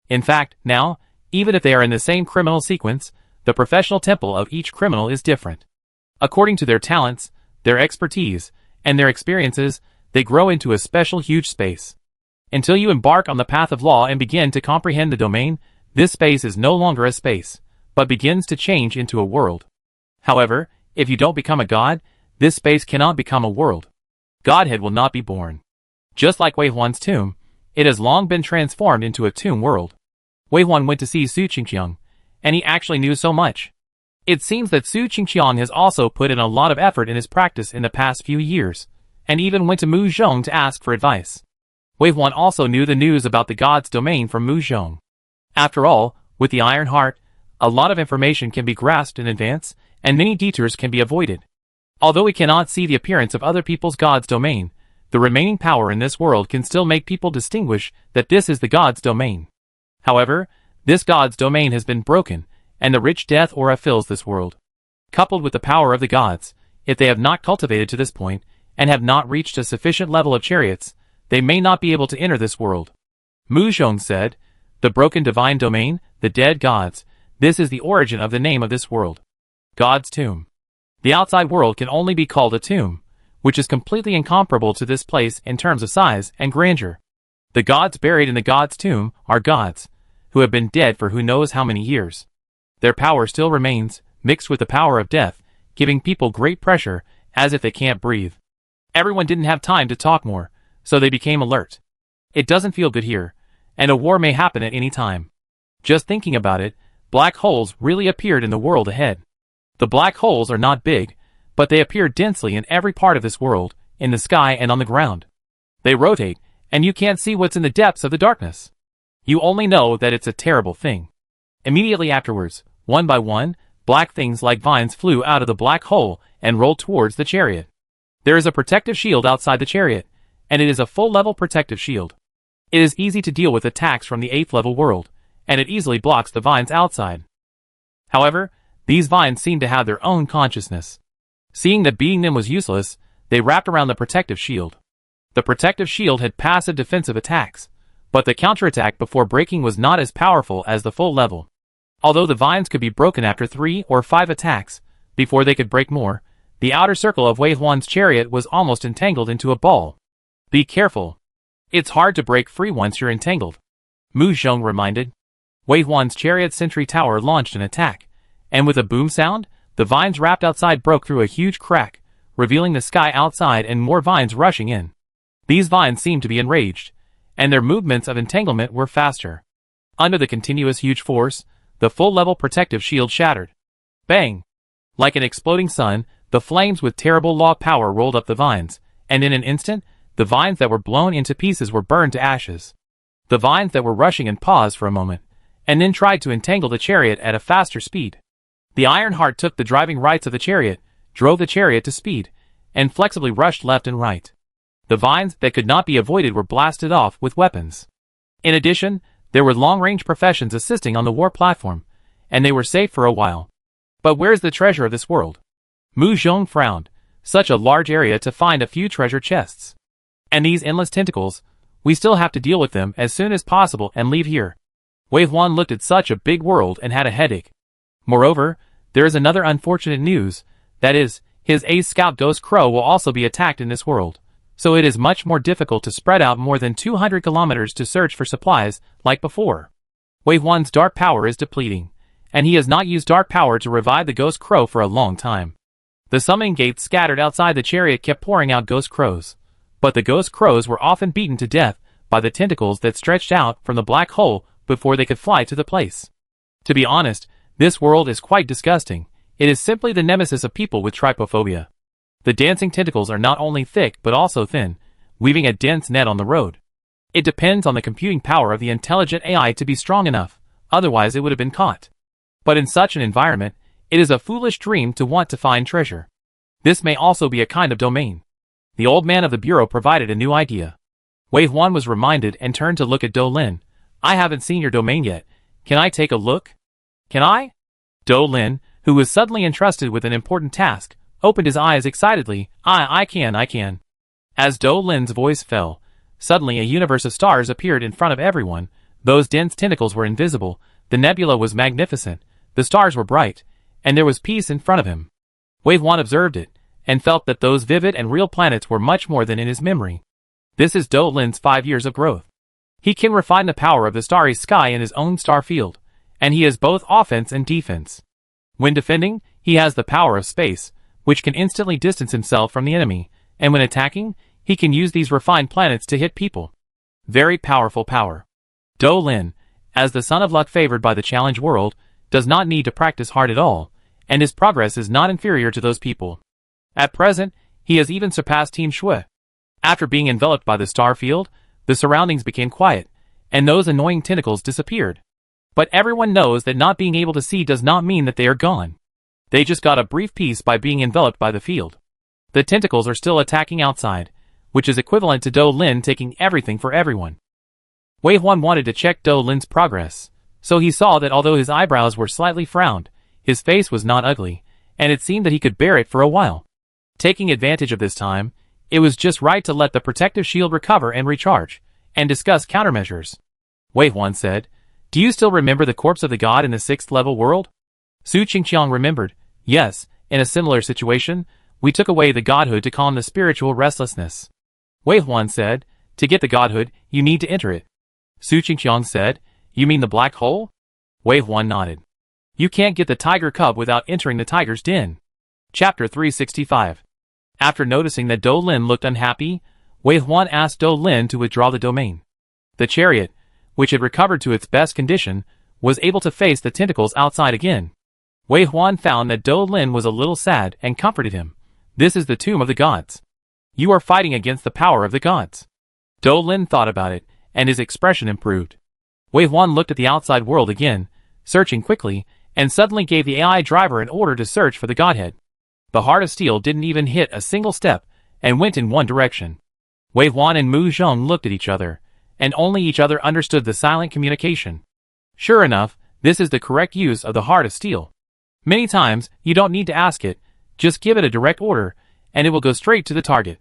A: In fact, now, even if they are in the same criminal sequence, the professional temple of each criminal is different. According to their talents, their expertise, and their experiences, they grow into a special huge space. Until you embark on the path of law and begin to comprehend the domain, this space is no longer a space, but begins to change into a world. However, if you don't become a god, this space cannot become a world. Godhead will not be born. Just like Wei Huan's tomb, it has long been transformed into a tomb world. Wei Huan went to see Su Qingqiang, and he actually knew so much. It seems that Su Qingqiang has also put in a lot of effort in his practice in the past few years, and even went to Mu Zhong to ask for advice. Wei Huan also knew the news about the god's domain from Mu Zhong. After all, with the Iron Heart, a lot of information can be grasped in advance, and many detours can be avoided. Although we cannot see the appearance of other people's god's domain, the remaining power in this world can still make people distinguish that this is the god's domain. However, this god's domain has been broken, and the rich death aura fills this world. Coupled with the power of the gods, if they have not cultivated to this point, and have not reached a sufficient level of chariots, they may not be able to enter this world. Mu Zhong said, "The broken divine domain, the dead gods, this is the origin of the name of this world. God's tomb. The outside world can only be called a tomb, which is completely incomparable to this place in terms of size and grandeur. The gods buried in the god's tomb are gods, who have been dead for who knows how many years. Their power still remains, mixed with the power of death, giving people great pressure, as if they can't breathe. Everyone didn't have time to talk more, so they became alert. It doesn't feel good here, and a war may happen at any time. Just thinking about it, black holes really appeared in the world ahead. The black holes are not big, but they appear densely in every part of this world, in the sky and on the ground. They rotate, and you can't see what's in the depths of the darkness. You only know that it's a terrible thing." Immediately afterwards, one by one, black things like vines flew out of the black hole and rolled towards the chariot. There is a protective shield outside the chariot, and it is a full-level protective shield. It is easy to deal with attacks from the 8th level world, and it easily blocks the vines outside. However, these vines seemed to have their own consciousness. Seeing that beating them was useless, they wrapped around the protective shield. The protective shield had passive defensive attacks, but the counterattack before breaking was not as powerful as the full level. Although the vines could be broken after 3 or 5 attacks, before they could break more, the outer circle of Wei Huan's chariot was almost entangled into a ball. Be careful. It's hard to break free once you're entangled, Mu Zhong reminded. Wei Huan's chariot sentry tower launched an attack, and with a boom sound, the vines wrapped outside broke through a huge crack, revealing the sky outside and more vines rushing in. These vines seemed to be enraged, and their movements of entanglement were faster. Under the continuous huge force, the full-level protective shield shattered. Bang! Like an exploding sun, the flames with terrible law power rolled up the vines, and in an instant, the vines that were blown into pieces were burned to ashes. The vines that were rushing and paused for a moment, and then tried to entangle the chariot at a faster speed. The Iron Heart took the driving rights of the chariot, drove the chariot to speed, and flexibly rushed left and right. The vines that could not be avoided were blasted off with weapons. In addition, there were long-range professions assisting on the war platform, and they were safe for a while. But where's the treasure of this world? Mu Zhong frowned. Such a large area to find a few treasure chests. And these endless tentacles, we still have to deal with them as soon as possible and leave here. Wei Huan looked at such a big world and had a headache. Moreover, there is another unfortunate news, that is, his ace scout Ghost Crow will also be attacked in this world, so it is much more difficult to spread out more than 200 kilometers to search for supplies, like before. Wei Huan's dark power is depleting, and he has not used dark power to revive the Ghost Crow for a long time. The summoning gates scattered outside the chariot kept pouring out Ghost Crows, but the Ghost Crows were often beaten to death by the tentacles that stretched out from the black hole before they could fly to the place. To be honest, this world is quite disgusting. It is simply the nemesis of people with trypophobia. The dancing tentacles are not only thick but also thin, weaving a dense net on the road. It depends on the computing power of the intelligent AI to be strong enough, otherwise it would have been caught. But in such an environment, it is a foolish dream to want to find treasure. This may also be a kind of domain. The old man of the bureau provided a new idea. Wei Huan was reminded and turned to look at Do Lin. I haven't seen your domain yet. Can I take a look? Can I? Do Lin, who was suddenly entrusted with an important task, opened his eyes excitedly. I can. As Do Lin's voice fell, suddenly a universe of stars appeared in front of everyone. Those dense tentacles were invisible, the nebula was magnificent, the stars were bright, and there was peace in front of him. Wei Huan observed it, and felt that those vivid and real planets were much more than in his memory. This is Do Lin's 5 years of growth. He can refine the power of the starry sky in his own star field, and he has both offense and defense. When defending, he has the power of space, which can instantly distance himself from the enemy, and when attacking, he can use these refined planets to hit people. Very powerful power. Do Lin, as the son of luck favored by the challenge world, does not need to practice hard at all, and his progress is not inferior to those people. At present, he has even surpassed Team Shui. After being enveloped by the star field, the surroundings became quiet, and those annoying tentacles disappeared. But everyone knows that not being able to see does not mean that they are gone. They just got a brief peace by being enveloped by the field. The tentacles are still attacking outside, which is equivalent to Do Lin taking everything for everyone. Wei Huan wanted to check Do Lin's progress, so he saw that although his eyebrows were slightly frowned, his face was not ugly, and it seemed that he could bear it for a while. Taking advantage of this time, it was just right to let the protective shield recover and recharge, and discuss countermeasures. Wei Huan said, "Do you still remember the corpse of the god in the 6th level world?" Su Qingqiang remembered. "Yes, in a similar situation, we took away the godhood to calm the spiritual restlessness." Wei Huan said, "To get the godhood, you need to enter it." Su Qingqiang said, "You mean the black hole?" Wei Huan nodded. "You can't get the tiger cub without entering the tiger's den." Chapter 365. After noticing that Do Lin looked unhappy, Wei Huan asked Do Lin to withdraw the domain. The chariot, which had recovered to its best condition, was able to face the tentacles outside again. Wei Huan found that Do Lin was a little sad and comforted him. "This is the tomb of the gods. You are fighting against the power of the gods." Do Lin thought about it, and his expression improved. Wei Huan looked at the outside world again, searching quickly, and suddenly gave the AI driver an order to search for the godhead. The heart of steel didn't even hit a single step, and went in one direction. Wei Huan and Mu Zhong looked at each other, and only each other understood the silent communication. Sure enough, this is the correct use of the heart of steel. Many times, you don't need to ask it, just give it a direct order, and it will go straight to the target.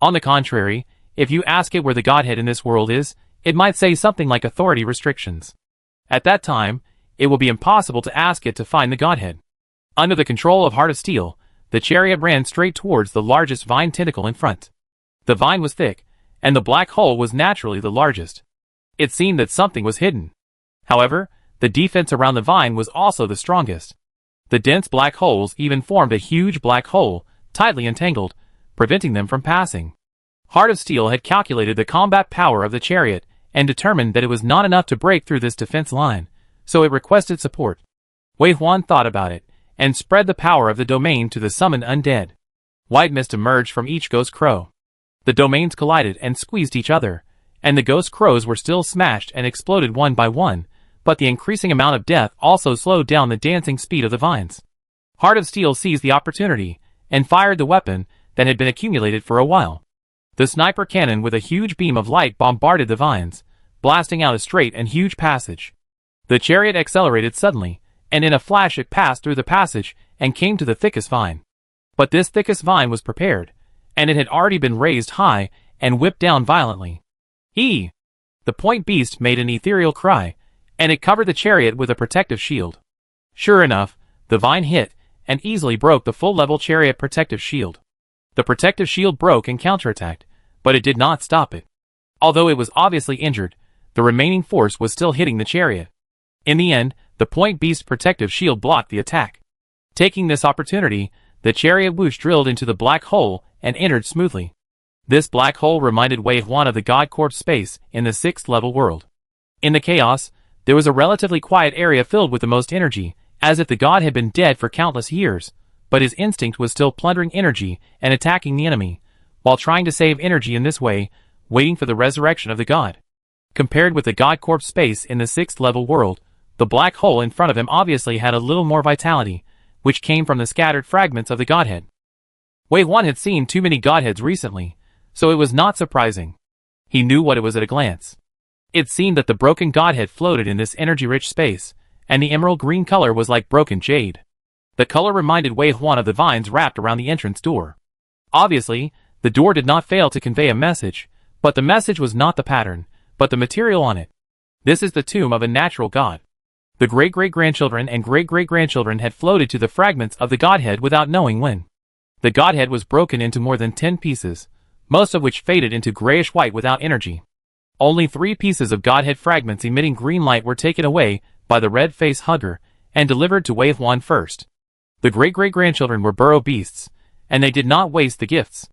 A: On the contrary, if you ask it where the Godhead in this world is, it might say something like authority restrictions. At that time, it will be impossible to ask it to find the Godhead. Under the control of Heart of Steel, the chariot ran straight towards the largest vine tentacle in front. The vine was thick, and the black hole was naturally the largest. It seemed that something was hidden. However, the defense around the vine was also the strongest. The dense black holes even formed a huge black hole, tightly entangled, preventing them from passing. Heart of Steel had calculated the combat power of the chariot and determined that it was not enough to break through this defense line, so it requested support. Wei Huan thought about it, and spread the power of the domain to the summoned undead. White mist emerged from each ghost crow. The domains collided and squeezed each other, and the ghost crows were still smashed and exploded one by one, but the increasing amount of death also slowed down the dancing speed of the vines. Heart of Steel seized the opportunity, and fired the weapon that had been accumulated for a while. The sniper cannon with a huge beam of light bombarded the vines, blasting out a straight and huge passage. The chariot accelerated suddenly, and in a flash it passed through the passage and came to the thickest vine. But this thickest vine was prepared, and it had already been raised high and whipped down violently. The point beast made an ethereal cry, and it covered the chariot with a protective shield. Sure enough, the vine hit, and easily broke the full-level chariot protective shield. The protective shield broke and counterattacked, but it did not stop it. Although it was obviously injured, the remaining force was still hitting the chariot. In the end, the point beast protective shield blocked the attack. Taking this opportunity, the chariot whoosh drilled into the black hole and entered smoothly. This black hole reminded Wei Huan of the God Corp space in the 6th level world. In the chaos, there was a relatively quiet area filled with the most energy, as if the god had been dead for countless years, but his instinct was still plundering energy and attacking the enemy, while trying to save energy in this way, waiting for the resurrection of the god. Compared with the God Corp space in the 6th level world, the black hole in front of him obviously had a little more vitality, which came from the scattered fragments of the godhead. Wei Huan had seen too many godheads recently, so it was not surprising. He knew what it was at a glance. It seemed that the broken godhead floated in this energy-rich space, and the emerald green color was like broken jade. The color reminded Wei Huan of the vines wrapped around the entrance door. Obviously, the door did not fail to convey a message, but the message was not the pattern, but the material on it. This is the tomb of a natural god. The great-great-grandchildren and great-great-grandchildren had floated to the fragments of the godhead without knowing when. The godhead was broken into more than 10 pieces, most of which faded into grayish-white without energy. Only 3 pieces of godhead fragments emitting green light were taken away by the red-faced hugger and delivered to Wei Huan first. The great-great-grandchildren were burrow beasts, and they did not waste the gifts.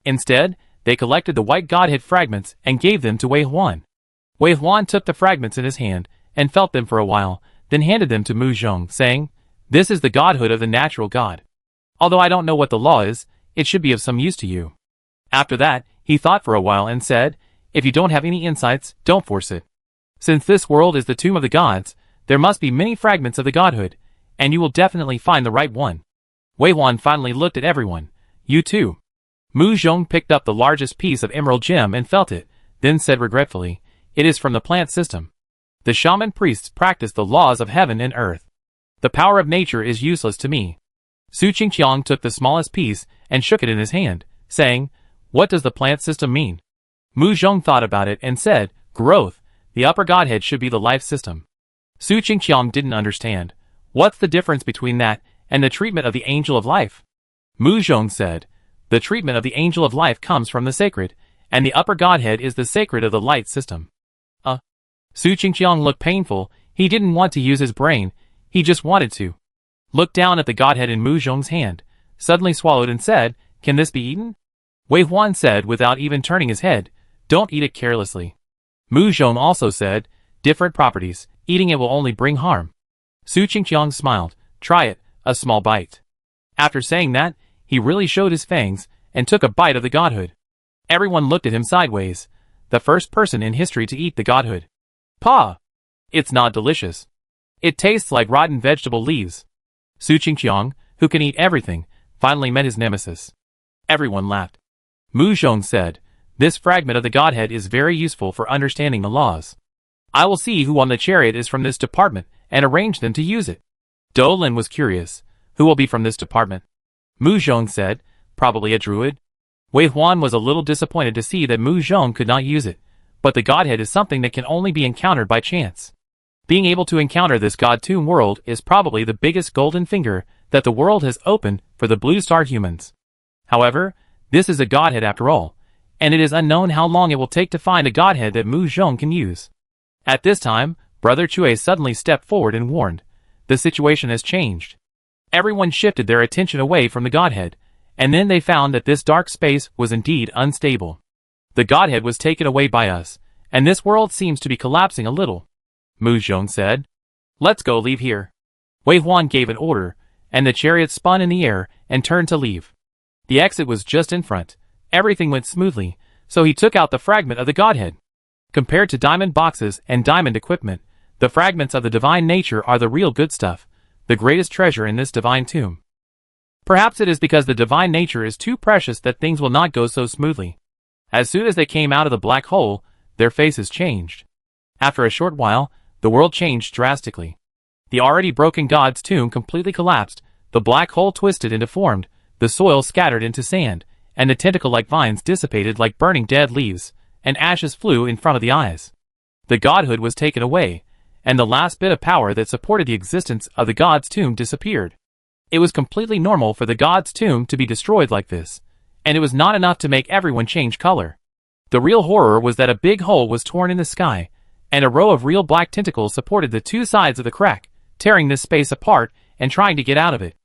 A: Instead, they collected the white godhead fragments and gave them to Wei Huan. Wei Huan took the fragments in his hand and felt them for a while, then handed them to Mu Zhong, saying, "This is the godhood of the natural god. Although I don't know what the law is, it should be of some use to you." After that, he thought for a while and said, "If you don't have any insights, don't force it. Since this world is the tomb of the gods, there must be many fragments of the godhood, and you will definitely find the right one." Wei Huan finally looked at everyone. "You too." Mu Zhong picked up the largest piece of emerald gem and felt it, then said regretfully, "It is from the plant system. The shaman priests practice the laws of heaven and earth. The power of nature is useless to me." Su Qingqiang took the smallest piece and shook it in his hand, saying, "What does the plant system mean?" Mu Zhong thought about it and said, "Growth. The upper godhead should be the life system." Su Qingqiang didn't understand. "What's the difference between that and the treatment of the angel of life?" Mu Zhong said, "The treatment of the angel of life comes from the sacred, and the upper godhead is the sacred of the light system." Su Qingqiang looked painful. He didn't want to use his brain, he just wanted to. Looked down at the godhead in Mu Zhong's hand, suddenly swallowed and said, "Can this be eaten?" Wei Huan said without even turning his head, "Don't eat it carelessly." Mu Zhong also said, "Different properties, eating it will only bring harm." Su Qingqiang smiled, "Try it, a small bite." After saying that, he really showed his fangs, and took a bite of the godhood. Everyone looked at him sideways. The first person in history to eat the godhood. "Pah! It's not delicious. It tastes like rotten vegetable leaves." Su Qingqiang, who can eat everything, finally met his nemesis. Everyone laughed. Mu Zhong said, "This fragment of the godhead is very useful for understanding the laws. I will see who on the chariot is from this department and arrange them to use it." Dolan was curious. Who will be from this department? Mu Zhong said, probably a druid. Wei Huan was a little disappointed to see that Mu Zhong could not use it, but the godhead is something that can only be encountered by chance. Being able to encounter this God Tomb world is probably the biggest golden finger that the world has opened for the Blue Star humans. However, this is a godhead after all, and it is unknown how long it will take to find a godhead that Mu Zhong can use. At this time, Brother Chui suddenly stepped forward and warned, the situation has changed. Everyone shifted their attention away from the godhead, and then they found that this dark space was indeed unstable. The godhead was taken away by us, and this world seems to be collapsing a little. Mu Zhong said, let's go leave here. Wei Huan gave an order, and the chariot spun in the air and turned to leave. The exit was just in front. Everything went smoothly, so he took out the fragment of the godhead. Compared to diamond boxes and diamond equipment, the fragments of the divine nature are the real good stuff, the greatest treasure in this divine tomb. Perhaps it is because the divine nature is too precious that things will not go so smoothly. As soon as they came out of the black hole, their faces changed. After a short while, the world changed drastically. The already broken god's tomb completely collapsed, the black hole twisted and deformed, the soil scattered into sand, and the tentacle-like vines dissipated like burning dead leaves, and ashes flew in front of the eyes. The godhood was taken away, and the last bit of power that supported the existence of the god's tomb disappeared. It was completely normal for the god's tomb to be destroyed like this, and it was not enough to make everyone change color. The real horror was that a big hole was torn in the sky, and a row of real black tentacles supported the two sides of the crack, tearing this space apart and trying to get out of it.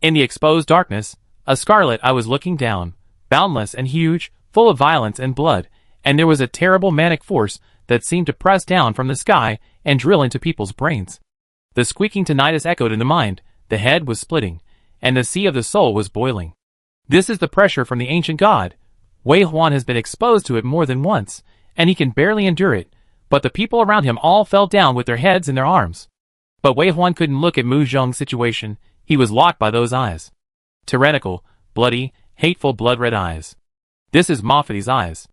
A: In the exposed darkness, a scarlet eye was looking down, boundless and huge, full of violence and blood, and there was a terrible manic force that seemed to press down from the sky and drill into people's brains. The squeaking tinnitus echoed in the mind, the head was splitting, and the sea of the soul was boiling. This is the pressure from the ancient god. Wei Huan has been exposed to it more than once, and he can barely endure it, but the people around him all fell down with their heads in their arms. But Wei Huan couldn't look at Mu Zhong's situation, he was locked by those eyes. Tyrannical, bloody, hateful blood-red eyes. This is Mafati's eyes.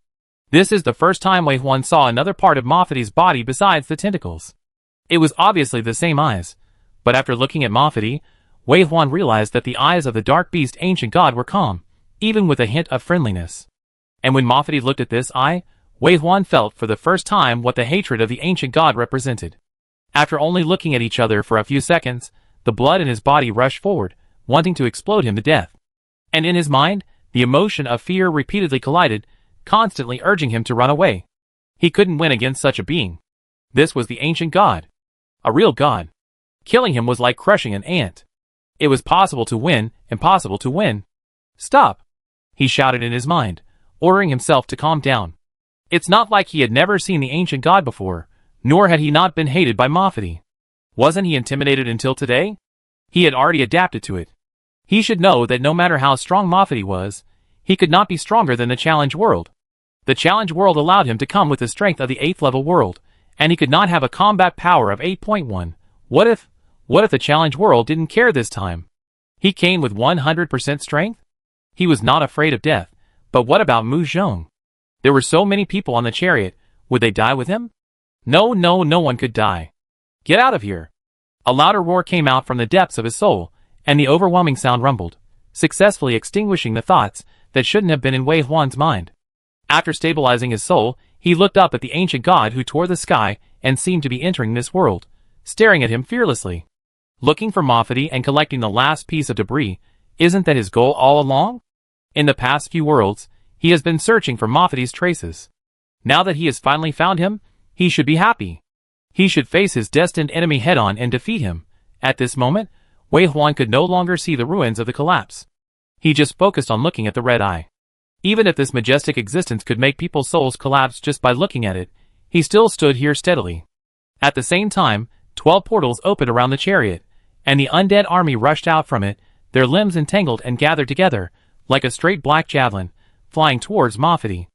A: This is the first time Wei Huan saw another part of Mafati's body besides the tentacles. It was obviously the same eyes, but after looking at Mafati, Wei Huan realized that the eyes of the dark beast ancient god were calm, even with a hint of friendliness. And when Mafati looked at this eye, Wei Huan felt for the first time what the hatred of the ancient god represented. After only looking at each other for a few seconds, the blood in his body rushed forward, wanting to explode him to death. And in his mind, the emotion of fear repeatedly collided, constantly urging him to run away. He couldn't win against such a being. This was the ancient god. A real god. Killing him was like crushing an ant. It was possible to win, impossible to win. Stop! He shouted in his mind, ordering himself to calm down. It's not like he had never seen the ancient god before, nor had he not been hated by Mafati. Wasn't he intimidated until today? He had already adapted to it. He should know that no matter how strong Mafati was, he could not be stronger than the challenge world. The challenge world allowed him to come with the strength of the 8th level world, and he could not have a combat power of 8.1. What if the challenge world didn't care this time? He came with 100% strength? He was not afraid of death, but what about Mu Zhong? There were so many people on the chariot, would they die with him? No one could die. Get out of here. A louder roar came out from the depths of his soul, and the overwhelming sound rumbled, successfully extinguishing the thoughts that shouldn't have been in Wei Huan's mind. After stabilizing his soul, he looked up at the ancient god who tore the sky and seemed to be entering this world, staring at him fearlessly. Looking for Mafati and collecting the last piece of debris, isn't that his goal all along? In the past few worlds, he has been searching for Mafati's traces. Now that he has finally found him, he should be happy. He should face his destined enemy head-on and defeat him. At this moment, Wei Huan could no longer see the ruins of the collapse. He just focused on looking at the red eye. Even if this majestic existence could make people's souls collapse just by looking at it, he still stood here steadily. At the same time, 12 portals opened around the chariot, and the undead army rushed out from it, their limbs entangled and gathered together, like a straight black javelin, flying towards Mafati.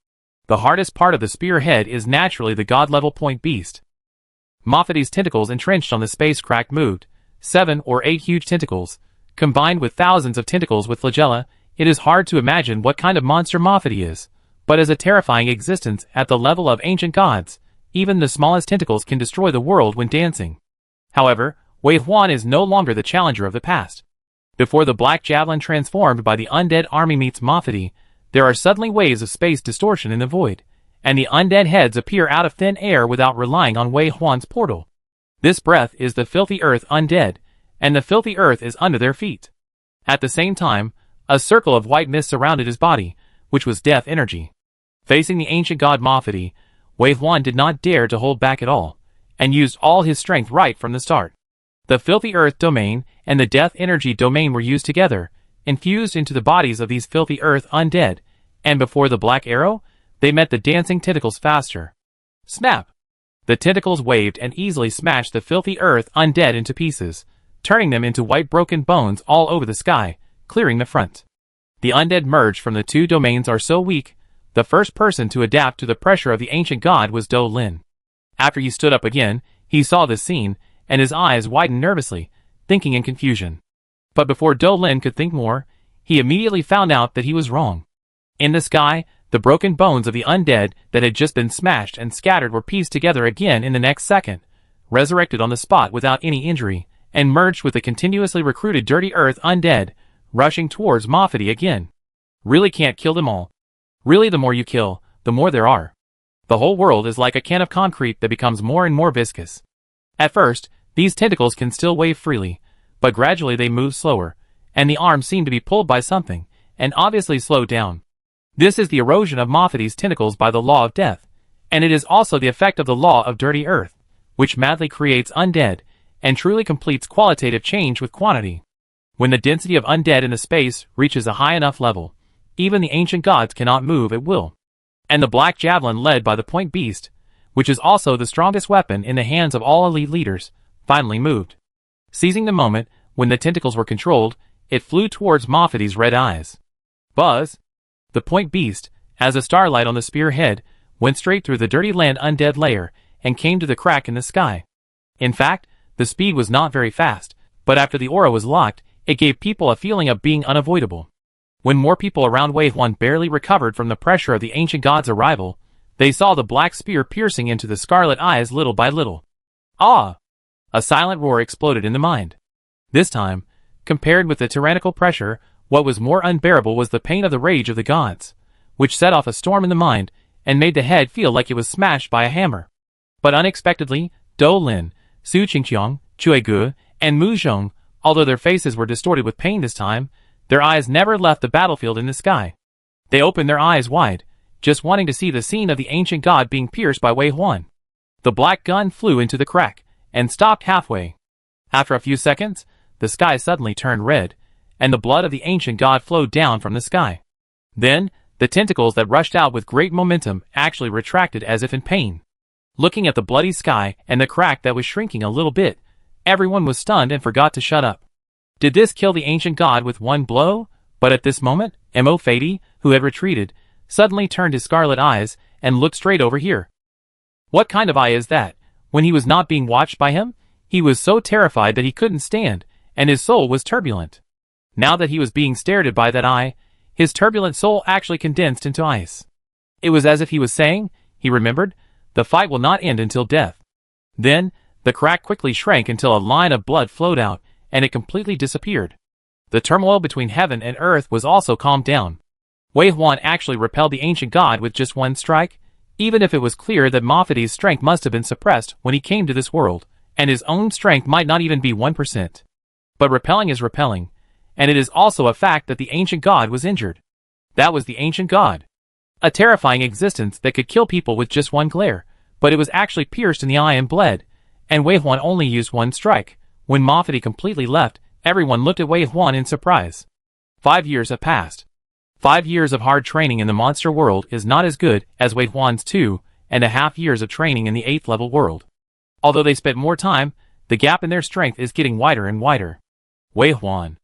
A: The hardest part of the spearhead is naturally the god-level point beast. Mafati's tentacles entrenched on the space crack moved, 7 or 8 huge tentacles. Combined with thousands of tentacles with flagella, it is hard to imagine what kind of monster Mafati is. But as a terrifying existence at the level of ancient gods, even the smallest tentacles can destroy the world when dancing. However, Wei Huan is no longer the challenger of the past. Before the black javelin transformed by the undead army meets Mafati, there are suddenly waves of space distortion in the void, and the undead heads appear out of thin air without relying on Wei Huan's portal. This breath is the filthy earth undead, and the filthy earth is under their feet. At the same time, a circle of white mist surrounded his body, which was death energy. Facing the ancient god Mafati, Wei Huan did not dare to hold back at all, and used all his strength right from the start. The filthy earth domain and the death energy domain were used together, infused into the bodies of these filthy earth undead, and before the black arrow, they met the dancing tentacles faster. Snap! The tentacles waved and easily smashed the filthy earth undead into pieces, turning them into white broken bones all over the sky, clearing the front. The undead merged from the two domains are so weak, the first person to adapt to the pressure of the ancient god was Do Lin. After he stood up again, he saw this scene, and his eyes widened nervously, thinking in confusion. But before Do Lin could think more, he immediately found out that he was wrong. In the sky, the broken bones of the undead that had just been smashed and scattered were pieced together again in the next second, resurrected on the spot without any injury, and merged with the continuously recruited dirty earth undead, rushing towards Mafati again. Really can't kill them all. Really, the more you kill, the more there are. The whole world is like a can of concrete that becomes more and more viscous. At first, these tentacles can still wave freely, but gradually they move slower, and the arms seem to be pulled by something, and obviously slowed down. This is the erosion of Mafati's tentacles by the law of death, and it is also the effect of the law of dirty earth, which madly creates undead, and truly completes qualitative change with quantity. When the density of undead in the space reaches a high enough level, even the ancient gods cannot move at will. And the black javelin led by the point beast, which is also the strongest weapon in the hands of all elite leaders, finally moved. Seizing the moment, when the tentacles were controlled, it flew towards Mafati's red eyes. Buzz! The point beast, as a starlight on the spear head, went straight through the dirty land undead layer, and came to the crack in the sky. In fact, the speed was not very fast, but after the aura was locked, it gave people a feeling of being unavoidable. When more people around Wei Huan barely recovered from the pressure of the ancient god's arrival, they saw the black spear piercing into the scarlet eyes little by little. Ah! A silent roar exploded in the mind. This time, compared with the tyrannical pressure, what was more unbearable was the pain of the rage of the gods, which set off a storm in the mind, and made the head feel like it was smashed by a hammer. But unexpectedly, Do Lin, Su Qingqiang, Cui Gu, and Mu Zhong, although their faces were distorted with pain this time, their eyes never left the battlefield in the sky. They opened their eyes wide, just wanting to see the scene of the ancient god being pierced by Wei Huan. The black gun flew into the crack, and stopped halfway. After a few seconds, the sky suddenly turned red, and the blood of the ancient god flowed down from the sky. Then, the tentacles that rushed out with great momentum actually retracted as if in pain. Looking at the bloody sky and the crack that was shrinking a little bit, everyone was stunned and forgot to shut up. Did this kill the ancient god with one blow? But at this moment, Mofati, who had retreated, suddenly turned his scarlet eyes and looked straight over here. What kind of eye is that? When he was not being watched by him, he was so terrified that he couldn't stand, and his soul was turbulent. Now that he was being stared at by that eye, his turbulent soul actually condensed into ice. It was as if he was saying, he remembered, the fight will not end until death. Then, the crack quickly shrank until a line of blood flowed out, and it completely disappeared. The turmoil between heaven and earth was also calmed down. Wei Huan actually repelled the ancient god with just one strike, even if it was clear that Mafati's strength must have been suppressed when he came to this world, and his own strength might not even be 1%. But repelling is repelling, and it is also a fact that the ancient god was injured. That was the ancient god. A terrifying existence that could kill people with just one glare, but it was actually pierced in the eye and bled, and Wei Huan only used one strike. When Mafati completely left, everyone looked at Wei Huan in surprise. 5 years have passed. 5 years of hard training in the monster world is not as good as Wei Huan's 2.5 years of training in the 8th level world. Although they spent more time, the gap in their strength is getting wider and wider. Wei Huan.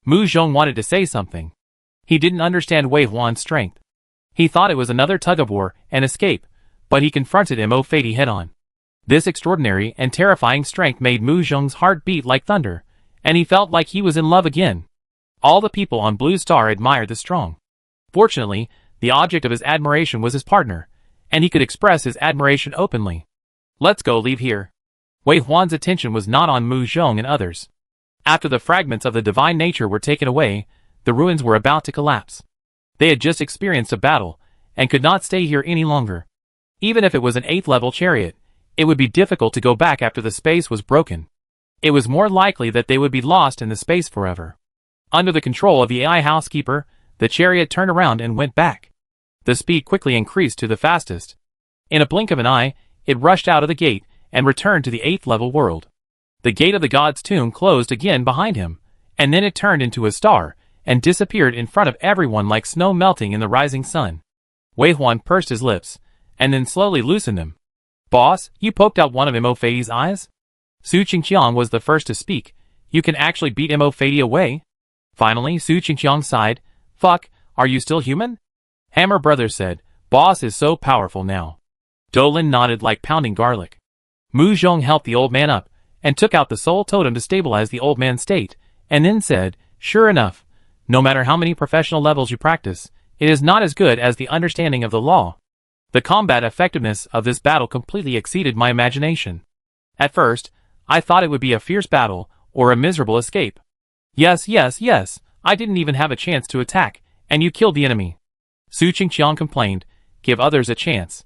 A: Mu Zhong wanted to say something. He didn't understand Wei Huan's strength. He thought it was another tug-of-war and escape, but he confronted Mofati head-on. This extraordinary and terrifying strength made Mu Zhong's heart beat like thunder, and he felt like he was in love again. All the people on Blue Star admired the strong. Fortunately, the object of his admiration was his partner, and he could express his admiration openly. Let's go leave here. Wei Huan's attention was not on Mu Zhong and others. After the fragments of the divine nature were taken away, the ruins were about to collapse. They had just experienced a battle, and could not stay here any longer. Even if it was an 8th level chariot, it would be difficult to go back after the space was broken. It was more likely that they would be lost in the space forever. Under the control of the AI housekeeper, the chariot turned around and went back. The speed quickly increased to the fastest. In a blink of an eye, it rushed out of the gate and returned to the 8th level world. The gate of the god's tomb closed again behind him, and then it turned into a star and disappeared in front of everyone like snow melting in the rising sun. Wei Huan pursed his lips, and then slowly loosened them. "Boss, you poked out one of Mo Fei's eyes?" Su Qingqiang was the first to speak. "You can actually beat Mo Fei away?" Finally, Su Qingqiang sighed. "Fuck, are you still human?" Hammer Brothers said, "Boss is so powerful now." Dolan nodded like pounding garlic. Mu Zhong helped the old man up, and took out the soul totem to stabilize the old man's state, and then said, "Sure enough, no matter how many professional levels you practice, it is not as good as the understanding of the law." The combat effectiveness of this battle completely exceeded my imagination. At first, I thought it would be a fierce battle, or a miserable escape. Yes, I didn't even have a chance to attack, and you killed the enemy. Su Qingqiang complained, "Give others a chance.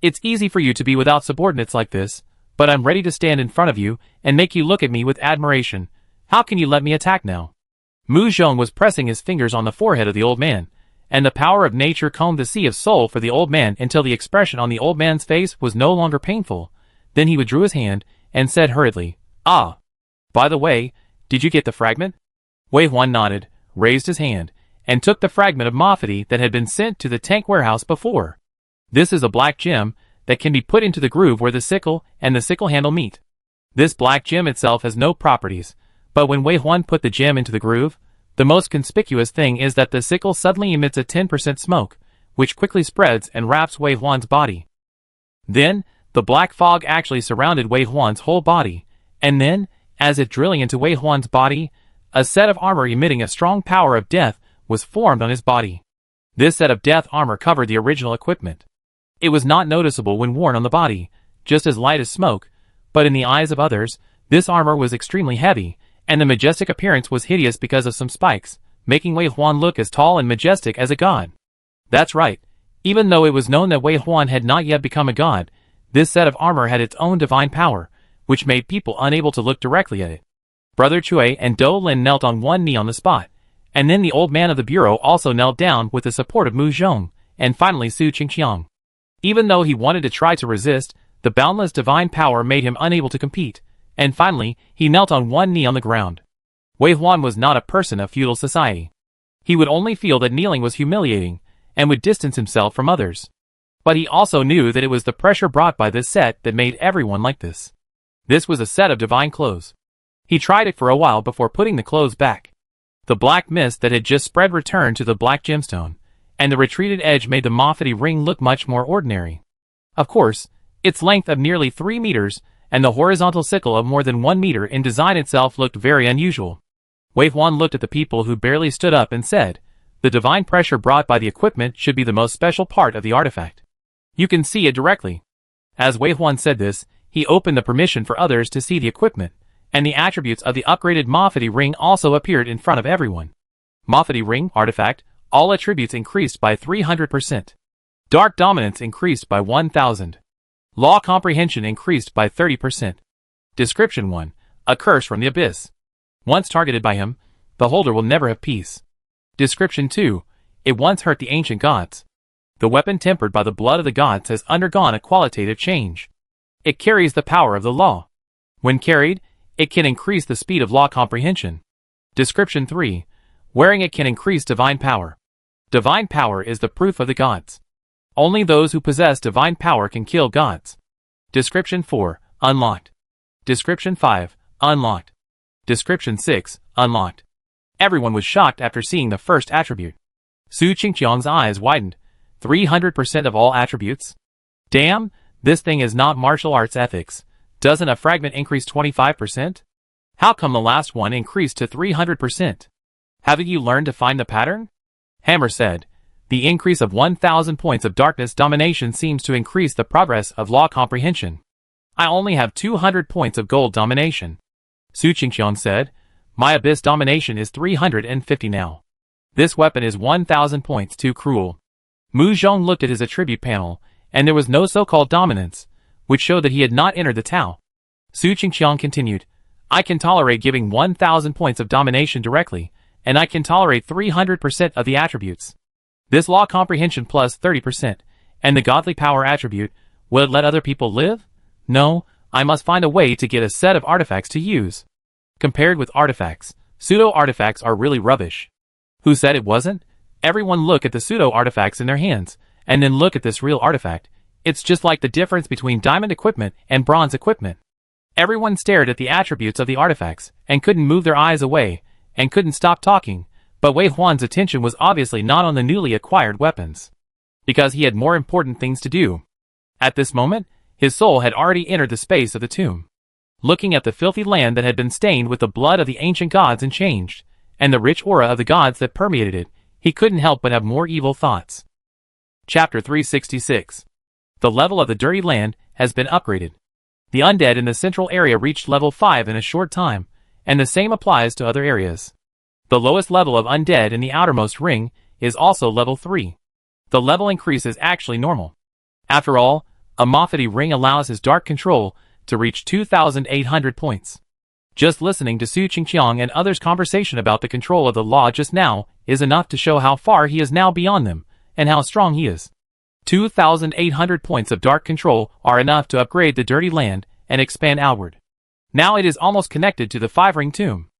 A: It's easy for you to be without subordinates like this, but I'm ready to stand in front of you and make you look at me with admiration. How can you let me attack now?" Mu Zhong was pressing his fingers on the forehead of the old man, and the power of nature combed the sea of soul for the old man until the expression on the old man's face was no longer painful. Then he withdrew his hand and said hurriedly, "Ah. By the way, did you get the fragment?" Wei Huan nodded, raised his hand, and took the fragment of Mafati that had been sent to the tank warehouse before. This is a black gem that can be put into the groove where the sickle and the sickle handle meet. This black gem itself has no properties, but when Wei Huan put the gem into the groove, the most conspicuous thing is that the sickle suddenly emits a 10% smoke, which quickly spreads and wraps Wei Huan's body. Then, the black fog actually surrounded Wei Huan's whole body, and then, as if drilling into Wei Huan's body, a set of armor emitting a strong power of death was formed on his body. This set of death armor covered the original equipment. It was not noticeable when worn on the body, just as light as smoke, but in the eyes of others, this armor was extremely heavy, and the majestic appearance was hideous because of some spikes, making Wei Huan look as tall and majestic as a god. That's right. Even though it was known that Wei Huan had not yet become a god, this set of armor had its own divine power, which made people unable to look directly at it. Brother Cui and Do Lin knelt on one knee on the spot, and then the old man of the bureau also knelt down with the support of Mu Zhong, and finally Su Qingqiang. Even though he wanted to try to resist, the boundless divine power made him unable to compete, and finally, he knelt on one knee on the ground. Wei Huan was not a person of feudal society. He would only feel that kneeling was humiliating, and would distance himself from others. But he also knew that it was the pressure brought by this set that made everyone like this. This was a set of divine clothes. He tried it for a while before putting the clothes back. The black mist that had just spread returned to the black gemstone, and the retreated edge made the Mafati ring look much more ordinary. Of course, its length of nearly 3 meters, and the horizontal sickle of more than 1 meter in design itself looked very unusual. Wei Huan looked at the people who barely stood up and said, "The divine pressure brought by the equipment should be the most special part of the artifact. You can see it directly." As Wei Huan said this, he opened the permission for others to see the equipment, and the attributes of the upgraded Mafati ring also appeared in front of everyone. Mafati ring artifact, all attributes increased by 300%. Dark dominance increased by 1000. Law comprehension increased by 30%. Description 1. A curse from the abyss. Once targeted by him, the holder will never have peace. Description 2. It once hurt the ancient gods. The weapon tempered by the blood of the gods has undergone a qualitative change. It carries the power of the law. When carried, it can increase the speed of law comprehension. Description 3. Wearing it can increase divine power. Divine power is the proof of the gods. Only those who possess divine power can kill gods. Description 4. Unlocked. Description 5. Unlocked. Description 6. Unlocked. Everyone was shocked after seeing the first attribute. Su Qingqiang's eyes widened. 300% of all attributes? Damn, this thing is not martial arts ethics. Doesn't a fragment increase 25%? How come the last one increased to 300%? Haven't you learned to find the pattern? Hammer said. The increase of 1000 points of darkness domination seems to increase the progress of law comprehension. I only have 200 points of gold domination. Su Qingqiang said, my abyss domination is 350 now. This weapon is 1,000 points too cruel. Mu Zhong looked at his attribute panel, and there was no so-called dominance, which showed that he had not entered the Tao. Su Qingqiang continued, I can tolerate giving 1,000 points of domination directly, and I can tolerate 300% of the attributes. This law comprehension plus 30%, and the godly power attribute, will it let other people live? No, I must find a way to get a set of artifacts to use. Compared with artifacts, pseudo-artifacts are really rubbish. Who said it wasn't? Everyone look at the pseudo-artifacts in their hands, and then look at this real artifact. It's just like the difference between diamond equipment and bronze equipment. Everyone stared at the attributes of the artifacts, and couldn't move their eyes away, and couldn't stop talking, but Wei Huan's attention was obviously not on the newly acquired weapons. Because he had more important things to do. At this moment, his soul had already entered the space of the tomb. Looking at the filthy land that had been stained with the blood of the ancient gods and changed, and the rich aura of the gods that permeated it, he couldn't help but have more evil thoughts. Chapter 366. The level of the dirty land has been upgraded. The undead in the central area reached level 5 in a short time, and the same applies to other areas. The lowest level of undead in the outermost ring is also level 3. The level increase is actually normal. After all, a Mothity ring allows his dark control to reach 2,800 points. Just listening to Su Qingqiang and others' conversation about the control of the law just now is enough to show how far he is now beyond them, and how strong he is. 2,800 points of dark control are enough to upgrade the dirty land and expand outward. Now it is almost connected to the 5-ring tomb.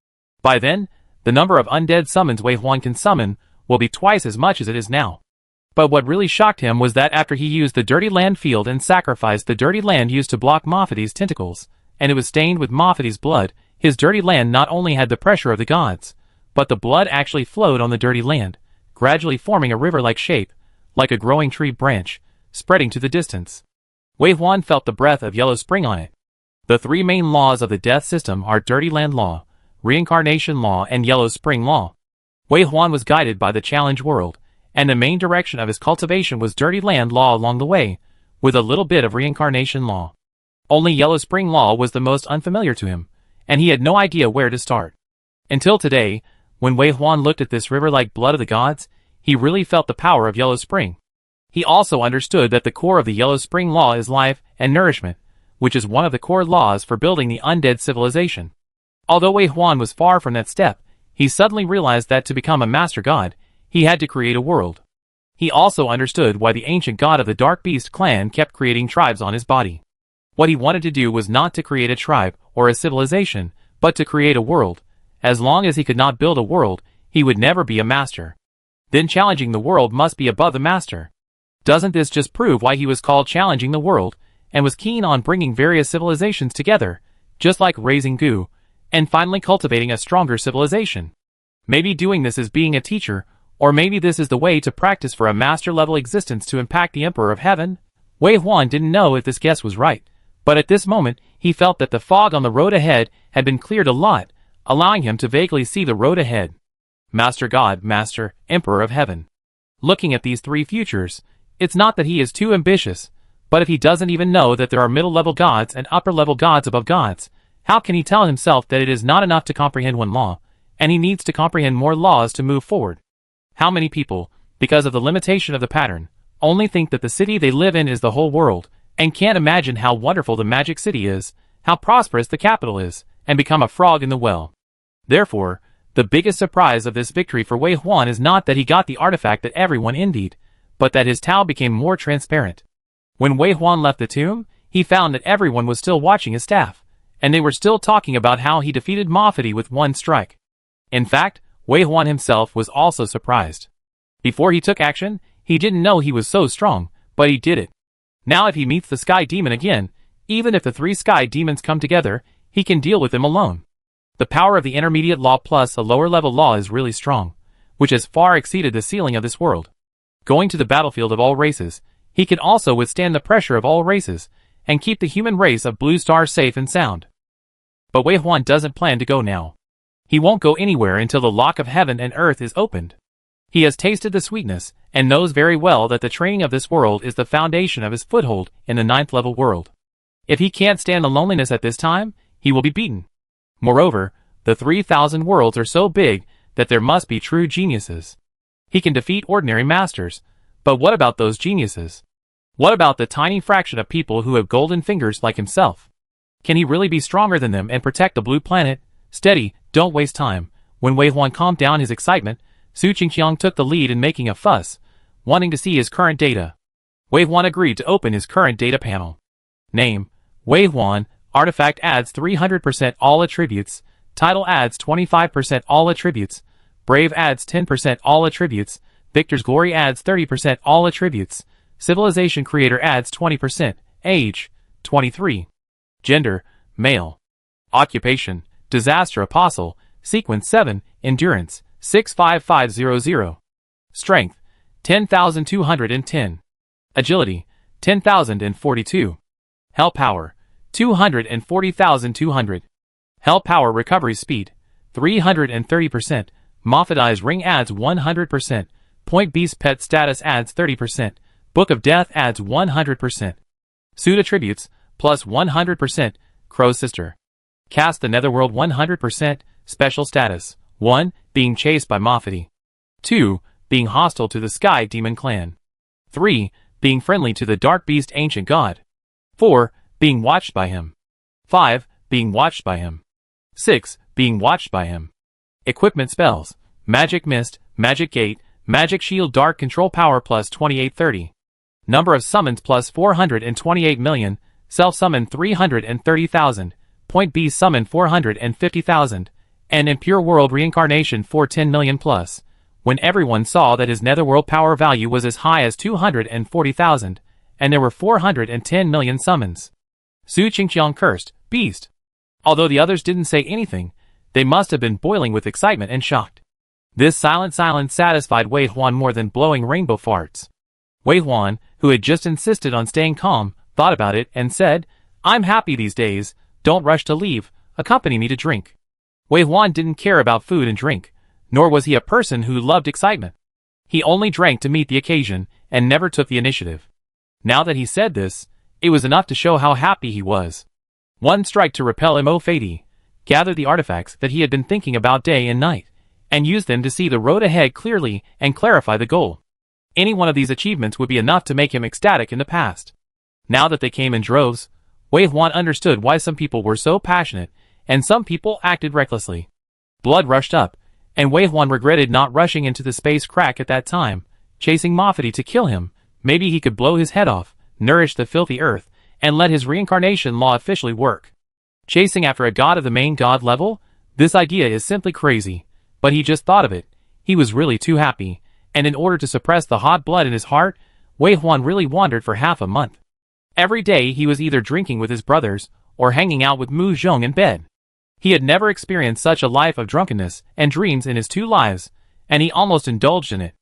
A: By then, the number of undead summons Wei Huan can summon will be twice as much as it is now. But what really shocked him was that after he used the dirty land field and sacrificed the dirty land used to block Mophity's tentacles, and it was stained with Mophity's blood, his dirty land not only had the pressure of the gods, but the blood actually flowed on the dirty land, gradually forming a river-like shape, like a growing tree branch, spreading to the distance. Wei Huan felt the breath of yellow spring on it. The 3 main laws of the death system are Dirty Land Law, Reincarnation Law, and Yellow Spring Law. Wei Huan was guided by the Challenge World, and the main direction of his cultivation was Dirty Land Law along the way, with a little bit of Reincarnation Law. Only Yellow Spring Law was the most unfamiliar to him, and he had no idea where to start. Until today, when Wei Huan looked at this river-like blood of the gods, he really felt the power of Yellow Spring. He also understood that the core of the Yellow Spring Law is life and nourishment, which is one of the core laws for building the undead civilization. Although Wei Huan was far from that step, he suddenly realized that to become a master god, he had to create a world. He also understood why the ancient god of the Dark Beast clan kept creating tribes on his body. What he wanted to do was not to create a tribe or a civilization, but to create a world. As long as he could not build a world, he would never be a master. Then challenging the world must be above the master. Doesn't this just prove why he was called challenging the world, and was keen on bringing various civilizations together, just like raising goo, and finally cultivating a stronger civilization? Maybe doing this is being a teacher, or maybe this is the way to practice for a master-level existence to impact the Emperor of Heaven? Wei Huan didn't know if this guess was right, but at this moment, he felt that the fog on the road ahead had been cleared a lot, allowing him to vaguely see the road ahead. Master God, Master, Emperor of Heaven. Looking at these 3 futures, it's not that he is too ambitious, but if he doesn't even know that there are middle-level gods and upper-level gods above gods, how can he tell himself that it is not enough to comprehend one law, and he needs to comprehend more laws to move forward? How many people, because of the limitation of the pattern, only think that the city they live in is the whole world, and can't imagine how wonderful the magic city is, how prosperous the capital is, and become a frog in the well? Therefore, the biggest surprise of this victory for Wei Huan is not that he got the artifact that everyone envied, but that his Tao became more transparent. When Wei Huan left the tomb, he found that everyone was still watching his staff, and they were still talking about how he defeated Mothity with 1 strike. In fact, Wei Huan himself was also surprised. Before he took action, he didn't know he was so strong, but he did it. Now if he meets the Sky Demon again, even if the 3 Sky Demons come together, he can deal with them alone. The power of the intermediate law plus a lower-level law is really strong, which has far exceeded the ceiling of this world. Going to the battlefield of all races, he can also withstand the pressure of all races, and keep the human race of Blue Star safe and sound. But Wei Huan doesn't plan to go now. He won't go anywhere until the lock of heaven and earth is opened. He has tasted the sweetness, and knows very well that the training of this world is the foundation of his foothold in the 9th level world. If he can't stand the loneliness at this time, he will be beaten. Moreover, the 3,000 worlds are so big that there must be true geniuses. He can defeat ordinary masters, but what about those geniuses? What about the tiny fraction of people who have golden fingers like himself? Can he really be stronger than them and protect the blue planet? Steady, don't waste time. When Wei Huan calmed down his excitement, Su Qingqiang took the lead in making a fuss, wanting to see his current data. Wei Huan agreed to open his current data panel. Name: Wei Huan. Artifact adds 300% all attributes. Title adds 25% all attributes. Brave adds 10% all attributes. Victor's Glory adds 30% all attributes. Civilization Creator adds 20%. Age: 23. Gender: male. Occupation: Disaster Apostle. Sequence 7. Endurance: 65500. Strength: 10,210. Agility: 10,042. Hell Power: 240,200. Hell Power Recovery Speed: 330%. Moffat Ring adds 100%. Point Beast Pet Status adds 30%. Book of Death adds 100%. Suit Attributes, plus 100%. Crow's Sister. Cast the Netherworld 100%. Special Status: 1. Being chased by Moffat. 2. Being hostile to the Sky Demon Clan. 3. Being friendly to the Dark Beast Ancient God. 4. Being watched by him. 5. Being watched by him. 6. Being watched by him. Equipment Spells: Magic Mist, Magic Gate, Magic Shield. Dark Control Power plus 2830. Number of Summons plus 428 million. Self-Summon 330,000. Point B Summon 450,000. And Impure World Reincarnation for 10 million plus. When everyone saw that his Netherworld power value was as high as 240,000, and there were 410 million summons. Su Qingqiang cursed, "Beast." Although the others didn't say anything, they must have been boiling with excitement and shocked. This silent silence satisfied Wei Huan more than blowing rainbow farts. Wei Huan, who had just insisted on staying calm, thought about it and said, "I'm happy these days, don't rush to leave, accompany me to drink." Wei Huan didn't care about food and drink, nor was he a person who loved excitement. He only drank to meet the occasion, and never took the initiative. Now that he said this, it was enough to show how happy he was. One strike to repel Mo Fady, gather the artifacts that he had been thinking about day and night, and use them to see the road ahead clearly and clarify the goal. Any one of these achievements would be enough to make him ecstatic in the past. Now that they came in droves, Wei Huan understood why some people were so passionate, and some people acted recklessly. Blood rushed up, and Wei Huan regretted not rushing into the space crack at that time, chasing Moffat to kill him. Maybe he could blow his head off, nourish the filthy earth, and let his reincarnation law officially work. Chasing after a god of the main god level? This idea is simply crazy, but he just thought of it. He was really too happy, and in order to suppress the hot blood in his heart, Wei Huan really wandered for half a month. Every day he was either drinking with his brothers, or hanging out with Mu Zhong in bed. He had never experienced such a life of drunkenness and dreams in his 2 lives, and he almost indulged in it.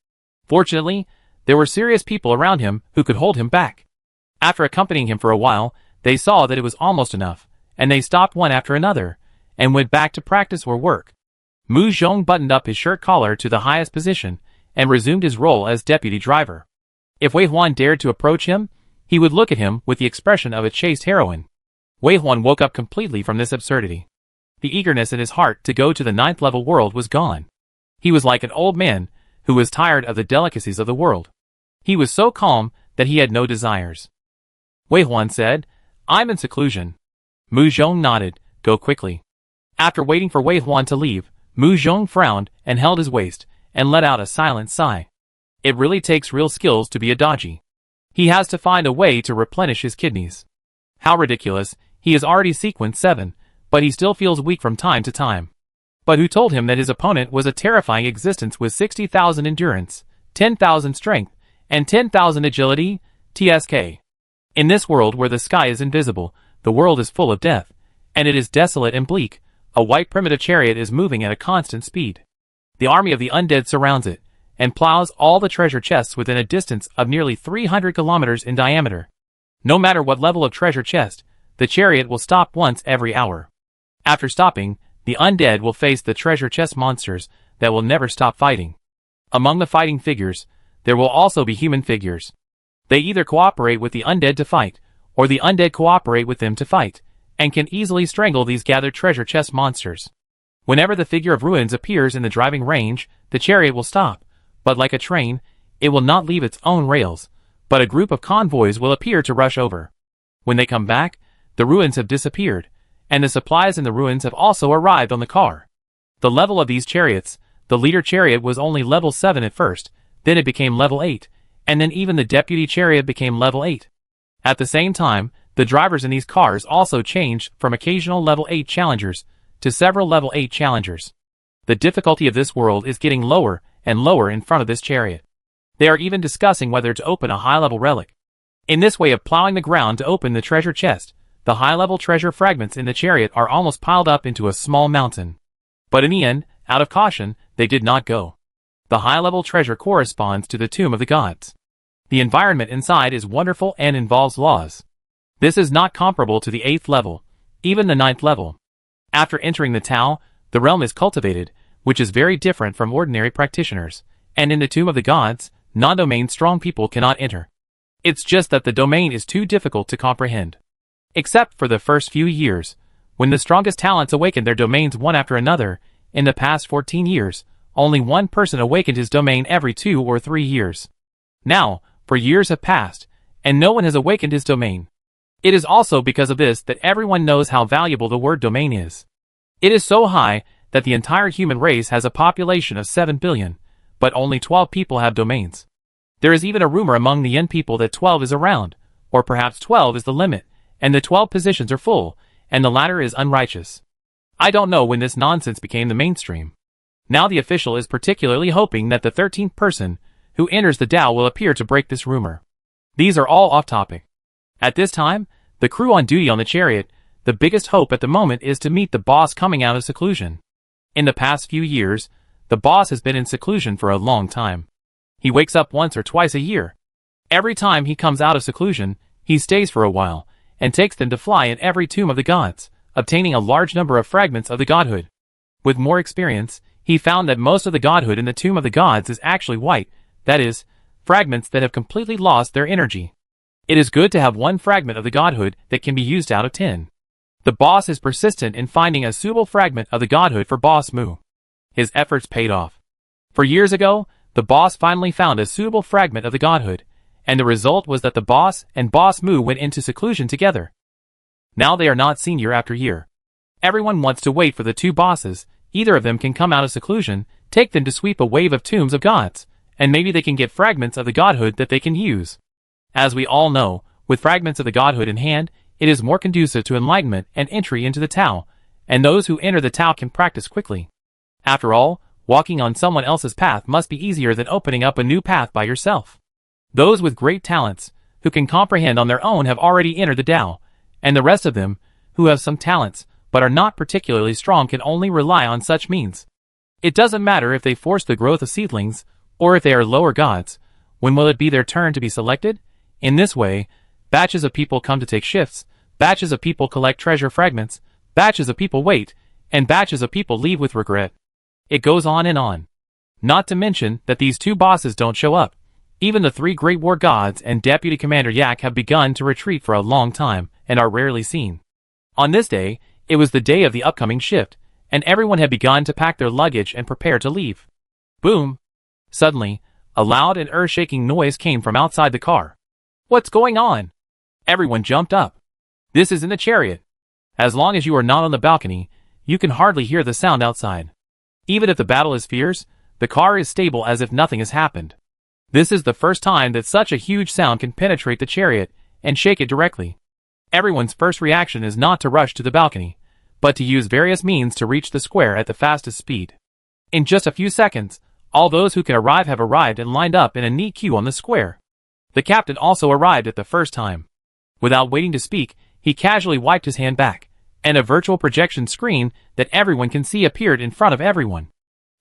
A: Fortunately, there were serious people around him who could hold him back. After accompanying him for a while, they saw that it was almost enough, and they stopped one after another, and went back to practice or work. Mu Zhong buttoned up his shirt collar to the highest position, and resumed his role as deputy driver. If Wei Huan dared to approach him, he would look at him with the expression of a chaste heroine. Wei Huan woke up completely from this absurdity. The eagerness in his heart to go to the 9th level world was gone. He was like an old man who was tired of the delicacies of the world. He was so calm that he had no desires. Wei Huan said, "I'm in seclusion." Mu Zhong nodded, "Go quickly." After waiting for Wei Huan to leave, Mu Zhong frowned and held his waist, and let out a silent sigh. It really takes real skills to be a dodgy. He has to find a way to replenish his kidneys. How ridiculous, he is already sequence 7, but he still feels weak from time to time. But who told him that his opponent was a terrifying existence with 60,000 endurance, 10,000 strength, and 10,000 agility? TSK. In this world where the sky is invisible, the world is full of death, and it is desolate and bleak. A white primitive chariot is moving at a constant speed. The army of the undead surrounds it, and plows all the treasure chests within a distance of nearly 300 kilometers in diameter. No matter what level of treasure chest, the chariot will stop once every hour. After stopping, the undead will face the treasure chest monsters that will never stop fighting. Among the fighting figures, there will also be human figures. They either cooperate with the undead to fight, or the undead cooperate with them to fight, and can easily strangle these gathered treasure chest monsters. Whenever the figure of ruins appears in the driving range, the chariot will stop, but like a train, it will not leave its own rails, but a group of convoys will appear to rush over. When they come back, the ruins have disappeared, and the supplies in the ruins have also arrived on the car. The level of these chariots, the leader chariot was only level 7 at first, then it became level 8, and then even the deputy chariot became level 8. At the same time, the drivers in these cars also changed from occasional level 8 challengers to several level 8 challengers. The difficulty of this world is getting lower and lower in front of this chariot. They are even discussing whether to open a high-level relic. In this way of plowing the ground to open the treasure chest, the high-level treasure fragments in the chariot are almost piled up into a small mountain. But in the end, out of caution, they did not go. The high-level treasure corresponds to the tomb of the gods. The environment inside is wonderful and involves laws. This is not comparable to the 8th level, even the 9th level. After entering the Tao, the realm is cultivated, which is very different from ordinary practitioners, and in the tomb of the gods, non-domain strong people cannot enter. It's just that the domain is too difficult to comprehend. Except for the first few years, when the strongest talents awakened their domains one after another, in the past 14 years, only one person awakened his domain every 2 or 3 years. Now, for years have passed, and no one has awakened his domain. It is also because of this that everyone knows how valuable the word domain is. It is so high that the entire human race has a population of 7 billion, but only 12 people have domains. There is even a rumor among the Yen people that 12 is around, or perhaps 12 is the limit, and the 12 positions are full, and the latter is unrighteous. I don't know when this nonsense became the mainstream. Now the official is particularly hoping that the 13th person who enters the Tao will appear to break this rumor. These are all off topic. At this time, the crew on duty on the chariot, the biggest hope at the moment is to meet the boss coming out of seclusion. In the past few years, the boss has been in seclusion for a long time. He wakes up once or twice a year. Every time he comes out of seclusion, he stays for a while, and takes them to fly in every tomb of the gods, obtaining a large number of fragments of the godhood. With more experience, he found that most of the godhood in the tomb of the gods is actually white, that is, fragments that have completely lost their energy. It is good to have one fragment of the godhood that can be used out of 10. The boss is persistent in finding a suitable fragment of the godhood for Boss Mu. His efforts paid off. For years ago, the boss finally found a suitable fragment of the godhood, and the result was that the boss and Boss Mu went into seclusion together. Now they are not seen year after year. Everyone wants to wait for the two bosses. Either of them can come out of seclusion, take them to sweep a wave of tombs of gods, and maybe they can get fragments of the godhood that they can use. As we all know, with fragments of the godhood in hand, it is more conducive to enlightenment and entry into the Tao, and those who enter the Tao can practice quickly. After all, walking on someone else's path must be easier than opening up a new path by yourself. Those with great talents, who can comprehend on their own, have already entered the Tao, and the rest of them, who have some talents, but are not particularly strong, can only rely on such means. It doesn't matter if they force the growth of seedlings, or if they are lower gods. When will it be their turn to be selected? In this way, batches of people come to take shifts, batches of people collect treasure fragments, batches of people wait, and batches of people leave with regret. It goes on and on. Not to mention that these two bosses don't show up. Even the 3 great war gods and Deputy Commander Yak have begun to retreat for a long time, and are rarely seen. On this day, it was the day of the upcoming shift, and everyone had begun to pack their luggage and prepare to leave. Boom! Suddenly, a loud and earth-shaking noise came from outside the car. What's going on? Everyone jumped up. This is in the chariot. As long as you are not on the balcony, you can hardly hear the sound outside. Even if the battle is fierce, the car is stable as if nothing has happened. This is the first time that such a huge sound can penetrate the chariot and shake it directly. Everyone's first reaction is not to rush to the balcony, but to use various means to reach the square at the fastest speed. In just a few seconds, all those who can arrive have arrived and lined up in a neat queue on the square. The captain also arrived at the first time. Without waiting to speak, he casually wiped his hand back, and a virtual projection screen that everyone can see appeared in front of everyone.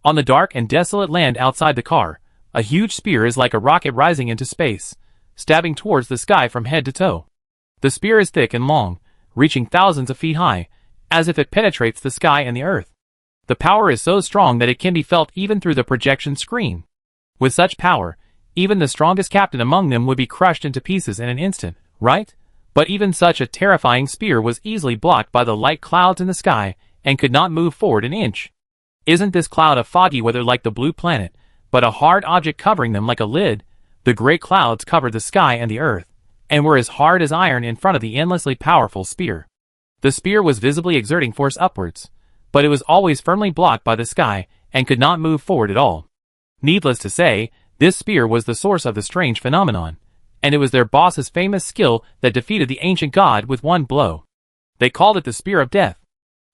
A: On the dark and desolate land outside the car, a huge spear is like a rocket rising into space, stabbing towards the sky from head to toe. The spear is thick and long, reaching thousands of feet high, as if it penetrates the sky and the earth. The power is so strong that it can be felt even through the projection screen. With such power, even the strongest captain among them would be crushed into pieces in an instant, right? But even such a terrifying spear was easily blocked by the light clouds in the sky and could not move forward an inch. Isn't this cloud a foggy weather like the blue planet, but a hard object covering them like a lid? The great clouds covered the sky and the earth, and were as hard as iron in front of the endlessly powerful spear. The spear was visibly exerting force upwards, but it was always firmly blocked by the sky and could not move forward at all. Needless to say, this spear was the source of the strange phenomenon, and it was their boss's famous skill that defeated the ancient god with one blow. They called it the Spear of Death.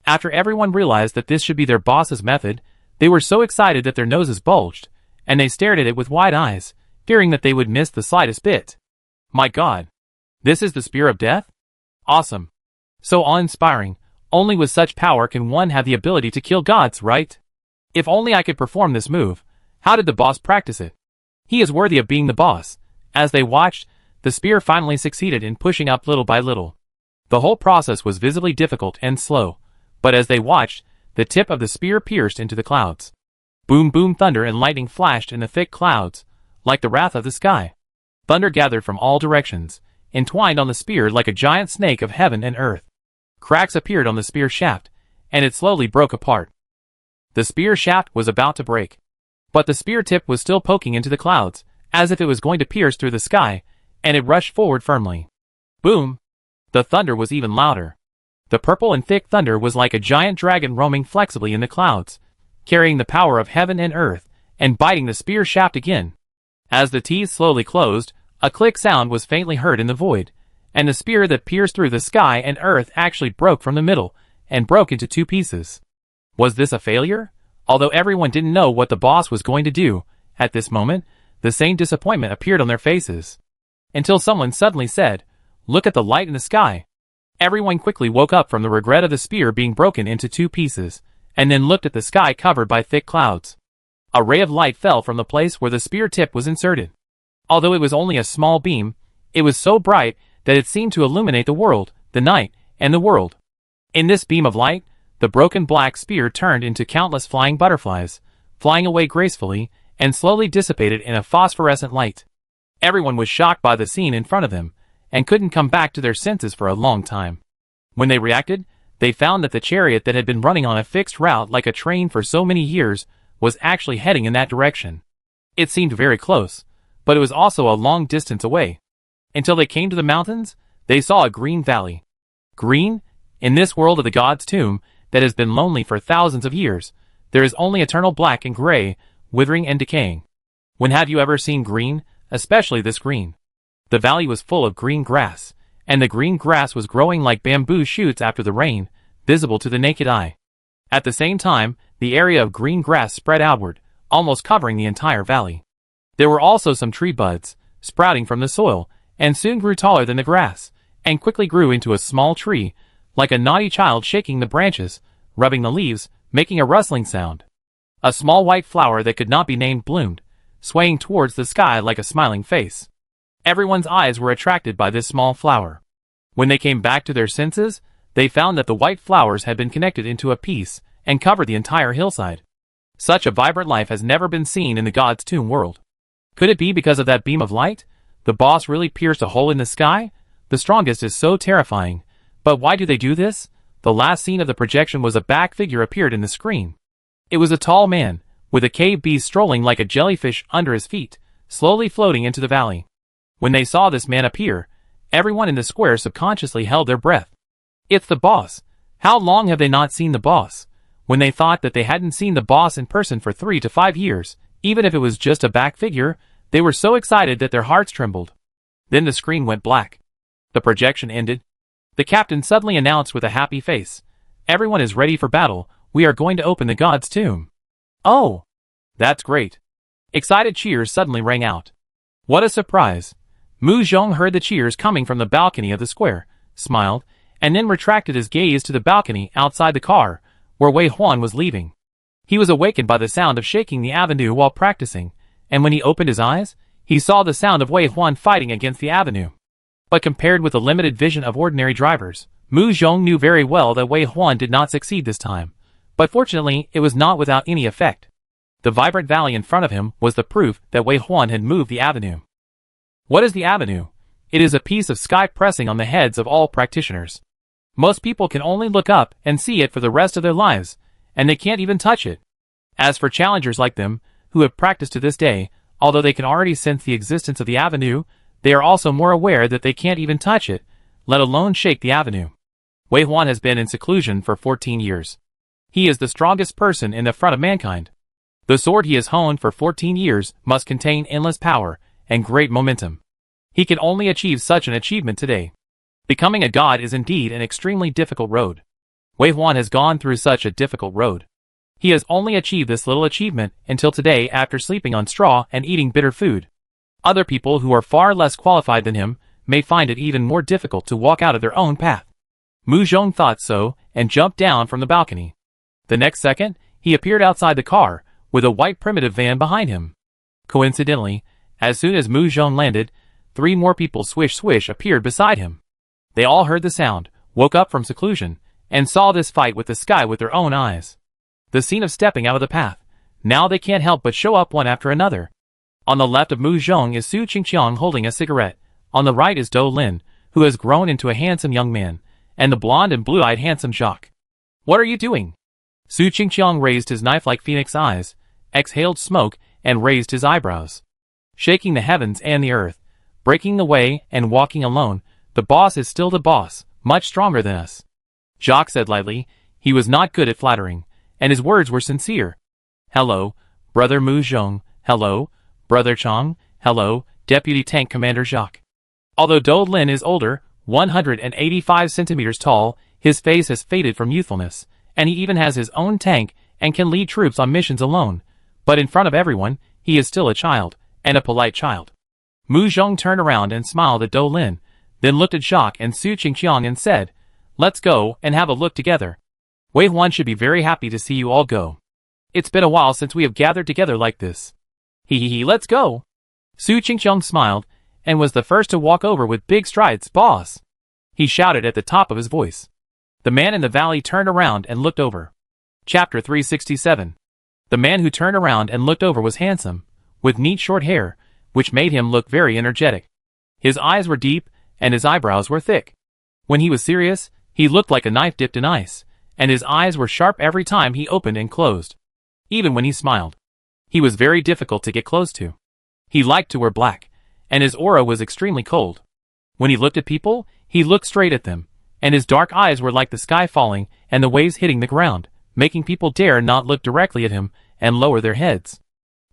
A: After everyone realized that this should be their boss's method, they were so excited that their noses bulged, and they stared at it with wide eyes, fearing that they would miss the slightest bit. My god! This is the Spear of Death? Awesome! So awe-inspiring. Only with such power can one have the ability to kill gods, right? If only I could perform this move. How did the boss practice it? He is worthy of being the boss. As they watched, the spear finally succeeded in pushing up little by little. The whole process was visibly difficult and slow, but as they watched, the tip of the spear pierced into the clouds. Boom boom, thunder and lightning flashed in the thick clouds, like the wrath of the sky. Thunder gathered from all directions, entwined on the spear like a giant snake of heaven and earth. Cracks appeared on the spear shaft, and it slowly broke apart. The spear shaft was about to break, but the spear tip was still poking into the clouds, as if it was going to pierce through the sky, and it rushed forward firmly. Boom! The thunder was even louder. The purple and thick thunder was like a giant dragon roaming flexibly in the clouds, carrying the power of heaven and earth, and biting the spear shaft again. As the teeth slowly closed, a click sound was faintly heard in the void, and the spear that pierced through the sky and earth actually broke from the middle, and broke into two pieces. Was this a failure? Although everyone didn't know what the boss was going to do, at this moment, the same disappointment appeared on their faces. Until someone suddenly said, "Look at the light in the sky." Everyone quickly woke up from the regret of the spear being broken into two pieces, and then looked at the sky covered by thick clouds. A ray of light fell from the place where the spear tip was inserted. Although it was only a small beam, it was so bright that it seemed to illuminate the world, the night, and the world. In this beam of light, the broken black spear turned into countless flying butterflies, flying away gracefully, and slowly dissipated in a phosphorescent light. Everyone was shocked by the scene in front of them, and couldn't come back to their senses for a long time. When they reacted, they found that the chariot that had been running on a fixed route like a train for so many years was actually heading in that direction. It seemed very close, but it was also a long distance away. Until they came to the mountains, they saw a green valley. Green? In this world of the god's tomb that has been lonely for thousands of years, there is only eternal black and gray, withering and decaying. When have you ever seen green, especially this green? The valley was full of green grass, and the green grass was growing like bamboo shoots after the rain, visible to the naked eye. At the same time, the area of green grass spread outward, almost covering the entire valley. There were also some tree buds, sprouting from the soil, and soon grew taller than the grass, and quickly grew into a small tree, like a naughty child shaking the branches, rubbing the leaves, making a rustling sound. A small white flower that could not be named bloomed, swaying towards the sky like a smiling face. Everyone's eyes were attracted by this small flower. When they came back to their senses, they found that the white flowers had been connected into a piece and covered the entire hillside. Such a vibrant life has never been seen in the god's tomb world. Could it be because of that beam of light? The boss really pierced a hole in the sky? The strongest is so terrifying. But why do they do this? The last scene of the projection was a back figure appeared in the screen. It was a tall man, with a cave beast strolling like a jellyfish under his feet, slowly floating into the valley. When they saw this man appear, everyone in the square subconsciously held their breath. It's the boss. How long have they not seen the boss? When they thought that they hadn't seen the boss in person for 3 to 5 years, even if it was just a back figure, they were so excited that their hearts trembled. Then the screen went black. The projection ended. The captain suddenly announced with a happy face, "Everyone is ready for battle. We are going to open the god's tomb." "Oh, that's great." Excited cheers suddenly rang out. What a surprise. Mu Zhong heard the cheers coming from the balcony of the square, smiled, and then retracted his gaze to the balcony outside the car, where Wei Huan was leaving. He was awakened by the sound of shaking the avenue while practicing, and when he opened his eyes, he saw the sound of Wei Huan fighting against the avenue. But compared with the limited vision of ordinary drivers, Mu Zhong knew very well that Wei Huan did not succeed this time. But fortunately, it was not without any effect. The vibrant valley in front of him was the proof that Wei Huan had moved the avenue. What is the avenue? It is a piece of sky pressing on the heads of all practitioners. Most people can only look up and see it for the rest of their lives, and they can't even touch it. As for challengers like them, who have practiced to this day, although they can already sense the existence of the avenue, they are also more aware that they can't even touch it, let alone shake the avenue. Wei Huan has been in seclusion for 14 years. He is the strongest person in the front of mankind. The sword he has honed for 14 years must contain endless power and great momentum. He can only achieve such an achievement today. Becoming a god is indeed an extremely difficult road. Wei Huan has gone through such a difficult road. He has only achieved this little achievement until today after sleeping on straw and eating bitter food. Other people who are far less qualified than him may find it even more difficult to walk out of their own path. Mu Zhong thought so and jumped down from the balcony. The next second, he appeared outside the car, with a white primitive van behind him. Coincidentally, as soon as Mu Zhong landed, 3 more people swish appeared beside him. They all heard the sound, woke up from seclusion, and saw this fight with the sky with their own eyes. The scene of stepping out of the path. Now they can't help but show up one after another. On the left of Mu Zhong is Su Qingqiang holding a cigarette. On the right is Dou Lin, who has grown into a handsome young man, and the blonde and blue-eyed handsome Jacques. What are you doing? Su Qingqiang raised his knife-like phoenix eyes, exhaled smoke, and raised his eyebrows. Shaking the heavens and the earth, breaking the way and walking alone, the boss is still the boss, much stronger than us. Jacques said lightly. He was not good at flattering, and his words were sincere. Hello, Brother Mu Zhong. Hello, Brother Chang. Hello, Deputy Tank Commander Jacques. Although Dou Lin is older, 185 centimeters tall, his face has faded from youthfulness, and he even has his own tank and can lead troops on missions alone. But in front of everyone, he is still a child, and a polite child. Mu Zhong turned around and smiled at Dou Lin, then looked at Jacques and Su Qingqiang and said, "Let's go and have a look together. Wei Huan should be very happy to see you all go. It's been a while since we have gathered together like this. Hee, let's go." Su Qingqiang smiled, and was the first to walk over with big strides. "Boss!" he shouted at the top of his voice. The man in the valley turned around and looked over. Chapter 367. The man who turned around and looked over was handsome, with neat short hair, which made him look very energetic. His eyes were deep, and his eyebrows were thick. When he was serious, he looked like a knife dipped in ice, and his eyes were sharp every time he opened and closed. Even when he smiled, he was very difficult to get close to. He liked to wear black, and his aura was extremely cold. When he looked at people, he looked straight at them, and his dark eyes were like the sky falling and the waves hitting the ground, making people dare not look directly at him and lower their heads.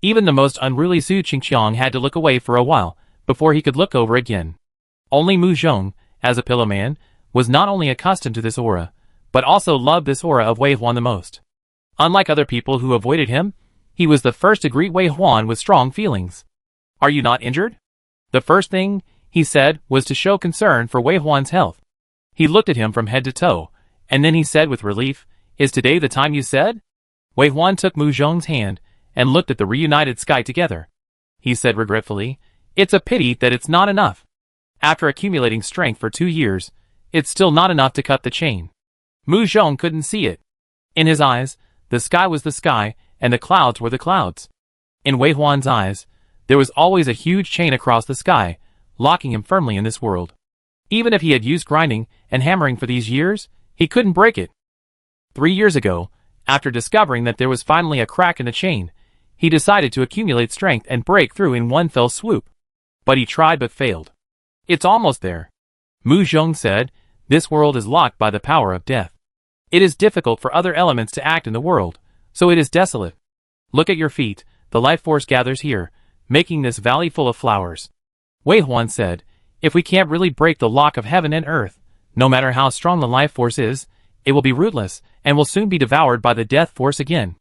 A: Even the most unruly Su Qingqiang had to look away for a while before he could look over again. Only Mu Zhong, as a pillow man, was not only accustomed to this aura, but also loved this aura of Wei Huan the most. Unlike other people who avoided him, he was the first to greet Wei Huan with strong feelings. "Are you not injured?" The first thing he said was to show concern for Wei Huan's health. He looked at him from head to toe, and then he said with relief, "Is today the time you said?" Wei Huan took Mu Zhong's hand and looked at the reunited sky together. He said regretfully, "It's a pity that it's not enough. After accumulating strength for 2 years, it's still not enough to cut the chain." Mu Zhong couldn't see it. In his eyes, the sky was the sky, and the clouds were the clouds. In Wei Huan's eyes, there was always a huge chain across the sky, locking him firmly in this world. Even if he had used grinding and hammering for these years, he couldn't break it. 3 years ago, after discovering that there was finally a crack in the chain, he decided to accumulate strength and break through in one fell swoop. But he tried but failed. "It's almost there," Mu Zhong said. "This world is locked by the power of death. It is difficult for other elements to act in the world, so it is desolate. Look at your feet, the life force gathers here, making this valley full of flowers." Wei Huan said, "If we can't really break the lock of heaven and earth, no matter how strong the life force is, it will be rootless and will soon be devoured by the death force again.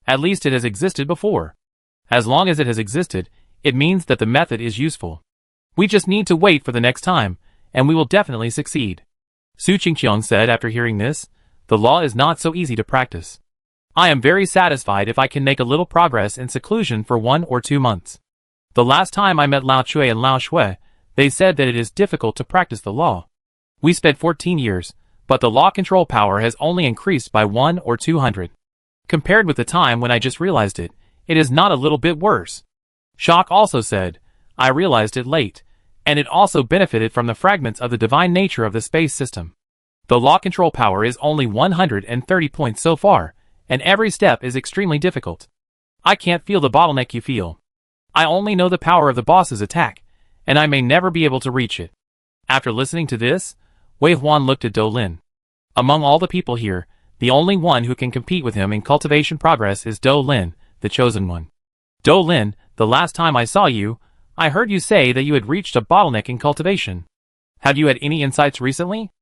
A: At least it has existed before. As long as it has existed, it means that the method is useful. We just need to wait for the next time, and we will definitely succeed." Su Qingqiang said after hearing this, "The law is not so easy to practice. I am very satisfied if I can make a little progress in seclusion for 1 or 2 months. The last time I met Lao Chui and Lao Shui, they said that it is difficult to practice the law. We spent 14 years, but the law control power has only increased by 1 or 200. Compared with the time when I just realized it, it is not a little bit worse." Jacques also said, "I realized it late. and it also benefited from the fragments of the divine nature of the space system. The law control power is only 130 points so far, and every step is extremely difficult. I can't feel the bottleneck you feel. I only know the power of the boss's attack, and I may never be able to reach it. After listening to this, Wei Huan looked at Dolin. Among all the people here, the only one who can compete with him in cultivation progress is Dolin, the chosen one. Dolin, the last time I saw you, I heard you say that you had reached a bottleneck in cultivation. Have you had any insights recently?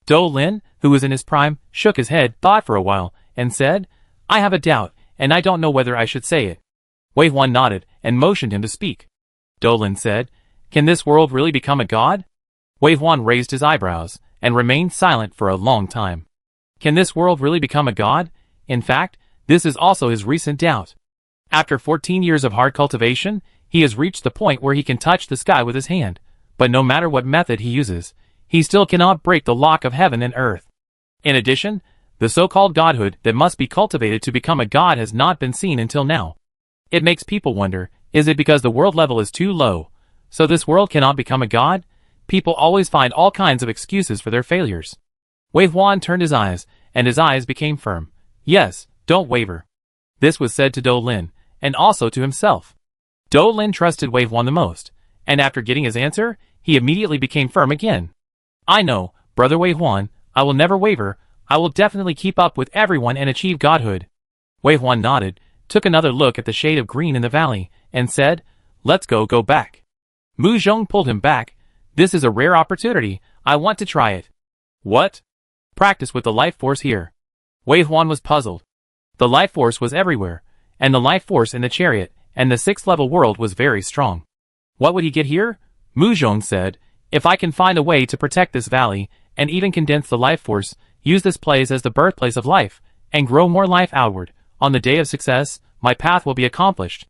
A: Dolin, who was in his prime, shook his head, thought for a while, and said, I have a doubt, and I don't know whether I should say it. Wei Huan nodded, and motioned him to speak. Dolin said, Can this world really become a god? Wei Huan raised his eyebrows, and remained silent for a long time. Can this world really become a god? In fact, this is also his recent doubt. After 14 years of hard cultivation, he has reached the point where he can touch the sky with his hand, but no matter what method he uses, he still cannot break the lock of heaven and earth. In addition, the so-called godhood that must be cultivated to become a god has not been seen until now. It makes people wonder, is it because the world level is too low, so this world cannot become a god? People always find all kinds of excuses for their failures. Wei Huan turned his eyes, and his eyes became firm. Yes, don't waver. This was said to Dolin, and also to himself. Dolin trusted Wei Huan the most, and after getting his answer, he immediately became firm again. I know, brother Wei Huan, I will never waver. I will definitely keep up with everyone and achieve godhood. Wei Huan nodded, took another look at the shade of green in the valley, and said, Let's go back. Mu Zhong pulled him back. This is a rare opportunity. I want to try it. What? Practice with the life force here. Wei Huan was puzzled. The life force was everywhere, and the life force in the chariot and the 6th level world was very strong. What would he get here? Mu Zhong said, If I can find a way to protect this valley, and even condense the life force, use this place as the birthplace of life, and grow more life outward, on the day of success, my path will be accomplished.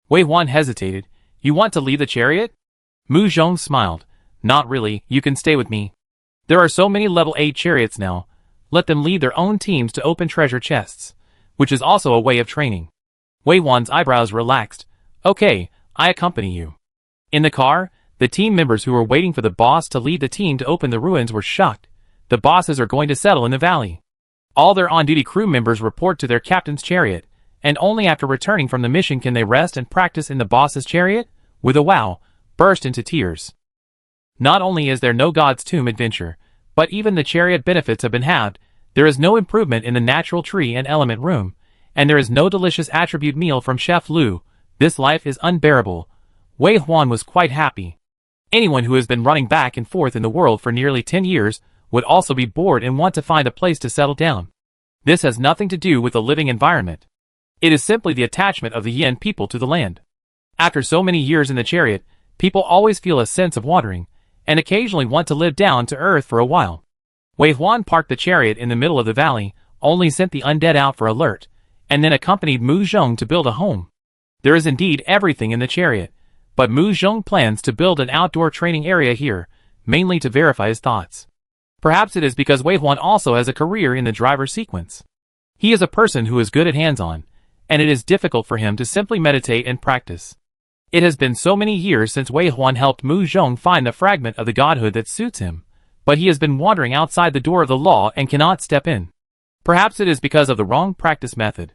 A: Wei Huan hesitated. You want to leave the chariot? Mu Zhong smiled. Not really, you can stay with me. There are so many level 8 chariots now. Let them lead their own teams to open treasure chests, which is also a way of training. Wei Huan's eyebrows relaxed. Okay, I accompany you. In the car, the team members who were waiting for the boss to lead the team to open the ruins were shocked. The bosses are going to settle in the valley. All their on-duty crew members report to their captain's chariot, and only after returning from the mission can they rest and practice in the boss's chariot, with a wow, burst into tears. Not only is there no God's Tomb adventure, but even the chariot benefits have been halved. There is no improvement in the natural tree and element room, and there is no delicious attribute meal from Chef Lu. This life is unbearable. Wei Huan was quite happy. Anyone who has been running back and forth in the world for nearly 10 years would also be bored and want to find a place to settle down. This has nothing to do with the living environment. It is simply the attachment of the Yin people to the land. After so many years in the chariot, people always feel a sense of wandering, and occasionally want to live down to earth for a while. Wei Huan parked the chariot in the middle of the valley, only sent the undead out for alert, and then accompanied Mu Zhong to build a home. There is indeed everything in the chariot, but Mu Zhong plans to build an outdoor training area here, mainly to verify his thoughts. Perhaps it is because Wei Huan also has a career in the driver sequence. He is a person who is good at hands-on, and it is difficult for him to simply meditate and practice. It has been so many years since Wei Huan helped Mu Zhong find the fragment of the godhood that suits him, but he has been wandering outside the door of the law and cannot step in. Perhaps it is because of the wrong practice method.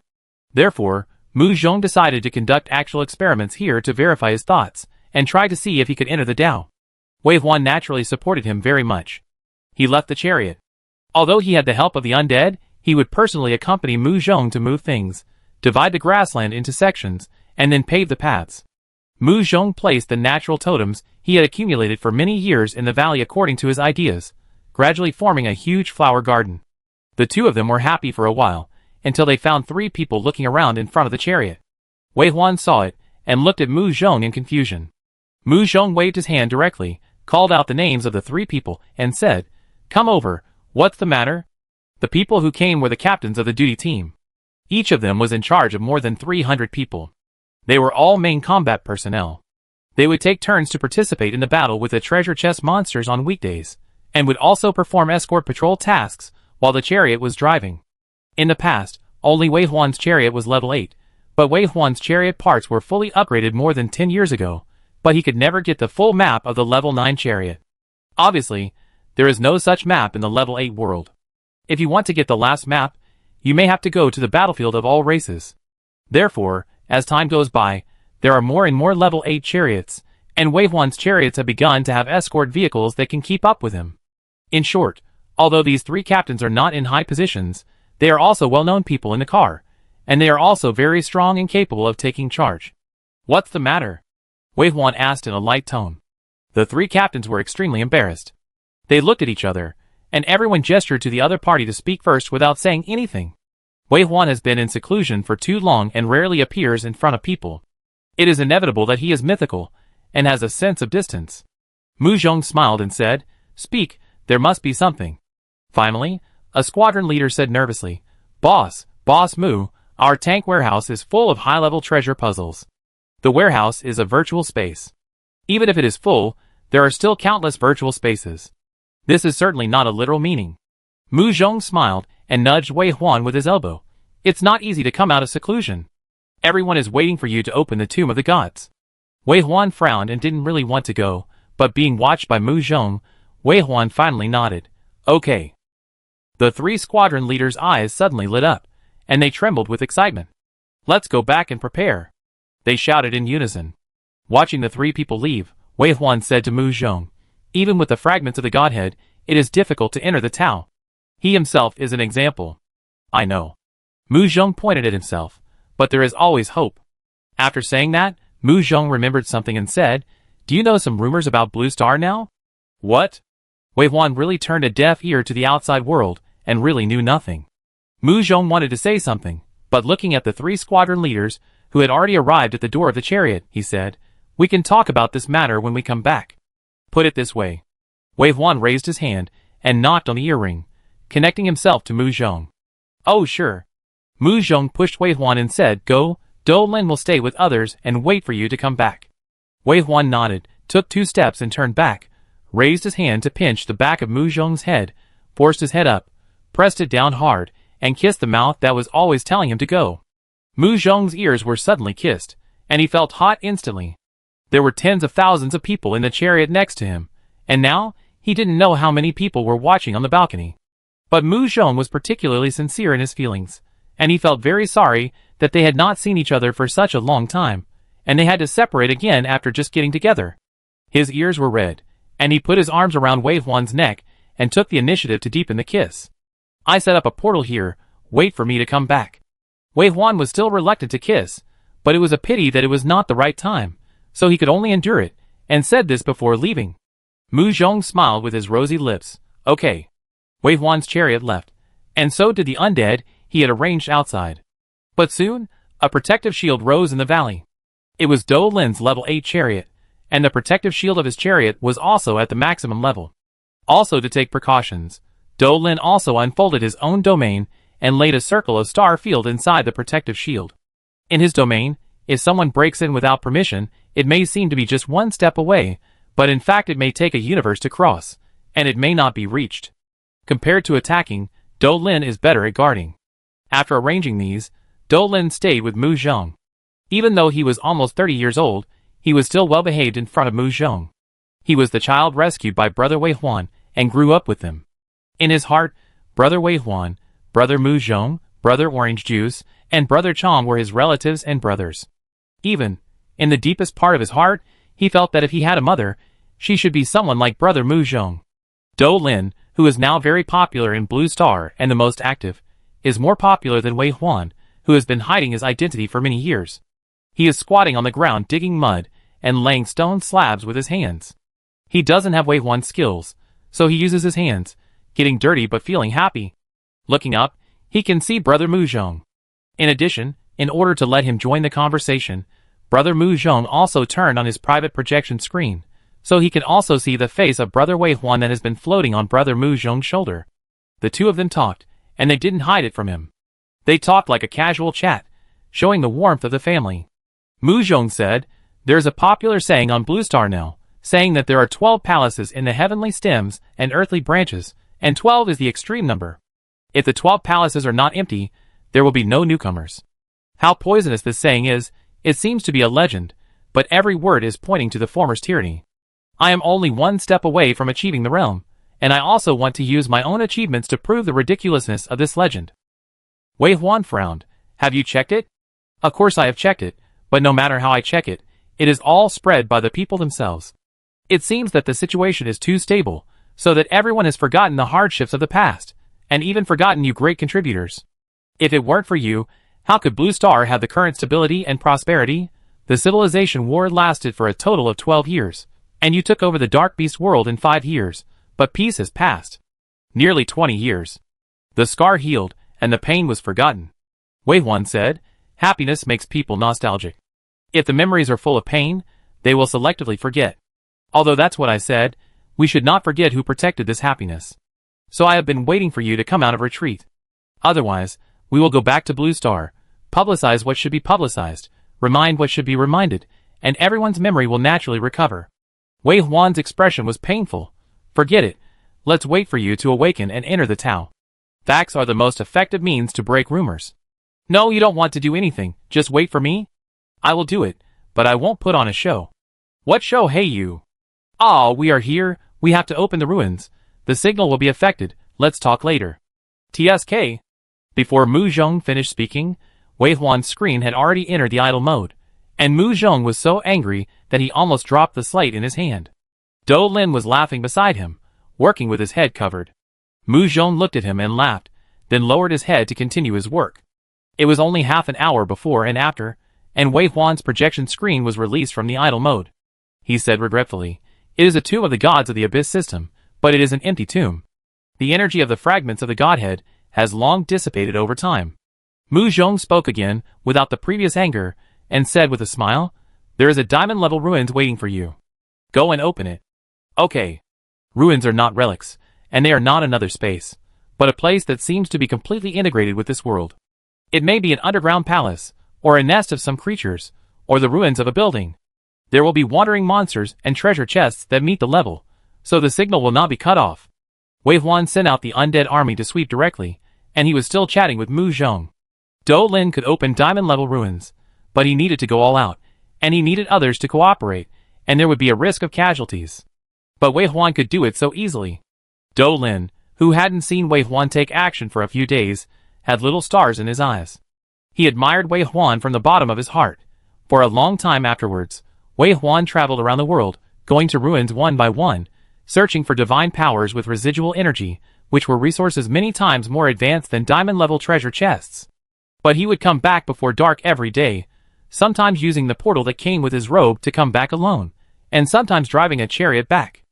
A: Therefore, Mu Zhong decided to conduct actual experiments here to verify his thoughts, and try to see if he could enter the Tao. Wei Huan naturally supported him very much. He left the chariot. Although he had the help of the undead, he would personally accompany Mu Zhong to move things, divide the grassland into sections, and then pave the paths. Mu Zhong placed the natural totems he had accumulated for many years in the valley according to his ideas, gradually forming a huge flower garden. The two of them were happy for a while, until they found 3 people looking around in front of the chariot. Wei Huan saw it, and looked at Mu Zhong in confusion. Mu Zhong waved his hand directly, called out the names of the 3 people, and said, Come over, what's the matter? The people who came were the captains of the duty team. Each of them was in charge of more than 300 people. They were all main combat personnel. They would take turns to participate in the battle with the treasure chest monsters on weekdays, and would also perform escort patrol tasks while the chariot was driving. In the past, only Wei Huan's chariot was level 8, but Wei Huan's chariot parts were fully upgraded more than 10 years ago, but he could never get the full map of the level 9 chariot. Obviously, there is no such map in the level 8 world. If you want to get the last map, you may have to go to the battlefield of all races. Therefore, as time goes by, there are more and more level 8 chariots, and Wave 1's chariots have begun to have escort vehicles that can keep up with him. In short, although these 3 captains are not in high positions, they are also well-known people in the car, and they are also very strong and capable of taking charge. What's the matter? Wave 1 asked in a light tone. The 3 captains were extremely embarrassed. They looked at each other, and everyone gestured to the other party to speak first without saying anything. Wave 1 has been in seclusion for too long and rarely appears in front of people. It is inevitable that he is mythical, and has a sense of distance. Mu Zhong smiled and said, "Speak, there must be something." Finally, a squadron leader said nervously, Boss Mu, our tank warehouse is full of high-level treasure puzzles. The warehouse is a virtual space. Even if it is full, there are still countless virtual spaces. This is certainly not a literal meaning. Mu Zhong smiled and nudged Wei Huan with his elbow. It's not easy to come out of seclusion. Everyone is waiting for you to open the Tomb of the Gods. Wei Huan frowned and didn't really want to go, but being watched by Mu Zhong, Wei Huan finally nodded. Okay. The 3 squadron leaders' eyes suddenly lit up, and they trembled with excitement. Let's go back and prepare. They shouted in unison. Watching the 3 people leave, Wei Huan said to Mu Zhong, even with the fragments of the Godhead, it is difficult to enter the Tao. He himself is an example. I know. Mu Zhong pointed at himself, but there is always hope. After saying that, Mu Zhong remembered something and said, Do you know some rumors about Blue Star now? What? Wei Huan really turned a deaf ear to the outside world, and really knew nothing. Mu Zhong wanted to say something, but looking at the 3 squadron leaders, who had already arrived at the door of the chariot, he said, We can talk about this matter when we come back. Put it this way. Wei Huan raised his hand, and knocked on the earring, connecting himself to Mu Zhong. Oh sure. Mu Zhong pushed Wei Huan and said, Go, Dou Lin will stay with others and wait for you to come back. Wei Huan nodded, took 2 steps and turned back, raised his hand to pinch the back of Mu Zhong's head, forced his head up, pressed it down hard, and kissed the mouth that was always telling him to go. Mu Zhong's ears were suddenly kissed, and he felt hot instantly. There were tens of thousands of people in the chariot next to him, and now, he didn't know how many people were watching on the balcony. But Mu Zhong was particularly sincere in his feelings, and he felt very sorry that they had not seen each other for such a long time, and they had to separate again after just getting together. His ears were red, and he put his arms around Wei Huan's neck and took the initiative to deepen the kiss. I set up a portal here, wait for me to come back. Wei Huan was still reluctant to kiss, but it was a pity that it was not the right time, so he could only endure it, and said this before leaving. Mu Zhong smiled with his rosy lips. Okay. Wei Huan's chariot left, and so did the undead he had arranged outside. But soon, a protective shield rose in the valley. It was Dou Lin's level 8 chariot, and the protective shield of his chariot was also at the maximum level. Also to take precautions, Dou Lin also unfolded his own domain and laid a circle of star field inside the protective shield. In his domain, if someone breaks in without permission, it may seem to be just one step away, but in fact it may take a universe to cross, and it may not be reached. Compared to attacking, Dou Lin is better at guarding. After arranging these, Dou Lin stayed with Mu Zhong. Even though he was almost 30 years old, he was still well behaved in front of Mu Zhong. He was the child rescued by Brother Wei Huan and grew up with them. In his heart, Brother Wei Huan, Brother Mu Zhong, Brother Orange Juice, and Brother Chong were his relatives and brothers. Even, in the deepest part of his heart, he felt that if he had a mother, she should be someone like Brother Mu Zhong. Dou Lin, who is now very popular in Blue Star and the most active, is more popular than Wei Huan, who has been hiding his identity for many years. He is squatting on the ground digging mud and laying stone slabs with his hands. He doesn't have Wei Huan's skills, so he uses his hands, getting dirty but feeling happy. Looking up, he can see Brother Mu Zhong. In addition, in order to let him join the conversation, Brother Mu Zhong also turned on his private projection screen, so he can also see the face of Brother Wei Huan that has been floating on Brother Mu Zhong's shoulder. The two of them talked, and they didn't hide it from him. They talked like a casual chat, showing the warmth of the family. Mu Zhong said, There's a popular saying on Blue Star now, saying that there are 12 palaces in the heavenly stems and earthly branches, and 12 is the extreme number. If the 12 palaces are not empty, there will be no newcomers. How poisonous this saying is, it seems to be a legend, but every word is pointing to the former's tyranny. I am only one step away from achieving the realm, and I also want to use my own achievements to prove the ridiculousness of this legend. Wei Huan frowned. Have you checked it? Of course I have checked it, but no matter how I check it, it is all spread by the people themselves. It seems that the situation is too stable, so that everyone has forgotten the hardships of the past, and even forgotten you great contributors. If it weren't for you, how could Blue Star have the current stability and prosperity? The civilization war lasted for a total of 12 years, and you took over the Dark Beast world in 5 years, but peace has passed. Nearly 20 years. The scar healed, and the pain was forgotten. Wei Huan said, happiness makes people nostalgic. If the memories are full of pain, they will selectively forget. Although that's what I said, we should not forget who protected this happiness. So I have been waiting for you to come out of retreat. Otherwise, we will go back to Blue Star, publicize what should be publicized, remind what should be reminded, and everyone's memory will naturally recover. Wei Huan's expression was painful. Forget it. Let's wait for you to awaken and enter the Tao. Facts are the most effective means to break rumors. No, you don't want to do anything, just wait for me? I will do it, but I won't put on a show. What show, hey you? Ah, we are here, we have to open the ruins. The signal will be affected, let's talk later. TSK. Before Mu Zhong finished speaking, Wei Huan's screen had already entered the idle mode, and Mu Zhong was so angry that he almost dropped the slate in his hand. Do Lin was laughing beside him, working with his head covered. Mu Zhong looked at him and laughed, then lowered his head to continue his work. It was only half an hour before and after, and Wei Huan's projection screen was released from the idle mode. He said regretfully, it is a tomb of the gods of the Abyss system, but it is an empty tomb. The energy of the fragments of the godhead has long dissipated over time. Mu Zhong spoke again, without the previous anger, and said with a smile, there is a diamond-level ruins waiting for you. Go and open it. Okay. Ruins are not relics, and they are not another space, but a place that seems to be completely integrated with this world. It may be an underground palace, or a nest of some creatures, or the ruins of a building. There will be wandering monsters and treasure chests that meet the level, so the signal will not be cut off. Wei Huan sent out the undead army to sweep directly, and he was still chatting with Mu Zhong. Do Lin could open diamond-level ruins, but he needed to go all out, and he needed others to cooperate, and there would be a risk of casualties. But Wei Huan could do it so easily. Do Lin, who hadn't seen Wei Huan take action for a few days, had little stars in his eyes. He admired Wei Huan from the bottom of his heart. For a long time afterwards, Wei Huan traveled around the world, going to ruins one by one, searching for divine powers with residual energy, which were resources many times more advanced than diamond-level treasure chests. But he would come back before dark every day, sometimes using the portal that came with his robe to come back alone, and sometimes driving a chariot back.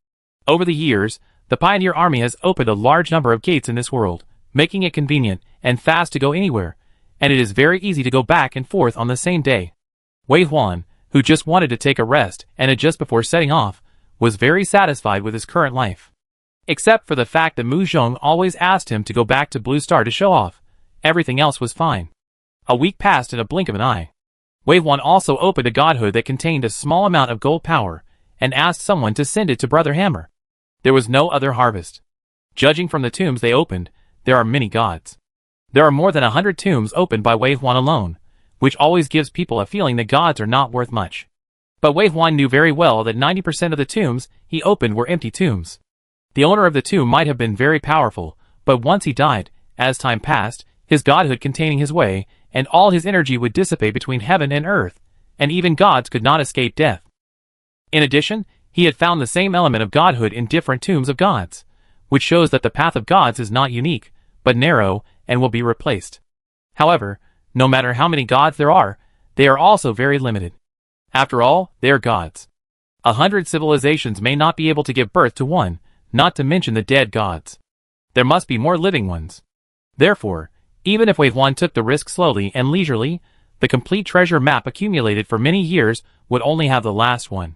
A: Over the years, the Pioneer Army has opened a large number of gates in this world, making it convenient and fast to go anywhere, and it is very easy to go back and forth on the same day. Wei Huan, who just wanted to take a rest and adjust before setting off, was very satisfied with his current life. Except for the fact that Mu Zhong always asked him to go back to Blue Star to show off, everything else was fine. A week passed in a blink of an eye. Wei Huan also opened a godhood that contained a small amount of gold power, and asked someone to send it to Brother Hammer. There was no other harvest. Judging from the tombs they opened, there are many gods. There are more than 100 tombs opened by Wei Huan alone, which always gives people a feeling that gods are not worth much. But Wei Huan knew very well that 90% of the tombs he opened were empty tombs. The owner of the tomb might have been very powerful, but once he died, as time passed, his godhood containing his way, and all his energy would dissipate between heaven and earth, and even gods could not escape death. In addition, he had found the same element of godhood in different tombs of gods, which shows that the path of gods is not unique, but narrow, and will be replaced. However, no matter how many gods there are, they are also very limited. After all, they are gods. 100 civilizations may not be able to give birth to one, not to mention the dead gods. There must be more living ones. Therefore, even if Wei Huan took the risk slowly and leisurely, the complete treasure map accumulated for many years would only have the last one.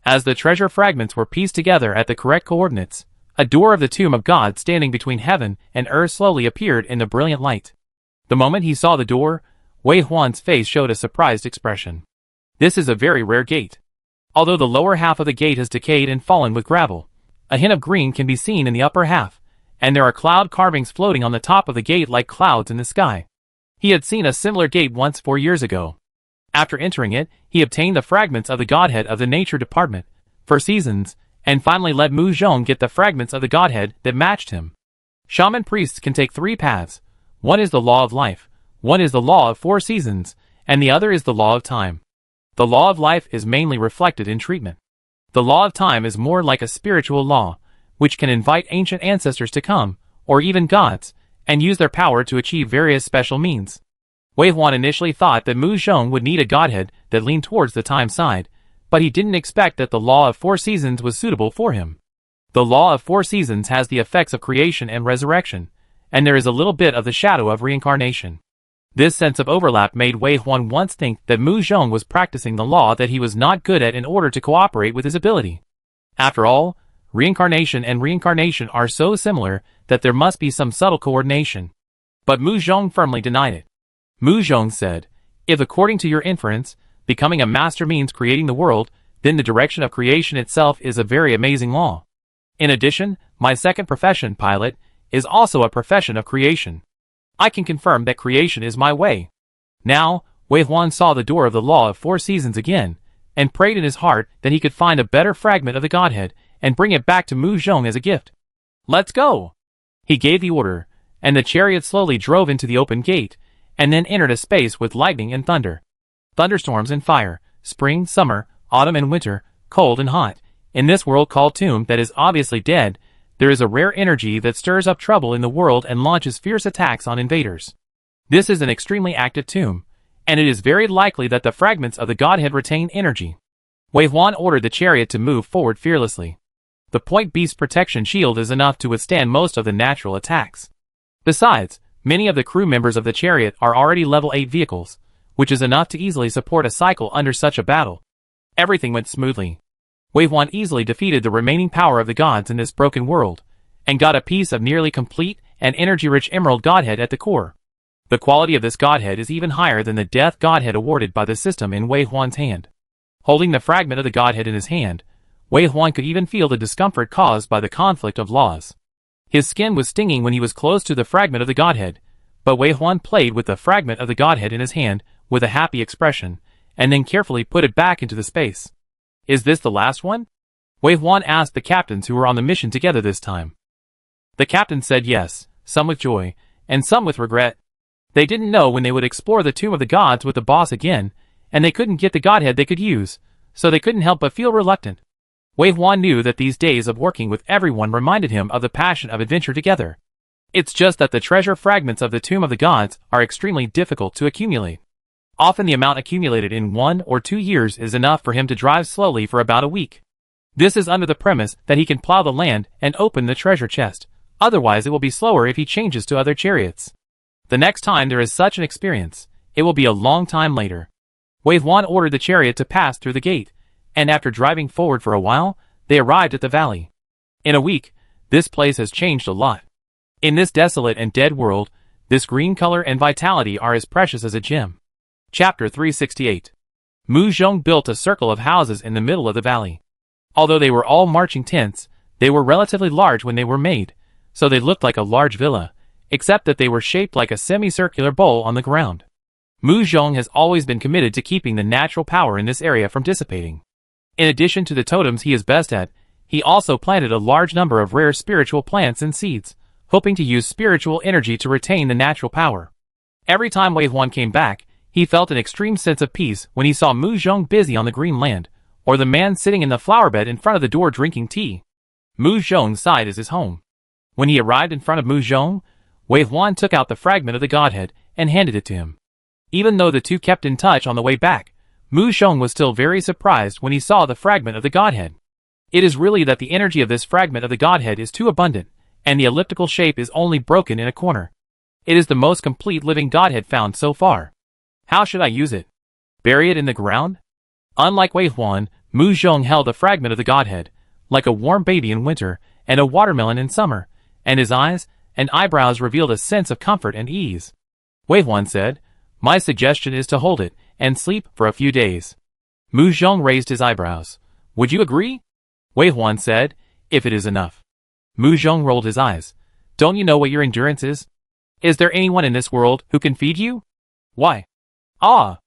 A: As the treasure fragments were pieced together at the correct coordinates, a door of the tomb of God standing between heaven and earth slowly appeared in the brilliant light. The moment he saw the door, Wei Huan's face showed a surprised expression. This is a very rare gate. Although the lower half of the gate has decayed and fallen with gravel, a hint of green can be seen in the upper half, and there are cloud carvings floating on the top of the gate like clouds in the sky. He had seen a similar gate once 4 years ago. After entering it, he obtained the fragments of the godhead of the nature department, for seasons, and finally let Mu Zhong get the fragments of the godhead that matched him. Shaman priests can take 3 paths. One is the law of life, one is the law of 4 seasons, and the other is the law of time. The law of life is mainly reflected in treatment. The law of time is more like a spiritual law, which can invite ancient ancestors to come, or even gods, and use their power to achieve various special means. Wei Huan initially thought that Mu Zhong would need a godhead that leaned towards the time side, but he didn't expect that the law of 4 seasons was suitable for him. The law of 4 seasons has the effects of creation and resurrection, and there is a little bit of the shadow of reincarnation. This sense of overlap made Wei Huan once think that Mu Zhong was practicing the law that he was not good at in order to cooperate with his ability. After all, reincarnation and reincarnation are so similar that there must be some subtle coordination. But Mu Zhong firmly denied it. Mu Zhong said, "If according to your inference, becoming a master means creating the world, then the direction of creation itself is a very amazing law. In addition, my second profession, pilot, is also a profession of creation. I can confirm that creation is my way." Now, Wei Huan saw the door of the law of 4 seasons again, and prayed in his heart that he could find a better fragment of the godhead and bring it back to Mu Zhong as a gift. "Let's go!" He gave the order, and the chariot slowly drove into the open gate, and then entered a space with lightning and thunder. Thunderstorms and fire, spring, summer, autumn and winter, cold and hot. In this world called Tomb that is obviously dead, there is a rare energy that stirs up trouble in the world and launches fierce attacks on invaders. This is an extremely active tomb, and it is very likely that the fragments of the godhead retain energy. Wei Huan ordered the chariot to move forward fearlessly. The Point Beast protection shield is enough to withstand most of the natural attacks. Besides, many of the crew members of the chariot are already level 8 vehicles, which is enough to easily support a cycle under such a battle. Everything went smoothly. Wei Huan easily defeated the remaining power of the gods in this broken world, and got a piece of nearly complete and energy-rich emerald godhead at the core. The quality of this godhead is even higher than the death godhead awarded by the system in Wei Huan's hand. Holding the fragment of the godhead in his hand, Wei Huan could even feel the discomfort caused by the conflict of laws. His skin was stinging when he was close to the fragment of the godhead, but Wei Huan played with the fragment of the godhead in his hand with a happy expression, and then carefully put it back into the space. "Is this the last one?" Wei Huan asked the captains who were on the mission together this time. The captains said yes, some with joy, and some with regret. They didn't know when they would explore the Tomb of the Gods with the boss again, and they couldn't get the godhead they could use, so they couldn't help but feel reluctant. Wei Huan knew that these days of working with everyone reminded him of the passion of adventure together. It's just that the treasure fragments of the Tomb of the Gods are extremely difficult to accumulate. Often the amount accumulated in 1 or 2 years is enough for him to drive slowly for about a week. This is under the premise that he can plow the land and open the treasure chest, otherwise it will be slower if he changes to other chariots. The next time there is such an experience, it will be a long time later. Wei Huan ordered the chariot to pass through the gate, and after driving forward for a while, they arrived at the valley. In a week, this place has changed a lot. In this desolate and dead world, this green color and vitality are as precious as a gem. Chapter 368. Mu Zhong built a circle of houses in the middle of the valley. Although they were all marching tents, they were relatively large when they were made, so they looked like a large villa, except that they were shaped like a semicircular bowl on the ground. Mu Zhong has always been committed to keeping the natural power in this area from dissipating. In addition to the totems he is best at, he also planted a large number of rare spiritual plants and seeds, hoping to use spiritual energy to retain the natural power. Every time Wei Huan came back, he felt an extreme sense of peace when he saw Mu Zhong busy on the green land, or the man sitting in the flower bed in front of the door drinking tea. Mu Zhong's side is his home. When he arrived in front of Mu Zhong, Wei Huan took out the fragment of the godhead and handed it to him. Even though the two kept in touch on the way back, Mu Zhong was still very surprised when he saw the fragment of the godhead. It is really that the energy of this fragment of the godhead is too abundant, and the elliptical shape is only broken in a corner. It is the most complete living godhead found so far. How should I use it? Bury it in the ground? Unlike Wei Huan, Mu Zhong held a fragment of the godhead, like a warm baby in winter and a watermelon in summer, and his eyes and eyebrows revealed a sense of comfort and ease. Wei Huan said, "My suggestion is to hold it and sleep for a few days." Mu Zhong raised his eyebrows. "Would you agree?" Wei Huan said, "If it is enough." Mu Zhong rolled his eyes. "Don't you know what your endurance is? Is there anyone in this world who can feed you?" "Why?" "Ah."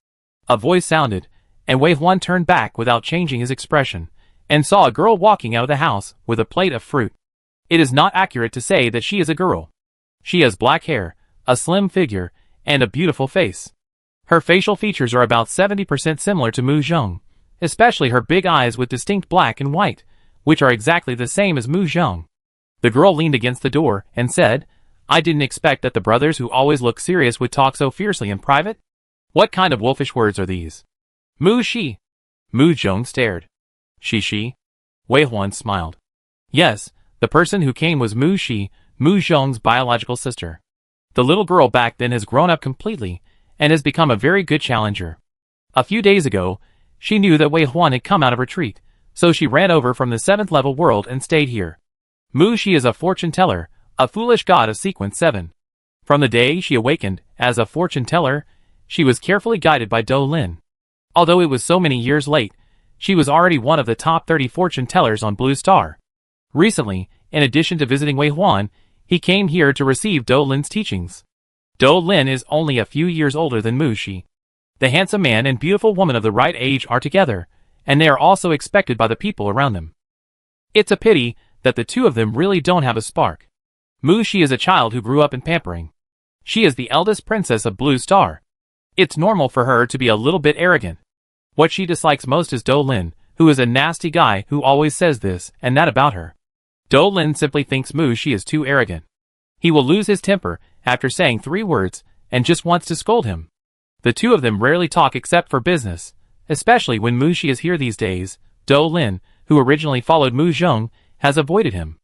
A: A voice sounded, and Wei Huan turned back without changing his expression, and saw a girl walking out of the house with a plate of fruit. It is not accurate to say that she is a girl. She has black hair, a slim figure, and a beautiful face. Her facial features are about 70% similar to Mu Zhong, especially her big eyes with distinct black and white, which are exactly the same as Mu Zhong. The girl leaned against the door and said, "I didn't expect that the brothers who always look serious would talk so fiercely in private. What kind of wolfish words are these?" "Mu Shi." Mu Zhong stared. Shi. Wei Huan smiled. Yes, the person who came was Mu Shi, Mu Zhong's biological sister. The little girl back then has grown up completely, and has become a very good challenger. A few days ago, she knew that Wei Huan had come out of retreat, so she ran over from the 7th level world and stayed here. Mu Shi is a fortune teller, a foolish god of sequence 7. From the day she awakened, as a fortune teller, she was carefully guided by Do Lin. Although it was so many years late, she was already one of the top 30 fortune tellers on Blue Star. Recently, in addition to visiting Wei Huan, he came here to receive Do Lin's teachings. Do Lin is only a few years older than Mu Shi. The handsome man and beautiful woman of the right age are together, and they are also expected by the people around them. It's a pity that the two of them really don't have a spark. Mu Shi is a child who grew up in pampering. She is the eldest princess of Blue Star. It's normal for her to be a little bit arrogant. What she dislikes most is Do Lin, who is a nasty guy who always says this and that about her. Do Lin simply thinks Mu Shi is too arrogant. He will lose his temper after saying 3 words and just wants to scold him. The two of them rarely talk except for business, especially when Mu Shi is here these days. Do Lin, who originally followed Mu Zhong, has avoided him.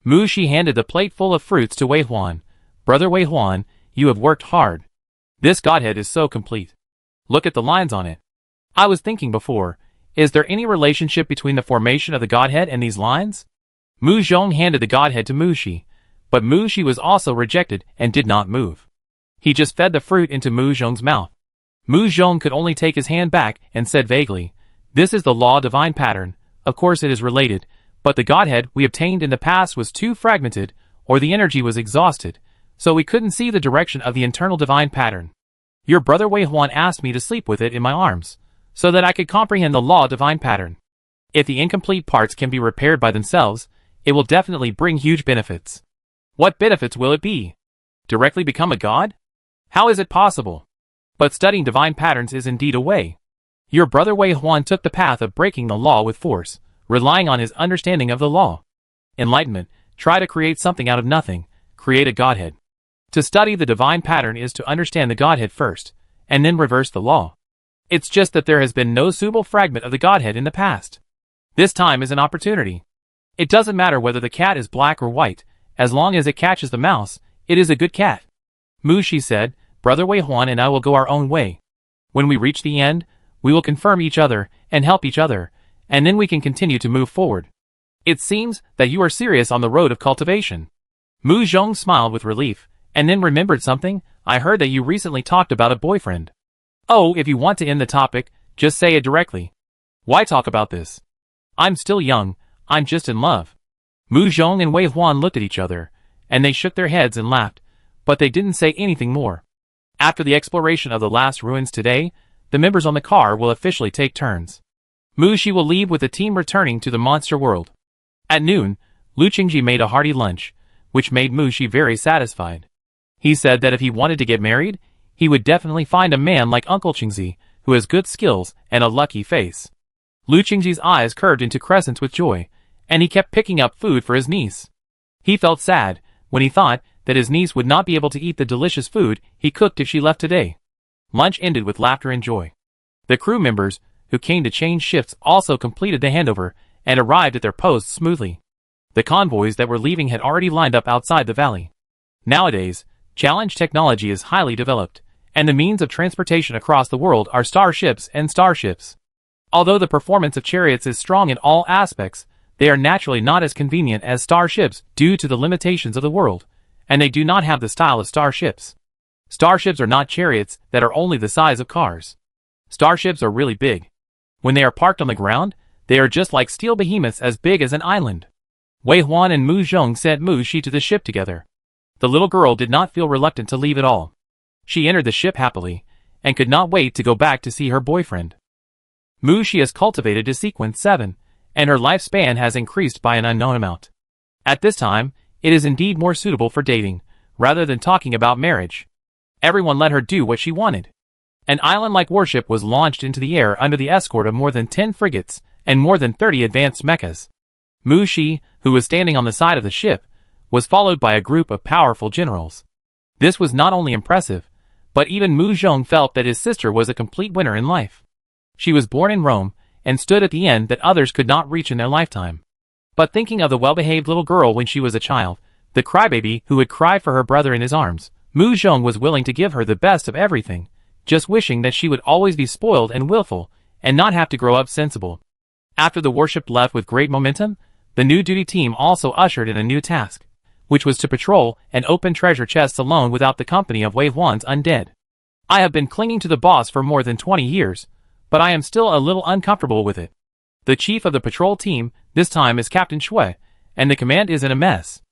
A: Mu Shi handed the plate full of fruits to Wei Huan. "Brother Wei Huan, you have worked hard. This godhead is so complete. Look at the lines on it. I was thinking before, is there any relationship between the formation of the godhead and these lines?" Mu Zhong handed the godhead to Mu Shi, but Mu Shi was also rejected and did not move. He just fed the fruit into Mu Zhong's mouth. Mu Zhong could only take his hand back and said vaguely, "This is the law divine pattern. Of course it is related, but the godhead we obtained in the past was too fragmented, or the energy was exhausted, so we couldn't see the direction of the internal divine pattern. Your brother Wei Huan asked me to sleep with it in my arms, so that I could comprehend the law divine pattern. If the incomplete parts can be repaired by themselves, it will definitely bring huge benefits." "What benefits will it be? Directly become a god? How is it possible?" But studying divine patterns is indeed a way. Your brother Wei Huan took the path of breaking the law with force, relying on his understanding of the law. Enlightenment, try to create something out of nothing, create a godhead. To study the divine pattern is to understand the godhead first, and then reverse the law. It's just that there has been no suitable fragment of the godhead in the past. This time is an opportunity. It doesn't matter whether the cat is black or white, as long as it catches the mouse, it is a good cat. Mu Shi said, "Brother Wei Huan and I will go our own way. When we reach the end, we will confirm each other and help each other, and then we can continue to move forward. It seems that you are serious on the road of cultivation." Mu Zhong smiled with relief, and then remembered something. "I heard that you recently talked about a boyfriend." "Oh, if you want to end the topic, just say it directly. Why talk about this? I'm still young, I'm just in love." Mu Zhong and Wei Huan looked at each other, and they shook their heads and laughed, but they didn't say anything more. After the exploration of the last ruins today, the members on the car will officially take turns. Mu Shi will leave with the team returning to the monster world. At noon, Lu Qingji made a hearty lunch, which made Mu Shi very satisfied. He said that if he wanted to get married, he would definitely find a man like Uncle Qingji, who has good skills and a lucky face. Lu Qingji's eyes curved into crescents with joy, and he kept picking up food for his niece. He felt sad when he thought that his niece would not be able to eat the delicious food he cooked if she left today. Lunch ended with laughter and joy. The crew members, who came to change shifts, also completed the handover and arrived at their posts smoothly. The convoys that were leaving had already lined up outside the valley. Nowadays, challenge technology is highly developed, and the means of transportation across the world are starships and starships. Although the performance of chariots is strong in all aspects, they are naturally not as convenient as starships due to the limitations of the world, and they do not have the style of starships. Starships are not chariots that are only the size of cars. Starships are really big. When they are parked on the ground, they are just like steel behemoths as big as an island. Wei Huan and Mu Zhong sent Mu Shi to the ship together. The little girl did not feel reluctant to leave at all. She entered the ship happily, and could not wait to go back to see her boyfriend. Mu Xi has cultivated to sequence 7, and her lifespan has increased by an unknown amount. At this time, it is indeed more suitable for dating, rather than talking about marriage. Everyone let her do what she wanted. An island-like warship was launched into the air under the escort of more than 10 frigates and more than 30 advanced mechas. Mu Xi, who was standing on the side of the ship, was followed by a group of powerful generals. This was not only impressive, but even Mu Zhong felt that his sister was a complete winner in life. She was born in Rome, and stood at the end that others could not reach in their lifetime. But thinking of the well-behaved little girl when she was a child, the crybaby who would cry for her brother in his arms, Mu Zhong was willing to give her the best of everything, just wishing that she would always be spoiled and willful, and not have to grow up sensible. After the warship left with great momentum, the new duty team also ushered in a new task, which was to patrol and open treasure chests alone without the company of Wei Huan's undead. I have been clinging to the boss for more than 20 years, but I am still a little uncomfortable with it. The chief of the patrol team, this time, is Captain Shui, and the command is in a mess.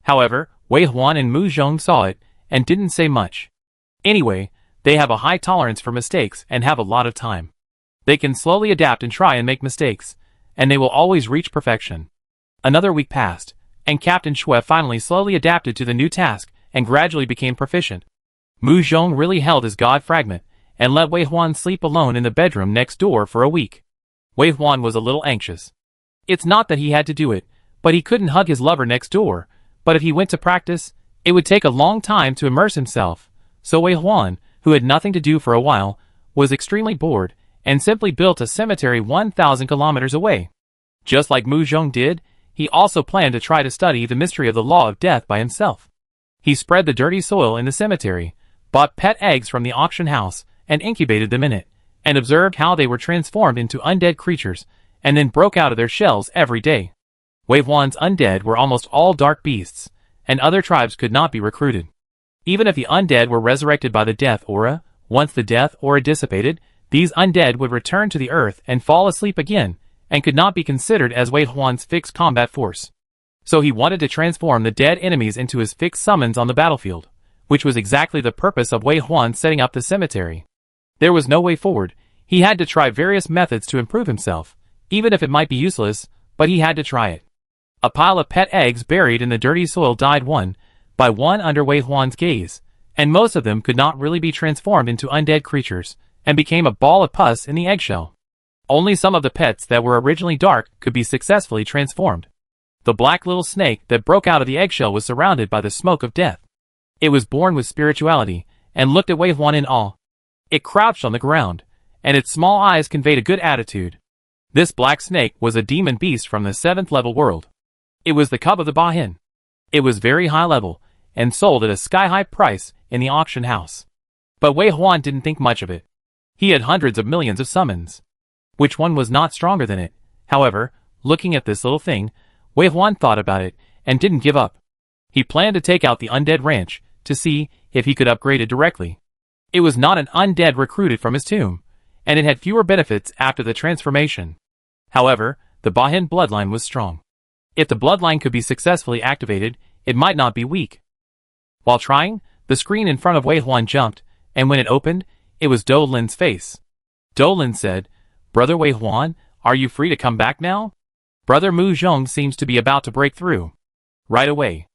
A: However, Wei Huan and Mu Zhong saw it, and didn't say much. Anyway, they have a high tolerance for mistakes and have a lot of time. They can slowly adapt and try and make mistakes, and they will always reach perfection. Another week passed, and Captain Shui finally slowly adapted to the new task and gradually became proficient. Mu Zhong really held his god fragment, and let Wei Huan sleep alone in the bedroom next door for a week. Wei Huan was a little anxious. It's not that he had to do it, but he couldn't hug his lover next door, but if he went to practice, it would take a long time to immerse himself, so Wei Huan, who had nothing to do for a while, was extremely bored, and simply built a cemetery 1,000 kilometers away. Just like Mu Zhong did, he also planned to try to study the mystery of the law of death by himself. He spread the dirty soil in the cemetery, bought pet eggs from the auction house, and incubated them in it, and observed how they were transformed into undead creatures, and then broke out of their shells every day. Wei Huan's undead were almost all dark beasts, and other tribes could not be recruited. Even if the undead were resurrected by the death aura, once the death aura dissipated, these undead would return to the earth and fall asleep again, and could not be considered as Wei Huan's fixed combat force. So he wanted to transform the dead enemies into his fixed summons on the battlefield, which was exactly the purpose of Wei Huan setting up the cemetery. There was no way forward. He had to try various methods to improve himself, even if it might be useless, but he had to try it. A pile of pet eggs buried in the dirty soil died one by one under Wei Huan's gaze, and most of them could not really be transformed into undead creatures, and became a ball of pus in the eggshell. Only some of the pets that were originally dark could be successfully transformed. The black little snake that broke out of the eggshell was surrounded by the smoke of death. It was born with spirituality, and looked at Wei Huan in awe. It crouched on the ground, and its small eyes conveyed a good attitude. This black snake was a demon beast from the 7th level world. It was the cub of the Bahin. It was very high level, and sold at a sky-high price in the auction house. But Wei Huan didn't think much of it. He had hundreds of millions of summons. Which one was not stronger than it? However, looking at this little thing, Wei Huan thought about it, and didn't give up. He planned to take out the undead ranch, to see if he could upgrade it directly. It was not an undead recruited from his tomb, and it had fewer benefits after the transformation. However, the Bahin bloodline was strong. If the bloodline could be successfully activated, it might not be weak. While trying, the screen in front of Wei Huan jumped, and when it opened, it was Do Lin's face. Do Lin said, "Brother Wei Huan, are you free to come back now? Brother Mu Zhong seems to be about to break through." Right away.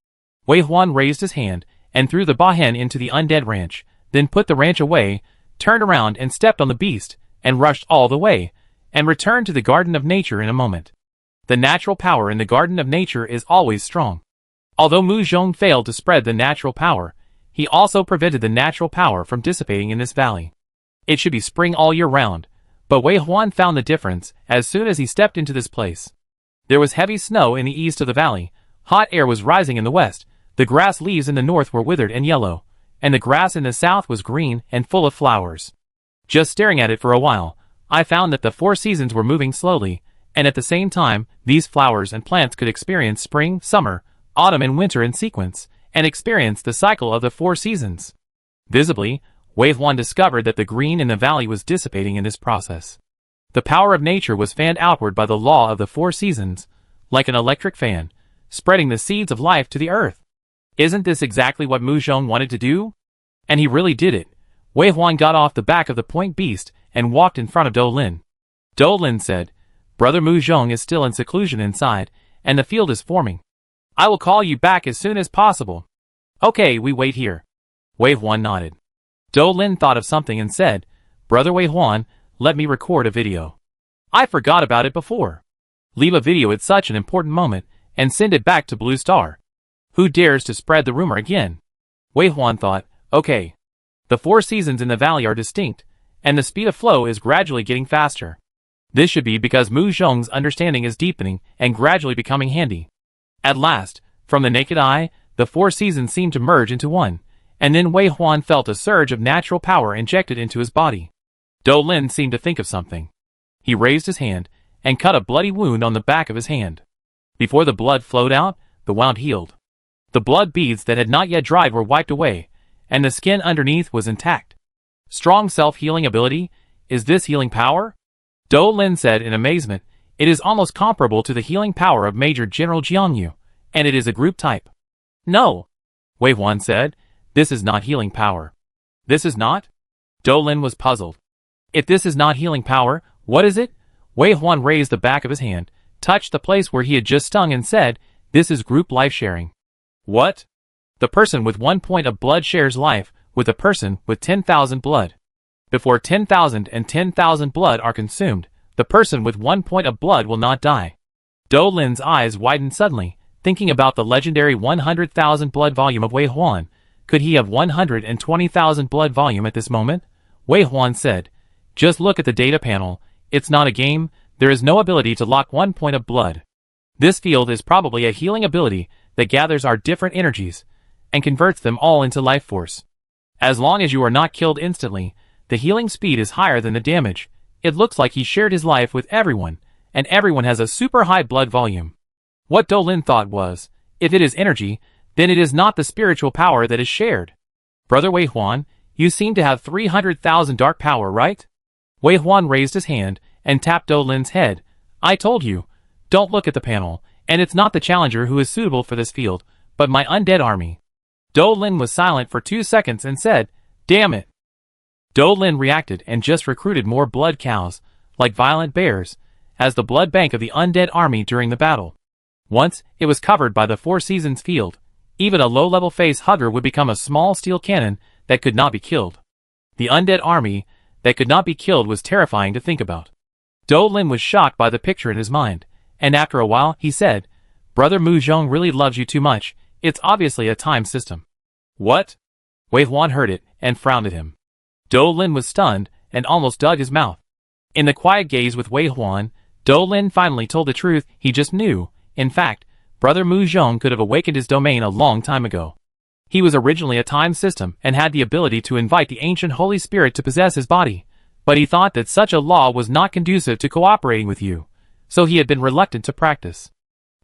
A: Wei Huan raised his hand, and threw the Bahin into the undead ranch, then put the ranch away, turned around and stepped on the beast, and rushed all the way, and returned to the Garden of Nature in a moment. The natural power in the Garden of Nature is always strong. Although Mu Zhong failed to spread the natural power, he also prevented the natural power from dissipating in this valley. It should be spring all year round, but Wei Huan found the difference as soon as he stepped into this place. There was heavy snow in the east of the valley, hot air was rising in the west, the grass leaves in the north were withered and yellow, and the grass in the south was green and full of flowers. Just staring at it for a while, I found that the 4 seasons were moving slowly, and at the same time, these flowers and plants could experience spring, summer, autumn and winter in sequence, and experience the cycle of the 4 seasons. Visibly, Wei Huan discovered that the green in the valley was dissipating in this process. The power of nature was fanned outward by the law of the 4 seasons, like an electric fan, spreading the seeds of life to the earth. Isn't this exactly what Mu Zhong wanted to do? And he really did it. Wei Huan got off the back of the point beast and walked in front of Dou Lin. Dou Lin said, Brother Mu Zhong is still in seclusion inside, and the field is forming. I will call you back as soon as possible. Okay, we wait here. Wei Huan nodded. Dou Lin thought of something and said, Brother Wei Huan, let me record a video. I forgot about it before. Leave a video at such an important moment, and send it back to Blue Star. Who dares to spread the rumor again? Wei Huan thought, okay. The 4 seasons in the valley are distinct, and the speed of flow is gradually getting faster. This should be because Mu Zhong's understanding is deepening and gradually becoming handy. At last, from the naked eye, the 4 seasons seemed to merge into one, and then Wei Huan felt a surge of natural power injected into his body. Dou Lin seemed to think of something. He raised his hand and cut a bloody wound on the back of his hand. Before the blood flowed out, the wound healed. The blood beads that had not yet dried were wiped away, and the skin underneath was intact. Strong self-healing ability? Is this healing power? Dou Lin said in amazement, it is almost comparable to the healing power of Major General Jiangyu, and it is a group type. No, Wei Huan said, this is not healing power. This is not? Dou Lin was puzzled. If this is not healing power, what is it? Wei Huan raised the back of his hand, touched the place where he had just stung and said, this is group life sharing. What? The person with 1 point of blood shares life with a person with 10,000 blood. Before 10,000 and 10,000 blood are consumed, the person with 1 point of blood will not die. Dou Lin's eyes widened suddenly, thinking about the legendary 100,000 blood volume of Wei Huan. Could he have 120,000 blood volume at this moment? Wei Huan said, just look at the data panel. It's not a game. There is no ability to lock 1 point of blood. This field is probably a healing ability that gathers our different energies and converts them all into life force. As long as you are not killed instantly, the healing speed is higher than the damage. It looks like he shared his life with everyone, and everyone has a super high blood volume. What Dou Lin thought was, if it is energy, then it is not the spiritual power that is shared. Brother Wei Huan, you seem to have 300,000 dark power, right? Wei Huan raised his hand and tapped Dou Lin's head. I told you, don't look at the panel, and it's not the challenger who is suitable for this field, but my undead army. Dou Lin was silent for 2 seconds and said, damn it. Dou Lin reacted and just recruited more blood cows, like violent bears, as the blood bank of the undead army during the battle. Once, it was covered by the 4 seasons field. Even a low-level face hugger would become a small steel cannon that could not be killed. The undead army that could not be killed was terrifying to think about. Dou Lin was shocked by the picture in his mind, and after a while, he said, Brother Mu Zhong really loves you too much. It's obviously a time system. What? Wei Huan heard it and frowned at him. Dou Lin was stunned and almost dug his mouth. In the quiet gaze with Wei Huan, Dou Lin finally told the truth he just knew. In fact, Brother Mu Zhong could have awakened his domain a long time ago. He was originally a time system and had the ability to invite the ancient Holy Spirit to possess his body, but he thought that such a law was not conducive to cooperating with you, so he had been reluctant to practice.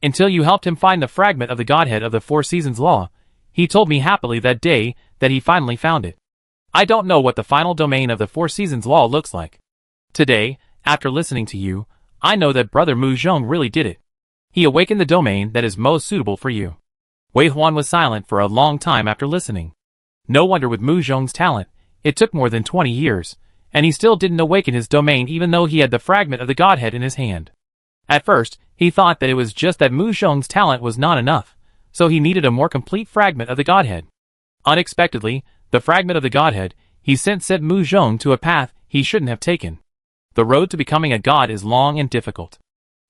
A: Until you helped him find the fragment of the Godhead of the 4 seasons law, he told me happily that day that he finally found it. I don't know what the final domain of the 4 seasons law looks like. Today, after listening to you, I know that Brother Mu Zhong really did it. He awakened the domain that is most suitable for you. Wei Huan was silent for a long time after listening. No wonder with Mu Zhong's talent, it took more than 20 years, and he still didn't awaken his domain even though he had the fragment of the Godhead in his hand. At first, he thought that it was just that Mu Zhong's talent was not enough, so he needed a more complete fragment of the Godhead. Unexpectedly, the fragment of the Godhead he sent Mu Zhong to a path he shouldn't have taken. The road to becoming a god is long and difficult.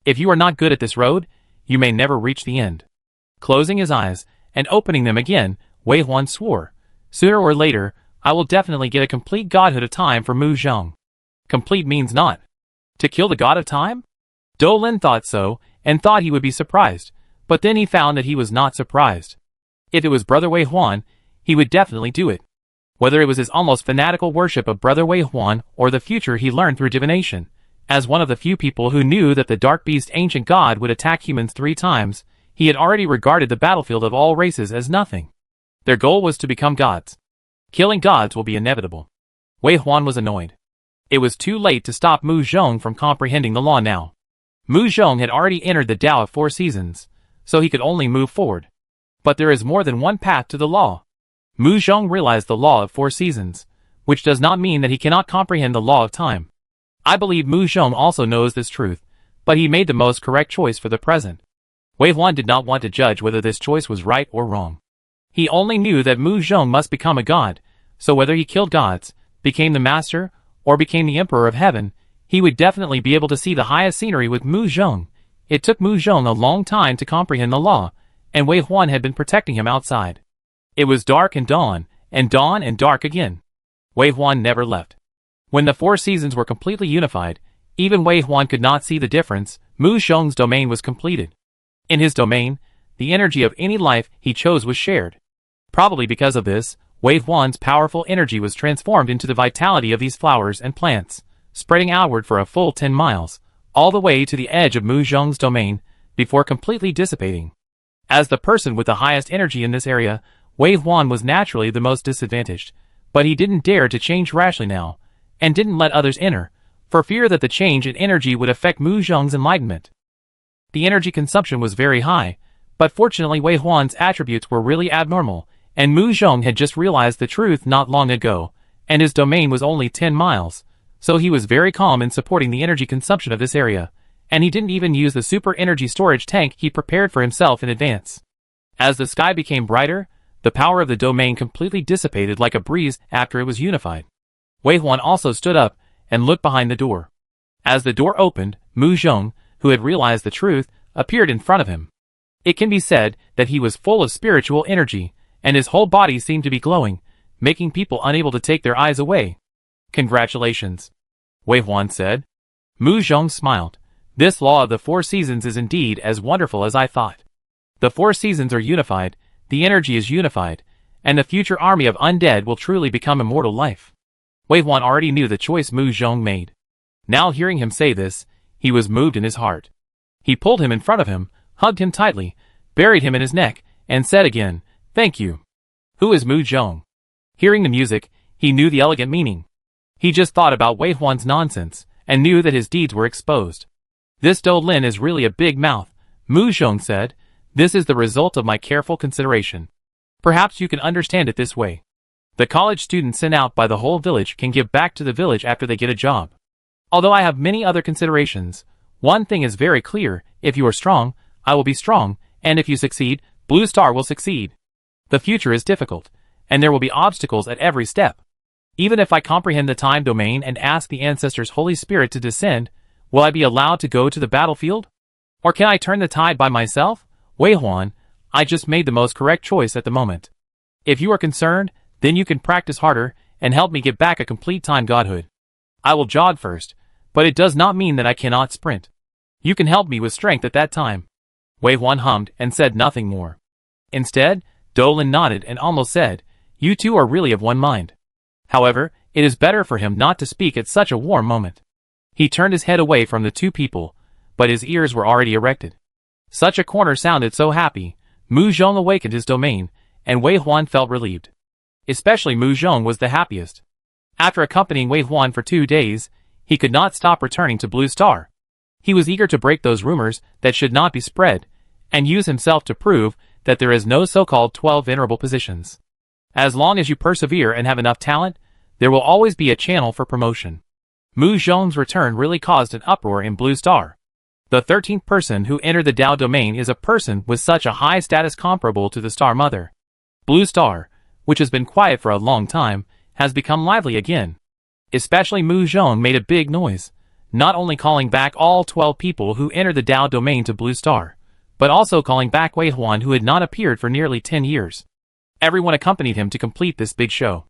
A: If you are not good at this road, you may never reach the end. Closing his eyes and opening them again, Wei Huan swore, sooner or later, I will definitely get a complete godhood of time for Mu Zhong. Complete means not. To kill the god of time? Dou Lin thought so, and thought he would be surprised, but then he found that he was not surprised. If it was Brother Wei Huan, he would definitely do it. Whether it was his almost fanatical worship of Brother Wei Huan or the future he learned through divination, as one of the few people who knew that the Dark Beast ancient god would attack humans 3 times, he had already regarded the battlefield of all races as nothing. Their goal was to become gods. Killing gods will be inevitable. Wei Huan was annoyed. It was too late to stop Mu Zhong from comprehending the law now. Mu Zhong had already entered the Tao of 4 seasons, so he could only move forward. But there is more than one path to the law. Mu Zhong realized the law of 4 seasons, which does not mean that he cannot comprehend the law of time. I believe Mu Zhong also knows this truth, but he made the most correct choice for the present. Wei Huan did not want to judge whether this choice was right or wrong. He only knew that Mu Zhong must become a god, so whether he killed gods, became the master, or became the emperor of heaven, he would definitely be able to see the highest scenery with Mu Zhong. It took Mu Zhong a long time to comprehend the law, and Wei Huan had been protecting him outside. It was dark and dawn and dark again. Wei Huan never left. When the 4 seasons were completely unified, even Wei Huan could not see the difference. Mu Zhong's domain was completed. In his domain, the energy of any life he chose was shared. Probably because of this, Wei Huan's powerful energy was transformed into the vitality of these flowers and plants, spreading outward for a full 10 miles, all the way to the edge of Mu Zhong's domain, before completely dissipating. As the person with the highest energy in this area, Wei Huan was naturally the most disadvantaged, but he didn't dare to change rashly now, and didn't let others enter, for fear that the change in energy would affect Mu Zhong's enlightenment. The energy consumption was very high, but fortunately Wei Huan's attributes were really abnormal, and Mu Zhong had just realized the truth not long ago, and his domain was only 10 miles, so he was very calm in supporting the energy consumption of this area, and he didn't even use the super energy storage tank he prepared for himself in advance. As the sky became brighter, the power of the domain completely dissipated like a breeze after it was unified. Wei Huan also stood up and looked behind the door. As the door opened, Mu Zhong, who had realized the truth, appeared in front of him. It can be said that he was full of spiritual energy, and his whole body seemed to be glowing, making people unable to take their eyes away. "Congratulations," Wei Huan said. Mu Zhong smiled. "This law of the 4 seasons is indeed as wonderful as I thought. The 4 seasons are unified, the energy is unified, and the future army of undead will truly become immortal life." Wei Huan already knew the choice Mu Zhong made. Now hearing him say this, he was moved in his heart. He pulled him in front of him, hugged him tightly, buried him in his neck, and said again, "Thank you." Who is Mu Zhong? Hearing the music, he knew the elegant meaning. He just thought about Wei Huan's nonsense, and knew that his deeds were exposed. "This Do Lin is really a big mouth," Mu Zhong said. "This is the result of my careful consideration. Perhaps you can understand it this way. The college students sent out by the whole village can give back to the village after they get a job. Although I have many other considerations, one thing is very clear: if you are strong, I will be strong, and if you succeed, Blue Star will succeed. The future is difficult, and there will be obstacles at every step. Even if I comprehend the time domain and ask the ancestors' Holy Spirit to descend, will I be allowed to go to the battlefield? Or can I turn the tide by myself? Wei Huan, I just made the most correct choice at the moment. If you are concerned, then you can practice harder and help me get back a complete time godhood. I will jog first, but it does not mean that I cannot sprint. You can help me with strength at that time." Wei Huan hummed and said nothing more. Instead, Do Lin nodded and almost said, "You two are really of one mind." However, it is better for him not to speak at such a warm moment. He turned his head away from the 2 people, but his ears were already erected. Such a corner sounded so happy. Mu Zhong awakened his domain, and Wei Huan felt relieved. Especially Mu Zhong was the happiest. After accompanying Wei Huan for 2 days, he could not stop returning to Blue Star. He was eager to break those rumors that should not be spread, and use himself to prove that there is no so-called 12 venerable positions. As long as you persevere and have enough talent, there will always be a channel for promotion. Mu Zhong's return really caused an uproar in Blue Star. The 13th person who entered the Dao domain is a person with such a high status comparable to the Star Mother. Blue Star, which has been quiet for a long time, has become lively again. Especially Mu Zhong made a big noise, not only calling back all 12 people who entered the Dao domain to Blue Star, but also calling back Wei Huan, who had not appeared for nearly 10 years. Everyone accompanied him to complete this big show.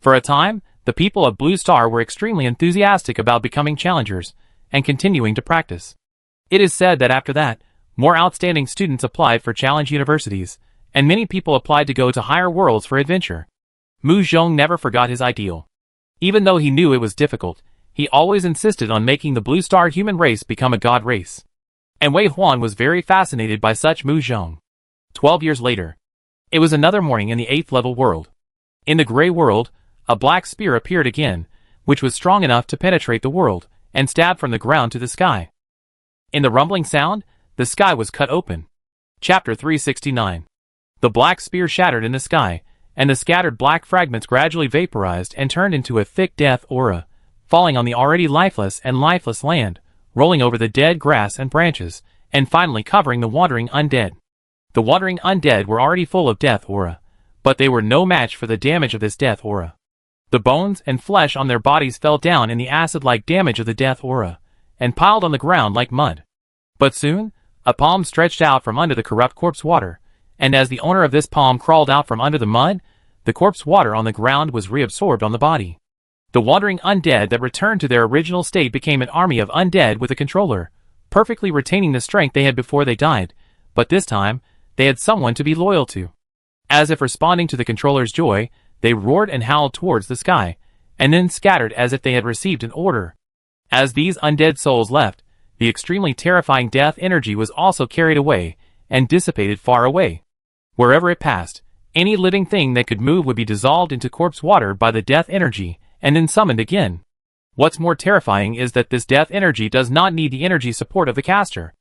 A: For a time, the people of Blue Star were extremely enthusiastic about becoming challengers and continuing to practice. It is said that after that, more outstanding students applied for challenge universities, and many people applied to go to higher worlds for adventure. Mu Zhong never forgot his ideal. Even though he knew it was difficult, he always insisted on making the Blue Star human race become a god race. And Wei Huan was very fascinated by such Mu Zhong. 12 years later. It was another morning in the 8th level world. In the gray world, a black spear appeared again, which was strong enough to penetrate the world, and stab from the ground to the sky. In the rumbling sound, the sky was cut open. Chapter 369. The black spear shattered in the sky, and the scattered black fragments gradually vaporized and turned into a thick death aura, falling on the already lifeless and lifeless land, rolling over the dead grass and branches, and finally covering the wandering undead. The wandering undead were already full of death aura, but they were no match for the damage of this death aura. The bones and flesh on their bodies fell down in the acid-like damage of the death aura, and piled on the ground like mud. But soon, a palm stretched out from under the corrupt corpse water, and as the owner of this palm crawled out from under the mud, the corpse water on the ground was reabsorbed on the body. The wandering undead that returned to their original state became an army of undead with a controller, perfectly retaining the strength they had before they died, but this time, they had someone to be loyal to. As if responding to the controller's joy, they roared and howled towards the sky, and then scattered as if they had received an order. As these undead souls left, the extremely terrifying death energy was also carried away, and dissipated far away. Wherever it passed, any living thing that could move would be dissolved into corpse water by the death energy, and then summoned again. What's more terrifying is that this death energy does not need the energy support of the caster.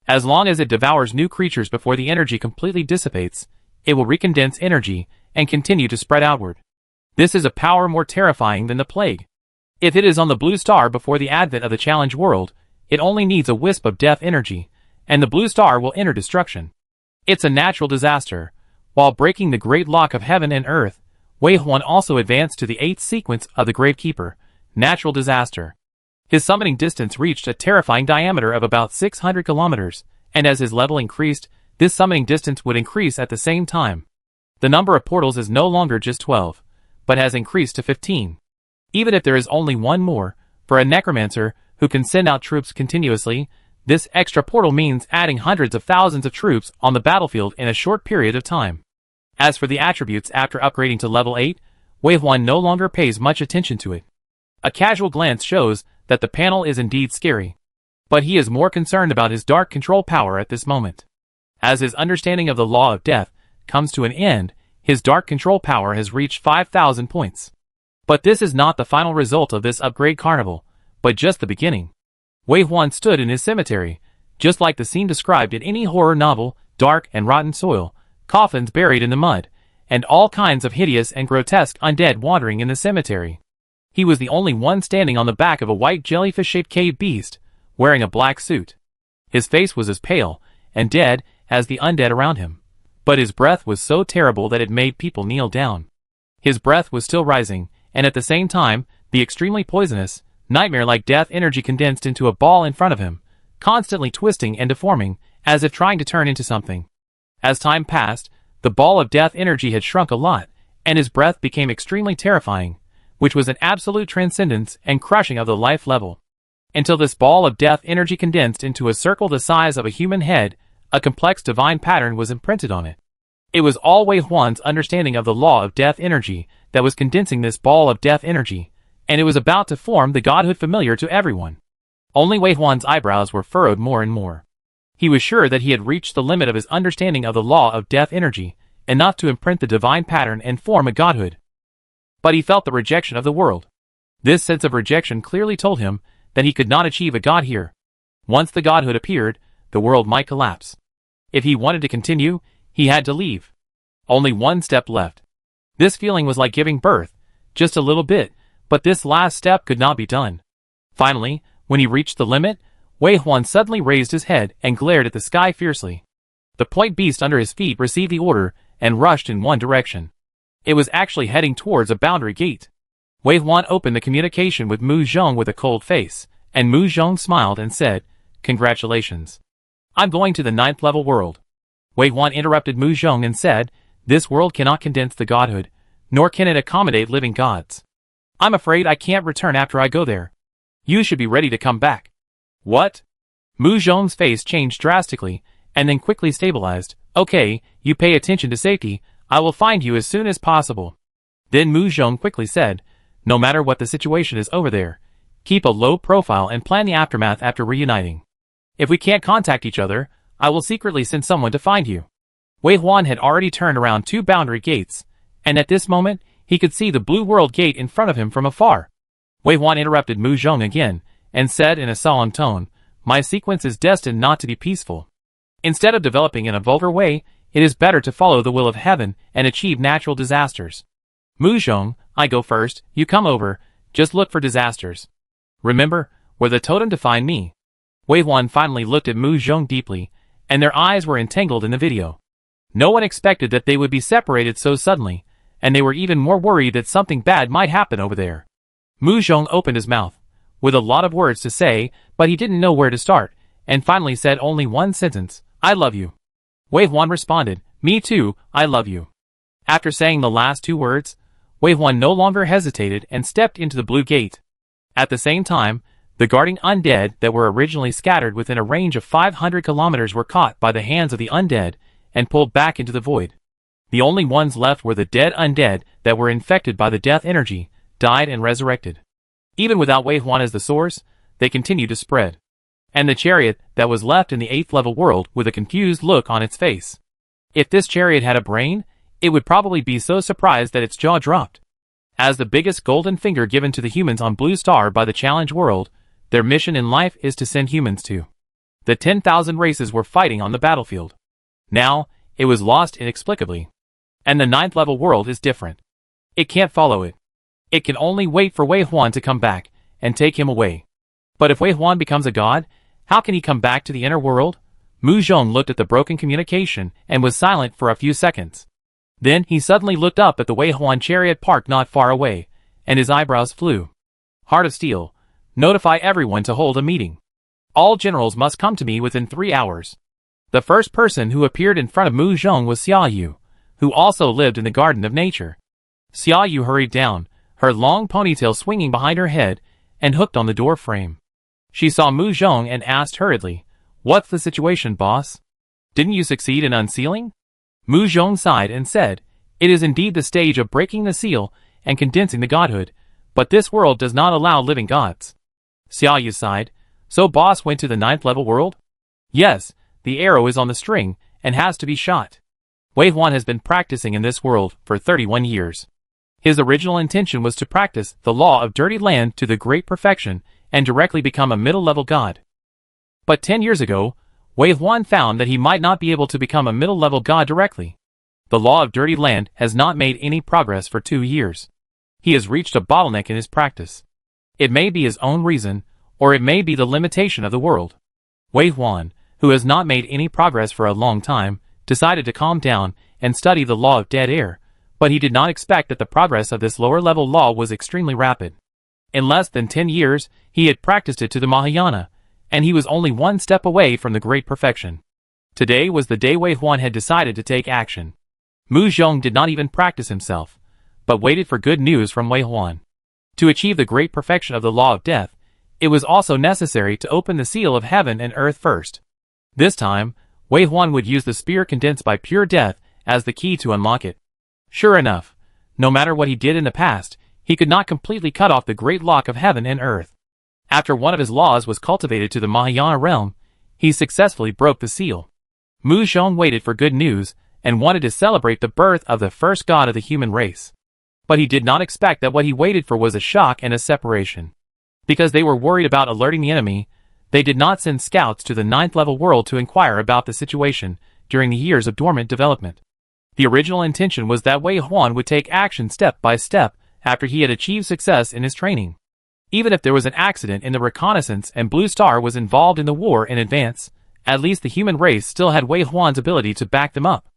A: As long as it devours new creatures before the energy completely dissipates, it will recondense energy and continue to spread outward. This is a power more terrifying than the plague. If it is on the blue star before the advent of the challenge world, it only needs a wisp of death energy, and the blue star will enter destruction. It's a natural disaster. While breaking the great lock of heaven and earth, Wei Huan also advanced to the 8th sequence of the Gravekeeper, Natural Disaster. His summoning distance reached a terrifying diameter of about 600 kilometers, and as his level increased, this summoning distance would increase at the same time. The number of portals is no longer just 12, but has increased to 15. Even if there is only one more, for a necromancer who can send out troops continuously, this extra portal means adding hundreds of thousands of troops on the battlefield in a short period of time. As for the attributes after upgrading to level 8, Wei Huan no longer pays much attention to it. A casual glance shows that the panel is indeed scary. But he is more concerned about his dark control power at this moment. As his understanding of the law of death comes to an end, his dark control power has reached 5,000 points. But this is not the final result of this upgrade carnival, but just the beginning. Wei Huan stood in his cemetery, just like the scene described in any horror novel, dark and rotten soil, coffins buried in the mud, and all kinds of hideous and grotesque undead wandering in the cemetery. He was the only one standing on the back of a white jellyfish-shaped cave beast, wearing a black suit. His face was as pale and dead as the undead around him, but his breath was so terrible that it made people kneel down. His breath was still rising, and at the same time, the extremely poisonous, nightmare-like death energy condensed into a ball in front of him, constantly twisting and deforming, as if trying to turn into something. As time passed, the ball of death energy had shrunk a lot, and his breath became extremely terrifying, which was an absolute transcendence and crushing of the life level. Until this ball of death energy condensed into a circle the size of a human head, a complex divine pattern was imprinted on it. It was all Wei Huan's understanding of the law of death energy that was condensing this ball of death energy, and it was about to form the godhood familiar to everyone. Only Wei Huan's eyebrows were furrowed more and more. He was sure that he had reached the limit of his understanding of the law of death energy, enough to imprint the divine pattern and form a godhood. But he felt the rejection of the world. This sense of rejection clearly told him that he could not achieve a god here. Once the godhood appeared, the world might collapse. If he wanted to continue, he had to leave. Only one step left. This feeling was like giving birth, just a little bit, but this last step could not be done. Finally, when he reached the limit, Wei Huan suddenly raised his head and glared at the sky fiercely. The point beast under his feet received the order and rushed in one direction. It was actually heading towards a boundary gate. Wei Huan opened the communication with Mu Zhong with a cold face, and Mu Zhong smiled and said, "Congratulations. I'm going to the 9th level world." Wei Huan interrupted Mu Zhong and said, "This world cannot condense the godhood, nor can it accommodate living gods. I'm afraid I can't return after I go there. You should be ready to come back." "What?" Mu Zhong's face changed drastically, and then quickly stabilized. "Okay, you pay attention to safety. I will find you as soon as possible." Then Mu Zhong quickly said, "No matter what the situation is over there, keep a low profile and plan the aftermath after reuniting. If we can't contact each other, I will secretly send someone to find you." Wei Huan had already turned around 2 boundary gates, and at this moment, he could see the blue world gate in front of him from afar. Wei Huan interrupted Mu Zhong again, and said in a solemn tone, "My sequence is destined not to be peaceful." Instead of developing in a vulgar way, it is better to follow the will of heaven and achieve natural disasters. Mu Zhong, I go first, you come over, just look for disasters. Remember, where the totem defined me. Wei Huan finally looked at Mu Zhong deeply, and their eyes were entangled in the video. No one expected that they would be separated so suddenly, and they were even more worried that something bad might happen over there. Mu Zhong opened his mouth, with a lot of words to say, but he didn't know where to start, and finally said only one sentence, I love you. Wei Huan responded, me too, I love you. After saying the last two words, Wei Huan no longer hesitated and stepped into the blue gate. At the same time, the guarding undead that were originally scattered within a range of 500 kilometers were caught by the hands of the undead and pulled back into the void. The only ones left were the dead undead that were infected by the death energy, died and resurrected. Even without Wei Huan as the source, they continued to spread. And the chariot that was left in the 8th level world with a confused look on its face. If this chariot had a brain, it would probably be so surprised that its jaw dropped. As the biggest golden finger given to the humans on Blue Star by the Challenge World, their mission in life is to send humans to. The 10,000 races were fighting on the battlefield. Now, it was lost inexplicably. And the 9th level world is different. It can't follow it. It can only wait for Wei Huan to come back and take him away. But if Wei Huan becomes a god, how can he come back to the inner world? Mu Zhong looked at the broken communication and was silent for a few seconds. Then he suddenly looked up at the Wei Huan chariot parked not far away, and his eyebrows flew. Heart of Steel, notify everyone to hold a meeting. All generals must come to me within 3 hours. The first person who appeared in front of Mu Zhong was Xia Yu, who also lived in the Garden of Nature. Xia Yu hurried down, her long ponytail swinging behind her head, and hooked on the door frame. She saw Mu Zhong and asked hurriedly, What's the situation, boss? Didn't you succeed in unsealing? Mu Zhong sighed and said, It is indeed the stage of breaking the seal and condensing the godhood, but this world does not allow living gods. Xia Yu sighed, So boss went to the 9th level world? Yes, the arrow is on the string and has to be shot. Wei Huan has been practicing in this world for 31 years. His original intention was to practice the law of dirty land to the great perfection and directly become a middle-level god. But 10 years ago, Wei Huan found that he might not be able to become a middle-level god directly. The law of dirty land has not made any progress for 2 years. He has reached a bottleneck in his practice. It may be his own reason, or it may be the limitation of the world. Wei Huan, who has not made any progress for a long time, decided to calm down and study the law of dead air, but he did not expect that the progress of this lower-level law was extremely rapid. In less than 10 years, he had practiced it to the Mahayana, and he was only one step away from the great perfection. Today was the day Wei Huan had decided to take action. Mu Zhong did not even practice himself, but waited for good news from Wei Huan. To achieve the great perfection of the law of death, it was also necessary to open the seal of heaven and earth first. This time, Wei Huan would use the spear condensed by pure death as the key to unlock it. Sure enough, no matter what he did in the past, he could not completely cut off the great lock of heaven and earth. After one of his laws was cultivated to the Mahayana realm, he successfully broke the seal. Mu Zhong waited for good news and wanted to celebrate the birth of the first god of the human race. But he did not expect that what he waited for was a shock and a separation. Because they were worried about alerting the enemy, they did not send scouts to the 9th level world to inquire about the situation during the years of dormant development. The original intention was that Wei Huan would take action step by step after he had achieved success in his training. Even if there was an accident in the reconnaissance and Blue Star was involved in the war in advance, at least the human race still had Wei Huan's ability to back them up.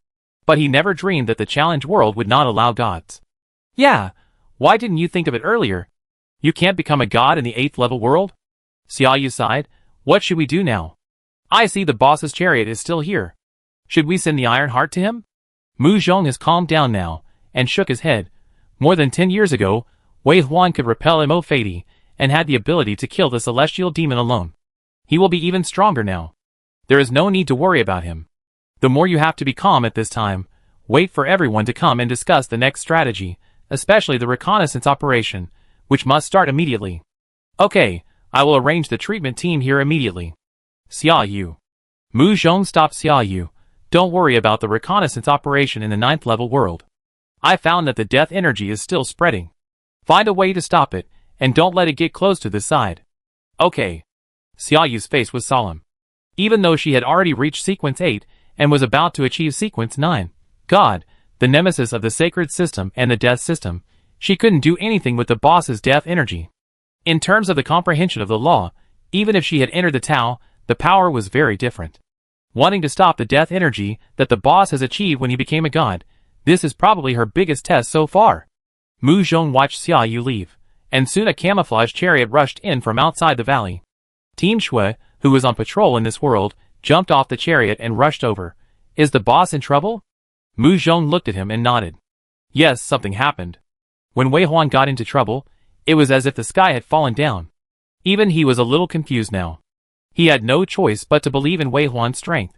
A: But he never dreamed that the Challenge World would not allow gods. Yeah, why didn't you think of it earlier? You can't become a god in the 8th level world? Xia Yu sighed, What should we do now? I see the boss's chariot is still here. Should we send the Iron Heart to him? Mu Zhong has calmed down now, and shook his head. More than 10 years ago, Wei Huan could repel Mo Fati, and had the ability to kill the celestial demon alone. He will be even stronger now. There is no need to worry about him. The more you have to be calm at this time, wait for everyone to come and discuss the next strategy, especially the reconnaissance operation, which must start immediately. Okay, I will arrange the treatment team here immediately. Xia Yu. Mu Zhong stopped Xia Yu. Don't worry about the reconnaissance operation in the 9th level world. I found that the death energy is still spreading. Find a way to stop it, and don't let it get close to this side. Okay. Xia Yu's face was solemn. Even though she had already reached sequence 8, and was about to achieve sequence 9. God, the nemesis of the sacred system and the death system, she couldn't do anything with the boss's death energy. In terms of the comprehension of the law, even if she had entered the Tao, the power was very different. Wanting to stop the death energy that the boss has achieved when he became a god, this is probably her biggest test so far. Mu Zhong watched Xia Yu leave, and soon a camouflage chariot rushed in from outside the valley. Team Shui, who was on patrol in this world, jumped off the chariot and rushed over. Is the boss in trouble? Mu Zhong looked at him and nodded. Yes, something happened. When Wei Huan got into trouble, it was as if the sky had fallen down. Even he was a little confused now. He had no choice but to believe in Wei Huan's strength.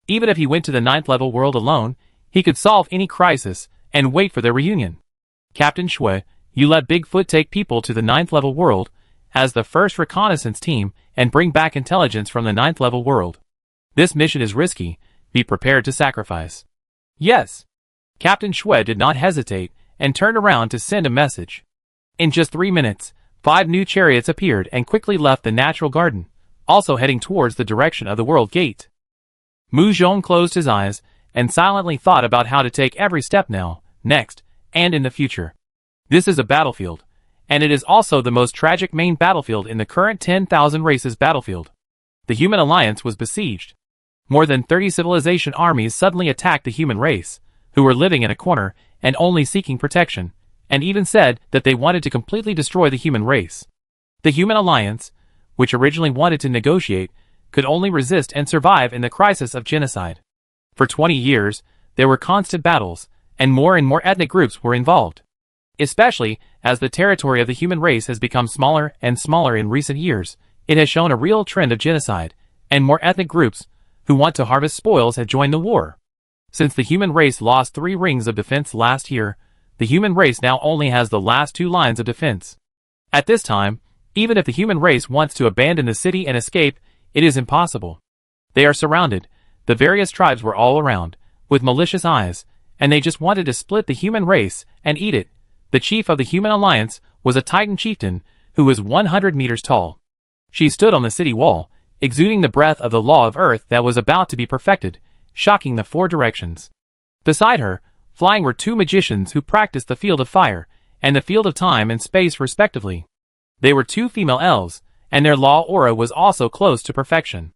A: Even if he went to the 9th level world alone, he could solve any crisis and wait for their reunion. Captain Shui, you let Bigfoot take people to the 9th level world as the first reconnaissance team and bring back intelligence from the 9th level world. This mission is risky. Be prepared to sacrifice. Yes. Captain Shui did not hesitate and turned around to send a message. In just 3 minutes, 5 new chariots appeared and quickly left the natural garden, also heading towards the direction of the world gate. Mu Zhong closed his eyes and silently thought about how to take every step now, next, and in the future. This is a battlefield, and it is also the most tragic main battlefield in the current 10,000 races battlefield. The human alliance was besieged. More than 30 civilization armies suddenly attacked the human race, who were living in a corner and only seeking protection, and even said that they wanted to completely destroy the human race. The human alliance, which originally wanted to negotiate, could only resist and survive in the crisis of genocide. For 20 years, there were constant battles, and more ethnic groups were involved. Especially as the territory of the human race has become smaller and smaller in recent years, it has shown a real trend of genocide, and more ethnic groups who want to harvest spoils have joined the war. Since the human race lost 3 rings of defense last year, the human race now only has the last 2 lines of defense. At this time, even if the human race wants to abandon the city and escape, it is impossible. They are surrounded. The various tribes were all around, with malicious eyes, and they just wanted to split the human race and eat it. The chief of the human alliance was a Titan chieftain who was 100 meters tall. She stood on the city wall, exuding the breath of the law of earth that was about to be perfected, shocking the 4 directions. Beside her, flying were 2 magicians who practiced the field of fire and the field of time and space respectively. They were 2 female elves, and their law aura was also close to perfection.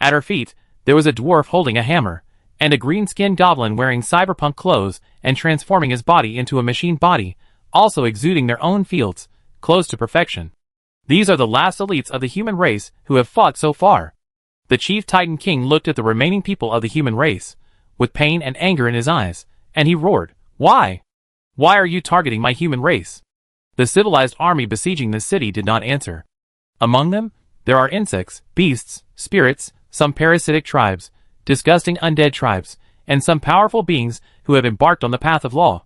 A: At her feet, there was a dwarf holding a hammer, and a green-skinned goblin wearing cyberpunk clothes and transforming his body into a machine body, also exuding their own fields, close to perfection. These are the last elites of the human race who have fought so far. The chief Titan King looked at the remaining people of the human race, with pain and anger in his eyes, and he roared, "Why? Why are you targeting my human race?" The civilized army besieging the city did not answer. Among them, there are insects, beasts, spirits, some parasitic tribes, disgusting undead tribes, and some powerful beings who have embarked on the path of law.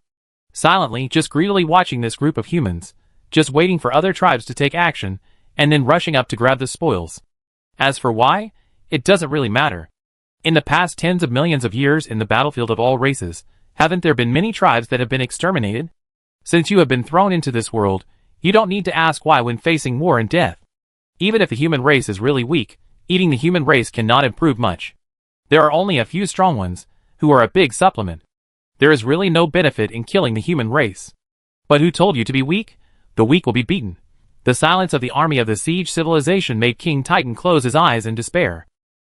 A: Silently, just greedily watching this group of humans, just waiting for other tribes to take action, and then rushing up to grab the spoils. As for why, it doesn't really matter. In the past tens of millions of years in the battlefield of all races, haven't there been many tribes that have been exterminated? Since you have been thrown into this world, you don't need to ask why when facing war and death. Even if the human race is really weak, eating the human race cannot improve much. There are only a few strong ones, who are a big supplement. There is really no benefit in killing the human race. But who told you to be weak? The weak will be beaten. The silence of the army of the siege civilization made King Titan close his eyes in despair.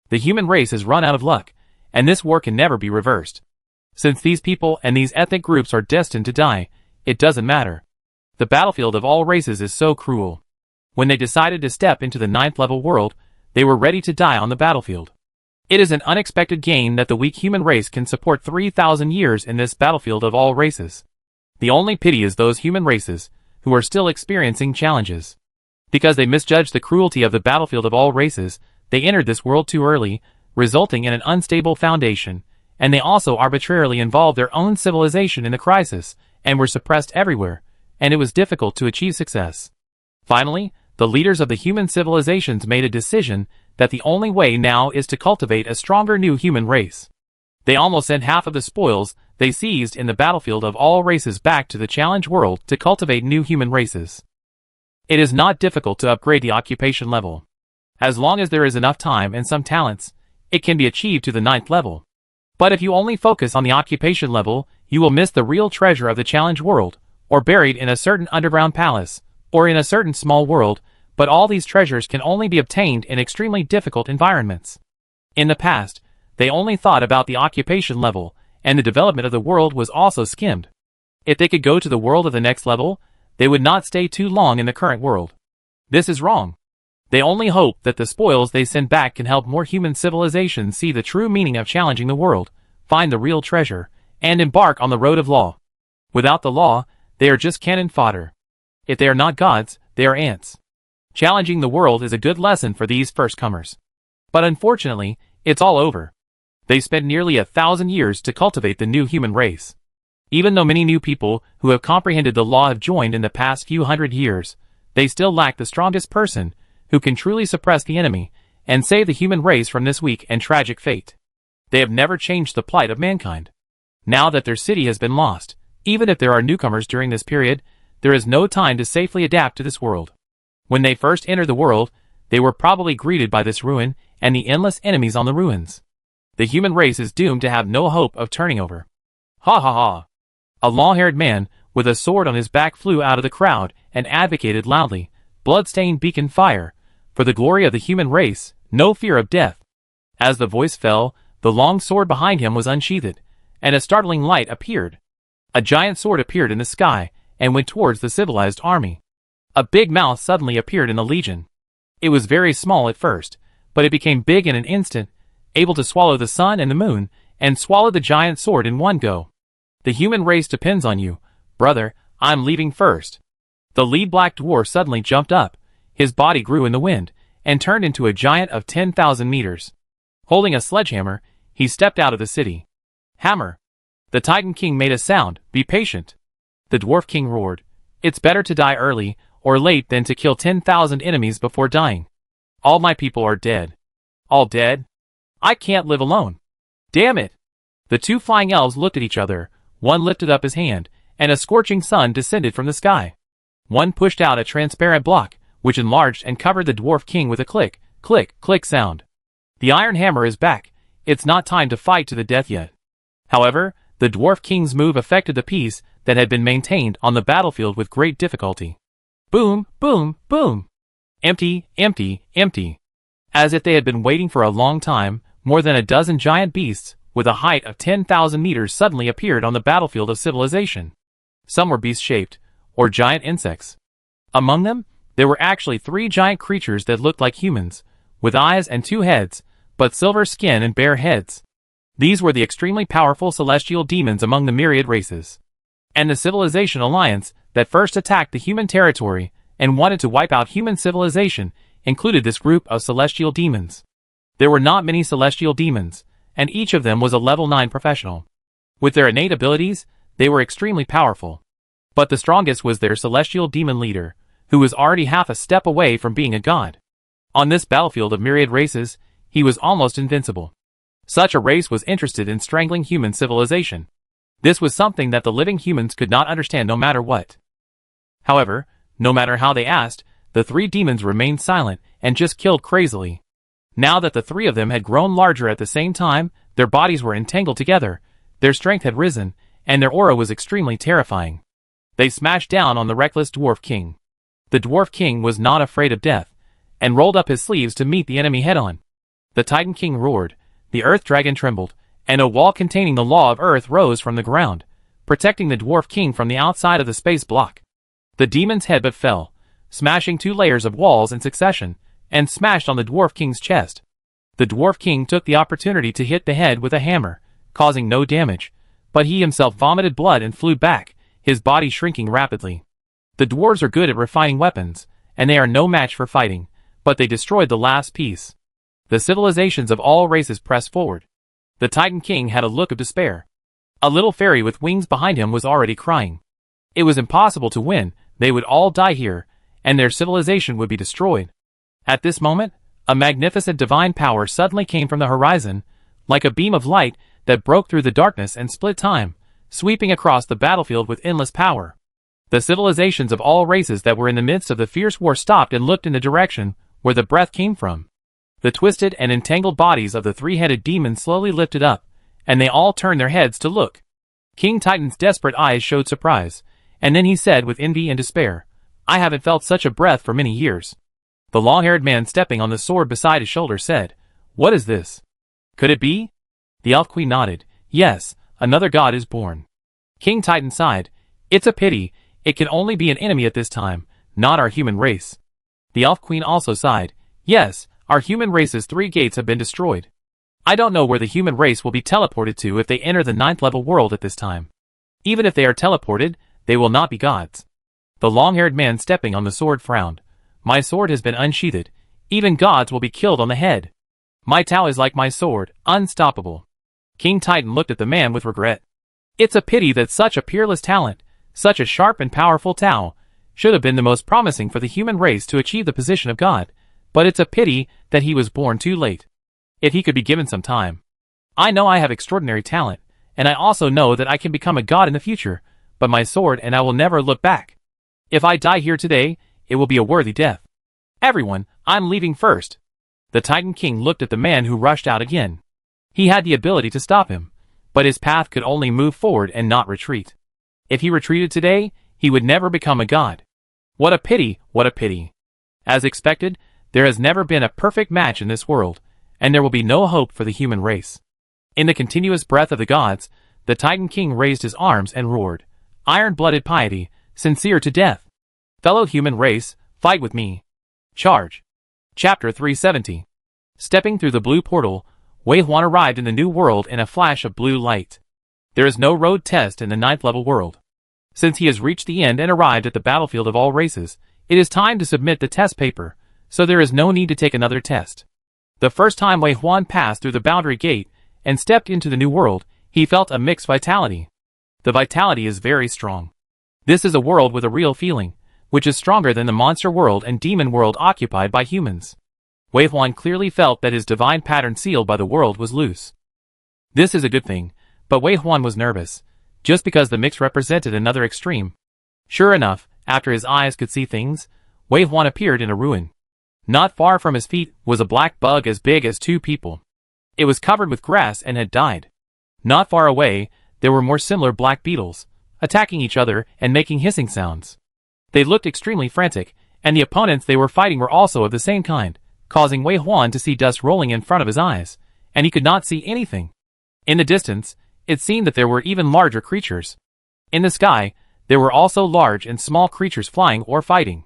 A: The human race has run out of luck, and this war can never be reversed. Since these people and these ethnic groups are destined to die, it doesn't matter. The battlefield of all races is so cruel. When they decided to step into the 9th level world, they were ready to die on the battlefield. It is an unexpected gain that the weak human race can support 3,000 years in this battlefield of all races. The only pity is those human races, who are still experiencing challenges. Because they misjudged the cruelty of the battlefield of all races, they entered this world too early, resulting in an unstable foundation, and they also arbitrarily involved their own civilization in the crisis, and were suppressed everywhere, and it was difficult to achieve success. Finally, the leaders of the human civilizations made a decision that the only way now is to cultivate a stronger new human race. They almost sent half of the spoils they seized in the battlefield of all races back to the challenge world to cultivate new human races. It is not difficult to upgrade the occupation level. As long as there is enough time and some talents, it can be achieved to the 9th level. But if you only focus on the occupation level, you will miss the real treasure of the challenge world, or buried in a certain underground palace, or in a certain small world, but all these treasures can only be obtained in extremely difficult environments. In the past, they only thought about the occupation level, and the development of the world was also skimmed. If they could go to the world of the next level, they would not stay too long in the current world. This is wrong. They only hope that the spoils they send back can help more human civilizations see the true meaning of challenging the world, find the real treasure, and embark on the road of law. Without the law, they are just cannon fodder. If they are not gods, they are ants. Challenging the world is a good lesson for these first-comers. But unfortunately, it's all over. They spent nearly 1,000 years to cultivate the new human race. Even though many new people who have comprehended the law have joined in the past few hundred years, they still lack the strongest person who can truly suppress the enemy and save the human race from this weak and tragic fate. They have never changed the plight of mankind. Now that their city has been lost, even if there are newcomers during this period, there is no time to safely adapt to this world. When they first entered the world, they were probably greeted by this ruin and the endless enemies on the ruins. The human race is doomed to have no hope of turning over. Ha ha ha! A long-haired man with a sword on his back flew out of the crowd and advocated loudly, blood-stained beacon fire, for the glory of the human race, no fear of death. As the voice fell, the long sword behind him was unsheathed, and a startling light appeared. A giant sword appeared in the sky and went towards the civilized army. A big mouth suddenly appeared in the legion. It was very small at first, but it became big in an instant, able to swallow the sun and the moon, and swallow the giant sword in one go. The human race depends on you, brother. I'm leaving first. The lead black dwarf suddenly jumped up. His body grew in the wind, and turned into a giant of 10,000 meters. Holding a sledgehammer, he stepped out of the city. Hammer! The Titan King made a sound. Be patient. The Dwarf King roared. It's better to die early or late than to kill 10,000 enemies before dying. All my people are dead. All dead? I can't live alone. Damn it! The two flying elves looked at each other. One lifted up his hand, and a scorching sun descended from the sky. One pushed out a transparent block, which enlarged and covered the Dwarf King with a click, click, click sound. The iron hammer is back. It's not time to fight to the death yet. However, the Dwarf King's move affected the peace that had been maintained on the battlefield with great difficulty. Boom, boom, boom. Empty, empty, empty. As if they had been waiting for a long time, more than a dozen giant beasts, with a height of 10,000 meters suddenly appeared on the battlefield of civilization. Some were beast-shaped, or giant insects. Among them, there were actually 3 giant creatures that looked like humans, with eyes and 2 heads, but silver skin and bare heads. These were the extremely powerful celestial demons among the myriad races. And the Civilization Alliance, that first attacked the human territory and wanted to wipe out human civilization, included this group of celestial demons. There were not many celestial demons, and each of them was a level 9 professional. With their innate abilities, they were extremely powerful. But the strongest was their celestial demon leader, who was already half a step away from being a god. On this battlefield of myriad races, he was almost invincible. Such a race was interested in strangling human civilization. This was something that the living humans could not understand no matter what. However, no matter how they asked, the 3 demons remained silent and just killed crazily. Now that the 3 of them had grown larger at the same time, their bodies were entangled together, their strength had risen, and their aura was extremely terrifying. They smashed down on the reckless Dwarf King. The Dwarf King was not afraid of death, and rolled up his sleeves to meet the enemy head-on. The Titan King roared, the Earth Dragon trembled, and a wall containing the law of Earth rose from the ground, protecting the Dwarf King from the outside of the space block. The demon's head but fell, smashing 2 layers of walls in succession, and smashed on the Dwarf King's chest. The Dwarf King took the opportunity to hit the head with a hammer, causing no damage, but he himself vomited blood and flew back, his body shrinking rapidly. The dwarves are good at refining weapons, and they are no match for fighting, but they destroyed the last piece. The civilizations of all races pressed forward. The Titan King had a look of despair. A little fairy with wings behind him was already crying. It was impossible to win, they would all die here, and their civilization would be destroyed. At this moment, a magnificent divine power suddenly came from the horizon, like a beam of light that broke through the darkness and split time, sweeping across the battlefield with endless power. The civilizations of all races that were in the midst of the fierce war stopped and looked in the direction where the breath came from. The twisted and entangled bodies of the 3-headed demons slowly lifted up, and they all turned their heads to look. King Titan's desperate eyes showed surprise, and then he said with envy and despair, "I haven't felt such a breath for many years." The long-haired man stepping on the sword beside his shoulder said, "What is this? Could it be?" The Elf Queen nodded, "Yes, another god is born." King Titan sighed, "It's a pity, it can only be an enemy at this time, not our human race." The Elf Queen also sighed, "Yes, our human race's 3 gates have been destroyed. I don't know where the human race will be teleported to if they enter the 9th level world at this time. Even if they are teleported, they will not be gods." The long-haired man stepping on the sword frowned. "My sword has been unsheathed. Even gods will be killed on the head. My Tao is like my sword, unstoppable." King Titan looked at the man with regret. "It's a pity that such a peerless talent, such a sharp and powerful Tao, should have been the most promising for the human race to achieve the position of God, but it's a pity that he was born too late. If he could be given some time. I know I have extraordinary talent, and I also know that I can become a god in the future, but my sword and I will never look back. If I die here today, it will be a worthy death. Everyone, I'm leaving first." The Titan King looked at the man who rushed out again. He had the ability to stop him, but his path could only move forward and not retreat. If he retreated today, he would never become a god. What a pity, what a pity. As expected, there has never been a perfect match in this world, and there will be no hope for the human race. In the continuous breath of the gods, the Titan King raised his arms and roared, "Iron-blooded piety, sincere to death. Fellow human race, fight with me. Charge." Chapter 370. Stepping through the blue portal, Wei Huan arrived in the new world in a flash of blue light. There is no road test in the 9th level world. Since he has reached the end and arrived at the battlefield of all races, it is time to submit the test paper, so there is no need to take another test. The first time Wei Huan passed through the boundary gate and stepped into the new world, he felt a mixed vitality. The vitality is very strong. This is a world with a real feeling, which is stronger than the monster world and demon world occupied by humans. Wei Huan clearly felt that his divine pattern sealed by the world was loose. This is a good thing, but Wei Huan was nervous, just because the mix represented another extreme. Sure enough, after his eyes could see things, Wei Huan appeared in a ruin. Not far from his feet was a black bug as big as 2 people. It was covered with grass and had died. Not far away, there were more similar black beetles, attacking each other and making hissing sounds. They looked extremely frantic, and the opponents they were fighting were also of the same kind, causing Wei Huan to see dust rolling in front of his eyes, and he could not see anything. In the distance, it seemed that there were even larger creatures. In the sky, there were also large and small creatures flying or fighting.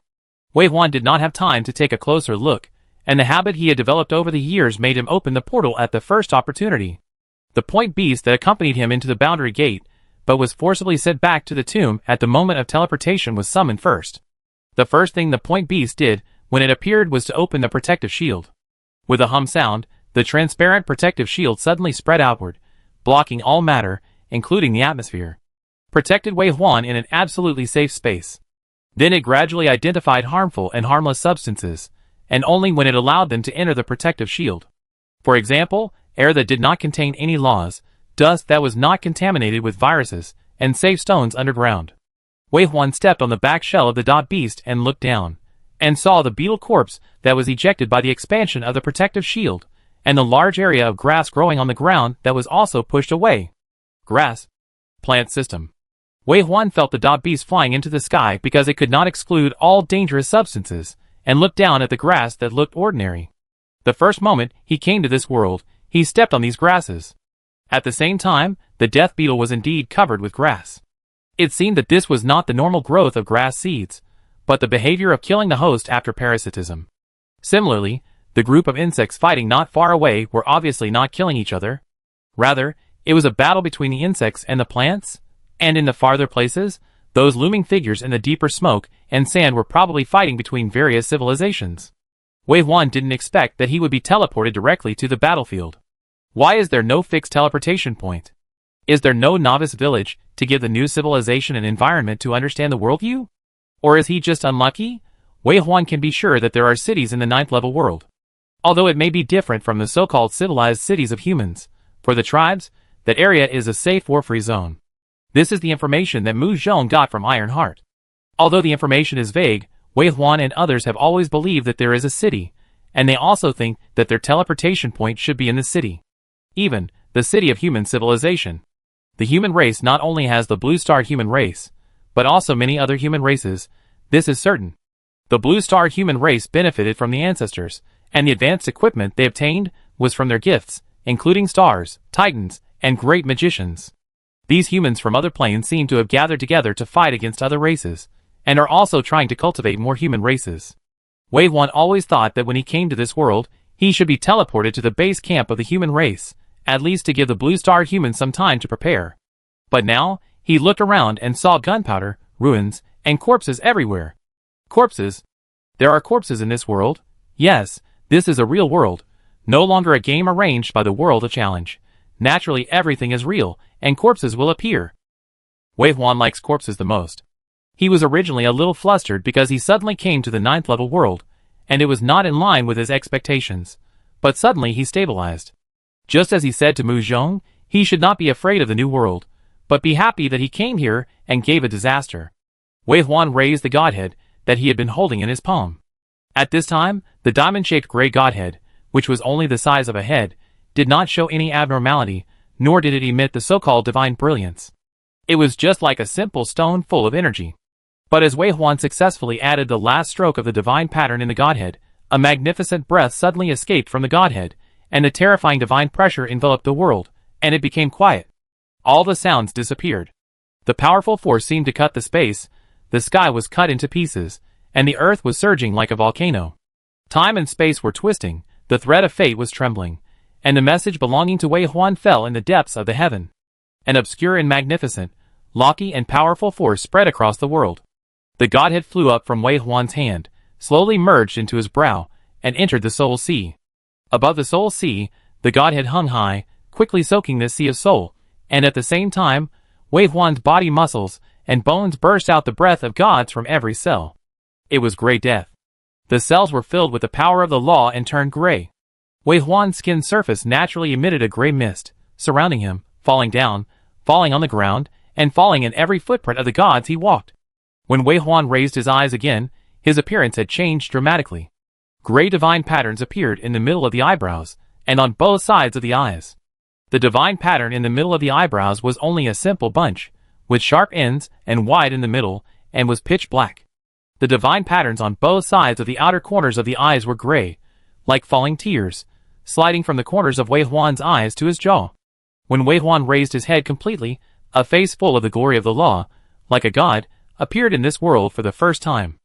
A: Wei Huan did not have time to take a closer look, and the habit he had developed over the years made him open the portal at the first opportunity. The point beast that accompanied him into the boundary gate, but was forcibly sent back to the tomb at the moment of teleportation was summoned first. The first thing the point beast did when it appeared was to open the protective shield. With a hum sound, the transparent protective shield suddenly spread outward, blocking all matter, including the atmosphere. Protected Wei Huan in an absolutely safe space. Then it gradually identified harmful and harmless substances, and only when it allowed them to enter the protective shield. For example, air that did not contain any laws, dust that was not contaminated with viruses, and safe stones underground. Wei Huan stepped on the back shell of the dot beast and looked down, and saw the beetle corpse that was ejected by the expansion of the protective shield, and the large area of grass growing on the ground that was also pushed away. Grass. Plant system. Wei Huan felt the dot beast flying into the sky because it could not exclude all dangerous substances, and looked down at the grass that looked ordinary. The first moment he came to this world, he stepped on these grasses. At the same time, the death beetle was indeed covered with grass. It seemed that this was not the normal growth of grass seeds, but the behavior of killing the host after parasitism. Similarly, the group of insects fighting not far away were obviously not killing each other. Rather, it was a battle between the insects and the plants, and in the farther places, those looming figures in the deeper smoke and sand were probably fighting between various civilizations. Wei Huan didn't expect that he would be teleported directly to the battlefield. Why is there no fixed teleportation point? Is there no novice village to give the new civilization an environment to understand the worldview? Or is he just unlucky? Wei Huan can be sure that there are cities in the 9th level world. Although it may be different from the so-called civilized cities of humans, for the tribes, that area is a safe war-free zone. This is the information that Mu Zhong got from Ironheart. Although the information is vague, Wei Huan and others have always believed that there is a city, and they also think that their teleportation point should be in the city. Even, the city of human civilization. The human race not only has the blue-starred human race, but also many other human races, this is certain. The blue-starred human race benefited from the ancestors, and the advanced equipment they obtained was from their gifts, including stars, titans, and great magicians. These humans from other planes seem to have gathered together to fight against other races, and are also trying to cultivate more human races. Wave 1 always thought that when he came to this world, he should be teleported to the base camp of the human race, at least to give the blue-starred humans some time to prepare. But now, he looked around and saw gunpowder, ruins, and corpses everywhere. Corpses? There are corpses in this world? Yes, this is a real world, no longer a game arranged by the world of challenge. Naturally everything is real, and corpses will appear. Wave 1 likes corpses the most. He was originally a little flustered because he suddenly came to the 9th level world, and it was not in line with his expectations. But suddenly he stabilized. Just as he said to Mu Zhong, he should not be afraid of the new world, but be happy that he came here and gave a disaster. Wave 1 raised the godhead that he had been holding in his palm. At this time, the diamond-shaped gray godhead, which was only the size of a head, did not show any abnormality, nor did it emit the so-called divine brilliance. It was just like a simple stone full of energy. But as Wei Huan successfully added the last stroke of the divine pattern in the godhead, a magnificent breath suddenly escaped from the godhead, and a terrifying divine pressure enveloped the world, and it became quiet. All the sounds disappeared. The powerful force seemed to cut the space, the sky was cut into pieces, and the earth was surging like a volcano. Time and space were twisting, the thread of fate was trembling, and the message belonging to Wei Huan fell in the depths of the heaven. An obscure and magnificent, lofty and powerful force spread across the world. The godhead flew up from Wei Huan's hand, slowly merged into his brow, and entered the soul sea. Above the soul sea, the godhead hung high, quickly soaking this sea of soul, and at the same time, Wei Huan's body muscles and bones burst out the breath of gods from every cell. It was gray death. The cells were filled with the power of the law and turned gray. Wei Huan's skin's surface naturally emitted a gray mist, surrounding him, falling down, falling on the ground, and falling in every footprint of the gods he walked. When Wei Huan raised his eyes again, his appearance had changed dramatically. Gray divine patterns appeared in the middle of the eyebrows, and on both sides of the eyes. The divine pattern in the middle of the eyebrows was only a simple bunch, with sharp ends and wide in the middle, and was pitch black. The divine patterns on both sides of the outer corners of the eyes were gray, like falling tears, sliding from the corners of Wei Huan's eyes to his jaw. When Wei Huan raised his head completely, a face full of the glory of the law, like a god, appeared in this world for the first time.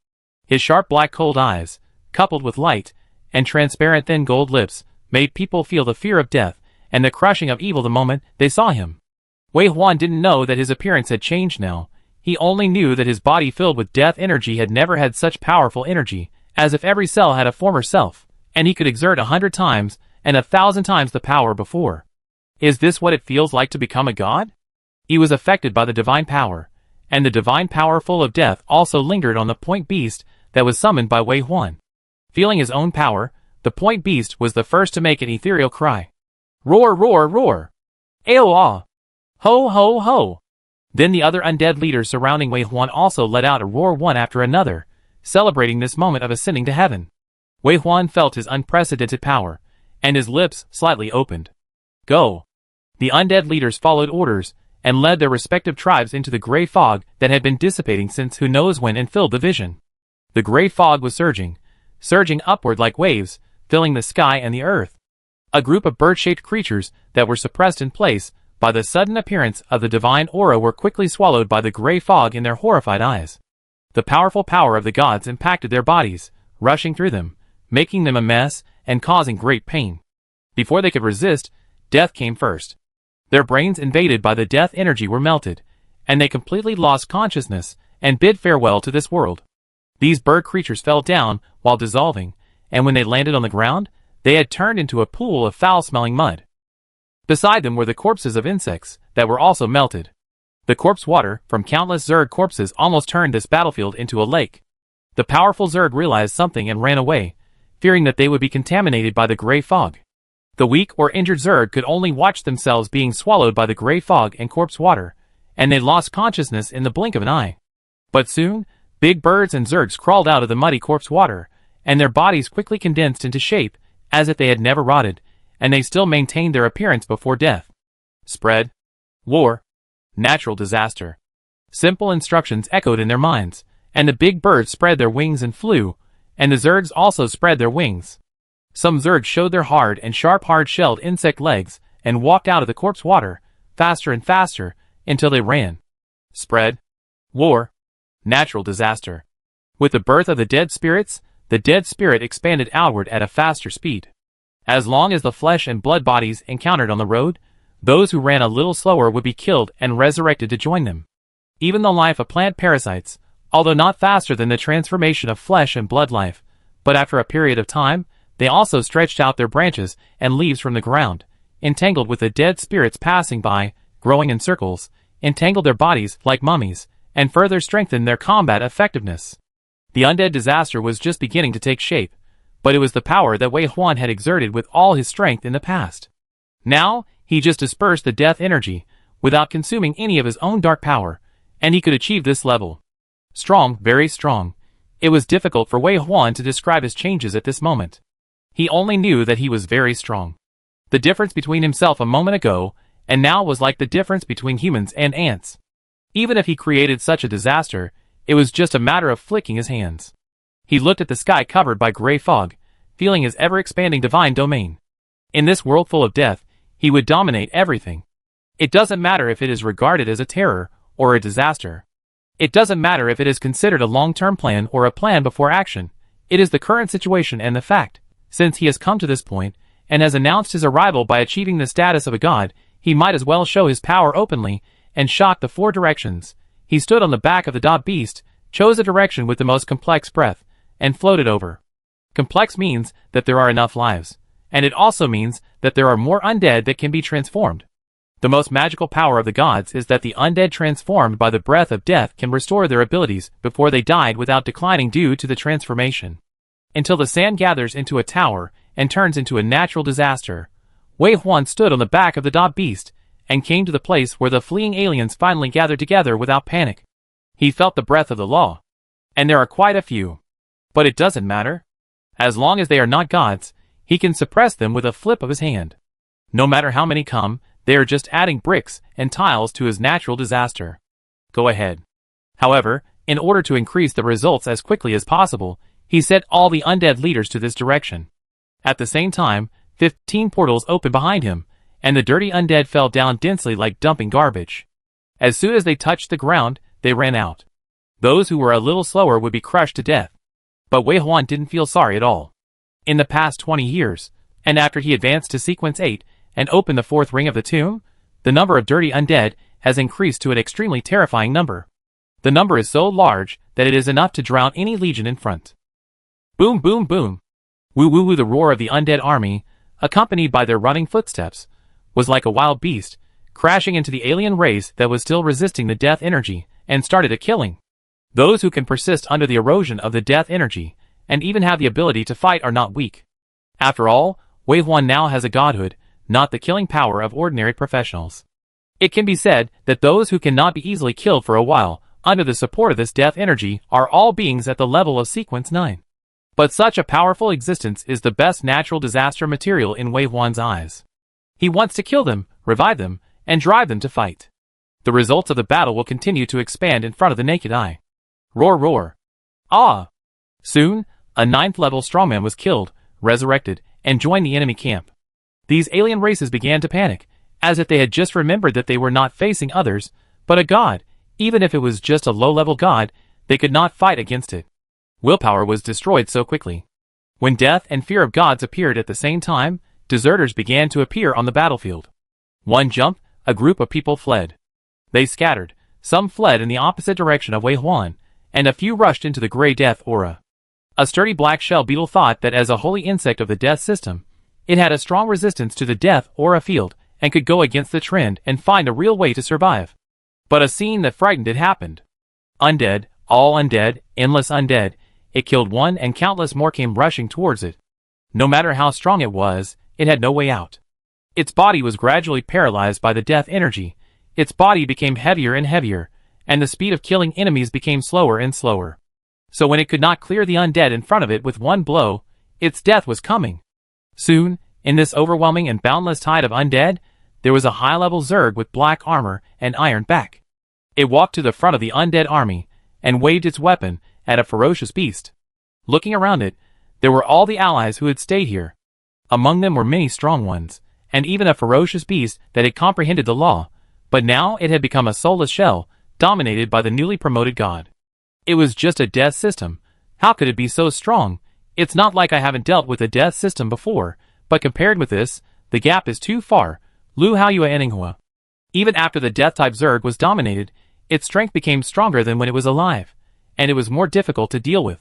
A: His sharp black cold eyes, coupled with light and transparent thin gold lips, made people feel the fear of death and the crushing of evil the moment they saw him. Wei Huan didn't know that his appearance had changed now. He only knew that his body filled with death energy had never had such powerful energy, as if every cell had a former self, and he could exert 100 times and 1,000 times the power before. Is this what it feels like to become a god? He was affected by the divine power, and the divine power full of death also lingered on the point beast that was summoned by Wei Huan. Feeling his own power, the point beast was the first to make an ethereal cry. Roar, roar, roar! Aoah! Ho, ho, ho! Then the other undead leaders surrounding Wei Huan also let out a roar one after another, celebrating this moment of ascending to heaven. Wei Huan felt his unprecedented power, and his lips slightly opened. Go! The undead leaders followed orders, and led their respective tribes into the gray fog that had been dissipating since who knows when and filled the vision. The gray fog was surging upward like waves, filling the sky and the earth. A group of bird-shaped creatures that were suppressed in place by the sudden appearance of the divine aura were quickly swallowed by the gray fog in their horrified eyes. The powerful power of the gods impacted their bodies, rushing through them, making them a mess and causing great pain. Before they could resist, death came first. Their brains invaded by the death energy were melted, and they completely lost consciousness and bid farewell to this world. These bird creatures fell down while dissolving, and when they landed on the ground, they had turned into a pool of foul-smelling mud. Beside them were the corpses of insects that were also melted. The corpse water from countless Zerg corpses almost turned this battlefield into a lake. The powerful Zerg realized something and ran away, fearing that they would be contaminated by the gray fog. The weak or injured Zerg could only watch themselves being swallowed by the gray fog and corpse water, and they lost consciousness in the blink of an eye. But soon, big birds and Zergs crawled out of the muddy corpse water, and their bodies quickly condensed into shape, as if they had never rotted, and they still maintained their appearance before death. Spread. War. Natural disaster. Simple instructions echoed in their minds, and the big birds spread their wings and flew, and the zergs also spread their wings. Some zergs showed their hard and sharp hard-shelled insect legs and walked out of the corpse water, faster and faster, until they ran. Spread. War. Natural disaster. With the birth of the dead spirits, the dead spirit expanded outward at a faster speed. As long as the flesh and blood bodies encountered on the road, those who ran a little slower would be killed and resurrected to join them. Even the life of plant parasites, although not faster than the transformation of flesh and blood life, but after a period of time, they also stretched out their branches and leaves from the ground, entangled with the dead spirits passing by, growing in circles, entangled their bodies like mummies, and further strengthened their combat effectiveness. The undead disaster was just beginning to take shape, but it was the power that Wei Huan had exerted with all his strength in the past. Now, he just dispersed the death energy, without consuming any of his own dark power, and he could achieve this level. Strong, very strong. It was difficult for Wei Huan to describe his changes at this moment. He only knew that he was very strong. The difference between himself a moment ago and now was like the difference between humans and ants. Even if he created such a disaster, it was just a matter of flicking his hands. He looked at the sky covered by gray fog, feeling his ever-expanding divine domain. In this world full of death, he would dominate everything. It doesn't matter if it is regarded as a terror or a disaster. It doesn't matter if it is considered a long-term plan or a plan before action. It is the current situation and the fact. Since he has come to this point, and has announced his arrival by achieving the status of a god, he might as well show his power openly, and shock the four directions. He stood on the back of the dog beast, chose a direction with the most complex breath, and floated over. Complex means that there are enough lives, and it also means that there are more undead that can be transformed. The most magical power of the gods is that the undead transformed by the breath of death can restore their abilities before they died without declining due to the transformation. Until the sand gathers into a tower and turns into a natural disaster, Wei Huan stood on the back of the dog beast and came to the place where the fleeing aliens finally gathered together without panic. He felt the breath of the law. And there are quite a few. But it doesn't matter. As long as they are not gods, he can suppress them with a flip of his hand. No matter how many come, they are just adding bricks and tiles to his natural disaster. Go ahead. However, in order to increase the results as quickly as possible, he set all the undead leaders to this direction. At the same time, 15 portals opened behind him, and the dirty undead fell down densely like dumping garbage. As soon as they touched the ground, they ran out. Those who were a little slower would be crushed to death. But Wei Huan didn't feel sorry at all. In the past 20 years, and after he advanced to sequence 8 and opened the 4th ring of the tomb, the number of dirty undead has increased to an extremely terrifying number. The number is so large that it is enough to drown any legion in front. Boom boom boom. Woo woo woo. The roar of the undead army, accompanied by their running footsteps, was like a wild beast, crashing into the alien race that was still resisting the death energy, and started a killing. Those who can persist under the erosion of the death energy, and even have the ability to fight are not weak. After all, Wei Huan now has a godhood, not the killing power of ordinary professionals. It can be said that those who cannot be easily killed for a while, under the support of this death energy, are all beings at the level of sequence 9. But such a powerful existence is the best natural disaster material in Wei Huan's eyes. He wants to kill them, revive them, and drive them to fight. The results of the battle will continue to expand in front of the naked eye. Roar roar. Ah! Soon, a 9th level strongman was killed, resurrected, and joined the enemy camp. These alien races began to panic, as if they had just remembered that they were not facing others, but a god. Even if it was just a low-level god, they could not fight against it. Willpower was destroyed so quickly. When death and fear of gods appeared at the same time, deserters began to appear on the battlefield. One jump, a group of people fled. They scattered, some fled in the opposite direction of Wei Huan, and a few rushed into the gray death aura. A sturdy black shell beetle thought that as a holy insect of the death system, it had a strong resistance to the death aura field, and could go against the trend and find a real way to survive. But a scene that frightened it happened. Undead, all undead, endless undead. It killed one and countless more came rushing towards it. No matter how strong it was, it had no way out. Its body was gradually paralyzed by the death energy. Its body became heavier and heavier, and the speed of killing enemies became slower and slower. So when it could not clear the undead in front of it with one blow, its death was coming. Soon, in this overwhelming and boundless tide of undead, there was a high-level Zerg with black armor and iron back. It walked to the front of the undead army and waved its weapon at a ferocious beast. Looking around it, there were all the allies who had stayed here. Among them were many strong ones, and even a ferocious beast that had comprehended the law, but now it had become a soulless shell, dominated by the newly promoted god. It was just a death system. How could it be so strong? It's not like I haven't dealt with a death system before, but compared with this, the gap is too far. Lu Haoyue Enninghua. Even after the death-type Zerg was dominated, its strength became stronger than when it was alive, and it was more difficult to deal with.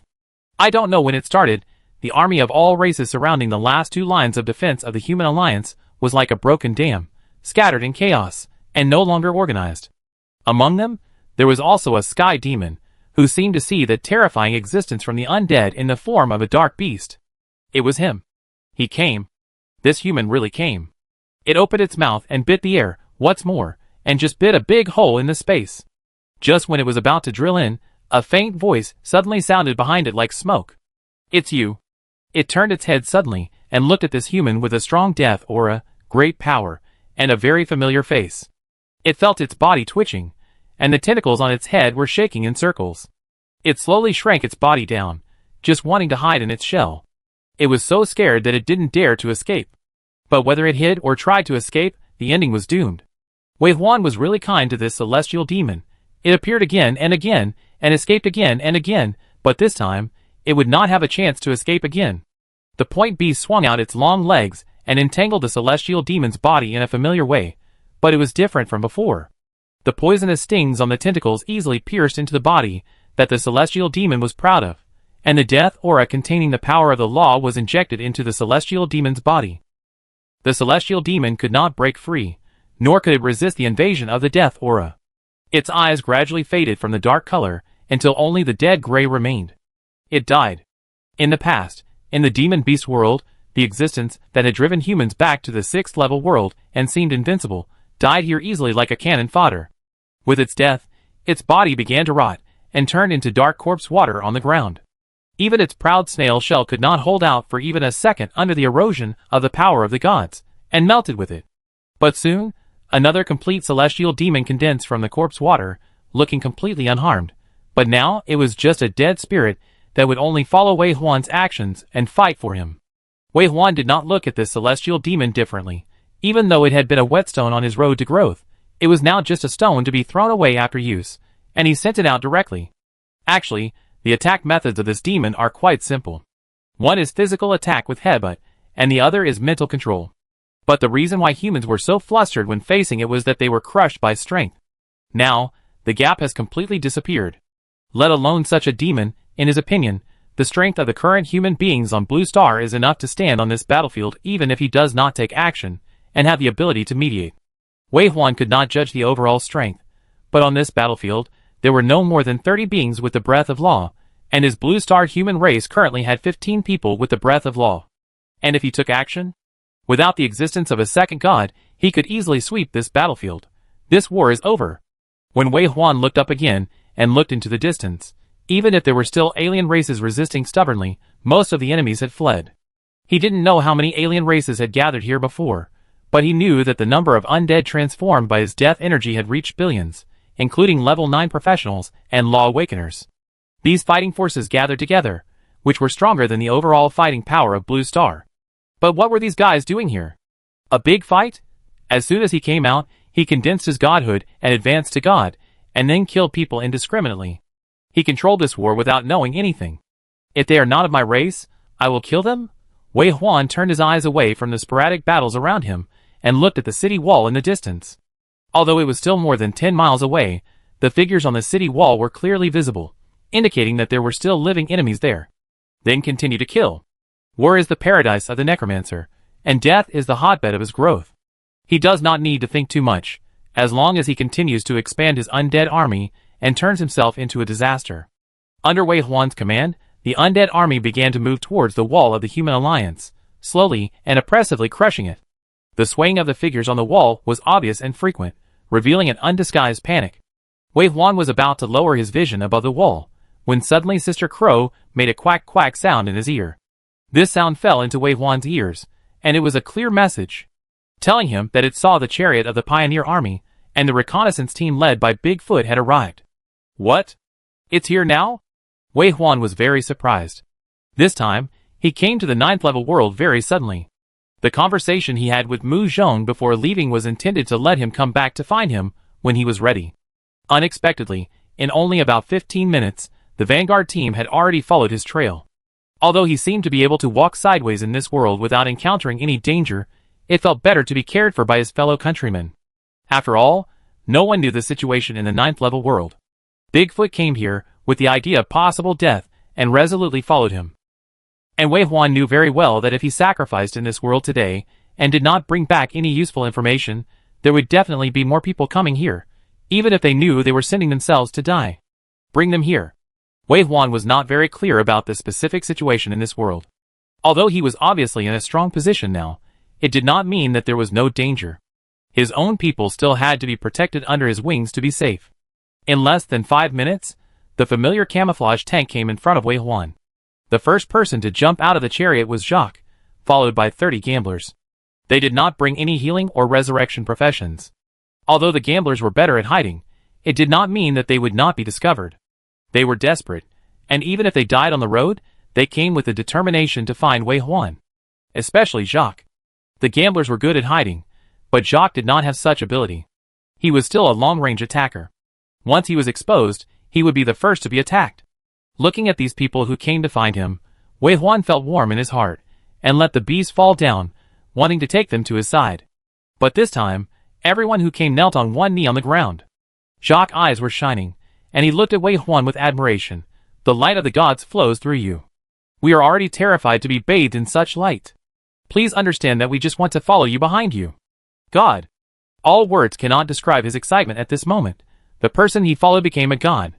A: I don't know when it started. The army of all races surrounding the last two lines of defense of the human alliance was like a broken dam, scattered in chaos, and no longer organized. Among them, there was also a sky demon, who seemed to see the terrifying existence from the undead in the form of a dark beast. It was him. He came. This human really came. It opened its mouth and bit the air, what's more, and just bit a big hole in the space. Just when it was about to drill in, a faint voice suddenly sounded behind it like smoke. It's you. It turned its head suddenly and looked at this human with a strong death aura, great power, and a very familiar face. It felt its body twitching, and the tentacles on its head were shaking in circles. It slowly shrank its body down, just wanting to hide in its shell. It was so scared that it didn't dare to escape. But whether it hid or tried to escape, the ending was doomed. Wei Huan was really kind to this celestial demon. It appeared again and again, and escaped again and again, but this time, it would not have a chance to escape again. The point beast swung out its long legs and entangled the celestial demon's body in a familiar way, but it was different from before. The poisonous stings on the tentacles easily pierced into the body that the celestial demon was proud of, and the death aura containing the power of the law was injected into the celestial demon's body. The celestial demon could not break free, nor could it resist the invasion of the death aura. Its eyes gradually faded from the dark color until only the dead gray remained. It died. In the past, in the demon beast world, the existence that had driven humans back to the 6th level world and seemed invincible, died here easily like a cannon fodder. With its death, its body began to rot and turned into dark corpse water on the ground. Even its proud snail shell could not hold out for even a second under the erosion of the power of the gods, and melted with it. But soon, another complete celestial demon condensed from the corpse water, looking completely unharmed. But now it was just a dead spirit that would only follow Wei Huan's actions and fight for him. Wei Huan did not look at this celestial demon differently. Even though it had been a whetstone on his road to growth, it was now just a stone to be thrown away after use, and he sent it out directly. Actually, the attack methods of this demon are quite simple. One is physical attack with headbutt, and the other is mental control. But the reason why humans were so flustered when facing it was that they were crushed by strength. Now, the gap has completely disappeared. Let alone such a demon, in his opinion, the strength of the current human beings on Blue Star is enough to stand on this battlefield even if he does not take action, and have the ability to mediate. Wei Huan could not judge the overall strength, but on this battlefield, there were no more than 30 beings with the breath of law, and his Blue Star human race currently had 15 people with the breath of law. And if he took action? Without the existence of a second god, he could easily sweep this battlefield. This war is over. When Wei Huan looked up again, and looked into the distance, even if there were still alien races resisting stubbornly, most of the enemies had fled. He didn't know how many alien races had gathered here before, but he knew that the number of undead transformed by his death energy had reached billions, including level 9 professionals and law awakeners. These fighting forces gathered together, which were stronger than the overall fighting power of Blue Star. But what were these guys doing here? A big fight? As soon as he came out, he condensed his godhood and advanced to God, and then killed people indiscriminately. He controlled this war without knowing anything. If they are not of my race, I will kill them? Wei Huan turned his eyes away from the sporadic battles around him, and looked at the city wall in the distance. Although it was still more than 10 miles away, the figures on the city wall were clearly visible, indicating that there were still living enemies there. Then continue to kill. War is the paradise of the necromancer, and death is the hotbed of his growth. He does not need to think too much, as long as he continues to expand his undead army and turns himself into a disaster. Under Wei Huan's command, the undead army began to move towards the wall of the human alliance, slowly and oppressively crushing it. The swaying of the figures on the wall was obvious and frequent, revealing an undisguised panic. Wei Huan was about to lower his vision above the wall, when suddenly Sister Crow made a quack-quack sound in his ear. This sound fell into Wei Huan's ears, and it was a clear message. telling him that it saw the chariot of the pioneer army, and the reconnaissance team led by Bigfoot had arrived. What? It's here now? Wei Huan was very surprised. This time, he came to the 9th level world very suddenly. The conversation he had with Mu Zhong before leaving was intended to let him come back to find him when he was ready. Unexpectedly, in only about 15 minutes, the Vanguard team had already followed his trail. Although he seemed to be able to walk sideways in this world without encountering any danger, it felt better to be cared for by his fellow countrymen. After all, no one knew the situation in the 9th level world. Bigfoot came here with the idea of possible death and resolutely followed him. And Wei Huan knew very well that if he sacrificed in this world today and did not bring back any useful information, there would definitely be more people coming here, even if they knew they were sending themselves to die. Bring them here. Wei Huan was not very clear about the specific situation in this world. Although he was obviously in a strong position now, it did not mean that there was no danger. His own people still had to be protected under his wings to be safe. In less than 5 minutes, the familiar camouflage tank came in front of Wei Huan. The first person to jump out of the chariot was Jacques, followed by 30 gamblers. They did not bring any healing or resurrection professions. Although the gamblers were better at hiding, it did not mean that they would not be discovered. They were desperate, and even if they died on the road, they came with the determination to find Wei Huan. Especially Jacques. The gamblers were good at hiding, but Jacques did not have such ability. He was still a long-range attacker. Once he was exposed, he would be the first to be attacked. Looking at these people who came to find him, Wei Huan felt warm in his heart, and let the bees fall down, wanting to take them to his side. But this time, everyone who came knelt on one knee on the ground. Jacques' eyes were shining, and he looked at Wei Huan with admiration. The light of the gods flows through you. We are already terrified to be bathed in such light. Please understand that we just want to follow you behind you. God. All words cannot describe his excitement at this moment. The person he followed became a god.